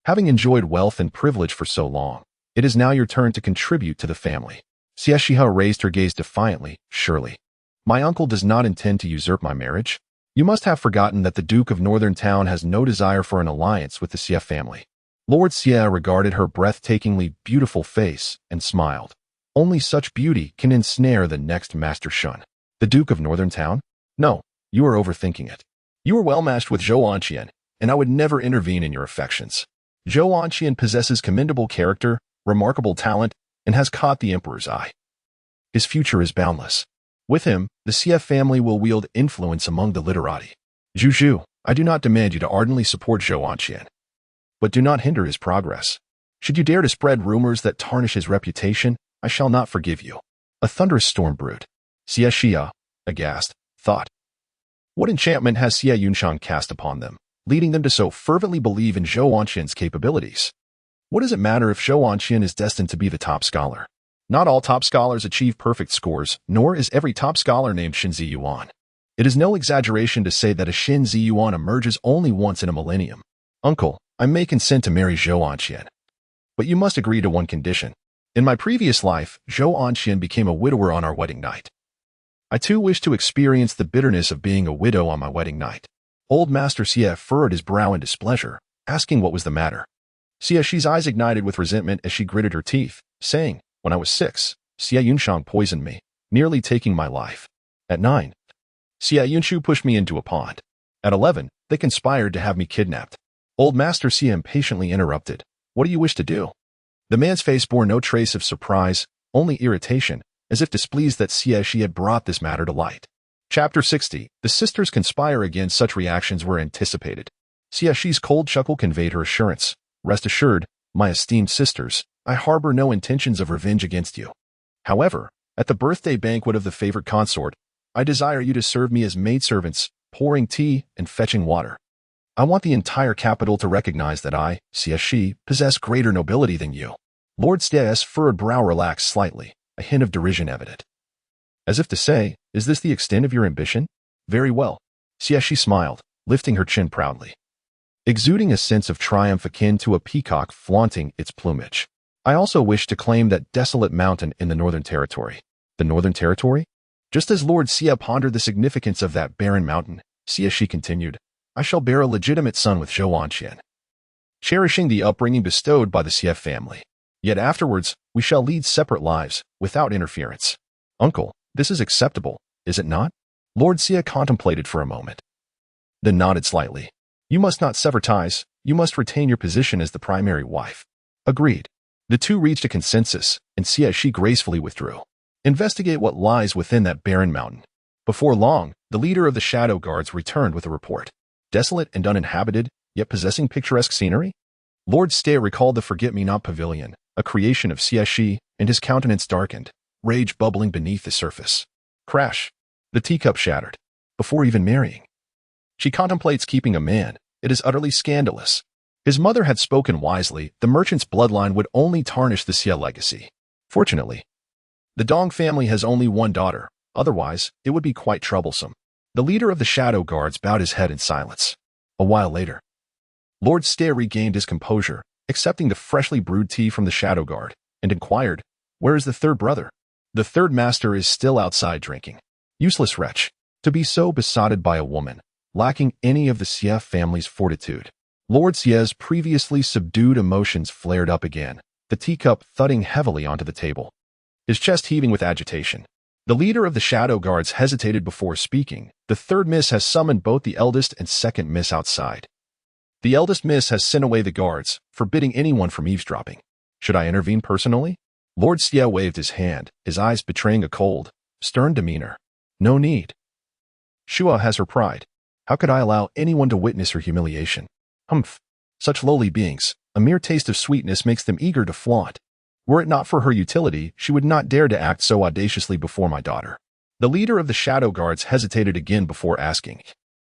Having enjoyed wealth and privilege for so long, it is now your turn to contribute to the family. Xie Xihe raised her gaze defiantly. Surely, my uncle does not intend to usurp my marriage? You must have forgotten that the Duke of Northern Town has no desire for an alliance with the Xie family. Lord Xie regarded her breathtakingly beautiful face and smiled. Only such beauty can ensnare the next Master Shen. The Duke of Northern Town? No, you are overthinking it. You are well matched with Zhou Anqian, and I would never intervene in your affections. Zhou Anqian possesses commendable character, remarkable talent, and has caught the Emperor's eye. His future is boundless. With him, the Xie family will wield influence among the literati. Zhu, I do not demand you to ardently support Zhou Anqian, but do not hinder his progress. Should you dare to spread rumors that tarnish his reputation, I shall not forgive you. A thunderous storm brewed. Xie Xihe, aghast, thought, what enchantment has Xie Yunshan cast upon them? leading them to so fervently believe in Zhou Onqian's capabilities. What does it matter if Zhou Onqian is destined to be the top scholar? Not all top scholars achieve perfect scores, nor is every top scholar named Xin Ziyuan. It is no exaggeration to say that a Xin Ziyuan emerges only once in a millennium. Uncle, I may consent to marry Zhou Onqian. But you must agree to one condition. In my previous life, Zhou Onqian became a widower on our wedding night. I too wish to experience the bitterness of being a widow on my wedding night. Old Master Xie furrowed his brow in displeasure, asking what was the matter. Xie Xihe's eyes ignited with resentment as she gritted her teeth, saying, "When I was 6, Xie Yunshang poisoned me, nearly taking my life. At 9, Xie Yunshu pushed me into a pond. At 11, they conspired to have me kidnapped." Old Master Xie impatiently interrupted, "What do you wish to do?" The man's face bore no trace of surprise, only irritation, as if displeased that Xie Xihe had brought this matter to light. Chapter 60. The sisters conspire again. Such reactions were anticipated. Xie Xihe's cold chuckle conveyed her assurance. "Rest assured, my esteemed sisters, I harbor no intentions of revenge against you. However, at the birthday banquet of the favorite consort, I desire you to serve me as maidservants, pouring tea and fetching water. I want the entire capital to recognize that I, Xie Xihe, possess greater nobility than you." Lord Xie's furrowed brow relaxed slightly, a hint of derision evident. As if to say, "Is this the extent of your ambition?" "Very well." Xie Xihe smiled, lifting her chin proudly, exuding a sense of triumph akin to a peacock flaunting its plumage. "I also wish to claim that desolate mountain in the Northern Territory." "The Northern Territory?" Just as Lord Xie pondered the significance of that barren mountain, Xie Xihe continued, "I shall bear a legitimate son with Zhou Onqian, cherishing the upbringing bestowed by the Xie family. Yet afterwards, we shall lead separate lives, without interference." "Uncle, this is acceptable, is it not?" Lord Xie contemplated for a moment, then nodded slightly. "You must not sever ties, you must retain your position as the primary wife." "Agreed." The two reached a consensus, and Xie Xihe gracefully withdrew. Investigate what lies within that barren mountain. Before long, the leader of the Shadow Guards returned with a report. Desolate and uninhabited, yet possessing picturesque scenery? Lord Xie recalled the Forget-Me-Not Pavilion, a creation of Xie Xihe, and his countenance darkened, rage bubbling beneath the surface. Crash! The teacup shattered. Before even marrying. She contemplates keeping a man. It is utterly scandalous. His mother had spoken wisely. The merchant's bloodline would only tarnish the Xie legacy. Fortunately, the Dong family has only one daughter. Otherwise, it would be quite troublesome. The leader of the Shadow Guards bowed his head in silence. A while later, Lord Xie regained his composure, accepting the freshly brewed tea from the Shadow Guard, and inquired, "Where is the third brother?" "The third master is still outside drinking." Useless wretch, to be so besotted by a woman, lacking any of the Xie family's fortitude. Lord Xie's previously subdued emotions flared up again, the teacup thudding heavily onto the table, his chest heaving with agitation. The leader of the Shadow Guards hesitated before speaking. "The third miss has summoned both the eldest and second miss outside. The eldest miss has sent away the guards, forbidding anyone from eavesdropping. Should I intervene personally?" Lord Xie waved his hand, his eyes betraying a cold, stern demeanor. "No need. Shua has her pride. How could I allow anyone to witness her humiliation? Humph. Such lowly beings, a mere taste of sweetness makes them eager to flaunt. Were it not for her utility, she would not dare to act so audaciously before my daughter." The leader of the Shadow Guards hesitated again before asking,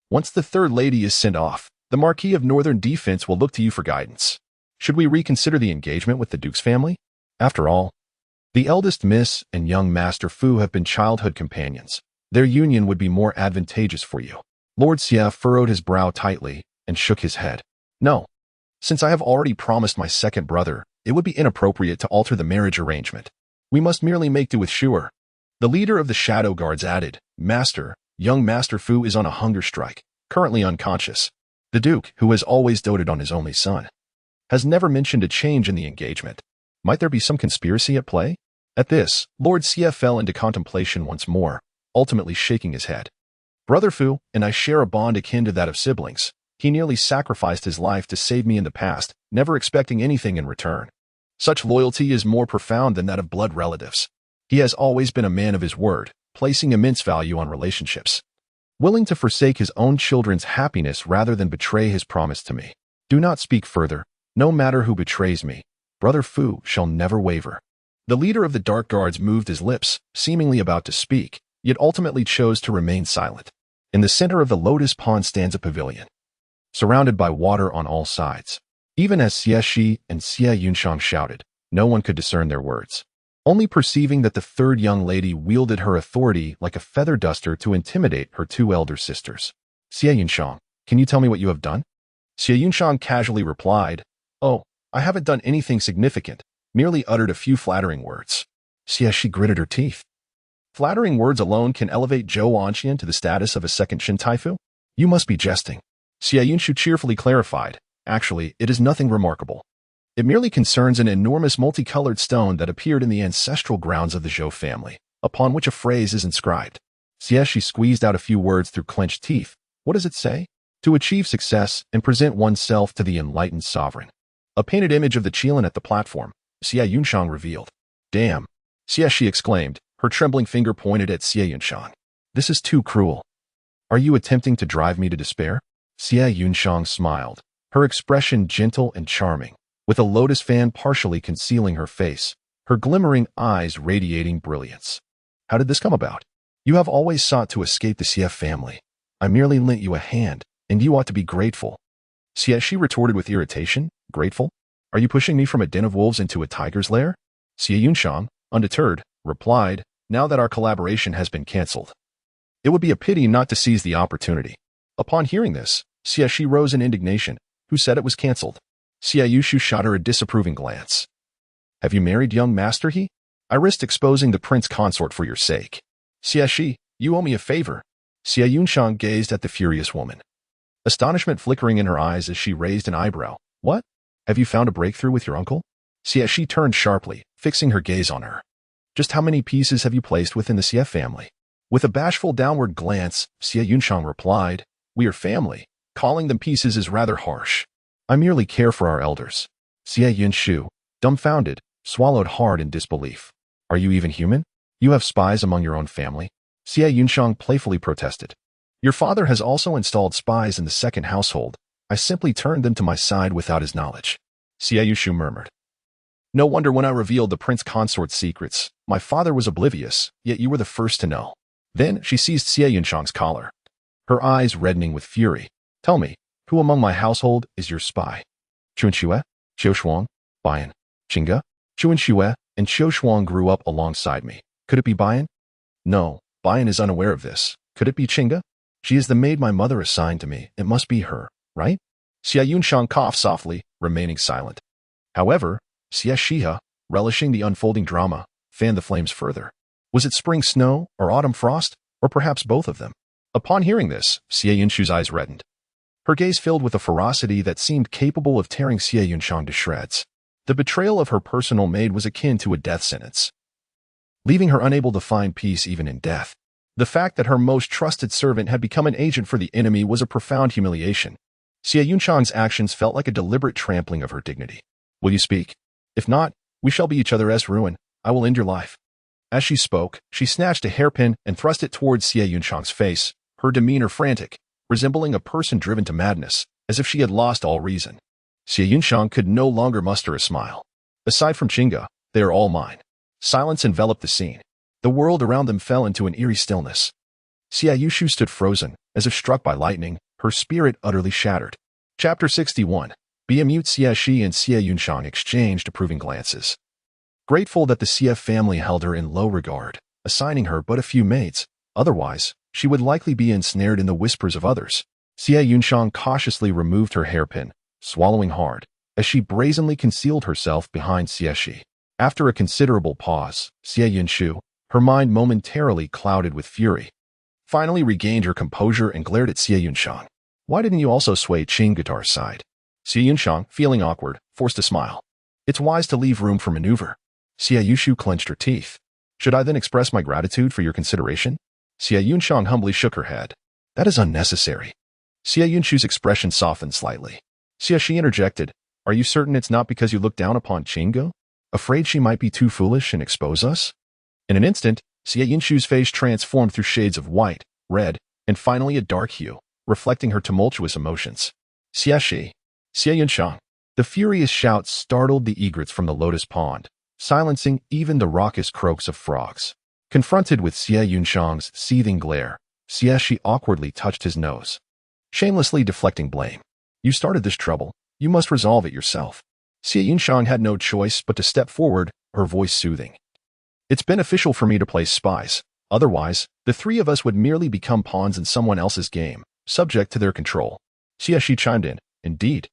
"Once the third lady is sent off, the Marquis of Northern Defense will look to you for guidance. Should we reconsider the engagement with the Duke's family? After all, the eldest Miss and young Master Fu have been childhood companions. Their union would be more advantageous for you." Lord Xie furrowed his brow tightly and shook his head. "No. Since I have already promised my second brother, it would be inappropriate to alter the marriage arrangement. We must merely make do with Shua." The leader of the Shadow Guards added, "Master, young Master Fu is on a hunger strike, currently unconscious. The Duke, who has always doted on his only son, has never mentioned a change in the engagement. Might there be some conspiracy at play?" At this, Lord Xie fell into contemplation once more, ultimately shaking his head. "Brother Fu and I share a bond akin to that of siblings. He nearly sacrificed his life to save me in the past, never expecting anything in return. Such loyalty is more profound than that of blood relatives. He has always been a man of his word, placing immense value on relationships, willing to forsake his own children's happiness rather than betray his promise to me. Do not speak further. No matter who betrays me, Brother Fu shall never waver." The leader of the Dark Guards moved his lips, seemingly about to speak, yet ultimately chose to remain silent. In the center of the Lotus Pond stands a pavilion. surrounded by water on all sides. Even as Xie Xihe and Xie Yunxiang shouted, no one could discern their words. Only perceiving that the third young lady wielded her authority like a feather duster to intimidate her two elder sisters. Xie Yunxiang, can you tell me what you have done? Xie Yunxiang casually replied, oh, I haven't done anything significant, merely uttered a few flattering words. Xie Xihe gritted her teeth. Flattering words alone can elevate Zhou Wanxian to the status of a second Shin Taifu? You must be jesting. Xie Yunshu cheerfully clarified, actually, it is nothing remarkable. It merely concerns an enormous multicolored stone that appeared in the ancestral grounds of the Zhou family, upon which a phrase is inscribed. Xie Xihe squeezed out a few words through clenched teeth. What does it say? To achieve success and present oneself to the enlightened sovereign. A painted image of the Qilin at the platform, Xie Yunxiang revealed. Damn! Xie Xihe exclaimed, her trembling finger pointed at Xie Yunxiang. This is too cruel. Are you attempting to drive me to despair? Xie Yunxiang smiled, her expression gentle and charming, with a lotus fan partially concealing her face, her glimmering eyes radiating brilliance. How did this come about? You have always sought to escape the Xie family. I merely lent you a hand, and you ought to be grateful. Xie Xihe retorted with irritation. Grateful? Are you pushing me from a den of wolves into a tiger's lair? Xie Yunxiang, undeterred, replied, now that our collaboration has been cancelled. It would be a pity not to seize the opportunity. Upon hearing this, Xie Xihe rose in indignation. Who said it was cancelled? Xie Yushu shot her a disapproving glance. Have you married young Master He? I risked exposing the prince consort for your sake. Xie Xihe, you owe me a favor. Xie Yunxiang gazed at the furious woman, astonishment flickering in her eyes as she raised an eyebrow. What? Have you found a breakthrough with your uncle? Xie Xihe turned sharply, fixing her gaze on her. Just how many pieces have you placed within the Xie family? With a bashful downward glance, Xie Yunxiang replied, we are family. Calling them pieces is rather harsh. I merely care for our elders. Xie Yunshu, dumbfounded, swallowed hard in disbelief. Are you even human? You have spies among your own family? Xie Yunxiang playfully protested. Your father has also installed spies in the second household. I simply turned them to my side without his knowledge. Xie Yushu murmured. No wonder when I revealed the prince consort's secrets, my father was oblivious, yet you were the first to know. Then she seized Xie Yunxiang's collar, her eyes reddening with fury. Tell me, who among my household is your spy? Chuanxue, Xiushuang, Bian, Qingge? Chuanxue and Xiushuang grew up alongside me. Could it be Bian? No, Bian is unaware of this. Could it be Qingge? She is the maid my mother assigned to me. It must be her, right? Xie Yunxiang coughed softly, remaining silent. However, Xie Xihe, relishing the unfolding drama, fanned the flames further. Was it spring snow or autumn frost, or perhaps both of them? Upon hearing this, Xie Yunshu's eyes reddened. Her gaze filled with a ferocity that seemed capable of tearing Xie Yunxiang to shreds. The betrayal of her personal maid was akin to a death sentence, leaving her unable to find peace even in death. The fact that her most trusted servant had become an agent for the enemy was a profound humiliation. Xie Yunxiang's actions felt like a deliberate trampling of her dignity. Will you speak? If not, we shall be each other's ruin. I will end your life. As she spoke, she snatched a hairpin and thrust it towards Xie Yunxiang's face, her demeanor frantic, resembling a person driven to madness, as if she had lost all reason. Xie Yunxiang could no longer muster a smile. Aside from Qingge, they are all mine. Silence enveloped the scene. The world around them fell into an eerie stillness. Xie Yushu stood frozen, as if struck by lightning, her spirit utterly shattered. Chapter 61. Be mute. Xie Xihe and Xie Yunxiang exchanged approving glances. Grateful that the Xie family held her in low regard, assigning her but a few maids, otherwise, she would likely be ensnared in the whispers of others. Xie Yunxiang cautiously removed her hairpin, swallowing hard, as she brazenly concealed herself behind Xie Xihe. After a considerable pause, Xie Yunshu, her mind momentarily clouded with fury, finally regained her composure and glared at Xie Yunxiang. Why didn't you also sway Qingge's side? Xie Yunxiang, feeling awkward, forced a smile. It's wise to leave room for maneuver. Xie Yushu clenched her teeth. Should I then express my gratitude for your consideration? Xie Yunxiang humbly shook her head. That is unnecessary. Xie Yunshu's expression softened slightly. Xie Xihe interjected. Are you certain it's not because you look down upon Qingge? Afraid she might be too foolish and expose us? In an instant, Xie Yunshu's face transformed through shades of white, red, and finally a dark hue, reflecting her tumultuous emotions. Xie Xihe, Xie Yunxiang. The furious shout startled the egrets from the lotus pond, silencing even the raucous croaks of frogs. Confronted with Xie Yunxiang's seething glare, Xie Xihe awkwardly touched his nose, shamelessly deflecting blame. You started this trouble. You must resolve it yourself. Xie Yunshang had no choice but to step forward, her voice soothing. It's beneficial for me to play spies. Otherwise, the three of us would merely become pawns in someone else's game, subject to their control. Xie Xihe chimed in. Indeed.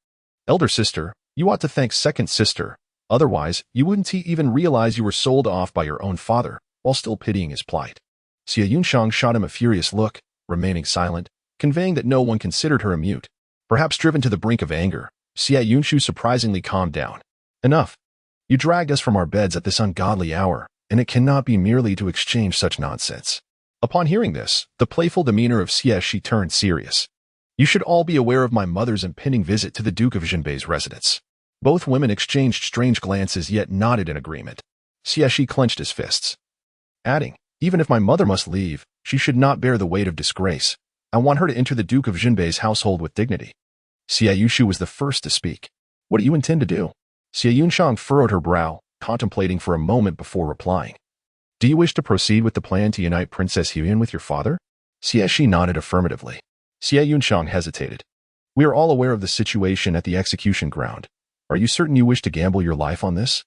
Elder sister, you ought to thank second sister. Otherwise, you wouldn't even realize you were sold off by your own father, while still pitying his plight. Xie Yunshang shot him a furious look, remaining silent, conveying that no one considered her a mute. Perhaps driven to the brink of anger, Xie Yunshu surprisingly calmed down. Enough. You dragged us from our beds at this ungodly hour, and it cannot be merely to exchange such nonsense. Upon hearing this, the playful demeanor of Xie Xihe turned serious. You should all be aware of my mother's impending visit to the Duke of Jinbei's residence. Both women exchanged strange glances yet nodded in agreement. Xie Xihe clenched his fists, adding, even if my mother must leave, she should not bear the weight of disgrace. I want her to enter the Duke of Jinbei's household with dignity. Xie Yushu was the first to speak. What do you intend to do? Xie Yunshang furrowed her brow, contemplating for a moment before replying. Do you wish to proceed with the plan to unite Princess Huyan with your father? Xie Xihe nodded affirmatively. Xie Yunshang hesitated. We are all aware of the situation at the execution ground. Are you certain you wish to gamble your life on this?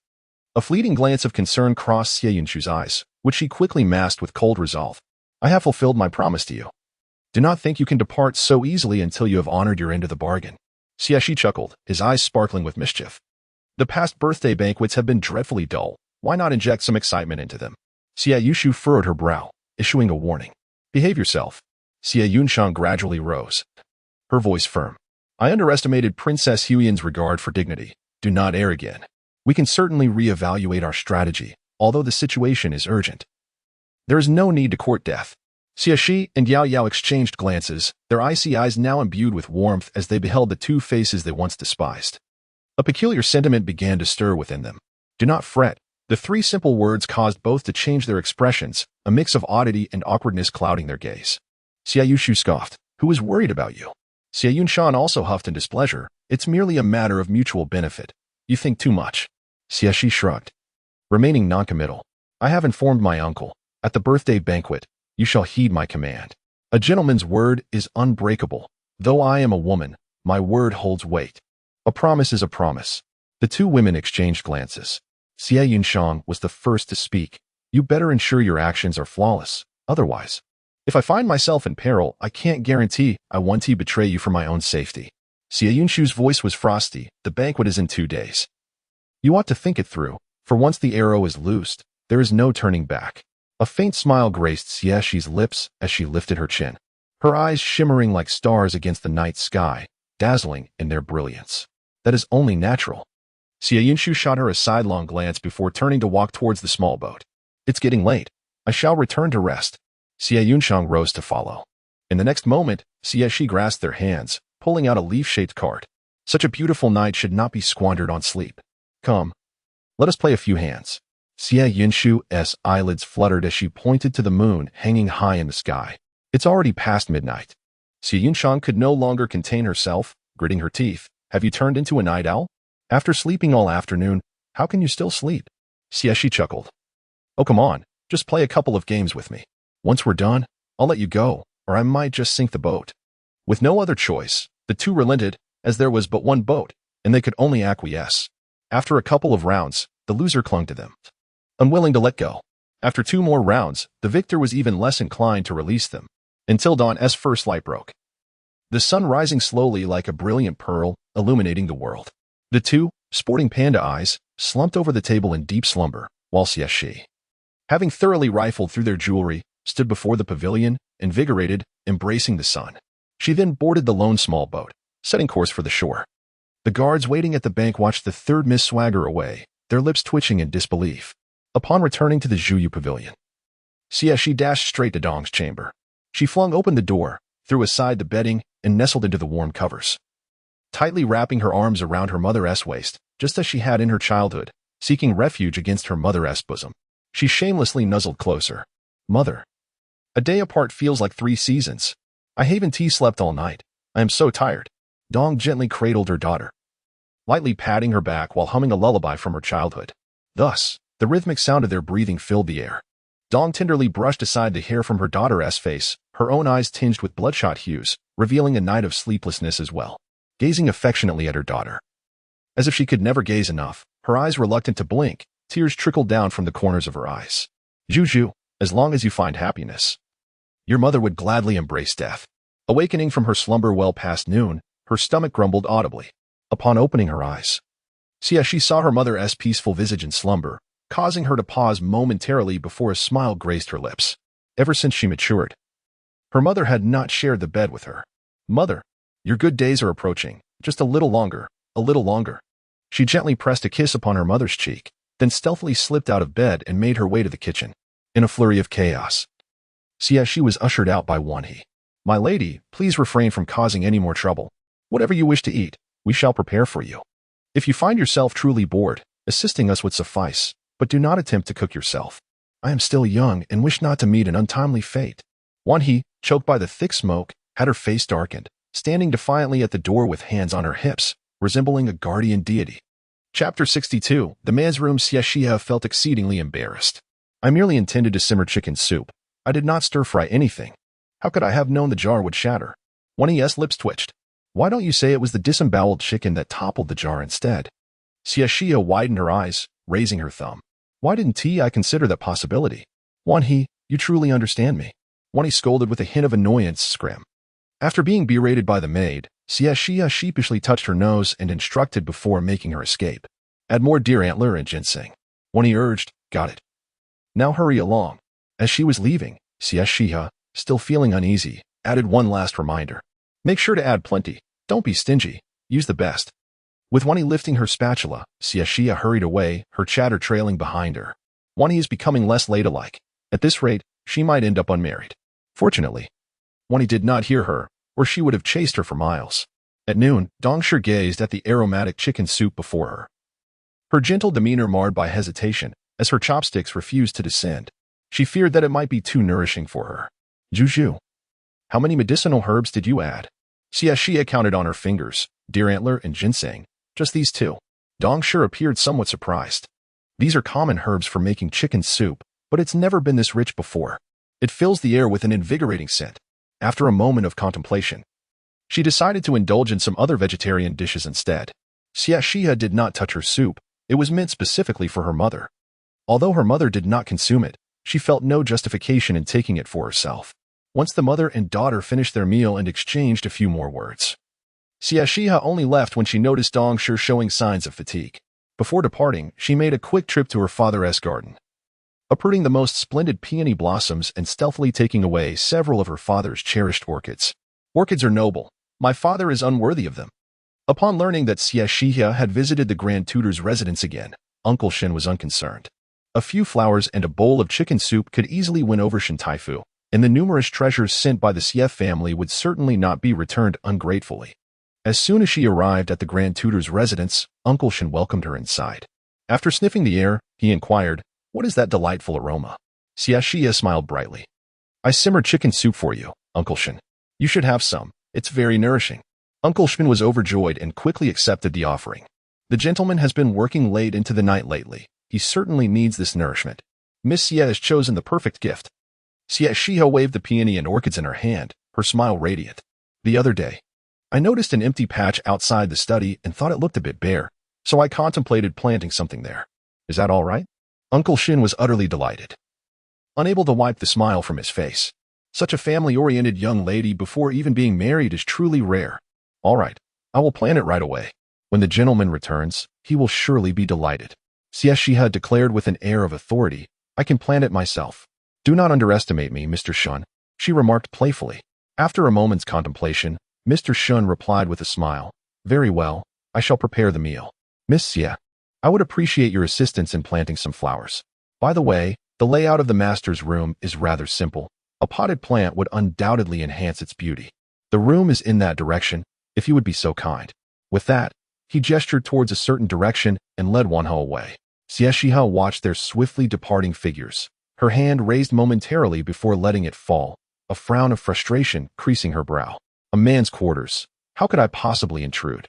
A fleeting glance of concern crossed Xie Yunshu's eyes, which she quickly masked with cold resolve. I have fulfilled my promise to you. Do not think you can depart so easily until you have honored your end of the bargain. Xie Xihe chuckled, his eyes sparkling with mischief. The past birthday banquets have been dreadfully dull. Why not inject some excitement into them? Xie Yushu furrowed her brow, issuing a warning. Behave yourself. Xie Yunshang gradually rose, her voice firm. I underestimated Princess Huyan's regard for dignity. Do not err again. We can certainly reevaluate our strategy, although the situation is urgent. There is no need to court death. Xie Xihe and Yao Yao exchanged glances, their icy eyes now imbued with warmth as they beheld the two faces they once despised. A peculiar sentiment began to stir within them. Do not fret. The three simple words caused both to change their expressions, a mix of oddity and awkwardness clouding their gaze. Xie Yushu scoffed. Who is worried about you? Xie Yunshan also huffed in displeasure. It's merely a matter of mutual benefit. You think too much. Xie Xihe shrugged, remaining noncommittal. I have informed my uncle. At the birthday banquet, you shall heed my command. A gentleman's word is unbreakable. Though I am a woman, my word holds weight. A promise is a promise. The two women exchanged glances. Xie Yunshang was the first to speak. You better ensure your actions are flawless. Otherwise, if I find myself in peril, I can't guarantee I won't betray you for my own safety. Xie Yunshu's voice was frosty. The banquet is in 2 days. You ought to think it through, for once the arrow is loosed, there is no turning back. A faint smile graced Xie Xihe's lips as she lifted her chin, her eyes shimmering like stars against the night sky, dazzling in their brilliance. That is only natural. Xie Yunshu shot her a sidelong glance before turning to walk towards the small boat. It's getting late. I shall return to rest. Xie Yunshang rose to follow. In the next moment, Xie Xihe grasped their hands, pulling out a leaf-shaped card. Such a beautiful night should not be squandered on sleep. Come, let us play a few hands. Xie Yunshu's eyelids fluttered as she pointed to the moon hanging high in the sky. It's already past midnight. Xie Yunshang could no longer contain herself, gritting her teeth. Have you turned into a night owl? After sleeping all afternoon, how can you still sleep? Xie Xihe chuckled. Oh, come on, just play a couple of games with me. Once we're done, I'll let you go, or I might just sink the boat. With no other choice, the two relented, as there was but one boat, and they could only acquiesce. After a couple of rounds, the loser clung to them, unwilling to let go. After 2 more rounds, the victor was even less inclined to release them, until dawn's first light broke. The sun rising slowly like a brilliant pearl, illuminating the world. The two, sporting panda eyes, slumped over the table in deep slumber, while Xie Xihe, having thoroughly rifled through their jewelry, stood before the pavilion, invigorated, embracing the sun. She then boarded the lone small boat, setting course for the shore. The guards waiting at the bank watched the third miss swagger away, their lips twitching in disbelief. Upon returning to the Zhuyu pavilion, Xie Xihe dashed straight to Dong's chamber. She flung open the door, threw aside the bedding, and nestled into the warm covers, tightly wrapping her arms around her mother's waist, just as she had in her childhood, seeking refuge against her mother's bosom. She shamelessly nuzzled closer. Mother. A day apart feels like 3 seasons. I haven't slept all night. I am so tired. Dong gently cradled her daughter, lightly patting her back while humming a lullaby from her childhood. Thus, the rhythmic sound of their breathing filled the air. Dong tenderly brushed aside the hair from her daughter's face, her own eyes tinged with bloodshot hues, revealing a night of sleeplessness as well. gazing affectionately at her daughter. As if she could never gaze enough, her eyes reluctant to blink, tears trickled down from the corners of her eyes. Juju, as long as you find happiness. Your mother would gladly embrace death. Awakening from her slumber well past noon, her stomach grumbled audibly. Upon opening her eyes, she saw her mother's peaceful visage in slumber, causing her to pause momentarily before a smile graced her lips. Ever since she matured, her mother had not shared the bed with her. Mother, your good days are approaching. Just a little longer, a little longer. She gently pressed a kiss upon her mother's cheek, then stealthily slipped out of bed and made her way to the kitchen. In a flurry of chaos, Xie Xihe was ushered out by Wanhe. My lady, please refrain from causing any more trouble. Whatever you wish to eat, we shall prepare for you. If you find yourself truly bored, assisting us would suffice, but do not attempt to cook yourself. I am still young and wish not to meet an untimely fate. Wanhe, choked by the thick smoke, had her face darkened, standing defiantly at the door with hands on her hips, resembling a guardian deity. Chapter 62. The man's room. Xie Xihe felt exceedingly embarrassed. I merely intended to simmer chicken soup. I did not stir-fry anything. How could I have known the jar would shatter? Wanhe's lips twitched. Why don't you say it was the disemboweled chicken that toppled the jar instead? Xie Xihe widened her eyes, raising her thumb. Why didn't I consider that possibility? Wanhe, you truly understand me. Wanhe scolded with a hint of annoyance. Scrim. After being berated by the maid, Xie Xihe sheepishly touched her nose and instructed before making her escape. Add more deer antler and ginseng. Wanhe urged. Got it. Now hurry along. As she was leaving, Xie Xihe, still feeling uneasy, added one last reminder. Make sure to add plenty. Don't be stingy. Use the best. With Wanhe lifting her spatula, Xie Xihe hurried away, her chatter trailing behind her. Wanhe is becoming less ladylike. At this rate, she might end up unmarried. Fortunately, Wanhe did not hear her, or she would have chased her for miles. At noon, Dongshi gazed at the aromatic chicken soup before her. Her gentle demeanor marred by hesitation, as her chopsticks refused to descend. She feared that it might be too nourishing for her. Juju. How many medicinal herbs did you add? Xie Xihe counted on her fingers, deer antler and ginseng. Just these two. Dongshi appeared somewhat surprised. These are common herbs for making chicken soup, but it's never been this rich before. It fills the air with an invigorating scent. After a moment of contemplation, she decided to indulge in some other vegetarian dishes instead. Xie Xihe did not touch her soup. It was meant specifically for her mother. Although her mother did not consume it, she felt no justification in taking it for herself. Once the mother and daughter finished their meal and exchanged a few more words, Xie Xihe only left when she noticed Dongshi showing signs of fatigue. Before departing, she made a quick trip to her father's garden, uprooting the most splendid peony blossoms and stealthily taking away several of her father's cherished orchids. Orchids are noble. My father is unworthy of them. Upon learning that Xie Xihe had visited the Grand Tutor's residence again, Uncle Shen was unconcerned. A few flowers and a bowl of chicken soup could easily win over Shen Taifu, and the numerous treasures sent by the Xie family would certainly not be returned ungratefully. As soon as she arrived at the Grand Tutor's residence, Uncle Shen welcomed her inside. After sniffing the air, he inquired, What is that delightful aroma? Xie Xihe smiled brightly. I simmered chicken soup for you, Uncle Shen. You should have some. It's very nourishing. Uncle Shen was overjoyed and quickly accepted the offering. The gentleman has been working late into the night lately. He certainly needs this nourishment. Miss Xie has chosen the perfect gift. Xie Xihe waved the peony and orchids in her hand, her smile radiant. The other day, I noticed an empty patch outside the study and thought it looked a bit bare, so I contemplated planting something there. Is that all right? Uncle Shen was utterly delighted, unable to wipe the smile from his face. Such a family-oriented young lady before even being married is truly rare. All right, I will plant it right away. When the gentleman returns, he will surely be delighted. Xie Xihe declared with an air of authority, I can plant it myself. Do not underestimate me, Mr. Shen, she remarked playfully. After a moment's contemplation, Mr. Shen replied with a smile. Very well, I shall prepare the meal. Miss Xie, I would appreciate your assistance in planting some flowers. By the way, the layout of the master's room is rather simple. A potted plant would undoubtedly enhance its beauty. The room is in that direction, if you would be so kind. With that, he gestured towards a certain direction and led Wanhe away. Xie Xihe watched their swiftly departing figures, her hand raised momentarily before letting it fall, a frown of frustration creasing her brow. A man's quarters. How could I possibly intrude?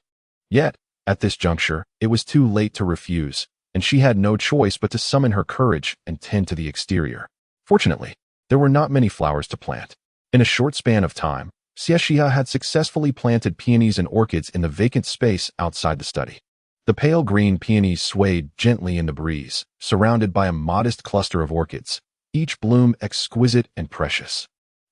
Yet, at this juncture, it was too late to refuse, and she had no choice but to summon her courage and tend to the exterior. Fortunately, there were not many flowers to plant. In a short span of time, Xie Xihe had successfully planted peonies and orchids in the vacant space outside the study. The pale green peonies swayed gently in the breeze, surrounded by a modest cluster of orchids, each bloom exquisite and precious.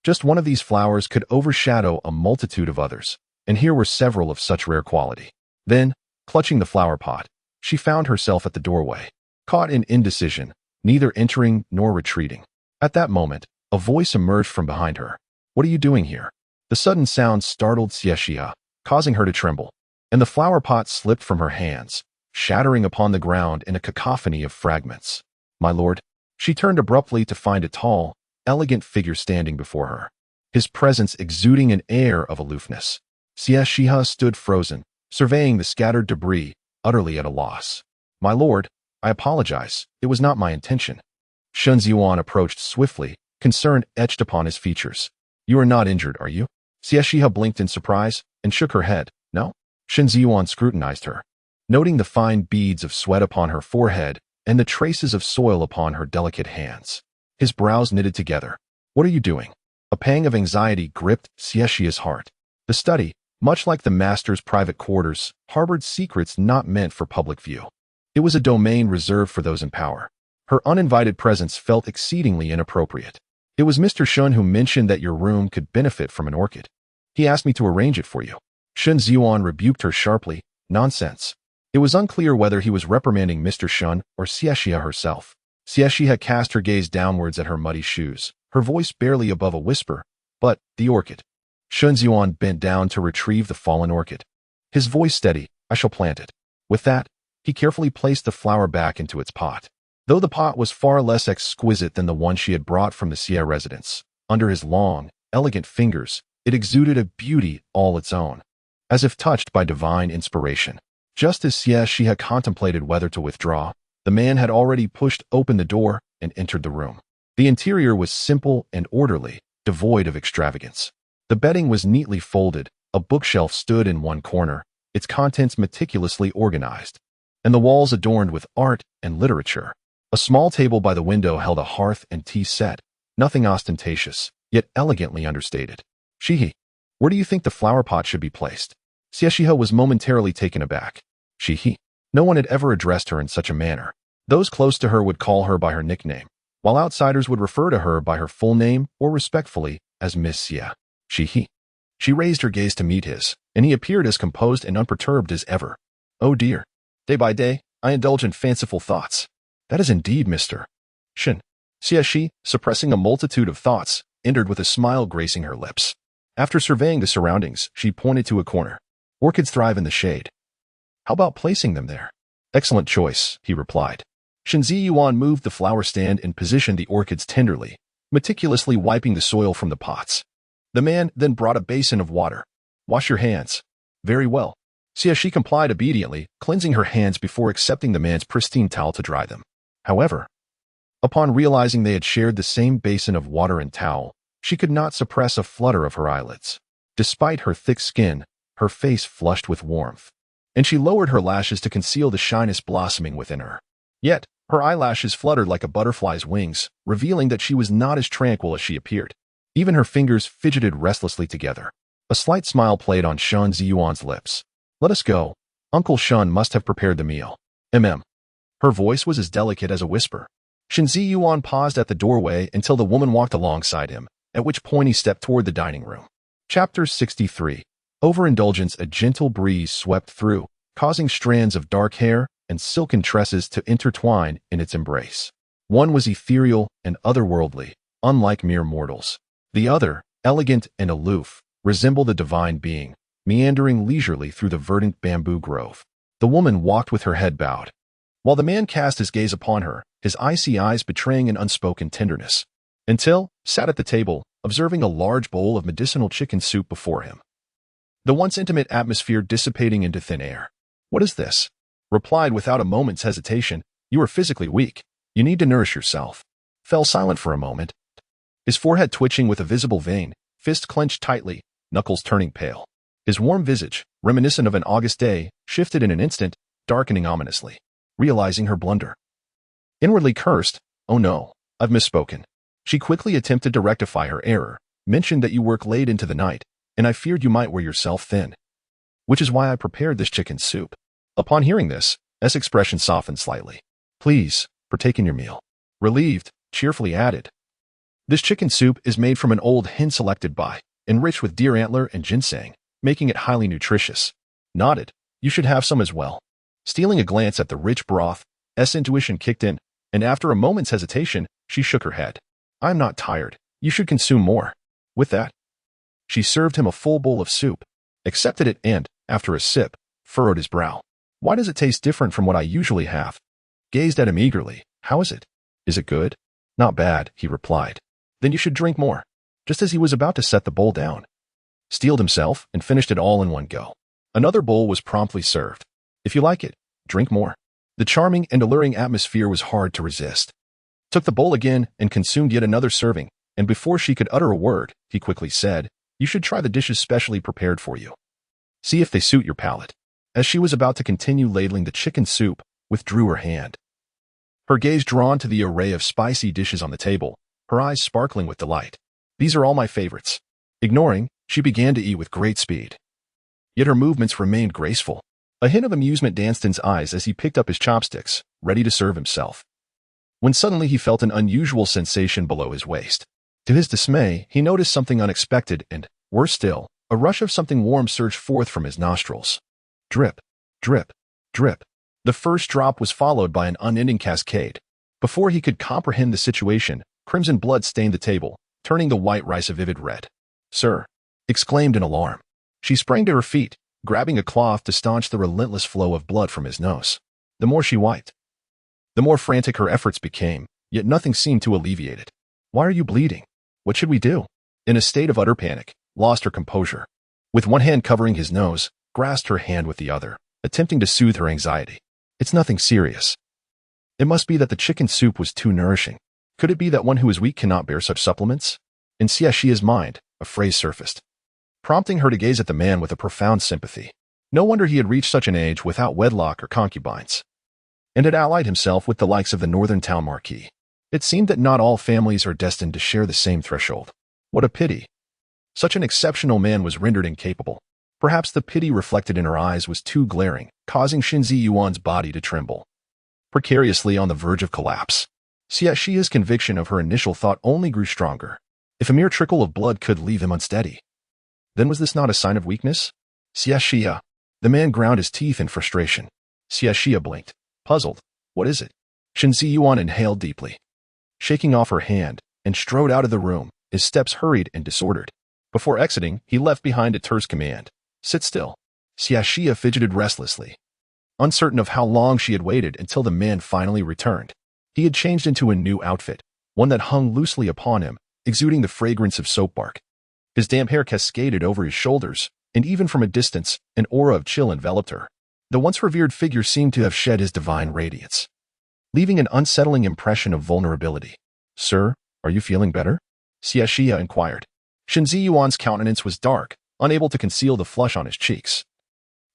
Just one of these flowers could overshadow a multitude of others, and here were several of such rare quality. Then, clutching the flower pot, she found herself at the doorway, caught in indecision, neither entering nor retreating. At that moment, a voice emerged from behind her. "What are you doing here?" The sudden sound startled Xie Xihe, causing her to tremble, and the flower pot slipped from her hands, shattering upon the ground in a cacophony of fragments. "My lord." She turned abruptly to find a tall, elegant figure standing before her, his presence exuding an air of aloofness. Xie Xihe stood frozen, surveying the scattered debris, utterly at a loss. "My lord, I apologize. It was not my intention." Shen Ziyuan approached swiftly, concern etched upon his features. "You are not injured, are you?" Xie Xihe blinked in surprise and shook her head. "No?" Shen Ziyuan scrutinized her, noting the fine beads of sweat upon her forehead and the traces of soil upon her delicate hands. His brows knitted together. "What are you doing?" A pang of anxiety gripped Xie Xihe's heart. The study, much like the master's private quarters, harbored secrets not meant for public view. It was a domain reserved for those in power. Her uninvited presence felt exceedingly inappropriate. "It was Mr. Shun who mentioned that your room could benefit from an orchid. He asked me to arrange it for you." Shen Ziyuan rebuked her sharply. "Nonsense." It was unclear whether he was reprimanding Mr. Shun or Xie Xihe herself. Xie Xihe cast her gaze downwards at her muddy shoes, her voice barely above a whisper. "But, the orchid." Shen Ziyuan bent down to retrieve the fallen orchid. His voice steady. "I shall plant it." With that, he carefully placed the flower back into its pot. Though the pot was far less exquisite than the one she had brought from the Xie residence, under his long, elegant fingers, it exuded a beauty all its own, as if touched by divine inspiration. Just as Xie Xihe contemplated whether to withdraw, the man had already pushed open the door and entered the room. The interior was simple and orderly, devoid of extravagance. The bedding was neatly folded, a bookshelf stood in one corner, its contents meticulously organized, and the walls adorned with art and literature. A small table by the window held a hearth and tea set, nothing ostentatious, yet elegantly understated. "Xihe, where do you think the flower pot should be placed?" Xie Xihe was momentarily taken aback. "Xihe." No one had ever addressed her in such a manner. Those close to her would call her by her nickname, while outsiders would refer to her by her full name or respectfully as Miss Xie. "Xihe." She raised her gaze to meet his, and he appeared as composed and unperturbed as ever. "Oh dear. Day by day, I indulge in fanciful thoughts." "That is indeed Mr. Shen." Xie Xihe, suppressing a multitude of thoughts, entered with a smile gracing her lips. After surveying the surroundings, she pointed to a corner. "Orchids thrive in the shade. How about placing them there?" "Excellent choice," he replied. Shen Ziyuan moved the flower stand and positioned the orchids tenderly, meticulously wiping the soil from the pots. The man then brought a basin of water. "Wash your hands." "Very well." Xie Xihe complied obediently, cleansing her hands before accepting the man's pristine towel to dry them. However, upon realizing they had shared the same basin of water and towel, she could not suppress a flutter of her eyelids. Despite her thick skin, her face flushed with warmth, and she lowered her lashes to conceal the shyness blossoming within her. Yet, her eyelashes fluttered like a butterfly's wings, revealing that she was not as tranquil as she appeared. Even her fingers fidgeted restlessly together. A slight smile played on Shen Ziyuan's lips. "Let us go. Uncle Shun must have prepared the meal." Her voice was as delicate as a whisper. Shen Ziyuan paused at the doorway until the woman walked alongside him, at which point he stepped toward the dining room. Chapter 63. Overindulgence. A gentle breeze swept through, causing strands of dark hair and silken tresses to intertwine in its embrace. One was ethereal and otherworldly, unlike mere mortals. The other, elegant and aloof, resembled a divine being, meandering leisurely through the verdant bamboo grove. The woman walked with her head bowed, while the man cast his gaze upon her, his icy eyes betraying an unspoken tenderness, until, sat at the table, observing a large bowl of medicinal chicken soup before him. The once intimate atmosphere dissipating into thin air. "What is this?" Replied without a moment's hesitation. "You are physically weak. You need to nourish yourself." Fell silent for a moment, his forehead twitching with a visible vein, fist clenched tightly, knuckles turning pale. His warm visage, reminiscent of an August day, shifted in an instant, darkening ominously. Realizing her blunder, inwardly cursed, "Oh no, I've misspoken." She quickly attempted to rectify her error, mentioned that you work late into the night, and I feared you might wear yourself thin. Which is why I prepared this chicken soup. Upon hearing this, S expression softened slightly. Please, partake in your meal. Relieved, cheerfully added. This chicken soup is made from an old hen selected by, enriched with deer antler and ginseng, making it highly nutritious. Nodded. You should have some as well. Stealing a glance at the rich broth, S intuition kicked in, and after a moment's hesitation, she shook her head. I'm not tired. You should consume more. With that, she served him a full bowl of soup, accepted it and, after a sip, furrowed his brow. Why does it taste different from what I usually have? Gazed at him eagerly. How is it? Is it good? Not bad, he replied. Then you should drink more. Just as he was about to set the bowl down, steeled himself and finished it all in one go. Another bowl was promptly served. If you like it, drink more. The charming and alluring atmosphere was hard to resist. Took the bowl again and consumed yet another serving, and before she could utter a word, he quickly said, You should try the dishes specially prepared for you. See if they suit your palate. As she was about to continue ladling the chicken soup, withdrew her hand. Her gaze drawn to the array of spicy dishes on the table, her eyes sparkling with delight. These are all my favorites. Ignoring, she began to eat with great speed. Yet her movements remained graceful. A hint of amusement danced in his eyes as he picked up his chopsticks, ready to serve himself. When suddenly he felt an unusual sensation below his waist. To his dismay, he noticed something unexpected and, worse still, a rush of something warm surged forth from his nostrils. Drip, drip, drip. The first drop was followed by an unending cascade. Before he could comprehend the situation, crimson blood stained the table, turning the white rice a vivid red. Sir, exclaimed in alarm. She sprang to her feet, grabbing a cloth to staunch the relentless flow of blood from his nose. The more she wiped, the more frantic her efforts became, yet nothing seemed to alleviate it. Why are you bleeding? What should we do? In a state of utter panic, lost her composure. With one hand covering his nose, grasped her hand with the other, attempting to soothe her anxiety. It's nothing serious. It must be that the chicken soup was too nourishing. Could it be that one who is weak cannot bear such supplements? In Xie Xihe's mind, a phrase surfaced, prompting her to gaze at the man with a profound sympathy. No wonder he had reached such an age without wedlock or concubines, and had allied himself with the likes of the northern town marquis. It seemed that not all families are destined to share the same threshold. What a pity. Such an exceptional man was rendered incapable. Perhaps the pity reflected in her eyes was too glaring, causing Xie Yuan's body to tremble, precariously on the verge of collapse. Xie Xihe's conviction of her initial thought only grew stronger. If a mere trickle of blood could leave him unsteady, then was this not a sign of weakness? Xie Xihe. The man ground his teeth in frustration. Xie Xihe blinked, puzzled. What is it? Xie Yuan inhaled deeply, shaking off her hand, and strode out of the room, his steps hurried and disordered. Before exiting, he left behind a terse command. Sit still. Xie Xihe fidgeted restlessly, uncertain of how long she had waited until the man finally returned. He had changed into a new outfit, one that hung loosely upon him, exuding the fragrance of soap bark. His damp hair cascaded over his shoulders, and even from a distance, an aura of chill enveloped her. The once revered figure seemed to have shed his divine radiance, leaving an unsettling impression of vulnerability. Sir, are you feeling better? Xie Xihe inquired. Xie Yuan's countenance was dark, unable to conceal the flush on his cheeks,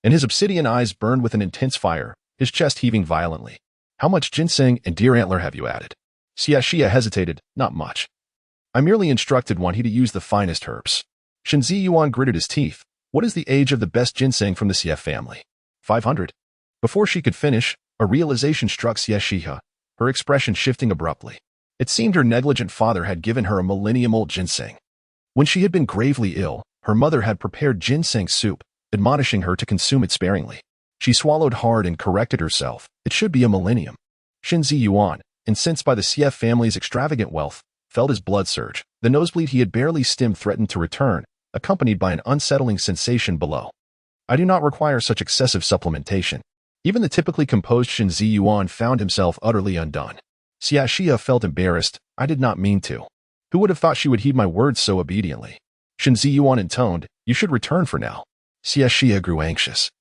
and his obsidian eyes burned with an intense fire, his chest heaving violently. How much ginseng and deer antler have you added? Xie Xihe hesitated. Not much. I merely instructed Wan He to use the finest herbs. Xie Yuan gritted his teeth. What is the age of the best ginseng from the Xie family? 500. Before she could finish, a realization struck Xie Xihe, her expression shifting abruptly. It seemed her negligent father had given her a millennium-old ginseng. When she had been gravely ill, her mother had prepared ginseng soup, admonishing her to consume it sparingly. She swallowed hard and corrected herself. It should be a millennium. Xie Yuan, incensed by the Xie family's extravagant wealth, felt his blood surge. The nosebleed he had barely stemmed threatened to return, accompanied by an unsettling sensation below. I do not require such excessive supplementation. Even the typically composed Xie Yuan found himself utterly undone. Xie Xihe felt embarrassed. I did not mean to. Who would have thought she would heed my words so obediently? Xie Yuan intoned, You should return for now. Xie Xihe grew anxious.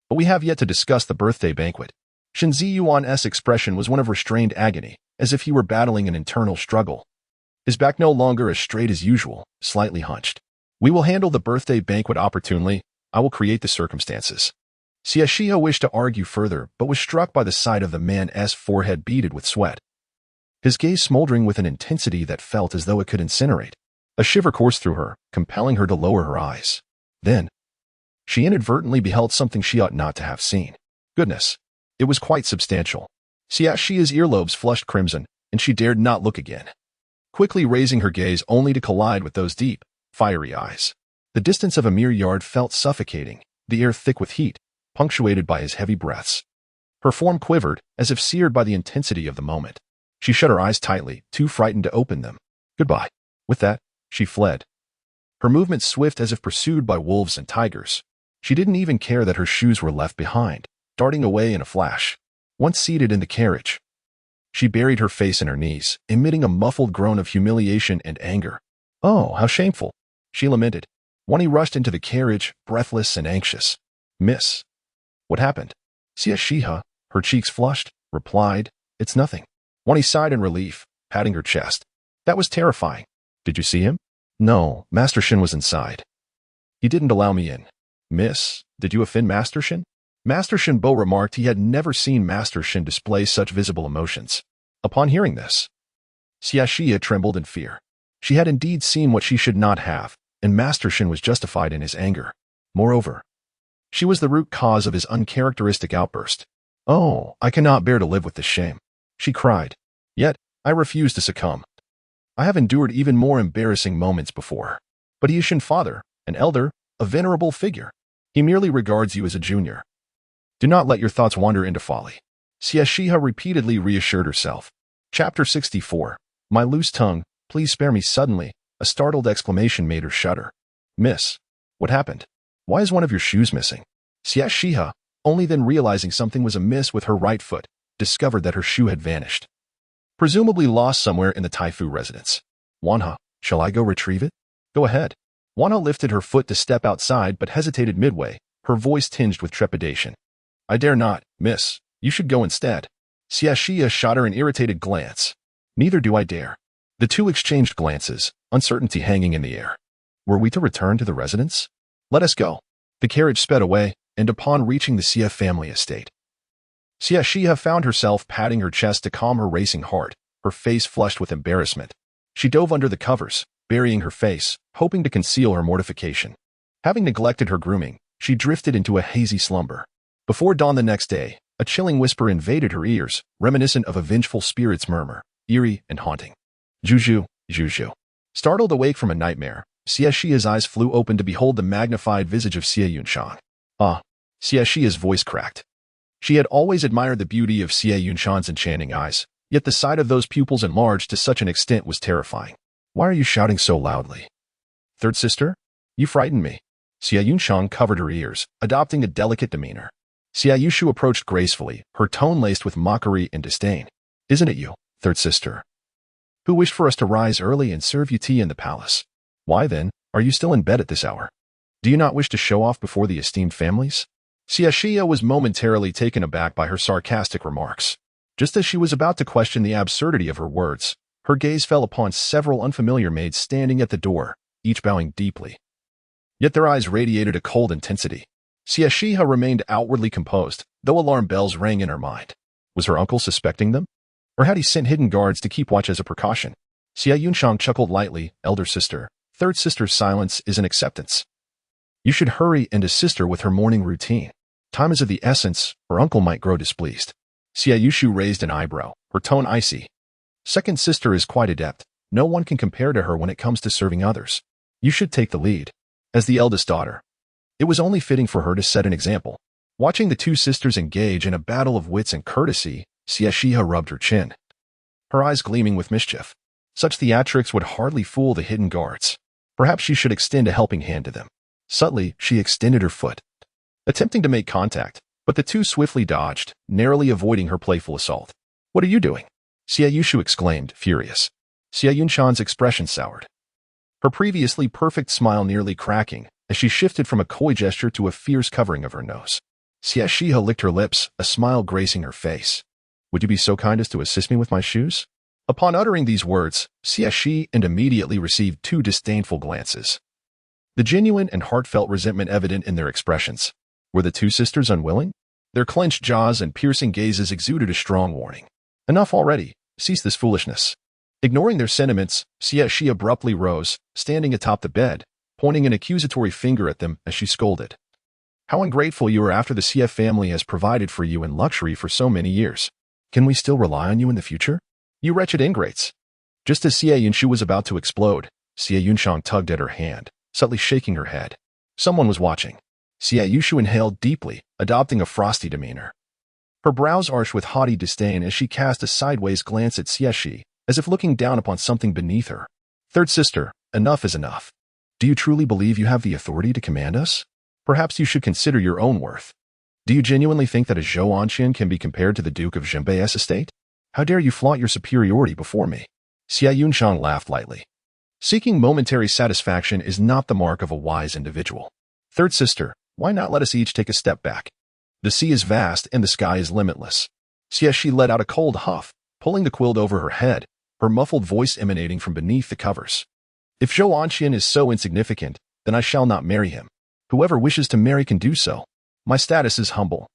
But we have yet to discuss the birthday banquet. Xie Yuan's expression was one of restrained agony, as if he were battling an internal struggle. His back no longer as straight as usual, slightly hunched. We will handle the birthday banquet opportunely. I will create the circumstances. Xie Xihe wished to argue further, but was struck by the sight of the man's forehead beaded with sweat, his gaze smoldering with an intensity that felt as though it could incinerate. A shiver coursed through her, compelling her to lower her eyes. Then, she inadvertently beheld something she ought not to have seen. Goodness, it was quite substantial. Xie Xihe's earlobes flushed crimson, and she dared not look again, quickly raising her gaze only to collide with those deep, fiery eyes. The distance of a mere yard felt suffocating, the air thick with heat, punctuated by his heavy breaths. Her form quivered, as if seared by the intensity of the moment. She shut her eyes tightly, too frightened to open them. Goodbye. With that, she fled. Her movements swift as if pursued by wolves and tigers. She didn't even care that her shoes were left behind, darting away in a flash. Once seated in the carriage, she buried her face in her knees, emitting a muffled groan of humiliation and anger. Oh, how shameful, she lamented. Wani rushed into the carriage, breathless and anxious. Miss. What happened? Xie Xihe, her cheeks flushed, replied, It's nothing. Wani sighed in relief, patting her chest. That was terrifying. Did you see him? No, Master Shen was inside. He didn't allow me in. Miss, did you offend Master Shen? Master Shenbo remarked he had never seen Master Shen display such visible emotions. Upon hearing this, Xie Xihe trembled in fear. She had indeed seen what she should not have, and Master Shen was justified in his anger. Moreover, she was the root cause of his uncharacteristic outburst. Oh, I cannot bear to live with this shame, she cried. Yet, I refuse to succumb. I have endured even more embarrassing moments before. But he is Shen father, an elder, a venerable figure. He merely regards you as a junior. Do not let your thoughts wander into folly. Xie Xihe repeatedly reassured herself. Chapter 64. My loose tongue, please spare me suddenly. A startled exclamation made her shudder. Miss, what happened? Why is one of your shoes missing? Xie Xihe, only then realizing something was amiss with her right foot, discovered that her shoe had vanished. Presumably lost somewhere in the Taifu residence. Wanha, shall I go retrieve it? Go ahead. Wanha lifted her foot to step outside but hesitated midway, her voice tinged with trepidation. I dare not, miss. You should go instead. Xie Xihe shot her an irritated glance. Neither do I dare. The two exchanged glances, uncertainty hanging in the air. Were we to return to the residence? Let us go. The carriage sped away, and upon reaching the Xie family estate, Xie Xihe found herself patting her chest to calm her racing heart, her face flushed with embarrassment. She dove under the covers, burying her face, hoping to conceal her mortification. Having neglected her grooming, she drifted into a hazy slumber. Before dawn the next day, a chilling whisper invaded her ears, reminiscent of a vengeful spirit's murmur, eerie and haunting. Juju, Juju. Startled awake from a nightmare, Xie Xihe's eyes flew open to behold the magnified visage of Xie Yunshan. Ah, Xie Xihe's voice cracked. She had always admired the beauty of Xie Yunshan's enchanting eyes, yet the sight of those pupils enlarged to such an extent was terrifying. Why are you shouting so loudly? Third sister? You frightened me. Xie Yunshan covered her ears, adopting a delicate demeanor. Xie Yushu approached gracefully, her tone laced with mockery and disdain. Isn't it you, third sister, who wished for us to rise early and serve you tea in the palace? Why then, are you still in bed at this hour? Do you not wish to show off before the esteemed families? Xie Xihe was momentarily taken aback by her sarcastic remarks. Just as she was about to question the absurdity of her words, her gaze fell upon several unfamiliar maids standing at the door, each bowing deeply. Yet their eyes radiated a cold intensity. Xie Xihe remained outwardly composed, though alarm bells rang in her mind. Was her uncle suspecting them? Or had he sent hidden guards to keep watch as a precaution? Xie Yunshan chuckled lightly. Elder sister, third sister's silence is an acceptance. You should hurry and assist her with her morning routine. Time is of the essence, or uncle might grow displeased. Xie Yushu raised an eyebrow, her tone icy. Second sister is quite adept. No one can compare to her when it comes to serving others. You should take the lead. As the eldest daughter, it was only fitting for her to set an example. Watching the two sisters engage in a battle of wits and courtesy, Xie Xihe rubbed her chin, her eyes gleaming with mischief. Such theatrics would hardly fool the hidden guards. Perhaps she should extend a helping hand to them. Subtly, she extended her foot, attempting to make contact, but the two swiftly dodged, narrowly avoiding her playful assault. What are you doing? Xie Yushu exclaimed, furious. Xie Yunshan's expression soured, her previously perfect smile nearly cracking, as she shifted from a coy gesture to a fierce covering of her nose. Xie Xihe licked her lips, a smile gracing her face. Would you be so kind as to assist me with my shoes? Upon uttering these words, Xie Xihe immediately received two disdainful glances, the genuine and heartfelt resentment evident in their expressions. Were the two sisters unwilling? Their clenched jaws and piercing gazes exuded a strong warning. Enough already. Cease this foolishness. Ignoring their sentiments, Xie Xihe abruptly rose, standing atop the bed, pointing an accusatory finger at them as she scolded. How ungrateful you are after the Xie family has provided for you in luxury for so many years. Can we still rely on you in the future? You wretched ingrates. Just as Xie Yunshu was about to explode, Xie Yunshang tugged at her hand, subtly shaking her head. Someone was watching. Xie Yushu inhaled deeply, adopting a frosty demeanor. Her brows arched with haughty disdain as she cast a sideways glance at Xie Xihe, as if looking down upon something beneath her. Third sister, enough is enough. Do you truly believe you have the authority to command us? Perhaps you should consider your own worth. Do you genuinely think that a Zhou Anqian can be compared to the Duke of Zhenbei's estate? How dare you flaunt your superiority before me? Xie Yunshang laughed lightly. Seeking momentary satisfaction is not the mark of a wise individual. Third sister, why not let us each take a step back? The sea is vast and the sky is limitless. Xie Xihe let out a cold huff, pulling the quilt over her head, her muffled voice emanating from beneath the covers. If Zhou Anqian is so insignificant, then I shall not marry him. Whoever wishes to marry can do so. My status is humble.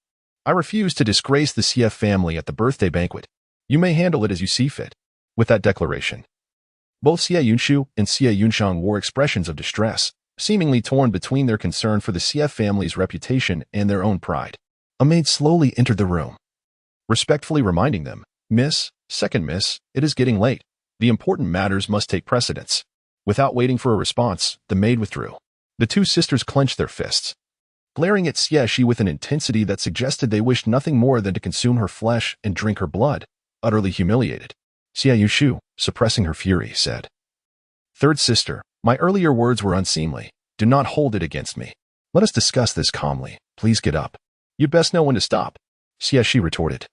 I refuse to disgrace the Xie family at the birthday banquet. You may handle it as you see fit. With that declaration, both Xie Yunshu and Xie Yunshang wore expressions of distress, seemingly torn between their concern for the Xie family's reputation and their own pride. A maid slowly entered the room, respectfully reminding them, Miss, second miss, it is getting late. The important matters must take precedence. Without waiting for a response, the maid withdrew. The two sisters clenched their fists, glaring at Xie Xihe with an intensity that suggested they wished nothing more than to consume her flesh and drink her blood. Utterly humiliated, Xie Yushu, suppressing her fury, said, Third sister, my earlier words were unseemly. Do not hold it against me. Let us discuss this calmly. Please get up. You'd best know when to stop, Xie Xihe retorted.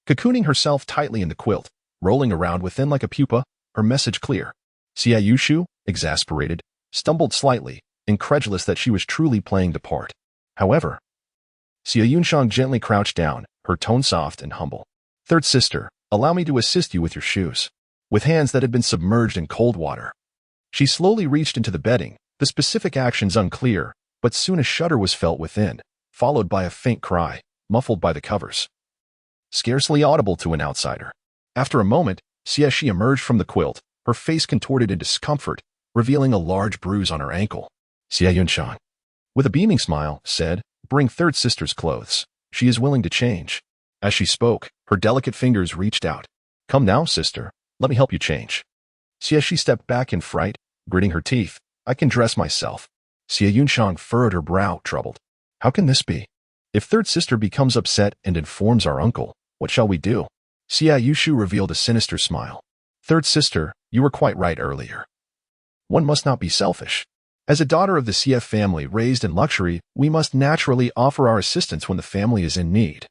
Cocooning herself tightly in the quilt, rolling around within like a pupa, her message clear. Xie Yushu, exasperated, stumbled slightly, incredulous that she was truly playing the part. However, Xie Yunshang gently crouched down, her tone soft and humble. Third sister, allow me to assist you with your shoes. With hands that had been submerged in cold water, she slowly reached into the bedding, the specific actions unclear, but soon a shudder was felt within, followed by a faint cry, muffled by the covers. Scarcely audible to an outsider. After a moment, Xie Xihe emerged from the quilt, her face contorted in discomfort, revealing a large bruise on her ankle. Xie Yunshang, with a beaming smile, said, Bring third sister's clothes. She is willing to change. As she spoke, her delicate fingers reached out. Come now, sister. Let me help you change. Xie Xihe stepped back in fright, gritting her teeth. I can dress myself. Xie Yunshang furrowed her brow, troubled. How can this be? If third sister becomes upset and informs our uncle, what shall we do? Xie Yushu revealed a sinister smile. Third sister, you were quite right earlier. One must not be selfish. As a daughter of the Xie family raised in luxury, we must naturally offer our assistance when the family is in need,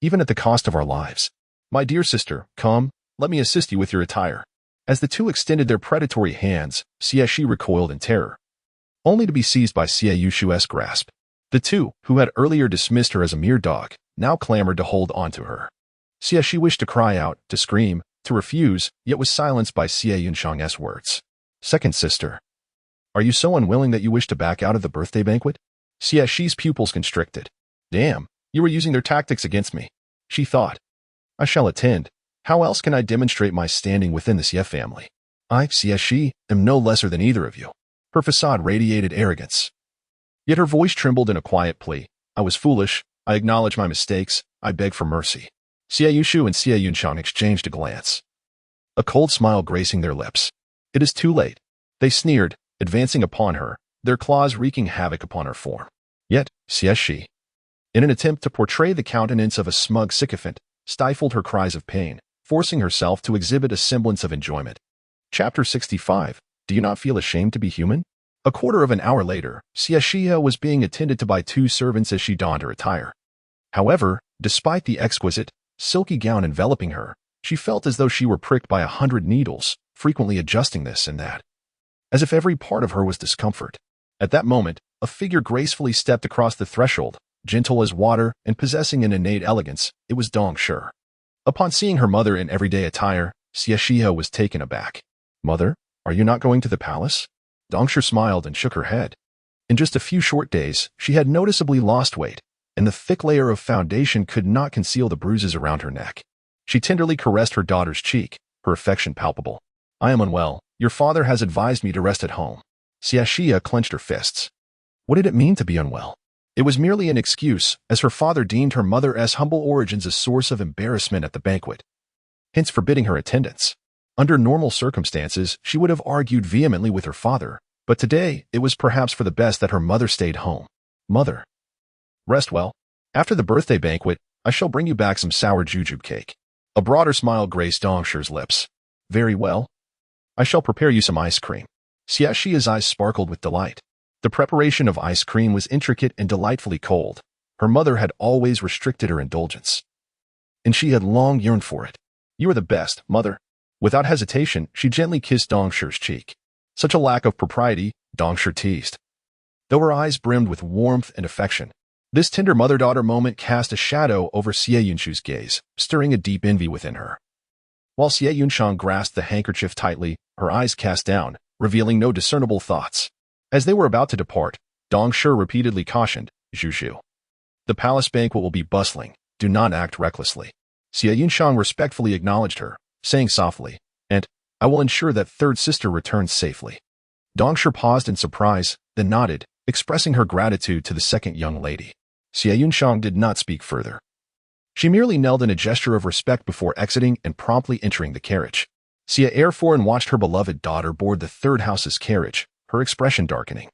even at the cost of our lives. My dear sister, come, let me assist you with your attire. As the two extended their predatory hands, Xie Xihe recoiled in terror, only to be seized by Xie Yushu's grasp. The two, who had earlier dismissed her as a mere dog, now clamored to hold on to her. Xie Xihe wished to cry out, to scream, to refuse, yet was silenced by Xie Yunshang's words. Second sister, are you so unwilling that you wish to back out of the birthday banquet? Xie Xihe's pupils constricted. Damn, you were using their tactics against me, she thought. I shall attend. How else can I demonstrate my standing within the Xie family? I, Xie Xihe, am no lesser than either of you. Her facade radiated arrogance. Yet her voice trembled in a quiet plea. I was foolish. I acknowledge my mistakes. I beg for mercy. Xie Yushu and Xie Yunshang exchanged a glance, a cold smile gracing their lips. It is too late, they sneered, advancing upon her, their claws wreaking havoc upon her form. Yet, Xie Xihe, in an attempt to portray the countenance of a smug sycophant, stifled her cries of pain, forcing herself to exhibit a semblance of enjoyment. Chapter 65. Do you not feel ashamed to be human? A quarter of an hour later, Xie Xihe was being attended to by two servants as she donned her attire. However, despite the exquisite, silky gown enveloping her, she felt as though she were pricked by 100 needles, frequently adjusting this and that, as if every part of her was discomfort. At that moment, a figure gracefully stepped across the threshold, gentle as water and possessing an innate elegance. It was Dong Shi. Upon seeing her mother in everyday attire, Xie Xihe was taken aback. Mother, are you not going to the palace? Dong Shi smiled and shook her head. In just a few short days, she had noticeably lost weight, and the thick layer of foundation could not conceal the bruises around her neck. She tenderly caressed her daughter's cheek, her affection palpable. I am unwell. Your father has advised me to rest at home. Xie Xihe clenched her fists. What did it mean to be unwell? It was merely an excuse, as her father deemed her mother's humble origins a source of embarrassment at the banquet, hence forbidding her attendance. Under normal circumstances, she would have argued vehemently with her father, but today it was perhaps for the best that her mother stayed home. Mother, rest well. After the birthday banquet, I shall bring you back some sour jujube cake. A broader smile graced Dong Shi's lips. Very well. I shall prepare you some ice cream. Xie Xihe's eyes sparkled with delight. The preparation of ice cream was intricate and delightfully cold. Her mother had always restricted her indulgence, and she had long yearned for it. You are the best, mother. Without hesitation, she gently kissed Dong Shi's cheek. Such a lack of propriety, Dong Shi teased, though her eyes brimmed with warmth and affection. This tender mother-daughter moment cast a shadow over Xie Yunshu's gaze, stirring a deep envy within her. While Xie Yunshang grasped the handkerchief tightly, her eyes cast down, revealing no discernible thoughts. As they were about to depart, Dong Shi repeatedly cautioned, Zhu. The palace banquet will be bustling. Do not act recklessly. Xie Yunshang respectfully acknowledged her, saying softly, and I will ensure that third sister returns safely. Dong Shi paused in surprise, then nodded, expressing her gratitude to the second young lady. Xie Yunshang did not speak further. She merely knelt in a gesture of respect before exiting and promptly entering the carriage. Xie Erforen watched her beloved daughter board the third house's carriage, her expression darkening.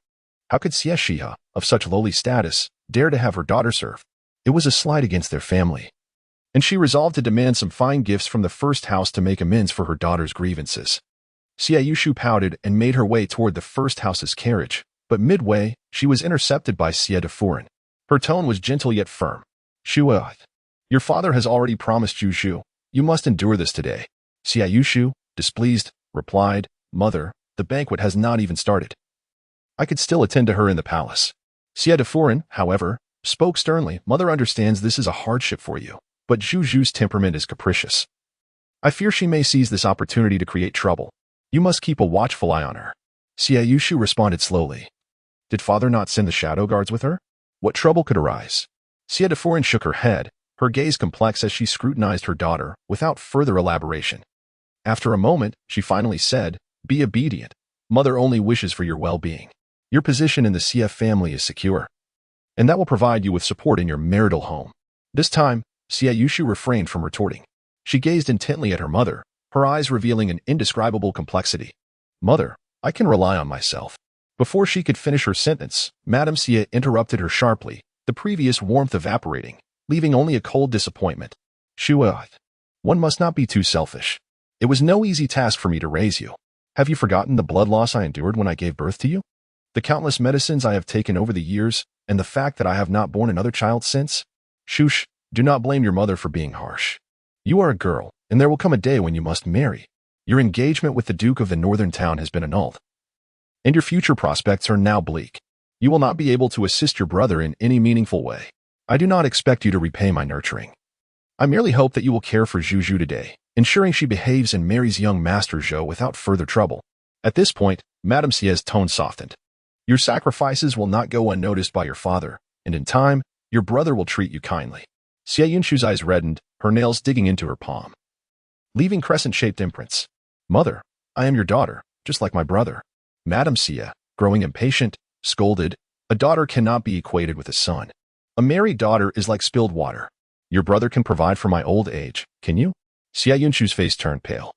How could Xie Xihe, of such lowly status, dare to have her daughter serve? It was a slight against their family, and she resolved to demand some fine gifts from the first house to make amends for her daughter's grievances. Xie Yushu pouted and made her way toward the first house's carriage, but midway, she was intercepted by Xie Deforen. Her tone was gentle yet firm. Xue, your father has already promised Zhu. You must endure this today. Xie Yushu, displeased, replied, Mother, the banquet has not even started. I could still attend to her in the palace. Xie Deforen, however, spoke sternly. Mother understands this is a hardship for you, but Zhu's temperament is capricious. I fear she may seize this opportunity to create trouble. You must keep a watchful eye on her. Xie Yushu responded slowly. Did father not send the shadow guards with her? What trouble could arise? Xie Deforen shook her head, her gaze complex as she scrutinized her daughter without further elaboration. After a moment, she finally said, Be obedient. Mother only wishes for your well-being. Your position in the Xie family is secure, and that will provide you with support in your marital home. This time, Xie Yushu refrained from retorting. She gazed intently at her mother, her eyes revealing an indescribable complexity. Mother, I can rely on myself. Before she could finish her sentence, Madame Xie interrupted her sharply, the previous warmth evaporating, leaving only a cold disappointment. Xue, one must not be too selfish. It was no easy task for me to raise you. Have you forgotten the blood loss I endured when I gave birth to you? The countless medicines I have taken over the years, and the fact that I have not borne another child since? Shush, do not blame your mother for being harsh. You are a girl, and there will come a day when you must marry. Your engagement with the Duke of the Northern Town has been annulled, and your future prospects are now bleak. You will not be able to assist your brother in any meaningful way. I do not expect you to repay my nurturing. I merely hope that you will care for Zhu today, ensuring she behaves and marries young Master Zhou without further trouble. At this point, Madame Xie's tone softened. Your sacrifices will not go unnoticed by your father, and in time, your brother will treat you kindly. Xie Yunshu's eyes reddened, her nails digging into her palm, leaving crescent-shaped imprints. Mother, I am your daughter, just like my brother. Madame Xie, growing impatient, scolded, a daughter cannot be equated with a son. A married daughter is like spilled water. Your brother can provide for my old age, can you? Xie Yunshu's face turned pale,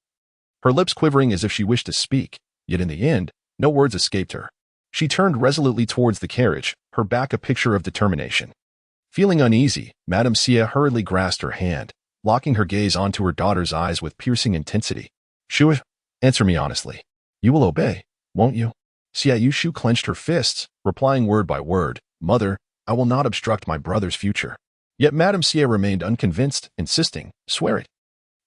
her lips quivering as if she wished to speak, yet in the end, no words escaped her. She turned resolutely towards the carriage, her back a picture of determination. Feeling uneasy, Madame Xie hurriedly grasped her hand, locking her gaze onto her daughter's eyes with piercing intensity. Xue, answer me honestly. You will obey, won't you? Xie Yushu clenched her fists, replying word by word, Mother, I will not obstruct my brother's future. Yet Madame Xie remained unconvinced, insisting, Swear it.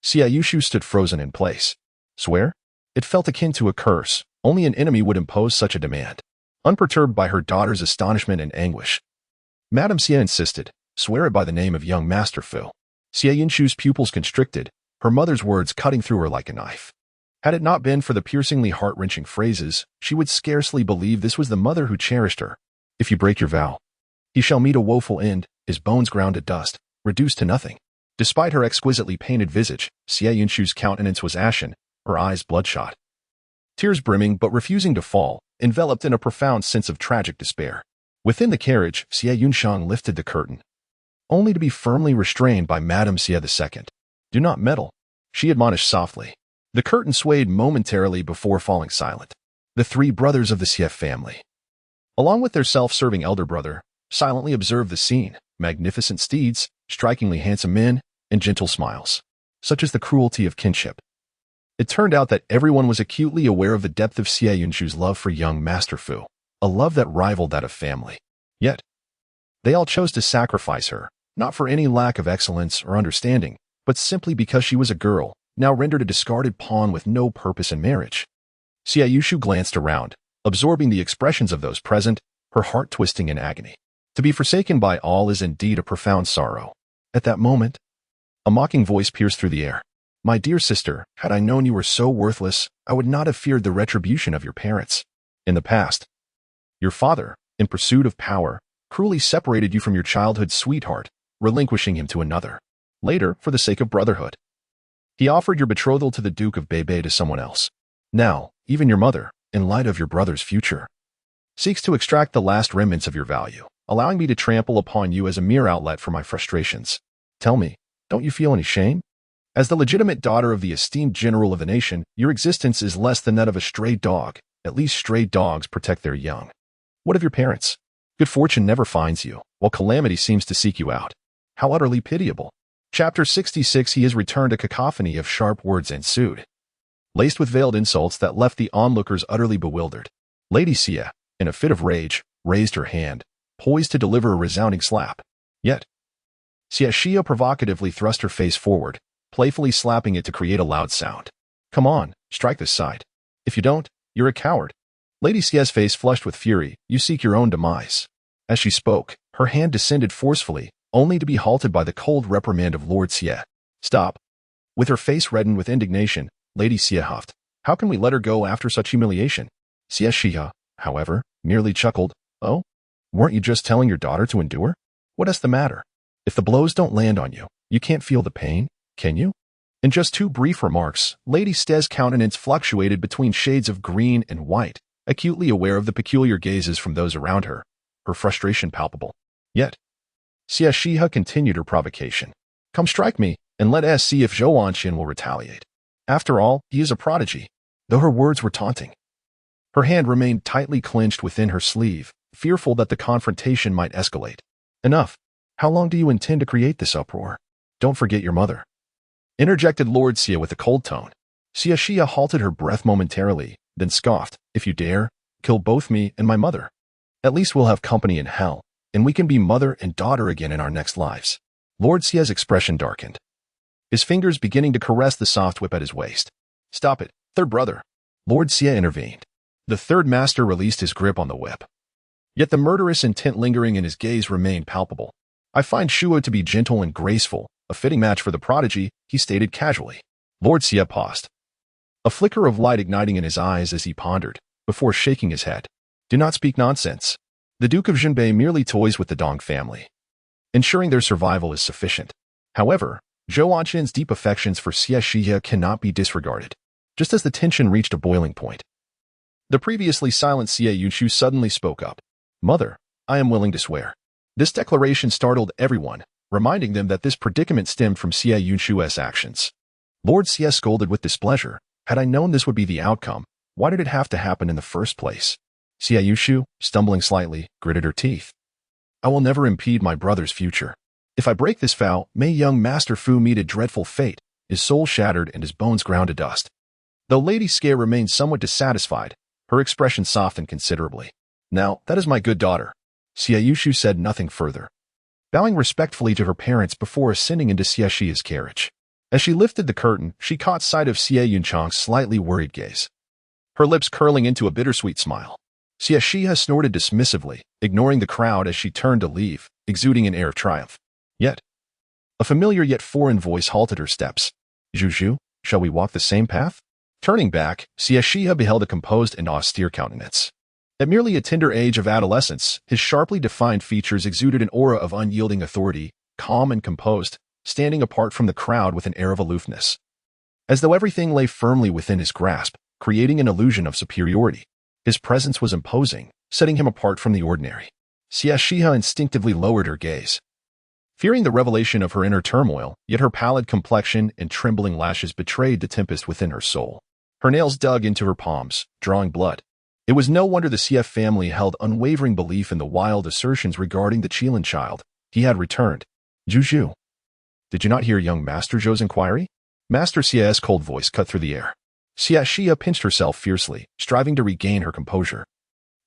Xie Yushu stood frozen in place. Swear? It felt akin to a curse. Only an enemy would impose such a demand. Unperturbed by her daughter's astonishment and anguish, Madame Xie insisted, Swear it by the name of young Master Fu. Xie Yunshu's pupils constricted, her mother's words cutting through her like a knife. Had it not been for the piercingly heart-wrenching phrases, she would scarcely believe this was the mother who cherished her. If you break your vow, he shall meet a woeful end, his bones ground to dust, reduced to nothing. Despite her exquisitely painted visage, Xie Yunshu's countenance was ashen, her eyes bloodshot. Tears brimming but refusing to fall, enveloped in a profound sense of tragic despair. Within the carriage, Xie Yunshang lifted the curtain, only to be firmly restrained by Madame Xie II. "Do not meddle," she admonished softly. The curtain swayed momentarily before falling silent. The three brothers of the Xie family, along with their self-serving elder brother, silently observed the scene. Magnificent steeds, strikingly handsome men, and gentle smiles. Such is the cruelty of kinship. It turned out that everyone was acutely aware of the depth of Xie Yunshu's love for young Master Fu, a love that rivaled that of family. Yet, they all chose to sacrifice her, not for any lack of excellence or understanding, but simply because she was a girl, now rendered a discarded pawn with no purpose in marriage. Xie Yushu glanced around, absorbing the expressions of those present, her heart twisting in agony. To be forsaken by all is indeed a profound sorrow. At that moment, a mocking voice pierced through the air. "My dear sister, had I known you were so worthless, I would not have feared the retribution of your parents. In the past, your father, in pursuit of power, cruelly separated you from your childhood sweetheart, relinquishing him to another. Later, for the sake of brotherhood, he offered your betrothal to the Duke of Beibei to someone else. Now, even your mother, in light of your brother's future, seeks to extract the last remnants of your value, allowing me to trample upon you as a mere outlet for my frustrations. Tell me, don't you feel any shame? As the legitimate daughter of the esteemed general of the nation, your existence is less than that of a stray dog. At least stray dogs protect their young. What of your parents? Good fortune never finds you, while calamity seems to seek you out. How utterly pitiable." Chapter 66. He has returned. A cacophony of sharp words ensued, laced with veiled insults that left the onlookers utterly bewildered. Lady Xie, in a fit of rage, raised her hand, poised to deliver a resounding slap. Yet, Xie Xihe provocatively thrust her face forward, playfully slapping it to create a loud sound. "Come on, strike this side. If you don't, you're a coward." Lady Xie's face flushed with fury. "You seek your own demise." As she spoke, her hand descended forcefully, only to be halted by the cold reprimand of Lord Xie. "Stop." With her face reddened with indignation, Lady Xie huffed. "How can we let her go after such humiliation?" Xie Xihe, however, merely chuckled. "Oh? Weren't you just telling your daughter to endure? What is the matter? If the blows don't land on you, you can't feel the pain, can you?" In just two brief remarks, Lady Xie's countenance fluctuated between shades of green and white, acutely aware of the peculiar gazes from those around her, her frustration palpable. Yet, Xie Xihe continued her provocation. "Come strike me, and let us see if Zhou Wanxian will retaliate. After all, he is a prodigy." Though her words were taunting, her hand remained tightly clenched within her sleeve, fearful that the confrontation might escalate. "Enough. How long do you intend to create this uproar? Don't forget your mother," interjected Lord Xie with a cold tone. Xie Xihe halted her breath momentarily, then scoffed. "If you dare, kill both me and my mother. At least we'll have company in hell, and we can be mother and daughter again in our next lives." Lord Xie's expression darkened, his fingers beginning to caress the soft whip at his waist. "Stop it, third brother." Lord Xie intervened. The third master released his grip on the whip. Yet the murderous intent lingering in his gaze remained palpable. "I find Shuo to be gentle and graceful, a fitting match for the prodigy," he stated casually. Lord Xie paused, a flicker of light igniting in his eyes as he pondered, before shaking his head. "Do not speak nonsense. The Duke of Zhenbei merely toys with the Dong family. Ensuring their survival is sufficient. However, Zhou Wanxian's deep affections for Xie Xihe cannot be disregarded." Just as the tension reached a boiling point, the previously silent Xie Yunshu suddenly spoke up. "Mother, I am willing to swear." This declaration startled everyone, reminding them that this predicament stemmed from Xie Yunshu's actions. Lord Xie scolded with displeasure. "Had I known this would be the outcome, why did it have to happen in the first place?" Xie Yushu, stumbling slightly, gritted her teeth. "I will never impede my brother's future. If I break this vow, may young Master Fu meet a dreadful fate, his soul shattered and his bones ground to dust." Though Lady Xie remained somewhat dissatisfied, her expression softened considerably. "Now, that is my good daughter." Xie Yushu said nothing further, bowing respectfully to her parents before ascending into Xie Xihe's carriage. As she lifted the curtain, she caught sight of Xie Yunchang's slightly worried gaze, her lips curling into a bittersweet smile. Xie Xihe snorted dismissively, ignoring the crowd as she turned to leave, exuding an air of triumph. Yet, a familiar yet foreign voice halted her steps. "Zhu, shall we walk the same path?" Turning back, Xie Xihe beheld a composed and austere countenance. At merely a tender age of adolescence, his sharply defined features exuded an aura of unyielding authority, calm and composed, standing apart from the crowd with an air of aloofness, as though everything lay firmly within his grasp, creating an illusion of superiority. His presence was imposing, setting him apart from the ordinary. Xie Xihe instinctively lowered her gaze, fearing the revelation of her inner turmoil, yet her pallid complexion and trembling lashes betrayed the tempest within her soul. Her nails dug into her palms, drawing blood. It was no wonder the Xie family held unwavering belief in the wild assertions regarding the Qilin child. He had returned. Zhu, did you not hear young Master Zhou's inquiry? Master Xie's cold voice cut through the air. Xie Xihe pinched herself fiercely, striving to regain her composure.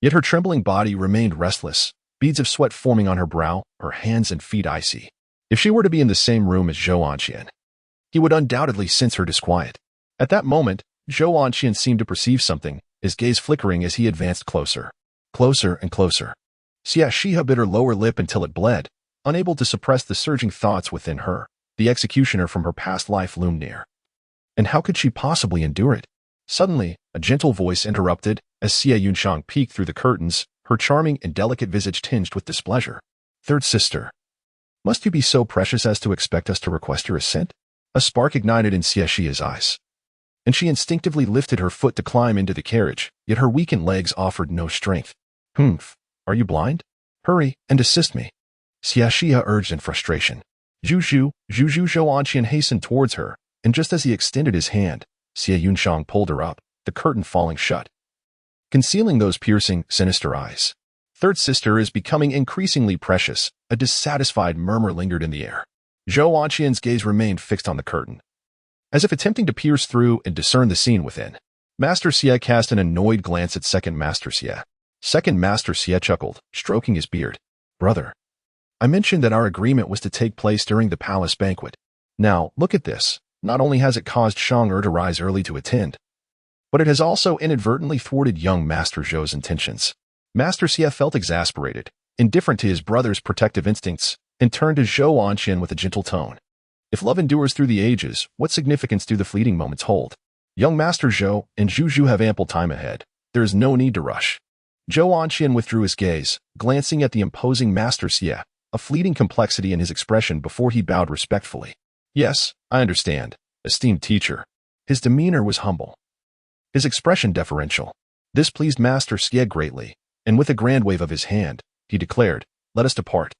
Yet her trembling body remained restless, beads of sweat forming on her brow, her hands and feet icy. If she were to be in the same room as Zhou Anqian, he would undoubtedly sense her disquiet. At that moment, Zhou Anqian seemed to perceive something, his gaze flickering as he advanced closer. Closer and closer. Xie Xihe bit her lower lip until it bled, unable to suppress the surging thoughts within her. The executioner from her past life loomed near. And how could she possibly endure it? Suddenly, a gentle voice interrupted as Xie Yunshang peeked through the curtains, her charming and delicate visage tinged with displeasure. Third sister, must you be so precious as to expect us to request your assent? A spark ignited in Xie Xihe's eyes, and she instinctively lifted her foot to climb into the carriage, yet her weakened legs offered no strength. Humph, are you blind? Hurry and assist me, Xie Xihe urged in frustration. Zhu Anqian hastened towards her, and just as he extended his hand, Xie Yunshang pulled her up, the curtain falling shut, concealing those piercing, sinister eyes. Third sister is becoming increasingly precious, a dissatisfied murmur lingered in the air. Zhou Anqian's gaze remained fixed on the curtain, as if attempting to pierce through and discern the scene within. Master Xie cast an annoyed glance at Second Master Xie. Second Master Xie chuckled, stroking his beard. Brother, I mentioned that our agreement was to take place during the palace banquet. Now, look at this. Not only has it caused Shang to rise early to attend, but it has also inadvertently thwarted young Master Zhou's intentions. Master Xie felt exasperated, indifferent to his brother's protective instincts, and turned to Zhou Anqian with a gentle tone. If love endures through the ages, what significance do the fleeting moments hold? Young Master Zhou and Zhu have ample time ahead. There is no need to rush. Zhou Anqian withdrew his gaze, glancing at the imposing Master Xie, a fleeting complexity in his expression before he bowed respectfully. Yes, I understand, esteemed teacher. His demeanor was humble, his expression deferential. This pleased Master Xie greatly, and with a grand wave of his hand, he declared, let us depart.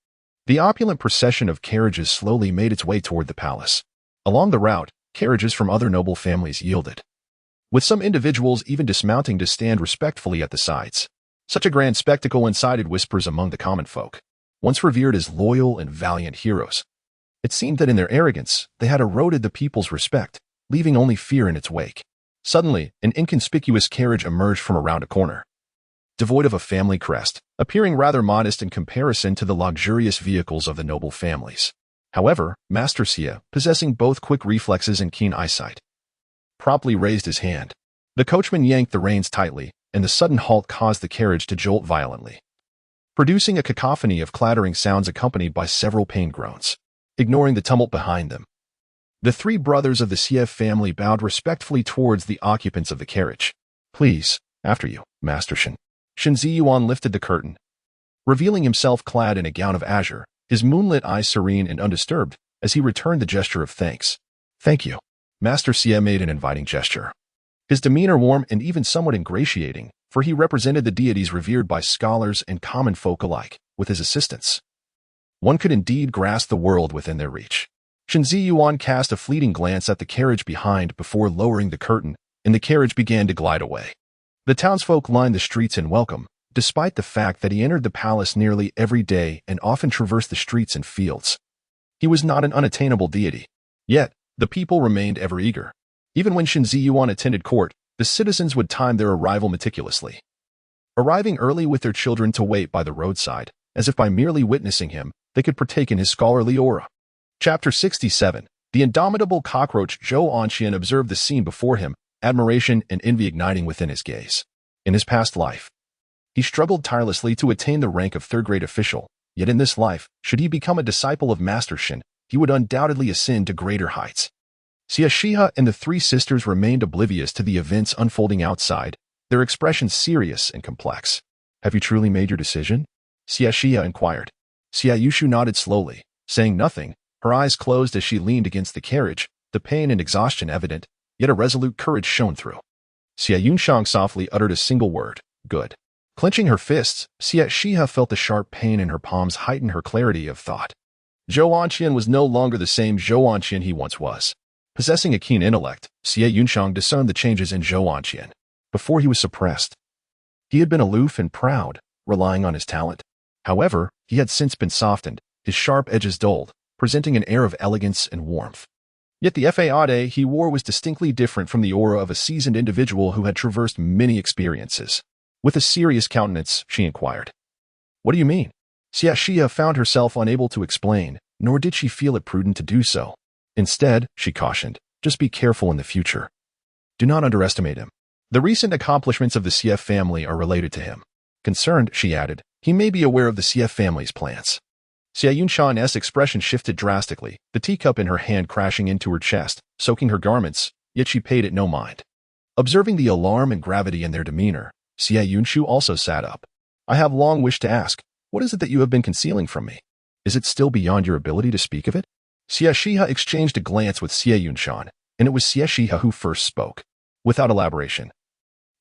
The opulent procession of carriages slowly made its way toward the palace. Along the route, carriages from other noble families yielded, with some individuals even dismounting to stand respectfully at the sides. Such a grand spectacle incited whispers among the common folk, once revered as loyal and valiant heroes. It seemed that in their arrogance, they had eroded the people's respect, leaving only fear in its wake. Suddenly, an inconspicuous carriage emerged from around a corner, devoid of a family crest, appearing rather modest in comparison to the luxurious vehicles of the noble families. However, Master Xie, possessing both quick reflexes and keen eyesight, promptly raised his hand. The coachman yanked the reins tightly, and the sudden halt caused the carriage to jolt violently, producing a cacophony of clattering sounds accompanied by several pained groans. Ignoring the tumult behind them, the three brothers of the Xie family bowed respectfully towards the occupants of the carriage. Please, after you, Master Shen. Shen Ziyuan lifted the curtain, revealing himself clad in a gown of azure, his moonlit eyes serene and undisturbed as he returned the gesture of thanks. Thank you. Master Xie made an inviting gesture, his demeanor warm and even somewhat ingratiating, for he represented the deities revered by scholars and common folk alike. With his assistance, one could indeed grasp the world within their reach. Shen Ziyuan cast a fleeting glance at the carriage behind before lowering the curtain, and the carriage began to glide away. The townsfolk lined the streets in welcome, despite the fact that he entered the palace nearly every day and often traversed the streets and fields. He was not an unattainable deity. Yet, the people remained ever eager. Even when Shen Ziyuan attended court, the citizens would time their arrival meticulously, arriving early with their children to wait by the roadside, as if by merely witnessing him, they could partake in his scholarly aura. Chapter 67. The indomitable cockroach Zhou Anqian observed the scene before him, admiration and envy igniting within his gaze. In his past life, he struggled tirelessly to attain the rank of third-grade official, yet in this life, should he become a disciple of Master Shen, he would undoubtedly ascend to greater heights. Xie Xihe and the three sisters remained oblivious to the events unfolding outside, their expressions serious and complex. Have you truly made your decision? Xie Xihe inquired. Xie Yushu nodded slowly, saying nothing, her eyes closed as she leaned against the carriage, the pain and exhaustion evident, yet a resolute courage shone through. Xie Yunshang softly uttered a single word, Good. Clenching her fists, Xie Xihe felt the sharp pain in her palms heighten her clarity of thought. Zhou Anqian was no longer the same Zhou Anqian he once was. Possessing a keen intellect, Xie Yunxiang discerned the changes in Zhou Anqian. Before he was suppressed, he had been aloof and proud, relying on his talent. However, he had since been softened, his sharp edges dulled, presenting an air of elegance and warmth. Yet the fade he wore was distinctly different from the aura of a seasoned individual who had traversed many experiences. With a serious countenance, she inquired, "What do you mean?" Xie Xihe found herself unable to explain, nor did she feel it prudent to do so. Instead, she cautioned, "Just be careful in the future. Do not underestimate him. The recent accomplishments of the Xie family are related to him." Concerned, she added, "He may be aware of the Xie family's plans." Xie Yunxiang's expression shifted drastically, the teacup in her hand crashing into her chest, soaking her garments, yet she paid it no mind. Observing the alarm and gravity in their demeanor, Xie Yunxiu also sat up. "I have long wished to ask, what is it that you have been concealing from me? Is it still beyond your ability to speak of it?" Xie Xihe exchanged a glance with Xie Yunxiang, and it was Xie Xihe who first spoke. Without elaboration,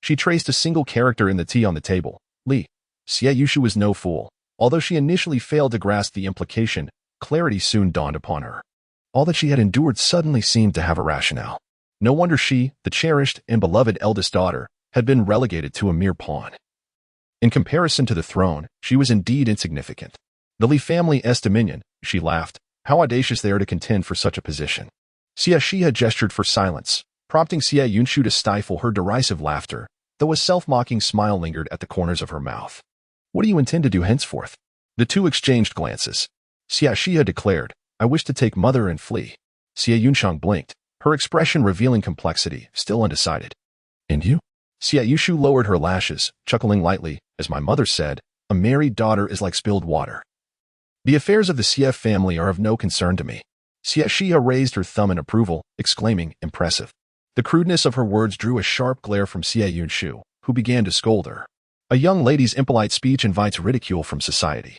she traced a single character in the tea on the table, Li. Xie Yushu was no fool. Although she initially failed to grasp the implication, clarity soon dawned upon her. All that she had endured suddenly seemed to have a rationale. No wonder she, the cherished and beloved eldest daughter, had been relegated to a mere pawn. In comparison to the throne, she was indeed insignificant. The Li family's dominion, she laughed, how audacious they are to contend for such a position. Xie Xihe gestured for silence, prompting Xie Yunxiu to stifle her derisive laughter, though a self-mocking smile lingered at the corners of her mouth. "What do you intend to do henceforth?" The two exchanged glances. Xie Xihe declared, "I wish to take mother and flee." Xie Yunxiang blinked, her expression revealing complexity, still undecided. "And you?" Xie Yushu lowered her lashes, chuckling lightly, "As my mother said, a married daughter is like spilled water. The affairs of the Xie family are of no concern to me." Xie Xihe raised her thumb in approval, exclaiming, "Impressive." The crudeness of her words drew a sharp glare from Xie Yunxiu, who began to scold her. A young lady's impolite speech invites ridicule from society.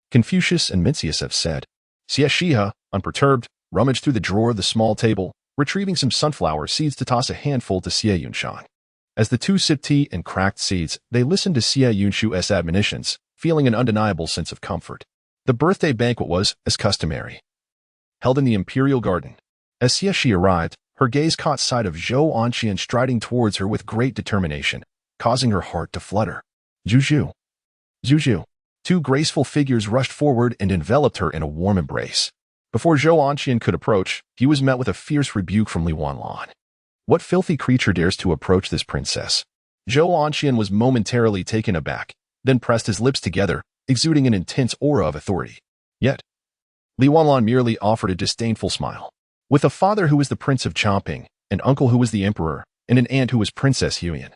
Confucius and Mencius have said. Xie Xihe, unperturbed, rummaged through the drawer of the small table, retrieving some sunflower seeds to toss a handful to Xie Yunxiang. As the two sipped tea and cracked seeds, they listened to Xie Yunxiu's admonitions, feeling an undeniable sense of comfort. The birthday banquet was, as customary, held in the imperial garden. As Xie Xihe arrived, her gaze caught sight of Zhou Anqian striding towards her with great determination, causing her heart to flutter. Zhu Zhu. Two graceful figures rushed forward and enveloped her in a warm embrace. Before Zhou Anqian could approach, he was met with a fierce rebuke from Li Wanlan. What filthy creature dares to approach this princess? Zhou Anqian was momentarily taken aback, then pressed his lips together, exuding an intense aura of authority. Yet, Li Wanlan merely offered a disdainful smile. With a father who was the Prince of Chomping, an uncle who was the Emperor, and an aunt who was Princess Huiyan,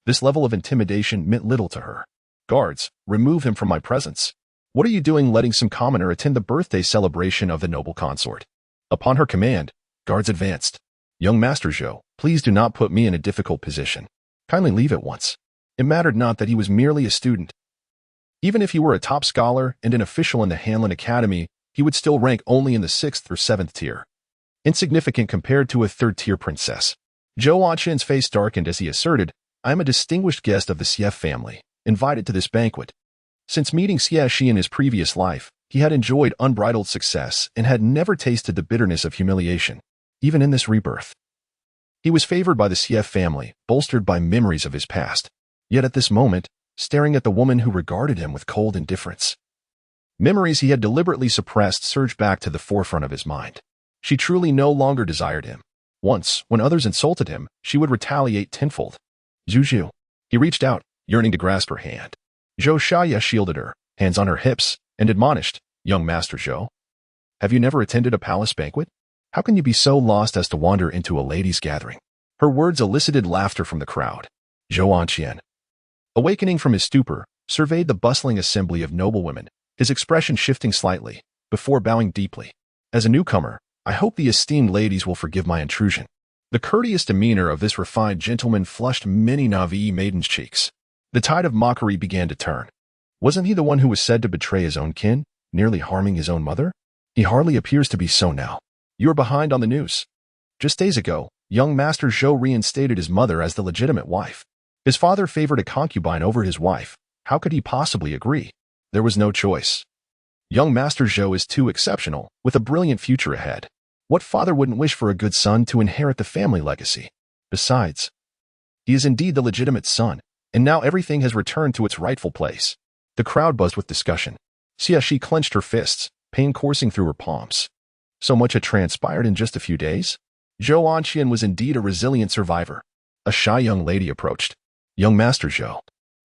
this level of intimidation meant little to her. "Guards, remove him from my presence. What are you doing letting some commoner attend the birthday celebration of the noble consort?" Upon her command, guards advanced. "Young Master Zhou, please do not put me in a difficult position. Kindly leave at once." It mattered not that he was merely a student. Even if he were a top scholar and an official in the Hanlin Academy, he would still rank only in the 6th or 7th tier. Insignificant compared to a 3rd-tier princess. Zhou Anqian's face darkened as he asserted, "I am a distinguished guest of the Xie family, invited to this banquet." Since meeting Xie Xihe in his previous life, he had enjoyed unbridled success and had never tasted the bitterness of humiliation, even in this rebirth. He was favored by the Xie family, bolstered by memories of his past. Yet at this moment, staring at the woman who regarded him with cold indifference, memories he had deliberately suppressed surged back to the forefront of his mind. She truly no longer desired him. Once, when others insulted him, she would retaliate tenfold. Zhu. He reached out, yearning to grasp her hand. Zhou Xihe shielded her, hands on her hips, and admonished, "Young Master Zhou, have you never attended a palace banquet? How can you be so lost as to wander into a ladies' gathering?" Her words elicited laughter from the crowd. Zhou Anqian, awakening from his stupor, surveyed the bustling assembly of noblewomen, his expression shifting slightly, before bowing deeply. "As a newcomer, I hope the esteemed ladies will forgive my intrusion." The courteous demeanor of this refined gentleman flushed many Navi maidens' cheeks. The tide of mockery began to turn. Wasn't he the one who was said to betray his own kin, nearly harming his own mother? He hardly appears to be so now. "You're behind on the news. Just days ago, young Master Zhou reinstated his mother as the legitimate wife." His father favored a concubine over his wife. How could he possibly agree? There was no choice. Young Master Zhou is too exceptional, with a brilliant future ahead. What father wouldn't wish for a good son to inherit the family legacy? Besides, he is indeed the legitimate son, and now everything has returned to its rightful place. The crowd buzzed with discussion. Xie Xihe clenched her fists, pain coursing through her palms. So much had transpired in just a few days? Zhou Anqian was indeed a resilient survivor. A shy young lady approached. Young Master Zhou,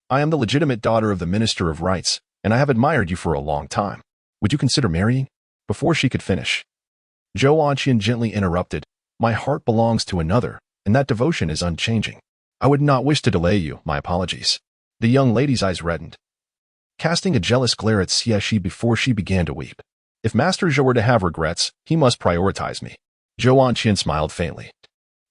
I am the legitimate daughter of the Minister of Rights, and I have admired you for a long time. Would you consider marrying? Before she could finish, Zhou Anqian gently interrupted. My heart belongs to another, and that devotion is unchanging. I would not wish to delay you, my apologies. The young lady's eyes reddened, casting a jealous glare at Xie Xihe before she began to weep. If Master Zhou were to have regrets, he must prioritize me. Zhou Anqian smiled faintly,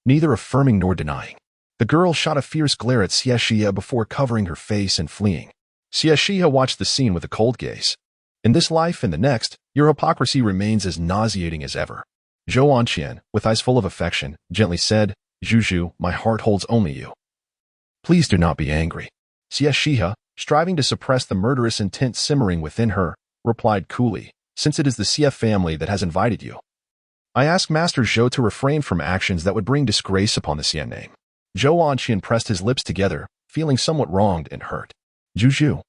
neither affirming nor denying. The girl shot a fierce glare at Xie Xihe before covering her face and fleeing. Xie Xihe watched the scene with a cold gaze. In this life and the next, your hypocrisy remains as nauseating as ever. Zhou Anqian, with eyes full of affection, gently said, Zhu, my heart holds only you. Please do not be angry. Xie Xihe, striving to suppress the murderous intent simmering within her, replied coolly, since it is the Xie family that has invited you. I ask Master Zhou to refrain from actions that would bring disgrace upon the Xie name. Zhou Anqian pressed his lips together, feeling somewhat wronged and hurt. Zhu,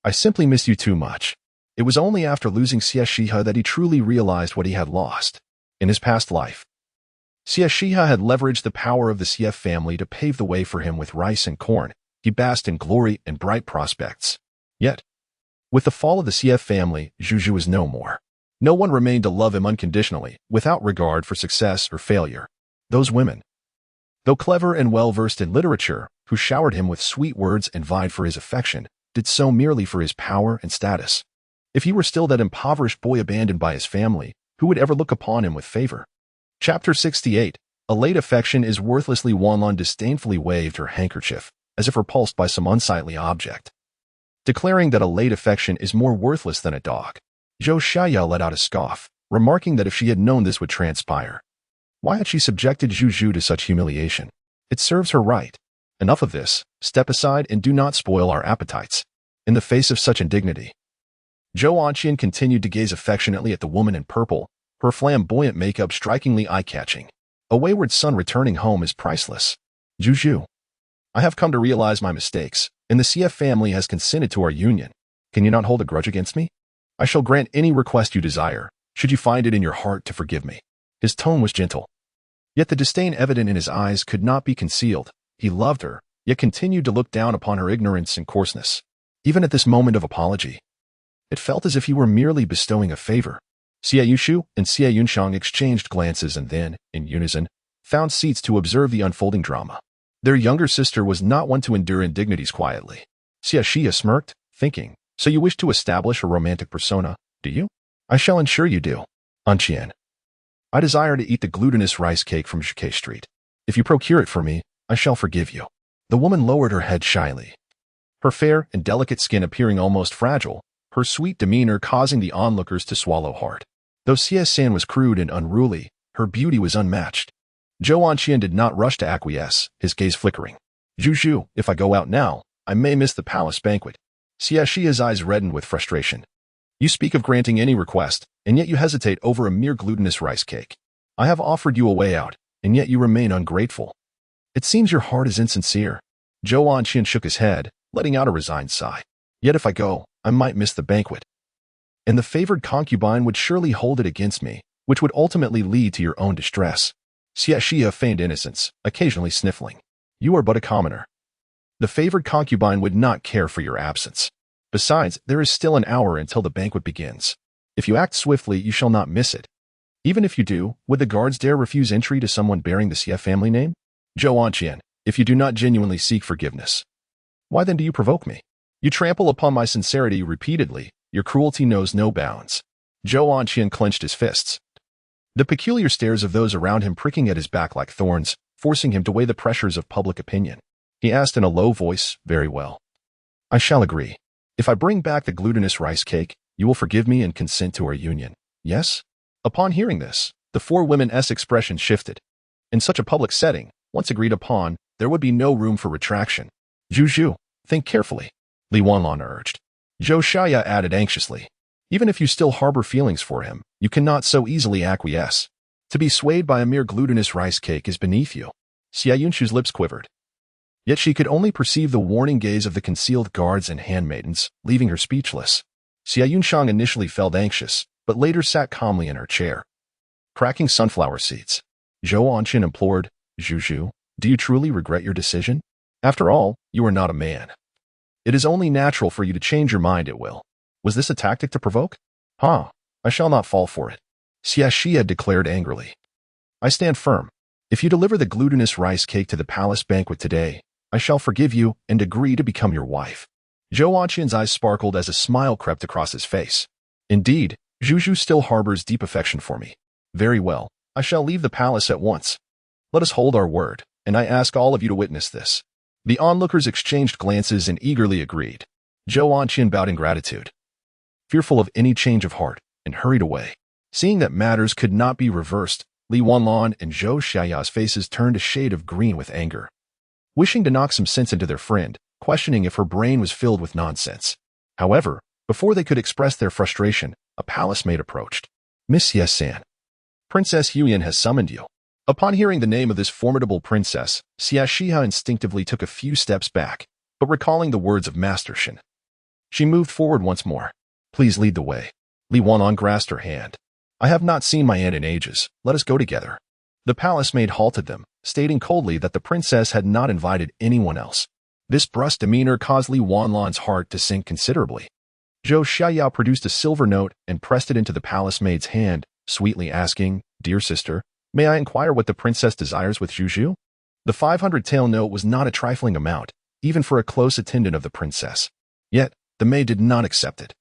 I simply miss you too much. It was only after losing Xie Xihe that he truly realized what he had lost. In his past life, Xie Xihe had leveraged the power of the Xie family to pave the way for him with rice and corn. He basked in glory and bright prospects. Yet, with the fall of the Xie family, Zhu is no more. No one remained to love him unconditionally, without regard for success or failure. Those women, though clever and well-versed in literature, who showered him with sweet words and vied for his affection, did so merely for his power and status. If he were still that impoverished boy abandoned by his family, who would ever look upon him with favor? Chapter 68. A late affection is worthlessly. Wanlun disdainfully waved her handkerchief, as if repulsed by some unsightly object, declaring that a late affection is more worthless than a dog. Zhou Xiaoyao let out a scoff, remarking that if she had known this would transpire, why had she subjected Zhu to such humiliation? It serves her right. Enough of this. Step aside and do not spoil our appetites. In the face of such indignity, Zhou Anqian continued to gaze affectionately at the woman in purple, her flamboyant makeup strikingly eye-catching. A wayward son returning home is priceless. Zhu, I have come to realize my mistakes, and the Xie family has consented to our union. Can you not hold a grudge against me? I shall grant any request you desire, should you find it in your heart to forgive me. His tone was gentle, yet the disdain evident in his eyes could not be concealed. He loved her, yet continued to look down upon her ignorance and coarseness. Even at this moment of apology, it felt as if he were merely bestowing a favor. Xie Yushu and Xie Yunshang exchanged glances and then, in unison, found seats to observe the unfolding drama. Their younger sister was not one to endure indignities quietly. Xie Xihe smirked, thinking, so you wish to establish a romantic persona, do you? I shall ensure you do. Anqian, I desire to eat the glutinous rice cake from Xie Street. If you procure it for me, I shall forgive you. The woman lowered her head shyly, her fair and delicate skin appearing almost fragile, her sweet demeanor causing the onlookers to swallow hard. Though Xie San was crude and unruly, her beauty was unmatched. Zhou Anqian did not rush to acquiesce, his gaze flickering. Zhu, if I go out now, I may miss the palace banquet. Xie Xihe's eyes reddened with frustration. You speak of granting any request, and yet you hesitate over a mere glutinous rice cake. I have offered you a way out, and yet you remain ungrateful. It seems your heart is insincere. Zhou Anqian shook his head, letting out a resigned sigh. Yet if I go, I might miss the banquet. And the favored concubine would surely hold it against me, which would ultimately lead to your own distress. Xie Xihe feigned innocence, occasionally sniffling. You are but a commoner. The favored concubine would not care for your absence. Besides, there is still an hour until the banquet begins. If you act swiftly, you shall not miss it. Even if you do, would the guards dare refuse entry to someone bearing the Xie family name? Zhou Anqian, if you do not genuinely seek forgiveness, why then do you provoke me? You trample upon my sincerity repeatedly. Your cruelty knows no bounds. Zhou Anqian clenched his fists, the peculiar stares of those around him pricking at his back like thorns, forcing him to weigh the pressures of public opinion. He asked in a low voice, very well. I shall agree. If I bring back the glutinous rice cake, you will forgive me and consent to our union. Yes? Upon hearing this, the four women's expression shifted. In such a public setting, once agreed upon, there would be no room for retraction. Zhu, think carefully, Li Wanlan urged. Xie Xihe added anxiously. Even if you still harbor feelings for him, you cannot so easily acquiesce. To be swayed by a mere glutinous rice cake is beneath you. Xie Yunshu's lips quivered. Yet she could only perceive the warning gaze of the concealed guards and handmaidens, leaving her speechless. Xie Yunshang initially felt anxious, but later sat calmly in her chair. Cracking sunflower seeds. Zhou Anqin implored, Zhu, do you truly regret your decision? After all, you are not a man. It is only natural for you to change your mind at will. Was this a tactic to provoke? I shall not fall for it. Xie Xihe declared angrily. I stand firm. If you deliver the glutinous rice cake to the palace banquet today, I shall forgive you and agree to become your wife. Zhou Anqin's eyes sparkled as a smile crept across his face. Indeed, Zhu still harbors deep affection for me. Very well, I shall leave the palace at once. Let us hold our word, and I ask all of you to witness this. The onlookers exchanged glances and eagerly agreed. Zhou Anqin bowed in gratitude, fearful of any change of heart, and hurried away. Seeing that matters could not be reversed, Li Wanlan and Xie Xihe's faces turned a shade of green with anger. Wishing to knock some sense into their friend, questioning if her brain was filled with nonsense. However, before they could express their frustration, a palace maid approached. Miss Xie, Princess Huyan has summoned you. Upon hearing the name of this formidable princess, Xie Xihe instinctively took a few steps back, but recalling the words of Master Shen, she moved forward once more. Please lead the way. Li Wanlan grasped her hand. I have not seen my aunt in ages. Let us go together. The palace maid halted them, stating coldly that the princess had not invited anyone else. This brusque demeanor caused Li Wanlan's heart to sink considerably. Xie Xihe produced a silver note and pressed it into the palace maid's hand, sweetly asking, Dear sister, may I inquire what the princess desires with Zhu? The 500-tael note was not a trifling amount, even for a close attendant of the princess. Yet, the maid did not accept it,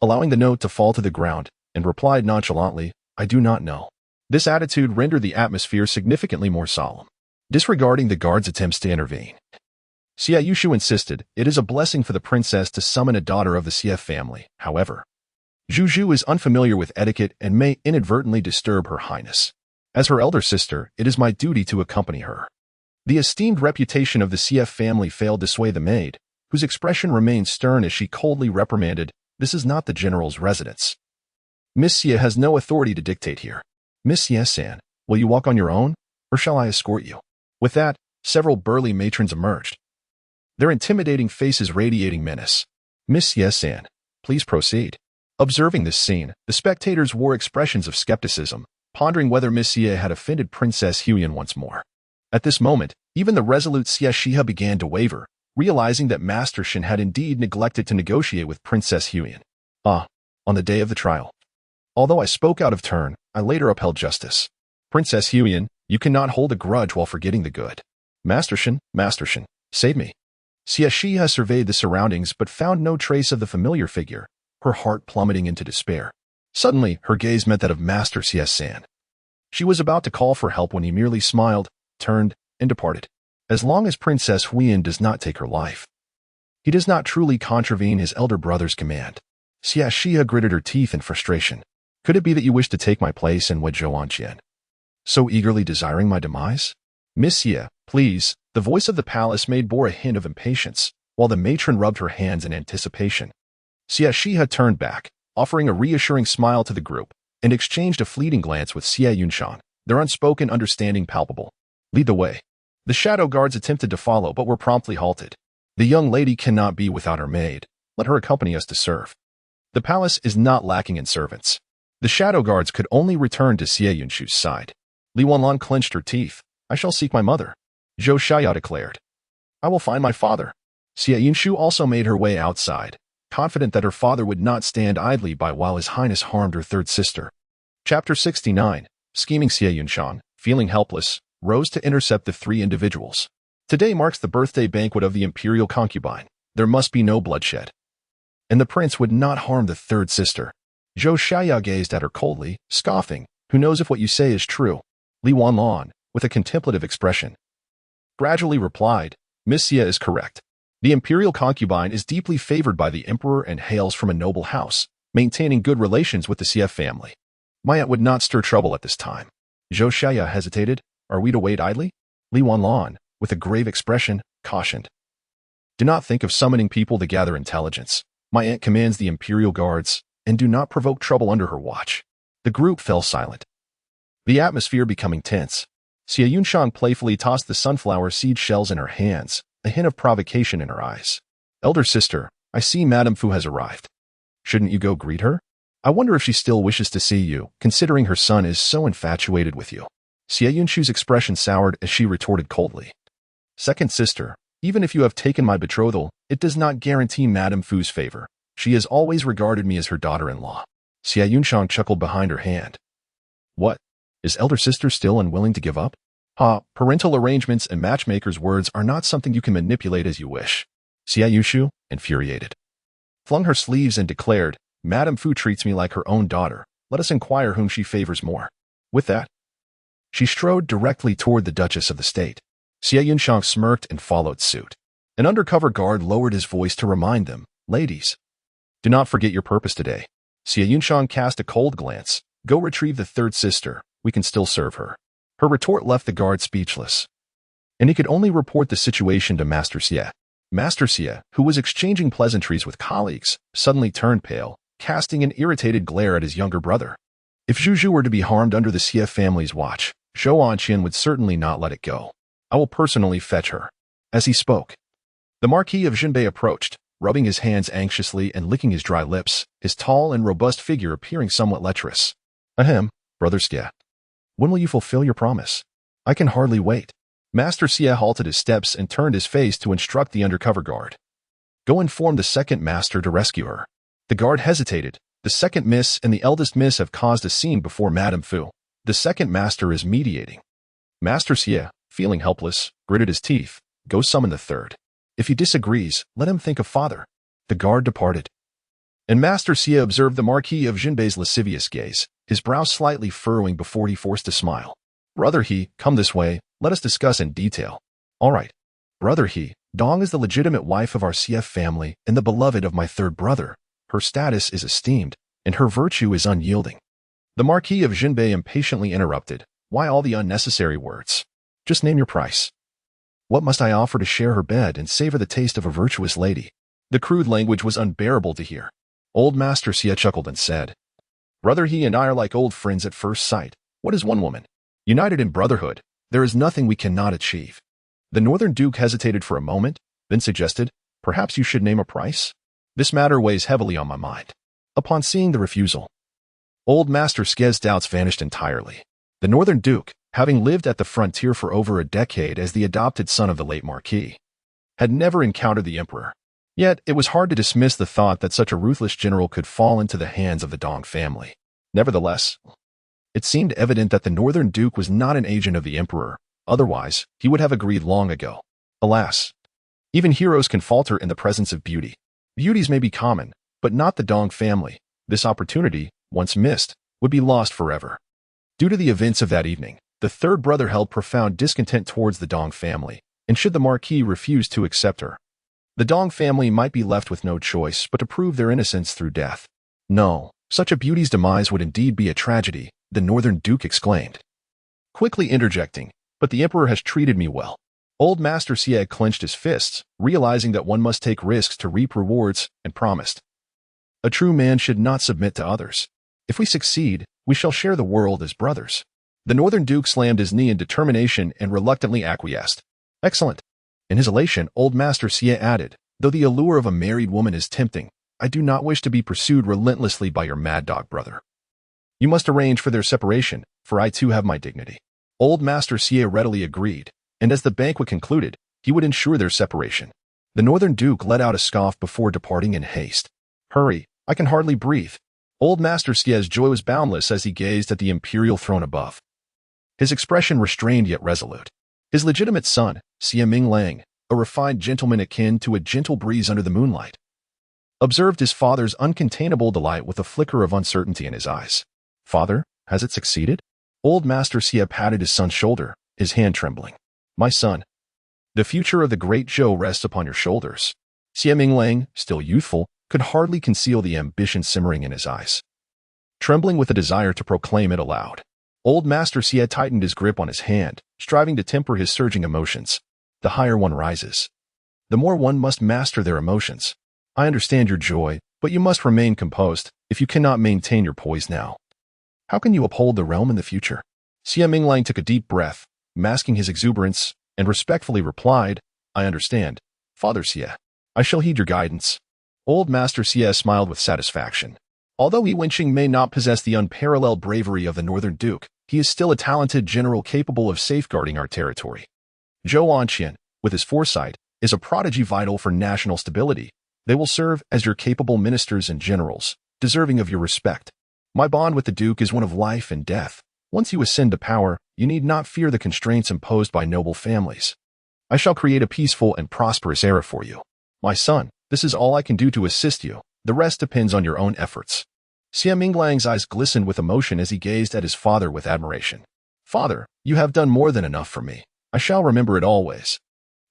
allowing the note to fall to the ground, and replied nonchalantly, I do not know. This attitude rendered the atmosphere significantly more solemn. Disregarding the guard's attempts to intervene, Xie Yushu insisted, it is a blessing for the princess to summon a daughter of the Xie family. However, Zhu is unfamiliar with etiquette and may inadvertently disturb her highness. As her elder sister, it is my duty to accompany her. The esteemed reputation of the Xie family failed to sway the maid, whose expression remained stern as she coldly reprimanded, This is not the general's residence. Miss Xie has no authority to dictate here. Miss Xie, will you walk on your own, or shall I escort you? With that, several burly matrons emerged, their intimidating faces radiating menace. Miss Xie, please proceed. Observing this scene, the spectators wore expressions of skepticism, pondering whether Miss Xie had offended Princess Huyan once more. At this moment, even the resolute Xie Xihe began to waver, realizing that Master Shen had indeed neglected to negotiate with Princess Huyan. On the day of the trial. Although I spoke out of turn, I later upheld justice. Princess Huyan, you cannot hold a grudge while forgetting the good. Master Shen, save me. Xie Xihe surveyed the surroundings but found no trace of the familiar figure, her heart plummeting into despair. Suddenly, her gaze met that of Master Xie. She was about to call for help when he merely smiled, turned, and departed. As long as Princess Huyan does not take her life, he does not truly contravene his elder brother's command. Xie Xihe gritted her teeth in frustration. Could it be that you wish to take my place and wed Zhou Anqin, so eagerly desiring my demise? Miss Xie, please. The voice of the palace maid bore a hint of impatience, while the matron rubbed her hands in anticipation. Xie Xihe turned back, offering a reassuring smile to the group, and exchanged a fleeting glance with Xie Yunshan, their unspoken understanding palpable. Lead the way. The shadow guards attempted to follow but were promptly halted. The young lady cannot be without her maid. Let her accompany us to serve. The palace is not lacking in servants. The shadow guards could only return to Xie Yunshu's side. Li Wanlan clenched her teeth. I shall seek my mother, Xie Xihe declared. I will find my father. Xie Yunshu also made her way outside, confident that her father would not stand idly by while His Highness harmed her third sister. Chapter 69. Scheming Xie Yunshan, feeling helpless, rose to intercept the three individuals. Today marks the birthday banquet of the imperial concubine. There must be no bloodshed. And the prince would not harm the third sister. Xie Xihe gazed at her coldly, scoffing, Who knows if what you say is true? Li Wanlan, with a contemplative expression, gradually replied, Miss Xie is correct. The imperial concubine is deeply favored by the emperor and hails from a noble house, maintaining good relations with the Xie family. My aunt would not stir trouble at this time. Xie Xihe hesitated. Are we to wait idly? Li Wanlan, with a grave expression, cautioned. Do not think of summoning people to gather intelligence. My aunt commands the Imperial Guards, and do not provoke trouble under her watch. The group fell silent, the atmosphere becoming tense. Xie Yunshang playfully tossed the sunflower seed shells in her hands, a hint of provocation in her eyes. Elder sister, I see Madame Fu has arrived. Shouldn't you go greet her? I wonder if she still wishes to see you, considering her son is so infatuated with you. Xie Yunshu's expression soured as she retorted coldly. Second sister, even if you have taken my betrothal, it does not guarantee Madame Fu's favor. She has always regarded me as her daughter-in-law. Xie Yunshang chuckled behind her hand. What? Is elder sister still unwilling to give up? Parental arrangements and matchmakers' words are not something you can manipulate as you wish. Xie Yushu, infuriated, flung her sleeves and declared, Madame Fu treats me like her own daughter. Let us inquire whom she favors more. With that, she strode directly toward the Duchess of the State. Xie Yunshang smirked and followed suit. An undercover guard lowered his voice to remind them, ladies, do not forget your purpose today. Xie Yunshang cast a cold glance. Go retrieve the third sister. We can still serve her. Her retort left the guard speechless, and he could only report the situation to Master Xie. Master Xie, who was exchanging pleasantries with colleagues, suddenly turned pale, casting an irritated glare at his younger brother. If Zhu were to be harmed under the Xie family's watch, Zhou Anqian would certainly not let it go. I will personally fetch her. As he spoke, the Marquis of Jinbei approached, rubbing his hands anxiously and licking his dry lips, his tall and robust figure appearing somewhat lecherous. Ahem, Brother Xie. When will you fulfill your promise? I can hardly wait. Master Xie halted his steps and turned his face to instruct the undercover guard. Go inform the second master to rescue her. The guard hesitated. The second miss and the eldest miss have caused a scene before Madame Fu. The second master is mediating. Master Xie, feeling helpless, gritted his teeth. Go summon the third. If he disagrees, let him think of father. The guard departed, and Master Xie observed the Marquis of Jinbei's lascivious gaze, his brow slightly furrowing before he forced a smile. Brother He, come this way, let us discuss in detail. All right. Brother He, Dong is the legitimate wife of our CF family and the beloved of my third brother. Her status is esteemed, and her virtue is unyielding. The Marquis of Jinbei impatiently interrupted. Why all the unnecessary words? Just name your price. What must I offer to share her bed and savor the taste of a virtuous lady? The crude language was unbearable to hear. Old Master Xie chuckled and said, Brother He and I are like old friends at first sight. What is one woman? United in brotherhood, there is nothing we cannot achieve. The Northern Duke hesitated for a moment, then suggested, perhaps you should name a price? This matter weighs heavily on my mind. Upon seeing the refusal, Old Master Xie's doubts vanished entirely. The Northern Duke, having lived at the frontier for over a decade as the adopted son of the late Marquis, had never encountered the Emperor. Yet, it was hard to dismiss the thought that such a ruthless general could fall into the hands of the Dong family. Nevertheless, it seemed evident that the Northern Duke was not an agent of the Emperor. Otherwise, he would have agreed long ago. Alas, even heroes can falter in the presence of beauty. Beauties may be common, but not the Dong family. This opportunity, once missed, would be lost forever. Due to the events of that evening, the third brother held profound discontent towards the Dong family, and should the Marquis refuse to accept her, the Dong family might be left with no choice but to prove their innocence through death. No, such a beauty's demise would indeed be a tragedy, the Northern Duke exclaimed, quickly interjecting, but the Emperor has treated me well. Old Master Xie clenched his fists, realizing that one must take risks to reap rewards, and promised, a true man should not submit to others. If we succeed, we shall share the world as brothers. The Northern Duke slammed his knee in determination and reluctantly acquiesced. Excellent. In his elation, Old Master Xie added, though the allure of a married woman is tempting, I do not wish to be pursued relentlessly by your mad dog brother. You must arrange for their separation, for I too have my dignity. Old Master Xie readily agreed, and as the banquet concluded, he would ensure their separation. The Northern Duke let out a scoff before departing in haste. Hurry, I can hardly breathe. Old Master Xie's joy was boundless as he gazed at the imperial throne above. His expression restrained yet resolute. His legitimate son, Xie Minglang, a refined gentleman akin to a gentle breeze under the moonlight, observed his father's uncontainable delight with a flicker of uncertainty in his eyes. Father, has it succeeded? Old Master Xie patted his son's shoulder, his hand trembling. My son, the future of the great Zhou rests upon your shoulders. Xie Minglang, still youthful, could hardly conceal the ambition simmering in his eyes, trembling with a desire to proclaim it aloud. Old Master Xie tightened his grip on his hand, striving to temper his surging emotions. The higher one rises, the more one must master their emotions. I understand your joy, but you must remain composed if you cannot maintain your poise now. How can you uphold the realm in the future? Xie Minglang took a deep breath, masking his exuberance, and respectfully replied, I understand, Father Xie. I shall heed your guidance. Old Master Xie smiled with satisfaction. Although Yi Wenqing may not possess the unparalleled bravery of the Northern Duke, he is still a talented general capable of safeguarding our territory. Zhou Anqian, with his foresight, is a prodigy vital for national stability. They will serve as your capable ministers and generals, deserving of your respect. My bond with the Duke is one of life and death. Once you ascend to power, you need not fear the constraints imposed by noble families. I shall create a peaceful and prosperous era for you. My son, this is all I can do to assist you. The rest depends on your own efforts. Xie Minglang's eyes glistened with emotion as he gazed at his father with admiration. Father, you have done more than enough for me. I shall remember it always.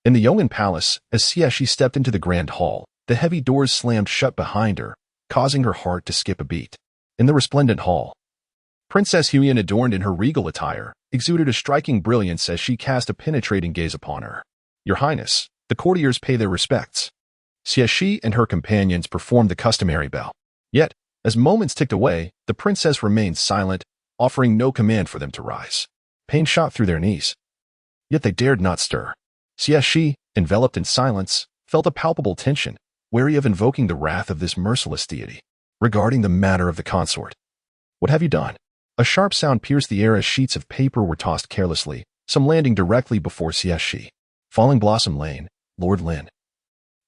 In the Yong'an Palace, as Xie Xihe stepped into the grand hall, the heavy doors slammed shut behind her, causing her heart to skip a beat. In the resplendent hall, Princess Huyan, adorned in her regal attire, exuded a striking brilliance as she cast a penetrating gaze upon her. Your Highness, the courtiers pay their respects. Xie Xihe and her companions performed the customary bow. Yet, as moments ticked away, the princess remained silent, offering no command for them to rise. Pain shot through their knees. Yet they dared not stir. Xie Xihe, enveloped in silence, felt a palpable tension, wary of invoking the wrath of this merciless deity. Regarding the matter of the consort. What have you done? A sharp sound pierced the air as sheets of paper were tossed carelessly, some landing directly before Xie Xihe. Falling Blossom Lane, Lord Lin.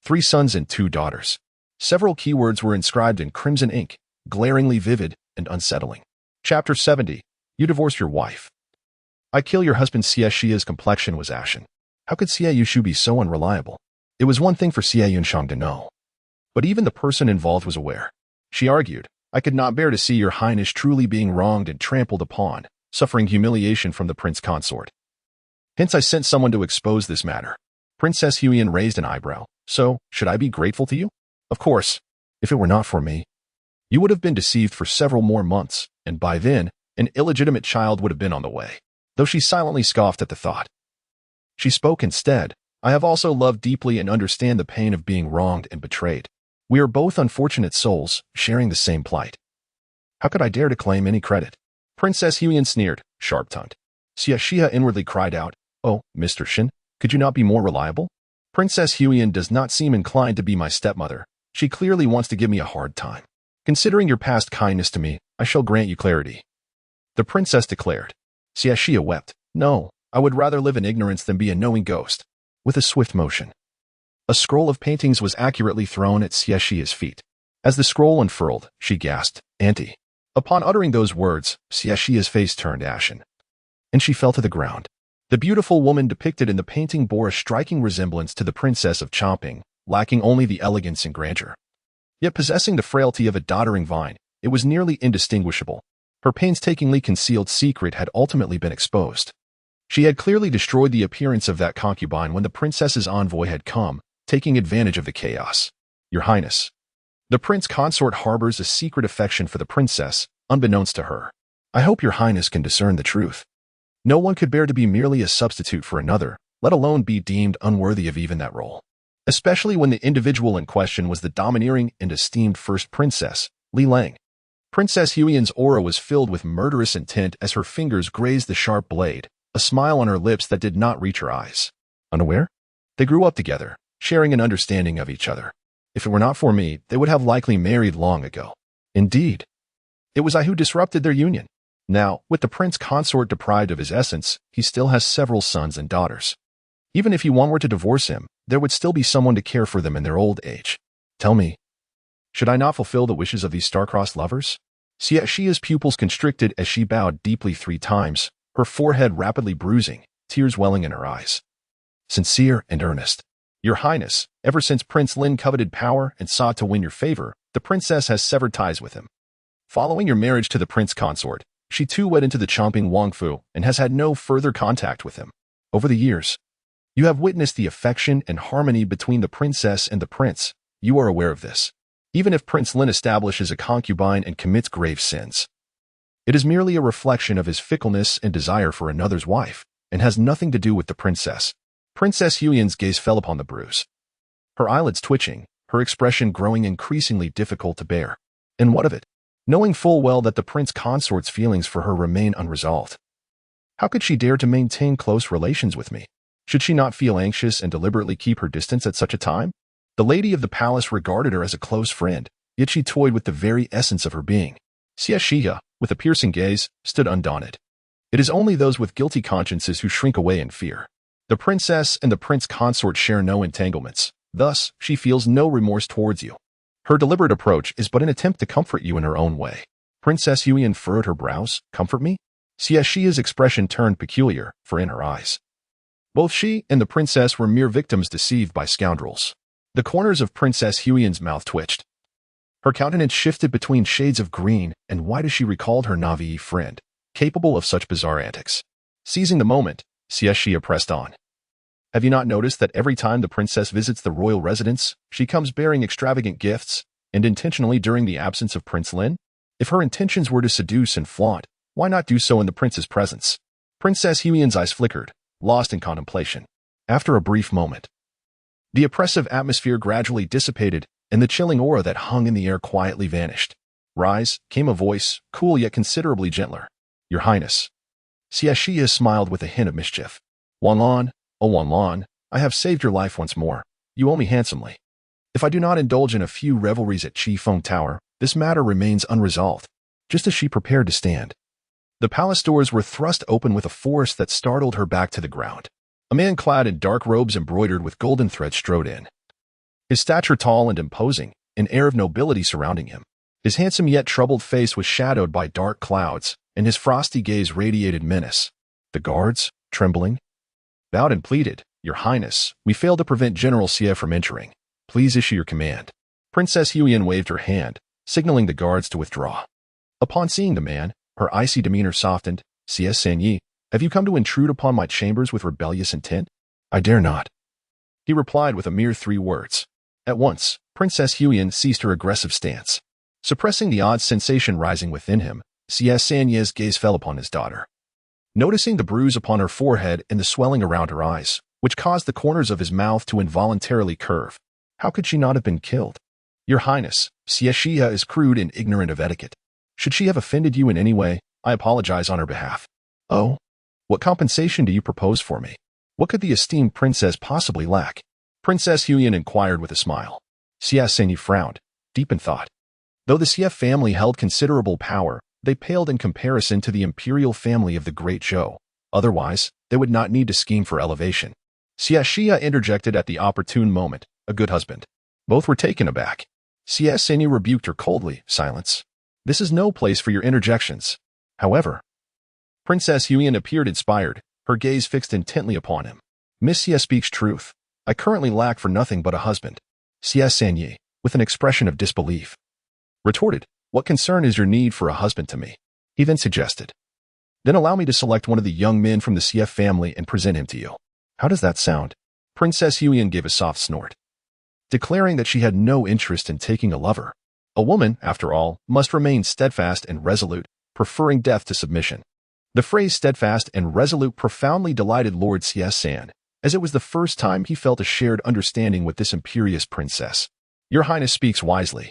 3 sons and 2 daughters. Several keywords were inscribed in crimson ink, glaringly vivid and unsettling. Chapter 70. You divorced your wife. I kill your husband. Xie Xihe's complexion was ashen. How could Xie Yushu be so unreliable? It was one thing for Xie Yunshang to know. But even the person involved was aware. She argued, I could not bear to see your highness truly being wronged and trampled upon, suffering humiliation from the prince consort. Hence I sent someone to expose this matter. Princess Huyan raised an eyebrow. So, should I be grateful to you? Of course. If it were not for me, you would have been deceived for several more months, and by then, an illegitimate child would have been on the way. Though she silently scoffed at the thought. She spoke instead, I have also loved deeply and understand the pain of being wronged and betrayed. We are both unfortunate souls, sharing the same plight. How could I dare to claim any credit? Princess Huyan sneered, sharp-tongued. Xie Xihe inwardly cried out, Oh, Mr. Shen, could you not be more reliable? Princess Huyan does not seem inclined to be my stepmother. She clearly wants to give me a hard time. Considering your past kindness to me, I shall grant you clarity. The princess declared. Xie Xihe wept. No, I would rather live in ignorance than be a knowing ghost. With a swift motion, a scroll of paintings was accurately thrown at Xie Xihe's feet. As the scroll unfurled, she gasped, Auntie. Upon uttering those words, Xie Xihe's face turned ashen, and she fell to the ground. The beautiful woman depicted in the painting bore a striking resemblance to the princess of Chomping, lacking only the elegance and grandeur. Yet possessing the frailty of a doddering vine, it was nearly indistinguishable. Her painstakingly concealed secret had ultimately been exposed. She had clearly destroyed the appearance of that concubine when the princess's envoy had come, taking advantage of the chaos. Your Highness. The prince consort harbors a secret affection for the princess, unbeknownst to her. I hope your Highness can discern the truth. No one could bear to be merely a substitute for another, let alone be deemed unworthy of even that role. Especially when the individual in question was the domineering and esteemed first princess, Li Lang. Princess Huyan's aura was filled with murderous intent as her fingers grazed the sharp blade, a smile on her lips that did not reach her eyes. Unaware? They grew up together, sharing an understanding of each other. If it were not for me, they would have likely married long ago. Indeed. It was I who disrupted their union. Now, with the prince consort deprived of his essence, he still has several sons and daughters. Even if one were to divorce him, there would still be someone to care for them in their old age. Tell me, should I not fulfill the wishes of these star-crossed lovers? Xie Xihe's pupils constricted as she bowed deeply 3 times, her forehead rapidly bruising, tears welling in her eyes. Sincere and earnest. Your Highness, ever since Prince Lin coveted power and sought to win your favor, the princess has severed ties with him. Following your marriage to the prince consort, she too went into the Chomping Wangfu and has had no further contact with him. Over the years, you have witnessed the affection and harmony between the princess and the prince. You are aware of this. Even if Prince Lin establishes a concubine and commits grave sins, it is merely a reflection of his fickleness and desire for another's wife, and has nothing to do with the princess. Princess Huyan's gaze fell upon the bruise. her eyelids twitching, her expression growing increasingly difficult to bear. And what of it? Knowing full well that the prince consort's feelings for her remain unresolved. How could she dare to maintain close relations with me? Should she not feel anxious and deliberately keep her distance at such a time? The lady of the palace regarded her as a close friend, yet she toyed with the very essence of her being. Xie Xihe, with a piercing gaze, stood undaunted. It is only those with guilty consciences who shrink away in fear. The princess and the prince consort share no entanglements, thus she feels no remorse towards you. Her deliberate approach is but an attempt to comfort you in her own way. Princess Xie furrowed her brows. Comfort me? Xie Xihe's expression turned peculiar, for in her eyes, both she and the princess were mere victims deceived by scoundrels. The corners of Princess Xie's mouth twitched. Her countenance shifted between shades of green and white as she recalled her naive friend, capable of such bizarre antics. Seizing the moment, Xie Xihe pressed on. Have you not noticed that every time the princess visits the royal residence, she comes bearing extravagant gifts, and intentionally during the absence of Prince Lin? If her intentions were to seduce and flaunt, why not do so in the prince's presence? Princess Xie's eyes flickered, lost in contemplation. After a brief moment, the oppressive atmosphere gradually dissipated, and the chilling aura that hung in the air quietly vanished. Rise, came a voice, cool yet considerably gentler. Your Highness. Xie Xihe smiled with a hint of mischief. Wanlan, oh Wanlan, I have saved your life once more. You owe me handsomely. If I do not indulge in a few revelries at Qifeng Tower, this matter remains unresolved. Just as she prepared to stand, the palace doors were thrust open with a force that startled her back to the ground. A man clad in dark robes embroidered with golden thread strode in. His stature tall and imposing, an air of nobility surrounding him. His handsome yet troubled face was shadowed by dark clouds, and his frosty gaze radiated menace. The guards, trembling, bowed and pleaded, Your Highness, we failed to prevent General Xie from entering. Please issue your command. Princess Xie waved her hand, signaling the guards to withdraw. Upon seeing the man, her icy demeanor softened. Xie Xihe, have you come to intrude upon my chambers with rebellious intent? I dare not. He replied with a mere 3 words. At once, Princess Xie ceased her aggressive stance. Suppressing the odd sensation rising within him, Xie Xihe's gaze fell upon his daughter. Noticing the bruise upon her forehead and the swelling around her eyes, which caused the corners of his mouth to involuntarily curve, how could she not have been killed? Your Highness, Xie Xihe is crude and ignorant of etiquette. Should she have offended you in any way, I apologize on her behalf. Oh? What compensation do you propose for me? What could the esteemed princess possibly lack? Princess Xie inquired with a smile. Xie Xihe frowned, deep in thought. Though the Xie family held considerable power, they paled in comparison to the imperial family of the Great Zhou. Otherwise, they would not need to scheme for elevation. Xie Xihe interjected at the opportune moment, a good husband. Both were taken aback. Xie Xihe rebuked her coldly, silence. This is no place for your interjections. However, Princess Xie appeared inspired, her gaze fixed intently upon him. Miss Xie speaks truth. I currently lack for nothing but a husband. Xie Xihe, with an expression of disbelief, retorted, What concern is your need for a husband to me? He then suggested, Then allow me to select one of the young men from the Xie family and present him to you. How does that sound? Princess Xie gave a soft snort, declaring that she had no interest in taking a lover. A woman, after all, must remain steadfast and resolute, preferring death to submission. The phrase steadfast and resolute profoundly delighted Lord Xie San, as it was the first time he felt a shared understanding with this imperious princess. Your Highness speaks wisely.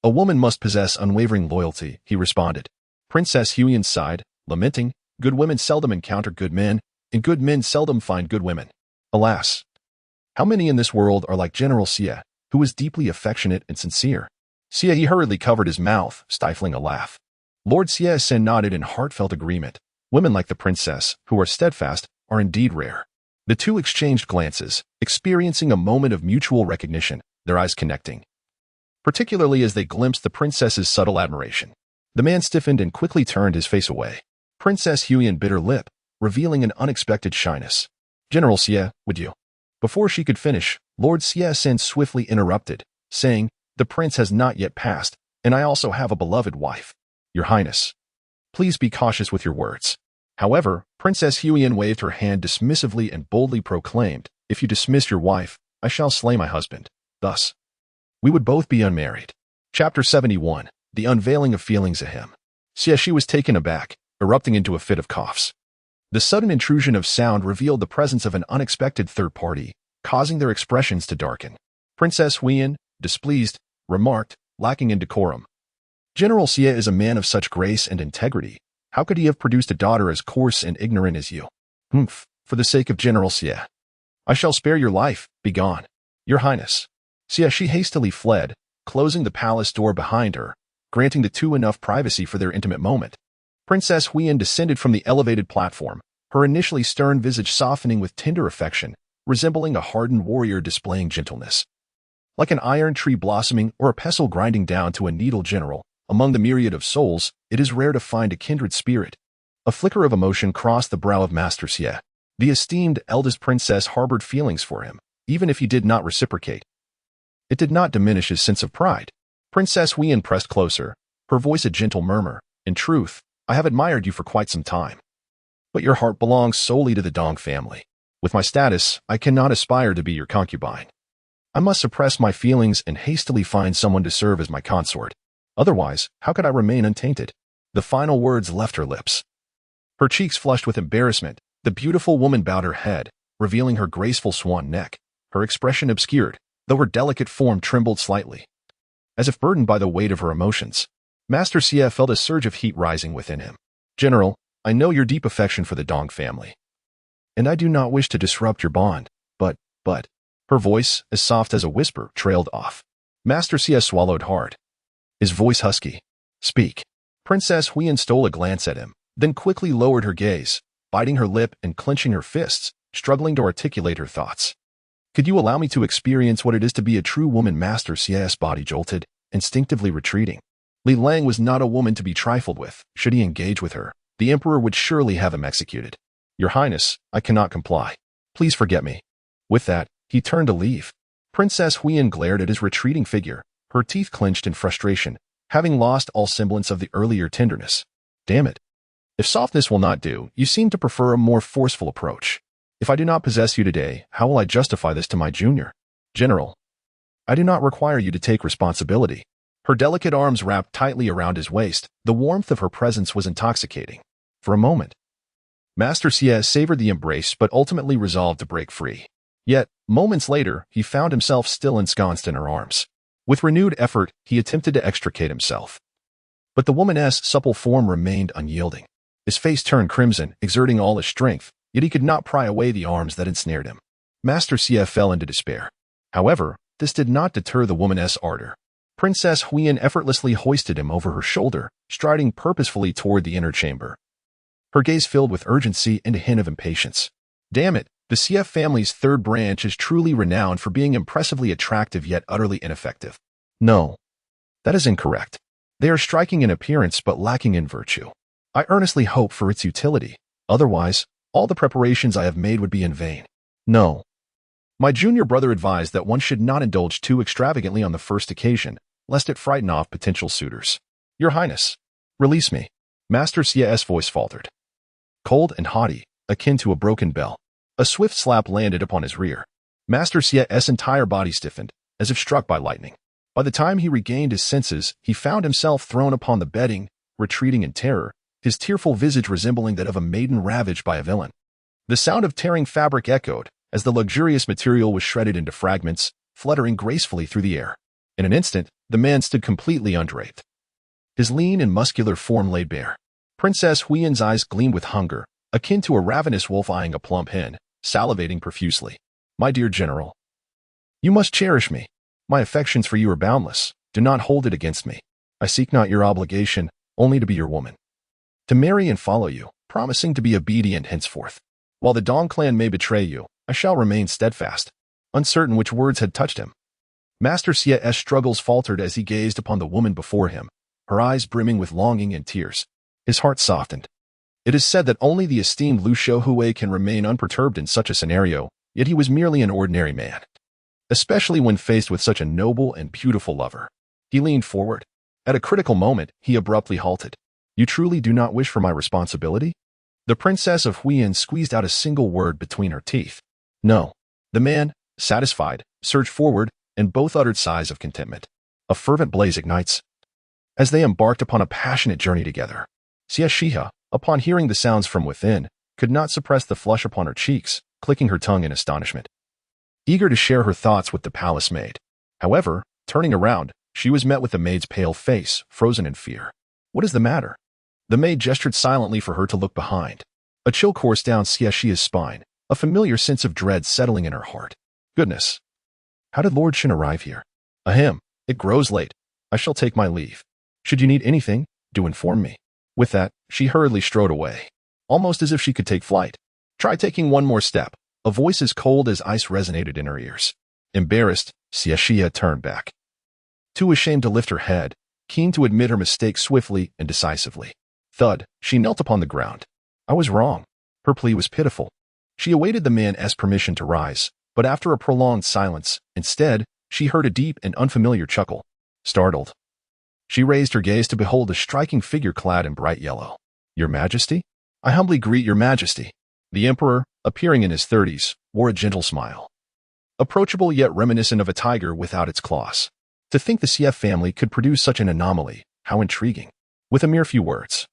A woman must possess unwavering loyalty, he responded. Princess Xie sighed, lamenting, Good women seldom encounter good men, and good men seldom find good women. Alas! How many in this world are like General Xie, who was deeply affectionate and sincere? Xie hurriedly covered his mouth, stifling a laugh. Lord Xie San nodded in heartfelt agreement. Women like the princess, who are steadfast, are indeed rare. The two exchanged glances, experiencing a moment of mutual recognition, their eyes connecting, particularly as they glimpsed the princess's subtle admiration. The man stiffened and quickly turned his face away. Princess Xie bit her lip, revealing an unexpected shyness. General Xie, would you? Before she could finish, Lord Xie San swiftly interrupted, saying, The prince has not yet passed, and I also have a beloved wife. Your Highness, please be cautious with your words. However, Princess Xie waved her hand dismissively and boldly proclaimed, If you dismiss your wife, I shall slay my husband. Thus, we would both be unmarried. Chapter 71, The Unveiling of Feelings Ahem. Xie Xihe was taken aback, erupting into a fit of coughs. The sudden intrusion of sound revealed the presence of an unexpected third party, causing their expressions to darken. Princess Huiyan, displeased, remarked, lacking in decorum. General Xie is a man of such grace and integrity. How could he have produced a daughter as coarse and ignorant as you? Humph, for the sake of General Xie. I shall spare your life, begone. Your Highness. Xie Xihe hastily fled, closing the palace door behind her, granting the two enough privacy for their intimate moment. Princess Huiyan descended from the elevated platform, her initially stern visage softening with tender affection, resembling a hardened warrior displaying gentleness. Like an iron tree blossoming or a pestle grinding down to a needle general, among the myriad of souls, it is rare to find a kindred spirit. A flicker of emotion crossed the brow of Master Xie. The esteemed eldest princess harbored feelings for him, even if he did not reciprocate. It did not diminish his sense of pride. Princess Huiyan pressed closer, her voice a gentle murmur. In truth, I have admired you for quite some time. But your heart belongs solely to the Dong family. With my status, I cannot aspire to be your concubine. I must suppress my feelings and hastily find someone to serve as my consort. Otherwise, how could I remain untainted? The final words left her lips. Her cheeks flushed with embarrassment. The beautiful woman bowed her head, revealing her graceful swan neck, her expression obscured, though her delicate form trembled slightly. As if burdened by the weight of her emotions, Master Xie felt a surge of heat rising within him. General, I know your deep affection for the Dong family, and I do not wish to disrupt your bond, but, her voice, as soft as a whisper, trailed off. Master Xie swallowed hard. His voice husky. Speak. Princess Huiyan stole a glance at him, then quickly lowered her gaze, biting her lip and clenching her fists, struggling to articulate her thoughts. Could you allow me to experience what it is to be a true woman? Master Xie's body jolted, instinctively retreating. Li Lang was not a woman to be trifled with. Should he engage with her, the emperor would surely have him executed. Your Highness, I cannot comply. Please forget me. With that, he turned to leave. Princess Huiyan glared at his retreating figure, her teeth clenched in frustration, having lost all semblance of the earlier tenderness. Damn it. If softness will not do, you seem to prefer a more forceful approach. If I do not possess you today, how will I justify this to my junior? General, I do not require you to take responsibility. Her delicate arms wrapped tightly around his waist, the warmth of her presence was intoxicating. For a moment, Master Xie savored the embrace but ultimately resolved to break free. Yet, moments later, he found himself still ensconced in her arms. With renewed effort, he attempted to extricate himself. But the woman's supple form remained unyielding. His face turned crimson, exerting all his strength, yet he could not pry away the arms that ensnared him. Master Xie fell into despair. However, this did not deter the woman's ardor. Princess Huiyan effortlessly hoisted him over her shoulder, striding purposefully toward the inner chamber. Her gaze filled with urgency and a hint of impatience. Damn it, the Xie family's third branch is truly renowned for being impressively attractive yet utterly ineffective. No, that is incorrect. They are striking in appearance but lacking in virtue. I earnestly hope for its utility. Otherwise, all the preparations I have made would be in vain. No. My junior brother advised that one should not indulge too extravagantly on the first occasion, lest it frighten off potential suitors. Your Highness, release me. Master Xie's voice faltered. Cold and haughty, akin to a broken bell. A swift slap landed upon his rear. Master Xie's entire body stiffened, as if struck by lightning. By the time he regained his senses, he found himself thrown upon the bedding, retreating in terror, his tearful visage resembling that of a maiden ravaged by a villain. The sound of tearing fabric echoed, as the luxurious material was shredded into fragments, fluttering gracefully through the air. In an instant, the man stood completely undraped. His lean and muscular form laid bare. Princess Huiyan's eyes gleamed with hunger, akin to a ravenous wolf eyeing a plump hen, salivating profusely. My dear General, you must cherish me. My affections for you are boundless. Do not hold it against me. I seek not your obligation, only to be your woman. To marry and follow you, promising to be obedient henceforth. While the Dong clan may betray you, I shall remain steadfast. Uncertain which words had touched him, Master Xie's struggles faltered as he gazed upon the woman before him, her eyes brimming with longing and tears. His heart softened. It is said that only the esteemed Xie Xihe can remain unperturbed in such a scenario, yet he was merely an ordinary man. Especially when faced with such a noble and beautiful lover. He leaned forward. At a critical moment, he abruptly halted. You truly do not wish for my responsibility? The Princess of Huiyan squeezed out a single word between her teeth. No. The man, satisfied, surged forward, and both uttered sighs of contentment. A fervent blaze ignites. As they embarked upon a passionate journey together, Xie Xihe, upon hearing the sounds from within, could not suppress the flush upon her cheeks, clicking her tongue in astonishment. Eager to share her thoughts with the palace maid, However, turning around, she was met with the maid's pale face, frozen in fear. What is the matter? The maid gestured silently for her to look behind. A chill coursed down Xie Xihe's spine, a familiar sense of dread settling in her heart. Goodness! How did Lord Shen arrive here? Ahem, it grows late. I shall take my leave. Should you need anything, do inform me. With that, she hurriedly strode away, almost as if she could take flight. Try taking one more step. A voice as cold as ice resonated in her ears. Embarrassed, Xie Xihe turned back. Too ashamed to lift her head, keen to admit her mistake swiftly and decisively. Thud, she knelt upon the ground. I was wrong. Her plea was pitiful. She awaited the man's permission to rise, but after a prolonged silence, instead, she heard a deep and unfamiliar chuckle. Startled, she raised her gaze to behold a striking figure clad in bright yellow. Your Majesty? I humbly greet your Majesty. The Emperor, appearing in his 30s, wore a gentle smile. Approachable yet reminiscent of a tiger without its claws. To think the Xie family could produce such an anomaly, how intriguing. With a mere few words,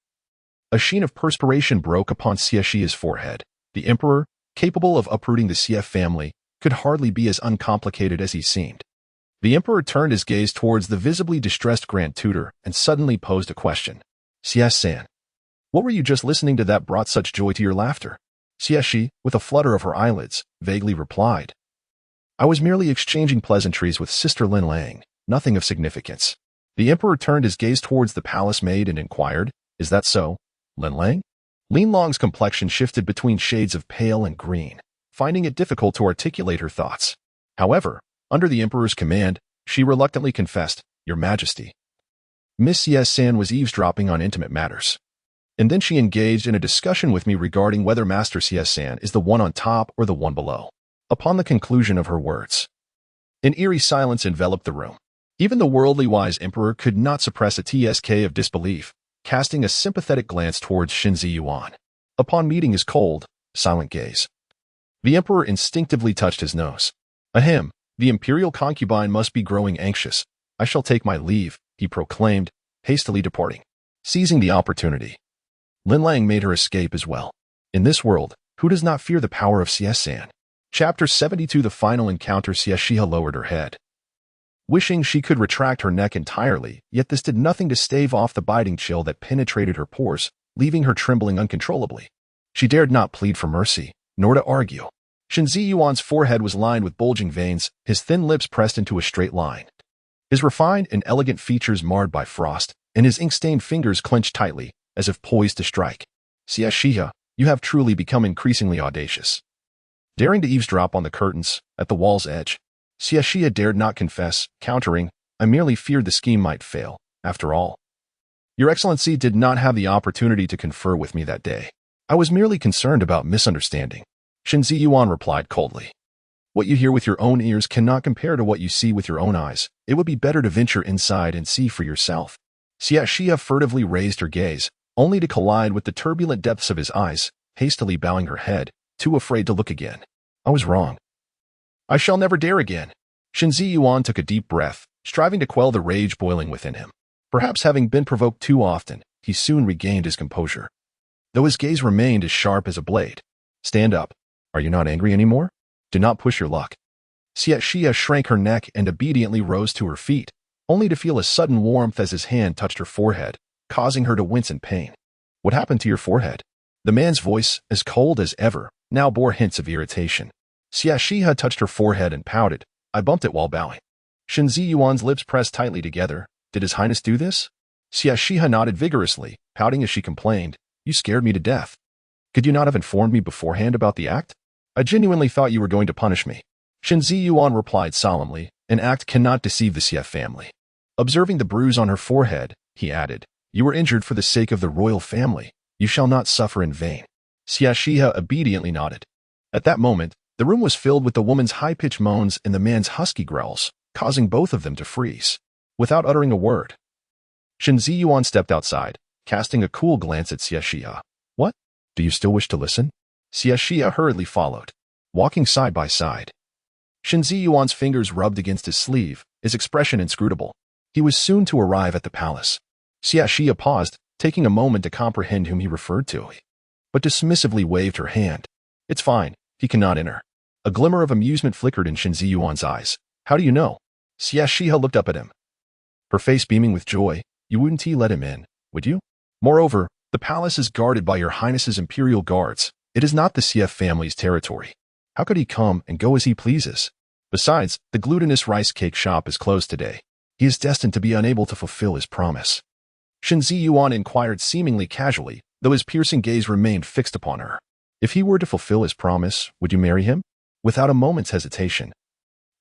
a sheen of perspiration broke upon Xie Xihe's forehead. The Emperor, capable of uprooting the Xie family, could hardly be as uncomplicated as he seemed. The Emperor turned his gaze towards the visibly distressed Grand Tutor and suddenly posed a question. Xie-san, what were you just listening to that brought such joy to your laughter? Xie Xihe, with a flutter of her eyelids, vaguely replied. I was merely exchanging pleasantries with Sister Lin Lang, nothing of significance. The Emperor turned his gaze towards the palace maid and inquired, Is that so, Lin Lang? Lin Lang's complexion shifted between shades of pale and green, finding it difficult to articulate her thoughts. However, under the Emperor's command, she reluctantly confessed, Your Majesty. Miss Xie-san was eavesdropping on intimate matters. And then she engaged in a discussion with me regarding whether Master Xie-san is the one on top or the one below. Upon the conclusion of her words, an eerie silence enveloped the room. Even the worldly wise Emperor could not suppress a tsk of disbelief, casting a sympathetic glance towards Xinzi Yuan. Upon meeting his cold, silent gaze, the Emperor instinctively touched his nose. Ahem, the imperial concubine must be growing anxious. I shall take my leave, he proclaimed, hastily departing. Seizing the opportunity, Lin Lang made her escape as well. In this world, who does not fear the power of Xie-san? Chapter 72. The final encounter. Xie Xihe lowered her head, wishing she could retract her neck entirely, yet this did nothing to stave off the biting chill that penetrated her pores, leaving her trembling uncontrollably. She dared not plead for mercy, nor to argue. Xinzi Yuan's forehead was lined with bulging veins, his thin lips pressed into a straight line. His refined and elegant features marred by frost, and his ink-stained fingers clenched tightly, as if poised to strike. Xie Xihe, you have truly become increasingly audacious. Daring to eavesdrop on the curtains, at the wall's edge, Xie Xihe dared not confess, countering, I merely feared the scheme might fail, after all. Your Excellency did not have the opportunity to confer with me that day. I was merely concerned about misunderstanding. Xinzi Yuan replied coldly. What you hear with your own ears cannot compare to what you see with your own eyes. It would be better to venture inside and see for yourself. Xie Xihe furtively raised her gaze, only to collide with the turbulent depths of his eyes, hastily bowing her head, too afraid to look again. I was wrong. I shall never dare again. Xinzi Yuan took a deep breath, striving to quell the rage boiling within him. Perhaps having been provoked too often, he soon regained his composure, though his gaze remained as sharp as a blade. Stand up. Are you not angry anymore? Do not push your luck. Xie Xihe shrank her neck and obediently rose to her feet, only to feel a sudden warmth as his hand touched her forehead, causing her to wince in pain. What happened to your forehead? The man's voice, as cold as ever, now bore hints of irritation. Xie Xihe touched her forehead and pouted. I bumped it while bowing. Xinzi Yuan's lips pressed tightly together. Did His Highness do this? Xie Xihe nodded vigorously, pouting as she complained. You scared me to death. Could you not have informed me beforehand about the act? I genuinely thought you were going to punish me. Xinzi Yuan replied solemnly. An act cannot deceive the Xie family. Observing the bruise on her forehead, he added, You were injured for the sake of the royal family. You shall not suffer in vain. Xie Xihe obediently nodded. At that moment, the room was filled with the woman's high-pitched moans and the man's husky growls, causing both of them to freeze. Without uttering a word, Xinzi Yuan stepped outside, casting a cool glance at Xie Xihe. What? Do you still wish to listen? Xie Xihe hurriedly followed, walking side by side. Xinzi Yuan's fingers rubbed against his sleeve, his expression inscrutable. He was soon to arrive at the palace. Xie Xihe paused, taking a moment to comprehend whom he referred to, but dismissively waved her hand. It's fine, he cannot enter. A glimmer of amusement flickered in Xinzi Yuan's eyes. How do you know? Xie Xihe looked up at him, her face beaming with joy. You wouldn't let him in, would you? Moreover, the palace is guarded by your highness's imperial guards. It is not the Xie family's territory. How could he come and go as he pleases? Besides, the glutinous rice cake shop is closed today. He is destined to be unable to fulfill his promise. Shen Ziyuan inquired seemingly casually, though his piercing gaze remained fixed upon her. If he were to fulfill his promise, would you marry him? Without a moment's hesitation,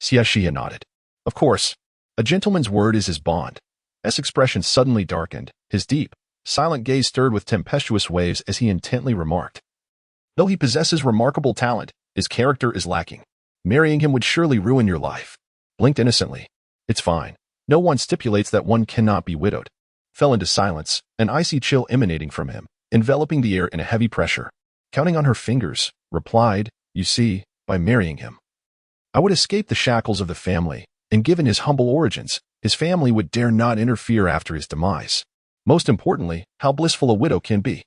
Xie Xihe nodded. Of course. A gentleman's word is his bond. S' expression suddenly darkened, his deep, silent gaze stirred with tempestuous waves as he intently remarked. Though he possesses remarkable talent, his character is lacking. Marrying him would surely ruin your life. Blinked innocently. It's fine. No one stipulates that one cannot be widowed. Fell into silence, an icy chill emanating from him, enveloping the air in a heavy pressure. Counting on her fingers, replied, you see, by marrying him, I would escape the shackles of the family, and given his humble origins, his family would dare not interfere after his demise. Most importantly, how blissful a widow can be.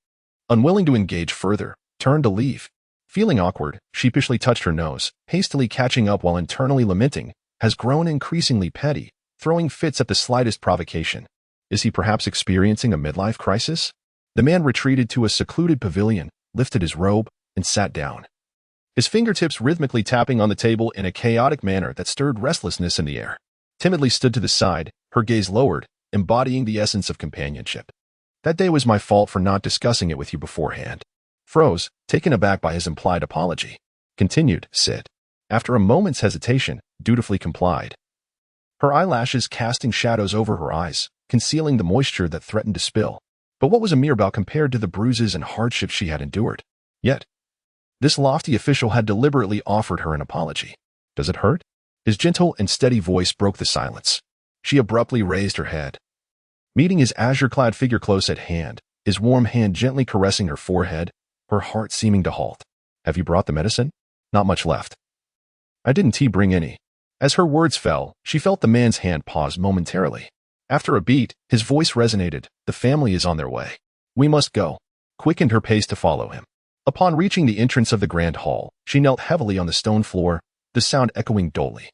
Unwilling to engage further, turned to leave. Feeling awkward, sheepishly touched her nose, hastily catching up while internally lamenting, has grown increasingly petty, throwing fits at the slightest provocation. Is he perhaps experiencing a midlife crisis? The man retreated to a secluded pavilion, lifted his robe, and sat down. His fingertips rhythmically tapping on the table in a chaotic manner that stirred restlessness in the air. Timidly stood to the side, her gaze lowered, embodying the essence of companionship. That day was my fault for not discussing it with you beforehand. Froze, taken aback by his implied apology. Continued, Sid. After a moment's hesitation, dutifully complied. Her eyelashes casting shadows over her eyes, concealing the moisture that threatened to spill. But what was a mere bout compared to the bruises and hardships she had endured? Yet, this lofty official had deliberately offered her an apology. Does it hurt? His gentle and steady voice broke the silence. She abruptly raised her head. Meeting his azure-clad figure close at hand, his warm hand gently caressing her forehead, her heart seeming to halt. Have you brought the medicine? Not much left. I didn't bring any. As her words fell, she felt the man's hand pause momentarily. After a beat, his voice resonated. The family is on their way. We must go. Quickened her pace to follow him. Upon reaching the entrance of the grand hall, she knelt heavily on the stone floor, the sound echoing dully,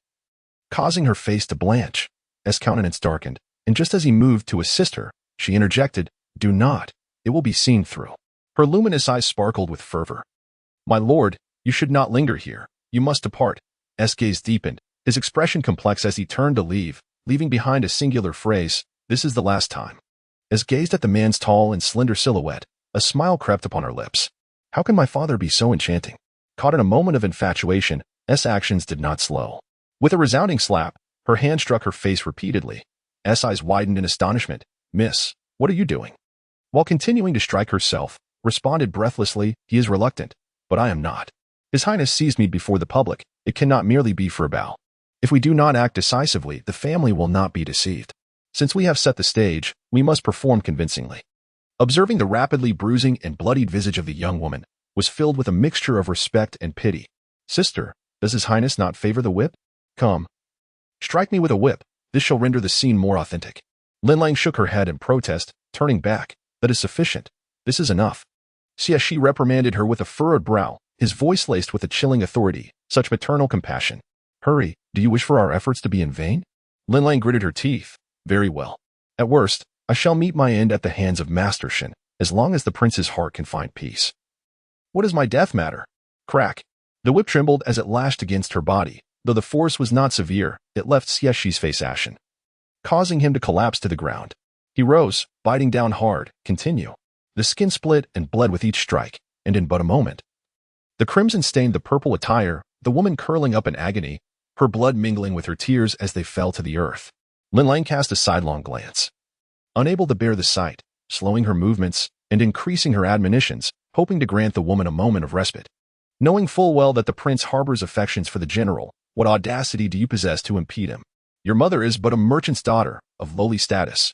causing her face to blanch. His countenance darkened, and just as he moved to assist her, she interjected, Do not. It will be seen through. Her luminous eyes sparkled with fervor. My lord, you should not linger here. You must depart. S' gaze deepened, his expression complex as he turned to leave, leaving behind a singular phrase, This is the last time. As gazed at the man's tall and slender silhouette, a smile crept upon her lips. How can my father be so enchanting? Caught in a moment of infatuation, S' actions did not slow. With a resounding slap, her hand struck her face repeatedly. S' eyes widened in astonishment. Miss, what are you doing? While continuing to strike herself, responded breathlessly, He is reluctant, but I am not. His Highness seized me before the public. It cannot merely be for a bow. If we do not act decisively, the family will not be deceived. Since we have set the stage, we must perform convincingly. Observing the rapidly bruising and bloodied visage of the young woman, was filled with a mixture of respect and pity. Sister, does His Highness not favor the whip? Come. Strike me with a whip. This shall render the scene more authentic. Linlang shook her head in protest, turning back. That is sufficient. This is enough. Xie Xihe reprimanded her with a furrowed brow, his voice laced with a chilling authority, such maternal compassion. Hurry, do you wish for our efforts to be in vain? Linlang gritted her teeth. Very well. At worst, I shall meet my end at the hands of Master Shen, as long as the prince's heart can find peace. What does my death matter? Crack. The whip trembled as it lashed against her body. Though the force was not severe, it left Xie Xihe's face ashen, causing him to collapse to the ground. He rose, biting down hard. Continue. The skin split and bled with each strike, and in but a moment, the crimson stained the purple attire, the woman curling up in agony, her blood mingling with her tears as they fell to the earth. Linlang cast a sidelong glance, unable to bear the sight, slowing her movements and increasing her admonitions, hoping to grant the woman a moment of respite. Knowing full well that the prince harbors affections for the general, what audacity do you possess to impede him? Your mother is but a merchant's daughter, of lowly status.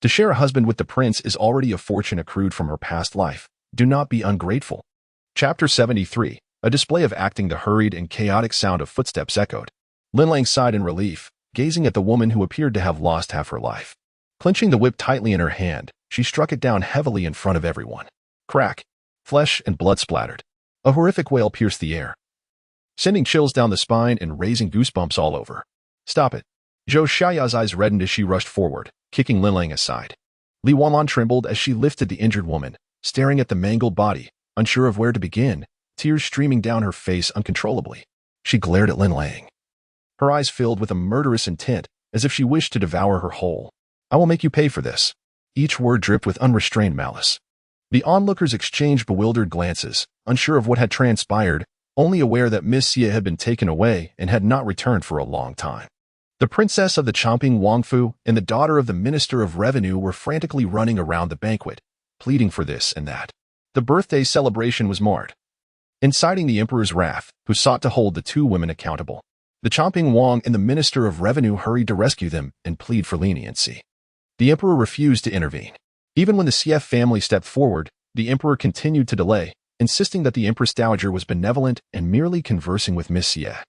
To share a husband with the prince is already a fortune accrued from her past life. Do not be ungrateful. Chapter 73. A display of acting. The hurried and chaotic sound of footsteps echoed. Linlang sighed in relief, gazing at the woman who appeared to have lost half her life. Clenching the whip tightly in her hand, she struck it down heavily in front of everyone. Crack. Flesh and blood splattered. A horrific wail pierced the air, sending chills down the spine and raising goosebumps all over. Stop it. Xie Xihe's eyes reddened as she rushed forward, kicking Linlang aside. Li Wanlan trembled as she lifted the injured woman, staring at the mangled body, unsure of where to begin, tears streaming down her face uncontrollably. She glared at Linlang. Her eyes filled with a murderous intent, as if she wished to devour her whole. I will make you pay for this. Each word dripped with unrestrained malice. The onlookers exchanged bewildered glances, unsure of what had transpired, only aware that Miss Xie had been taken away and had not returned for a long time. The princess of the Chomping Wangfu and the daughter of the Minister of Revenue were frantically running around the banquet, pleading for this and that. The birthday celebration was marred, inciting the emperor's wrath, who sought to hold the two women accountable. The Chomping Wang and the Minister of Revenue hurried to rescue them and plead for leniency. The emperor refused to intervene. Even when the Xie family stepped forward, the emperor continued to delay, insisting that the Empress Dowager was benevolent and merely conversing with Miss Xie,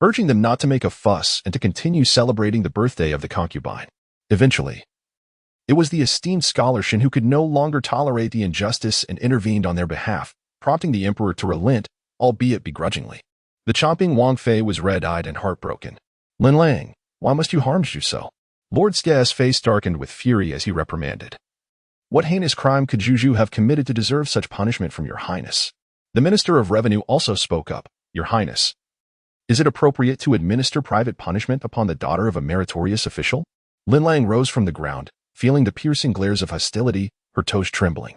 urging them not to make a fuss and to continue celebrating the birthday of the concubine. Eventually, it was the esteemed scholar Shen who could no longer tolerate the injustice and intervened on their behalf, prompting the emperor to relent, albeit begrudgingly. The Chomping Wang Fei was red-eyed and heartbroken. Linlang, why must you harm Zhu so? Lord Xie's face darkened with fury as he reprimanded. What heinous crime could Zhu have committed to deserve such punishment from your highness? The Minister of Revenue also spoke up. Your highness, is it appropriate to administer private punishment upon the daughter of a meritorious official? Linlang rose from the ground, feeling the piercing glares of hostility, her toes trembling.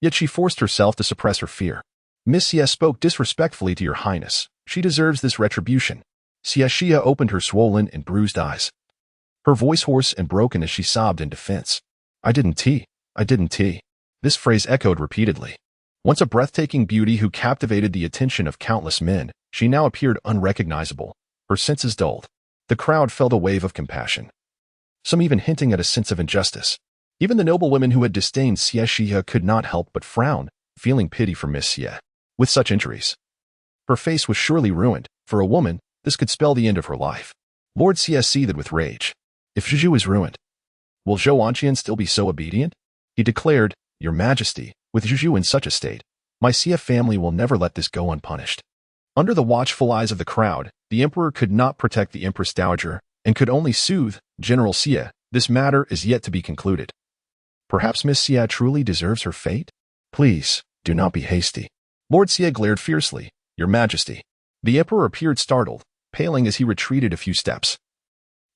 Yet she forced herself to suppress her fear. Miss Xie spoke disrespectfully to your highness. She deserves this retribution. Xie Xihe opened her swollen and bruised eyes, her voice hoarse and broken as she sobbed in defense. I didn't tea. This phrase echoed repeatedly. Once a breathtaking beauty who captivated the attention of countless men, she now appeared unrecognizable, her senses dulled. The crowd felt a wave of compassion, some even hinting at a sense of injustice. Even the noblewomen who had disdained Xie Xihe could not help but frown, feeling pity for Miss Xie. With such injuries, her face was surely ruined. For a woman, this could spell the end of her life. Lord Xie seethed with rage. If Zhu is ruined, will Zhou Anqian still be so obedient? He declared, Your Majesty, with Zhu in such a state, my Xie family will never let this go unpunished. Under the watchful eyes of the crowd, the emperor could not protect the Empress Dowager and could only soothe General Xie. This matter is yet to be concluded. Perhaps Miss Xie truly deserves her fate? Please, do not be hasty. Lord Xie glared fiercely. Your Majesty. The emperor appeared startled, paling as he retreated a few steps,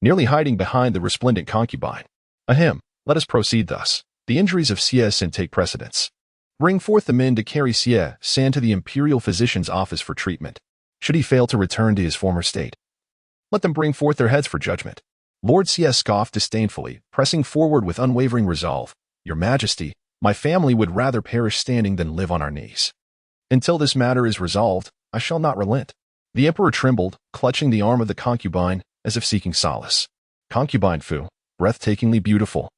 nearly hiding behind the resplendent concubine. Ahem, let us proceed thus. The injuries of Xie Xihe take precedence. Bring forth the men to carry Xie Xihe to the imperial physician's office for treatment. Should he fail to return to his former state, let them bring forth their heads for judgment. Lord Xie scoffed disdainfully, pressing forward with unwavering resolve. Your Majesty, my family would rather perish standing than live on our knees. Until this matter is resolved, I shall not relent. The emperor trembled, clutching the arm of the concubine, as if seeking solace. Concubine Fu, breathtakingly beautiful,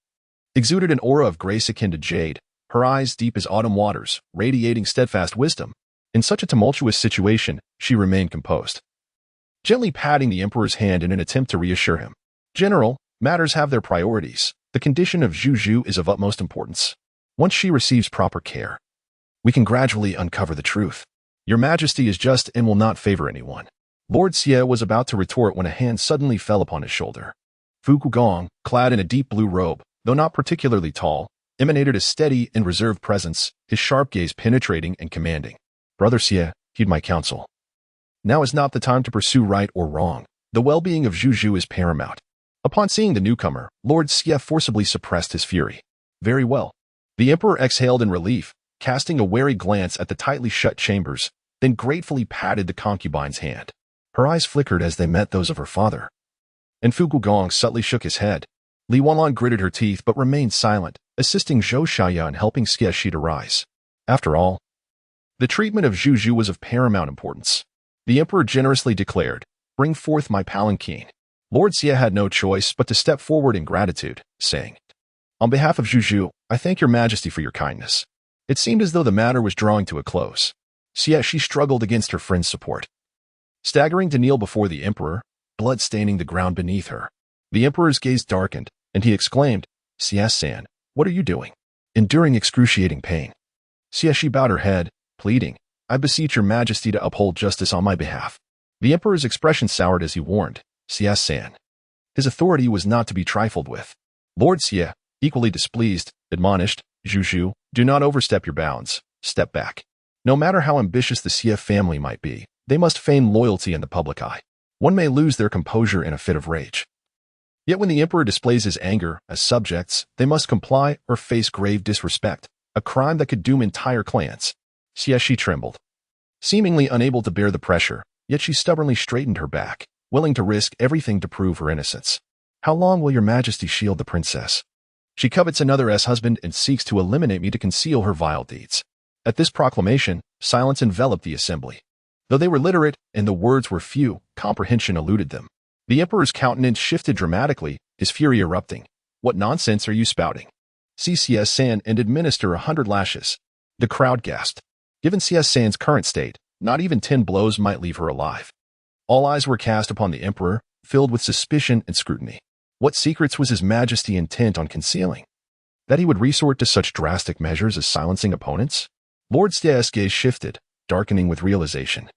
exuded an aura of grace akin to jade, her eyes deep as autumn waters, radiating steadfast wisdom. In such a tumultuous situation, she remained composed, gently patting the emperor's hand in an attempt to reassure him. General, matters have their priorities. The condition of Zhu is of utmost importance. Once she receives proper care, we can gradually uncover the truth. Your Majesty is just and will not favor anyone. Lord Xie was about to retort when a hand suddenly fell upon his shoulder. Fu Gugong, clad in a deep blue robe, though not particularly tall, emanated a steady and reserved presence, his sharp gaze penetrating and commanding. Brother Xie, heed my counsel. Now is not the time to pursue right or wrong. The well-being of Zhu is paramount. Upon seeing the newcomer, Lord Xie forcibly suppressed his fury. Very well. The emperor exhaled in relief, casting a wary glance at the tightly shut chambers, then gratefully patted the concubine's hand. Her eyes flickered as they met those of her father. And Fu Gugong subtly shook his head. Li Wanlan gritted her teeth but remained silent, assisting Xie Xihe in helping Xie Xihe to rise. After all, the treatment of Zhu was of paramount importance. The emperor generously declared, Bring forth my palanquin. Lord Xie had no choice but to step forward in gratitude, saying, On behalf of Zhu, I thank your Majesty for your kindness. It seemed as though the matter was drawing to a close. Xie Xihe struggled against her friend's support, staggering to kneel before the emperor, blood staining the ground beneath her. The emperor's gaze darkened, and he exclaimed, Xie, what are you doing? Enduring excruciating pain. Xie Xihe bowed her head, pleading, I beseech your Majesty to uphold justice on my behalf. The emperor's expression soured as he warned, Xie. His authority was not to be trifled with. Lord Xie, equally displeased, admonished, Zhu, do not overstep your bounds. Step back. No matter how ambitious the Xie family might be, they must feign loyalty in the public eye. One may lose their composure in a fit of rage. Yet when the emperor displays his anger as subjects, they must comply or face grave disrespect, a crime that could doom entire clans. Xie Xihe trembled. Seemingly unable to bear the pressure, yet she stubbornly straightened her back, willing to risk everything to prove her innocence. How long will your majesty shield the princess? She covets another's husband and seeks to eliminate me to conceal her vile deeds. At this proclamation, silence enveloped the assembly. Though they were literate and the words were few, comprehension eluded them. The emperor's countenance shifted dramatically, his fury erupting. What nonsense are you spouting? See Xie Xihe and administer 100 lashes. The crowd gasped. Given Xie Xihe's current state, not even 10 blows might leave her alive. All eyes were cast upon the emperor, filled with suspicion and scrutiny. What secrets was his majesty intent on concealing? That he would resort to such drastic measures as silencing opponents? Lord Xie's gaze shifted, darkening with realization.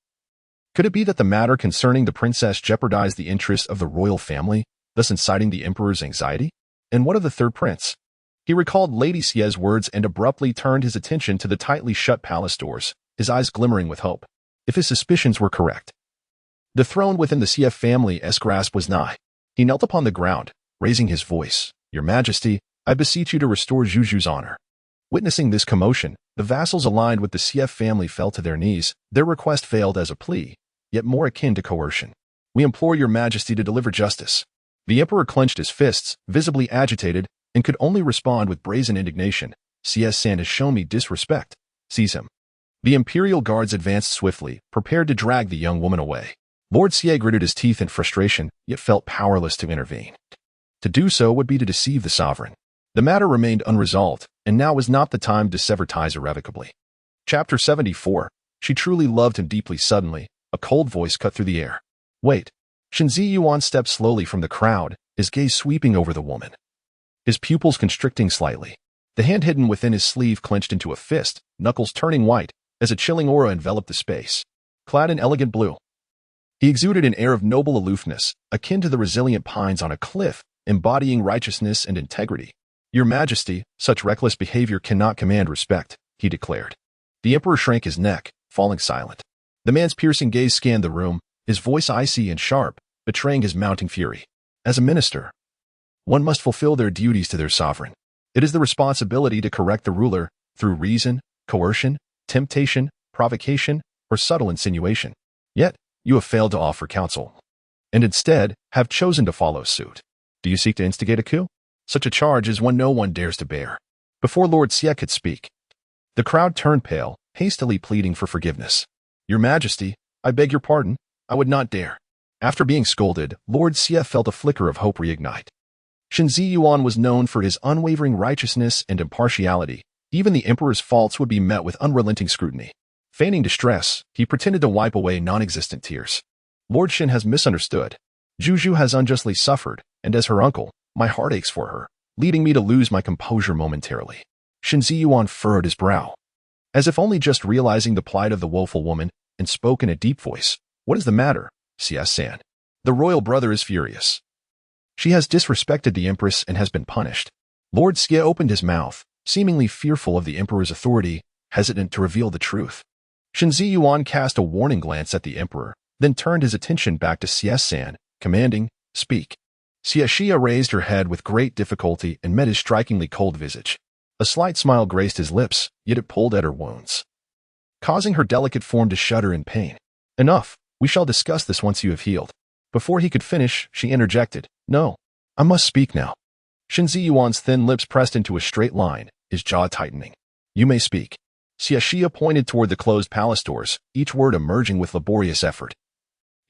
Could it be that the matter concerning the princess jeopardized the interests of the royal family, thus inciting the emperor's anxiety? And what of the third prince? He recalled Lady Xie's words and abruptly turned his attention to the tightly shut palace doors, his eyes glimmering with hope. If his suspicions were correct, the throne within the Xie family's grasp was nigh. He knelt upon the ground, raising his voice. Your Majesty, I beseech you to restore Zhu's honor. Witnessing this commotion, the vassals aligned with the Xie family fell to their knees, their request veiled as a plea, yet more akin to coercion. We implore your Majesty to deliver justice. The emperor clenched his fists, visibly agitated, and could only respond with brazen indignation. Xie Xihe has shown me disrespect. Seize him. The imperial guards advanced swiftly, prepared to drag the young woman away. Lord Xie gritted his teeth in frustration, yet felt powerless to intervene. To do so would be to deceive the sovereign. The matter remained unresolved, and now was not the time to sever ties irrevocably. Chapter 74. She truly loved him deeply. Suddenly, a cold voice cut through the air. Wait. Xie Yuan stepped slowly from the crowd, his gaze sweeping over the woman. His pupils constricting slightly. The hand hidden within his sleeve clenched into a fist, knuckles turning white, as a chilling aura enveloped the space. Clad in elegant blue, he exuded an air of noble aloofness, akin to the resilient pines on a cliff, embodying righteousness and integrity. Your Majesty, such reckless behavior cannot command respect, he declared. The emperor shrank his neck, falling silent. The man's piercing gaze scanned the room, his voice icy and sharp, betraying his mounting fury. As a minister, one must fulfill their duties to their sovereign. It is the responsibility to correct the ruler through reason, coercion, temptation, provocation, or subtle insinuation. Yet, you have failed to offer counsel, and instead have chosen to follow suit. Do you seek to instigate a coup? Such a charge is one no one dares to bear. Before Lord Xie could speak, the crowd turned pale, hastily pleading for forgiveness. Your Majesty, I beg your pardon, I would not dare. After being scolded, Lord Xie felt a flicker of hope reignite. Xie Yuan was known for his unwavering righteousness and impartiality. Even the emperor's faults would be met with unrelenting scrutiny. Feigning distress, he pretended to wipe away non-existent tears. Lord Shen has misunderstood. Zhu has unjustly suffered, and as her uncle, my heart aches for her, leading me to lose my composure momentarily. Xie Yuan furrowed his brow, as if only just realizing the plight of the woeful woman, and spoke in a deep voice. What is the matter, Xie Xihe? The royal brother is furious. She has disrespected the empress and has been punished. Lord Xie opened his mouth, seemingly fearful of the emperor's authority, hesitant to reveal the truth. Xie Yuan cast a warning glance at the emperor, then turned his attention back to Xie Xihe, commanding, speak. Xie Xihe raised her head with great difficulty and met his strikingly cold visage. A slight smile graced his lips, yet it pulled at her wounds, causing her delicate form to shudder in pain. Enough, we shall discuss this once you have healed. Before he could finish, she interjected, no, I must speak now. Xie Yuan's thin lips pressed into a straight line, his jaw tightening. You may speak. Xie Xihe pointed toward the closed palace doors, each word emerging with laborious effort,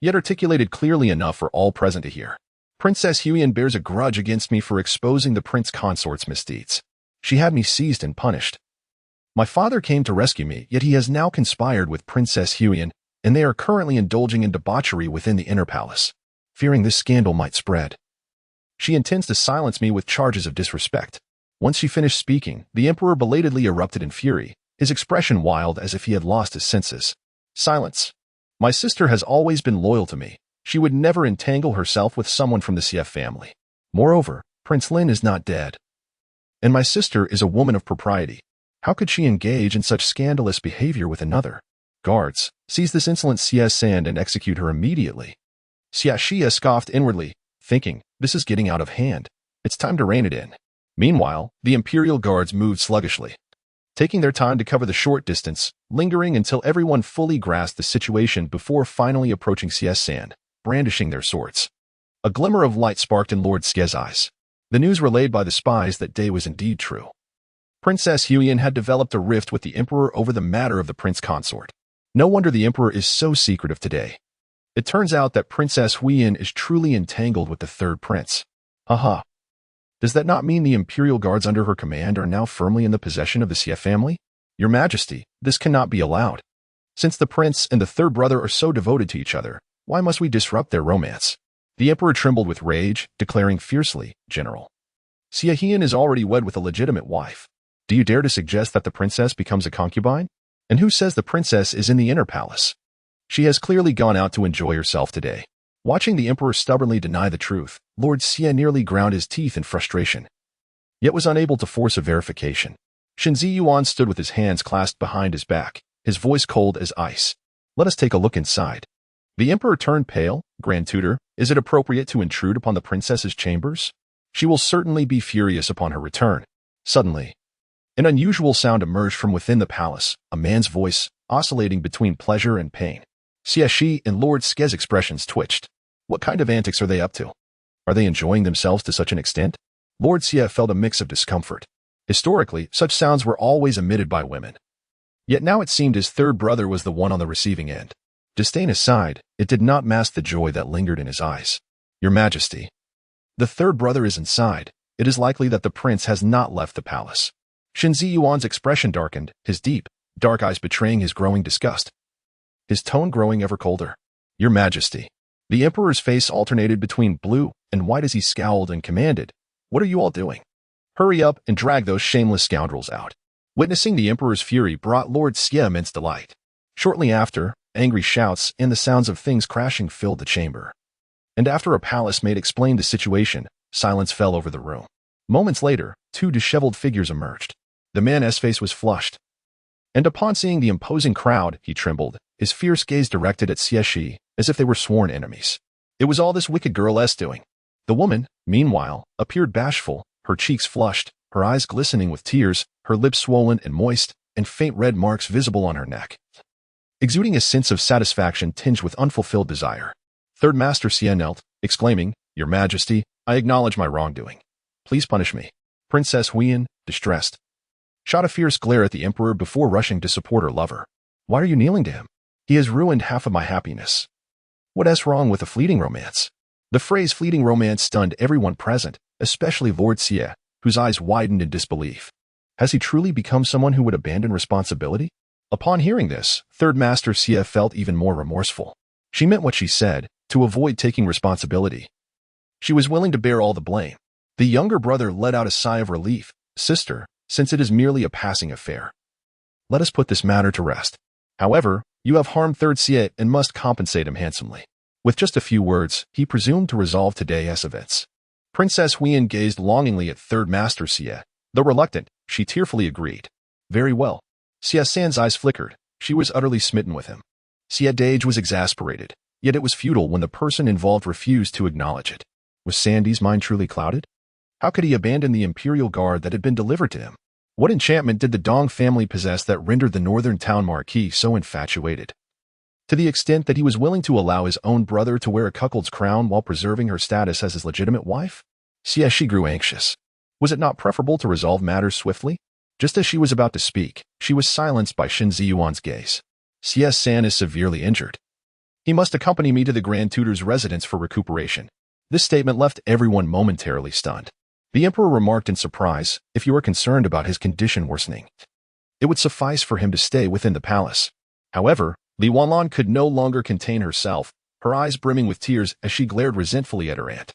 yet articulated clearly enough for all present to hear. Princess Huiyan bears a grudge against me for exposing the prince consort's misdeeds. She had me seized and punished. My father came to rescue me, yet he has now conspired with Princess Huiyan, and they are currently indulging in debauchery within the inner palace. Fearing this scandal might spread, she intends to silence me with charges of disrespect. Once she finished speaking, the emperor belatedly erupted in fury, his expression wild as if he had lost his senses. Silence. My sister has always been loyal to me, She would never entangle herself with someone from the Xie family. Moreover, Prince Lin is not dead. And my sister is a woman of propriety. How could she engage in such scandalous behavior with another? Guards, seize this insolent Xie Xihe and execute her immediately. Xie Xihe scoffed inwardly, thinking, this is getting out of hand. It's time to rein it in. Meanwhile, the imperial guards moved sluggishly, taking their time to cover the short distance, lingering until everyone fully grasped the situation before finally approaching Xie Xihe, brandishing their swords. A glimmer of light sparked in Lord Xie's eyes. The news relayed by the spies that day was indeed true. Princess Huiyan had developed a rift with the emperor over the matter of the prince consort. No wonder the emperor is so secretive today. It turns out that Princess Huiyan is truly entangled with the third prince. Haha. Does that not mean the imperial guards under her command are now firmly in the possession of the Xie family? Your Majesty, this cannot be allowed. Since the prince and the third brother are so devoted to each other, why must we disrupt their romance? The emperor trembled with rage, declaring fiercely, General, Xie Xihe is already wed with a legitimate wife. Do you dare to suggest that the princess becomes a concubine? And who says the princess is in the inner palace? She has clearly gone out to enjoy herself today. Watching the emperor stubbornly deny the truth, Lord Xie nearly ground his teeth in frustration, yet was unable to force a verification. Shen Ziyuan stood with his hands clasped behind his back, his voice cold as ice. Let us take a look inside. The emperor turned pale. Grand Tutor, is it appropriate to intrude upon the princess's chambers? She will certainly be furious upon her return. Suddenly, an unusual sound emerged from within the palace, a man's voice, oscillating between pleasure and pain. Xie Xihe and Lord Xie's expressions twitched. What kind of antics are they up to? Are they enjoying themselves to such an extent? Lord Xie felt a mix of discomfort. Historically, such sounds were always emitted by women. Yet now it seemed his third brother was the one on the receiving end. Disdain aside, it did not mask the joy that lingered in his eyes. Your Majesty, the third brother is inside. It is likely that the prince has not left the palace. Shen Ziyuan's expression darkened, his deep, dark eyes betraying his growing disgust. His tone growing ever colder. Your Majesty. The emperor's face alternated between blue and white as he scowled and commanded, what are you all doing? Hurry up and drag those shameless scoundrels out. Witnessing the emperor's fury brought Lord Xie immense delight. Shortly after, angry shouts and the sounds of things crashing filled the chamber. And after a palace maid explained the situation, silence fell over the room. Moments later, two disheveled figures emerged. The man's face was flushed, and upon seeing the imposing crowd, he trembled, his fierce gaze directed at Xie Xihe, as if they were sworn enemies. It was all this wicked girl's doing. The woman, meanwhile, appeared bashful, her cheeks flushed, her eyes glistening with tears, her lips swollen and moist, and faint red marks visible on her neck, exuding a sense of satisfaction tinged with unfulfilled desire. Third Master Xie knelt, exclaiming, Your Majesty, I acknowledge my wrongdoing. Please punish me. Princess Huiyan, distressed, shot a fierce glare at the emperor before rushing to support her lover. Why are you kneeling to him? He has ruined half of my happiness. What's wrong with a fleeting romance? The phrase fleeting romance stunned everyone present, especially Lord Xie, whose eyes widened in disbelief. Has he truly become someone who would abandon responsibility? Upon hearing this, Third Master Xie felt even more remorseful. She meant what she said, to avoid taking responsibility. She was willing to bear all the blame. The younger brother let out a sigh of relief. Sister, since it is merely a passing affair, let us put this matter to rest. However, you have harmed Third Xie and must compensate him handsomely. With just a few words, he presumed to resolve today's events. Princess Huiyan gazed longingly at Third Master Xie. Though reluctant, she tearfully agreed. Very well. Xie Xian's eyes flickered. She was utterly smitten with him. Xie Dage was exasperated, yet it was futile when the person involved refused to acknowledge it. Was Sandy's mind truly clouded? How could he abandon the imperial guard that had been delivered to him? What enchantment did the Dong family possess that rendered the northern town marquis so infatuated? To the extent that he was willing to allow his own brother to wear a cuckold's crown while preserving her status as his legitimate wife? Xie Xihe grew anxious. Was it not preferable to resolve matters swiftly? Just as she was about to speak, she was silenced by Shen Ziyuan's gaze. Xie Xihe is severely injured. He must accompany me to the Grand Tutor's residence for recuperation. This statement left everyone momentarily stunned. The emperor remarked in surprise, if you are concerned about his condition worsening, it would suffice for him to stay within the palace. However, Li Wanlan could no longer contain herself, her eyes brimming with tears as she glared resentfully at her aunt.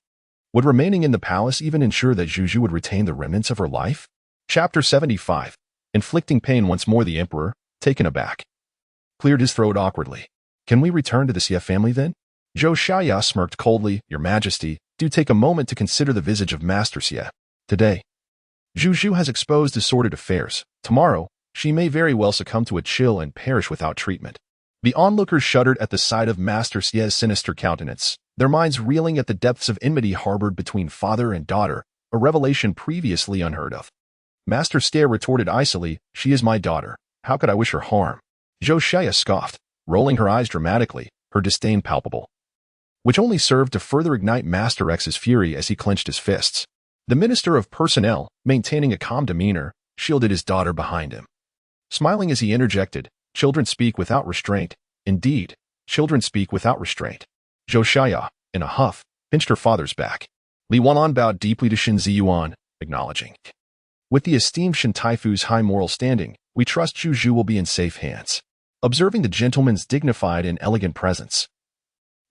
Would remaining in the palace even ensure that Juju would retain the remnants of her life? Chapter 75. Inflicting pain once more. The emperor, taken aback, cleared his throat awkwardly. Can we return to the Xie family then? Xie Xihe smirked coldly. Your Majesty, do take a moment to consider the visage of Master Xie. Today, Zhu Zhu has exposed his sordid affairs. Tomorrow, she may very well succumb to a chill and perish without treatment. The onlookers shuddered at the sight of Master Xie's sinister countenance, their minds reeling at the depths of enmity harbored between father and daughter, a revelation previously unheard of. Master Xie retorted icily, she is my daughter. How could I wish her harm? Xie Xihe scoffed, rolling her eyes dramatically, her disdain palpable, which only served to further ignite Master X's fury as he clenched his fists. The Minister of Personnel, maintaining a calm demeanor, shielded his daughter behind him. Smiling as he interjected, children speak without restraint. Indeed, children speak without restraint. Xie Xihe, in a huff, pinched her father's back. Li Wanlan bowed deeply to Shen Ziyuan, acknowledging. With the esteemed Shen Taifu's high moral standing, we trust Zhu Zhu will be in safe hands. Observing the gentleman's dignified and elegant presence,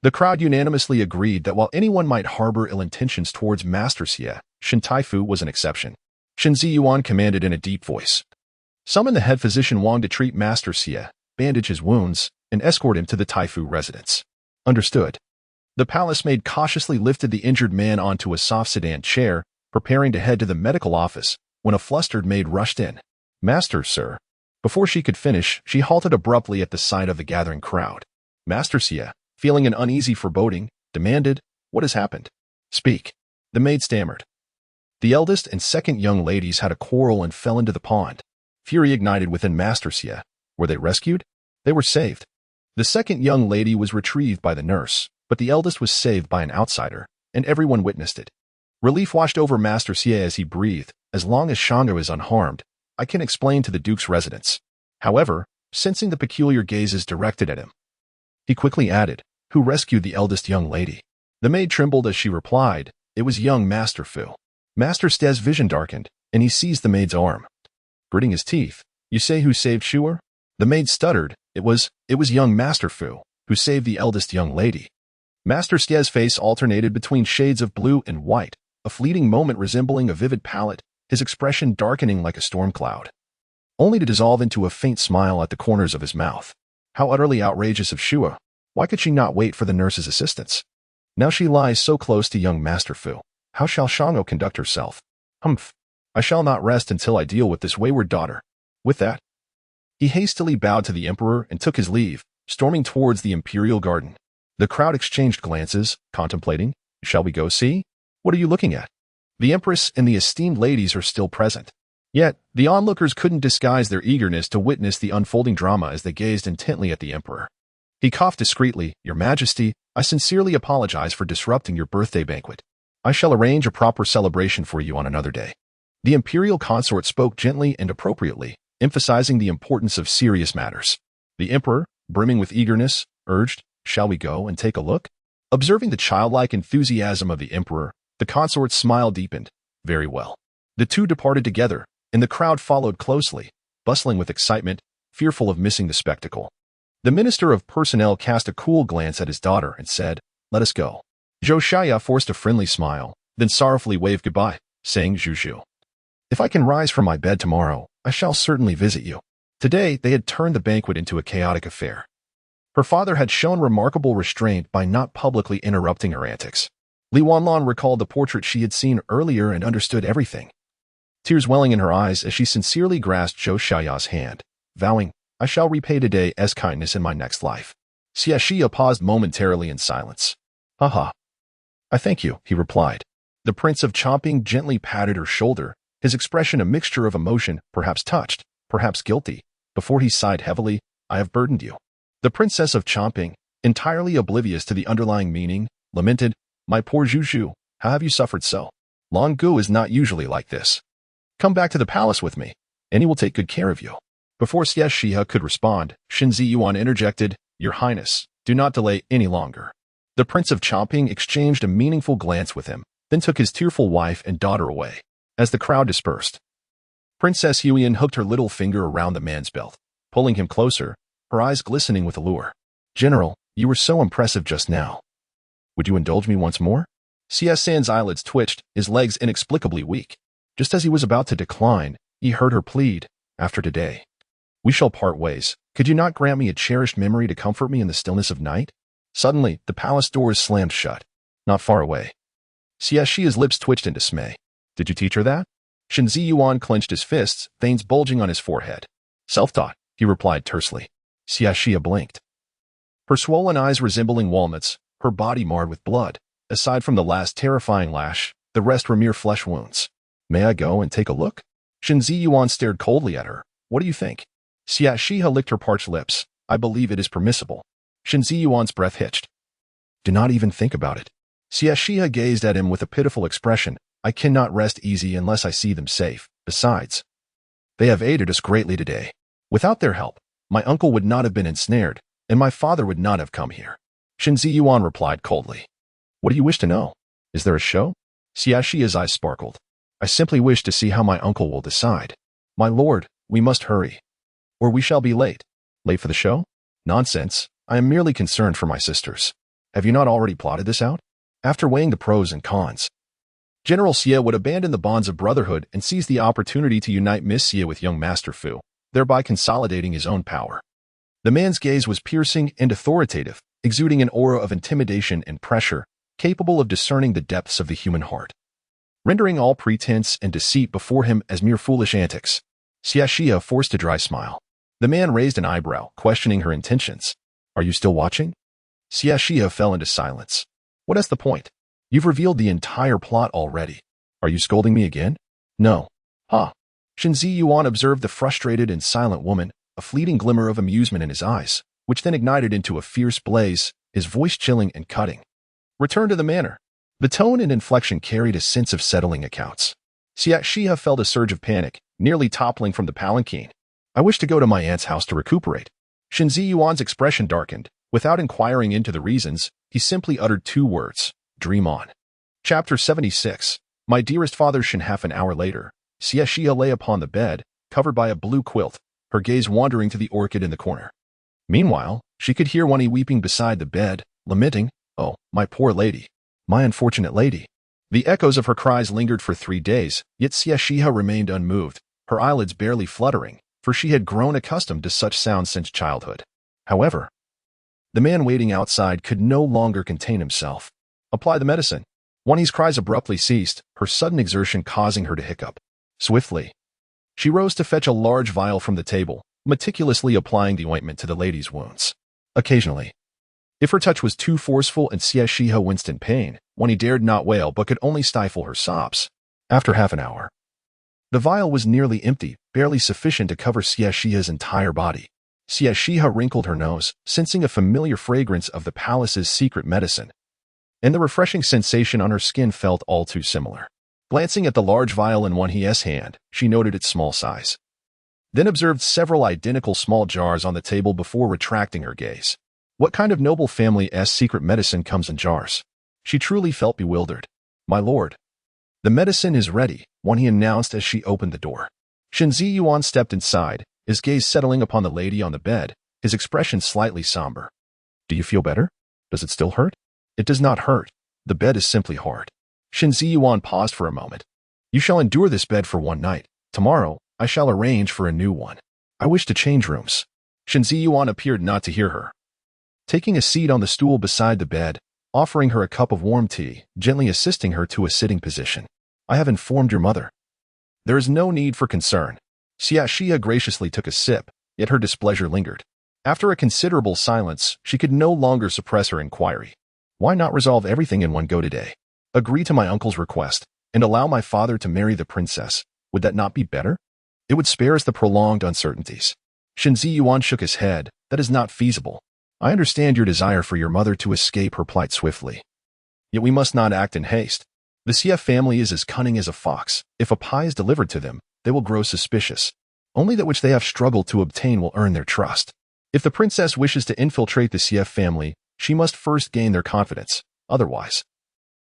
the crowd unanimously agreed that while anyone might harbor ill intentions towards Master Xie, Shen Taifu was an exception. Shen Ziyuan commanded in a deep voice. Summon the head physician Wang to treat Master Xie, bandage his wounds, and escort him to the Taifu residence. Understood. The palace maid cautiously lifted the injured man onto a soft sedan chair, preparing to head to the medical office, when a flustered maid rushed in. Master, sir. Before she could finish, she halted abruptly at the sight of the gathering crowd. Master Xie, feeling an uneasy foreboding, demanded, what has happened? Speak. The maid stammered. The eldest and second young ladies had a quarrel and fell into the pond. Fury ignited within Master Xie. Were they rescued? They were saved. The second young lady was retrieved by the nurse, but the eldest was saved by an outsider, and everyone witnessed it. Relief washed over Master Xie as he breathed. As long as Shango is unharmed, I can explain to the Duke's residence. However, sensing the peculiar gazes directed at him, he quickly added, who rescued the eldest young lady? The maid trembled as she replied, it was young Master Fu. Master Xie's vision darkened, and he seized the maid's arm. Gritting his teeth, you say who saved Shuer? The maid stuttered, it was young Master Fu, who saved the eldest young lady. Master Xie's face alternated between shades of blue and white, a fleeting moment resembling a vivid palette, his expression darkening like a storm cloud, only to dissolve into a faint smile at the corners of his mouth. How utterly outrageous of Shuer! Why could she not wait for the nurse's assistance? Now she lies so close to young Master Fu. How shall Shango conduct herself? Humph! I shall not rest until I deal with this wayward daughter. With that, he hastily bowed to the emperor and took his leave, storming towards the imperial garden. The crowd exchanged glances, contemplating, shall we go see? What are you looking at? The empress and the esteemed ladies are still present. Yet, the onlookers couldn't disguise their eagerness to witness the unfolding drama as they gazed intently at the emperor. He coughed discreetly, Your Majesty, I sincerely apologize for disrupting your birthday banquet. I shall arrange a proper celebration for you on another day. The imperial consort spoke gently and appropriately, emphasizing the importance of serious matters. The emperor, brimming with eagerness, urged, Shall we go and take a look? Observing the childlike enthusiasm of the emperor, the consort's smile deepened. Very well. The two departed together, and the crowd followed closely, bustling with excitement, fearful of missing the spectacle. The Minister of Personnel cast a cool glance at his daughter and said, Let us go. Xie Xihe forced a friendly smile, then sorrowfully waved goodbye, saying Zhu Zhu. If I can rise from my bed tomorrow, I shall certainly visit you. Today, they had turned the banquet into a chaotic affair. Her father had shown remarkable restraint by not publicly interrupting her antics. Li Wanlan recalled the portrait she had seen earlier and understood everything. Tears welling in her eyes as she sincerely grasped Xie Xihe's hand, vowing, I shall repay today's kindness in my next life. Xie Xihe paused momentarily in silence. Haha. I thank you, he replied. The Prince of Chomping gently patted her shoulder, his expression a mixture of emotion, perhaps touched, perhaps guilty. Before he sighed heavily, I have burdened you. The Princess of Chomping, entirely oblivious to the underlying meaning, lamented, My poor Zhu Zhu, how have you suffered so? Long Gu is not usually like this. Come back to the palace with me, and he will take good care of you. Before Xie Xihe could respond, Shen Ziyuan interjected, Your Highness, do not delay any longer. The Prince of Chomping exchanged a meaningful glance with him, then took his tearful wife and daughter away. As the crowd dispersed, Princess Huiyan hooked her little finger around the man's belt, pulling him closer, her eyes glistening with allure. General, you were so impressive just now. Would you indulge me once more? Xie San's eyelids twitched, his legs inexplicably weak. Just as he was about to decline, he heard her plead, After today, we shall part ways. Could you not grant me a cherished memory to comfort me in the stillness of night? Suddenly, the palace doors slammed shut. Not far away. Xie Xihe's lips twitched in dismay. Did you teach her that? Shen Ziyuan clenched his fists, veins bulging on his forehead. Self-taught, he replied tersely. Xie Xihe blinked. Her swollen eyes resembling walnuts, her body marred with blood. Aside from the last terrifying lash, the rest were mere flesh wounds. May I go and take a look? Shen Ziyuan stared coldly at her. What do you think? Xie Xihe licked her parched lips. I believe it is permissible. Shen Ziyuan's breath hitched. Do not even think about it. Xie Xihe gazed at him with a pitiful expression. I cannot rest easy unless I see them safe. Besides, they have aided us greatly today. Without their help, my uncle would not have been ensnared, and my father would not have come here. Shen Ziyuan replied coldly. What do you wish to know? Is there a show? Xie Xihe's eyes sparkled. I simply wish to see how my uncle will decide. My lord, we must hurry, or we shall be late. Late for the show? Nonsense. I am merely concerned for my sisters. Have you not already plotted this out? After weighing the pros and cons, General Xie would abandon the bonds of brotherhood and seize the opportunity to unite Miss Xie with young Master Fu, thereby consolidating his own power. The man's gaze was piercing and authoritative, exuding an aura of intimidation and pressure, capable of discerning the depths of the human heart. Rendering all pretense and deceit before him as mere foolish antics, Xie Xihe forced a dry smile. The man raised an eyebrow, questioning her intentions. Are you still watching? Xie Xihe fell into silence. What is the point? You've revealed the entire plot already. Are you scolding me again? No. Ha. Shen Ziyuan observed the frustrated and silent woman, a fleeting glimmer of amusement in his eyes, which then ignited into a fierce blaze, his voice chilling and cutting. Return to the manor. The tone and inflection carried a sense of settling accounts. Xie Xihe felt a surge of panic, nearly toppling from the palanquin. I wish to go to my aunt's house to recuperate. Shen Ziyuan's expression darkened. Without inquiring into the reasons, he simply uttered two words. Dream on. Chapter 76. My dearest father Shen. Half an hour later, Xie Xihe lay upon the bed, covered by a blue quilt, her gaze wandering to the orchid in the corner. Meanwhile, she could hear Wani weeping beside the bed, lamenting, Oh, my poor lady. My unfortunate lady. The echoes of her cries lingered for 3 days, yet Xie Xihe remained unmoved, her eyelids barely fluttering, for she had grown accustomed to such sounds since childhood. However, the man waiting outside could no longer contain himself. Apply the medicine. Wani's cries abruptly ceased, her sudden exertion causing her to hiccup. Swiftly, she rose to fetch a large vial from the table, meticulously applying the ointment to the lady's wounds. Occasionally, if her touch was too forceful and Xie Xihe winced in pain, Wani dared not wail but could only stifle her sobs. After half an hour, the vial was nearly empty, barely sufficient to cover Xie Xihe's entire body. Xie Xihe wrinkled her nose, sensing a familiar fragrance of the palace's secret medicine, and the refreshing sensation on her skin felt all too similar. Glancing at the large vial in Wani's hand, she noted its small size, then observed several identical small jars on the table before retracting her gaze. What kind of noble family's secret medicine comes in jars? She truly felt bewildered. My lord, the medicine is ready, Wani announced as she opened the door. Shen Ziyuan stepped inside, his gaze settling upon the lady on the bed, his expression slightly somber. Do you feel better? Does it still hurt? It does not hurt. The bed is simply hard. Shen Ziyuan paused for a moment. You shall endure this bed for 1 night. Tomorrow, I shall arrange for a new one. I wish to change rooms. Shen Ziyuan appeared not to hear her. Taking a seat on the stool beside the bed, offering her a cup of warm tea, gently assisting her to a sitting position. I have informed your mother. There is no need for concern. Xie Xihe graciously took a sip, yet her displeasure lingered. After a considerable silence, she could no longer suppress her inquiry. Why not resolve everything in one go today? Agree to my uncle's request, and allow my father to marry the princess. Would that not be better? It would spare us the prolonged uncertainties. Shen Ziyuan shook his head. That is not feasible. I understand your desire for your mother to escape her plight swiftly. Yet we must not act in haste. The Xie family is as cunning as a fox. If a pie is delivered to them, they will grow suspicious. Only that which they have struggled to obtain will earn their trust. If the princess wishes to infiltrate the Xie family, she must first gain their confidence. Otherwise,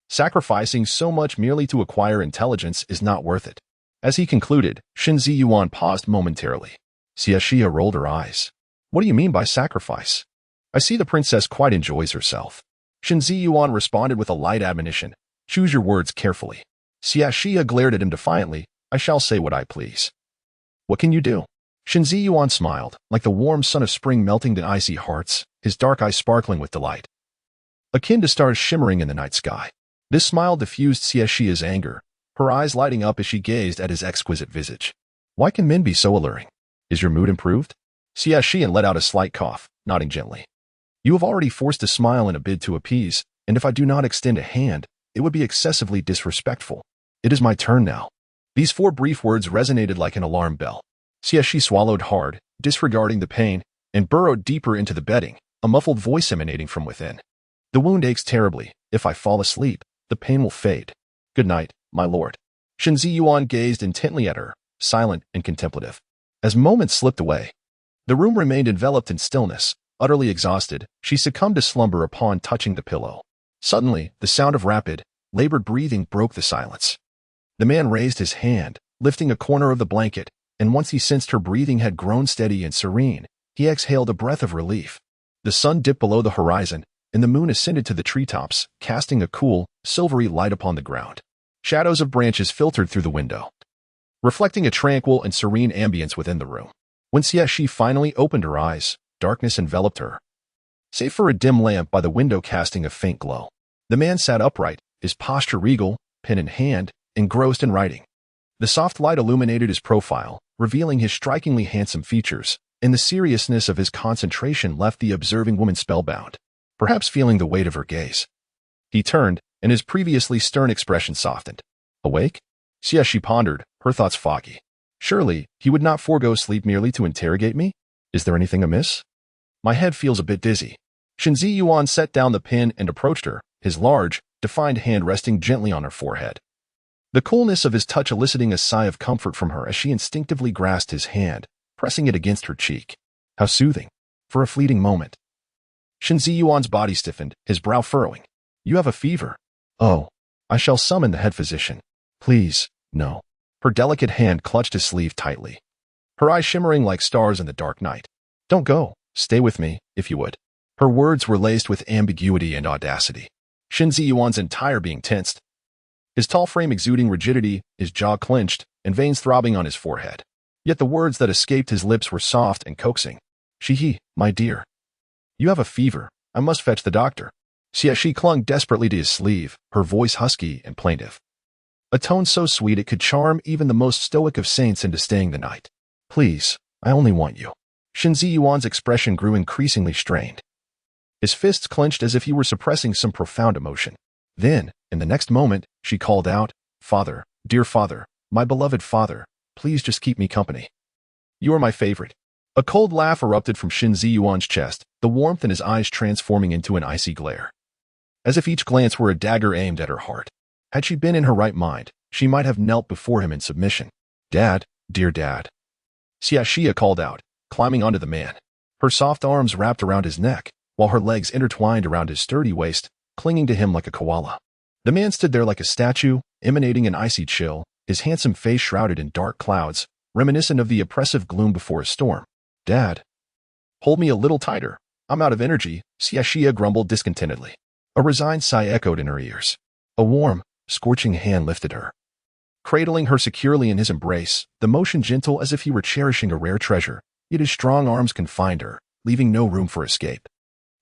sacrificing so much merely to acquire intelligence is not worth it. As he concluded, Shen Ziyuan paused momentarily. Xie Xihe rolled her eyes. What do you mean by sacrifice? I see the princess quite enjoys herself. Shen Ziyuan responded with a light admonition. Choose your words carefully. Xie Xihe glared at him defiantly. I shall say what I please. What can you do? Shen Ziyuan smiled, like the warm sun of spring melting the icy hearts, his dark eyes sparkling with delight. akin to stars shimmering in the night sky. This smile diffused Xie Xihe's anger, her eyes lighting up as she gazed at his exquisite visage. Why can men be so alluring? Is your mood improved? Xie Xihe let out a slight cough, nodding gently. You have already forced a smile in a bid to appease, and if I do not extend a hand, it would be excessively disrespectful. It is my turn now. These 4 brief words resonated like an alarm bell. Xie Xihe swallowed hard, disregarding the pain, and burrowed deeper into the bedding, a muffled voice emanating from within. The wound aches terribly. If I fall asleep, the pain will fade. Good night, my lord. Shen Ziyuan gazed intently at her, silent and contemplative. As moments slipped away, the room remained enveloped in stillness. Utterly exhausted, she succumbed to slumber upon touching the pillow. Suddenly, the sound of rapid, labored breathing broke the silence. The man raised his hand, lifting a corner of the blanket, and once he sensed her breathing had grown steady and serene, he exhaled a breath of relief. The sun dipped below the horizon, and the moon ascended to the treetops, casting a cool, silvery light upon the ground. Shadows of branches filtered through the window, reflecting a tranquil and serene ambience within the room. When Xie Xihe finally opened her eyes, darkness enveloped her, save for a dim lamp by the window casting a faint glow. The man sat upright, his posture regal, pen in hand, engrossed in writing. The soft light illuminated his profile, revealing his strikingly handsome features, and the seriousness of his concentration left the observing woman spellbound, perhaps feeling the weight of her gaze. He turned, and his previously stern expression softened. Awake? Xie Xihe pondered, her thoughts foggy. Surely, he would not forego sleep merely to interrogate me? Is there anything amiss? My head feels a bit dizzy. Shen Ziyuan set down the pen and approached her, his large, defined hand resting gently on her forehead. The coolness of his touch eliciting a sigh of comfort from her as she instinctively grasped his hand, pressing it against her cheek. How soothing. For a fleeting moment. Shen Ziyuan's body stiffened, his brow furrowing. You have a fever. Oh, I shall summon the head physician. Please, no. Her delicate hand clutched his sleeve tightly, her eyes shimmering like stars in the dark night. Don't go. Stay with me, if you would. Her words were laced with ambiguity and audacity. Shen Ziyuan's entire being tensed, his tall frame exuding rigidity, his jaw clenched, and veins throbbing on his forehead. Yet the words that escaped his lips were soft and coaxing. Xihe, my dear. You have a fever. I must fetch the doctor. Xie Xihe clung desperately to his sleeve, her voice husky and plaintive. A tone so sweet it could charm even the most stoic of saints into staying the night. Please, I only want you. Shen Ziyuan's expression grew increasingly strained. His fists clenched as if he were suppressing some profound emotion. Then, in the next moment, she called out, Father, dear father, my beloved father, please just keep me company. You are my favorite. A cold laugh erupted from Shen Ziyuan's chest, the warmth in his eyes transforming into an icy glare, as if each glance were a dagger aimed at her heart. Had she been in her right mind, she might have knelt before him in submission. Dad, dear dad. Xie Xihe called out, climbing onto the man. Her soft arms wrapped around his neck, while her legs intertwined around his sturdy waist, clinging to him like a koala. The man stood there like a statue, emanating an icy chill, his handsome face shrouded in dark clouds, reminiscent of the oppressive gloom before a storm. Dad. Hold me a little tighter. I'm out of energy, Xie Xihe grumbled discontentedly. A resigned sigh echoed in her ears. A warm, scorching hand lifted her, cradling her securely in his embrace, the motion gentle as if he were cherishing a rare treasure, yet his strong arms confined her, leaving no room for escape.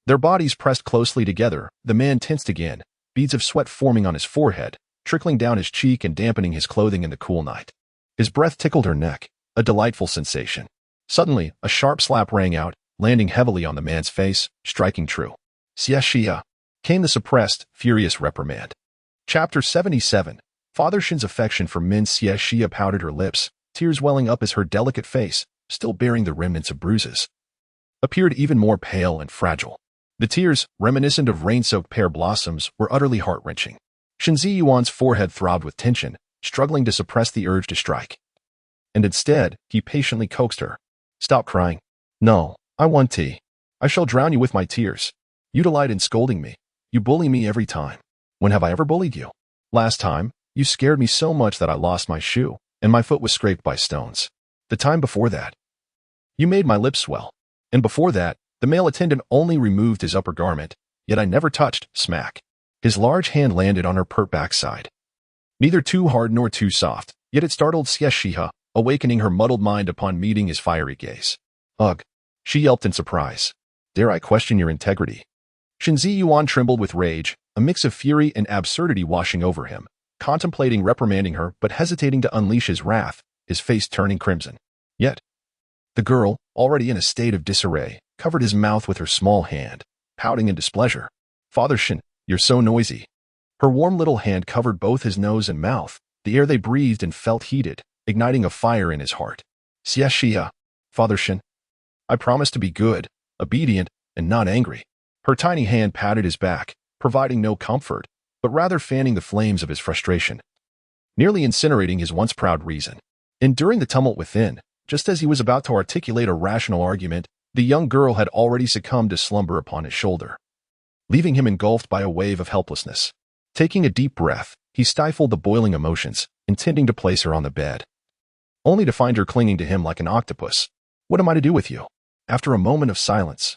Their bodies pressed closely together, the man tensed again, beads of sweat forming on his forehead, trickling down his cheek and dampening his clothing in the cool night. His breath tickled her neck, a delightful sensation. Suddenly, a sharp slap rang out, landing heavily on the man's face, striking true. Xie Xihe, came the suppressed, furious reprimand. Chapter 77. Father Shen's affection for men. Xie Xihe pouted her lips, tears welling up as her delicate face, still bearing the remnants of bruises, appeared even more pale and fragile. The tears, reminiscent of rain-soaked pear blossoms, were utterly heart-wrenching. Shen Ziyuan's forehead throbbed with tension, struggling to suppress the urge to strike. And instead, he patiently coaxed her. Stop crying. No, I want tea. I shall drown you with my tears. You delight in scolding me. You bully me every time. When have I ever bullied you? Last time, you scared me so much that I lost my shoe, and my foot was scraped by stones. The time before that, you made my lips swell. And before that, the male attendant only removed his upper garment, yet I never touched, smack. His large hand landed on her pert backside. Neither too hard nor too soft, yet it startled Xie Xihe, awakening her muddled mind upon meeting his fiery gaze. Ugh, she yelped in surprise. Dare I question your integrity? Xie trembled with rage, a mix of fury and absurdity washing over him, contemplating reprimanding her but hesitating to unleash his wrath, his face turning crimson. Yet, the girl, already in a state of disarray, covered his mouth with her small hand, pouting in displeasure. Father Shen, you're so noisy. Her warm little hand covered both his nose and mouth, the air they breathed and felt heated, igniting a fire in his heart. Xie Xihe, Father Shen, I promise to be good, obedient, and not angry. Her tiny hand patted his back, providing no comfort, but rather fanning the flames of his frustration, nearly incinerating his once proud reason. Enduring the tumult within, just as he was about to articulate a rational argument, the young girl had already succumbed to slumber upon his shoulder, leaving him engulfed by a wave of helplessness. Taking a deep breath, he stifled the boiling emotions, intending to place her on the bed, only to find her clinging to him like an octopus. What am I to do with you? After a moment of silence,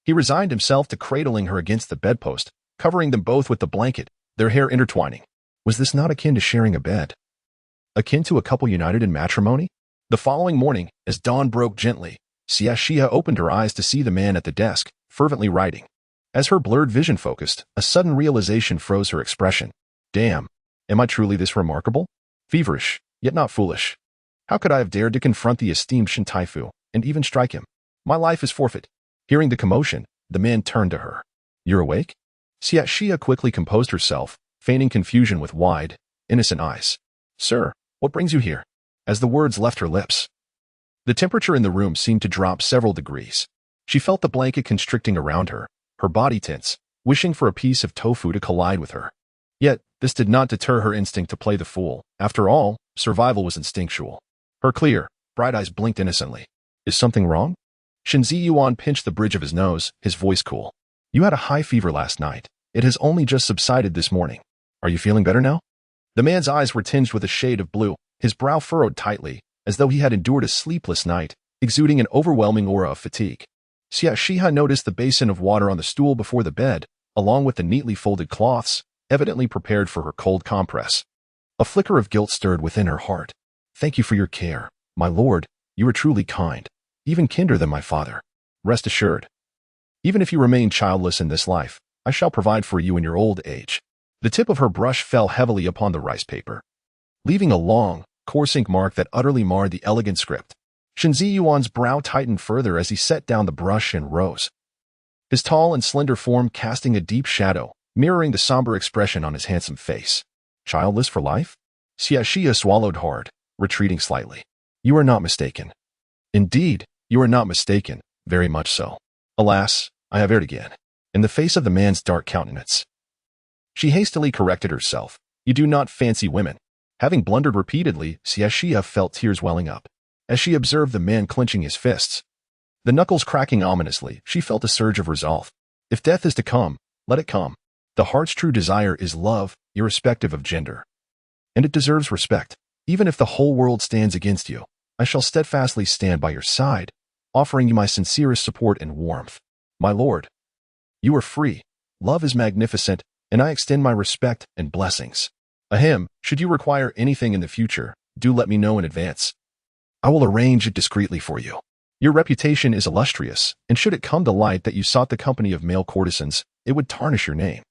he resigned himself to cradling her against the bedpost, covering them both with the blanket, their hair intertwining. Was this not akin to sharing a bed? Akin to a couple united in matrimony? The following morning, as dawn broke gently, Xie Xihe opened her eyes to see the man at the desk, fervently writing. As her blurred vision focused, a sudden realization froze her expression. Damn, am I truly this remarkable? Feverish, yet not foolish. How could I have dared to confront the esteemed Shen Taifu and even strike him? My life is forfeit. Hearing the commotion, the man turned to her. You're awake? Xie Xihe quickly composed herself, feigning confusion with wide, innocent eyes. Sir, what brings you here? As the words left her lips, the temperature in the room seemed to drop several degrees. She felt the blanket constricting around her, her body tense, wishing for a piece of tofu to collide with her. Yet, this did not deter her instinct to play the fool. After all, survival was instinctual. Her clear, bright eyes blinked innocently. Is something wrong? Xie pinched the bridge of his nose, his voice cool. You had a high fever last night. It has only just subsided this morning. Are you feeling better now? The man's eyes were tinged with a shade of blue, his brow furrowed tightly, as though he had endured a sleepless night, exuding an overwhelming aura of fatigue. Xie Xihe noticed the basin of water on the stool before the bed, along with the neatly folded cloths, evidently prepared for her cold compress. A flicker of guilt stirred within her heart. Thank you for your care, my lord. You are truly kind, even kinder than my father. Rest assured, even if you remain childless in this life, I shall provide for you in your old age. The tip of her brush fell heavily upon the rice paper, leaving a long, coarse ink mark that utterly marred the elegant script. Xie's brow tightened further as he set down the brush and rose, his tall and slender form casting a deep shadow, mirroring the somber expression on his handsome face. Childless for life? Xie Xihe swallowed hard, retreating slightly. You are not mistaken. Indeed, you are not mistaken, very much so. Alas, I have erred again. In the face of the man's dark countenance, she hastily corrected herself. You do not fancy women. Having blundered repeatedly, Xie Xihe felt tears welling up. As she observed the man clenching his fists, the knuckles cracking ominously, she felt a surge of resolve. If death is to come, let it come. The heart's true desire is love, irrespective of gender. And it deserves respect. Even if the whole world stands against you, I shall steadfastly stand by your side, offering you my sincerest support and warmth. My lord, you are free. Love is magnificent, and I extend my respect and blessings. Ahem, should you require anything in the future, do let me know in advance. I will arrange it discreetly for you. Your reputation is illustrious, and should it come to light that you sought the company of male courtesans, it would tarnish your name.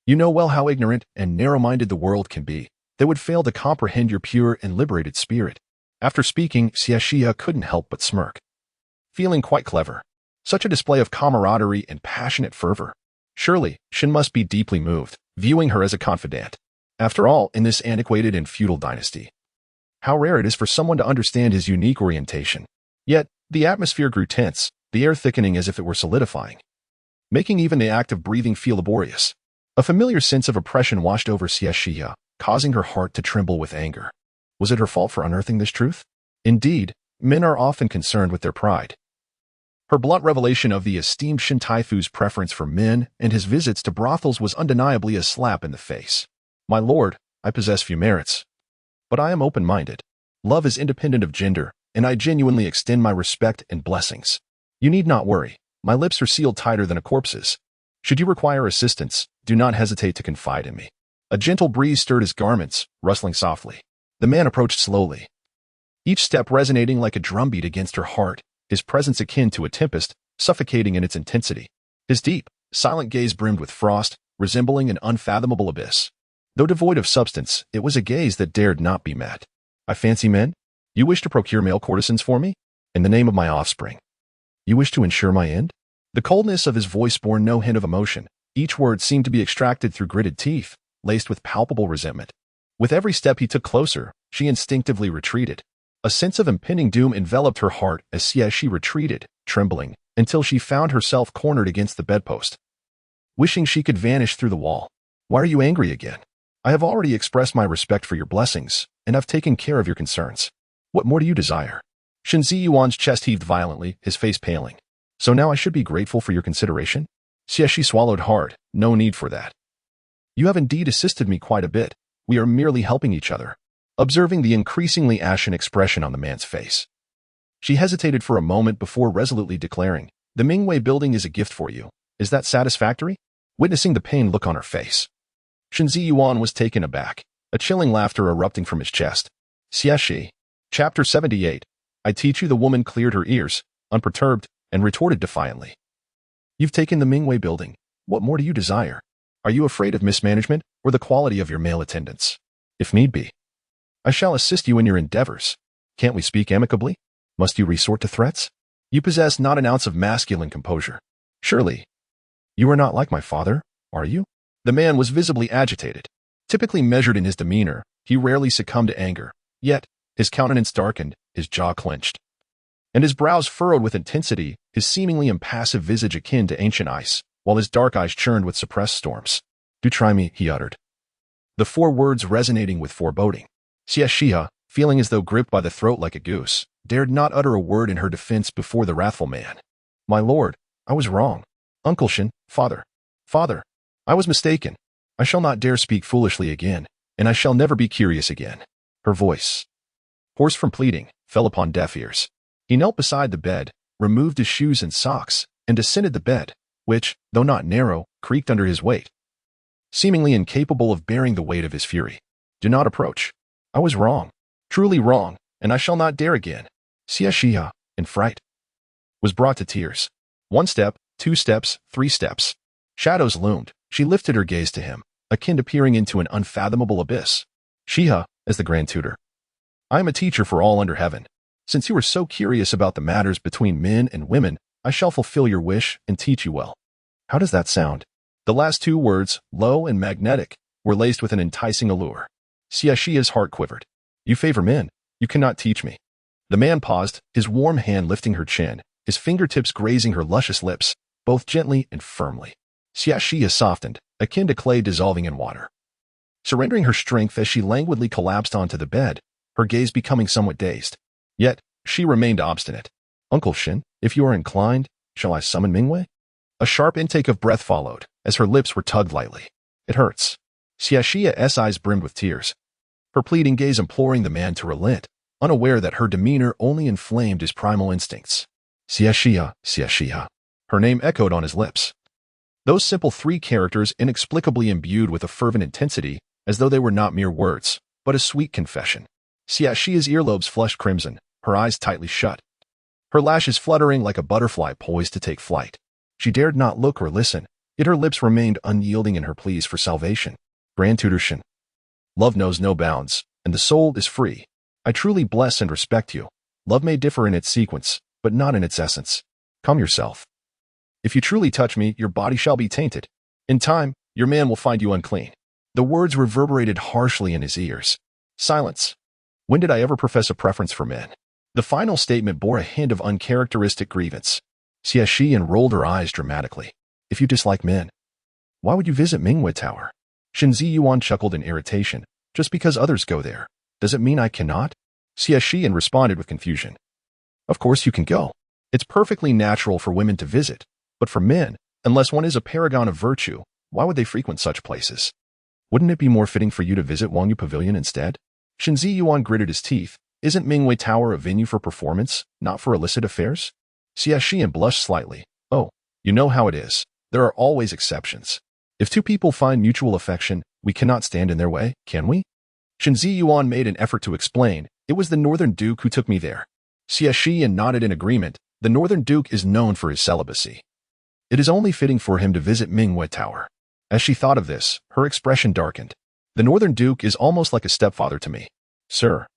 You know well how ignorant and narrow-minded the world can be. They would fail to comprehend your pure and liberated spirit. After speaking, Xie Xihe couldn't help but smirk, feeling quite clever. Such a display of camaraderie and passionate fervor. Surely, Shen must be deeply moved, viewing her as a confidant. After all, in this antiquated and feudal dynasty, how rare it is for someone to understand his unique orientation. Yet, the atmosphere grew tense, the air thickening as if it were solidifying, making even the act of breathing feel laborious. A familiar sense of oppression washed over Xie Xihe, causing her heart to tremble with anger. Was it her fault for unearthing this truth? Indeed, men are often concerned with their pride. Her blunt revelation of the esteemed Shen Taifu's preference for men and his visits to brothels was undeniably a slap in the face. My lord, I possess few merits, but I am open-minded. Love is independent of gender, and I genuinely extend my respect and blessings. You need not worry. My lips are sealed tighter than a corpse's. Should you require assistance, do not hesitate to confide in me. A gentle breeze stirred his garments, rustling softly. The man approached slowly, each step resonating like a drumbeat against her heart, his presence akin to a tempest, suffocating in its intensity. His deep, silent gaze brimmed with frost, resembling an unfathomable abyss. Though devoid of substance, it was a gaze that dared not be met. I fancy men? You wish to procure male courtesans for me? In the name of my offspring. You wish to ensure my end? The coldness of his voice bore no hint of emotion. Each word seemed to be extracted through gritted teeth, laced with palpable resentment. With every step he took closer, she instinctively retreated. A sense of impending doom enveloped her heart as Xie Xihe retreated, trembling, until she found herself cornered against the bedpost. Wishing she could vanish through the wall. Why are you angry again? I have already expressed my respect for your blessings, and I've taken care of your concerns. What more do you desire? Shen Ziyuan's chest heaved violently, his face paling. So now I should be grateful for your consideration? Xie Xihe swallowed hard. No need for that. You have indeed assisted me quite a bit. We are merely helping each other. Observing the increasingly ashen expression on the man's face, she hesitated for a moment before resolutely declaring, "The Mingwei building is a gift for you. Is that satisfactory?" Witnessing the pained look on her face, Shen Ziyuan was taken aback, a chilling laughter erupting from his chest. Xie Xihe. Chapter 78. I teach you. The woman cleared her ears, unperturbed, and retorted defiantly. You've taken the Mingwei building. What more do you desire? Are you afraid of mismanagement or the quality of your male attendants? If need be, I shall assist you in your endeavors. Can't we speak amicably? Must you resort to threats? You possess not an ounce of masculine composure. Surely, you are not like my father, are you? The man was visibly agitated. Typically measured in his demeanor, he rarely succumbed to anger. Yet, his countenance darkened, his jaw clenched, and his brows furrowed with intensity, his seemingly impassive visage akin to ancient ice, while his dark eyes churned with suppressed storms. Do try me, he uttered, the 4 words resonating with foreboding. Xie Xihe, feeling as though gripped by the throat like a goose, dared not utter a word in her defense before the wrathful man. My lord, I was wrong. Uncle Shen, father, I was mistaken. I shall not dare speak foolishly again, and I shall never be curious again. Her voice, hoarse from pleading, fell upon deaf ears. He knelt beside the bed, removed his shoes and socks, and descended the bed, which, though not narrow, creaked under his weight, seemingly incapable of bearing the weight of his fury. Do not approach. I was wrong, truly wrong, and I shall not dare again. Xie Xihe, in fright, was brought to tears. 1 step, 2 steps, 3 steps. Shadows loomed. She lifted her gaze to him, akin to peering into an unfathomable abyss. Xihe, as the Grand Tutor, I am a teacher for all under heaven. Since you are so curious about the matters between men and women, I shall fulfill your wish and teach you well. How does that sound? The last 2 words, low and magnetic, were laced with an enticing allure. Xie Xihe's heart quivered. You favor men. You cannot teach me. The man paused, his warm hand lifting her chin, his fingertips grazing her luscious lips, both gently and firmly. Xie Xihe softened, akin to clay dissolving in water. Surrendering her strength as she languidly collapsed onto the bed, her gaze becoming somewhat dazed. Yet, she remained obstinate. Uncle Shen, if you are inclined, shall I summon Mingwei? A sharp intake of breath followed, as her lips were tugged lightly. It hurts. Xie Xihe's eyes brimmed with tears, her pleading gaze imploring the man to relent, unaware that her demeanor only inflamed his primal instincts. Xie Xihe, Xie Xihe. Her name echoed on his lips. Those simple 3 characters inexplicably imbued with a fervent intensity, as though they were not mere words, but a sweet confession. Xie Xihe's earlobes flushed crimson, her eyes tightly shut, her lashes fluttering like a butterfly poised to take flight. She dared not look or listen, yet her lips remained unyielding in her pleas for salvation. Grand Tutor Shen. Love knows no bounds, and the soul is free. I truly bless and respect you. Love may differ in its sequence, but not in its essence. Calm yourself. If you truly touch me, your body shall be tainted. In time, your man will find you unclean. The words reverberated harshly in his ears. Silence. When did I ever profess a preference for men? The final statement bore a hint of uncharacteristic grievance. Xie Xihe rolled her eyes dramatically. If you dislike men, why would you visit Mingwei Tower? Shen Ziyuan chuckled in irritation. Just because others go there, does it mean I cannot? Xie Xihe responded with confusion. Of course you can go. It's perfectly natural for women to visit, but for men, unless one is a paragon of virtue, why would they frequent such places? Wouldn't it be more fitting for you to visit Wangyu Pavilion instead? Shen Ziyuan gritted his teeth. Isn't Mingwei Tower a venue for performance, not for illicit affairs? Xie Xihe blushed slightly. Oh, you know how it is. There are always exceptions. If 2 people find mutual affection, we cannot stand in their way, can we? Shen Ziyuan made an effort to explain. It was the Northern Duke who took me there. Xie Xihe nodded in agreement. The Northern Duke is known for his celibacy. It is only fitting for him to visit Minghui Tower. As she thought of this, her expression darkened. The Northern Duke is almost like a stepfather to me. Sir,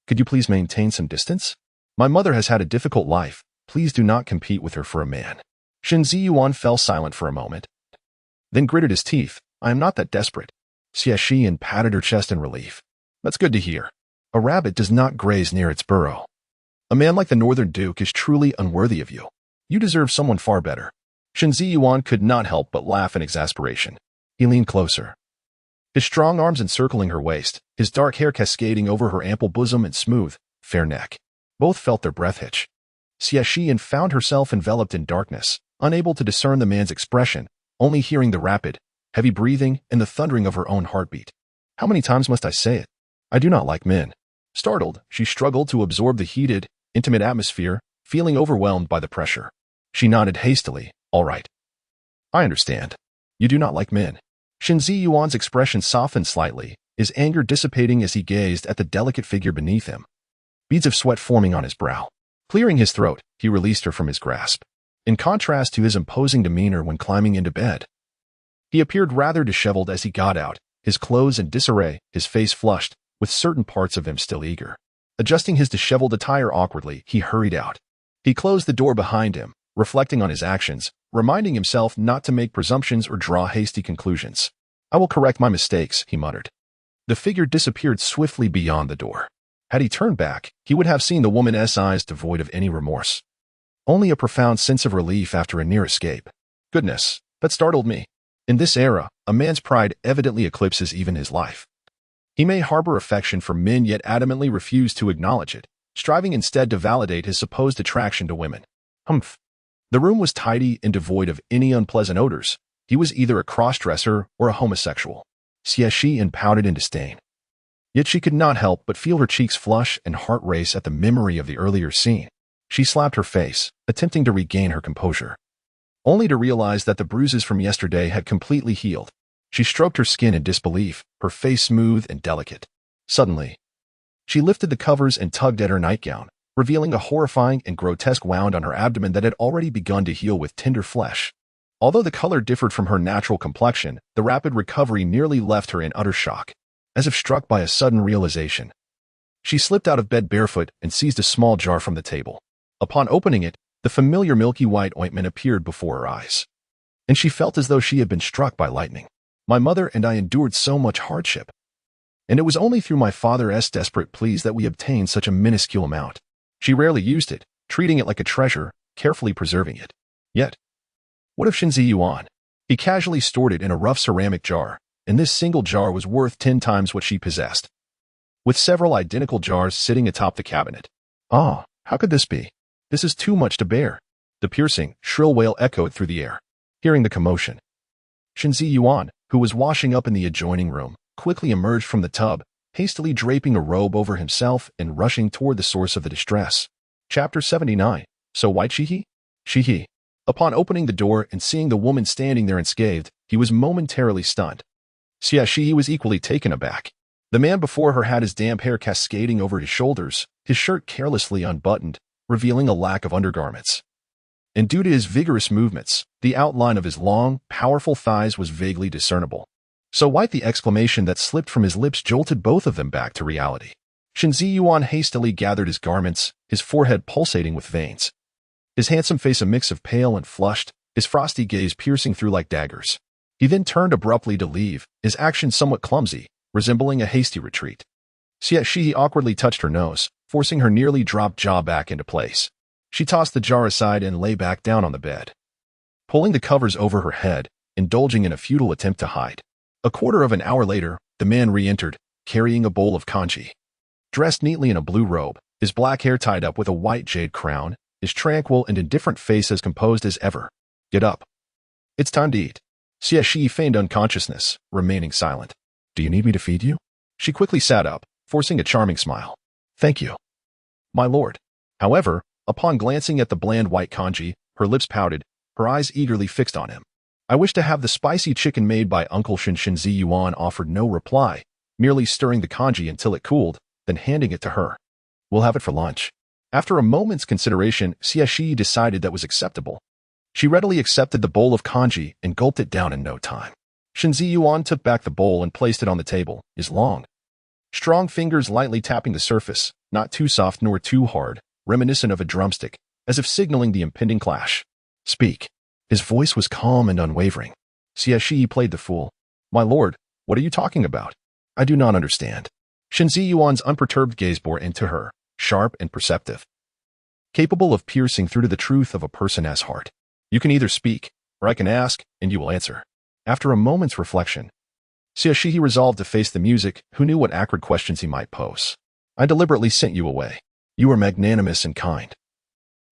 could you please maintain some distance? My mother has had a difficult life. Please do not compete with her for a man. Shen Ziyuan fell silent for a moment, then gritted his teeth. I am not that desperate. Xie Xihe patted her chest in relief. That's good to hear. A rabbit does not graze near its burrow. A man like the Northern Duke is truly unworthy of you. You deserve someone far better. Shen Ziyuan could not help but laugh in exasperation. He leaned closer, his strong arms encircling her waist, his dark hair cascading over her ample bosom and smooth, fair neck. Both felt their breath hitch. Xie Xihe found herself enveloped in darkness, unable to discern the man's expression, only hearing the rapid, heavy breathing and the thundering of her own heartbeat. How many times must I say it? I do not like men. Startled, she struggled to absorb the heated, intimate atmosphere, feeling overwhelmed by the pressure. She nodded hastily. All right. I understand. You do not like men. Shen Ziyuan's expression softened slightly, his anger dissipating as he gazed at the delicate figure beneath him. Beads of sweat forming on his brow. Clearing his throat, he released her from his grasp. In contrast to his imposing demeanor when climbing into bed, he appeared rather disheveled as he got out, his clothes in disarray, his face flushed, with certain parts of him still eager. Adjusting his disheveled attire awkwardly, he hurried out. He closed the door behind him, reflecting on his actions, reminding himself not to make presumptions or draw hasty conclusions. I will correct my mistakes, he muttered. The figure disappeared swiftly beyond the door. Had he turned back, he would have seen the woman's eyes devoid of any remorse. Only a profound sense of relief after a near escape. Goodness, that startled me. In this era, a man's pride evidently eclipses even his life. He may harbor affection for men yet adamantly refuse to acknowledge it, striving instead to validate his supposed attraction to women. Humph. The room was tidy and devoid of any unpleasant odors. He was either a cross-dresser or a homosexual. Xie Xihe pouted in disdain. Yet she could not help but feel her cheeks flush and heart race at the memory of the earlier scene. She slapped her face, attempting to regain her composure, only to realize that the bruises from yesterday had completely healed. She stroked her skin in disbelief, her face smooth and delicate. Suddenly, she lifted the covers and tugged at her nightgown, revealing a horrifying and grotesque wound on her abdomen that had already begun to heal with tender flesh. Although the color differed from her natural complexion, the rapid recovery nearly left her in utter shock. As if struck by a sudden realization, she slipped out of bed barefoot and seized a small jar from the table. Upon opening it, the familiar milky white ointment appeared before her eyes, and she felt as though she had been struck by lightning. My mother and I endured so much hardship, and it was only through my father's desperate pleas that we obtained such a minuscule amount. She rarely used it, treating it like a treasure, carefully preserving it. Yet, what of Shen Ziyuan? He casually stored it in a rough ceramic jar, and this single jar was worth 10 times what she possessed, with several identical jars sitting atop the cabinet. Ah, how could this be? This is too much to bear. The piercing, shrill wail echoed through the air. Hearing the commotion, Shen Ziyuan, who was washing up in the adjoining room, quickly emerged from the tub, hastily draping a robe over himself and rushing toward the source of the distress. Chapter 79. So white Xihe? Xihe. Upon opening the door and seeing the woman standing there unscathed, he was momentarily stunned. Xie Xihe was equally taken aback. The man before her had his damp hair cascading over his shoulders, his shirt carelessly unbuttoned, revealing a lack of undergarments. And due to his vigorous movements, the outline of his long, powerful thighs was vaguely discernible. So white the exclamation that slipped from his lips jolted both of them back to reality. Shen Ziyuan hastily gathered his garments, his forehead pulsating with veins. His handsome face a mix of pale and flushed, his frosty gaze piercing through like daggers. He then turned abruptly to leave, his action somewhat clumsy, resembling a hasty retreat. Xie Xihe awkwardly touched her nose, forcing her nearly dropped jaw back into place. She tossed the jar aside and lay back down on the bed, pulling the covers over her head, indulging in a futile attempt to hide. A quarter of an hour later, the man re-entered, carrying a bowl of congee. Dressed neatly in a blue robe, his black hair tied up with a white jade crown, his tranquil and indifferent face as composed as ever. Get up. It's time to eat. Xie Xihe feigned unconsciousness, remaining silent. Do you need me to feed you? She quickly sat up, forcing a charming smile. Thank you, my lord. However, upon glancing at the bland white congee, her lips pouted, her eyes eagerly fixed on him. I wish to have the spicy chicken made by Uncle Shen. Shen Ziyuan offered no reply, merely stirring the congee until it cooled, then handing it to her. We'll have it for lunch. After a moment's consideration, Xie Xihe decided that was acceptable. She readily accepted the bowl of congee and gulped it down in no time. Shen Ziyuan took back the bowl and placed it on the table, his long, strong fingers lightly tapping the surface, not too soft nor too hard, reminiscent of a drumstick, as if signaling the impending clash. Speak. His voice was calm and unwavering. Xie Xihe played the fool. My lord, what are you talking about? I do not understand. Shen Ziyuan's unperturbed gaze bore into her, sharp and perceptive, capable of piercing through to the truth of a person's heart. You can either speak, or I can ask, and you will answer. After a moment's reflection, Xie Xihe resolved to face the music, who knew what acrid questions he might pose. I deliberately sent you away. You are magnanimous and kind.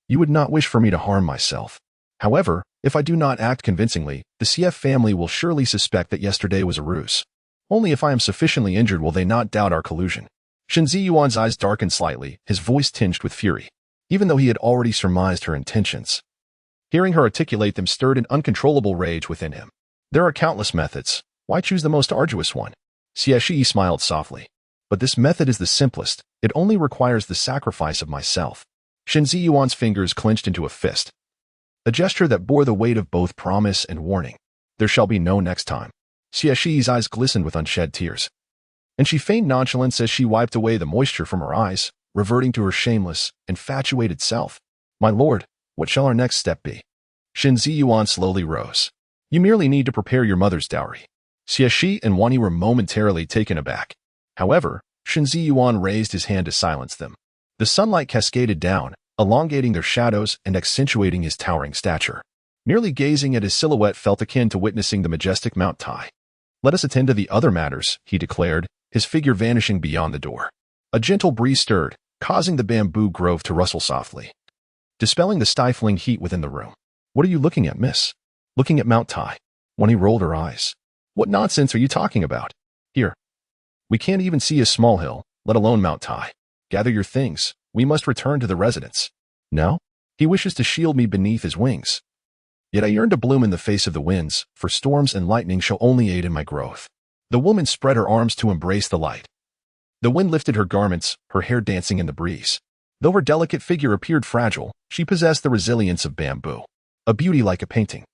You would not wish for me to harm myself. However, if I do not act convincingly, the Xie family will surely suspect that yesterday was a ruse. Only if I am sufficiently injured will they not doubt our collusion. Shen Ziyuan's eyes darkened slightly, his voice tinged with fury, even though he had already surmised her intentions. Hearing her articulate them stirred an uncontrollable rage within him. There are countless methods. Why choose the most arduous one? Xie Xihe smiled softly. But this method is the simplest. It only requires the sacrifice of myself. Shen Ziyuan's fingers clenched into a fist, a gesture that bore the weight of both promise and warning. There shall be no next time. Xie Xihe's eyes glistened with unshed tears, and she feigned nonchalance as she wiped away the moisture from her eyes, reverting to her shameless, infatuated self. My lord, what shall our next step be? Shen Ziyuan slowly rose. You merely need to prepare your mother's dowry. Xie Xihe and Wani were momentarily taken aback. However, Shen Ziyuan raised his hand to silence them. The sunlight cascaded down, elongating their shadows and accentuating his towering stature. Merely gazing at his silhouette felt akin to witnessing the majestic Mount Tai. Let us attend to the other matters, he declared, his figure vanishing beyond the door. A gentle breeze stirred, causing the bamboo grove to rustle softly, dispelling the stifling heat within the room. What are you looking at, miss? Looking at Mount Tai. Wani rolled her eyes. What nonsense are you talking about? Here. We can't even see a small hill, let alone Mount Tai. Gather your things. We must return to the residence. No? He wishes to shield me beneath his wings. Yet I yearn to bloom in the face of the winds, for storms and lightning shall only aid in my growth. The woman spread her arms to embrace the light. The wind lifted her garments, her hair dancing in the breeze. Though her delicate figure appeared fragile, she possessed the resilience of bamboo, a beauty like a painting,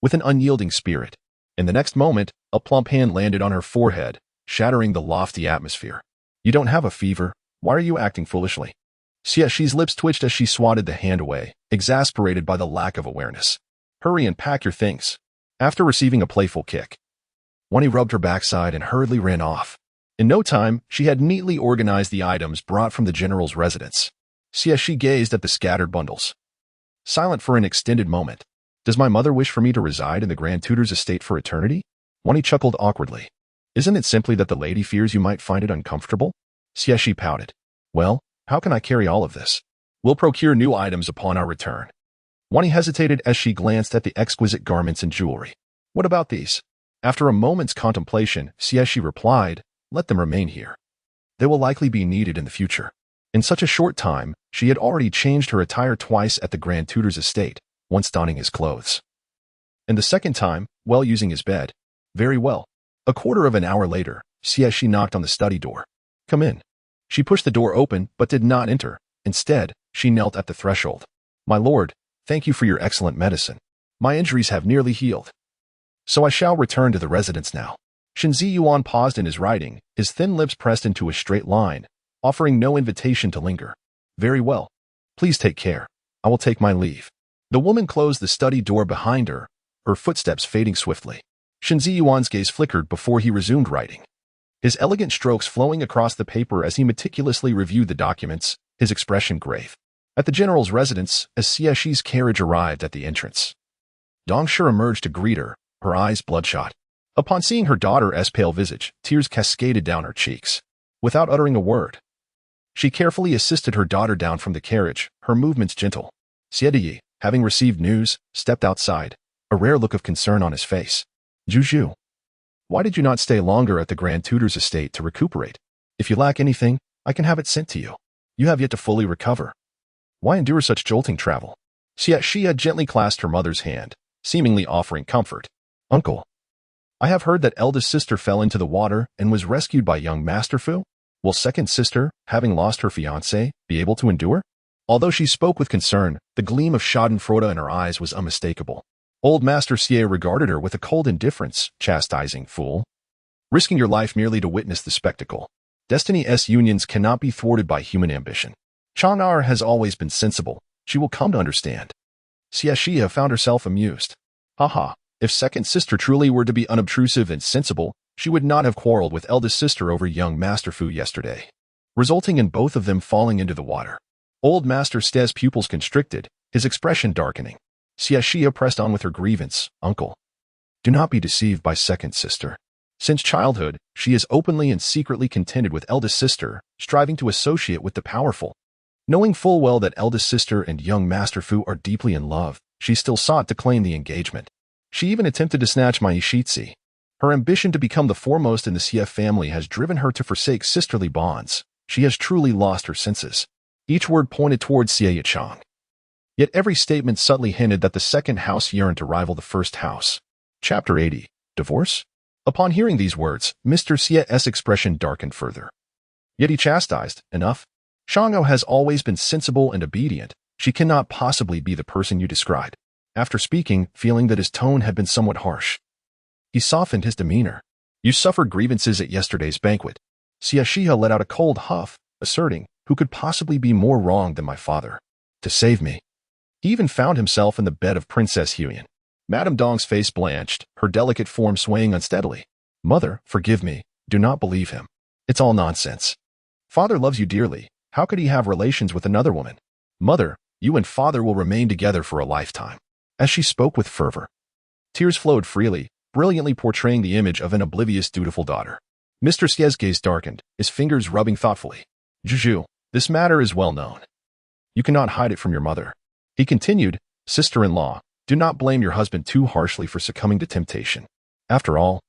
with an unyielding spirit. In the next moment, a plump hand landed on her forehead, shattering the lofty atmosphere. You don't have a fever. Why are you acting foolishly? Xie Xihe's lips twitched as she swatted the hand away, exasperated by the lack of awareness. Hurry and pack your things. After receiving a playful kick, Wani rubbed her backside and hurriedly ran off. In no time, she had neatly organized the items brought from the general's residence. Xie Xihe gazed at the scattered bundles, silent for an extended moment. Does my mother wish for me to reside in the Grand Tutor's estate for eternity? Wani chuckled awkwardly. Isn't it simply that the lady fears you might find it uncomfortable? Xie Xihe pouted. Well, how can I carry all of this? We'll procure new items upon our return. Wani hesitated as she glanced at the exquisite garments and jewelry. What about these? After a moment's contemplation, Xie Xihe replied, let them remain here. They will likely be needed in the future. In such a short time, she had already changed her attire twice at the Grand Tutor's estate, once donning his clothes, and the second time, while using his bed. Very well. A quarter of an hour later, Xie Xihe knocked on the study door. Come in. She pushed the door open, but did not enter. Instead, she knelt at the threshold. My lord, thank you for your excellent medicine. My injuries have nearly healed, so I shall return to the residence now. Shen Ziyuan paused in his writing, his thin lips pressed into a straight line, offering no invitation to linger. Very well. Please take care. I will take my leave. The woman closed the study door behind her, her footsteps fading swiftly. Shen Ziyuan's gaze flickered before he resumed writing, his elegant strokes flowing across the paper as he meticulously reviewed the documents, his expression grave. At the general's residence, as Xie Xihe's carriage arrived at the entrance, Dong Shi emerged to greet her, her eyes bloodshot. Upon seeing her daughter's pale visage, tears cascaded down her cheeks. Without uttering a word, she carefully assisted her daughter down from the carriage, her movements gentle. Xie Xihe, having received news, stepped outside, a rare look of concern on his face. Juju, why did you not stay longer at the Grand Tutor's estate to recuperate? If you lack anything, I can have it sent to you. You have yet to fully recover. Why endure such jolting travel? Xie Xihe gently clasped her mother's hand, seemingly offering comfort. Uncle, I have heard that eldest sister fell into the water and was rescued by young Master Fu. Will second sister, having lost her fiancé, be able to endure? Although she spoke with concern, the gleam of schadenfreude in her eyes was unmistakable. Old Master Xie regarded her with a cold indifference, chastising, "Fool. Risking your life merely to witness the spectacle. Destiny's unions cannot be thwarted by human ambition. Chang'er has always been sensible. She will come to understand." Xie Xihe found herself amused. Haha, if second sister truly were to be unobtrusive and sensible, she would not have quarreled with eldest sister over young Master Fu yesterday, resulting in both of them falling into the water. Old Master Xie's pupils constricted, his expression darkening. Xie Xihe pressed on with her grievance, "Uncle, do not be deceived by second sister. Since childhood, she is openly and secretly contended with eldest sister, striving to associate with the powerful. Knowing full well that eldest sister and young Master Fu are deeply in love, she still sought to claim the engagement. She even attempted to snatch my Xie. Her ambition to become the foremost in the Xie family has driven her to forsake sisterly bonds. She has truly lost her senses." Each word pointed towards Xie Yichang. Yet every statement subtly hinted that the second house yearned to rival the first house. Chapter 80. Divorce? Upon hearing these words, Mr. Xie's expression darkened further. Yet he chastised, "Enough. Shang'o has always been sensible and obedient. She cannot possibly be the person you described." After speaking, feeling that his tone had been somewhat harsh, he softened his demeanor. "You suffered grievances at yesterday's banquet." Xie Xihe let out a cold huff, asserting, "Who could possibly be more wrong than my father? To save me." He even found himself in the bed of Princess Huyen. Madame Dong's face blanched, her delicate form swaying unsteadily. "Mother, forgive me. Do not believe him. It's all nonsense. Father loves you dearly. How could he have relations with another woman? Mother, you and father will remain together for a lifetime." As she spoke with fervor, tears flowed freely, brilliantly portraying the image of an oblivious, dutiful daughter. Mr. Xie's gaze darkened, his fingers rubbing thoughtfully. "Juju, this matter is well known. You cannot hide it from your mother." He continued, "Sister-in-law, do not blame your husband too harshly for succumbing to temptation. After all,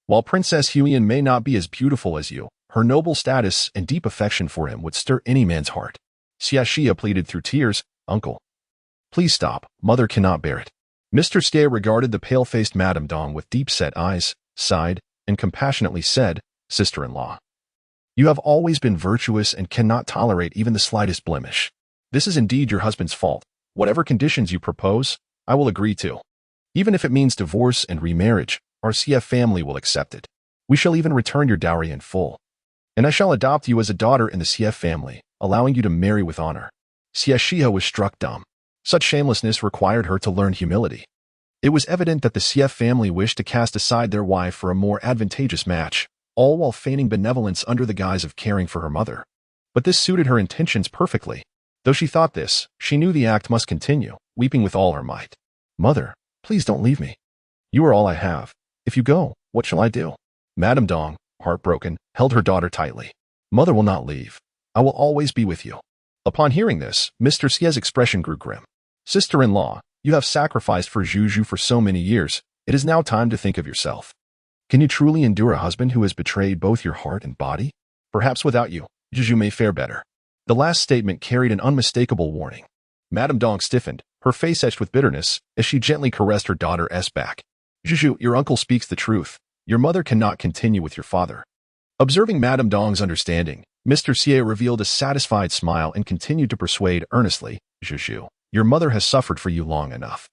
while Princess Huyen may not be as beautiful as you, her noble status and deep affection for him would stir any man's heart." Xie Xihe pleaded through tears, "Uncle, please stop. Mother cannot bear it." Mr. Xie regarded the pale-faced Madame Dong with deep-set eyes, sighed, and compassionately said, "Sister-in-law, you have always been virtuous and cannot tolerate even the slightest blemish. This is indeed your husband's fault. Whatever conditions you propose, I will agree to. Even if it means divorce and remarriage, our Xie family will accept it. We shall even return your dowry in full. And I shall adopt you as a daughter in the Xie family, allowing you to marry with honor." Xie Xihe was struck dumb. Such shamelessness required her to learn humility. It was evident that the Xie family wished to cast aside their wife for a more advantageous match, all while feigning benevolence under the guise of caring for her mother. But this suited her intentions perfectly. Though she thought this, she knew the act must continue, weeping with all her might. "Mother, please don't leave me. You are all I have. If you go, what shall I do?" Madame Dong, heartbroken, held her daughter tightly. "Mother will not leave. I will always be with you." Upon hearing this, Mr. Xie's expression grew grim. "Sister-in-law, you have sacrificed for Juju for so many years. It is now time to think of yourself. Can you truly endure a husband who has betrayed both your heart and body? Perhaps without you, Juju may fare better." The last statement carried an unmistakable warning. Madame Dong stiffened, her face etched with bitterness, as she gently caressed her daughter's back. "Juju, your uncle speaks the truth. Your mother cannot continue with your father." Observing Madame Dong's understanding, Mr. Xie revealed a satisfied smile and continued to persuade earnestly, "Juju, your mother has suffered for you long enough.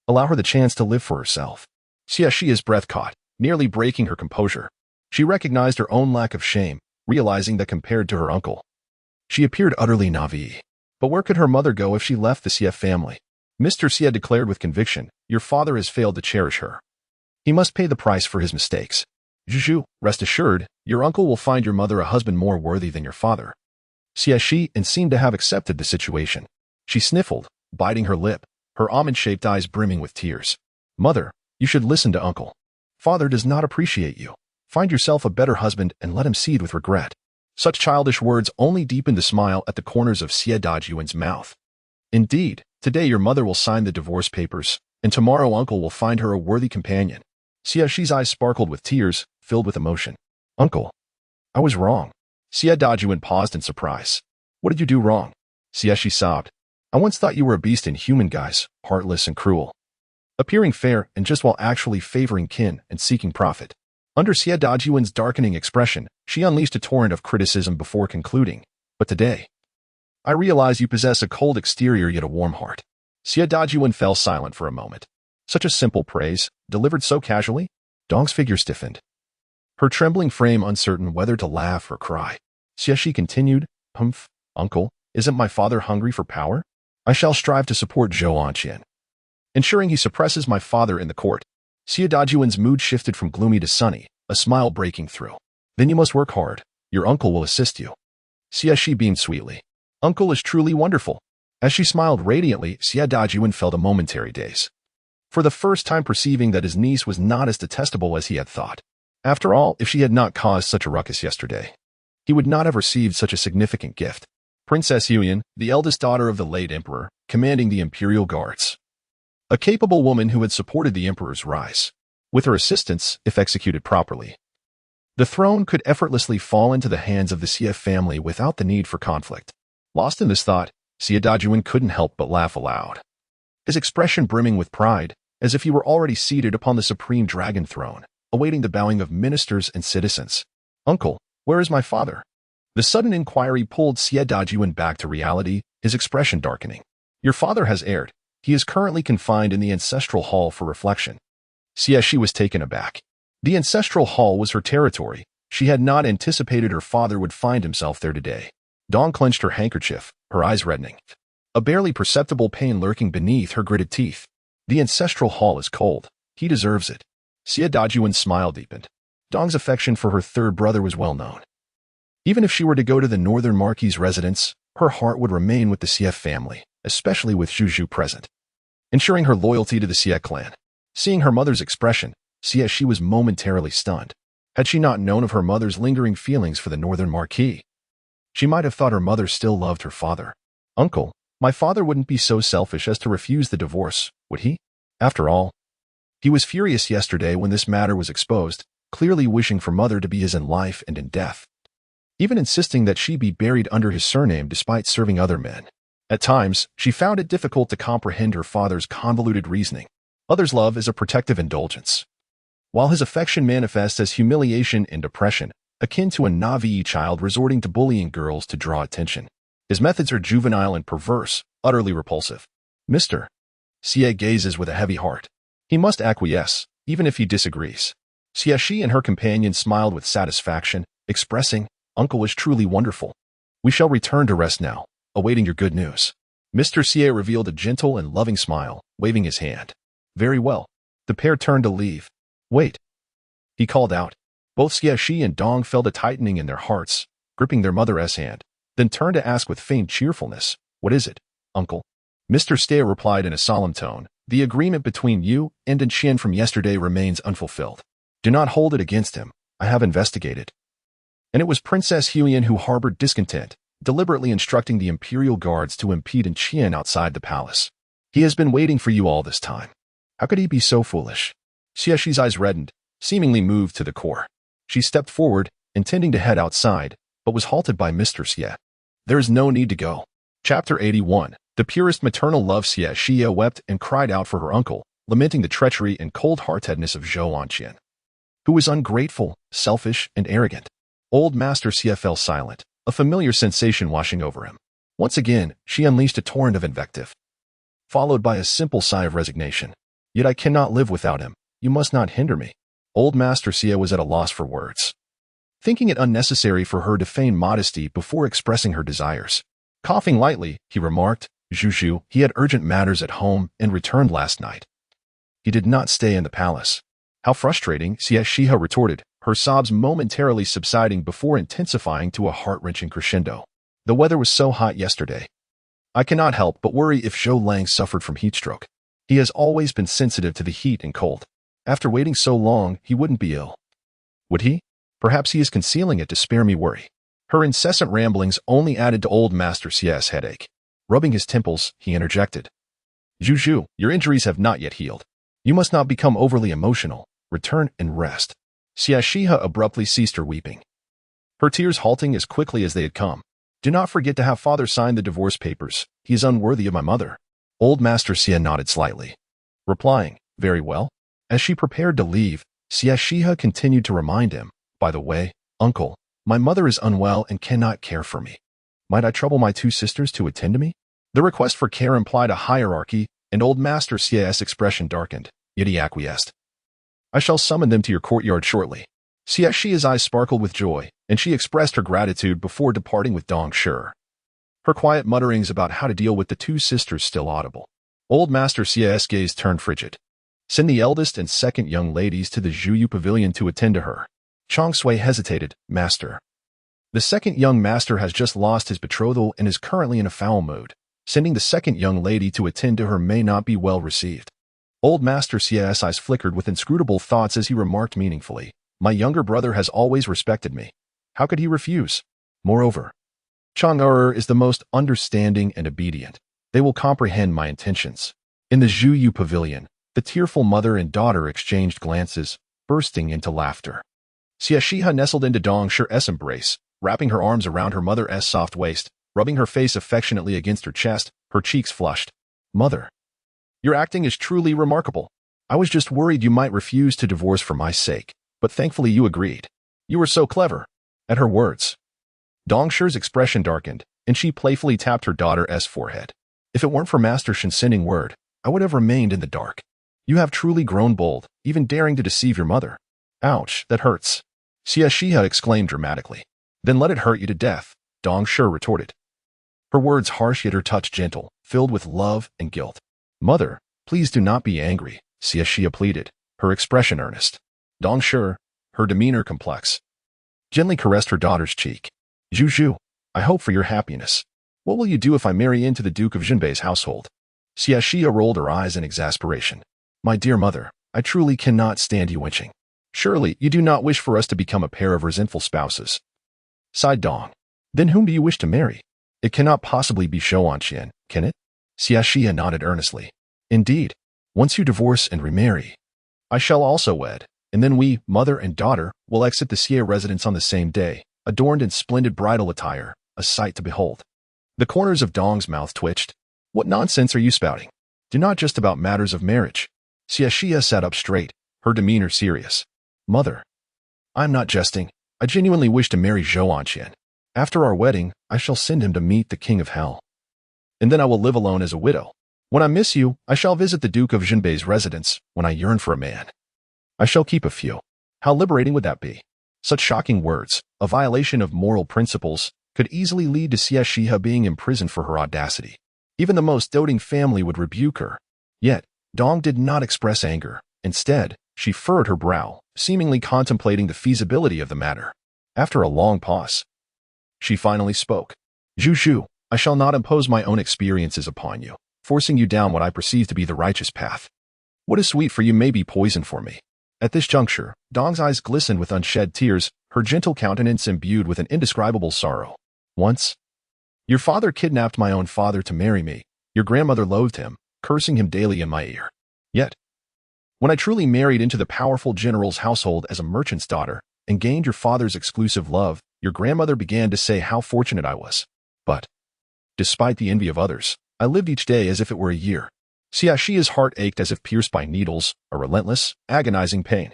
Allow her the chance to live for herself." Xie Xihe's breath caught, nearly breaking her composure. She recognized her own lack of shame, realizing that compared to her uncle, she appeared utterly naive. But where could her mother go if she left the Xie family? Mr. Xie declared with conviction, "Your father has failed to cherish her. He must pay the price for his mistakes. Juju, rest assured, your uncle will find your mother a husband more worthy than your father." Xie Xihe seemed to have accepted the situation. She sniffled, biting her lip, her almond-shaped eyes brimming with tears. "Mother, you should listen to uncle. Father does not appreciate you. Find yourself a better husband and let him see it with regret." Such childish words only deepened the smile at the corners of Xie Dajuan's mouth. "Indeed, today your mother will sign the divorce papers, and tomorrow uncle will find her a worthy companion." Xie Xihe's eyes sparkled with tears, filled with emotion. "Uncle, I was wrong." Xie Dajuan paused in surprise. "What did you do wrong?" Xie Xihe sobbed. "I once thought you were a beast in human guise, heartless and cruel, appearing fair and just while actually favoring kin and seeking profit." Under Xie Dajuan's darkening expression, she unleashed a torrent of criticism before concluding, "But today, I realize you possess a cold exterior yet a warm heart. Xie Dajuan fell silent for a moment. Such a simple praise, delivered so casually? Dong's figure stiffened, her trembling frame uncertain whether to laugh or cry. Xie Xihe continued, Humph, uncle, isn't my father hungry for power? I shall strive to support Zhou Anqian, ensuring he suppresses my father in the court. Xie Dajuan's mood shifted from gloomy to sunny, a smile breaking through. Then you must work hard. Your uncle will assist you. Xie Xihe beamed sweetly. Uncle is truly wonderful. As she smiled radiantly, Xie Dajuan felt a momentary daze, for the first time perceiving that his niece was not as detestable as he had thought. After all, if she had not caused such a ruckus yesterday, he would not have received such a significant gift. Princess Yuan, the eldest daughter of the late emperor, commanding the imperial guards, a capable woman who had supported the emperor's rise. With her assistance, if executed properly, the throne could effortlessly fall into the hands of the Xie family without the need for conflict. Lost in this thought, Xie Dajuan couldn't help but laugh aloud, his expression brimming with pride, as if he were already seated upon the supreme dragon throne, awaiting the bowing of ministers and citizens. Uncle, where is my father? The sudden inquiry pulled Xie Dajuan back to reality, his expression darkening. Your father has erred. He is currently confined in the ancestral hall for reflection. Xie Xihe was taken aback. The ancestral hall was her territory. She had not anticipated her father would find himself there today. Dong clenched her handkerchief, her eyes reddening, a barely perceptible pain lurking beneath her gritted teeth. The ancestral hall is cold. He deserves it. Xie Dajuan's smile deepened. Dong's affection for her third brother was well known. Even if she were to go to the northern Marquis' residence, her heart would remain with the Xie family, especially with Zhu present, ensuring her loyalty to the Xie clan. Seeing her mother's expression, Xie Xihe was momentarily stunned. Had she not known of her mother's lingering feelings for the northern Marquis, she might have thought her mother still loved her father. Uncle, my father wouldn't be so selfish as to refuse the divorce, would he? After all, he was furious yesterday when this matter was exposed, clearly wishing for mother to be his in life and in death, even insisting that she be buried under his surname despite serving other men. At times, she found it difficult to comprehend her father's convoluted reasoning. Others' love is a protective indulgence, while his affection manifests as humiliation and oppression, akin to a Navi child resorting to bullying girls to draw attention. His methods are juvenile and perverse, utterly repulsive. Mr. Xie gazes with a heavy heart. He must acquiesce, even if he disagrees. Xie Xihe and her companion smiled with satisfaction, expressing, Uncle is truly wonderful. We shall return to rest now, awaiting your good news. Mr. Xie revealed a gentle and loving smile, waving his hand. Very well. The pair turned to leave. Wait, he called out. Both Xie Xihe and Dong felt a tightening in their hearts, gripping their mother's hand, then turned to ask with feigned cheerfulness, What is it, uncle? Mr. Xie replied in a solemn tone, The agreement between you and Chen from yesterday remains unfulfilled. Do not hold it against him. I have investigated. And it was Princess Yuan who harbored discontent, deliberately instructing the imperial guards to impede Chen outside the palace. He has been waiting for you all this time. How could he be so foolish? Xie Xihe's eyes reddened, seemingly moved to the core. She stepped forward, intending to head outside, but was halted by Mr. Xie. There is no need to go. Chapter 81. The purest maternal love. Xie Xihe wept and cried out for her uncle, lamenting the treachery and cold-heartedness of Zhou Anqian, who was ungrateful, selfish, and arrogant. Old Master Xie fell silent, a familiar sensation washing over him. Once again, she unleashed a torrent of invective, followed by a simple sigh of resignation. Yet I cannot live without him. You must not hinder me. Old Master Xie was at a loss for words, thinking it unnecessary for her to feign modesty before expressing her desires. Coughing lightly, he remarked, Zhu, he had urgent matters at home and returned last night. He did not stay in the palace. How frustrating, Xie Xihe retorted, her sobs momentarily subsiding before intensifying to a heart-wrenching crescendo. The weather was so hot yesterday. I cannot help but worry if Zhou Lang suffered from heatstroke. He has always been sensitive to the heat and cold. After waiting so long, he wouldn't be ill. Would he? Perhaps he is concealing it to spare me worry. Her incessant ramblings only added to old Master Xie's headache. Rubbing his temples, he interjected. Zhu, your injuries have not yet healed. You must not become overly emotional. Return and rest. Xie Xihe abruptly ceased her weeping, her tears halting as quickly as they had come. Do not forget to have father sign the divorce papers. He is unworthy of my mother. Old Master Xie nodded slightly, replying, Very well. As she prepared to leave, Xie Xihe continued to remind him, By the way, uncle, my mother is unwell and cannot care for me. Might I trouble my two sisters to attend to me? The request for care implied a hierarchy, and old Master Xie's expression darkened, yet he acquiesced. I shall summon them to your courtyard shortly. Xie Xihe's eyes sparkled with joy, and she expressed her gratitude before departing with Dong Shi. Her quiet mutterings about how to deal with the two sisters still audible. Old Master Xie's gaze turned frigid. Send the eldest and second young ladies to the Zhuyu Pavilion to attend to her. Chong Sui hesitated. Master. The second young master has just lost his betrothal and is currently in a foul mood. Sending the second young lady to attend to her may not be well received. Old Master Xie's eyes flickered with inscrutable thoughts as he remarked meaningfully, my younger brother has always respected me. How could he refuse? Moreover, Chang'er is the most understanding and obedient. They will comprehend my intentions. In the Zhuyu Pavilion, the tearful mother and daughter exchanged glances, bursting into laughter. Xie Xihe nestled into Dong Shi's embrace, wrapping her arms around her mother's soft waist, rubbing her face affectionately against her chest, her cheeks flushed. Mother, your acting is truly remarkable. I was just worried you might refuse to divorce for my sake, but thankfully you agreed. You were so clever. At her words, Dong Shi's expression darkened, and she playfully tapped her daughter's forehead. If it weren't for Master Shen sending word, I would have remained in the dark. You have truly grown bold, even daring to deceive your mother. Ouch, that hurts. Xie Xihe exclaimed dramatically. Then let it hurt you to death, Dong Shi retorted. Her words harsh yet her touch gentle, filled with love and guilt. Mother, please do not be angry, Xie Xihe pleaded, her expression earnest. Dong Shi, her demeanor complex, gently caressed her daughter's cheek. Zhu, I hope for your happiness. What will you do if I marry into the Duke of Zhenbei's household? Xie Xihe rolled her eyes in exasperation. My dear mother, I truly cannot stand you wenching. Surely you do not wish for us to become a pair of resentful spouses. Sighed Dong. Then whom do you wish to marry? It cannot possibly be Xian, can it? Xie Xihe nodded earnestly. Indeed, once you divorce and remarry, I shall also wed, and then we, mother and daughter, will exit the Xie residence on the same day, adorned in splendid bridal attire, a sight to behold. The corners of Dong's mouth twitched. What nonsense are you spouting? Do not just about matters of marriage. Xie Xihe sat up straight, her demeanor serious. Mother, I am not jesting. I genuinely wish to marry Xian. After our wedding, I shall send him to meet the king of hell. And then I will live alone as a widow. When I miss you, I shall visit the Duke of Zhenbei's residence. When I yearn for a man, I shall keep a few. How liberating would that be? Such shocking words, a violation of moral principles, could easily lead to Xie Xihe being imprisoned for her audacity. Even the most doting family would rebuke her. Yet, Dong did not express anger. Instead, she furrowed her brow, seemingly contemplating the feasibility of the matter. After a long pause, she finally spoke. Zhu, I shall not impose my own experiences upon you, forcing you down what I perceive to be the righteous path. What is sweet for you may be poison for me. At this juncture, Dong's eyes glistened with unshed tears, her gentle countenance imbued with an indescribable sorrow. Once, your father kidnapped my own father to marry me. Your grandmother loathed him, cursing him daily in my ear. Yet, when I truly married into the powerful general's household as a merchant's daughter and gained your father's exclusive love, your grandmother began to say how fortunate I was. But, despite the envy of others, I lived each day as if it were a year. Xie Xihe's heart ached as if pierced by needles, a relentless, agonizing pain.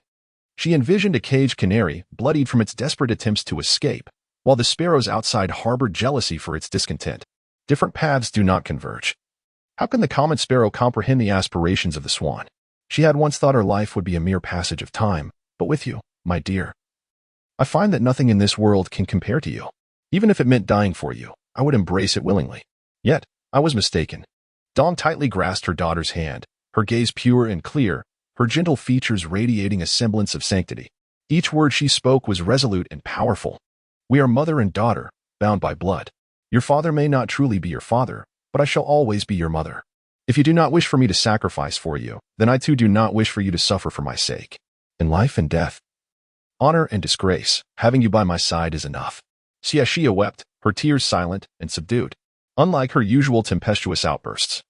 She envisioned a caged canary, bloodied from its desperate attempts to escape, while the sparrows outside harbored jealousy for its discontent. Different paths do not converge. How can the common sparrow comprehend the aspirations of the swan? She had once thought her life would be a mere passage of time, but with you, my dear, I find that nothing in this world can compare to you. Even if it meant dying for you, I would embrace it willingly. Yet, I was mistaken. Dong tightly grasped her daughter's hand, her gaze pure and clear, her gentle features radiating a semblance of sanctity. Each word she spoke was resolute and powerful. We are mother and daughter, bound by blood. Your father may not truly be your father, but I shall always be your mother. If you do not wish for me to sacrifice for you, then I too do not wish for you to suffer for my sake. In life and death, honor and disgrace, having you by my side is enough. Xie Xihe wept, her tears silent and subdued, unlike her usual tempestuous outbursts.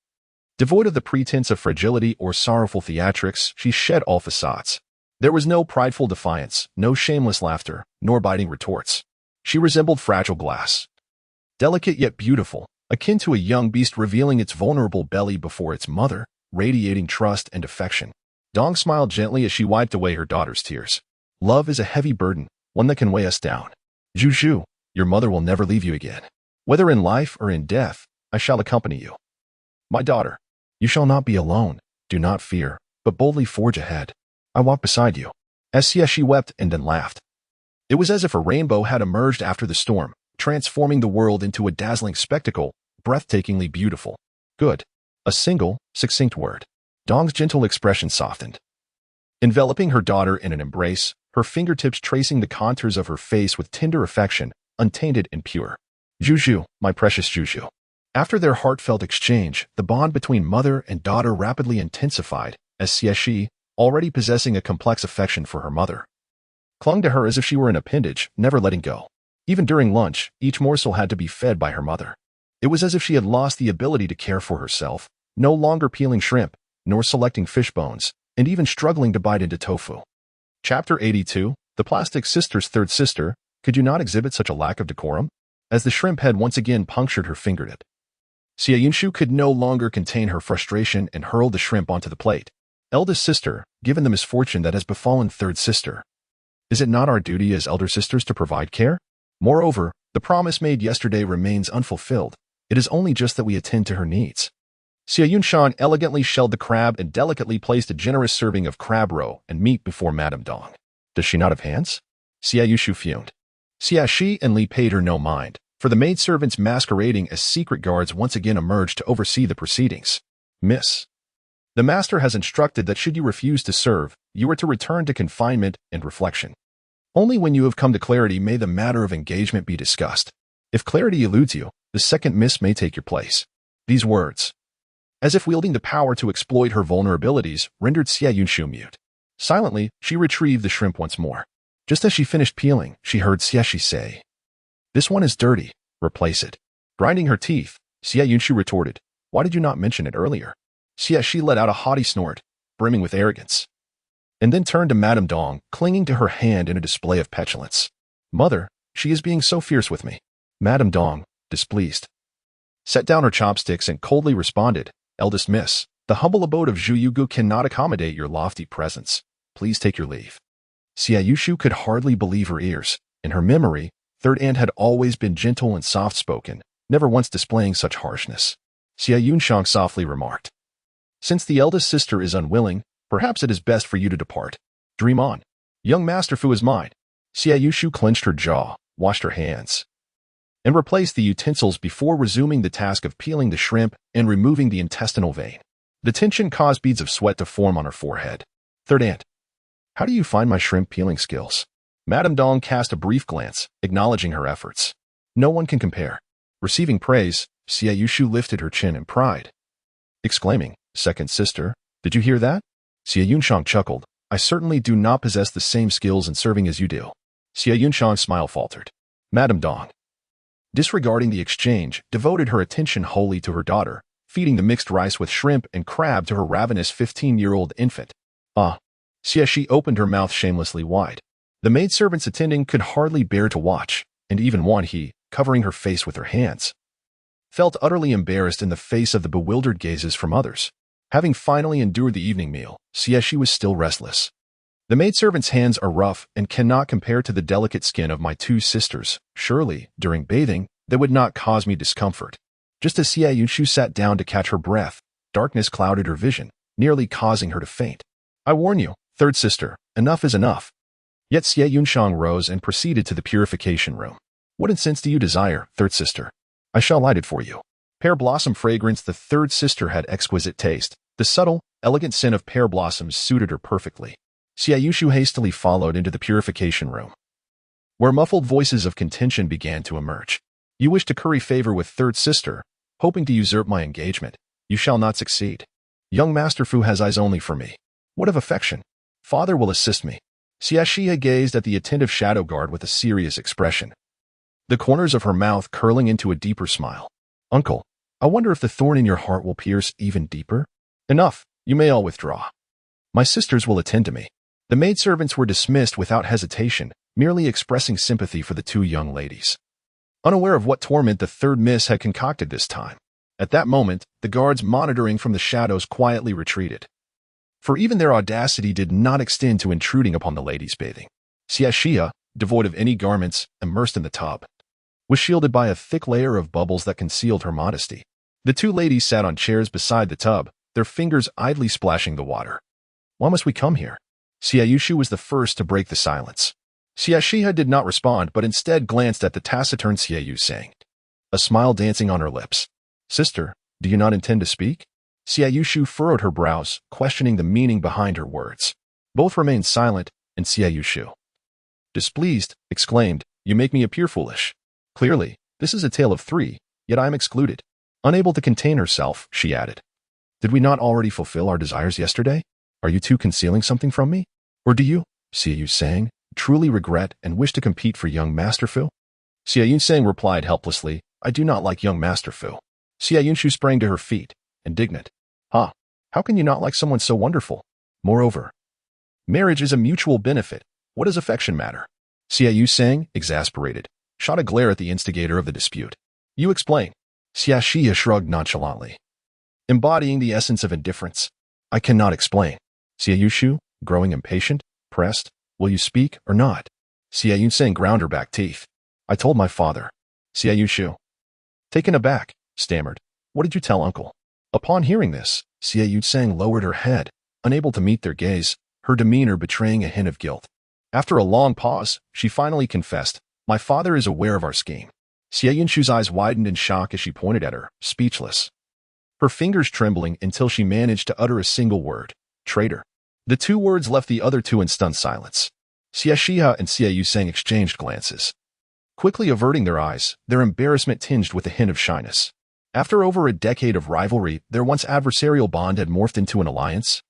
Devoid of the pretense of fragility or sorrowful theatrics, she shed all facades. There was no prideful defiance, no shameless laughter, nor biting retorts. She resembled fragile glass, delicate yet beautiful, akin to a young beast revealing its vulnerable belly before its mother, radiating trust and affection. Dong smiled gently as she wiped away her daughter's tears. Love is a heavy burden, one that can weigh us down. Zhu, your mother will never leave you again. Whether in life or in death, I shall accompany you. My daughter, you shall not be alone. Do not fear, but boldly forge ahead. I walk beside you. As Xie Xihe wept and then laughed. It was as if a rainbow had emerged after the storm, transforming the world into a dazzling spectacle, breathtakingly beautiful. Good. A single, succinct word. Dong's gentle expression softened. Enveloping her daughter in an embrace, her fingertips tracing the contours of her face with tender affection, untainted and pure. Juju, my precious Juju. After their heartfelt exchange, the bond between mother and daughter rapidly intensified, as Xie Xihe, already possessing a complex affection for her mother, clung to her as if she were an appendage, never letting go. Even during lunch, each morsel had to be fed by her mother. It was as if she had lost the ability to care for herself, no longer peeling shrimp, nor selecting fish bones, and even struggling to bite into tofu. Chapter 82, The Plastic Sister's Third Sister. Could you not exhibit such a lack of decorum? As the shrimp had once again punctured her fingertip, Xie Xihe could no longer contain her frustration and hurled the shrimp onto the plate. Eldest sister, given the misfortune that has befallen third sister, is it not our duty as elder sisters to provide care? Moreover, the promise made yesterday remains unfulfilled. It is only just that we attend to her needs. Xie Xihe elegantly shelled the crab and delicately placed a generous serving of crab roe and meat before Madame Dong. Does she not have hands? Xie Xihe fumed. Xie Xihe and Li paid her no mind, for the maidservants masquerading as secret guards once again emerged to oversee the proceedings. Miss, the master has instructed that should you refuse to serve, you are to return to confinement and reflection. Only when you have come to clarity may the matter of engagement be discussed. If clarity eludes you, the second miss may take your place. These words, as if wielding the power to exploit her vulnerabilities, rendered Xie Xihe mute. Silently, she retrieved the shrimp once more. Just as she finished peeling, she heard Xie Xihe say, "This one is dirty. Replace it." Grinding her teeth, Xie Xihe retorted, "Why did you not mention it earlier?" Xie Xihe let out a haughty snort, brimming with arrogance, and then turned to Madame Dong, clinging to her hand in a display of petulance. "Mother, she is being so fierce with me." Madame Dong, displeased, set down her chopsticks and coldly responded, "Eldest miss, the humble abode of Zhuyugu cannot accommodate your lofty presence. Please take your leave." Xie Xihe could hardly believe her ears. In her memory, third aunt had always been gentle and soft-spoken, never once displaying such harshness. Xie Xihe softly remarked, "Since the eldest sister is unwilling, perhaps it is best for you to depart. Dream on. Young Master Fu is mine." Xie Xihe clenched her jaw, washed her hands, and replaced the utensils before resuming the task of peeling the shrimp and removing the intestinal vein. The tension caused beads of sweat to form on her forehead. "Third aunt, how do you find my shrimp peeling skills?" Madame Dong cast a brief glance, acknowledging her efforts. "No one can compare." Receiving praise, Xie Xihe lifted her chin in pride, exclaiming, "Second sister, did you hear that?" Xie Xihe chuckled, "I certainly do not possess the same skills in serving as you do." Xie Xihe's smile faltered. Madame Dong, disregarding the exchange, devoted her attention wholly to her daughter, feeding the mixed rice with shrimp and crab to her ravenous 15-year-old infant. "Ah." Xie Xihe opened her mouth shamelessly wide. The maidservants attending could hardly bear to watch, and even Wan He, covering her face with her hands, felt utterly embarrassed in the face of the bewildered gazes from others. Having finally endured the evening meal, Xie Xihe was still restless. "The maidservants' hands are rough and cannot compare to the delicate skin of my two sisters. Surely, during bathing, they would not cause me discomfort." Just as Xie Xihe sat down to catch her breath, darkness clouded her vision, nearly causing her to faint. "I warn you, third sister, enough is enough." Yet Xie Xihe rose and proceeded to the purification room. "What incense do you desire, third sister? I shall light it for you." Pear blossom fragrance. The third sister had exquisite taste. The subtle, elegant scent of pear blossoms suited her perfectly. Xie Xihe hastily followed into the purification room, where muffled voices of contention began to emerge. "You wish to curry favor with third sister, hoping to usurp my engagement. You shall not succeed. Young Master Fu has eyes only for me. What of affection? Father will assist me." Xie Xihe gazed at the attentive shadow guard with a serious expression, the corners of her mouth curling into a deeper smile. "Uncle, I wonder if the thorn in your heart will pierce even deeper?" "Enough, you may all withdraw. My sisters will attend to me." The maidservants were dismissed without hesitation, merely expressing sympathy for the two young ladies, unaware of what torment the third miss had concocted this time. At that moment, the guards monitoring from the shadows quietly retreated, for even their audacity did not extend to intruding upon the ladies bathing. Xie Xihe, devoid of any garments, immersed in the tub, was shielded by a thick layer of bubbles that concealed her modesty. The two ladies sat on chairs beside the tub, their fingers idly splashing the water. Why must we come here? Xie Xihe was the first to break the silence. Xie Xihe did not respond, but instead glanced at the taciturn Xie Xihe, a smile dancing on her lips. Sister, do you not intend to speak? Xie Xihe furrowed her brows, questioning the meaning behind her words. Both remained silent, and Xie Xihe, displeased, exclaimed, You make me appear foolish. Clearly, this is a tale of three, yet I am excluded. Unable to contain herself, she added. Did we not already fulfill our desires yesterday? Are you two concealing something from me? Or do you, Xie Xihe, truly regret and wish to compete for young Master Fu? Xie Xihe replied helplessly, I do not like young Master Fu. Xie Xihe sprang to her feet, indignant. How can you not like someone so wonderful? Moreover, marriage is a mutual benefit. What does affection matter? Xie Xihe, exasperated, shot a glare at the instigator of the dispute. You explain. Xie Xihe shrugged nonchalantly, embodying the essence of indifference. I cannot explain. Xie Xihe, growing impatient, pressed, Will you speak or not? Xie Xihe ground her back teeth. I told my father. Xie Xihe, taken aback, stammered. What did you tell uncle? Upon hearing this, Xie Xihe lowered her head, unable to meet their gaze, her demeanor betraying a hint of guilt. After a long pause, she finally confessed, My father is aware of our scheme. Xie Xihe's eyes widened in shock as she pointed at her, speechless, her fingers trembling until she managed to utter a single word, traitor. The two words left the other two in stunned silence. Xie Xihe and Xie Xihe exchanged glances, quickly averting their eyes, their embarrassment tinged with a hint of shyness. After over a decade of rivalry, their once adversarial bond had morphed into an alliance.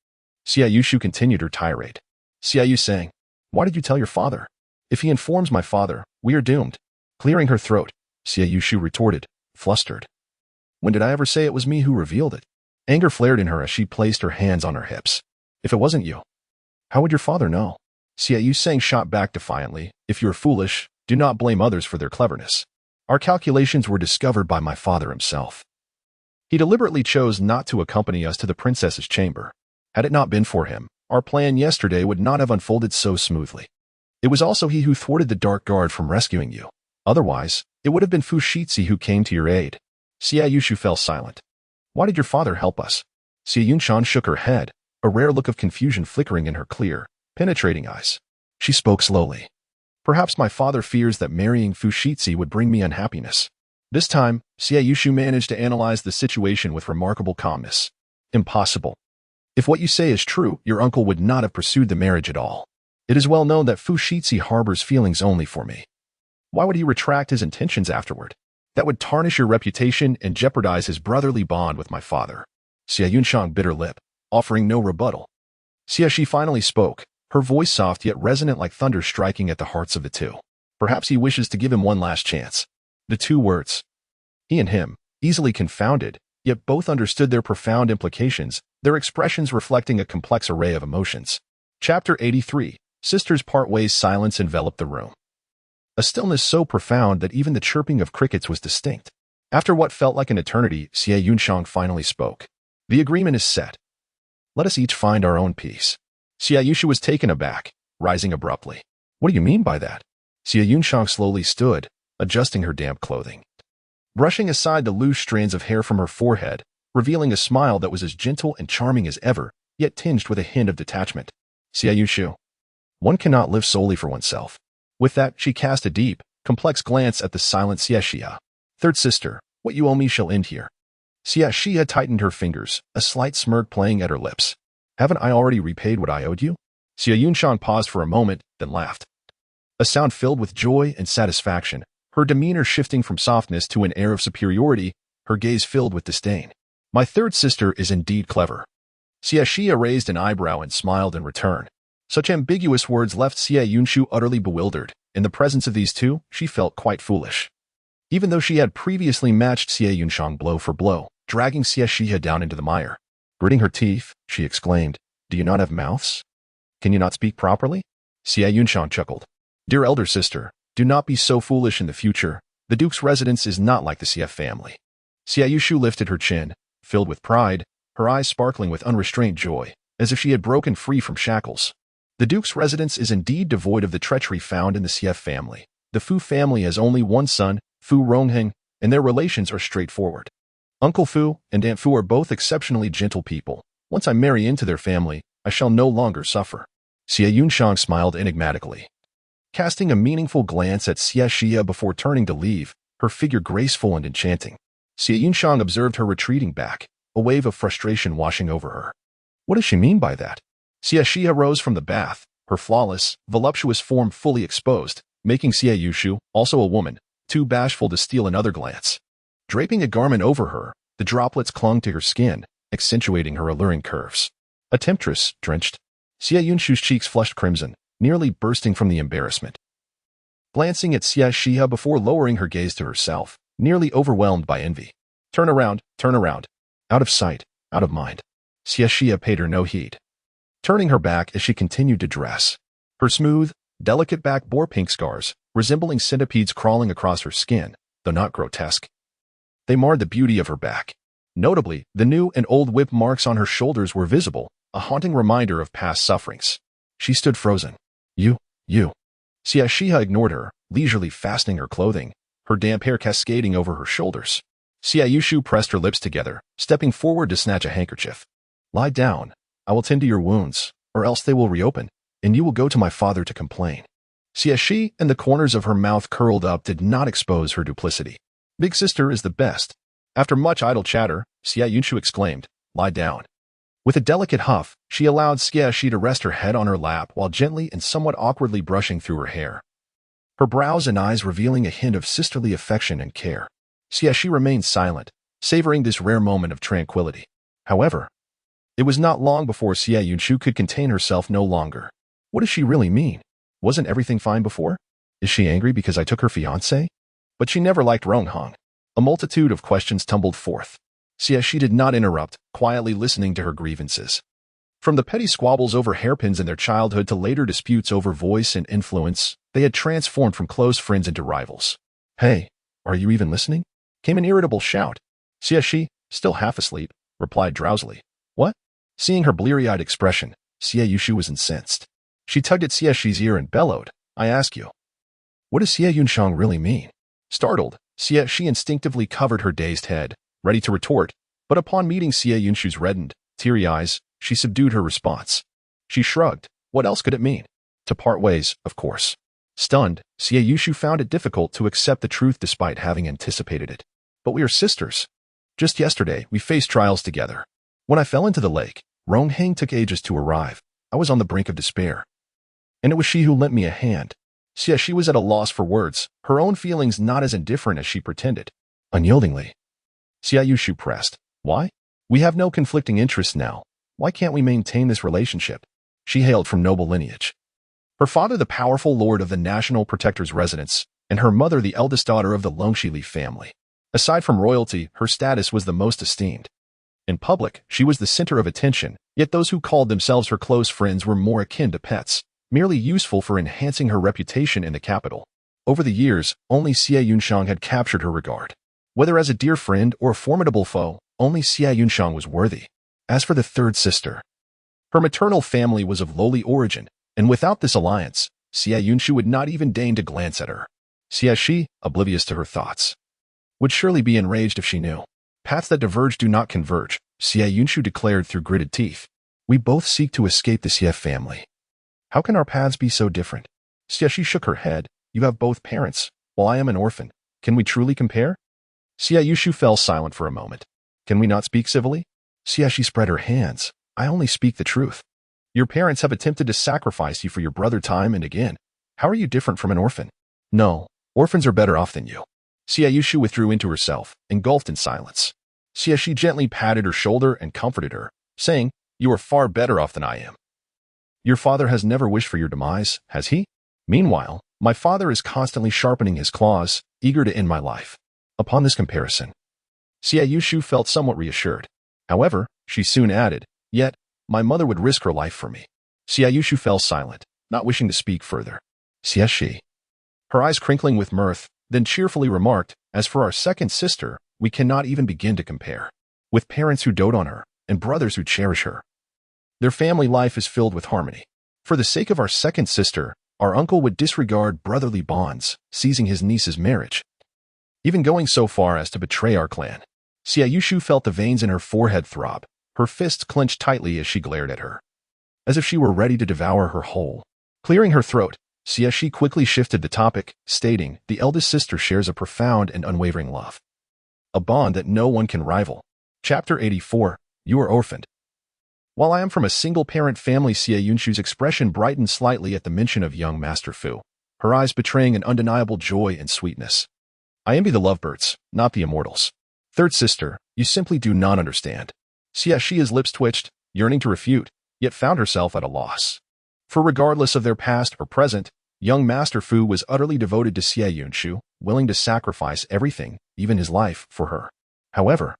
Xie Xihe continued her tirade. Xie Xihe, why did you tell your father? If he informs my father, we are doomed. Clearing her throat, Xie Xihe retorted, flustered. When did I ever say it was me who revealed it? Anger flared in her as she placed her hands on her hips. If it wasn't you, how would your father know? Xie Xihe shot back defiantly, If you're foolish, do not blame others for their cleverness. Our calculations were discovered by my father himself. He deliberately chose not to accompany us to the princess's chamber. Had it not been for him, our plan yesterday would not have unfolded so smoothly. It was also he who thwarted the Dark Guard from rescuing you. Otherwise, it would have been Fu Shixi who came to your aid. Xie Xihe fell silent. Why did your father help us? Xie Yunshan shook her head, a rare look of confusion flickering in her clear, penetrating eyes. She spoke slowly. Perhaps my father fears that marrying Fu Shixi would bring me unhappiness. This time, Xie Xihe managed to analyze the situation with remarkable calmness. Impossible. If what you say is true, your uncle would not have pursued the marriage at all. It is well known that Fu Shixi harbors feelings only for me. Why would he retract his intentions afterward? That would tarnish your reputation and jeopardize his brotherly bond with my father. Xie Yunshan bit her lip, offering no rebuttal. Xie Xihe finally spoke, her voice soft yet resonant like thunder striking at the hearts of the two. Perhaps he wishes to give him one last chance. The two words, he and him, easily confounded, yet both understood their profound implications, their expressions reflecting a complex array of emotions. Chapter 83. Sisters part ways. Silence enveloped the room. A stillness so profound that even the chirping of crickets was distinct. After what felt like an eternity, Xie Yunshan finally spoke. The agreement is set. Let us each find our own peace. Xie Xihe was taken aback, rising abruptly. What do you mean by that? Xie Yunshan slowly stood, adjusting her damp clothing, brushing aside the loose strands of hair from her forehead, revealing a smile that was as gentle and charming as ever, yet tinged with a hint of detachment. Xie Xihe, one cannot live solely for oneself. With that, she cast a deep, complex glance at the silent Xie Xihe. Third sister, what you owe me shall end here. Xie Xihe tightened her fingers, a slight smirk playing at her lips. Haven't I already repaid what I owed you? Xie Yunshan paused for a moment, then laughed. A sound filled with joy and satisfaction, her demeanor shifting from softness to an air of superiority, her gaze filled with disdain. My third sister is indeed clever. Xie Xihe raised an eyebrow and smiled in return. Such ambiguous words left Xie Yunshan utterly bewildered. In the presence of these two, she felt quite foolish. Even though she had previously matched Xie Yunshan blow for blow, dragging Xie Xihe down into the mire. Gritting her teeth, she exclaimed, Do you not have mouths? Can you not speak properly? Xie Yunshan chuckled. Dear elder sister, do not be so foolish in the future. The Duke's residence is not like the Xie family. Xie Xihe lifted her chin, filled with pride, her eyes sparkling with unrestrained joy, as if she had broken free from shackles. The Duke's residence is indeed devoid of the treachery found in the Xie family. The Fu family has only one son, Fu Rongheng, and their relations are straightforward. Uncle Fu and Aunt Fu are both exceptionally gentle people. Once I marry into their family, I shall no longer suffer. Xie Yunshang smiled enigmatically. Casting a meaningful glance at Xie Xihe before turning to leave, her figure graceful and enchanting. Xie Yunshang observed her retreating back, a wave of frustration washing over her. What does she mean by that? Xie Xihe rose from the bath, her flawless, voluptuous form fully exposed, making Xie Yushu, also a woman, too bashful to steal another glance. Draping a garment over her, the droplets clung to her skin, accentuating her alluring curves. A temptress, drenched. Xie Yunshu's cheeks flushed crimson, nearly bursting from the embarrassment. Glancing at Xie Xihe before lowering her gaze to herself, nearly overwhelmed by envy. Turn around, turn around. Out of sight, out of mind. Xie Xihe paid her no heed. Turning her back as she continued to dress. Her smooth, delicate back bore pink scars, resembling centipedes crawling across her skin, though not grotesque. They marred the beauty of her back. Notably, the new and old whip marks on her shoulders were visible, a haunting reminder of past sufferings. She stood frozen. You. Xie Xihe ignored her, leisurely fastening her clothing, her damp hair cascading over her shoulders. Xie Yushu pressed her lips together, stepping forward to snatch a handkerchief. Lie down. I will tend to your wounds, or else they will reopen, and you will go to my father to complain. Xie Xihe and the corners of her mouth curled up did not expose her duplicity. Big sister is the best. After much idle chatter, Xie Yunshu exclaimed, lie down. With a delicate huff, she allowed Xie Xihe to rest her head on her lap while gently and somewhat awkwardly brushing through her hair. Her brows and eyes revealing a hint of sisterly affection and care. Xie Xihe remained silent, savoring this rare moment of tranquility. However, it was not long before Xie Yunshu could contain herself no longer. What does she really mean? Wasn't everything fine before? Is she angry because I took her fiancé? But she never liked Rongheng. A multitude of questions tumbled forth. Xie Xihe did not interrupt, quietly listening to her grievances. From the petty squabbles over hairpins in their childhood to later disputes over voice and influence, they had transformed from close friends into rivals. Hey, are you even listening? Came an irritable shout. Xie Xihe, still half asleep, replied drowsily. What? Seeing her bleary-eyed expression, Xie Yushu was incensed. She tugged at Xie Xihe's ear and bellowed, I ask you. What does Xie Yunshang really mean? Startled, Xie Xihe instinctively covered her dazed head, ready to retort, but upon meeting Xie Yunshu's reddened, teary eyes, she subdued her response. She shrugged. What else could it mean? To part ways, of course. Stunned, Xie Yushu found it difficult to accept the truth despite having anticipated it. But we are sisters. Just yesterday, we faced trials together. When I fell into the lake, Rongheng took ages to arrive. I was on the brink of despair. And it was she who lent me a hand. Xie Xihe was at a loss for words, her own feelings not as indifferent as she pretended. Unyieldingly, Xie Yushu pressed. Why? We have no conflicting interests now. Why can't we maintain this relationship? She hailed from noble lineage. Her father the powerful lord of the National Protector's residence, and her mother the eldest daughter of the Longxili family. Aside from royalty, her status was the most esteemed. In public, she was the center of attention, yet those who called themselves her close friends were more akin to pets, merely useful for enhancing her reputation in the capital. Over the years, only Xie Yunshang had captured her regard. Whether as a dear friend or a formidable foe, only Xie Yunshang was worthy. As for the third sister, her maternal family was of lowly origin, and without this alliance, Xie Yunshu would not even deign to glance at her. Xie Xihe, oblivious to her thoughts, would surely be enraged if she knew. Paths that diverge do not converge, Xie Yunshu declared through gritted teeth. We both seek to escape the Xie family. How can our paths be so different? Xie Xihe shook her head. You have both parents, while I am an orphan. Can we truly compare? Xie Yushu fell silent for a moment. Can we not speak civilly? Xie Xihe spread her hands. I only speak the truth. Your parents have attempted to sacrifice you for your brother time and again. How are you different from an orphan? No, orphans are better off than you. Xie Yushu withdrew into herself, engulfed in silence. Xie Xihe gently patted her shoulder and comforted her, saying, You are far better off than I am. Your father has never wished for your demise, has he? Meanwhile, my father is constantly sharpening his claws, eager to end my life. Upon this comparison, Xie Yushu felt somewhat reassured. However, she soon added, Yet, my mother would risk her life for me. Xie Yushu fell silent, not wishing to speak further. Xie Xihe, her eyes crinkling with mirth, then cheerfully remarked, As for our second sister, we cannot even begin to compare. With parents who dote on her, and brothers who cherish her, their family life is filled with harmony. For the sake of our second sister, our uncle would disregard brotherly bonds, seizing his niece's marriage. even going so far as to betray our clan. Xie Xihe felt the veins in her forehead throb, her fists clenched tightly as she glared at her, as if she were ready to devour her whole. Clearing her throat, Xie Xihe quickly shifted the topic, stating, "The eldest sister shares a profound and unwavering love, a bond that no one can rival." Chapter 84, You Are Orphaned. While I am from a single-parent family, Xie Xihe's expression brightened slightly at the mention of young Master Fu, her eyes betraying an undeniable joy and sweetness. "I envy the lovebirds, not the immortals. Third sister, you simply do not understand." Xie Xihe's lips twitched, yearning to refute, yet found herself at a loss. For regardless of their past or present, young Master Fu was utterly devoted to Xie Xihe, willing to sacrifice everything, even his life, for her. However,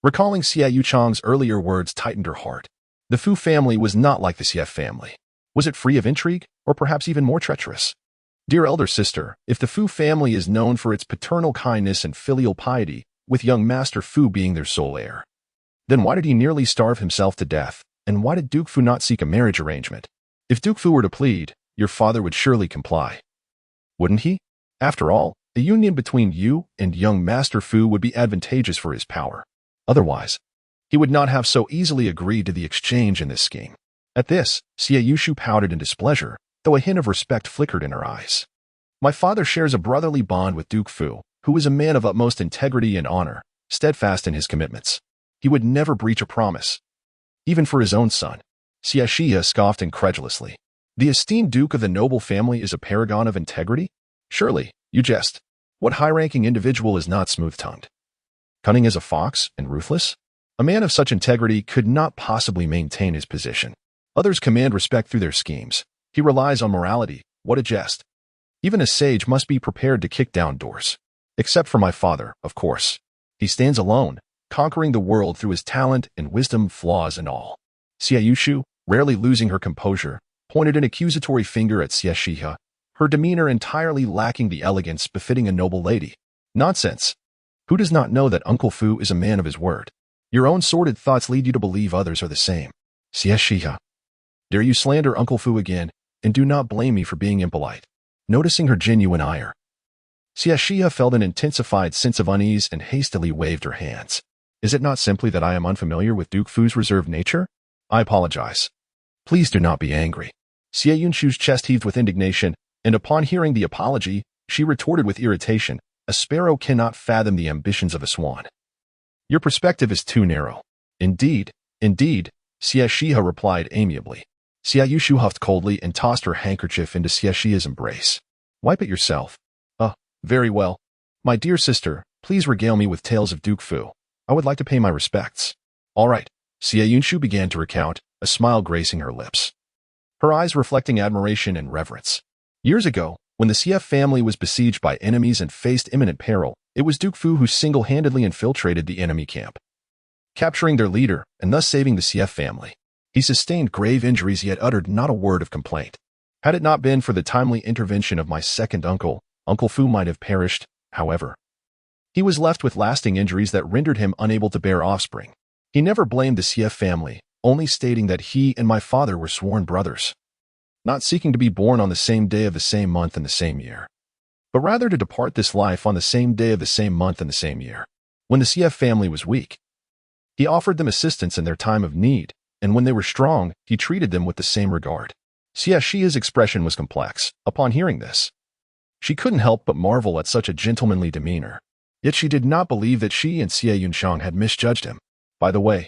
recalling Xie Yuchang's earlier words tightened her heart. The Fu family was not like the Xie family. Was it free of intrigue, or perhaps even more treacherous? Dear elder sister, if the Fu family is known for its paternal kindness and filial piety, with young Master Fu being their sole heir, then why did he nearly starve himself to death, and why did Duke Fu not seek a marriage arrangement? If Duke Fu were to plead, your father would surely comply. Wouldn't he? After all, a union between you and young Master Fu would be advantageous for his power. Otherwise, he would not have so easily agreed to the exchange in this scheme. At this, Xie Xihe pouted in displeasure, though a hint of respect flickered in her eyes. My father shares a brotherly bond with Duke Fu, who is a man of utmost integrity and honor, steadfast in his commitments. He would never breach a promise, even for his own son. Xie Xihe scoffed incredulously. The esteemed duke of the noble family is a paragon of integrity? Surely, you jest. What high-ranking individual is not smooth-tongued, cunning as a fox, and ruthless? A man of such integrity could not possibly maintain his position. Others command respect through their schemes. He relies on morality. What a jest. Even a sage must be prepared to kick down doors. Except for my father, of course. He stands alone, conquering the world through his talent and wisdom, flaws and all. Xie Xihe, rarely losing her composure, pointed an accusatory finger at Xie Xihe, her demeanor entirely lacking the elegance befitting a noble lady. Nonsense. Who does not know that Uncle Fu is a man of his word? Your own sordid thoughts lead you to believe others are the same. Xie Xihe, dare you slander Uncle Fu again, and do not blame me for being impolite. Noticing her genuine ire, Xie Xihe felt an intensified sense of unease and hastily waved her hands. Is it not simply that I am unfamiliar with Duke Fu's reserved nature? I apologize. Please do not be angry. Xie Xihe's chest heaved with indignation, and upon hearing the apology, she retorted with irritation, a sparrow cannot fathom the ambitions of a swan. Your perspective is too narrow. Indeed, Xie Xihe replied amiably. Xie Xihe huffed coldly and tossed her handkerchief into Xie Xihe's embrace. Wipe it yourself. Very well. My dear sister, please regale me with tales of Duke Fu. I would like to pay my respects. All right. Xie Xihe began to recount, a smile gracing her lips, her eyes reflecting admiration and reverence. Years ago, when the Xie family was besieged by enemies and faced imminent peril, it was Duke Fu who single-handedly infiltrated the enemy camp, capturing their leader and thus saving the Xie family. He sustained grave injuries yet uttered not a word of complaint. Had it not been for the timely intervention of my second uncle, Uncle Fu might have perished. However, he was left with lasting injuries that rendered him unable to bear offspring. He never blamed the Xie family, only stating that he and my father were sworn brothers, not seeking to be born on the same day of the same month and the same year, but rather to depart this life on the same day of the same month and the same year. When the Xie family was weak, he offered them assistance in their time of need, and when they were strong, he treated them with the same regard. Xie Xihe's expression was complex. Upon hearing this, she couldn't help but marvel at such a gentlemanly demeanor. Yet she did not believe that she and Xie Yuchang had misjudged him. By the way,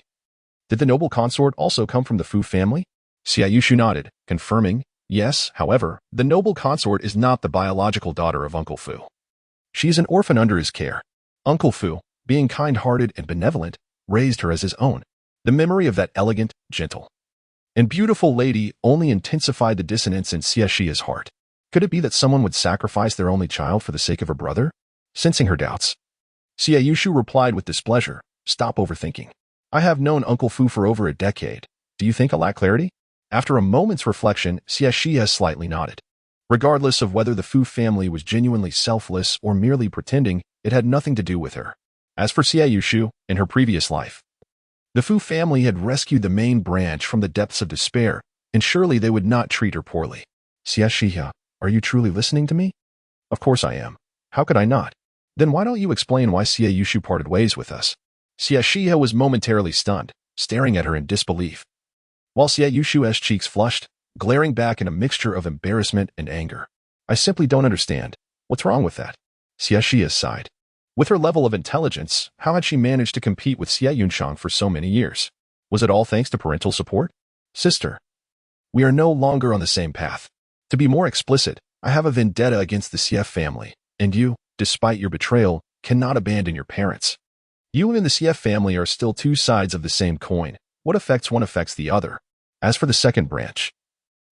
did the noble consort also come from the Fu family? Xie Xihe nodded, confirming, yes. However, the noble consort is not the biological daughter of Uncle Fu. She is an orphan under his care. Uncle Fu, being kind-hearted and benevolent, raised her as his own. The memory of that elegant, gentle, and beautiful lady only intensified the dissonance in Xie Xihe's heart. Could it be that someone would sacrifice their only child for the sake of a brother? Sensing her doubts, Xie Xihe replied with displeasure, stop overthinking. I have known Uncle Fu for over a decade. Do you think I lack clarity? After a moment's reflection, Xie Xihe slightly nodded. Regardless of whether the Fu family was genuinely selfless or merely pretending, it had nothing to do with her. As for Xie Xihe, in her previous life, the Fu family had rescued the main branch from the depths of despair, and surely they would not treat her poorly. Xie Xihe, are you truly listening to me? Of course I am. How could I not? Then why don't you explain why Xie Xihe parted ways with us? Xie Xihe was momentarily stunned, staring at her in disbelief, while Xie Xihe's cheeks flushed, glaring back in a mixture of embarrassment and anger. I simply don't understand. What's wrong with that? Xie Xihe sighed. With her level of intelligence, how had she managed to compete with Xie Yunshang for so many years? Was it all thanks to parental support? Sister, we are no longer on the same path. To be more explicit, I have a vendetta against the Xie family, and you, despite your betrayal, cannot abandon your parents. You and the Xie family are still two sides of the same coin. What affects one affects the other. As for the second branch,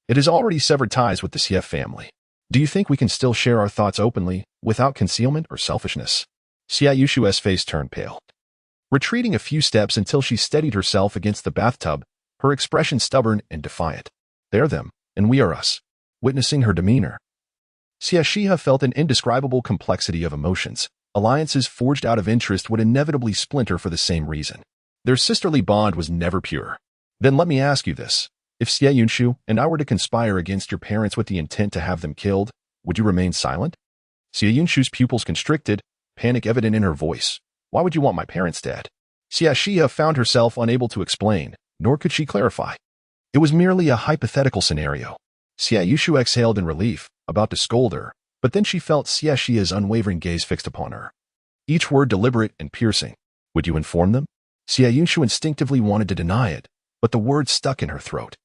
it has already severed ties with the Xie family. Do you think we can still share our thoughts openly, without concealment or selfishness? Xie Xihe's face turned pale. Retreating a few steps until she steadied herself against the bathtub, her expression stubborn and defiant. They're them, and we are us. Witnessing her demeanor, Xie Xihe felt an indescribable complexity of emotions. Alliances forged out of interest would inevitably splinter for the same reason. Their sisterly bond was never pure. Then let me ask you this. If Xie Xihe and I were to conspire against your parents with the intent to have them killed, would you remain silent? Xie Xihe's pupils constricted, panic evident in her voice. Why would you want my parents dead? Xie Xihe found herself unable to explain, nor could she clarify. It was merely a hypothetical scenario. Xie Xihe exhaled in relief, about to scold her, but then she felt Xie Xihe's unwavering gaze fixed upon her. Each word deliberate and piercing. Would you inform them? Xie Xihe instinctively wanted to deny it, but the words stuck in her throat.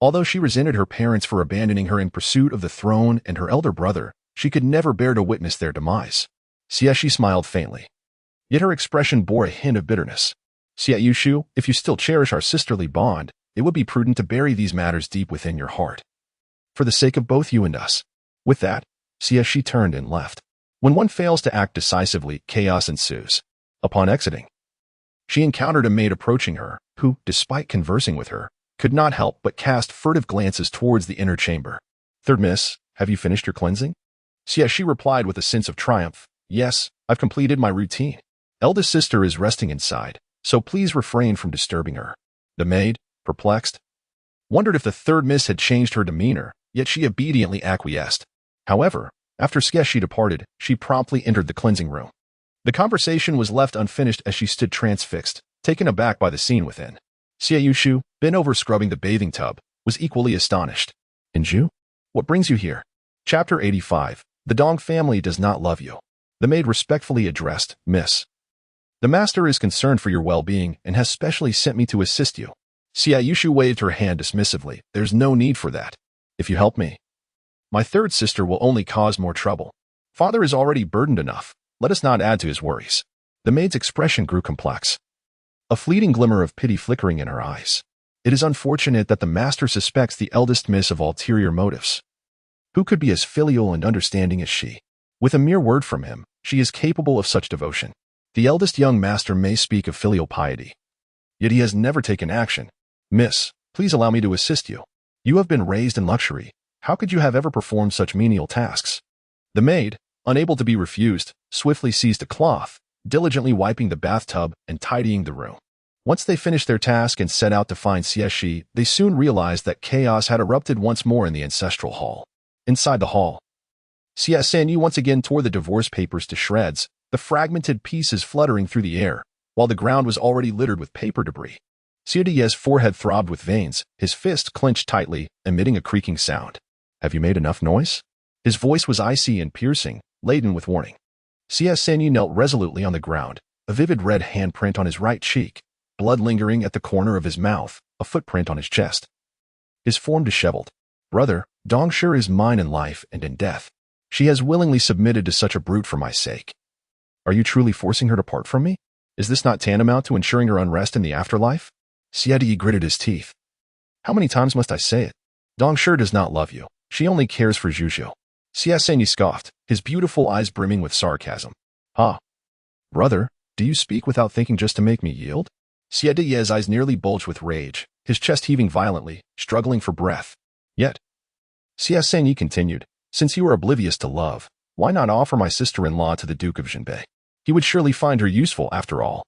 Although she resented her parents for abandoning her in pursuit of the throne and her elder brother, she could never bear to witness their demise. Xie Xihe smiled faintly. Yet her expression bore a hint of bitterness. Xie Xihe, if you still cherish our sisterly bond, it would be prudent to bury these matters deep within your heart. For the sake of both you and us. With that, Xie Xihe turned and left. When one fails to act decisively, chaos ensues. Upon exiting, she encountered a maid approaching her, who, despite conversing with her, could not help but cast furtive glances towards the inner chamber. Third miss, have you finished your cleansing? Xie Xihe replied with a sense of triumph. Yes, I've completed my routine. Eldest sister is resting inside, so please refrain from disturbing her. The maid, perplexed, wondered if the third miss had changed her demeanor, yet she obediently acquiesced. However, after Xie Xihe departed, she promptly entered the cleansing room. The conversation was left unfinished as she stood transfixed, taken aback by the scene within. Xie Xihe, bent over scrubbing the bathing tub, was equally astonished. Inju? What brings you here? Chapter 85. The Dong family does not love you. The maid respectfully addressed, Miss. The master is concerned for your well-being and has specially sent me to assist you. Xie Xihe waved her hand dismissively. There's no need for that. If you help me, my third sister will only cause more trouble. Father is already burdened enough. Let us not add to his worries. The maid's expression grew complex, a fleeting glimmer of pity flickering in her eyes. It is unfortunate that the master suspects the eldest miss of ulterior motives. Who could be as filial and understanding as she? With a mere word from him, she is capable of such devotion. The eldest young master may speak of filial piety, yet he has never taken action. Miss, please allow me to assist you. You have been raised in luxury. How could you have ever performed such menial tasks? The maid, unable to be refused, swiftly seized a cloth, diligently wiping the bathtub and tidying the room. Once they finished their task and set out to find Xie Xihe, they soon realized that chaos had erupted once more in the ancestral hall. Inside the hall, Xie Xihe once again tore the divorce papers to shreds, the fragmented pieces fluttering through the air, while the ground was already littered with paper debris. Xie Xihe's forehead throbbed with veins, his fist clenched tightly, emitting a creaking sound. Have you made enough noise? His voice was icy and piercing, laden with warning. Xie Xihe knelt resolutely on the ground, a vivid red handprint on his right cheek, blood lingering at the corner of his mouth, a footprint on his chest. His form disheveled. Brother, Dongshi is mine in life and in death. She has willingly submitted to such a brute for my sake. Are you truly forcing her to part from me? Is this not tantamount to ensuring her unrest in the afterlife? Xie Xihe gritted his teeth. How many times must I say it? Dongshi does not love you. She only cares for Zhuzhou. Xie Xihe scoffed, his beautiful eyes brimming with sarcasm. Ah, brother, do you speak without thinking just to make me yield? Xie Xihe's eyes nearly bulged with rage, his chest heaving violently, struggling for breath. Yet, Xie Xihe continued, since you are oblivious to love, why not offer my sister-in-law to the Duke of Zhenbei? He would surely find her useful after all.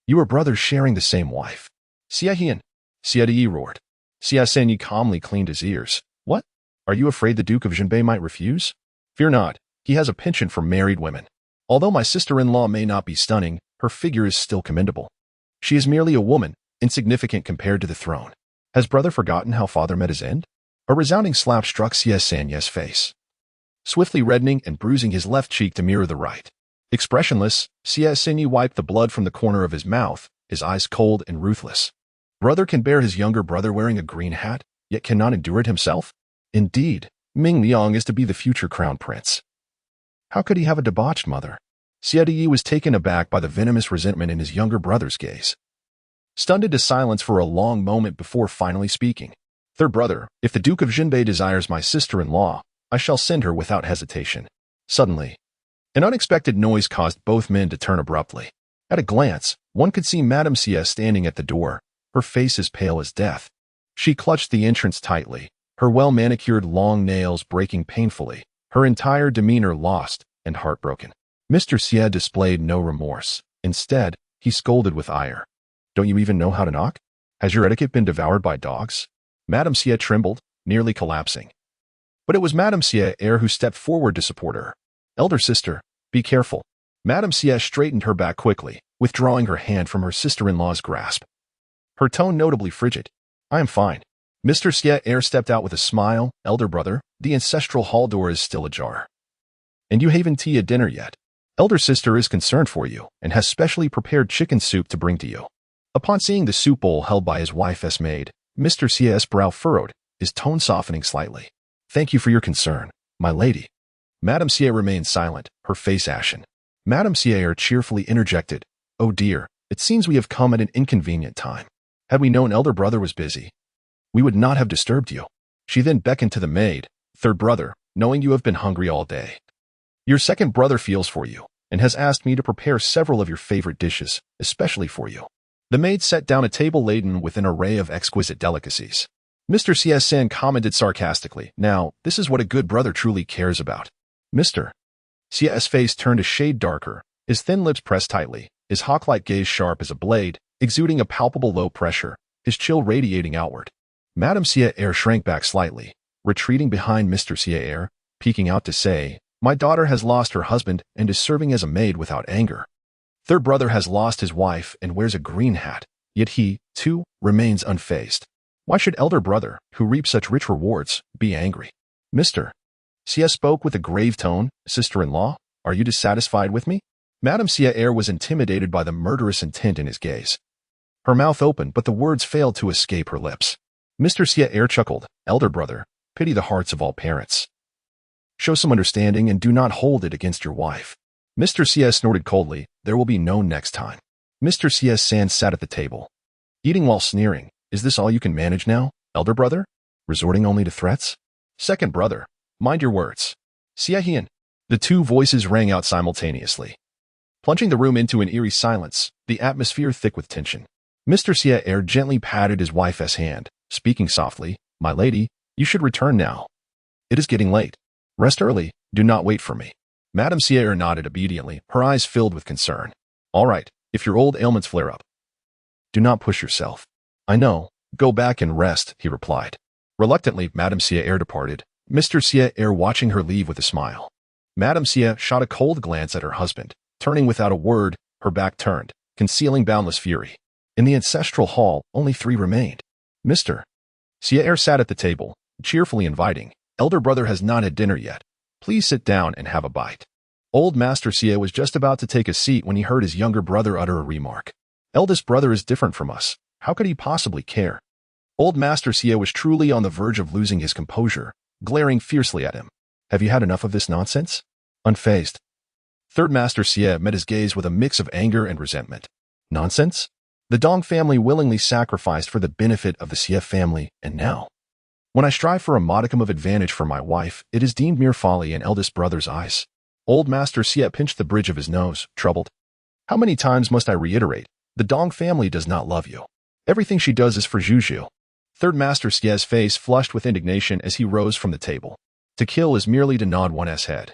You are brothers sharing the same wife. Xie Xihe roared. Xie Xihe calmly cleaned his ears. What? Are you afraid the Duke of Zhenbei might refuse? Fear not, he has a penchant for married women. Although my sister-in-law may not be stunning, her figure is still commendable. She is merely a woman, insignificant compared to the throne. Has brother forgotten how father met his end? A resounding slap struck Xie Xihe's face, swiftly reddening and bruising his left cheek to mirror the right. Expressionless, Xie Xihe wiped the blood from the corner of his mouth, his eyes cold and ruthless. Brother can bear his younger brother wearing a green hat, yet cannot endure it himself? Indeed, Ming Liang is to be the future crown prince. How could he have a debauched mother? Xie Xihe was taken aback by the venomous resentment in his younger brother's gaze, stunned into silence for a long moment before finally speaking. Third brother, if the Duke of Jinbei desires my sister-in-law, I shall send her without hesitation. Suddenly, an unexpected noise caused both men to turn abruptly. At a glance, one could see Madame Xie standing at the door, her face as pale as death. She clutched the entrance tightly, her well-manicured long nails breaking painfully, her entire demeanor lost and heartbroken. Mr. Xie displayed no remorse. Instead, he scolded with ire. Don't you even know how to knock? Has your etiquette been devoured by dogs? Madame Xie trembled, nearly collapsing. But it was Madame Xie who stepped forward to support her. Elder sister, be careful. Madame Xie straightened her back quickly, withdrawing her hand from her sister-in-law's grasp. Her tone notably frigid. I am fine. Mr. Xie stepped out with a smile. Elder brother, the ancestral hall door is still ajar. And you haven't tea at dinner yet. Elder sister is concerned for you and has specially prepared chicken soup to bring to you. Upon seeing the soup bowl held by his wife's maid, Mr. Xie's brow furrowed, his tone softening slightly. Thank you for your concern, my lady. Madame Xie remained silent, her face ashen. Madame Xie cheerfully interjected, Oh dear, it seems we have come at an inconvenient time. Had we known elder brother was busy, we would not have disturbed you. She then beckoned to the maid. Third brother, knowing you have been hungry all day, your second brother feels for you and has asked me to prepare several of your favorite dishes, especially for you. The maid set down a table laden with an array of exquisite delicacies. Mr. Xie commented sarcastically, Now, this is what a good brother truly cares about. Mr. Xie's face turned a shade darker, his thin lips pressed tightly, his hawk-like gaze sharp as a blade, exuding a palpable low pressure, his chill radiating outward. Madame Xie shrank back slightly, retreating behind Mr. Xie, peeking out to say, My daughter has lost her husband and is serving as a maid without anger. Third brother has lost his wife and wears a green hat, yet he, too, remains unfazed. Why should elder brother, who reaps such rich rewards, be angry? Mr. Xie spoke with a grave tone. Sister-in-law, are you dissatisfied with me? Madame Xie was intimidated by the murderous intent in his gaze. Her mouth opened, but the words failed to escape her lips. Mr. Xie chuckled, Elder brother, pity the hearts of all parents. Show some understanding and do not hold it against your wife. Mr. Xie snorted coldly, There will be no next time. Mr. Xie sat at the table, eating while sneering. Is this all you can manage now, elder brother? Resorting only to threats? Second brother, mind your words. Xie Xihe. The two voices rang out simultaneously, plunging the room into an eerie silence, the atmosphere thick with tension. Mr. Xie gently patted his wife's hand, speaking softly, My lady, you should return now. It is getting late. Rest early, do not wait for me. Madame Xie nodded obediently, her eyes filled with concern. All right, if your old ailments flare up, do not push yourself. I know, go back and rest, he replied. Reluctantly, Madame Xie departed, Mr. Xie watching her leave with a smile. Madame Xie shot a cold glance at her husband, turning without a word, her back turned, concealing boundless fury. In the ancestral hall, only 3 remained. Mr. Xie sat at the table, cheerfully inviting, Elder brother has not had dinner yet. Please sit down and have a bite. Old Master Xie was just about to take a seat when he heard his younger brother utter a remark. Eldest brother is different from us. How could he possibly care? Old Master Xie was truly on the verge of losing his composure, glaring fiercely at him. Have you had enough of this nonsense? Unfazed, Third Master Xie met his gaze with a mix of anger and resentment. Nonsense? The Dong family willingly sacrificed for the benefit of the Xie family, and now, when I strive for a modicum of advantage for my wife, it is deemed mere folly in eldest brother's eyes. Old Master Xie pinched the bridge of his nose, troubled. How many times must I reiterate? The Dong family does not love you. Everything she does is for Juju. Third Master Xie's face flushed with indignation as he rose from the table. To kill is merely to nod one's head.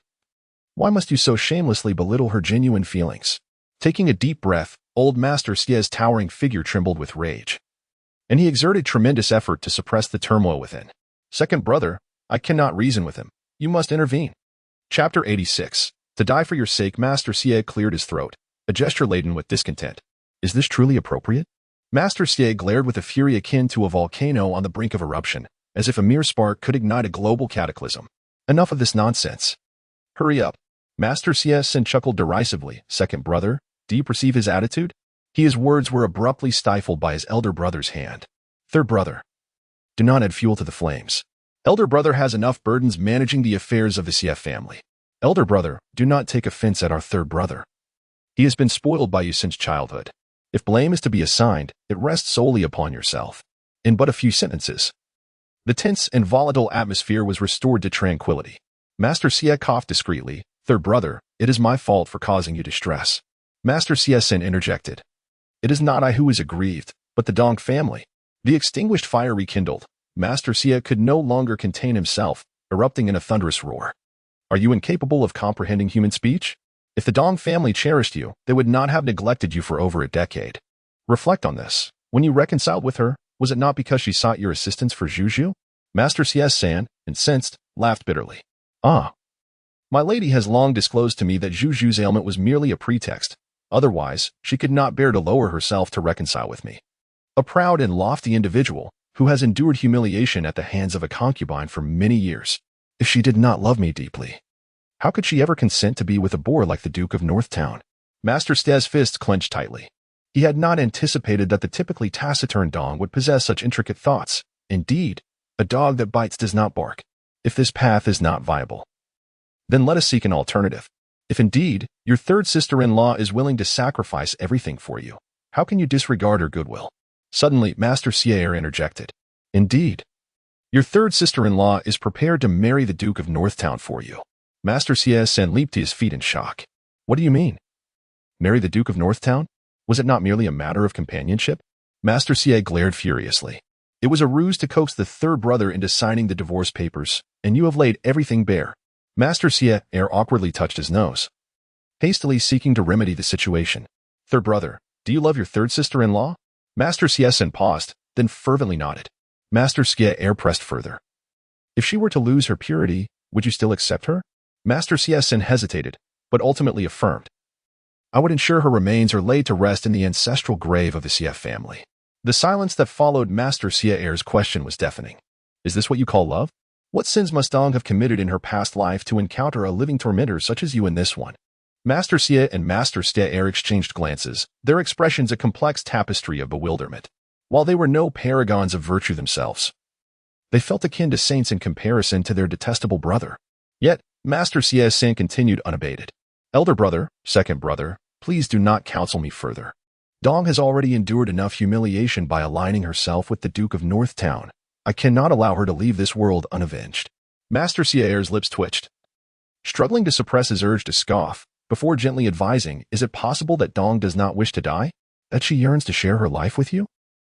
Why must you so shamelessly belittle her genuine feelings? Taking a deep breath, Old Master Xie's towering figure trembled with rage, and he exerted tremendous effort to suppress the turmoil within. Second brother, I cannot reason with him. You must intervene. Chapter 86. To die for your sake, Master Xie cleared his throat, a gesture laden with discontent. Is this truly appropriate? Master Xie glared with a fury akin to a volcano on the brink of eruption, as if a mere spark could ignite a global cataclysm. Enough of this nonsense. Hurry up. Master Xie Xihe chuckled derisively. Second brother, do you perceive his attitude? His words were abruptly stifled by his elder brother's hand. Third brother, do not add fuel to the flames. Elder brother has enough burdens managing the affairs of the Xie family. Elder brother, do not take offense at our third brother. He has been spoiled by you since childhood. If blame is to be assigned, it rests solely upon yourself. In but a few sentences. The tense and volatile atmosphere was restored to tranquility. Master Xie coughed discreetly. Third brother, it is my fault for causing you distress. Master Xie Xihe interjected. It is not I who is aggrieved, but the Dong family. The extinguished fire rekindled. Master Xie could no longer contain himself, erupting in a thunderous roar. Are you incapable of comprehending human speech? If the Dong family cherished you, they would not have neglected you for over a decade. Reflect on this. When you reconciled with her, was it not because she sought your assistance for Zhu? Master Xie Xihe, incensed, laughed bitterly. Ah. My lady has long disclosed to me that Zhu's ailment was merely a pretext. Otherwise, she could not bear to lower herself to reconcile with me. A proud and lofty individual, who has endured humiliation at the hands of a concubine for many years. If she did not love me deeply, how could she ever consent to be with a boor like the Duke of Northtown? Master Xie's fist clenched tightly. He had not anticipated that the typically taciturn Dong would possess such intricate thoughts. Indeed, a dog that bites does not bark. If this path is not viable, then let us seek an alternative. If indeed, your third sister-in-law is willing to sacrifice everything for you, how can you disregard her goodwill? Suddenly, Master Xie interjected. Indeed, your third sister-in-law is prepared to marry the Duke of Northtown for you. Master Xie Xihe leaped to his feet in shock. What do you mean? Marry the Duke of Northtown? Was it not merely a matter of companionship? Master Xie glared furiously. It was a ruse to coax the third brother into signing the divorce papers, and you have laid everything bare. Master Xie awkwardly touched his nose, hastily seeking to remedy the situation. Third brother, do you love your third sister-in-law? Master Xie Xihe paused, then fervently nodded. Master Xie pressed further. If she were to lose her purity, would you still accept her? Master Xie Xihe hesitated, but ultimately affirmed. I would ensure her remains are laid to rest in the ancestral grave of the Xie family. The silence that followed Master Xie's question was deafening. Is this what you call love? What sins must Dong have committed in her past life to encounter a living tormentor such as you in this one? Master Xie and Master Xie exchanged glances, their expressions a complex tapestry of bewilderment. While they were no paragons of virtue themselves, they felt akin to saints in comparison to their detestable brother. Yet, Master Xie Xihe continued unabated. Elder brother, second brother, please do not counsel me further. Dong has already endured enough humiliation by aligning herself with the Duke of Northtown. I cannot allow her to leave this world unavenged. Master Xie's lips twitched, struggling to suppress his urge to scoff, before gently advising, is it possible that Dong does not wish to die? That she yearns to share her life with you?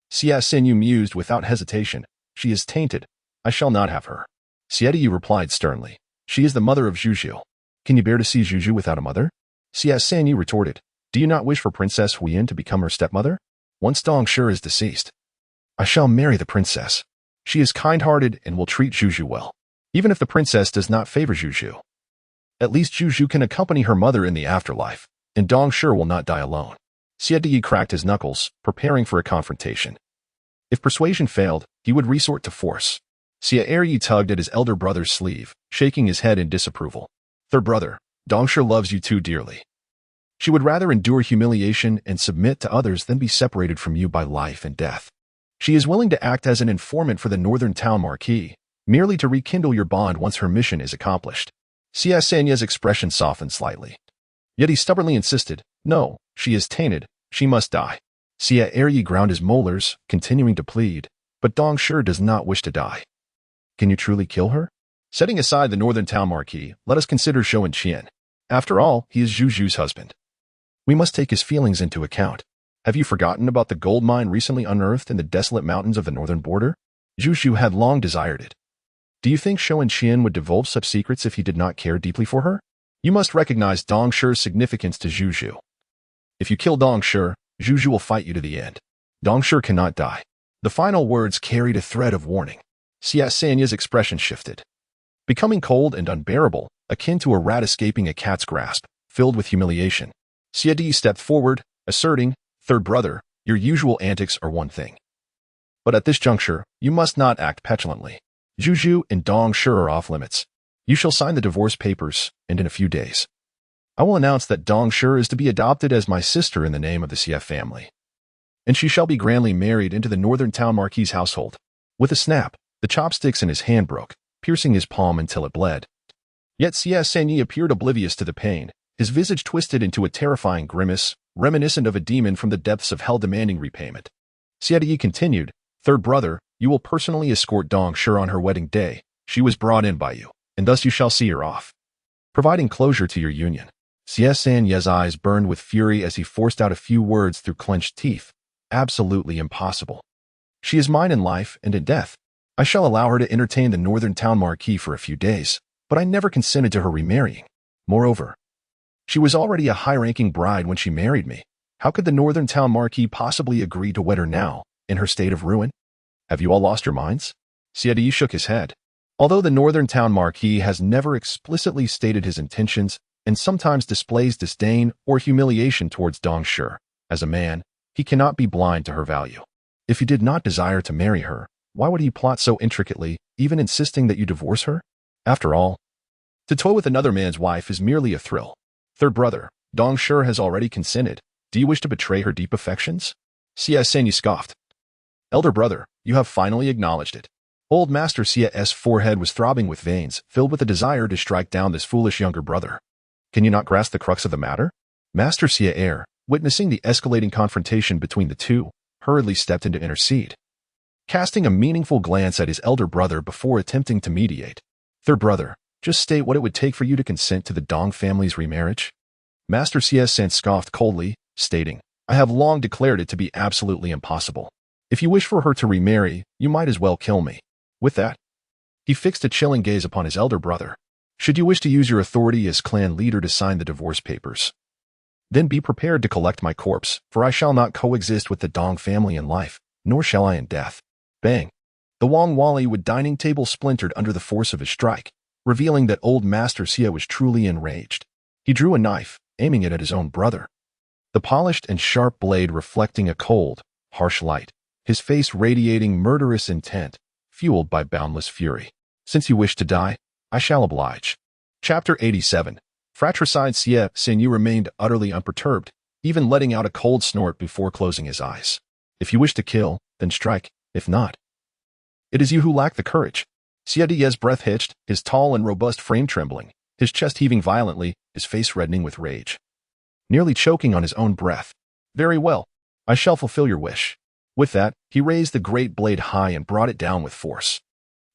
Xie Xihe mused without hesitation. She is tainted. I shall not have her. Xie replied sternly. She is the mother of Zhu. Can you bear to see Zhu without a mother? Xie Xihe retorted. Do you not wish for Princess Huiyan to become her stepmother? Once Dong Shi is deceased, I shall marry the princess. She is kind-hearted and will treat Zhu well, even if the princess does not favor Zhu. At least Zhu can accompany her mother in the afterlife, and Dong Shi will not die alone. Xie cracked his knuckles, preparing for a confrontation. If persuasion failed, he would resort to force. Xie tugged at his elder brother's sleeve, shaking his head in disapproval. Third brother, Dong Shi loves you too dearly. She would rather endure humiliation and submit to others than be separated from you by life and death. She is willing to act as an informant for the Northern Town Marquis, merely to rekindle your bond once her mission is accomplished. Xie Xihe's expression softened slightly. Yet he stubbornly insisted, no, she is tainted, she must die. Xie ground his molars, continuing to plead, but Dong Shi does not wish to die. Can you truly kill her? Setting aside the Northern Town Marquis, let us consider Shou Qian. After all, he is Zhu's husband. We must take his feelings into account. Have you forgotten about the gold mine recently unearthed in the desolate mountains of the northern border? Zhu had long desired it. Do you think Shou Qian would divulge such secrets if he did not care deeply for her? You must recognize Dong Shi's significance to Zhu. If you kill Dong Shi, Zhu will fight you to the end. Dong Shi cannot die. The final words carried a thread of warning. Xie Xihe's expression shifted. becoming cold and unbearable, akin to a rat escaping a cat's grasp, filled with humiliation. Xie Xihe stepped forward, asserting, "Third brother, your usual antics are one thing. But at this juncture, you must not act petulantly. Zhu and Dong Shi are off limits. You shall sign the divorce papers, and in a few days, I will announce that Dong Shi is to be adopted as my sister in the name of the Xie family, and she shall be grandly married into the northern town marquis's household." With a snap, the chopsticks in his hand broke, piercing his palm until it bled. Yet Xie Xihe appeared oblivious to the pain, his visage twisted into a terrifying grimace, reminiscent of a demon from the depths of hell demanding repayment. Xie Xihe continued, "Third brother, you will personally escort Dong Shi on her wedding day. She was brought in by you, and thus you shall see her off, providing closure to your union." Xie Xihe's eyes burned with fury as he forced out a few words through clenched teeth. Absolutely impossible. She is mine in life and in death. I shall allow her to entertain the northern town marquis for a few days, but I never consented to her remarrying. Moreover, she was already a high-ranking bride when she married me. How could the northern town marquis possibly agree to wed her now, in her state of ruin? Have you all lost your minds? Xie Xihe shook his head. Although the northern town marquis has never explicitly stated his intentions, and sometimes displays disdain or humiliation towards Dong Shi, as a man, he cannot be blind to her value. If he did not desire to marry her, why would he plot so intricately, even insisting that you divorce her? After all, to toy with another man's wife is merely a thrill. Third brother, Dong Shi has already consented. Do you wish to betray her deep affections? Xie Xihe scoffed. Elder brother, you have finally acknowledged it. Old Master Xie's forehead was throbbing with veins, filled with a desire to strike down this foolish younger brother. Can you not grasp the crux of the matter? Master Xie, witnessing the escalating confrontation between the two, hurriedly stepped in to intercede, casting a meaningful glance at his elder brother before attempting to mediate. Third brother, just state what it would take for you to consent to the Dong family's remarriage. Master Xie scoffed coldly, stating, I have long declared it to be absolutely impossible. If you wish for her to remarry, you might as well kill me. With that, he fixed a chilling gaze upon his elder brother. Should you wish to use your authority as clan leader to sign the divorce papers, then be prepared to collect my corpse, for I shall not coexist with the Dong family in life, nor shall I in death. Bang! The Wang Wallywood dining table splintered under the force of his strike, revealing that old Master Xie was truly enraged. He drew a knife, aiming it at his own brother, the polished and sharp blade reflecting a cold, harsh light, his face radiating murderous intent, fueled by boundless fury. Since you wish to die, I shall oblige. Chapter 87. Fratricide. Xie Xihe remained utterly unperturbed, even letting out a cold snort before closing his eyes. If you wish to kill, then strike. If not, it is you who lack the courage. Xie Xihe's breath hitched, his tall and robust frame trembling, his chest heaving violently, his face reddening with rage. Nearly choking on his own breath. Very well. I shall fulfill your wish. With that, he raised the great blade high and brought it down with force.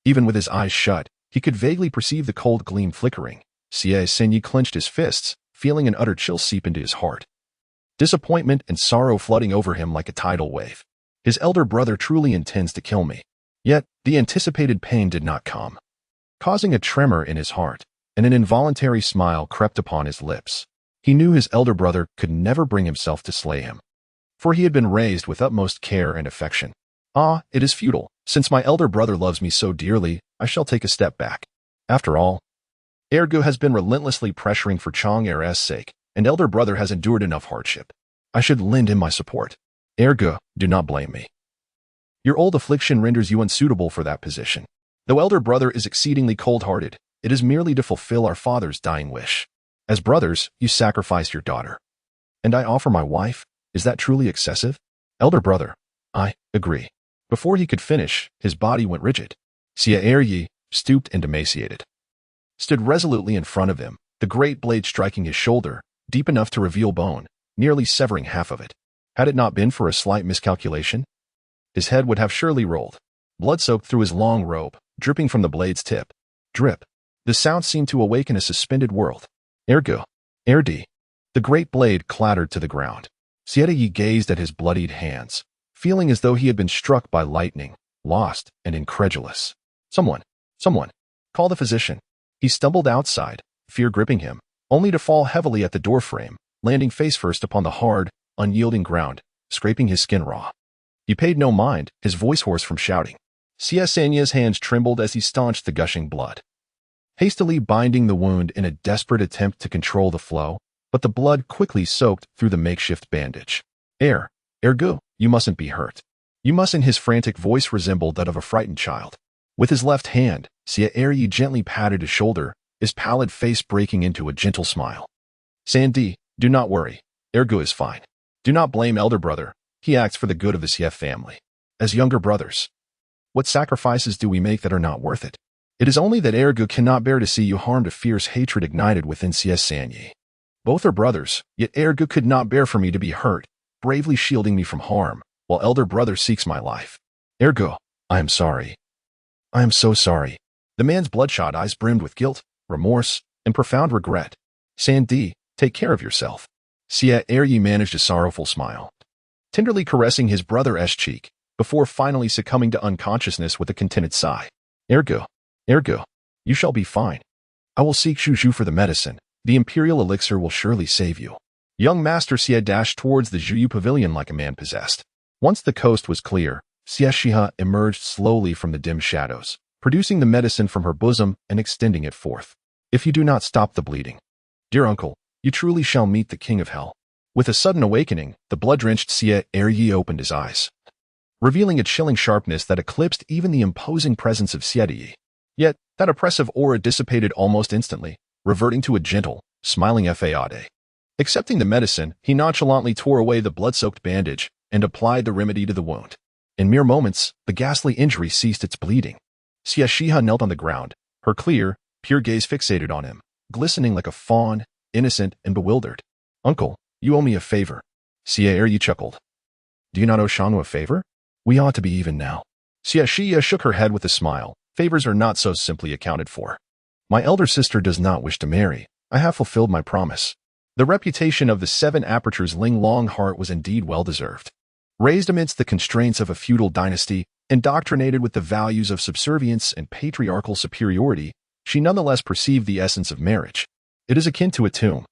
Even with his eyes shut, he could vaguely perceive the cold gleam flickering. Xie Xihe clenched his fists, feeling an utter chill seep into his heart. Disappointment and sorrow flooding over him like a tidal wave. His elder brother truly intends to kill me. Yet, the anticipated pain did not come, causing a tremor in his heart, and an involuntary smile crept upon his lips. He knew his elder brother could never bring himself to slay him, for he had been raised with utmost care and affection. Ah, it is futile. Since my elder brother loves me so dearly, I shall take a step back. After all, Ergu has been relentlessly pressuring for Chong Er's sake, and elder brother has endured enough hardship. I should lend him my support. Ergu, do not blame me. Your old affliction renders you unsuitable for that position. Though elder brother is exceedingly cold-hearted, it is merely to fulfill our father's dying wish. As brothers, you sacrifice your daughter. And I offer my wife? Is that truly excessive? Elder brother, I agree. Before he could finish, his body went rigid. Xie Xihe, stooped and emaciated, stood resolutely in front of him, the great blade striking his shoulder, deep enough to reveal bone, nearly severing half of it. Had it not been for a slight miscalculation, his head would have surely rolled. Blood soaked through his long robe, dripping from the blade's tip. Drip. The sound seemed to awaken a suspended world. Ergu. Erdi. The great blade clattered to the ground. Xie Xihe gazed at his bloodied hands, feeling as though he had been struck by lightning, lost and incredulous. Someone. Call the physician. He stumbled outside, fear gripping him, only to fall heavily at the doorframe, landing face first upon the hard, unyielding ground, scraping his skin raw. He paid no mind, his voice hoarse from shouting. Xie Xihe's hands trembled as he staunched the gushing blood. hastily binding the wound in a desperate attempt to control the flow, but the blood quickly soaked through the makeshift bandage. Ergo, you mustn't be hurt. You mustn't. His frantic voice resembled that of a frightened child. With his left hand, Xie Xihe gently patted his shoulder, his pallid face breaking into a gentle smile. Sandy, do not worry. Ergo is fine. Do not blame elder brother. He acts for the good of the Xie family. As younger brothers, what sacrifices do we make that are not worth it? It is only that Ergo cannot bear to see you harmed. A fierce hatred ignited within Xie Xihe. Both are brothers, yet Ergo could not bear for me to be hurt, bravely shielding me from harm, while elder brother seeks my life. Ergo, I am sorry. I am so sorry. The man's bloodshot eyes brimmed with guilt, remorse, and profound regret. Sandy, take care of yourself. Xie Xihe managed a sorrowful smile, tenderly caressing his brother's cheek, before finally succumbing to unconsciousness with a contented sigh. Ergo, you shall be fine. I will seek Zhu for the medicine. The imperial elixir will surely save you. Young Master Xie dashed towards the Zhu pavilion like a man possessed. Once the coast was clear, Xie Xihe emerged slowly from the dim shadows, producing the medicine from her bosom and extending it forth. If you do not stop the bleeding, dear uncle, you truly shall meet the king of hell. With a sudden awakening, the blood-drenched Xie Xihe opened his eyes, revealing a chilling sharpness that eclipsed even the imposing presence of Xie Xihe. Yet, that oppressive aura dissipated almost instantly, reverting to a gentle, smiling Fade. Accepting the medicine, he nonchalantly tore away the blood-soaked bandage and applied the remedy to the wound. In mere moments, the ghastly injury ceased its bleeding. Xie Xihe knelt on the ground, her clear, pure gaze fixated on him, glistening like a fawn, innocent and bewildered. Uncle, you owe me a favor. Xie Xihe chuckled. Do you not owe Shangnu a favor? We ought to be even now. Xie Xihe shook her head with a smile. Favors are not so simply accounted for. My elder sister does not wish to marry. I have fulfilled my promise. The reputation of the 7 Apertures Ling Longhart was indeed well-deserved. Raised amidst the constraints of a feudal dynasty, indoctrinated with the values of subservience and patriarchal superiority, she nonetheless perceived the essence of marriage. It is akin to a tomb.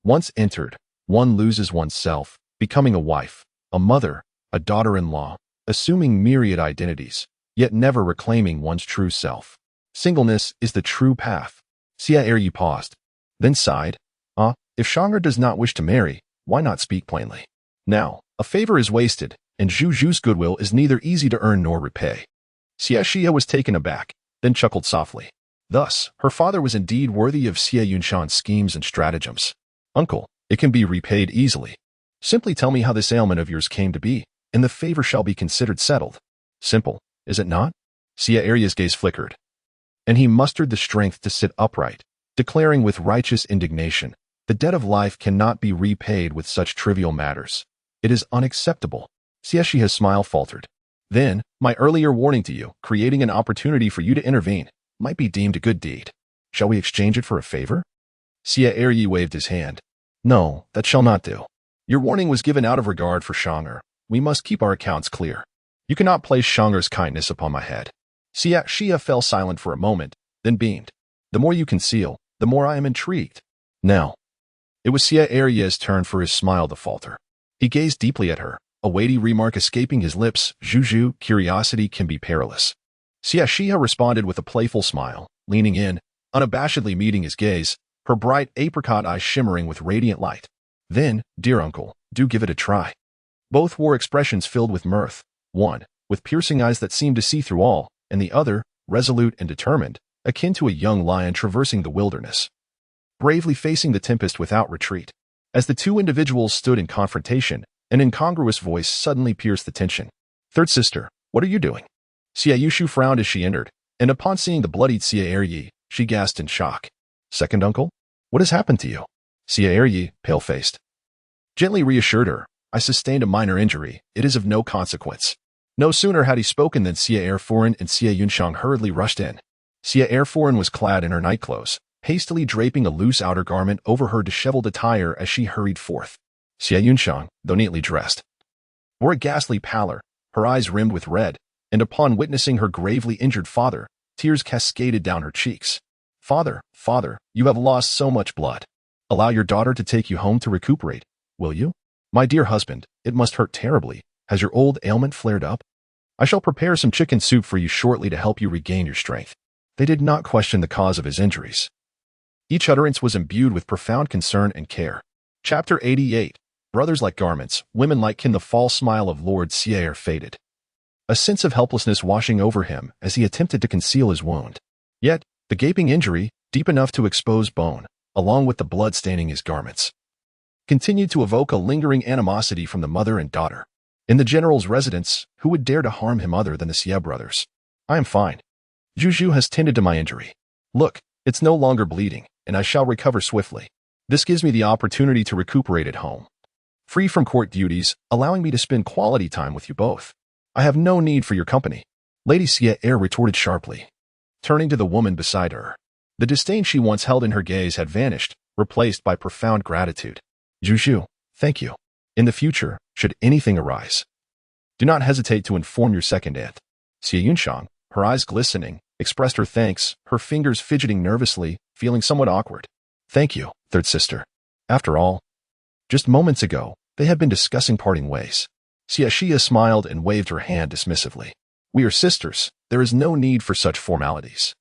Once entered, one loses oneself, becoming a wife, a mother, a daughter-in-law, assuming myriad identities, yet never reclaiming one's true self. Singleness is the true path. Xie Xihe paused, then sighed. If Shang'er does not wish to marry, why not speak plainly? Now, a favor is wasted, and Zhu's goodwill is neither easy to earn nor repay. Xie Xihe was taken aback, then chuckled softly. Thus, her father was indeed worthy of Xie Yunshan's schemes and stratagems. Uncle, it can be repaid easily. Simply tell me how this ailment of yours came to be, and the favor shall be considered settled. Simple, is it not? Xie Xihe's gaze flickered, and he mustered the strength to sit upright, declaring with righteous indignation, the debt of life cannot be repaid with such trivial matters. It is unacceptable. Xie Xihe's smile faltered. Then, my earlier warning to you, creating an opportunity for you to intervene, might be deemed a good deed. Shall we exchange it for a favor? Xie Xihe waved his hand. No, that shall not do. Your warning was given out of regard for Shang'er. We must keep our accounts clear. You cannot place Shang'er's kindness upon my head. Xie Xihe fell silent for a moment, then beamed. The more you conceal, the more I am intrigued. Now, it was Xie Xihe's turn for his smile to falter. He gazed deeply at her, a weighty remark escaping his lips. Zhu, curiosity can be perilous. Xie Xihe responded with a playful smile, leaning in, unabashedly meeting his gaze, her bright apricot eyes shimmering with radiant light. Then, dear uncle, do give it a try. Both wore expressions filled with mirth, one, with piercing eyes that seemed to see through all, and the other, resolute and determined, akin to a young lion traversing the wilderness, bravely facing the tempest without retreat. As the two individuals stood in confrontation, an incongruous voice suddenly pierced the tension. Third sister, what are you doing? Xie Yushu frowned as she entered, and upon seeing the bloodied Xie Xihe, she gasped in shock. Second uncle? What has happened to you? Xie Xihe, pale-faced, gently reassured her. I sustained a minor injury. It is of no consequence. No sooner had he spoken than Xie Erforen and Xie Yunshang hurriedly rushed in. Xie Erforen was clad in her nightclothes, hastily draping a loose outer garment over her disheveled attire as she hurried forth. Xie Yunshang, though neatly dressed, wore a ghastly pallor, her eyes rimmed with red, and upon witnessing her gravely injured father, tears cascaded down her cheeks. Father, you have lost so much blood. Allow your daughter to take you home to recuperate, will you? My dear husband, it must hurt terribly. Has your old ailment flared up? I shall prepare some chicken soup for you shortly to help you regain your strength. They did not question the cause of his injuries. Each utterance was imbued with profound concern and care. Chapter 88. Brothers like garments, women like kin. The false smile of Lord Xie faded. A sense of helplessness washing over him as he attempted to conceal his wound. Yet, the gaping injury, deep enough to expose bone, along with the blood staining his garments, continued to evoke a lingering animosity from the mother and daughter. In the general's residence, who would dare to harm him other than the Xie brothers? I am fine. Juju has tended to my injury. Look, it's no longer bleeding, and I shall recover swiftly. This gives me the opportunity to recuperate at home, free from court duties, allowing me to spend quality time with you both. I have no need for your company. Lady Xie retorted sharply, turning to the woman beside her. The disdain she once held in her gaze had vanished, replaced by profound gratitude. Juju, thank you. In the future, should anything arise, do not hesitate to inform your second aunt. Xie Yunshang, her eyes glistening, expressed her thanks, her fingers fidgeting nervously, feeling somewhat awkward. Thank you, third sister. After all, just moments ago, they had been discussing parting ways. Xie Xihe smiled and waved her hand dismissively. We are sisters. There is no need for such formalities.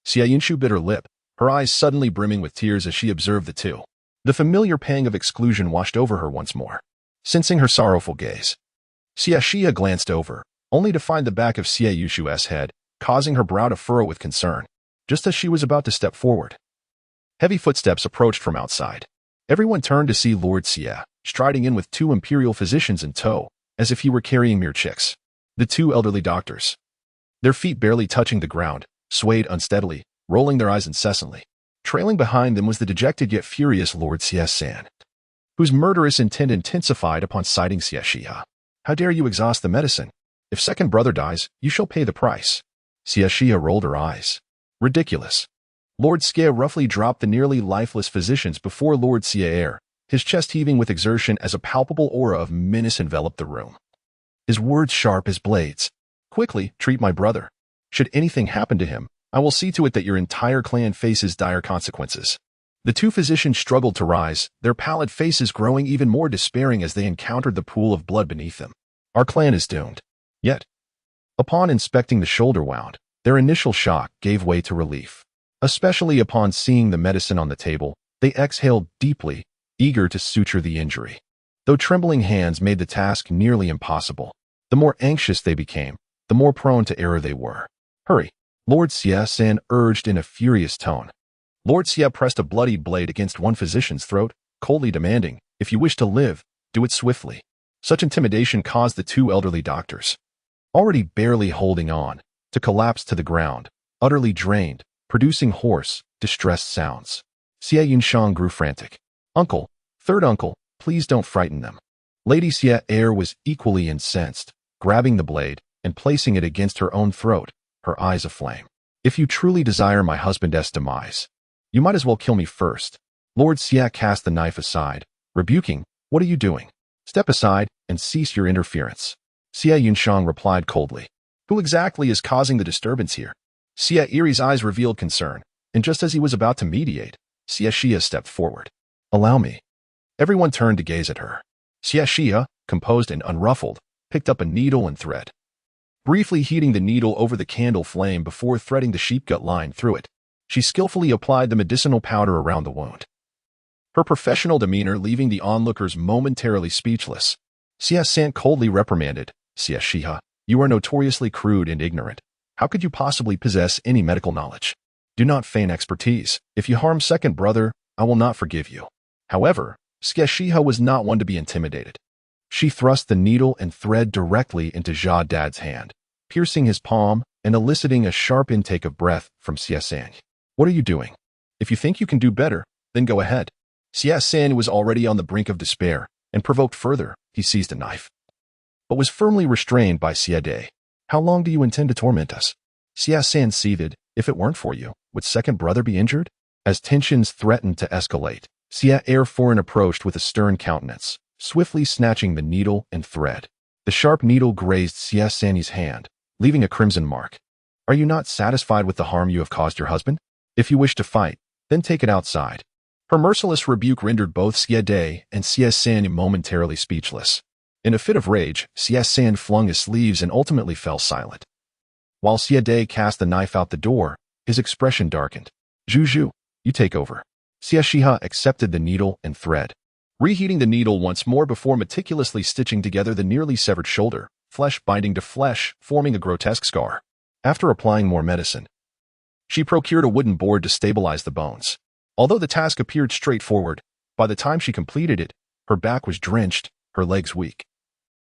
Xie Yunshu bit her lip, her eyes suddenly brimming with tears as she observed the two. The familiar pang of exclusion washed over her once more. Sensing her sorrowful gaze, Xie Xihe glanced over, only to find the back of Xie Yushu's head, causing her brow to furrow with concern, just as she was about to step forward. Heavy footsteps approached from outside. Everyone turned to see Lord Xie, striding in with two imperial physicians in tow, as if he were carrying mere chicks. The two elderly doctors, their feet barely touching the ground, swayed unsteadily, rolling their eyes incessantly. Trailing behind them was the dejected yet furious Lord Xie San, whose murderous intent intensified upon sighting Xie Xihe. How dare you exhaust the medicine? If second brother dies, you shall pay the price. Xie Xihe rolled her eyes. Ridiculous. Lord Xie roughly dropped the nearly lifeless physicians before Lord Xie, his chest heaving with exertion as a palpable aura of menace enveloped the room. His words sharp as blades. Quickly, treat my brother. Should anything happen to him, I will see to it that your entire clan faces dire consequences. The two physicians struggled to rise, their pallid faces growing even more despairing as they encountered the pool of blood beneath them. Our clan is doomed. Yet, upon inspecting the shoulder wound, their initial shock gave way to relief. Especially upon seeing the medicine on the table, they exhaled deeply, eager to suture the injury. Though trembling hands made the task nearly impossible, the more anxious they became, the more prone to error they were. Hurry, Lord Xie San urged in a furious tone. Lord Xie pressed a bloodied blade against one physician's throat, coldly demanding, if you wish to live, do it swiftly. Such intimidation caused the two elderly doctors, already barely holding on, to collapse to the ground, utterly drained, producing hoarse, distressed sounds. Xie Yunshang grew frantic. Uncle, third uncle, please don't frighten them. Lady Xie was equally incensed, grabbing the blade and placing it against her own throat, her eyes aflame. If you truly desire my husband's demise, you might as well kill me first. Lord Xie cast the knife aside, rebuking, what are you doing? Step aside and cease your interference. Xie Yunshang replied coldly. Who exactly is causing the disturbance here? Xie Yi's eyes revealed concern, and just as he was about to mediate, Xie Xihe stepped forward. Allow me. Everyone turned to gaze at her. Xie Xihe, composed and unruffled, picked up a needle and thread, briefly heating the needle over the candle flame before threading the sheepgut line through it. She skillfully applied the medicinal powder around the wound, her professional demeanor leaving the onlookers momentarily speechless. Xie San coldly reprimanded, Xie Xihe, you are notoriously crude and ignorant. How could you possibly possess any medical knowledge? Do not feign expertise. If you harm second brother, I will not forgive you. However, Xie Xihe was not one to be intimidated. She thrust the needle and thread directly into Jia Dad's hand, piercing his palm and eliciting a sharp intake of breath from Xie San. What are you doing? If you think you can do better, then go ahead. Xie San was already on the brink of despair, and provoked further, he seized a knife, but was firmly restrained by Xie Dai. How long do you intend to torment us? Xie San seethed. If it weren't for you, would second brother be injured? As tensions threatened to escalate, Xie Foreign approached with a stern countenance, swiftly snatching the needle and thread. The sharp needle grazed Xie San's hand, leaving a crimson mark. Are you not satisfied with the harm you have caused your husband? If you wish to fight, then take it outside. Her merciless rebuke rendered both Xie Dai and Xie San momentarily speechless. In a fit of rage, Xie San flung his sleeves and ultimately fell silent. While Xie Dai cast the knife out the door, His expression darkened. Zhu, you take over. Xie Xihe accepted the needle and thread, reheating the needle once more before meticulously stitching together the nearly severed shoulder, flesh binding to flesh, forming a grotesque scar. After applying more medicine, she procured a wooden board to stabilize the bones. Although the task appeared straightforward, by the time she completed it, her back was drenched, her legs weak,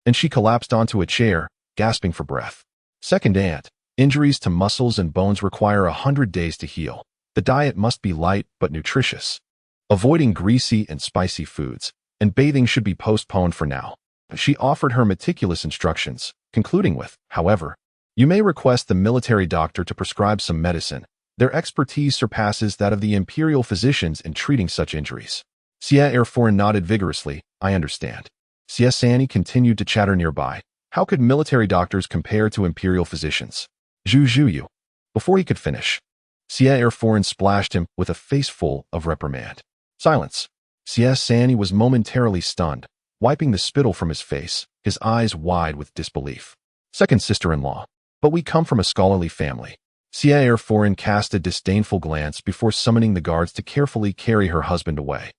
and she collapsed onto a chair, gasping for breath. Second aunt, injuries to muscles and bones require 100 days to heal. The diet must be light but nutritious, avoiding greasy and spicy foods, and bathing should be postponed for now. She offered her meticulous instructions, concluding with, however, you may request the military doctor to prescribe some medicine. Their expertise surpasses that of the imperial physicians in treating such injuries. Xie Xihe nodded vigorously. I understand. Xie Xihe continued to chatter nearby. How could military doctors compare to imperial physicians? Zhu. Before he could finish, Xie Xihe splashed him with a face full of reprimand. Silence. Xie Xihe was momentarily stunned, wiping the spittle from his face, his eyes wide with disbelief. Second sister-in-law. But we come from a scholarly family. Xie Xihe cast a disdainful glance before summoning the guards to carefully carry her husband away,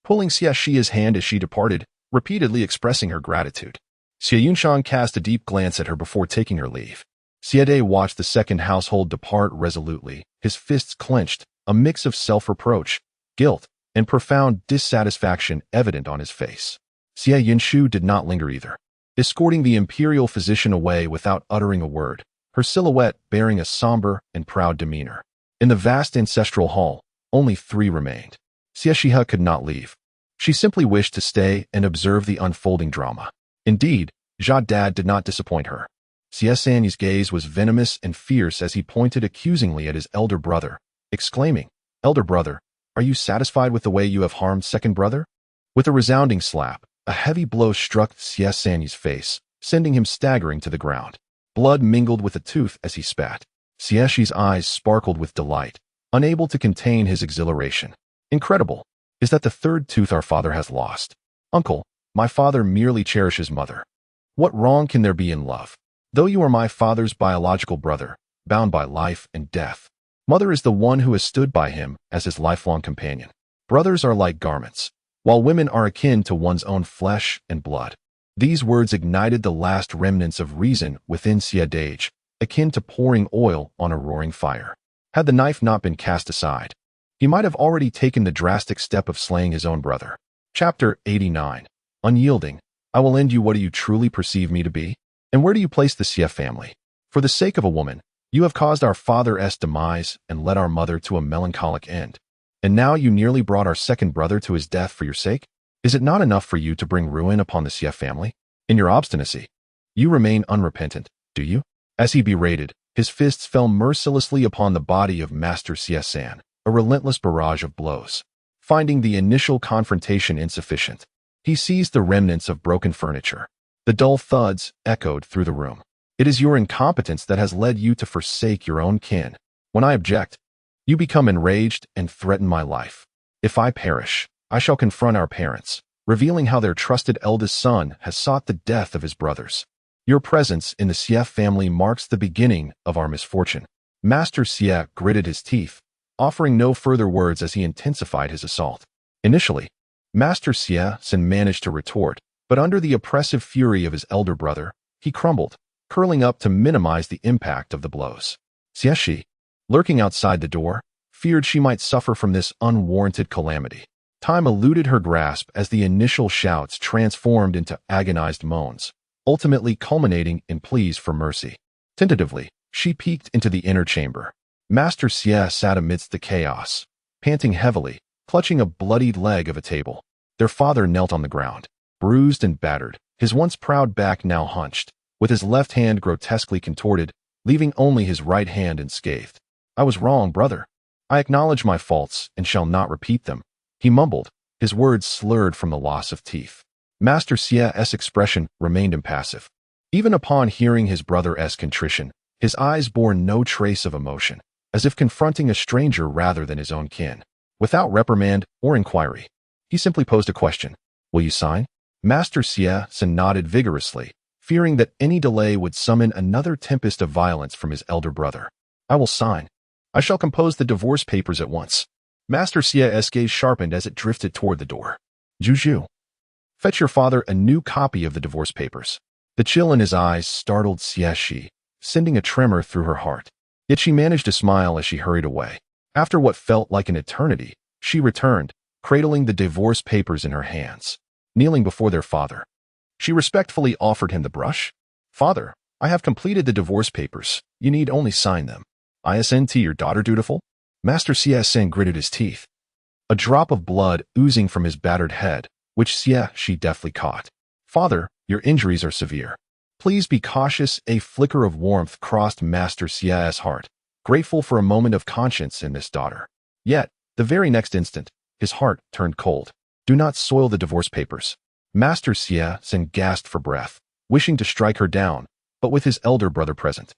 pulling Xie Xihe's hand as she departed, repeatedly expressing her gratitude. Xie Yunshan cast a deep glance at her before taking her leave. Xie De watched the second household depart resolutely, his fists clenched, a mix of self-reproach, guilt, and profound dissatisfaction evident on his face. Xie Yunshu did not linger either, escorting the imperial physician away without uttering a word, her silhouette bearing a somber and proud demeanor. In the vast ancestral hall, only 3 remained. Xie Xihe could not leave. She simply wished to stay and observe the unfolding drama. Indeed, Jia Dad did not disappoint her. Xie Xihe's gaze was venomous and fierce as he pointed accusingly at his elder brother, exclaiming, Elder brother, are you satisfied with the way you have harmed second brother? With a resounding slap, a heavy blow struck Xie Xihe's face, sending him staggering to the ground. Blood mingled with a tooth as he spat. Xie Xihe's eyes sparkled with delight, unable to contain his exhilaration. Incredible. Is that the 3rd tooth our father has lost? Uncle, my father merely cherishes mother. What wrong can there be in love? Though you are my father's biological brother, bound by life and death, mother is the one who has stood by him as his lifelong companion. Brothers are like garments, while women are akin to one's own flesh and blood. These words ignited the last remnants of reason within Xie Dage, akin to pouring oil on a roaring fire. Had the knife not been cast aside, he might have already taken the drastic step of slaying his own brother. Chapter 89. Unyielding. I will end you. What do you truly perceive me to be? And where do you place the Xie family? For the sake of a woman, you have caused our father's demise and led our mother to a melancholic end. And now you nearly brought our second brother to his death for your sake? Is it not enough for you to bring ruin upon the Xie family? In your obstinacy, you remain unrepentant, do you? As he berated, his fists fell mercilessly upon the body of Master Xie San, a relentless barrage of blows. Finding the initial confrontation insufficient, he seized the remnants of broken furniture. The dull thuds echoed through the room. It is your incompetence that has led you to forsake your own kin. When I object, you become enraged and threaten my life. If I perish, I shall confront our parents, revealing how their trusted eldest son has sought the death of his brothers. Your presence in the Xie family marks the beginning of our misfortune. Master Xie gritted his teeth, offering no further words as he intensified his assault. Initially, Master Xie San managed to retort, but under the oppressive fury of his elder brother, he crumbled, curling up to minimize the impact of the blows. Xie Xihe, lurking outside the door, feared she might suffer from this unwarranted calamity. Time eluded her grasp as the initial shouts transformed into agonized moans, ultimately culminating in pleas for mercy. Tentatively, she peeked into the inner chamber. Master Xie sat amidst the chaos, panting heavily, clutching a bloodied leg of a table. Their father knelt on the ground, bruised and battered, his once proud back now hunched, with his left hand grotesquely contorted, leaving only his right hand unscathed. I was wrong, brother. I acknowledge my faults and shall not repeat them, he mumbled, his words slurred from the loss of teeth. Master Xie's expression remained impassive. Even upon hearing his brother's contrition, his eyes bore no trace of emotion, as if confronting a stranger rather than his own kin. Without reprimand or inquiry, he simply posed a question. Will you sign? Master Xie San nodded vigorously, fearing that any delay would summon another tempest of violence from his elder brother. I will sign. I shall compose the divorce papers at once. Master Xie's gaze sharpened as it drifted toward the door. Juju, fetch your father a new copy of the divorce papers. The chill in his eyes startled Xie Xihe, sending a tremor through her heart. Yet she managed to smile as she hurried away. After what felt like an eternity, she returned, cradling the divorce papers in her hands. Kneeling before their father, she respectfully offered him the brush. Father, I have completed the divorce papers. You need only sign them. Isn't your daughter dutiful? Master Xie gritted his teeth. A drop of blood oozing from his battered head, which Xie Xihe deftly caught. Father, your injuries are severe. Please be cautious. A flicker of warmth crossed Master Xie's heart, grateful for a moment of conscience in this daughter. Yet, the very next instant, his heart turned cold. Do not soil the divorce papers. Master Xie gasped for breath, wishing to strike her down, but with his elder brother present,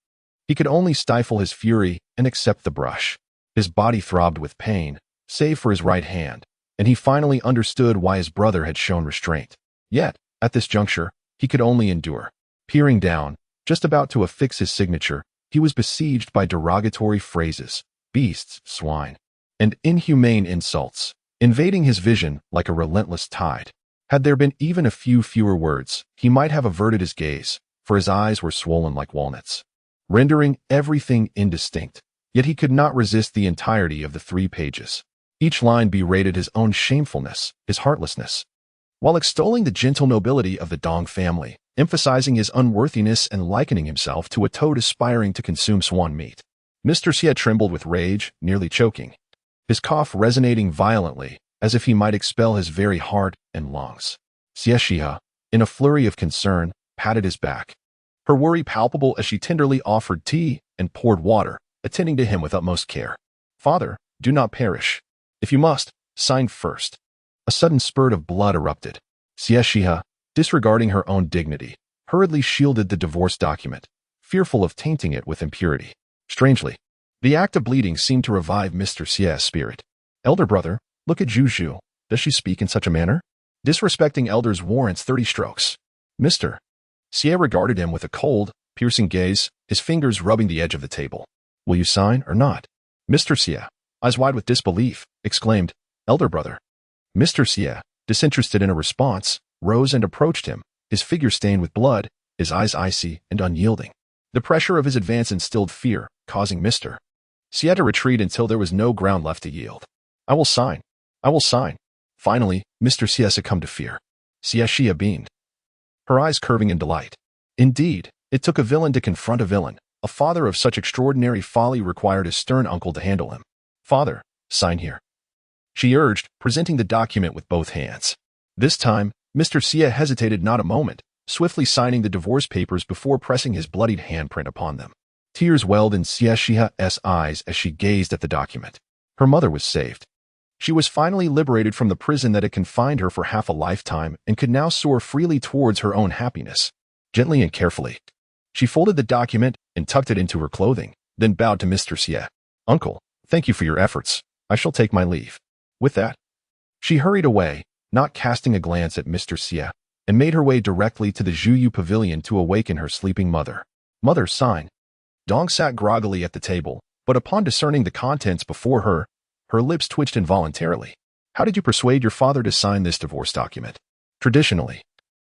he could only stifle his fury and accept the brush. His body throbbed with pain, save for his right hand, and he finally understood why his brother had shown restraint. Yet, at this juncture, he could only endure. Peering down, just about to affix his signature, he was besieged by derogatory phrases, beasts, swine, and inhumane insults, invading his vision like a relentless tide. Had there been even a few fewer words, he might have averted his gaze, for his eyes were swollen like walnuts, rendering everything indistinct. Yet he could not resist the entirety of the 3 pages. Each line berated his own shamefulness, his heartlessness, while extolling the gentle nobility of the Dong family, emphasizing his unworthiness and likening himself to a toad aspiring to consume swan meat. Mr. Xie trembled with rage, nearly choking, his cough resonating violently, as if he might expel his very heart and lungs. Xie Xihe, in a flurry of concern, patted his back, her worry palpable as she tenderly offered tea and poured water, attending to him with utmost care. Father, do not perish. If you must, sign first. A sudden spurt of blood erupted. Xie Xihe, disregarding her own dignity, hurriedly shielded the divorce document, fearful of tainting it with impurity. Strangely, the act of bleeding seemed to revive Mr. Xie's spirit. Elder brother, look at Juju. Does she speak in such a manner? Disrespecting elders warrants 30 strokes. Mr. Xie regarded him with a cold, piercing gaze, his fingers rubbing the edge of the table. Will you sign or not? Mr. Xie, eyes wide with disbelief, exclaimed, Elder brother. Mr. Xie, disinterested in a response, rose and approached him, his figure stained with blood, his eyes icy and unyielding. The pressure of his advance instilled fear, causing Mr. Xie to retreat until there was no ground left to yield. I will sign. I will sign. Finally, Mr. Xie succumbed to fear. Xie Xihe beamed, her eyes curving in delight. Indeed, it took a villain to confront a villain. A father of such extraordinary folly required a stern uncle to handle him. Father, sign here, she urged, presenting the document with both hands. This time, Mr. Xie hesitated not a moment, swiftly signing the divorce papers before pressing his bloodied handprint upon them. Tears welled in Xie Xihe's eyes as she gazed at the document. Her mother was saved. She was finally liberated from the prison that had confined her for half a lifetime and could now soar freely towards her own happiness. Gently and carefully, she folded the document and tucked it into her clothing, then bowed to Mr. Xie. Uncle, thank you for your efforts. I shall take my leave. With that, she hurried away, not casting a glance at Mr. Xie, and made her way directly to the Zhuyu pavilion to awaken her sleeping mother. Mother, sign. Dong sat groggily at the table, but upon discerning the contents before her, her lips twitched involuntarily. How did you persuade your father to sign this divorce document? Traditionally,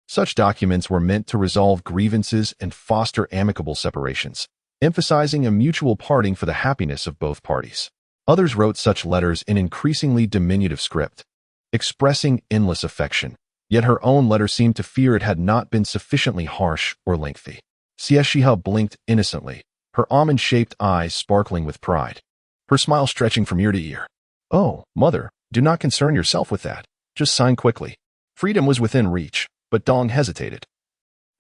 such documents were meant to resolve grievances and foster amicable separations, emphasizing a mutual parting for the happiness of both parties. Others wrote such letters in increasingly diminutive script, expressing endless affection, yet her own letter seemed to fear it had not been sufficiently harsh or lengthy. Xie Xihe blinked innocently, her almond-shaped eyes sparkling with pride, her smile stretching from ear to ear. Oh, mother, do not concern yourself with that. Just sign quickly. Freedom was within reach, but Dong hesitated,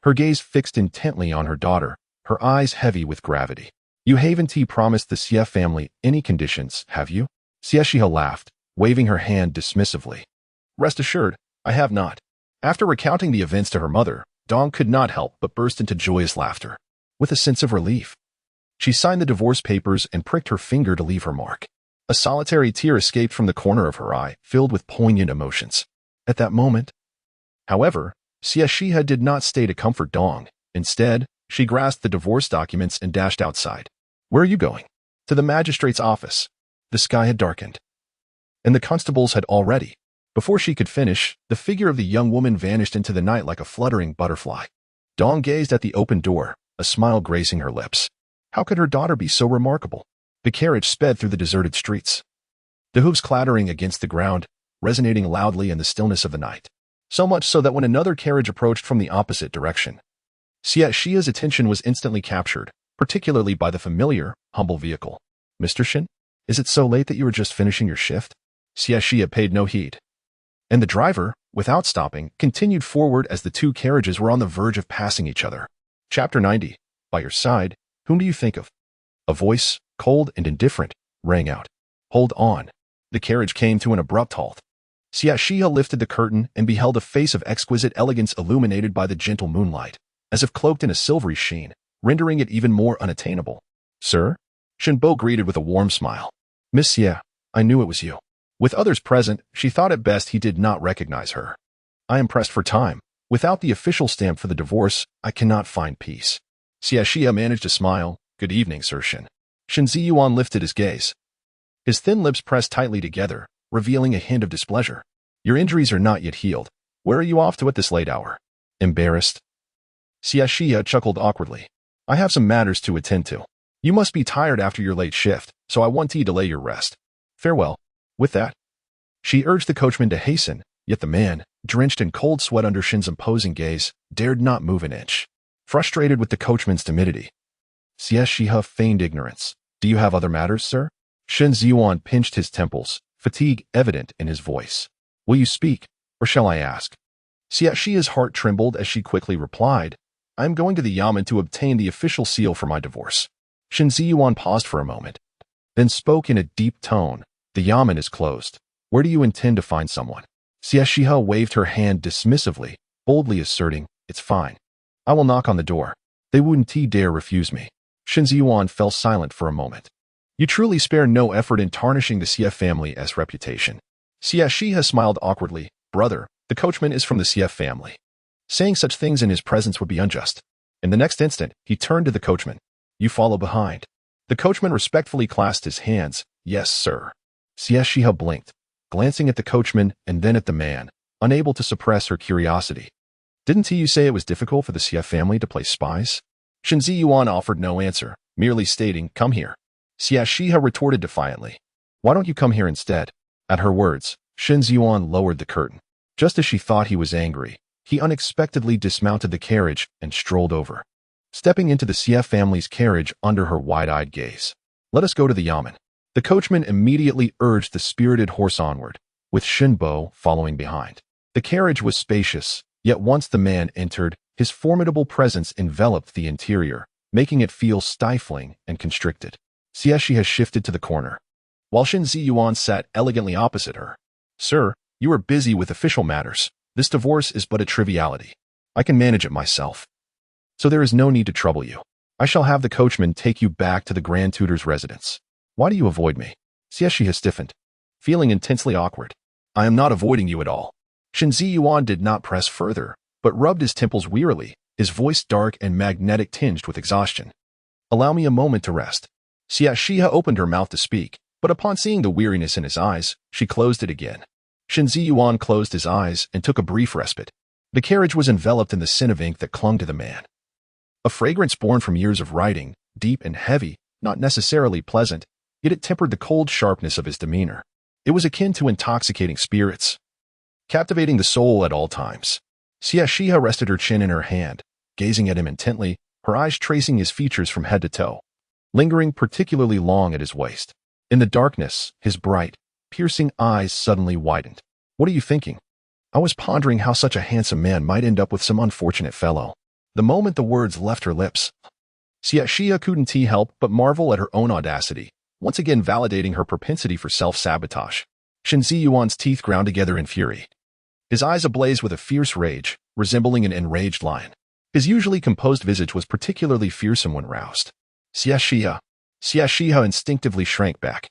her gaze fixed intently on her daughter, her eyes heavy with gravity. You haven't promised the Xie family any conditions, have you? Xie Xihe laughed, waving her hand dismissively. Rest assured, I have not. After recounting the events to her mother, Dong could not help but burst into joyous laughter. With a sense of relief, she signed the divorce papers and pricked her finger to leave her mark. A solitary tear escaped from the corner of her eye, filled with poignant emotions. At that moment, however, Xie Xihe did not stay to comfort Dong. Instead, she grasped the divorce documents and dashed outside. Where are you going? To the magistrate's office. The sky had darkened, and the constables had already. Before she could finish, the figure of the young woman vanished into the night like a fluttering butterfly. Dawn gazed at the open door, a smile gracing her lips. How could her daughter be so remarkable? The carriage sped through the deserted streets, the hooves clattering against the ground, resonating loudly in the stillness of the night. So much so that when another carriage approached from the opposite direction, Xie Xihe's attention was instantly captured, particularly by the familiar, humble vehicle. Mr. Shen, is it so late that you were just finishing your shift? Xie Xihe paid no heed, and the driver, without stopping, continued forward as the two carriages were on the verge of passing each other. Chapter 90. By your side, whom do you think of? A voice, cold and indifferent, rang out. Hold on. The carriage came to an abrupt halt. Xie Xihe lifted the curtain and beheld a face of exquisite elegance illuminated by the gentle moonlight, as if cloaked in a silvery sheen, rendering it even more unattainable. Sir? Shenbo greeted with a warm smile. Miss Xie, I knew it was you. With others present, she thought it best he did not recognize her. I am pressed for time. Without the official stamp for the divorce, I cannot find peace. Xie Xihe managed a smile. Good evening, Sir Shen. Shen Ziyuan lifted his gaze. His thin lips pressed tightly together, revealing a hint of displeasure. Your injuries are not yet healed. Where are you off to at this late hour? Embarrassed? Xie Xihe chuckled awkwardly. I have some matters to attend to. You must be tired after your late shift, so I want to delay your rest. Farewell. With that, she urged the coachman to hasten, yet the man, drenched in cold sweat under Shen's imposing gaze, dared not move an inch. Frustrated with the coachman's timidity, Xie Xihe feigned ignorance. Do you have other matters, sir? Shen Ziyuan pinched his temples, fatigue evident in his voice. Will you speak, or shall I ask? Xie Xihe's heart trembled as she quickly replied, I am going to the yamen to obtain the official seal for my divorce. Shen Ziyuan paused for a moment, then spoke in a deep tone. The yamen is closed. Where do you intend to find someone? Xie Xihe waved her hand dismissively, boldly asserting, It's fine. I will knock on the door. They wouldn't dare refuse me. Shen Ziyuan fell silent for a moment. You truly spare no effort in tarnishing the Xie family's reputation. Xie Xihe smiled awkwardly. Brother, the coachman is from the Xie family. Saying such things in his presence would be unjust. In the next instant, he turned to the coachman. You follow behind. The coachman respectfully clasped his hands. Yes, sir. Xie Xihe blinked, glancing at the coachman and then at the man, unable to suppress her curiosity. Didn't you say it was difficult for the Xie family to play spies? Shen Ziyuan offered no answer, merely stating, Come here. Xie Xihe retorted defiantly. Why don't you come here instead? At her words, Shen Ziyuan lowered the curtain. Just as she thought he was angry, he unexpectedly dismounted the carriage and strolled over, stepping into the Xie family's carriage under her wide-eyed gaze. Let us go to the yamen. The coachman immediately urged the spirited horse onward, with Shenbo following behind. The carriage was spacious, yet once the man entered, his formidable presence enveloped the interior, making it feel stifling and constricted. Xie Xihe shifted to the corner, while Shen Ziyuan sat elegantly opposite her. Sir, you are busy with official matters. This divorce is but a triviality. I can manage it myself. So there is no need to trouble you. I shall have the coachman take you back to the Grand Tutor's residence. Why do you avoid me? Xie Xihe stiffened, feeling intensely awkward. I am not avoiding you at all. Shen Ziyuan did not press further, but rubbed his temples wearily, his voice dark and magnetic tinged with exhaustion. Allow me a moment to rest. Xie Xihe opened her mouth to speak, but upon seeing the weariness in his eyes, she closed it again. Shen Ziyuan closed his eyes and took a brief respite. The carriage was enveloped in the sin of ink that clung to the man. A fragrance born from years of writing, deep and heavy, not necessarily pleasant, yet it tempered the cold sharpness of his demeanor. It was akin to intoxicating spirits, captivating the soul at all times. Xie Xihe rested her chin in her hand, gazing at him intently, her eyes tracing his features from head to toe, lingering particularly long at his waist. In the darkness, his bright, piercing eyes suddenly widened. What are you thinking? I was pondering how such a handsome man might end up with some unfortunate fellow. The moment the words left her lips, Xie Xihe couldn't help but marvel at her own audacity, once again validating her propensity for self-sabotage. Shen Ziyuan's teeth ground together in fury, his eyes ablaze with a fierce rage, resembling an enraged lion. His usually composed visage was particularly fearsome when roused. Xie Xihe instinctively shrank back,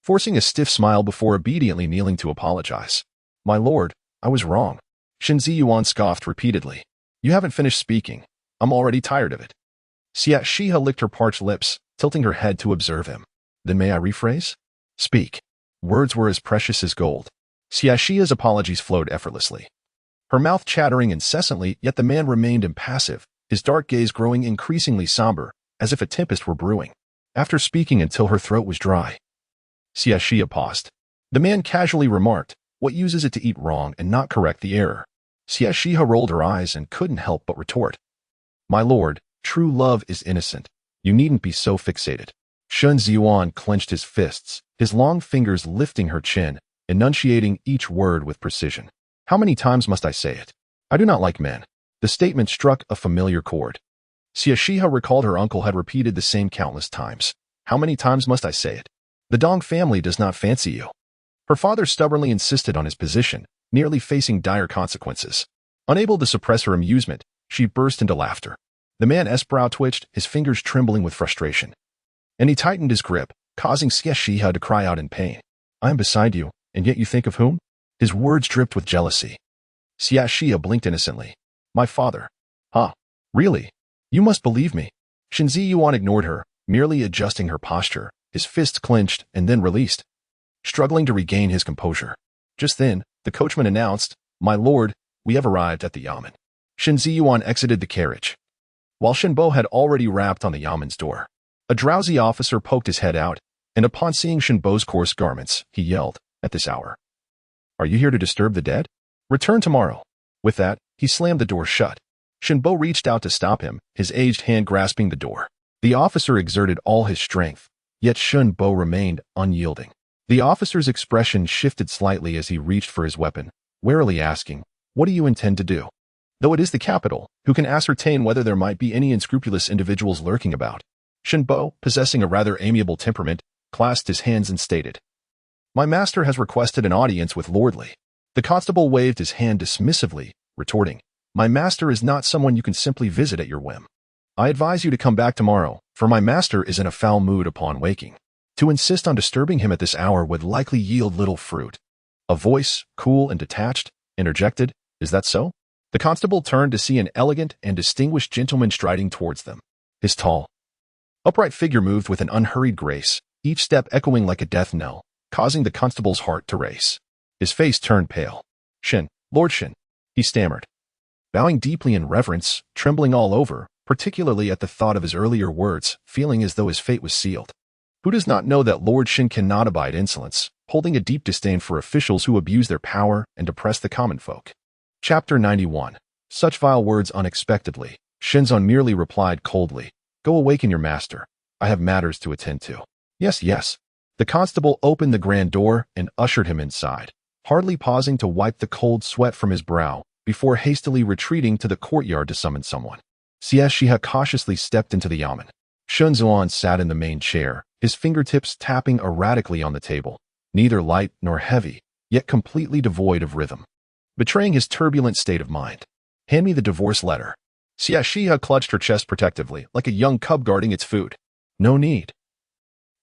forcing a stiff smile before obediently kneeling to apologize. My lord, I was wrong. Shen Ziyuan scoffed repeatedly. You haven't finished speaking. I'm already tired of it. Xie Xihe licked her parched lips, tilting her head to observe him. Then may I rephrase? Speak. Words were as precious as gold. Xie Xihe's apologies flowed effortlessly, her mouth chattering incessantly, yet the man remained impassive, his dark gaze growing increasingly somber, as if a tempest were brewing. After speaking until her throat was dry, Xie Xihe paused. The man casually remarked, "What use is it to eat wrong and not correct the error?" Xie Xihe rolled her eyes and couldn't help but retort, "My lord, true love is innocent. You needn't be so fixated." Shen Ziyuan clenched his fists, his long fingers lifting her chin, enunciating each word with precision. "How many times must I say it? I do not like men." The statement struck a familiar chord. Xie Xihe recalled her uncle had repeated the same countless times. "How many times must I say it? The Dong family does not fancy you." Her father stubbornly insisted on his position, nearly facing dire consequences. Unable to suppress her amusement, she burst into laughter. The man's brow twitched, his fingers trembling with frustration. And he tightened his grip, causing Xie Xihe to cry out in pain. "I am beside you, and yet you think of whom?" His words dripped with jealousy. Xie Xihe blinked innocently. "My father." "Huh? Really? You must believe me." Shen Ziyuan ignored her, merely adjusting her posture, his fists clenched and then released, struggling to regain his composure. Just then, the coachman announced, "My lord, we have arrived at the yamen." Shen Ziyuan exited the carriage, while Shen Bo had already rapped on the yamen's door. A drowsy officer poked his head out, and upon seeing Shen Bo's coarse garments, he yelled, "At this hour? Are you here to disturb the dead? Return tomorrow." With that, he slammed the door shut. Shen Bo reached out to stop him, his aged hand grasping the door. The officer exerted all his strength, yet Shen Bo remained unyielding. The officer's expression shifted slightly as he reached for his weapon, warily asking, "What do you intend to do?" Though it is the capital, who can ascertain whether there might be any unscrupulous individuals lurking about? Shen Bo, possessing a rather amiable temperament, clasped his hands and stated, "My master has requested an audience with Lordly." The constable waved his hand dismissively, retorting, "My master is not someone you can simply visit at your whim. I advise you to come back tomorrow, for my master is in a foul mood upon waking. To insist on disturbing him at this hour would likely yield little fruit." A voice, cool and detached, interjected, "Is that so?" The constable turned to see an elegant and distinguished gentleman striding towards them. His tall, upright figure moved with an unhurried grace, each step echoing like a death knell, causing the constable's heart to race. His face turned pale. Lord Shen," he stammered, bowing deeply in reverence, trembling all over, particularly at the thought of his earlier words, feeling as though his fate was sealed. Who does not know that Lord Shen cannot abide insolence, holding a deep disdain for officials who abuse their power and depress the common folk? Chapter 91. Such vile words unexpectedly. Shenzon merely replied coldly, "Go awaken your master. I have matters to attend to." "Yes, yes." The constable opened the grand door and ushered him inside, hardly pausing to wipe the cold sweat from his brow, before hastily retreating to the courtyard to summon someone. Xie Xihe cautiously stepped into the yamen. Shen Zuan sat in the main chair, his fingertips tapping erratically on the table, neither light nor heavy, yet completely devoid of rhythm, betraying his turbulent state of mind. "Hand me the divorce letter." Xie Xihe clutched her chest protectively, like a young cub guarding its food. "No need.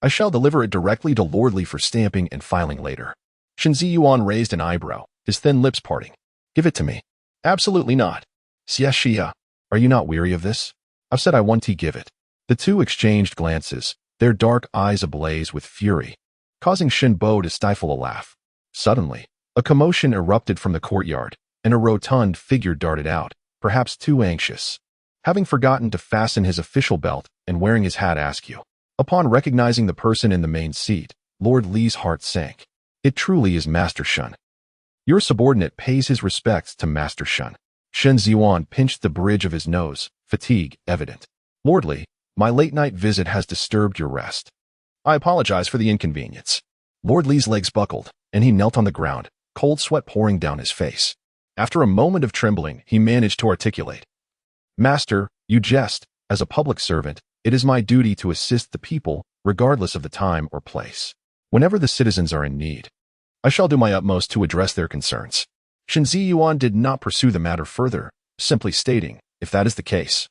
I shall deliver it directly to Lordly for stamping and filing later." Shen Ziyuan raised an eyebrow, his thin lips parting. "Give it to me." "Absolutely not." "Xie Xihe, are you not weary of this? I've said I want to give it." The two exchanged glances, their dark eyes ablaze with fury, causing Shen Bo to stifle a laugh. Suddenly, a commotion erupted from the courtyard, and a rotund figure darted out, perhaps too anxious, having forgotten to fasten his official belt and wearing his hat askew. Upon recognizing the person in the main seat, Lord Li's heart sank. It truly is Master Shen. Your subordinate pays his respects to Master Shen. Shen Ziyuan pinched the bridge of his nose, fatigue evident. "Lord Li, my late-night visit has disturbed your rest. I apologize for the inconvenience." Lord Li's legs buckled, and he knelt on the ground, cold sweat pouring down his face. After a moment of trembling, he managed to articulate, "Master, you jest. As a public servant, it is my duty to assist the people, regardless of the time or place. Whenever the citizens are in need, I shall do my utmost to address their concerns." Shen Ziyuan did not pursue the matter further, simply stating, "If that is the case,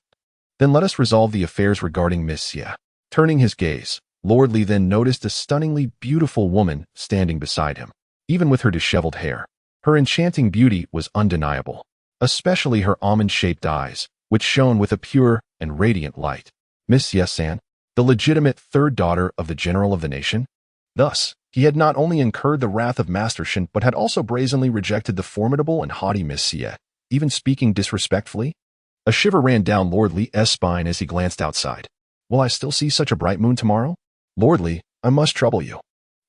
then let us resolve the affairs regarding Miss Xie." Turning his gaze, Lord Li then noticed a stunningly beautiful woman standing beside him. Even with her disheveled hair, her enchanting beauty was undeniable, especially her almond-shaped eyes, which shone with a pure and radiant light. "Miss Xie-san, the legitimate third daughter of the general of the nation. Thus, he had not only incurred the wrath of Master Shen, but had also brazenly rejected the formidable and haughty Miss Xie, even speaking disrespectfully. A shiver ran down Lord Li's spine as he glanced outside. Will I still see such a bright moon tomorrow? Lord Li, I must trouble you.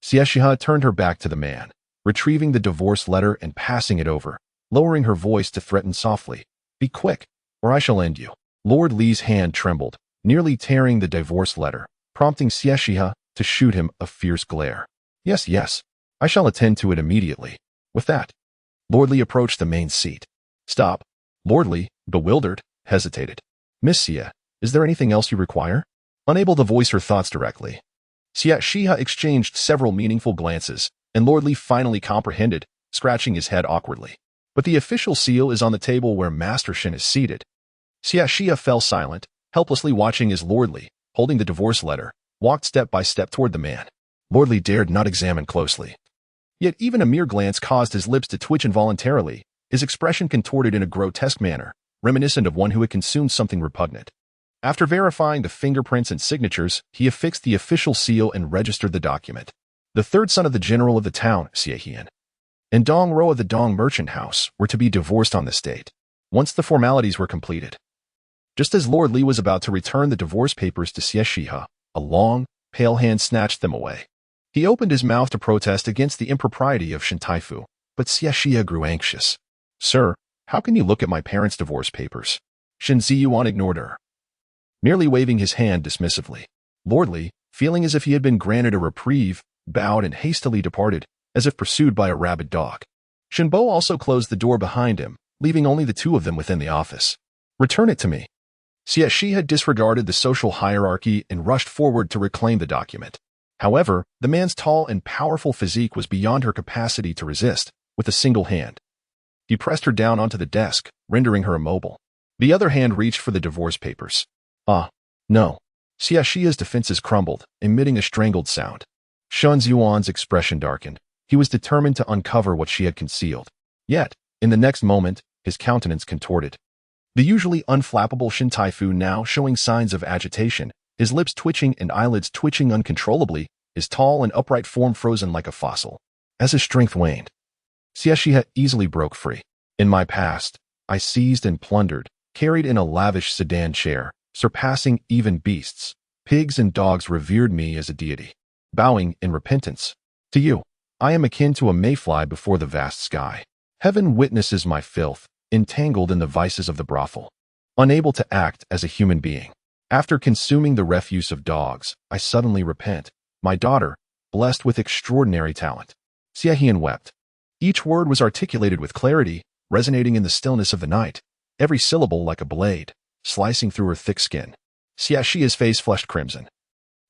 Xie Xihe turned her back to the man, retrieving the divorce letter and passing it over, lowering her voice to threaten softly. Be quick, or I shall end you. Lord Li's hand trembled, nearly tearing the divorce letter, prompting Xie Xihe to shoot him a fierce glare. Yes, yes, I shall attend to it immediately. With that, Lord Li approached the main seat. Stop. Lord Li, bewildered, hesitated. Miss Xie, is there anything else you require? Unable to voice her thoughts directly, Xie Xihe exchanged several meaningful glances, and Lord Li finally comprehended, scratching his head awkwardly. But the official seal is on the table where Master Shen is seated. Xie Xihe fell silent, helplessly watching as Lord Li, holding the divorce letter, walked step by step toward the man. Lord Li dared not examine closely. Yet even a mere glance caused his lips to twitch involuntarily, his expression contorted in a grotesque manner, reminiscent of one who had consumed something repugnant. After verifying the fingerprints and signatures, he affixed the official seal and registered the document. The third son of the general of the town, Xie Xihe, and Dong Ro of the Dong merchant house were to be divorced on this date, once the formalities were completed. Just as Lord Li was about to return the divorce papers to Xie Xihe, a long, pale hand snatched them away. He opened his mouth to protest against the impropriety of Shen Taifu, but Xie Xihe grew anxious. Sir, how can you look at my parents' divorce papers? Shen Ziyuan ignored her, merely waving his hand dismissively. Lord Li, feeling as if he had been granted a reprieve, bowed and hastily departed, as if pursued by a rabid dog. Shen Bo also closed the door behind him, leaving only the two of them within the office. Return it to me. Xie Xihe had disregarded the social hierarchy and rushed forward to reclaim the document. However, the man's tall and powerful physique was beyond her capacity to resist, with a single hand. He pressed her down onto the desk, rendering her immobile. The other hand reached for the divorce papers. Ah, no. Xie Xihe's defenses crumbled, emitting a strangled sound. Shen Ziyuan's expression darkened. He was determined to uncover what she had concealed. Yet, in the next moment, his countenance contorted. The usually unflappable Shen Taifu now showing signs of agitation, his lips twitching and eyelids twitching uncontrollably, his tall and upright form frozen like a fossil. As his strength waned, Xie Xihe easily broke free. In my past, I seized and plundered, carried in a lavish sedan chair, surpassing even beasts. Pigs and dogs revered me as a deity. Bowing in repentance. To you, I am akin to a mayfly before the vast sky. Heaven witnesses my filth, entangled in the vices of the brothel. Unable to act as a human being. After consuming the refuse of dogs, I suddenly repent. My daughter, blessed with extraordinary talent. Xie Xihe wept. Each word was articulated with clarity, resonating in the stillness of the night, every syllable like a blade, slicing through her thick skin. Xie Xihe's face flushed crimson,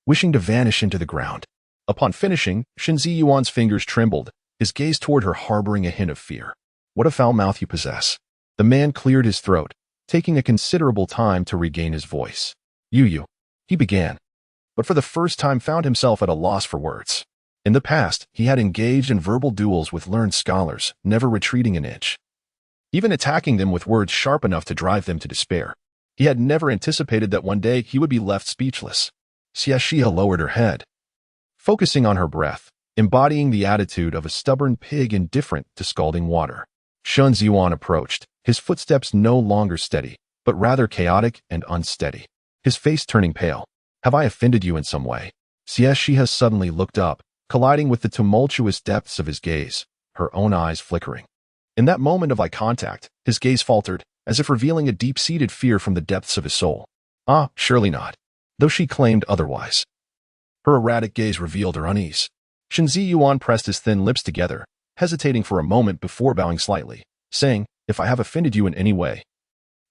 wishing to vanish into the ground. Upon finishing, Shen Ziyuan's fingers trembled, his gaze toward her harboring a hint of fear. What a foul mouth you possess. The man cleared his throat, taking a considerable time to regain his voice. You, he began, but for the first time found himself at a loss for words. In the past, he had engaged in verbal duels with learned scholars, never retreating an inch, even attacking them with words sharp enough to drive them to despair. He had never anticipated that one day he would be left speechless. Xie Xihe lowered her head, focusing on her breath, embodying the attitude of a stubborn pig indifferent to scalding water. Shen Ziyuan approached, his footsteps no longer steady, but rather chaotic and unsteady, his face turning pale. Have I offended you in some way? Xie Xihe suddenly looked up, colliding with the tumultuous depths of his gaze, her own eyes flickering. In that moment of eye contact, his gaze faltered, as if revealing a deep-seated fear from the depths of his soul. Ah, surely not. Though she claimed otherwise. Her erratic gaze revealed her unease. Shen Ziyuan pressed his thin lips together, hesitating for a moment before bowing slightly, saying, if I have offended you in any way,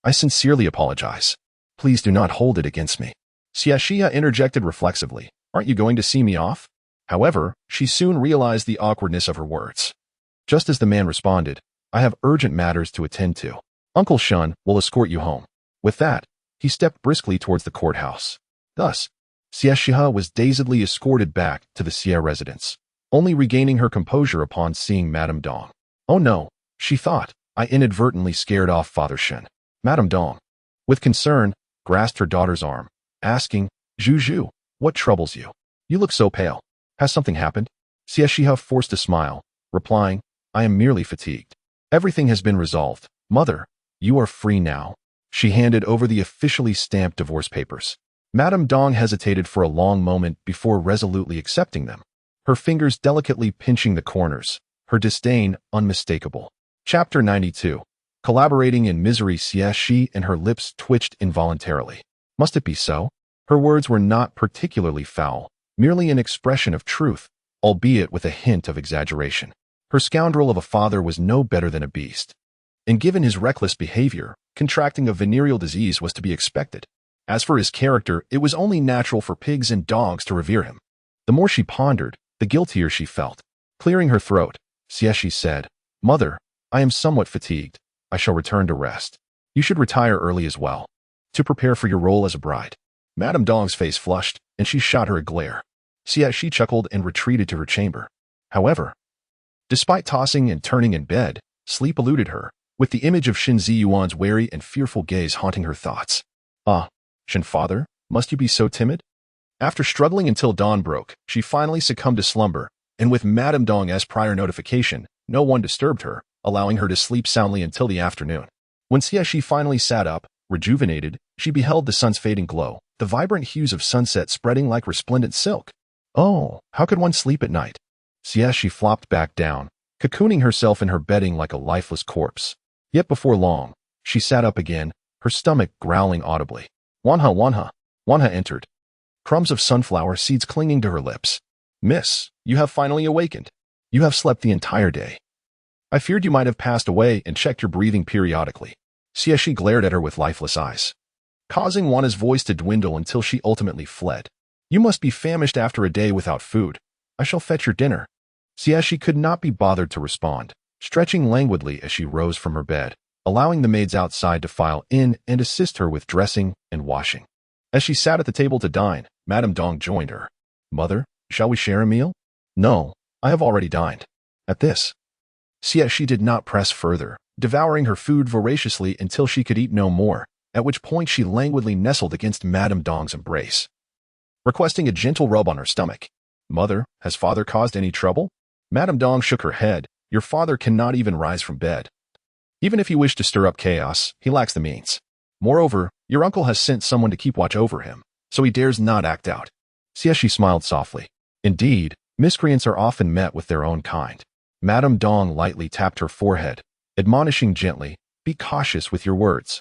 I sincerely apologize. Please do not hold it against me. Xie Xihe interjected reflexively, aren't you going to see me off? However, she soon realized the awkwardness of her words. Just as the man responded, I have urgent matters to attend to. Uncle Shen will escort you home. With that, he stepped briskly towards the courthouse. Thus, Xie Xihe was dazedly escorted back to the Xie residence, only regaining her composure upon seeing Madame Dong. Oh no, she thought, I inadvertently scared off Father Shen. Madame Dong, with concern, grasped her daughter's arm, asking, Zhu, what troubles you? You look so pale. Has something happened? Xie Xihe forced a smile, replying, I am merely fatigued. Everything has been resolved. Mother, you are free now. She handed over the officially stamped divorce papers. Madame Dong hesitated for a long moment before resolutely accepting them, her fingers delicately pinching the corners, her disdain unmistakable. Chapter 92. Collaborating in misery. Xie Xihe and her lips twitched involuntarily. Must it be so? Her words were not particularly foul, merely an expression of truth, albeit with a hint of exaggeration. Her scoundrel of a father was no better than a beast. And given his reckless behavior, contracting a venereal disease was to be expected. As for his character, it was only natural for pigs and dogs to revere him. The more she pondered, the guiltier she felt. Clearing her throat, Xie Xihe said, Mother, I am somewhat fatigued. I shall return to rest. You should retire early as well, to prepare for your role as a bride. Madame Dong's face flushed, and she shot her a glare. Xie Xihe chuckled and retreated to her chamber. However, despite tossing and turning in bed, sleep eluded her, with the image of Shen Ziyuan's wary and fearful gaze haunting her thoughts. Ah, Shen father, must you be so timid? After struggling until dawn broke, she finally succumbed to slumber, and with Madame Dong's prior notification, no one disturbed her, allowing her to sleep soundly until the afternoon. When Xie Xihe finally sat up, rejuvenated, she beheld the sun's fading glow, the vibrant hues of sunset spreading like resplendent silk. Oh, how could one sleep at night? Xie Xihe flopped back down, cocooning herself in her bedding like a lifeless corpse. Yet before long, she sat up again, her stomach growling audibly. Wanha, Wanha. Wanha entered, crumbs of sunflower seeds clinging to her lips. Miss, you have finally awakened. You have slept the entire day. I feared you might have passed away and checked your breathing periodically. Xie Xihe glared at her with lifeless eyes, causing Wanha's voice to dwindle until she ultimately fled. You must be famished after a day without food. I shall fetch your dinner. Xie Xihe could not be bothered to respond, stretching languidly as she rose from her bed, allowing the maids outside to file in and assist her with dressing and washing. As she sat at the table to dine, Madame Dong joined her. Mother, shall we share a meal? No, I have already dined. At this, Xie Xihe did not press further, devouring her food voraciously until she could eat no more, at which point she languidly nestled against Madame Dong's embrace, requesting a gentle rub on her stomach. Mother, has father caused any trouble? Madame Dong shook her head. Your father cannot even rise from bed. Even if he wished to stir up chaos, he lacks the means. Moreover, your uncle has sent someone to keep watch over him, so he dares not act out. Xie Xihe smiled softly. Indeed, miscreants are often met with their own kind. Madame Dong lightly tapped her forehead, admonishing gently, be cautious with your words.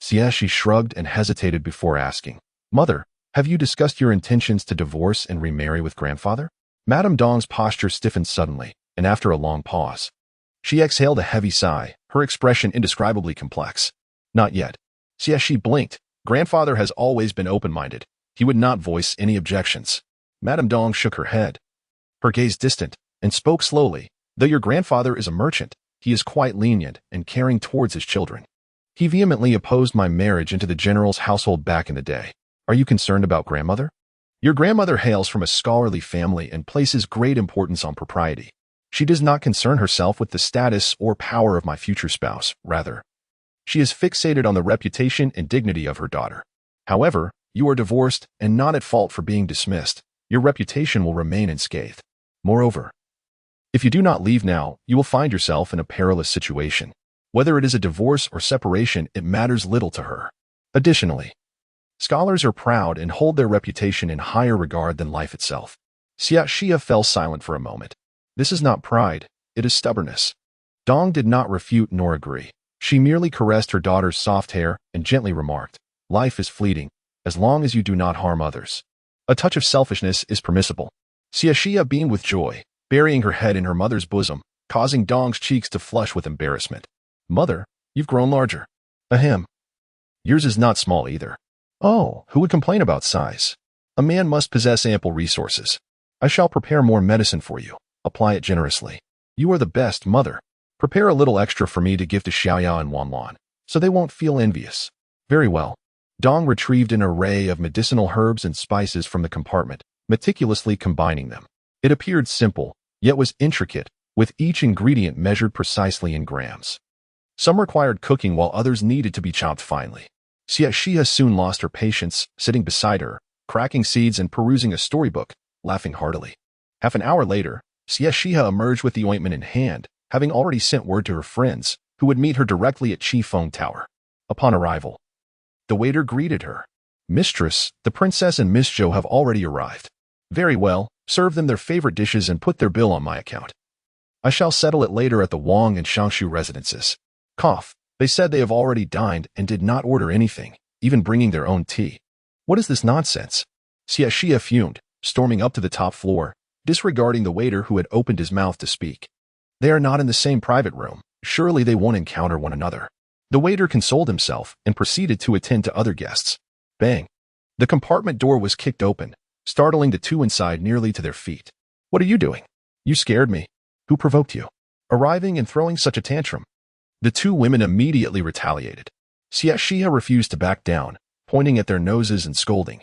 Xie Xihe shrugged and hesitated before asking, Mother, have you discussed your intentions to divorce and remarry with grandfather? Madame Dong's posture stiffened suddenly, and after a long pause, she exhaled a heavy sigh, her expression indescribably complex. Not yet. Xie Xihe blinked. Grandfather has always been open-minded. He would not voice any objections. Madame Dong shook her head, her gaze distant, and spoke slowly. Though your grandfather is a merchant, he is quite lenient and caring towards his children. He vehemently opposed my marriage into the general's household back in the day. Are you concerned about grandmother? Your grandmother hails from a scholarly family and places great importance on propriety. She does not concern herself with the status or power of my future spouse, rather. She is fixated on the reputation and dignity of her daughter. However, you are divorced and not at fault for being dismissed. Your reputation will remain unscathed. Moreover, if you do not leave now, you will find yourself in a perilous situation. Whether it is a divorce or separation, it matters little to her. Additionally, scholars are proud and hold their reputation in higher regard than life itself. Xie Xihe fell silent for a moment. This is not pride, it is stubbornness. Dong did not refute nor agree. She merely caressed her daughter's soft hair and gently remarked, life is fleeting, as long as you do not harm others. A touch of selfishness is permissible. Xie Xihe beamed with joy, burying her head in her mother's bosom, causing Dong's cheeks to flush with embarrassment. Mother, you've grown larger. Ahem. Yours is not small either. Oh, who would complain about size? A man must possess ample resources. I shall prepare more medicine for you. Apply it generously. You are the best, mother. Prepare a little extra for me to give to Xiaoya and Wanlan, so they won't feel envious. Very well. Dong retrieved an array of medicinal herbs and spices from the compartment, meticulously combining them. It appeared simple, yet was intricate, with each ingredient measured precisely in grams. Some required cooking while others needed to be chopped finely. Xie Xihe soon lost her patience, sitting beside her, cracking seeds and perusing a storybook, laughing heartily. Half an hour later, Xie Xihe emerged with the ointment in hand, having already sent word to her friends, who would meet her directly at Qifeng Tower. Upon arrival, the waiter greeted her. "Mistress, the princess and Miss Zhou have already arrived." "Very well, serve them their favorite dishes and put their bill on my account. I shall settle it later at the Wang and Shangshu residences." Cough. They said they have already dined and did not order anything, even bringing their own tea. What is this nonsense? Xie Xihe fumed, storming up to the top floor, disregarding the waiter who had opened his mouth to speak. They are not in the same private room. Surely they won't encounter one another. The waiter consoled himself and proceeded to attend to other guests. Bang! The compartment door was kicked open, startling the two inside nearly to their feet. "What are you doing? You scared me. Who provoked you? Arriving and throwing such a tantrum?" The two women immediately retaliated. Xie Xihe refused to back down, pointing at their noses and scolding.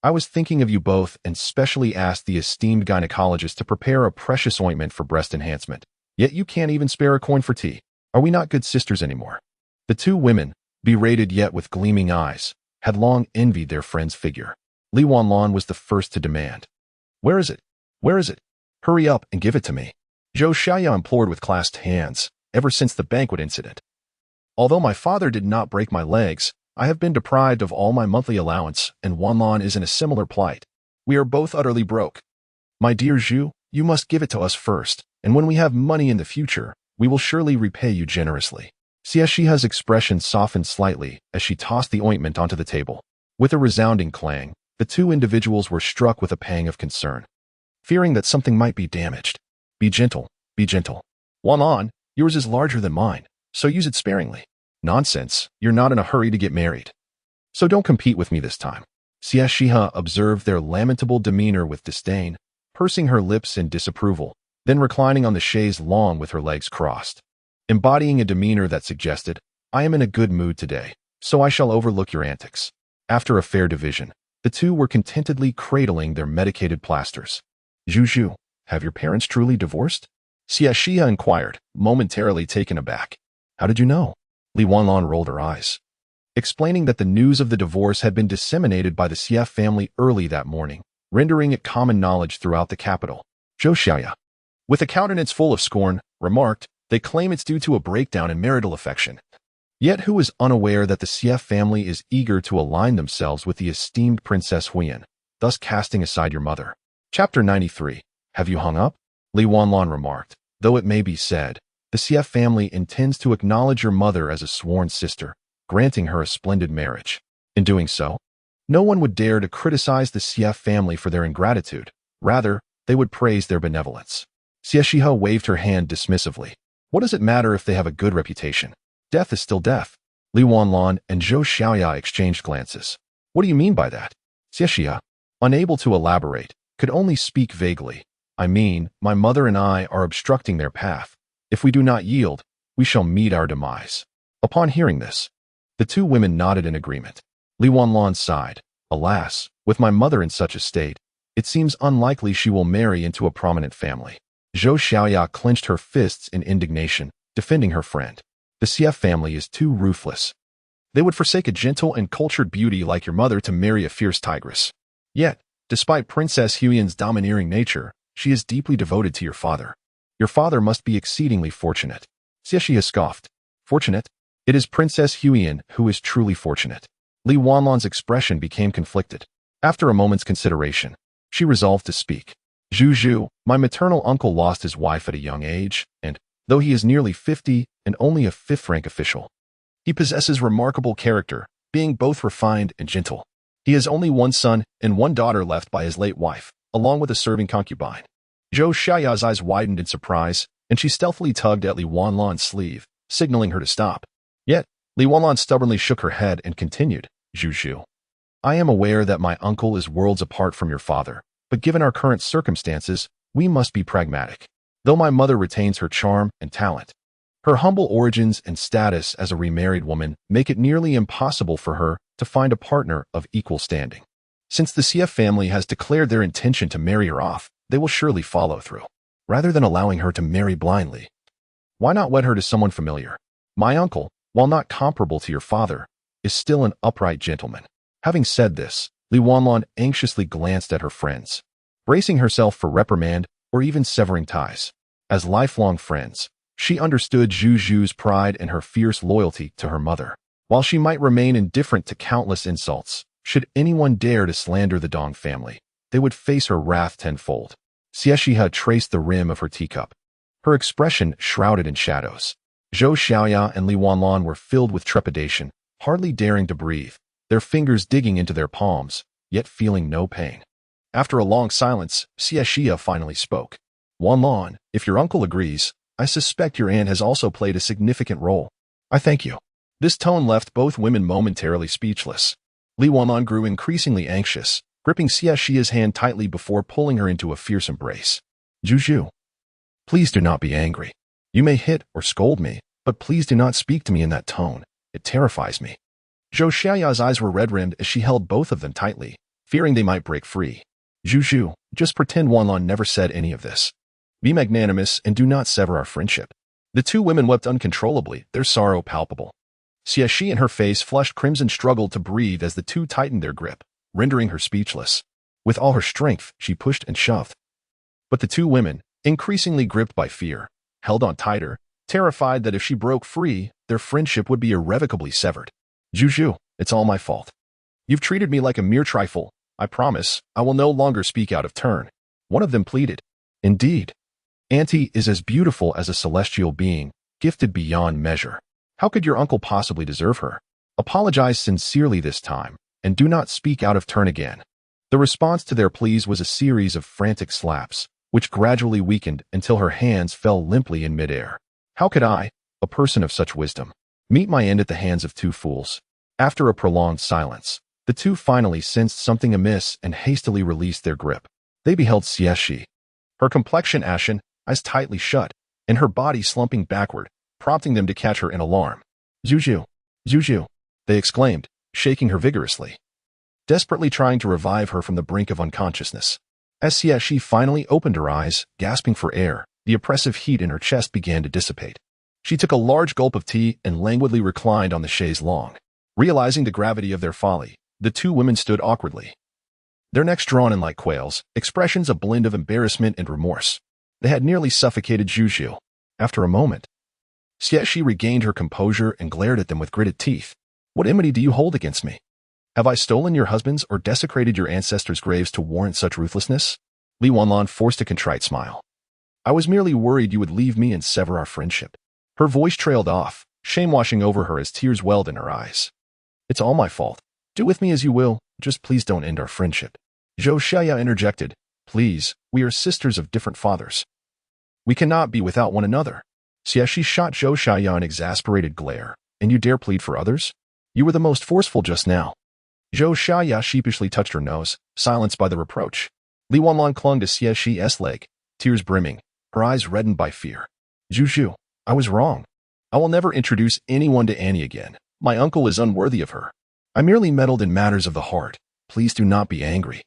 "I was thinking of you both and specially asked the esteemed gynecologist to prepare a precious ointment for breast enhancement. Yet you can't even spare a coin for tea. Are we not good sisters anymore?" The two women, berated yet with gleaming eyes, had long envied their friend's figure. Li Wanlan was the first to demand. "Where is it? Where is it? Hurry up and give it to me," Xie Xihe implored with clasped hands, ever since the banquet incident. "Although my father did not break my legs, I have been deprived of all my monthly allowance, and Wanlan is in a similar plight. We are both utterly broke. My dear Zhu, you must give it to us first, and when we have money in the future, we will surely repay you generously." Xie Xihe's expression softened slightly as she tossed the ointment onto the table. With a resounding clang, the two individuals were struck with a pang of concern, fearing that something might be damaged. Be gentle, be gentle. Wanlan, yours is larger than mine, so use it sparingly." "Nonsense, you're not in a hurry to get married. So don't compete with me this time." Xie Xihe observed their lamentable demeanor with disdain, pursing her lips in disapproval, then reclining on the chaise longue with her legs crossed, embodying a demeanor that suggested, "I am in a good mood today, so I shall overlook your antics." After a fair division, the two were contentedly cradling their medicated plasters. "Zhu, have your parents truly divorced?" Xie Xihe inquired, momentarily taken aback. "How did you know?" Li Wanlan rolled her eyes, explaining that the news of the divorce had been disseminated by the Xie family early that morning, rendering it common knowledge throughout the capital. Xie Xihe, with a countenance full of scorn, remarked, "They claim it's due to a breakdown in marital affection. Yet who is unaware that the Xie family is eager to align themselves with the esteemed Princess Huiyan, thus casting aside your mother?" Chapter 93. Have you hung up? Li Wanlan remarked, "Though it may be said, the Xie family intends to acknowledge your mother as a sworn sister, granting her a splendid marriage. In doing so, no one would dare to criticize the Xie family for their ingratitude. Rather, they would praise their benevolence." Xie Xihe waved her hand dismissively. "What does it matter if they have a good reputation? Death is still death." Li Wanlan and Xie Xihe exchanged glances. "What do you mean by that?" Xie Xihe, unable to elaborate, could only speak vaguely. "I mean, my mother and I are obstructing their path. If we do not yield, we shall meet our demise." Upon hearing this, the two women nodded in agreement. Li Wanlan sighed. "Alas, with my mother in such a state, it seems unlikely she will marry into a prominent family." Xie Xihe clenched her fists in indignation, defending her friend. "The Xie family is too ruthless. They would forsake a gentle and cultured beauty like your mother to marry a fierce tigress. Yet, despite Princess Huiyan's domineering nature, she is deeply devoted to your father. Your father must be exceedingly fortunate." Xie Xihe scoffed. "Fortunate? It is Princess Huiyan who is truly fortunate." Li Wanlan's expression became conflicted. After a moment's consideration, she resolved to speak. "Zhu, my maternal uncle lost his wife at a young age, and, though he is nearly 50 and only a fifth-rank official, he possesses remarkable character, being both refined and gentle. He has only one son and one daughter left by his late wife, along with a serving concubine." Xie Xihe's eyes widened in surprise, and she stealthily tugged at Li Wanlan's sleeve, signaling her to stop. Yet, Li Wanlan stubbornly shook her head and continued, "Zhu, I am aware that my uncle is worlds apart from your father, but given our current circumstances, we must be pragmatic. Though my mother retains her charm and talent, her humble origins and status as a remarried woman make it nearly impossible for her to find a partner of equal standing. Since the Xie family has declared their intention to marry her off, they will surely follow through. Rather than allowing her to marry blindly, why not wed her to someone familiar? My uncle, while not comparable to your father, is still an upright gentleman." Having said this, Li Wanlan anxiously glanced at her friends, bracing herself for reprimand or even severing ties. As lifelong friends, she understood Zhu Zhu's pride and her fierce loyalty to her mother. While she might remain indifferent to countless insults, should anyone dare to slander the Dong family, they would face her wrath tenfold. Xie Xihe traced the rim of her teacup, her expression shrouded in shadows. Zhou Xiaoya and Li Wanlan were filled with trepidation, hardly daring to breathe, their fingers digging into their palms, yet feeling no pain. After a long silence, Xie Xihe finally spoke. Wanlan, if your uncle agrees, I suspect your aunt has also played a significant role. I thank you. This tone left both women momentarily speechless. Li Wanlan grew increasingly anxious, gripping Xie Xihe's hand tightly before pulling her into a fierce embrace. Zhu Zhu, please do not be angry. You may hit or scold me, but please do not speak to me in that tone. It terrifies me. Zhou Xiaoya's eyes were red-rimmed as she held both of them tightly, fearing they might break free. Zhu Zhu, just pretend Wanlan never said any of this. Be magnanimous and do not sever our friendship. The two women wept uncontrollably, their sorrow palpable. Xie Xihe and her face flushed crimson struggled to breathe as the two tightened their grip, rendering her speechless. With all her strength, she pushed and shoved. But the two women, increasingly gripped by fear, held on tighter, terrified that if she broke free, their friendship would be irrevocably severed. Zhu Zhu, it's all my fault. You've treated me like a mere trifle. I promise, I will no longer speak out of turn. One of them pleaded. Indeed. Auntie is as beautiful as a celestial being, gifted beyond measure. How could your uncle possibly deserve her? Apologize sincerely this time, and do not speak out of turn again. The response to their pleas was a series of frantic slaps, which gradually weakened until her hands fell limply in midair. How could I, a person of such wisdom, meet my end at the hands of two fools? After a prolonged silence, the two finally sensed something amiss and hastily released their grip. They beheld Xie Xihe, her complexion ashen, eyes tightly shut, and her body slumping backward, prompting them to catch her in alarm. Zhu Zhu, Zhu Zhu, they exclaimed, shaking her vigorously, desperately trying to revive her from the brink of unconsciousness. As Xie Xihe finally opened her eyes, gasping for air, the oppressive heat in her chest began to dissipate. She took a large gulp of tea and languidly reclined on the chaise longue. Realizing the gravity of their folly, the two women stood awkwardly, their necks drawn in like quails, expressions a blend of embarrassment and remorse. They had nearly suffocated Zhu Zhu. After a moment, Xie Xihe regained her composure and glared at them with gritted teeth. What enmity do you hold against me? Have I stolen your husbands or desecrated your ancestors' graves to warrant such ruthlessness? Li Wanlan forced a contrite smile. I was merely worried you would leave me and sever our friendship. Her voice trailed off, shame washing over her as tears welled in her eyes. It's all my fault. Do with me as you will, just please don't end our friendship. Zhou Xiaoya interjected. Please, we are sisters of different fathers. We cannot be without one another. Xie Xihe shot Zhou Xiaoya an exasperated glare. And you dare plead for others? You were the most forceful just now. Zhou Xiaoya sheepishly touched her nose, silenced by the reproach. Li Wanlan clung to Xie Xihe's leg, tears brimming, her eyes reddened by fear. Zhu Zhu, I was wrong. I will never introduce anyone to Annie again. My uncle is unworthy of her. I merely meddled in matters of the heart. Please do not be angry.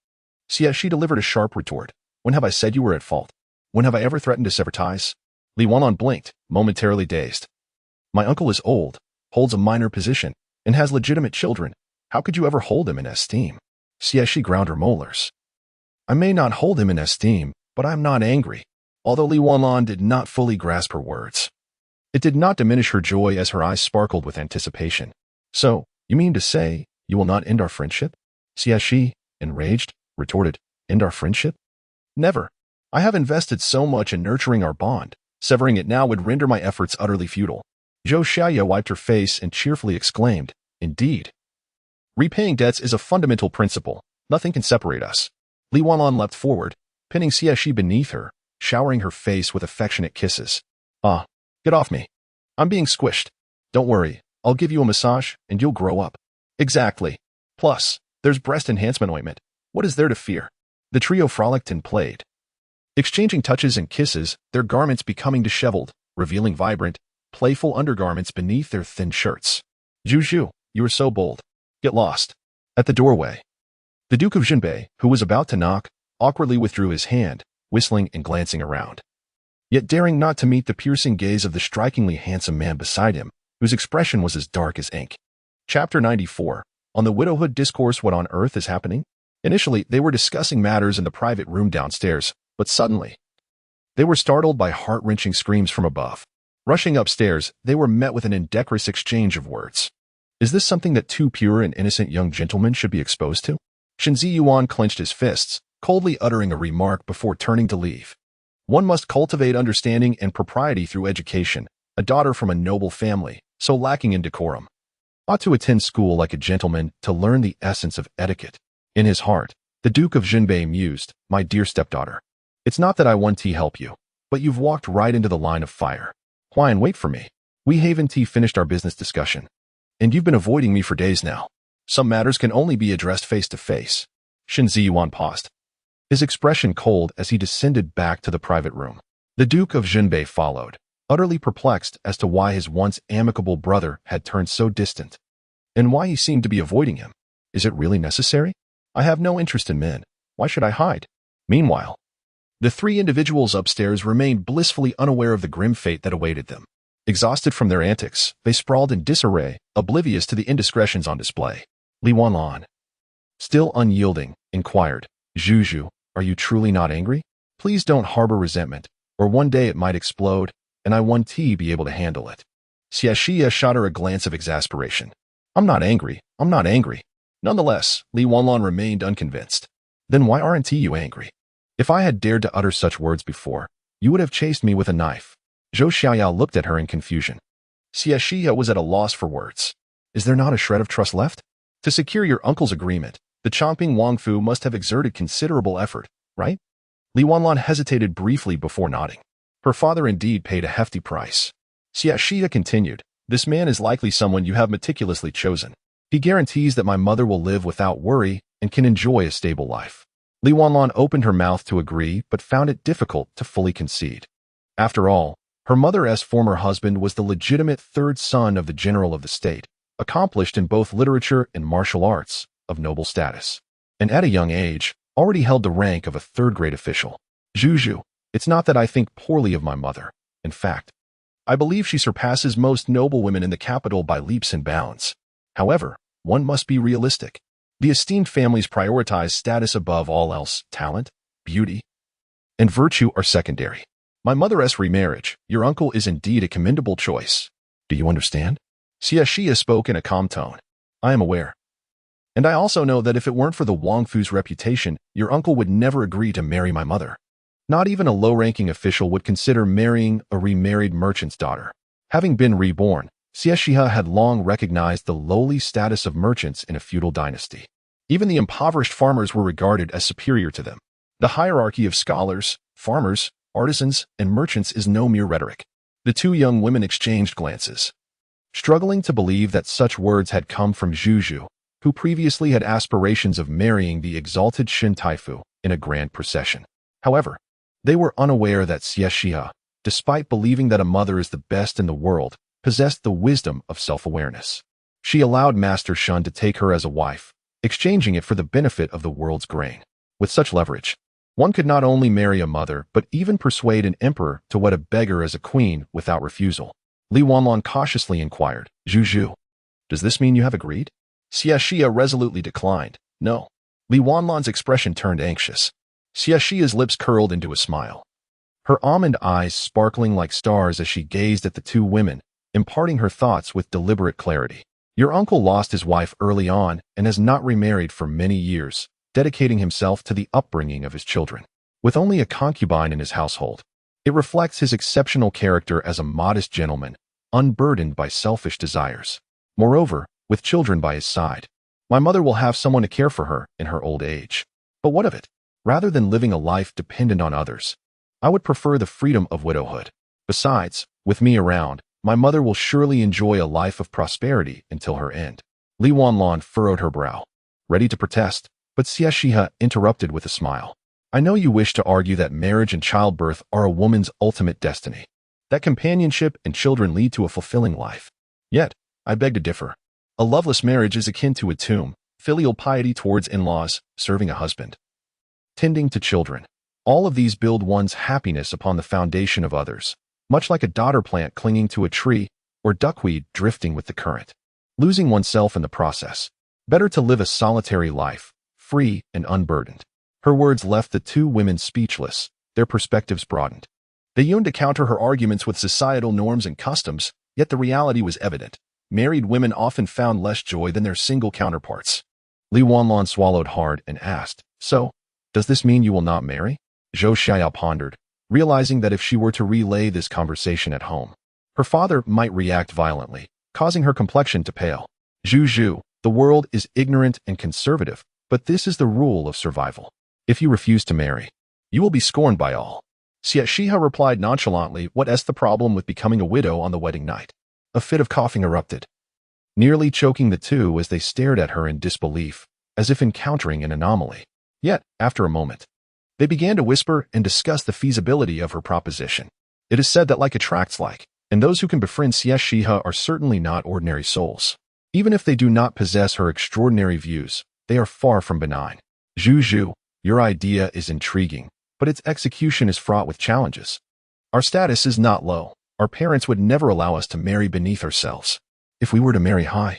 Xie Xihe delivered a sharp retort. When have I said you were at fault? When have I ever threatened to sever ties? Li Wanlan blinked, momentarily dazed. My uncle is old, holds a minor position, and has legitimate children. How could you ever hold him in esteem? Xie Xihe ground her molars. I may not hold him in esteem, but I am not angry. Although Li Wanlan did not fully grasp her words, it did not diminish her joy as her eyes sparkled with anticipation. So, you mean to say, you will not end our friendship? Xie Xihe, enraged, retorted, end our friendship? Never. I have invested so much in nurturing our bond. Severing it now would render my efforts utterly futile. Zhou Xiaoya wiped her face and cheerfully exclaimed, Indeed. Repaying debts is a fundamental principle. Nothing can separate us. Li Wanlan leapt forward, pinning Xie Xihe beneath her, showering her face with affectionate kisses. Ah, get off me. I'm being squished. Don't worry, I'll give you a massage and you'll grow up. Exactly. Plus, there's breast enhancement ointment. What is there to fear? The trio frolicked and played, exchanging touches and kisses, their garments becoming disheveled, revealing vibrant, playful undergarments beneath their thin shirts. Zhu Zhu, you are so bold. Get lost. At the doorway, the Duke of Jinbei, who was about to knock, awkwardly withdrew his hand, whistling and glancing around, yet daring not to meet the piercing gaze of the strikingly handsome man beside him, whose expression was as dark as ink. Chapter 94. On the Widowhood Discourse. What on earth is happening? Initially, they were discussing matters in the private room downstairs, but suddenly, they were startled by heart-wrenching screams from above. Rushing upstairs, they were met with an indecorous exchange of words. Is this something that two pure and innocent young gentlemen should be exposed to? Shen Ziyuan clenched his fists, coldly uttering a remark before turning to leave. One must cultivate understanding and propriety through education. A daughter from a noble family, so lacking in decorum, ought to attend school like a gentleman to learn the essence of etiquette. In his heart, the Duke of Jinbei mused, "My dear stepdaughter, it's not that I want to help you, but you've walked right into the line of fire. Why, and wait for me. We Haven Tea finished our business discussion, and you've been avoiding me for days now. Some matters can only be addressed face to face." Shen Ziyuan paused, his expression cold as he descended back to the private room. The Duke of Jinbei followed, utterly perplexed as to why his once amicable brother had turned so distant, and why he seemed to be avoiding him. Is it really necessary? I have no interest in men. Why should I hide? Meanwhile, the three individuals upstairs remained blissfully unaware of the grim fate that awaited them. Exhausted from their antics, they sprawled in disarray, oblivious to the indiscretions on display. Li Wanlan, still unyielding, inquired, "Zhu, are you truly not angry? Please don't harbor resentment, or one day it might explode, and I won't be able to handle it." Xie Xihe shot her a glance of exasperation. I'm not angry. Nonetheless, Li Wanlan remained unconvinced. Then why aren't you angry? If I had dared to utter such words before, you would have chased me with a knife. Zhou Xiaoyao looked at her in confusion. Xie Xihe was at a loss for words. Is there not a shred of trust left? To secure your uncle's agreement, the Chongping Wangfu must have exerted considerable effort, right? Li Wanlan hesitated briefly before nodding. Her father indeed paid a hefty price. Xie Xihe continued, "This man is likely someone you have meticulously chosen. He guarantees that my mother will live without worry and can enjoy a stable life." Li Wanlan opened her mouth to agree but found it difficult to fully concede. After all, her mother's former husband was the legitimate third son of the general of the state, accomplished in both literature and martial arts, of noble status, and at a young age, already held the rank of a third-grade official. Zhu, it's not that I think poorly of my mother. In fact, I believe she surpasses most noble women in the capital by leaps and bounds. However, one must be realistic. The esteemed families prioritize status above all else. Talent, beauty, and virtue are secondary. My mother's remarriage, your uncle is indeed a commendable choice. Do you understand? Xie Xihe spoke in a calm tone. I am aware. And I also know that if it weren't for the Wangfu's reputation, your uncle would never agree to marry my mother. Not even a low-ranking official would consider marrying a remarried merchant's daughter. Having been reborn, Xie Xihe had long recognized the lowly status of merchants in a feudal dynasty. Even the impoverished farmers were regarded as superior to them. The hierarchy of scholars, farmers, artisans, and merchants is no mere rhetoric. The two young women exchanged glances, struggling to believe that such words had come from Zhu, who previously had aspirations of marrying the exalted Shin Taifu in a grand procession. However, they were unaware that Xie Xihe, despite believing that a mother is the best in the world, possessed the wisdom of self-awareness. She allowed Master Shun to take her as a wife, exchanging it for the benefit of the world's grain. With such leverage, one could not only marry a mother but even persuade an emperor to wed a beggar as a queen without refusal. Li Wanlan cautiously inquired, Zhu, does this mean you have agreed? Xie Xihe resolutely declined. No. Li Wanlan's expression turned anxious. Xie Xihe's lips curled into a smile, her almond eyes sparkling like stars as she gazed at the two women, imparting her thoughts with deliberate clarity. Your uncle lost his wife early on and has not remarried for many years, dedicating himself to the upbringing of his children. With only a concubine in his household, it reflects his exceptional character as a modest gentleman, unburdened by selfish desires. Moreover, with children by his side, my mother will have someone to care for her in her old age. But what of it? Rather than living a life dependent on others, I would prefer the freedom of widowhood. Besides, with me around, my mother will surely enjoy a life of prosperity until her end. Li Wanlan furrowed her brow, ready to protest, but Xie Xihe interrupted with a smile. I know you wish to argue that marriage and childbirth are a woman's ultimate destiny, that companionship and children lead to a fulfilling life. Yet, I beg to differ. A loveless marriage is akin to a tomb, filial piety towards in-laws, serving a husband, tending to children. All of these build one's happiness upon the foundation of others, much like a daughter plant clinging to a tree or duckweed drifting with the current, losing oneself in the process. Better to live a solitary life, free and unburdened. Her words left the two women speechless, their perspectives broadened. They yearned to counter her arguments with societal norms and customs, yet the reality was evident. Married women often found less joy than their single counterparts. Li Wanlan swallowed hard and asked, "So, does this mean you will not marry?" Xie Xihe pondered, realizing that if she were to relay this conversation at home, her father might react violently, causing her complexion to pale. Zhu, the world is ignorant and conservative, but this is the rule of survival. If you refuse to marry, you will be scorned by all. Xie Xihe replied nonchalantly, "What's the problem with becoming a widow on the wedding night?" A fit of coughing erupted, nearly choking the two as they stared at her in disbelief, as if encountering an anomaly. Yet, after a moment, they began to whisper and discuss the feasibility of her proposition. It is said that like attracts like, and those who can befriend Xie Xihe are certainly not ordinary souls. Even if they do not possess her extraordinary views, they are far from benign. Zhu, your idea is intriguing, but its execution is fraught with challenges. Our status is not low. Our parents would never allow us to marry beneath ourselves. If we were to marry high,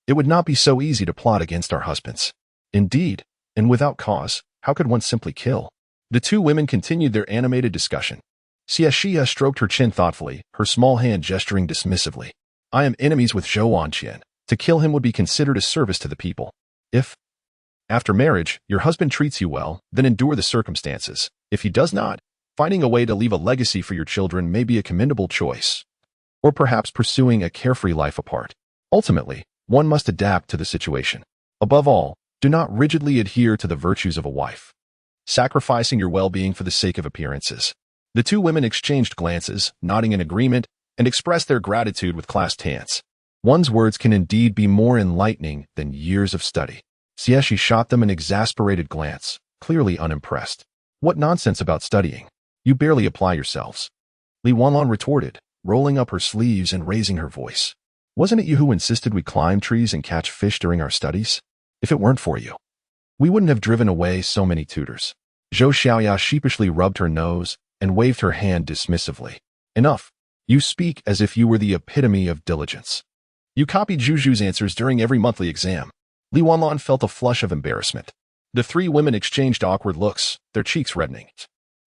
it would not be so easy to plot against our husbands. Indeed, and without cause, how could one simply kill? The two women continued their animated discussion. Xie Xihe stroked her chin thoughtfully, her small hand gesturing dismissively. I am enemies with Zhou Wanqian. To kill him would be considered a service to the people. If, after marriage, your husband treats you well, then endure the circumstances. If he does not, finding a way to leave a legacy for your children may be a commendable choice. Or perhaps pursuing a carefree life apart. Ultimately, one must adapt to the situation. Above all, do not rigidly adhere to the virtues of a wife, sacrificing your well-being for the sake of appearances. The two women exchanged glances, nodding in agreement, and expressed their gratitude with clasped hands. One's words can indeed be more enlightening than years of study. Xie Xihe shot them an exasperated glance, clearly unimpressed. What nonsense about studying. You barely apply yourselves. Li Wanlan retorted, rolling up her sleeves and raising her voice. Wasn't it you who insisted we climb trees and catch fish during our studies? If it weren't for you, we wouldn't have driven away so many tutors. Xie Xihe sheepishly rubbed her nose and waved her hand dismissively. Enough. You speak as if you were the epitome of diligence. You copied Zhu's answers during every monthly exam. Li Wanlan felt a flush of embarrassment. The three women exchanged awkward looks, their cheeks reddening.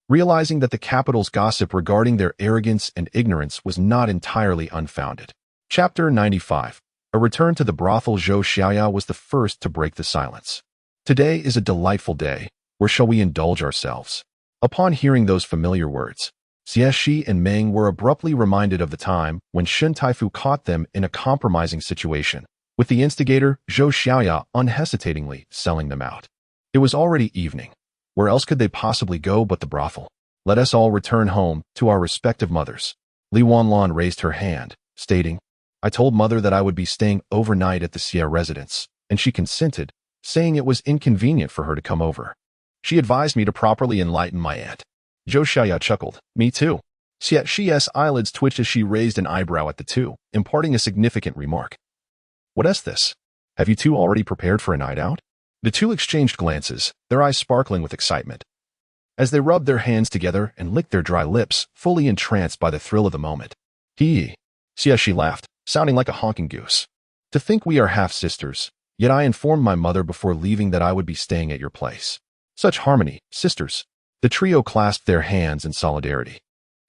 Realizing that the capital's gossip regarding their arrogance and ignorance was not entirely unfounded. Chapter 95. A return to the brothel. Xie Xihe was the first to break the silence. Today is a delightful day. Where shall we indulge ourselves? Upon hearing those familiar words, Xie Xihe and Meng were abruptly reminded of the time when Shen Taifu caught them in a compromising situation, with the instigator, Xie Xihe, unhesitatingly selling them out. It was already evening. Where else could they possibly go but the brothel? Let us all return home to our respective mothers. Li Wanlan raised her hand, stating, I told mother that I would be staying overnight at the Xie residence, and she consented, saying it was inconvenient for her to come over. She advised me to properly enlighten my aunt. Xie Xihe chuckled. Me too. Xie Xihe's eyelids twitched as she raised an eyebrow at the two, imparting a significant remark. What is this? Have you two already prepared for a night out? The two exchanged glances, their eyes sparkling with excitement, as they rubbed their hands together and licked their dry lips, fully entranced by the thrill of the moment. Xie Xihe laughed, sounding like a honking goose. To think we are half-sisters, yet I informed my mother before leaving that I would be staying at your place. Such harmony, sisters. The trio clasped their hands in solidarity,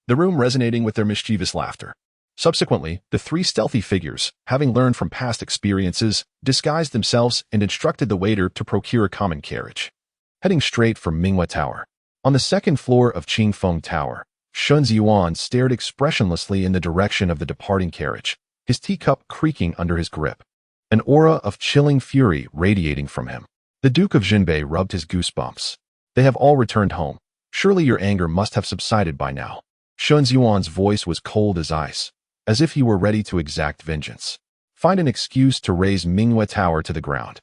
the room resonating with their mischievous laughter. Subsequently, the three stealthy figures, having learned from past experiences, disguised themselves and instructed the waiter to procure a common carriage. Heading straight for Minghua Tower. On the second floor of Qingfeng Tower, Shen Ziyuan stared expressionlessly in the direction of the departing carriage, his teacup creaking under his grip, an aura of chilling fury radiating from him. The Duke of Jinbei rubbed his goosebumps. They have all returned home. Surely your anger must have subsided by now. Shen Ziyuan's voice was cold as ice, as if he were ready to exact vengeance. Find an excuse to raise Minghua Tower to the ground.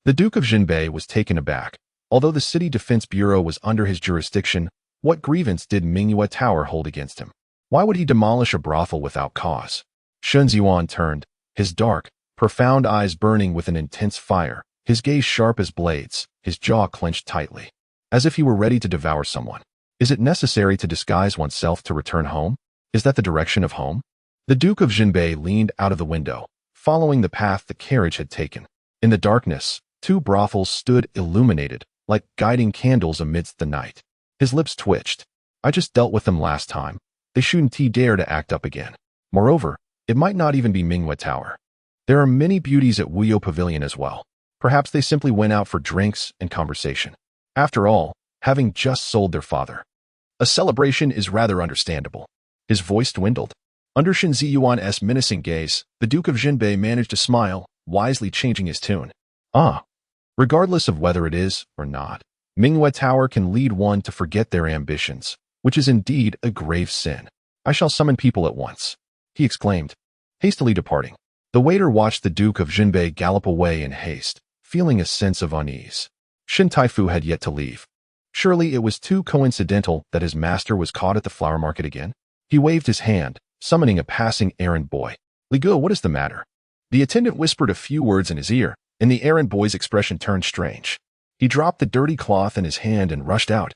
The Duke of Jinbei was taken aback. Although the City Defense Bureau was under his jurisdiction, what grievance did Minghua Tower hold against him? Why would he demolish a brothel without cause? Shen Ziyuan turned, his dark, profound eyes burning with an intense fire, his gaze sharp as blades, his jaw clenched tightly, as if he were ready to devour someone. Is it necessary to disguise oneself to return home? Is that the direction of home? The Duke of Jinbei leaned out of the window, following the path the carriage had taken. In the darkness, Two brothels stood illuminated, like guiding candles amidst the night. His lips twitched. I just dealt with them last time. They shouldn't dare to act up again. Moreover, it might not even be Mingyue Tower. There are many beauties at Wuyo Pavilion as well. Perhaps they simply went out for drinks and conversation. After all, having just sold their father. A celebration is rather understandable. His voice dwindled. Under Shen Ziyuan's menacing gaze, the Duke of Jinbei managed to smile, wisely changing his tune. Regardless of whether it is or not, Mingyue Tower can lead one to forget their ambitions, which is indeed a grave sin. I shall summon people at once, he exclaimed, hastily departing. The waiter watched the Duke of Jinbei gallop away in haste, feeling a sense of unease. Shin Taifu had yet to leave. Surely it was too coincidental that his master was caught at the flower market again. He waved his hand, summoning a passing errand boy. Li Guo, what is the matter? The attendant whispered a few words in his ear, and the errand boy's expression turned strange. He dropped the dirty cloth in his hand and rushed out.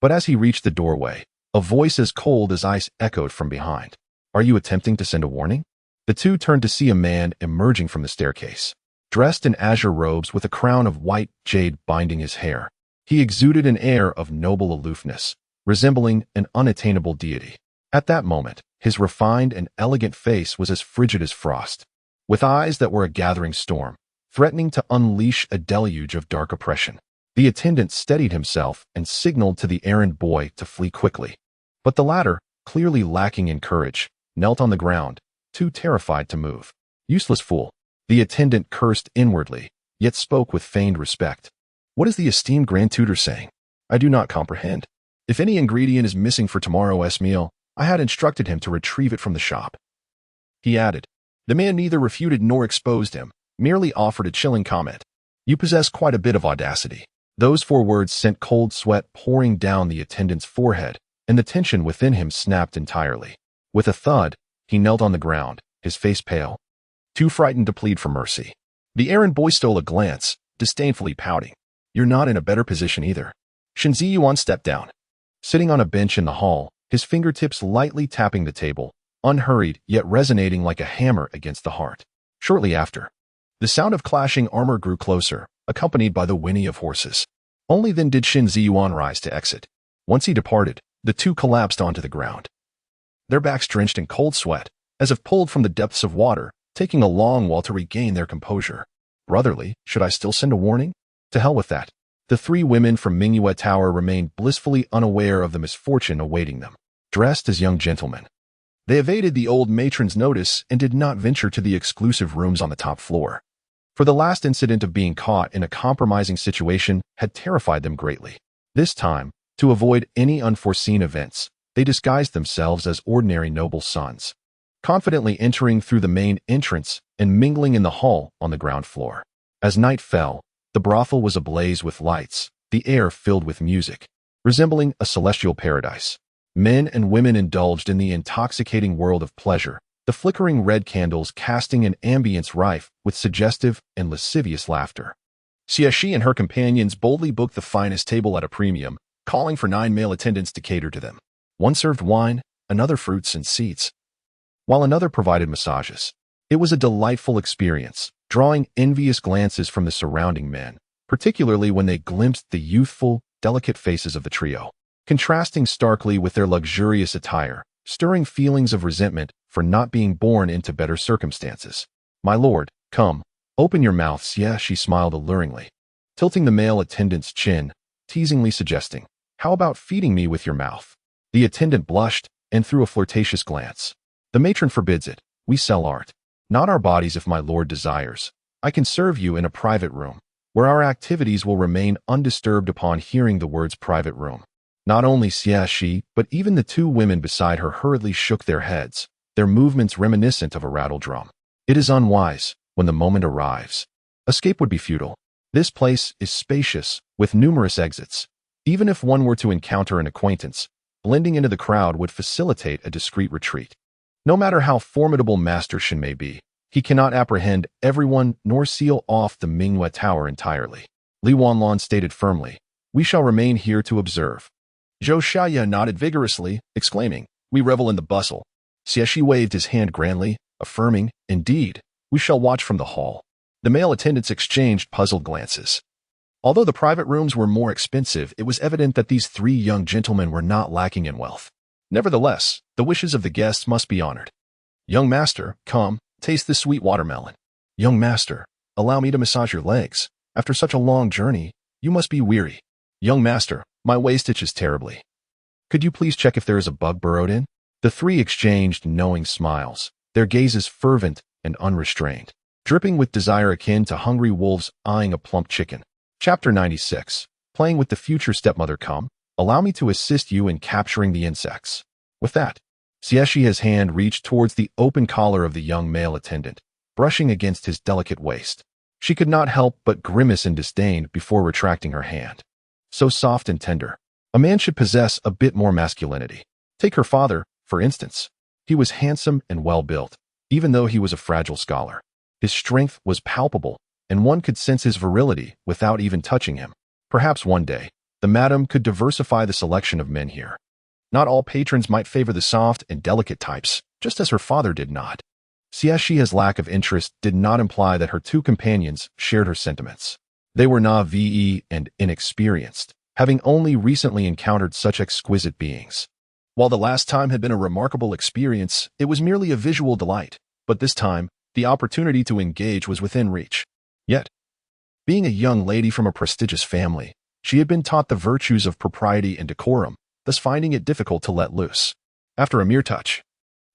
But as he reached the doorway, a voice as cold as ice echoed from behind. Are you attempting to send a warning? The two turned to see a man emerging from the staircase. Dressed in azure robes with a crown of white jade binding his hair, he exuded an air of noble aloofness, resembling an unattainable deity. At that moment, his refined and elegant face was as frigid as frost, with eyes that were a gathering storm, threatening to unleash a deluge of dark oppression. The attendant steadied himself and signaled to the errand boy to flee quickly. But the latter, clearly lacking in courage, knelt on the ground, too terrified to move. Useless fool. The attendant cursed inwardly, yet spoke with feigned respect. What is the esteemed Grand Tutor saying? I do not comprehend. If any ingredient is missing for tomorrow's meal, I had instructed him to retrieve it from the shop. He added. The man neither refuted nor exposed him, merely offered a chilling comment. You possess quite a bit of audacity. Those 4 words sent cold sweat pouring down the attendant's forehead, and the tension within him snapped entirely. With a thud, he knelt on the ground, his face pale, too frightened to plead for mercy. The errand boy stole a glance, disdainfully pouting. You're not in a better position either. Shen Ziyuan stepped down. Sitting on a bench in the hall, his fingertips lightly tapping the table, unhurried yet resonating like a hammer against the heart. Shortly after, the sound of clashing armor grew closer, accompanied by the whinny of horses. Only then did Shen Ziyuan rise to exit. Once he departed, the two collapsed onto the ground. Their backs drenched in cold sweat, as if pulled from the depths of water, taking a long while to regain their composure. Brotherly, should I still send a warning? To hell with that. The 3 women from Mingyue Tower remained blissfully unaware of the misfortune awaiting them, dressed as young gentlemen. They evaded the old matron's notice and did not venture to the exclusive rooms on the top floor. For the last incident of being caught in a compromising situation had terrified them greatly. This time, to avoid any unforeseen events, they disguised themselves as ordinary noble sons, confidently entering through the main entrance and mingling in the hall on the ground floor. As night fell, the brothel was ablaze with lights, the air filled with music, resembling a celestial paradise. Men and women indulged in the intoxicating world of pleasure, the flickering red candles casting an ambience rife with suggestive and lascivious laughter. Xie Xihe and her companions boldly booked the finest table at a premium, calling for 9 male attendants to cater to them. One served wine, another fruits and seats, while another provided massages. It was a delightful experience, drawing envious glances from the surrounding men, particularly when they glimpsed the youthful, delicate faces of the trio, contrasting starkly with their luxurious attire, stirring feelings of resentment for not being born into better circumstances. My lord, come, open your mouths. Yeah, she smiled alluringly, tilting the male attendant's chin, teasingly suggesting, how about feeding me with your mouth? The attendant blushed and threw a flirtatious glance. The matron forbids it. We sell art, not our bodies. If my lord desires, I can serve you in a private room, where our activities will remain undisturbed. Upon hearing the words private room, not only Xie Xihe, but even the 2 women beside her hurriedly shook their heads, their movements reminiscent of a rattle drum. It is unwise. When the moment arrives, escape would be futile. This place is spacious, with numerous exits. Even if one were to encounter an acquaintance, blending into the crowd would facilitate a discreet retreat. No matter how formidable Master Shen may be, he cannot apprehend everyone nor seal off the Mingyue Tower entirely. Li Wanlong stated firmly, we shall remain here to observe. Zhou Xiaoye nodded vigorously, exclaiming, we revel in the bustle. Xie Xihe waved his hand grandly, affirming, indeed, we shall watch from the hall. The male attendants exchanged puzzled glances. Although the private rooms were more expensive, it was evident that these three young gentlemen were not lacking in wealth. Nevertheless, the wishes of the guests must be honored. Young master, come, taste this sweet watermelon. Young master, allow me to massage your legs. After such a long journey, you must be weary. Young master, my waist itches terribly. Could you please check if there is a bug burrowed in? The three exchanged knowing smiles, their gazes fervent and unrestrained, dripping with desire akin to hungry wolves eyeing a plump chicken. Chapter 96. Playing with the future stepmother. Come, allow me to assist you in capturing the insects. With that, Xie Xihe's hand reached towards the open collar of the young male attendant, brushing against his delicate waist. She could not help but grimace in disdain before retracting her hand. So soft and tender. A man should possess a bit more masculinity. Take her father, for instance. He was handsome and well-built, even though he was a fragile scholar. His strength was palpable, and one could sense his virility without even touching him. Perhaps one day, the madam could diversify the selection of men here. Not all patrons might favor the soft and delicate types, just as her father did not. Xie Xihe's lack of interest did not imply that her two companions shared her sentiments. They were naive and inexperienced, having only recently encountered such exquisite beings. While the last time had been a remarkable experience, it was merely a visual delight, but this time, the opportunity to engage was within reach. Yet, being a young lady from a prestigious family, she had been taught the virtues of propriety and decorum, thus finding it difficult to let loose. After a mere touch,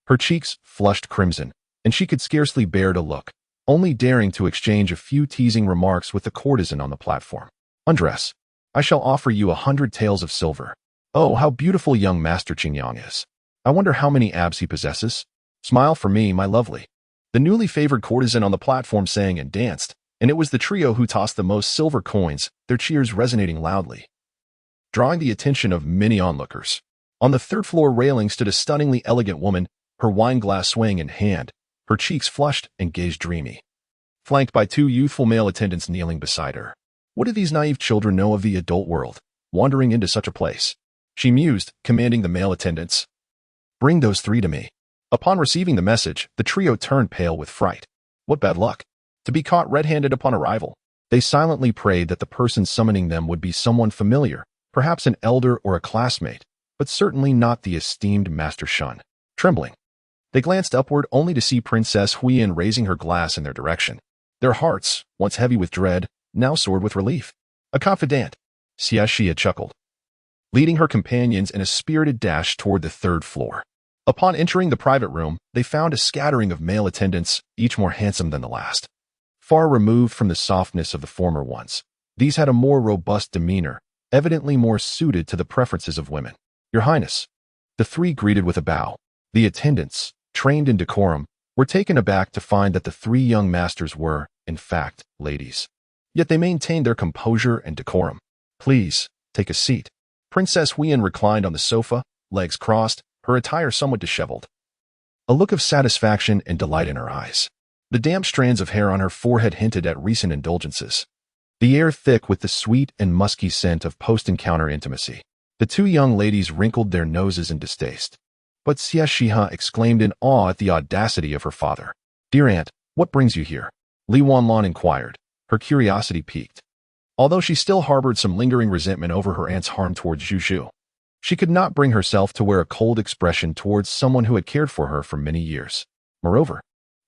her cheeks flushed crimson, and she could scarcely bear to look, only daring to exchange a few teasing remarks with the courtesan on the platform. Undress. I shall offer you 100 taels of silver. Oh, how beautiful young Master Qingyang is. I wonder how many abs he possesses. Smile for me, my lovely. The newly favored courtesan on the platform sang and danced, and it was the trio who tossed the most silver coins, their cheers resonating loudly, drawing the attention of many onlookers. On the third-floor railing stood a stunningly elegant woman, her wine glass swaying in hand, her cheeks flushed and gaze dreamy, flanked by two youthful male attendants kneeling beside her. What do these naive children know of the adult world, wandering into such a place? She mused, commanding the male attendants. Bring those three to me. Upon receiving the message, the trio turned pale with fright. What bad luck! To be caught red-handed upon arrival. They silently prayed that the person summoning them would be someone familiar, perhaps an elder or a classmate, but certainly not the esteemed Master Shen. Trembling, they glanced upward only to see Princess Huiyan raising her glass in their direction. Their hearts, once heavy with dread, now soared with relief. A confidant, Xie Xihe chuckled, leading her companions in a spirited dash toward the third floor. Upon entering the private room, they found a scattering of male attendants, each more handsome than the last. Far removed from the softness of the former ones, these had a more robust demeanor, evidently more suited to the preferences of women. Your Highness. The three greeted with a bow. The attendants, trained in decorum, were taken aback to find that the three young masters were, in fact, ladies. Yet they maintained their composure and decorum. Please, take a seat. Princess Huiyan reclined on the sofa, legs crossed, her attire somewhat disheveled. A look of satisfaction and delight in her eyes. The damp strands of hair on her forehead hinted at recent indulgences. The air thick with the sweet and musky scent of post-encounter intimacy. The two young ladies wrinkled their noses in distaste. But Xie Xihe exclaimed in awe at the audacity of her father. Dear aunt, what brings you here? Li Wanlan inquired, her curiosity piqued. Although she still harbored some lingering resentment over her aunt's harm towards Zhu, she could not bring herself to wear a cold expression towards someone who had cared for her for many years. Moreover,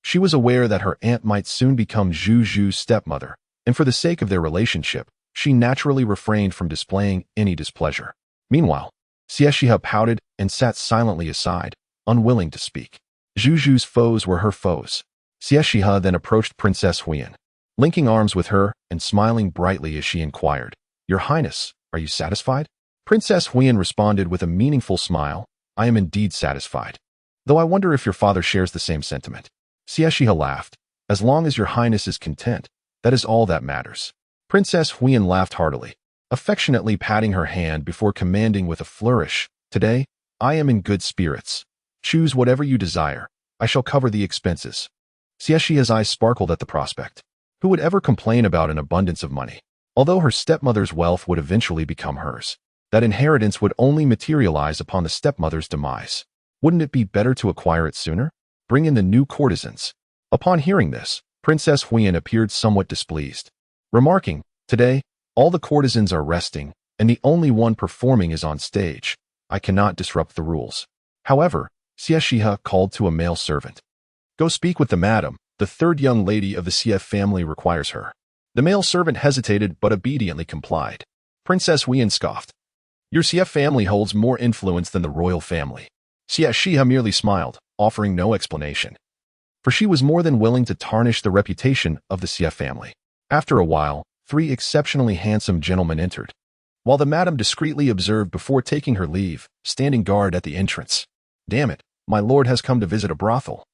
she was aware that her aunt might soon become Zhu's stepmother, and for the sake of their relationship, she naturally refrained from displaying any displeasure. Meanwhile, Xie Xihe pouted and sat silently aside, unwilling to speak. Zhu's foes were her foes. Xie Xihe then approached Princess Huiyan, linking arms with her and smiling brightly as she inquired, Your Highness, are you satisfied? Princess Huiyan responded with a meaningful smile, I am indeed satisfied. Though I wonder if your father shares the same sentiment. Xie Xihe laughed. As long as your Highness is content, that is all that matters. Princess Huiyan laughed heartily, affectionately patting her hand before commanding with a flourish, Today, I am in good spirits. Choose whatever you desire. I shall cover the expenses. Xie Xihe's eyes sparkled at the prospect. Who would ever complain about an abundance of money? Although her stepmother's wealth would eventually become hers, that inheritance would only materialize upon the stepmother's demise. Wouldn't it be better to acquire it sooner? Bring in the new courtesans. Upon hearing this, Princess Huiyan appeared somewhat displeased, remarking, "Today, all the courtesans are resting, and the only one performing is on stage. I cannot disrupt the rules." However, Xie Xihe called to a male servant. "Go speak with the madam. The third young lady of the Xie family requires her." The male servant hesitated but obediently complied. Princess Huiyan scoffed. "Your Xie family holds more influence than the royal family." Xie Xihe merely smiled, offering no explanation, for she was more than willing to tarnish the reputation of the Xie family. After a while, 3 exceptionally handsome gentlemen entered, while the madam discreetly observed before taking her leave, standing guard at the entrance. "Damn it, my lord has come to visit a brothel.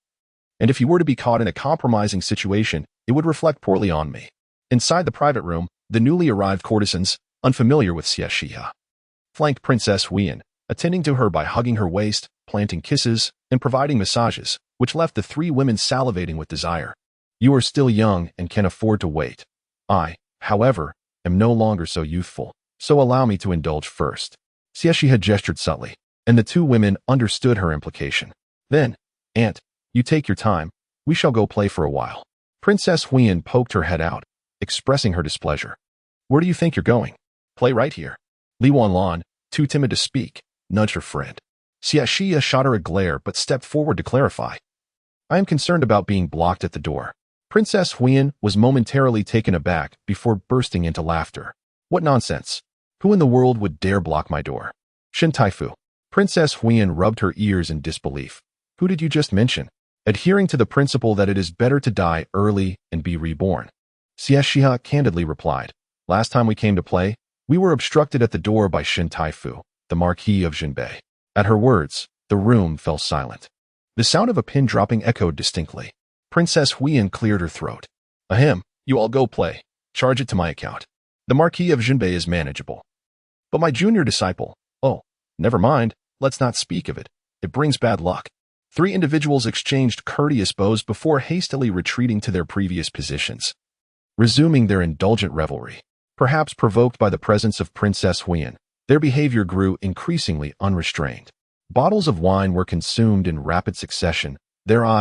And if he were to be caught in a compromising situation, it would reflect poorly on me." Inside the private room, the newly arrived courtesans, unfamiliar with Xie Xihe, flanked Princess Huiyan, attending to her by hugging her waist, planting kisses, and providing massages, which left the 3 women salivating with desire. "You are still young and can afford to wait. I, however, am no longer so youthful, so allow me to indulge first." Xie Xihe gestured subtly, and the 2 women understood her implication. "Then, Aunt, you take your time. We shall go play for a while." Princess Huiyan poked her head out, expressing her displeasure. "Where do you think you're going? Play right here." Li Wanlan, too timid to speak, nudged her friend. Xie Xihe shot her a glare but stepped forward to clarify. "I am concerned about being blocked at the door." Princess Huiyan was momentarily taken aback before bursting into laughter. "What nonsense! Who in the world would dare block my door?" Shen Taifu. Princess Huiyan rubbed her ears in disbelief. "Who did you just mention?" "Adhering to the principle that it is better to die early and be reborn," Xie Xihe candidly replied. "Last time we came to play, we were obstructed at the door by Shen Taifu, the Marquis of Jinbei." At her words, the room fell silent. The sound of a pin dropping echoed distinctly. Princess Huiyan cleared her throat. "Ahem, you all go play. Charge it to my account. The Marquis of Jinbei is manageable. But my junior disciple, oh, never mind, let's not speak of it. It brings bad luck." 3 individuals exchanged courteous bows before hastily retreating to their previous positions, resuming their indulgent revelry. Perhaps provoked by the presence of Princess Huiyan, their behavior grew increasingly unrestrained. Bottles of wine were consumed in rapid succession, their eyes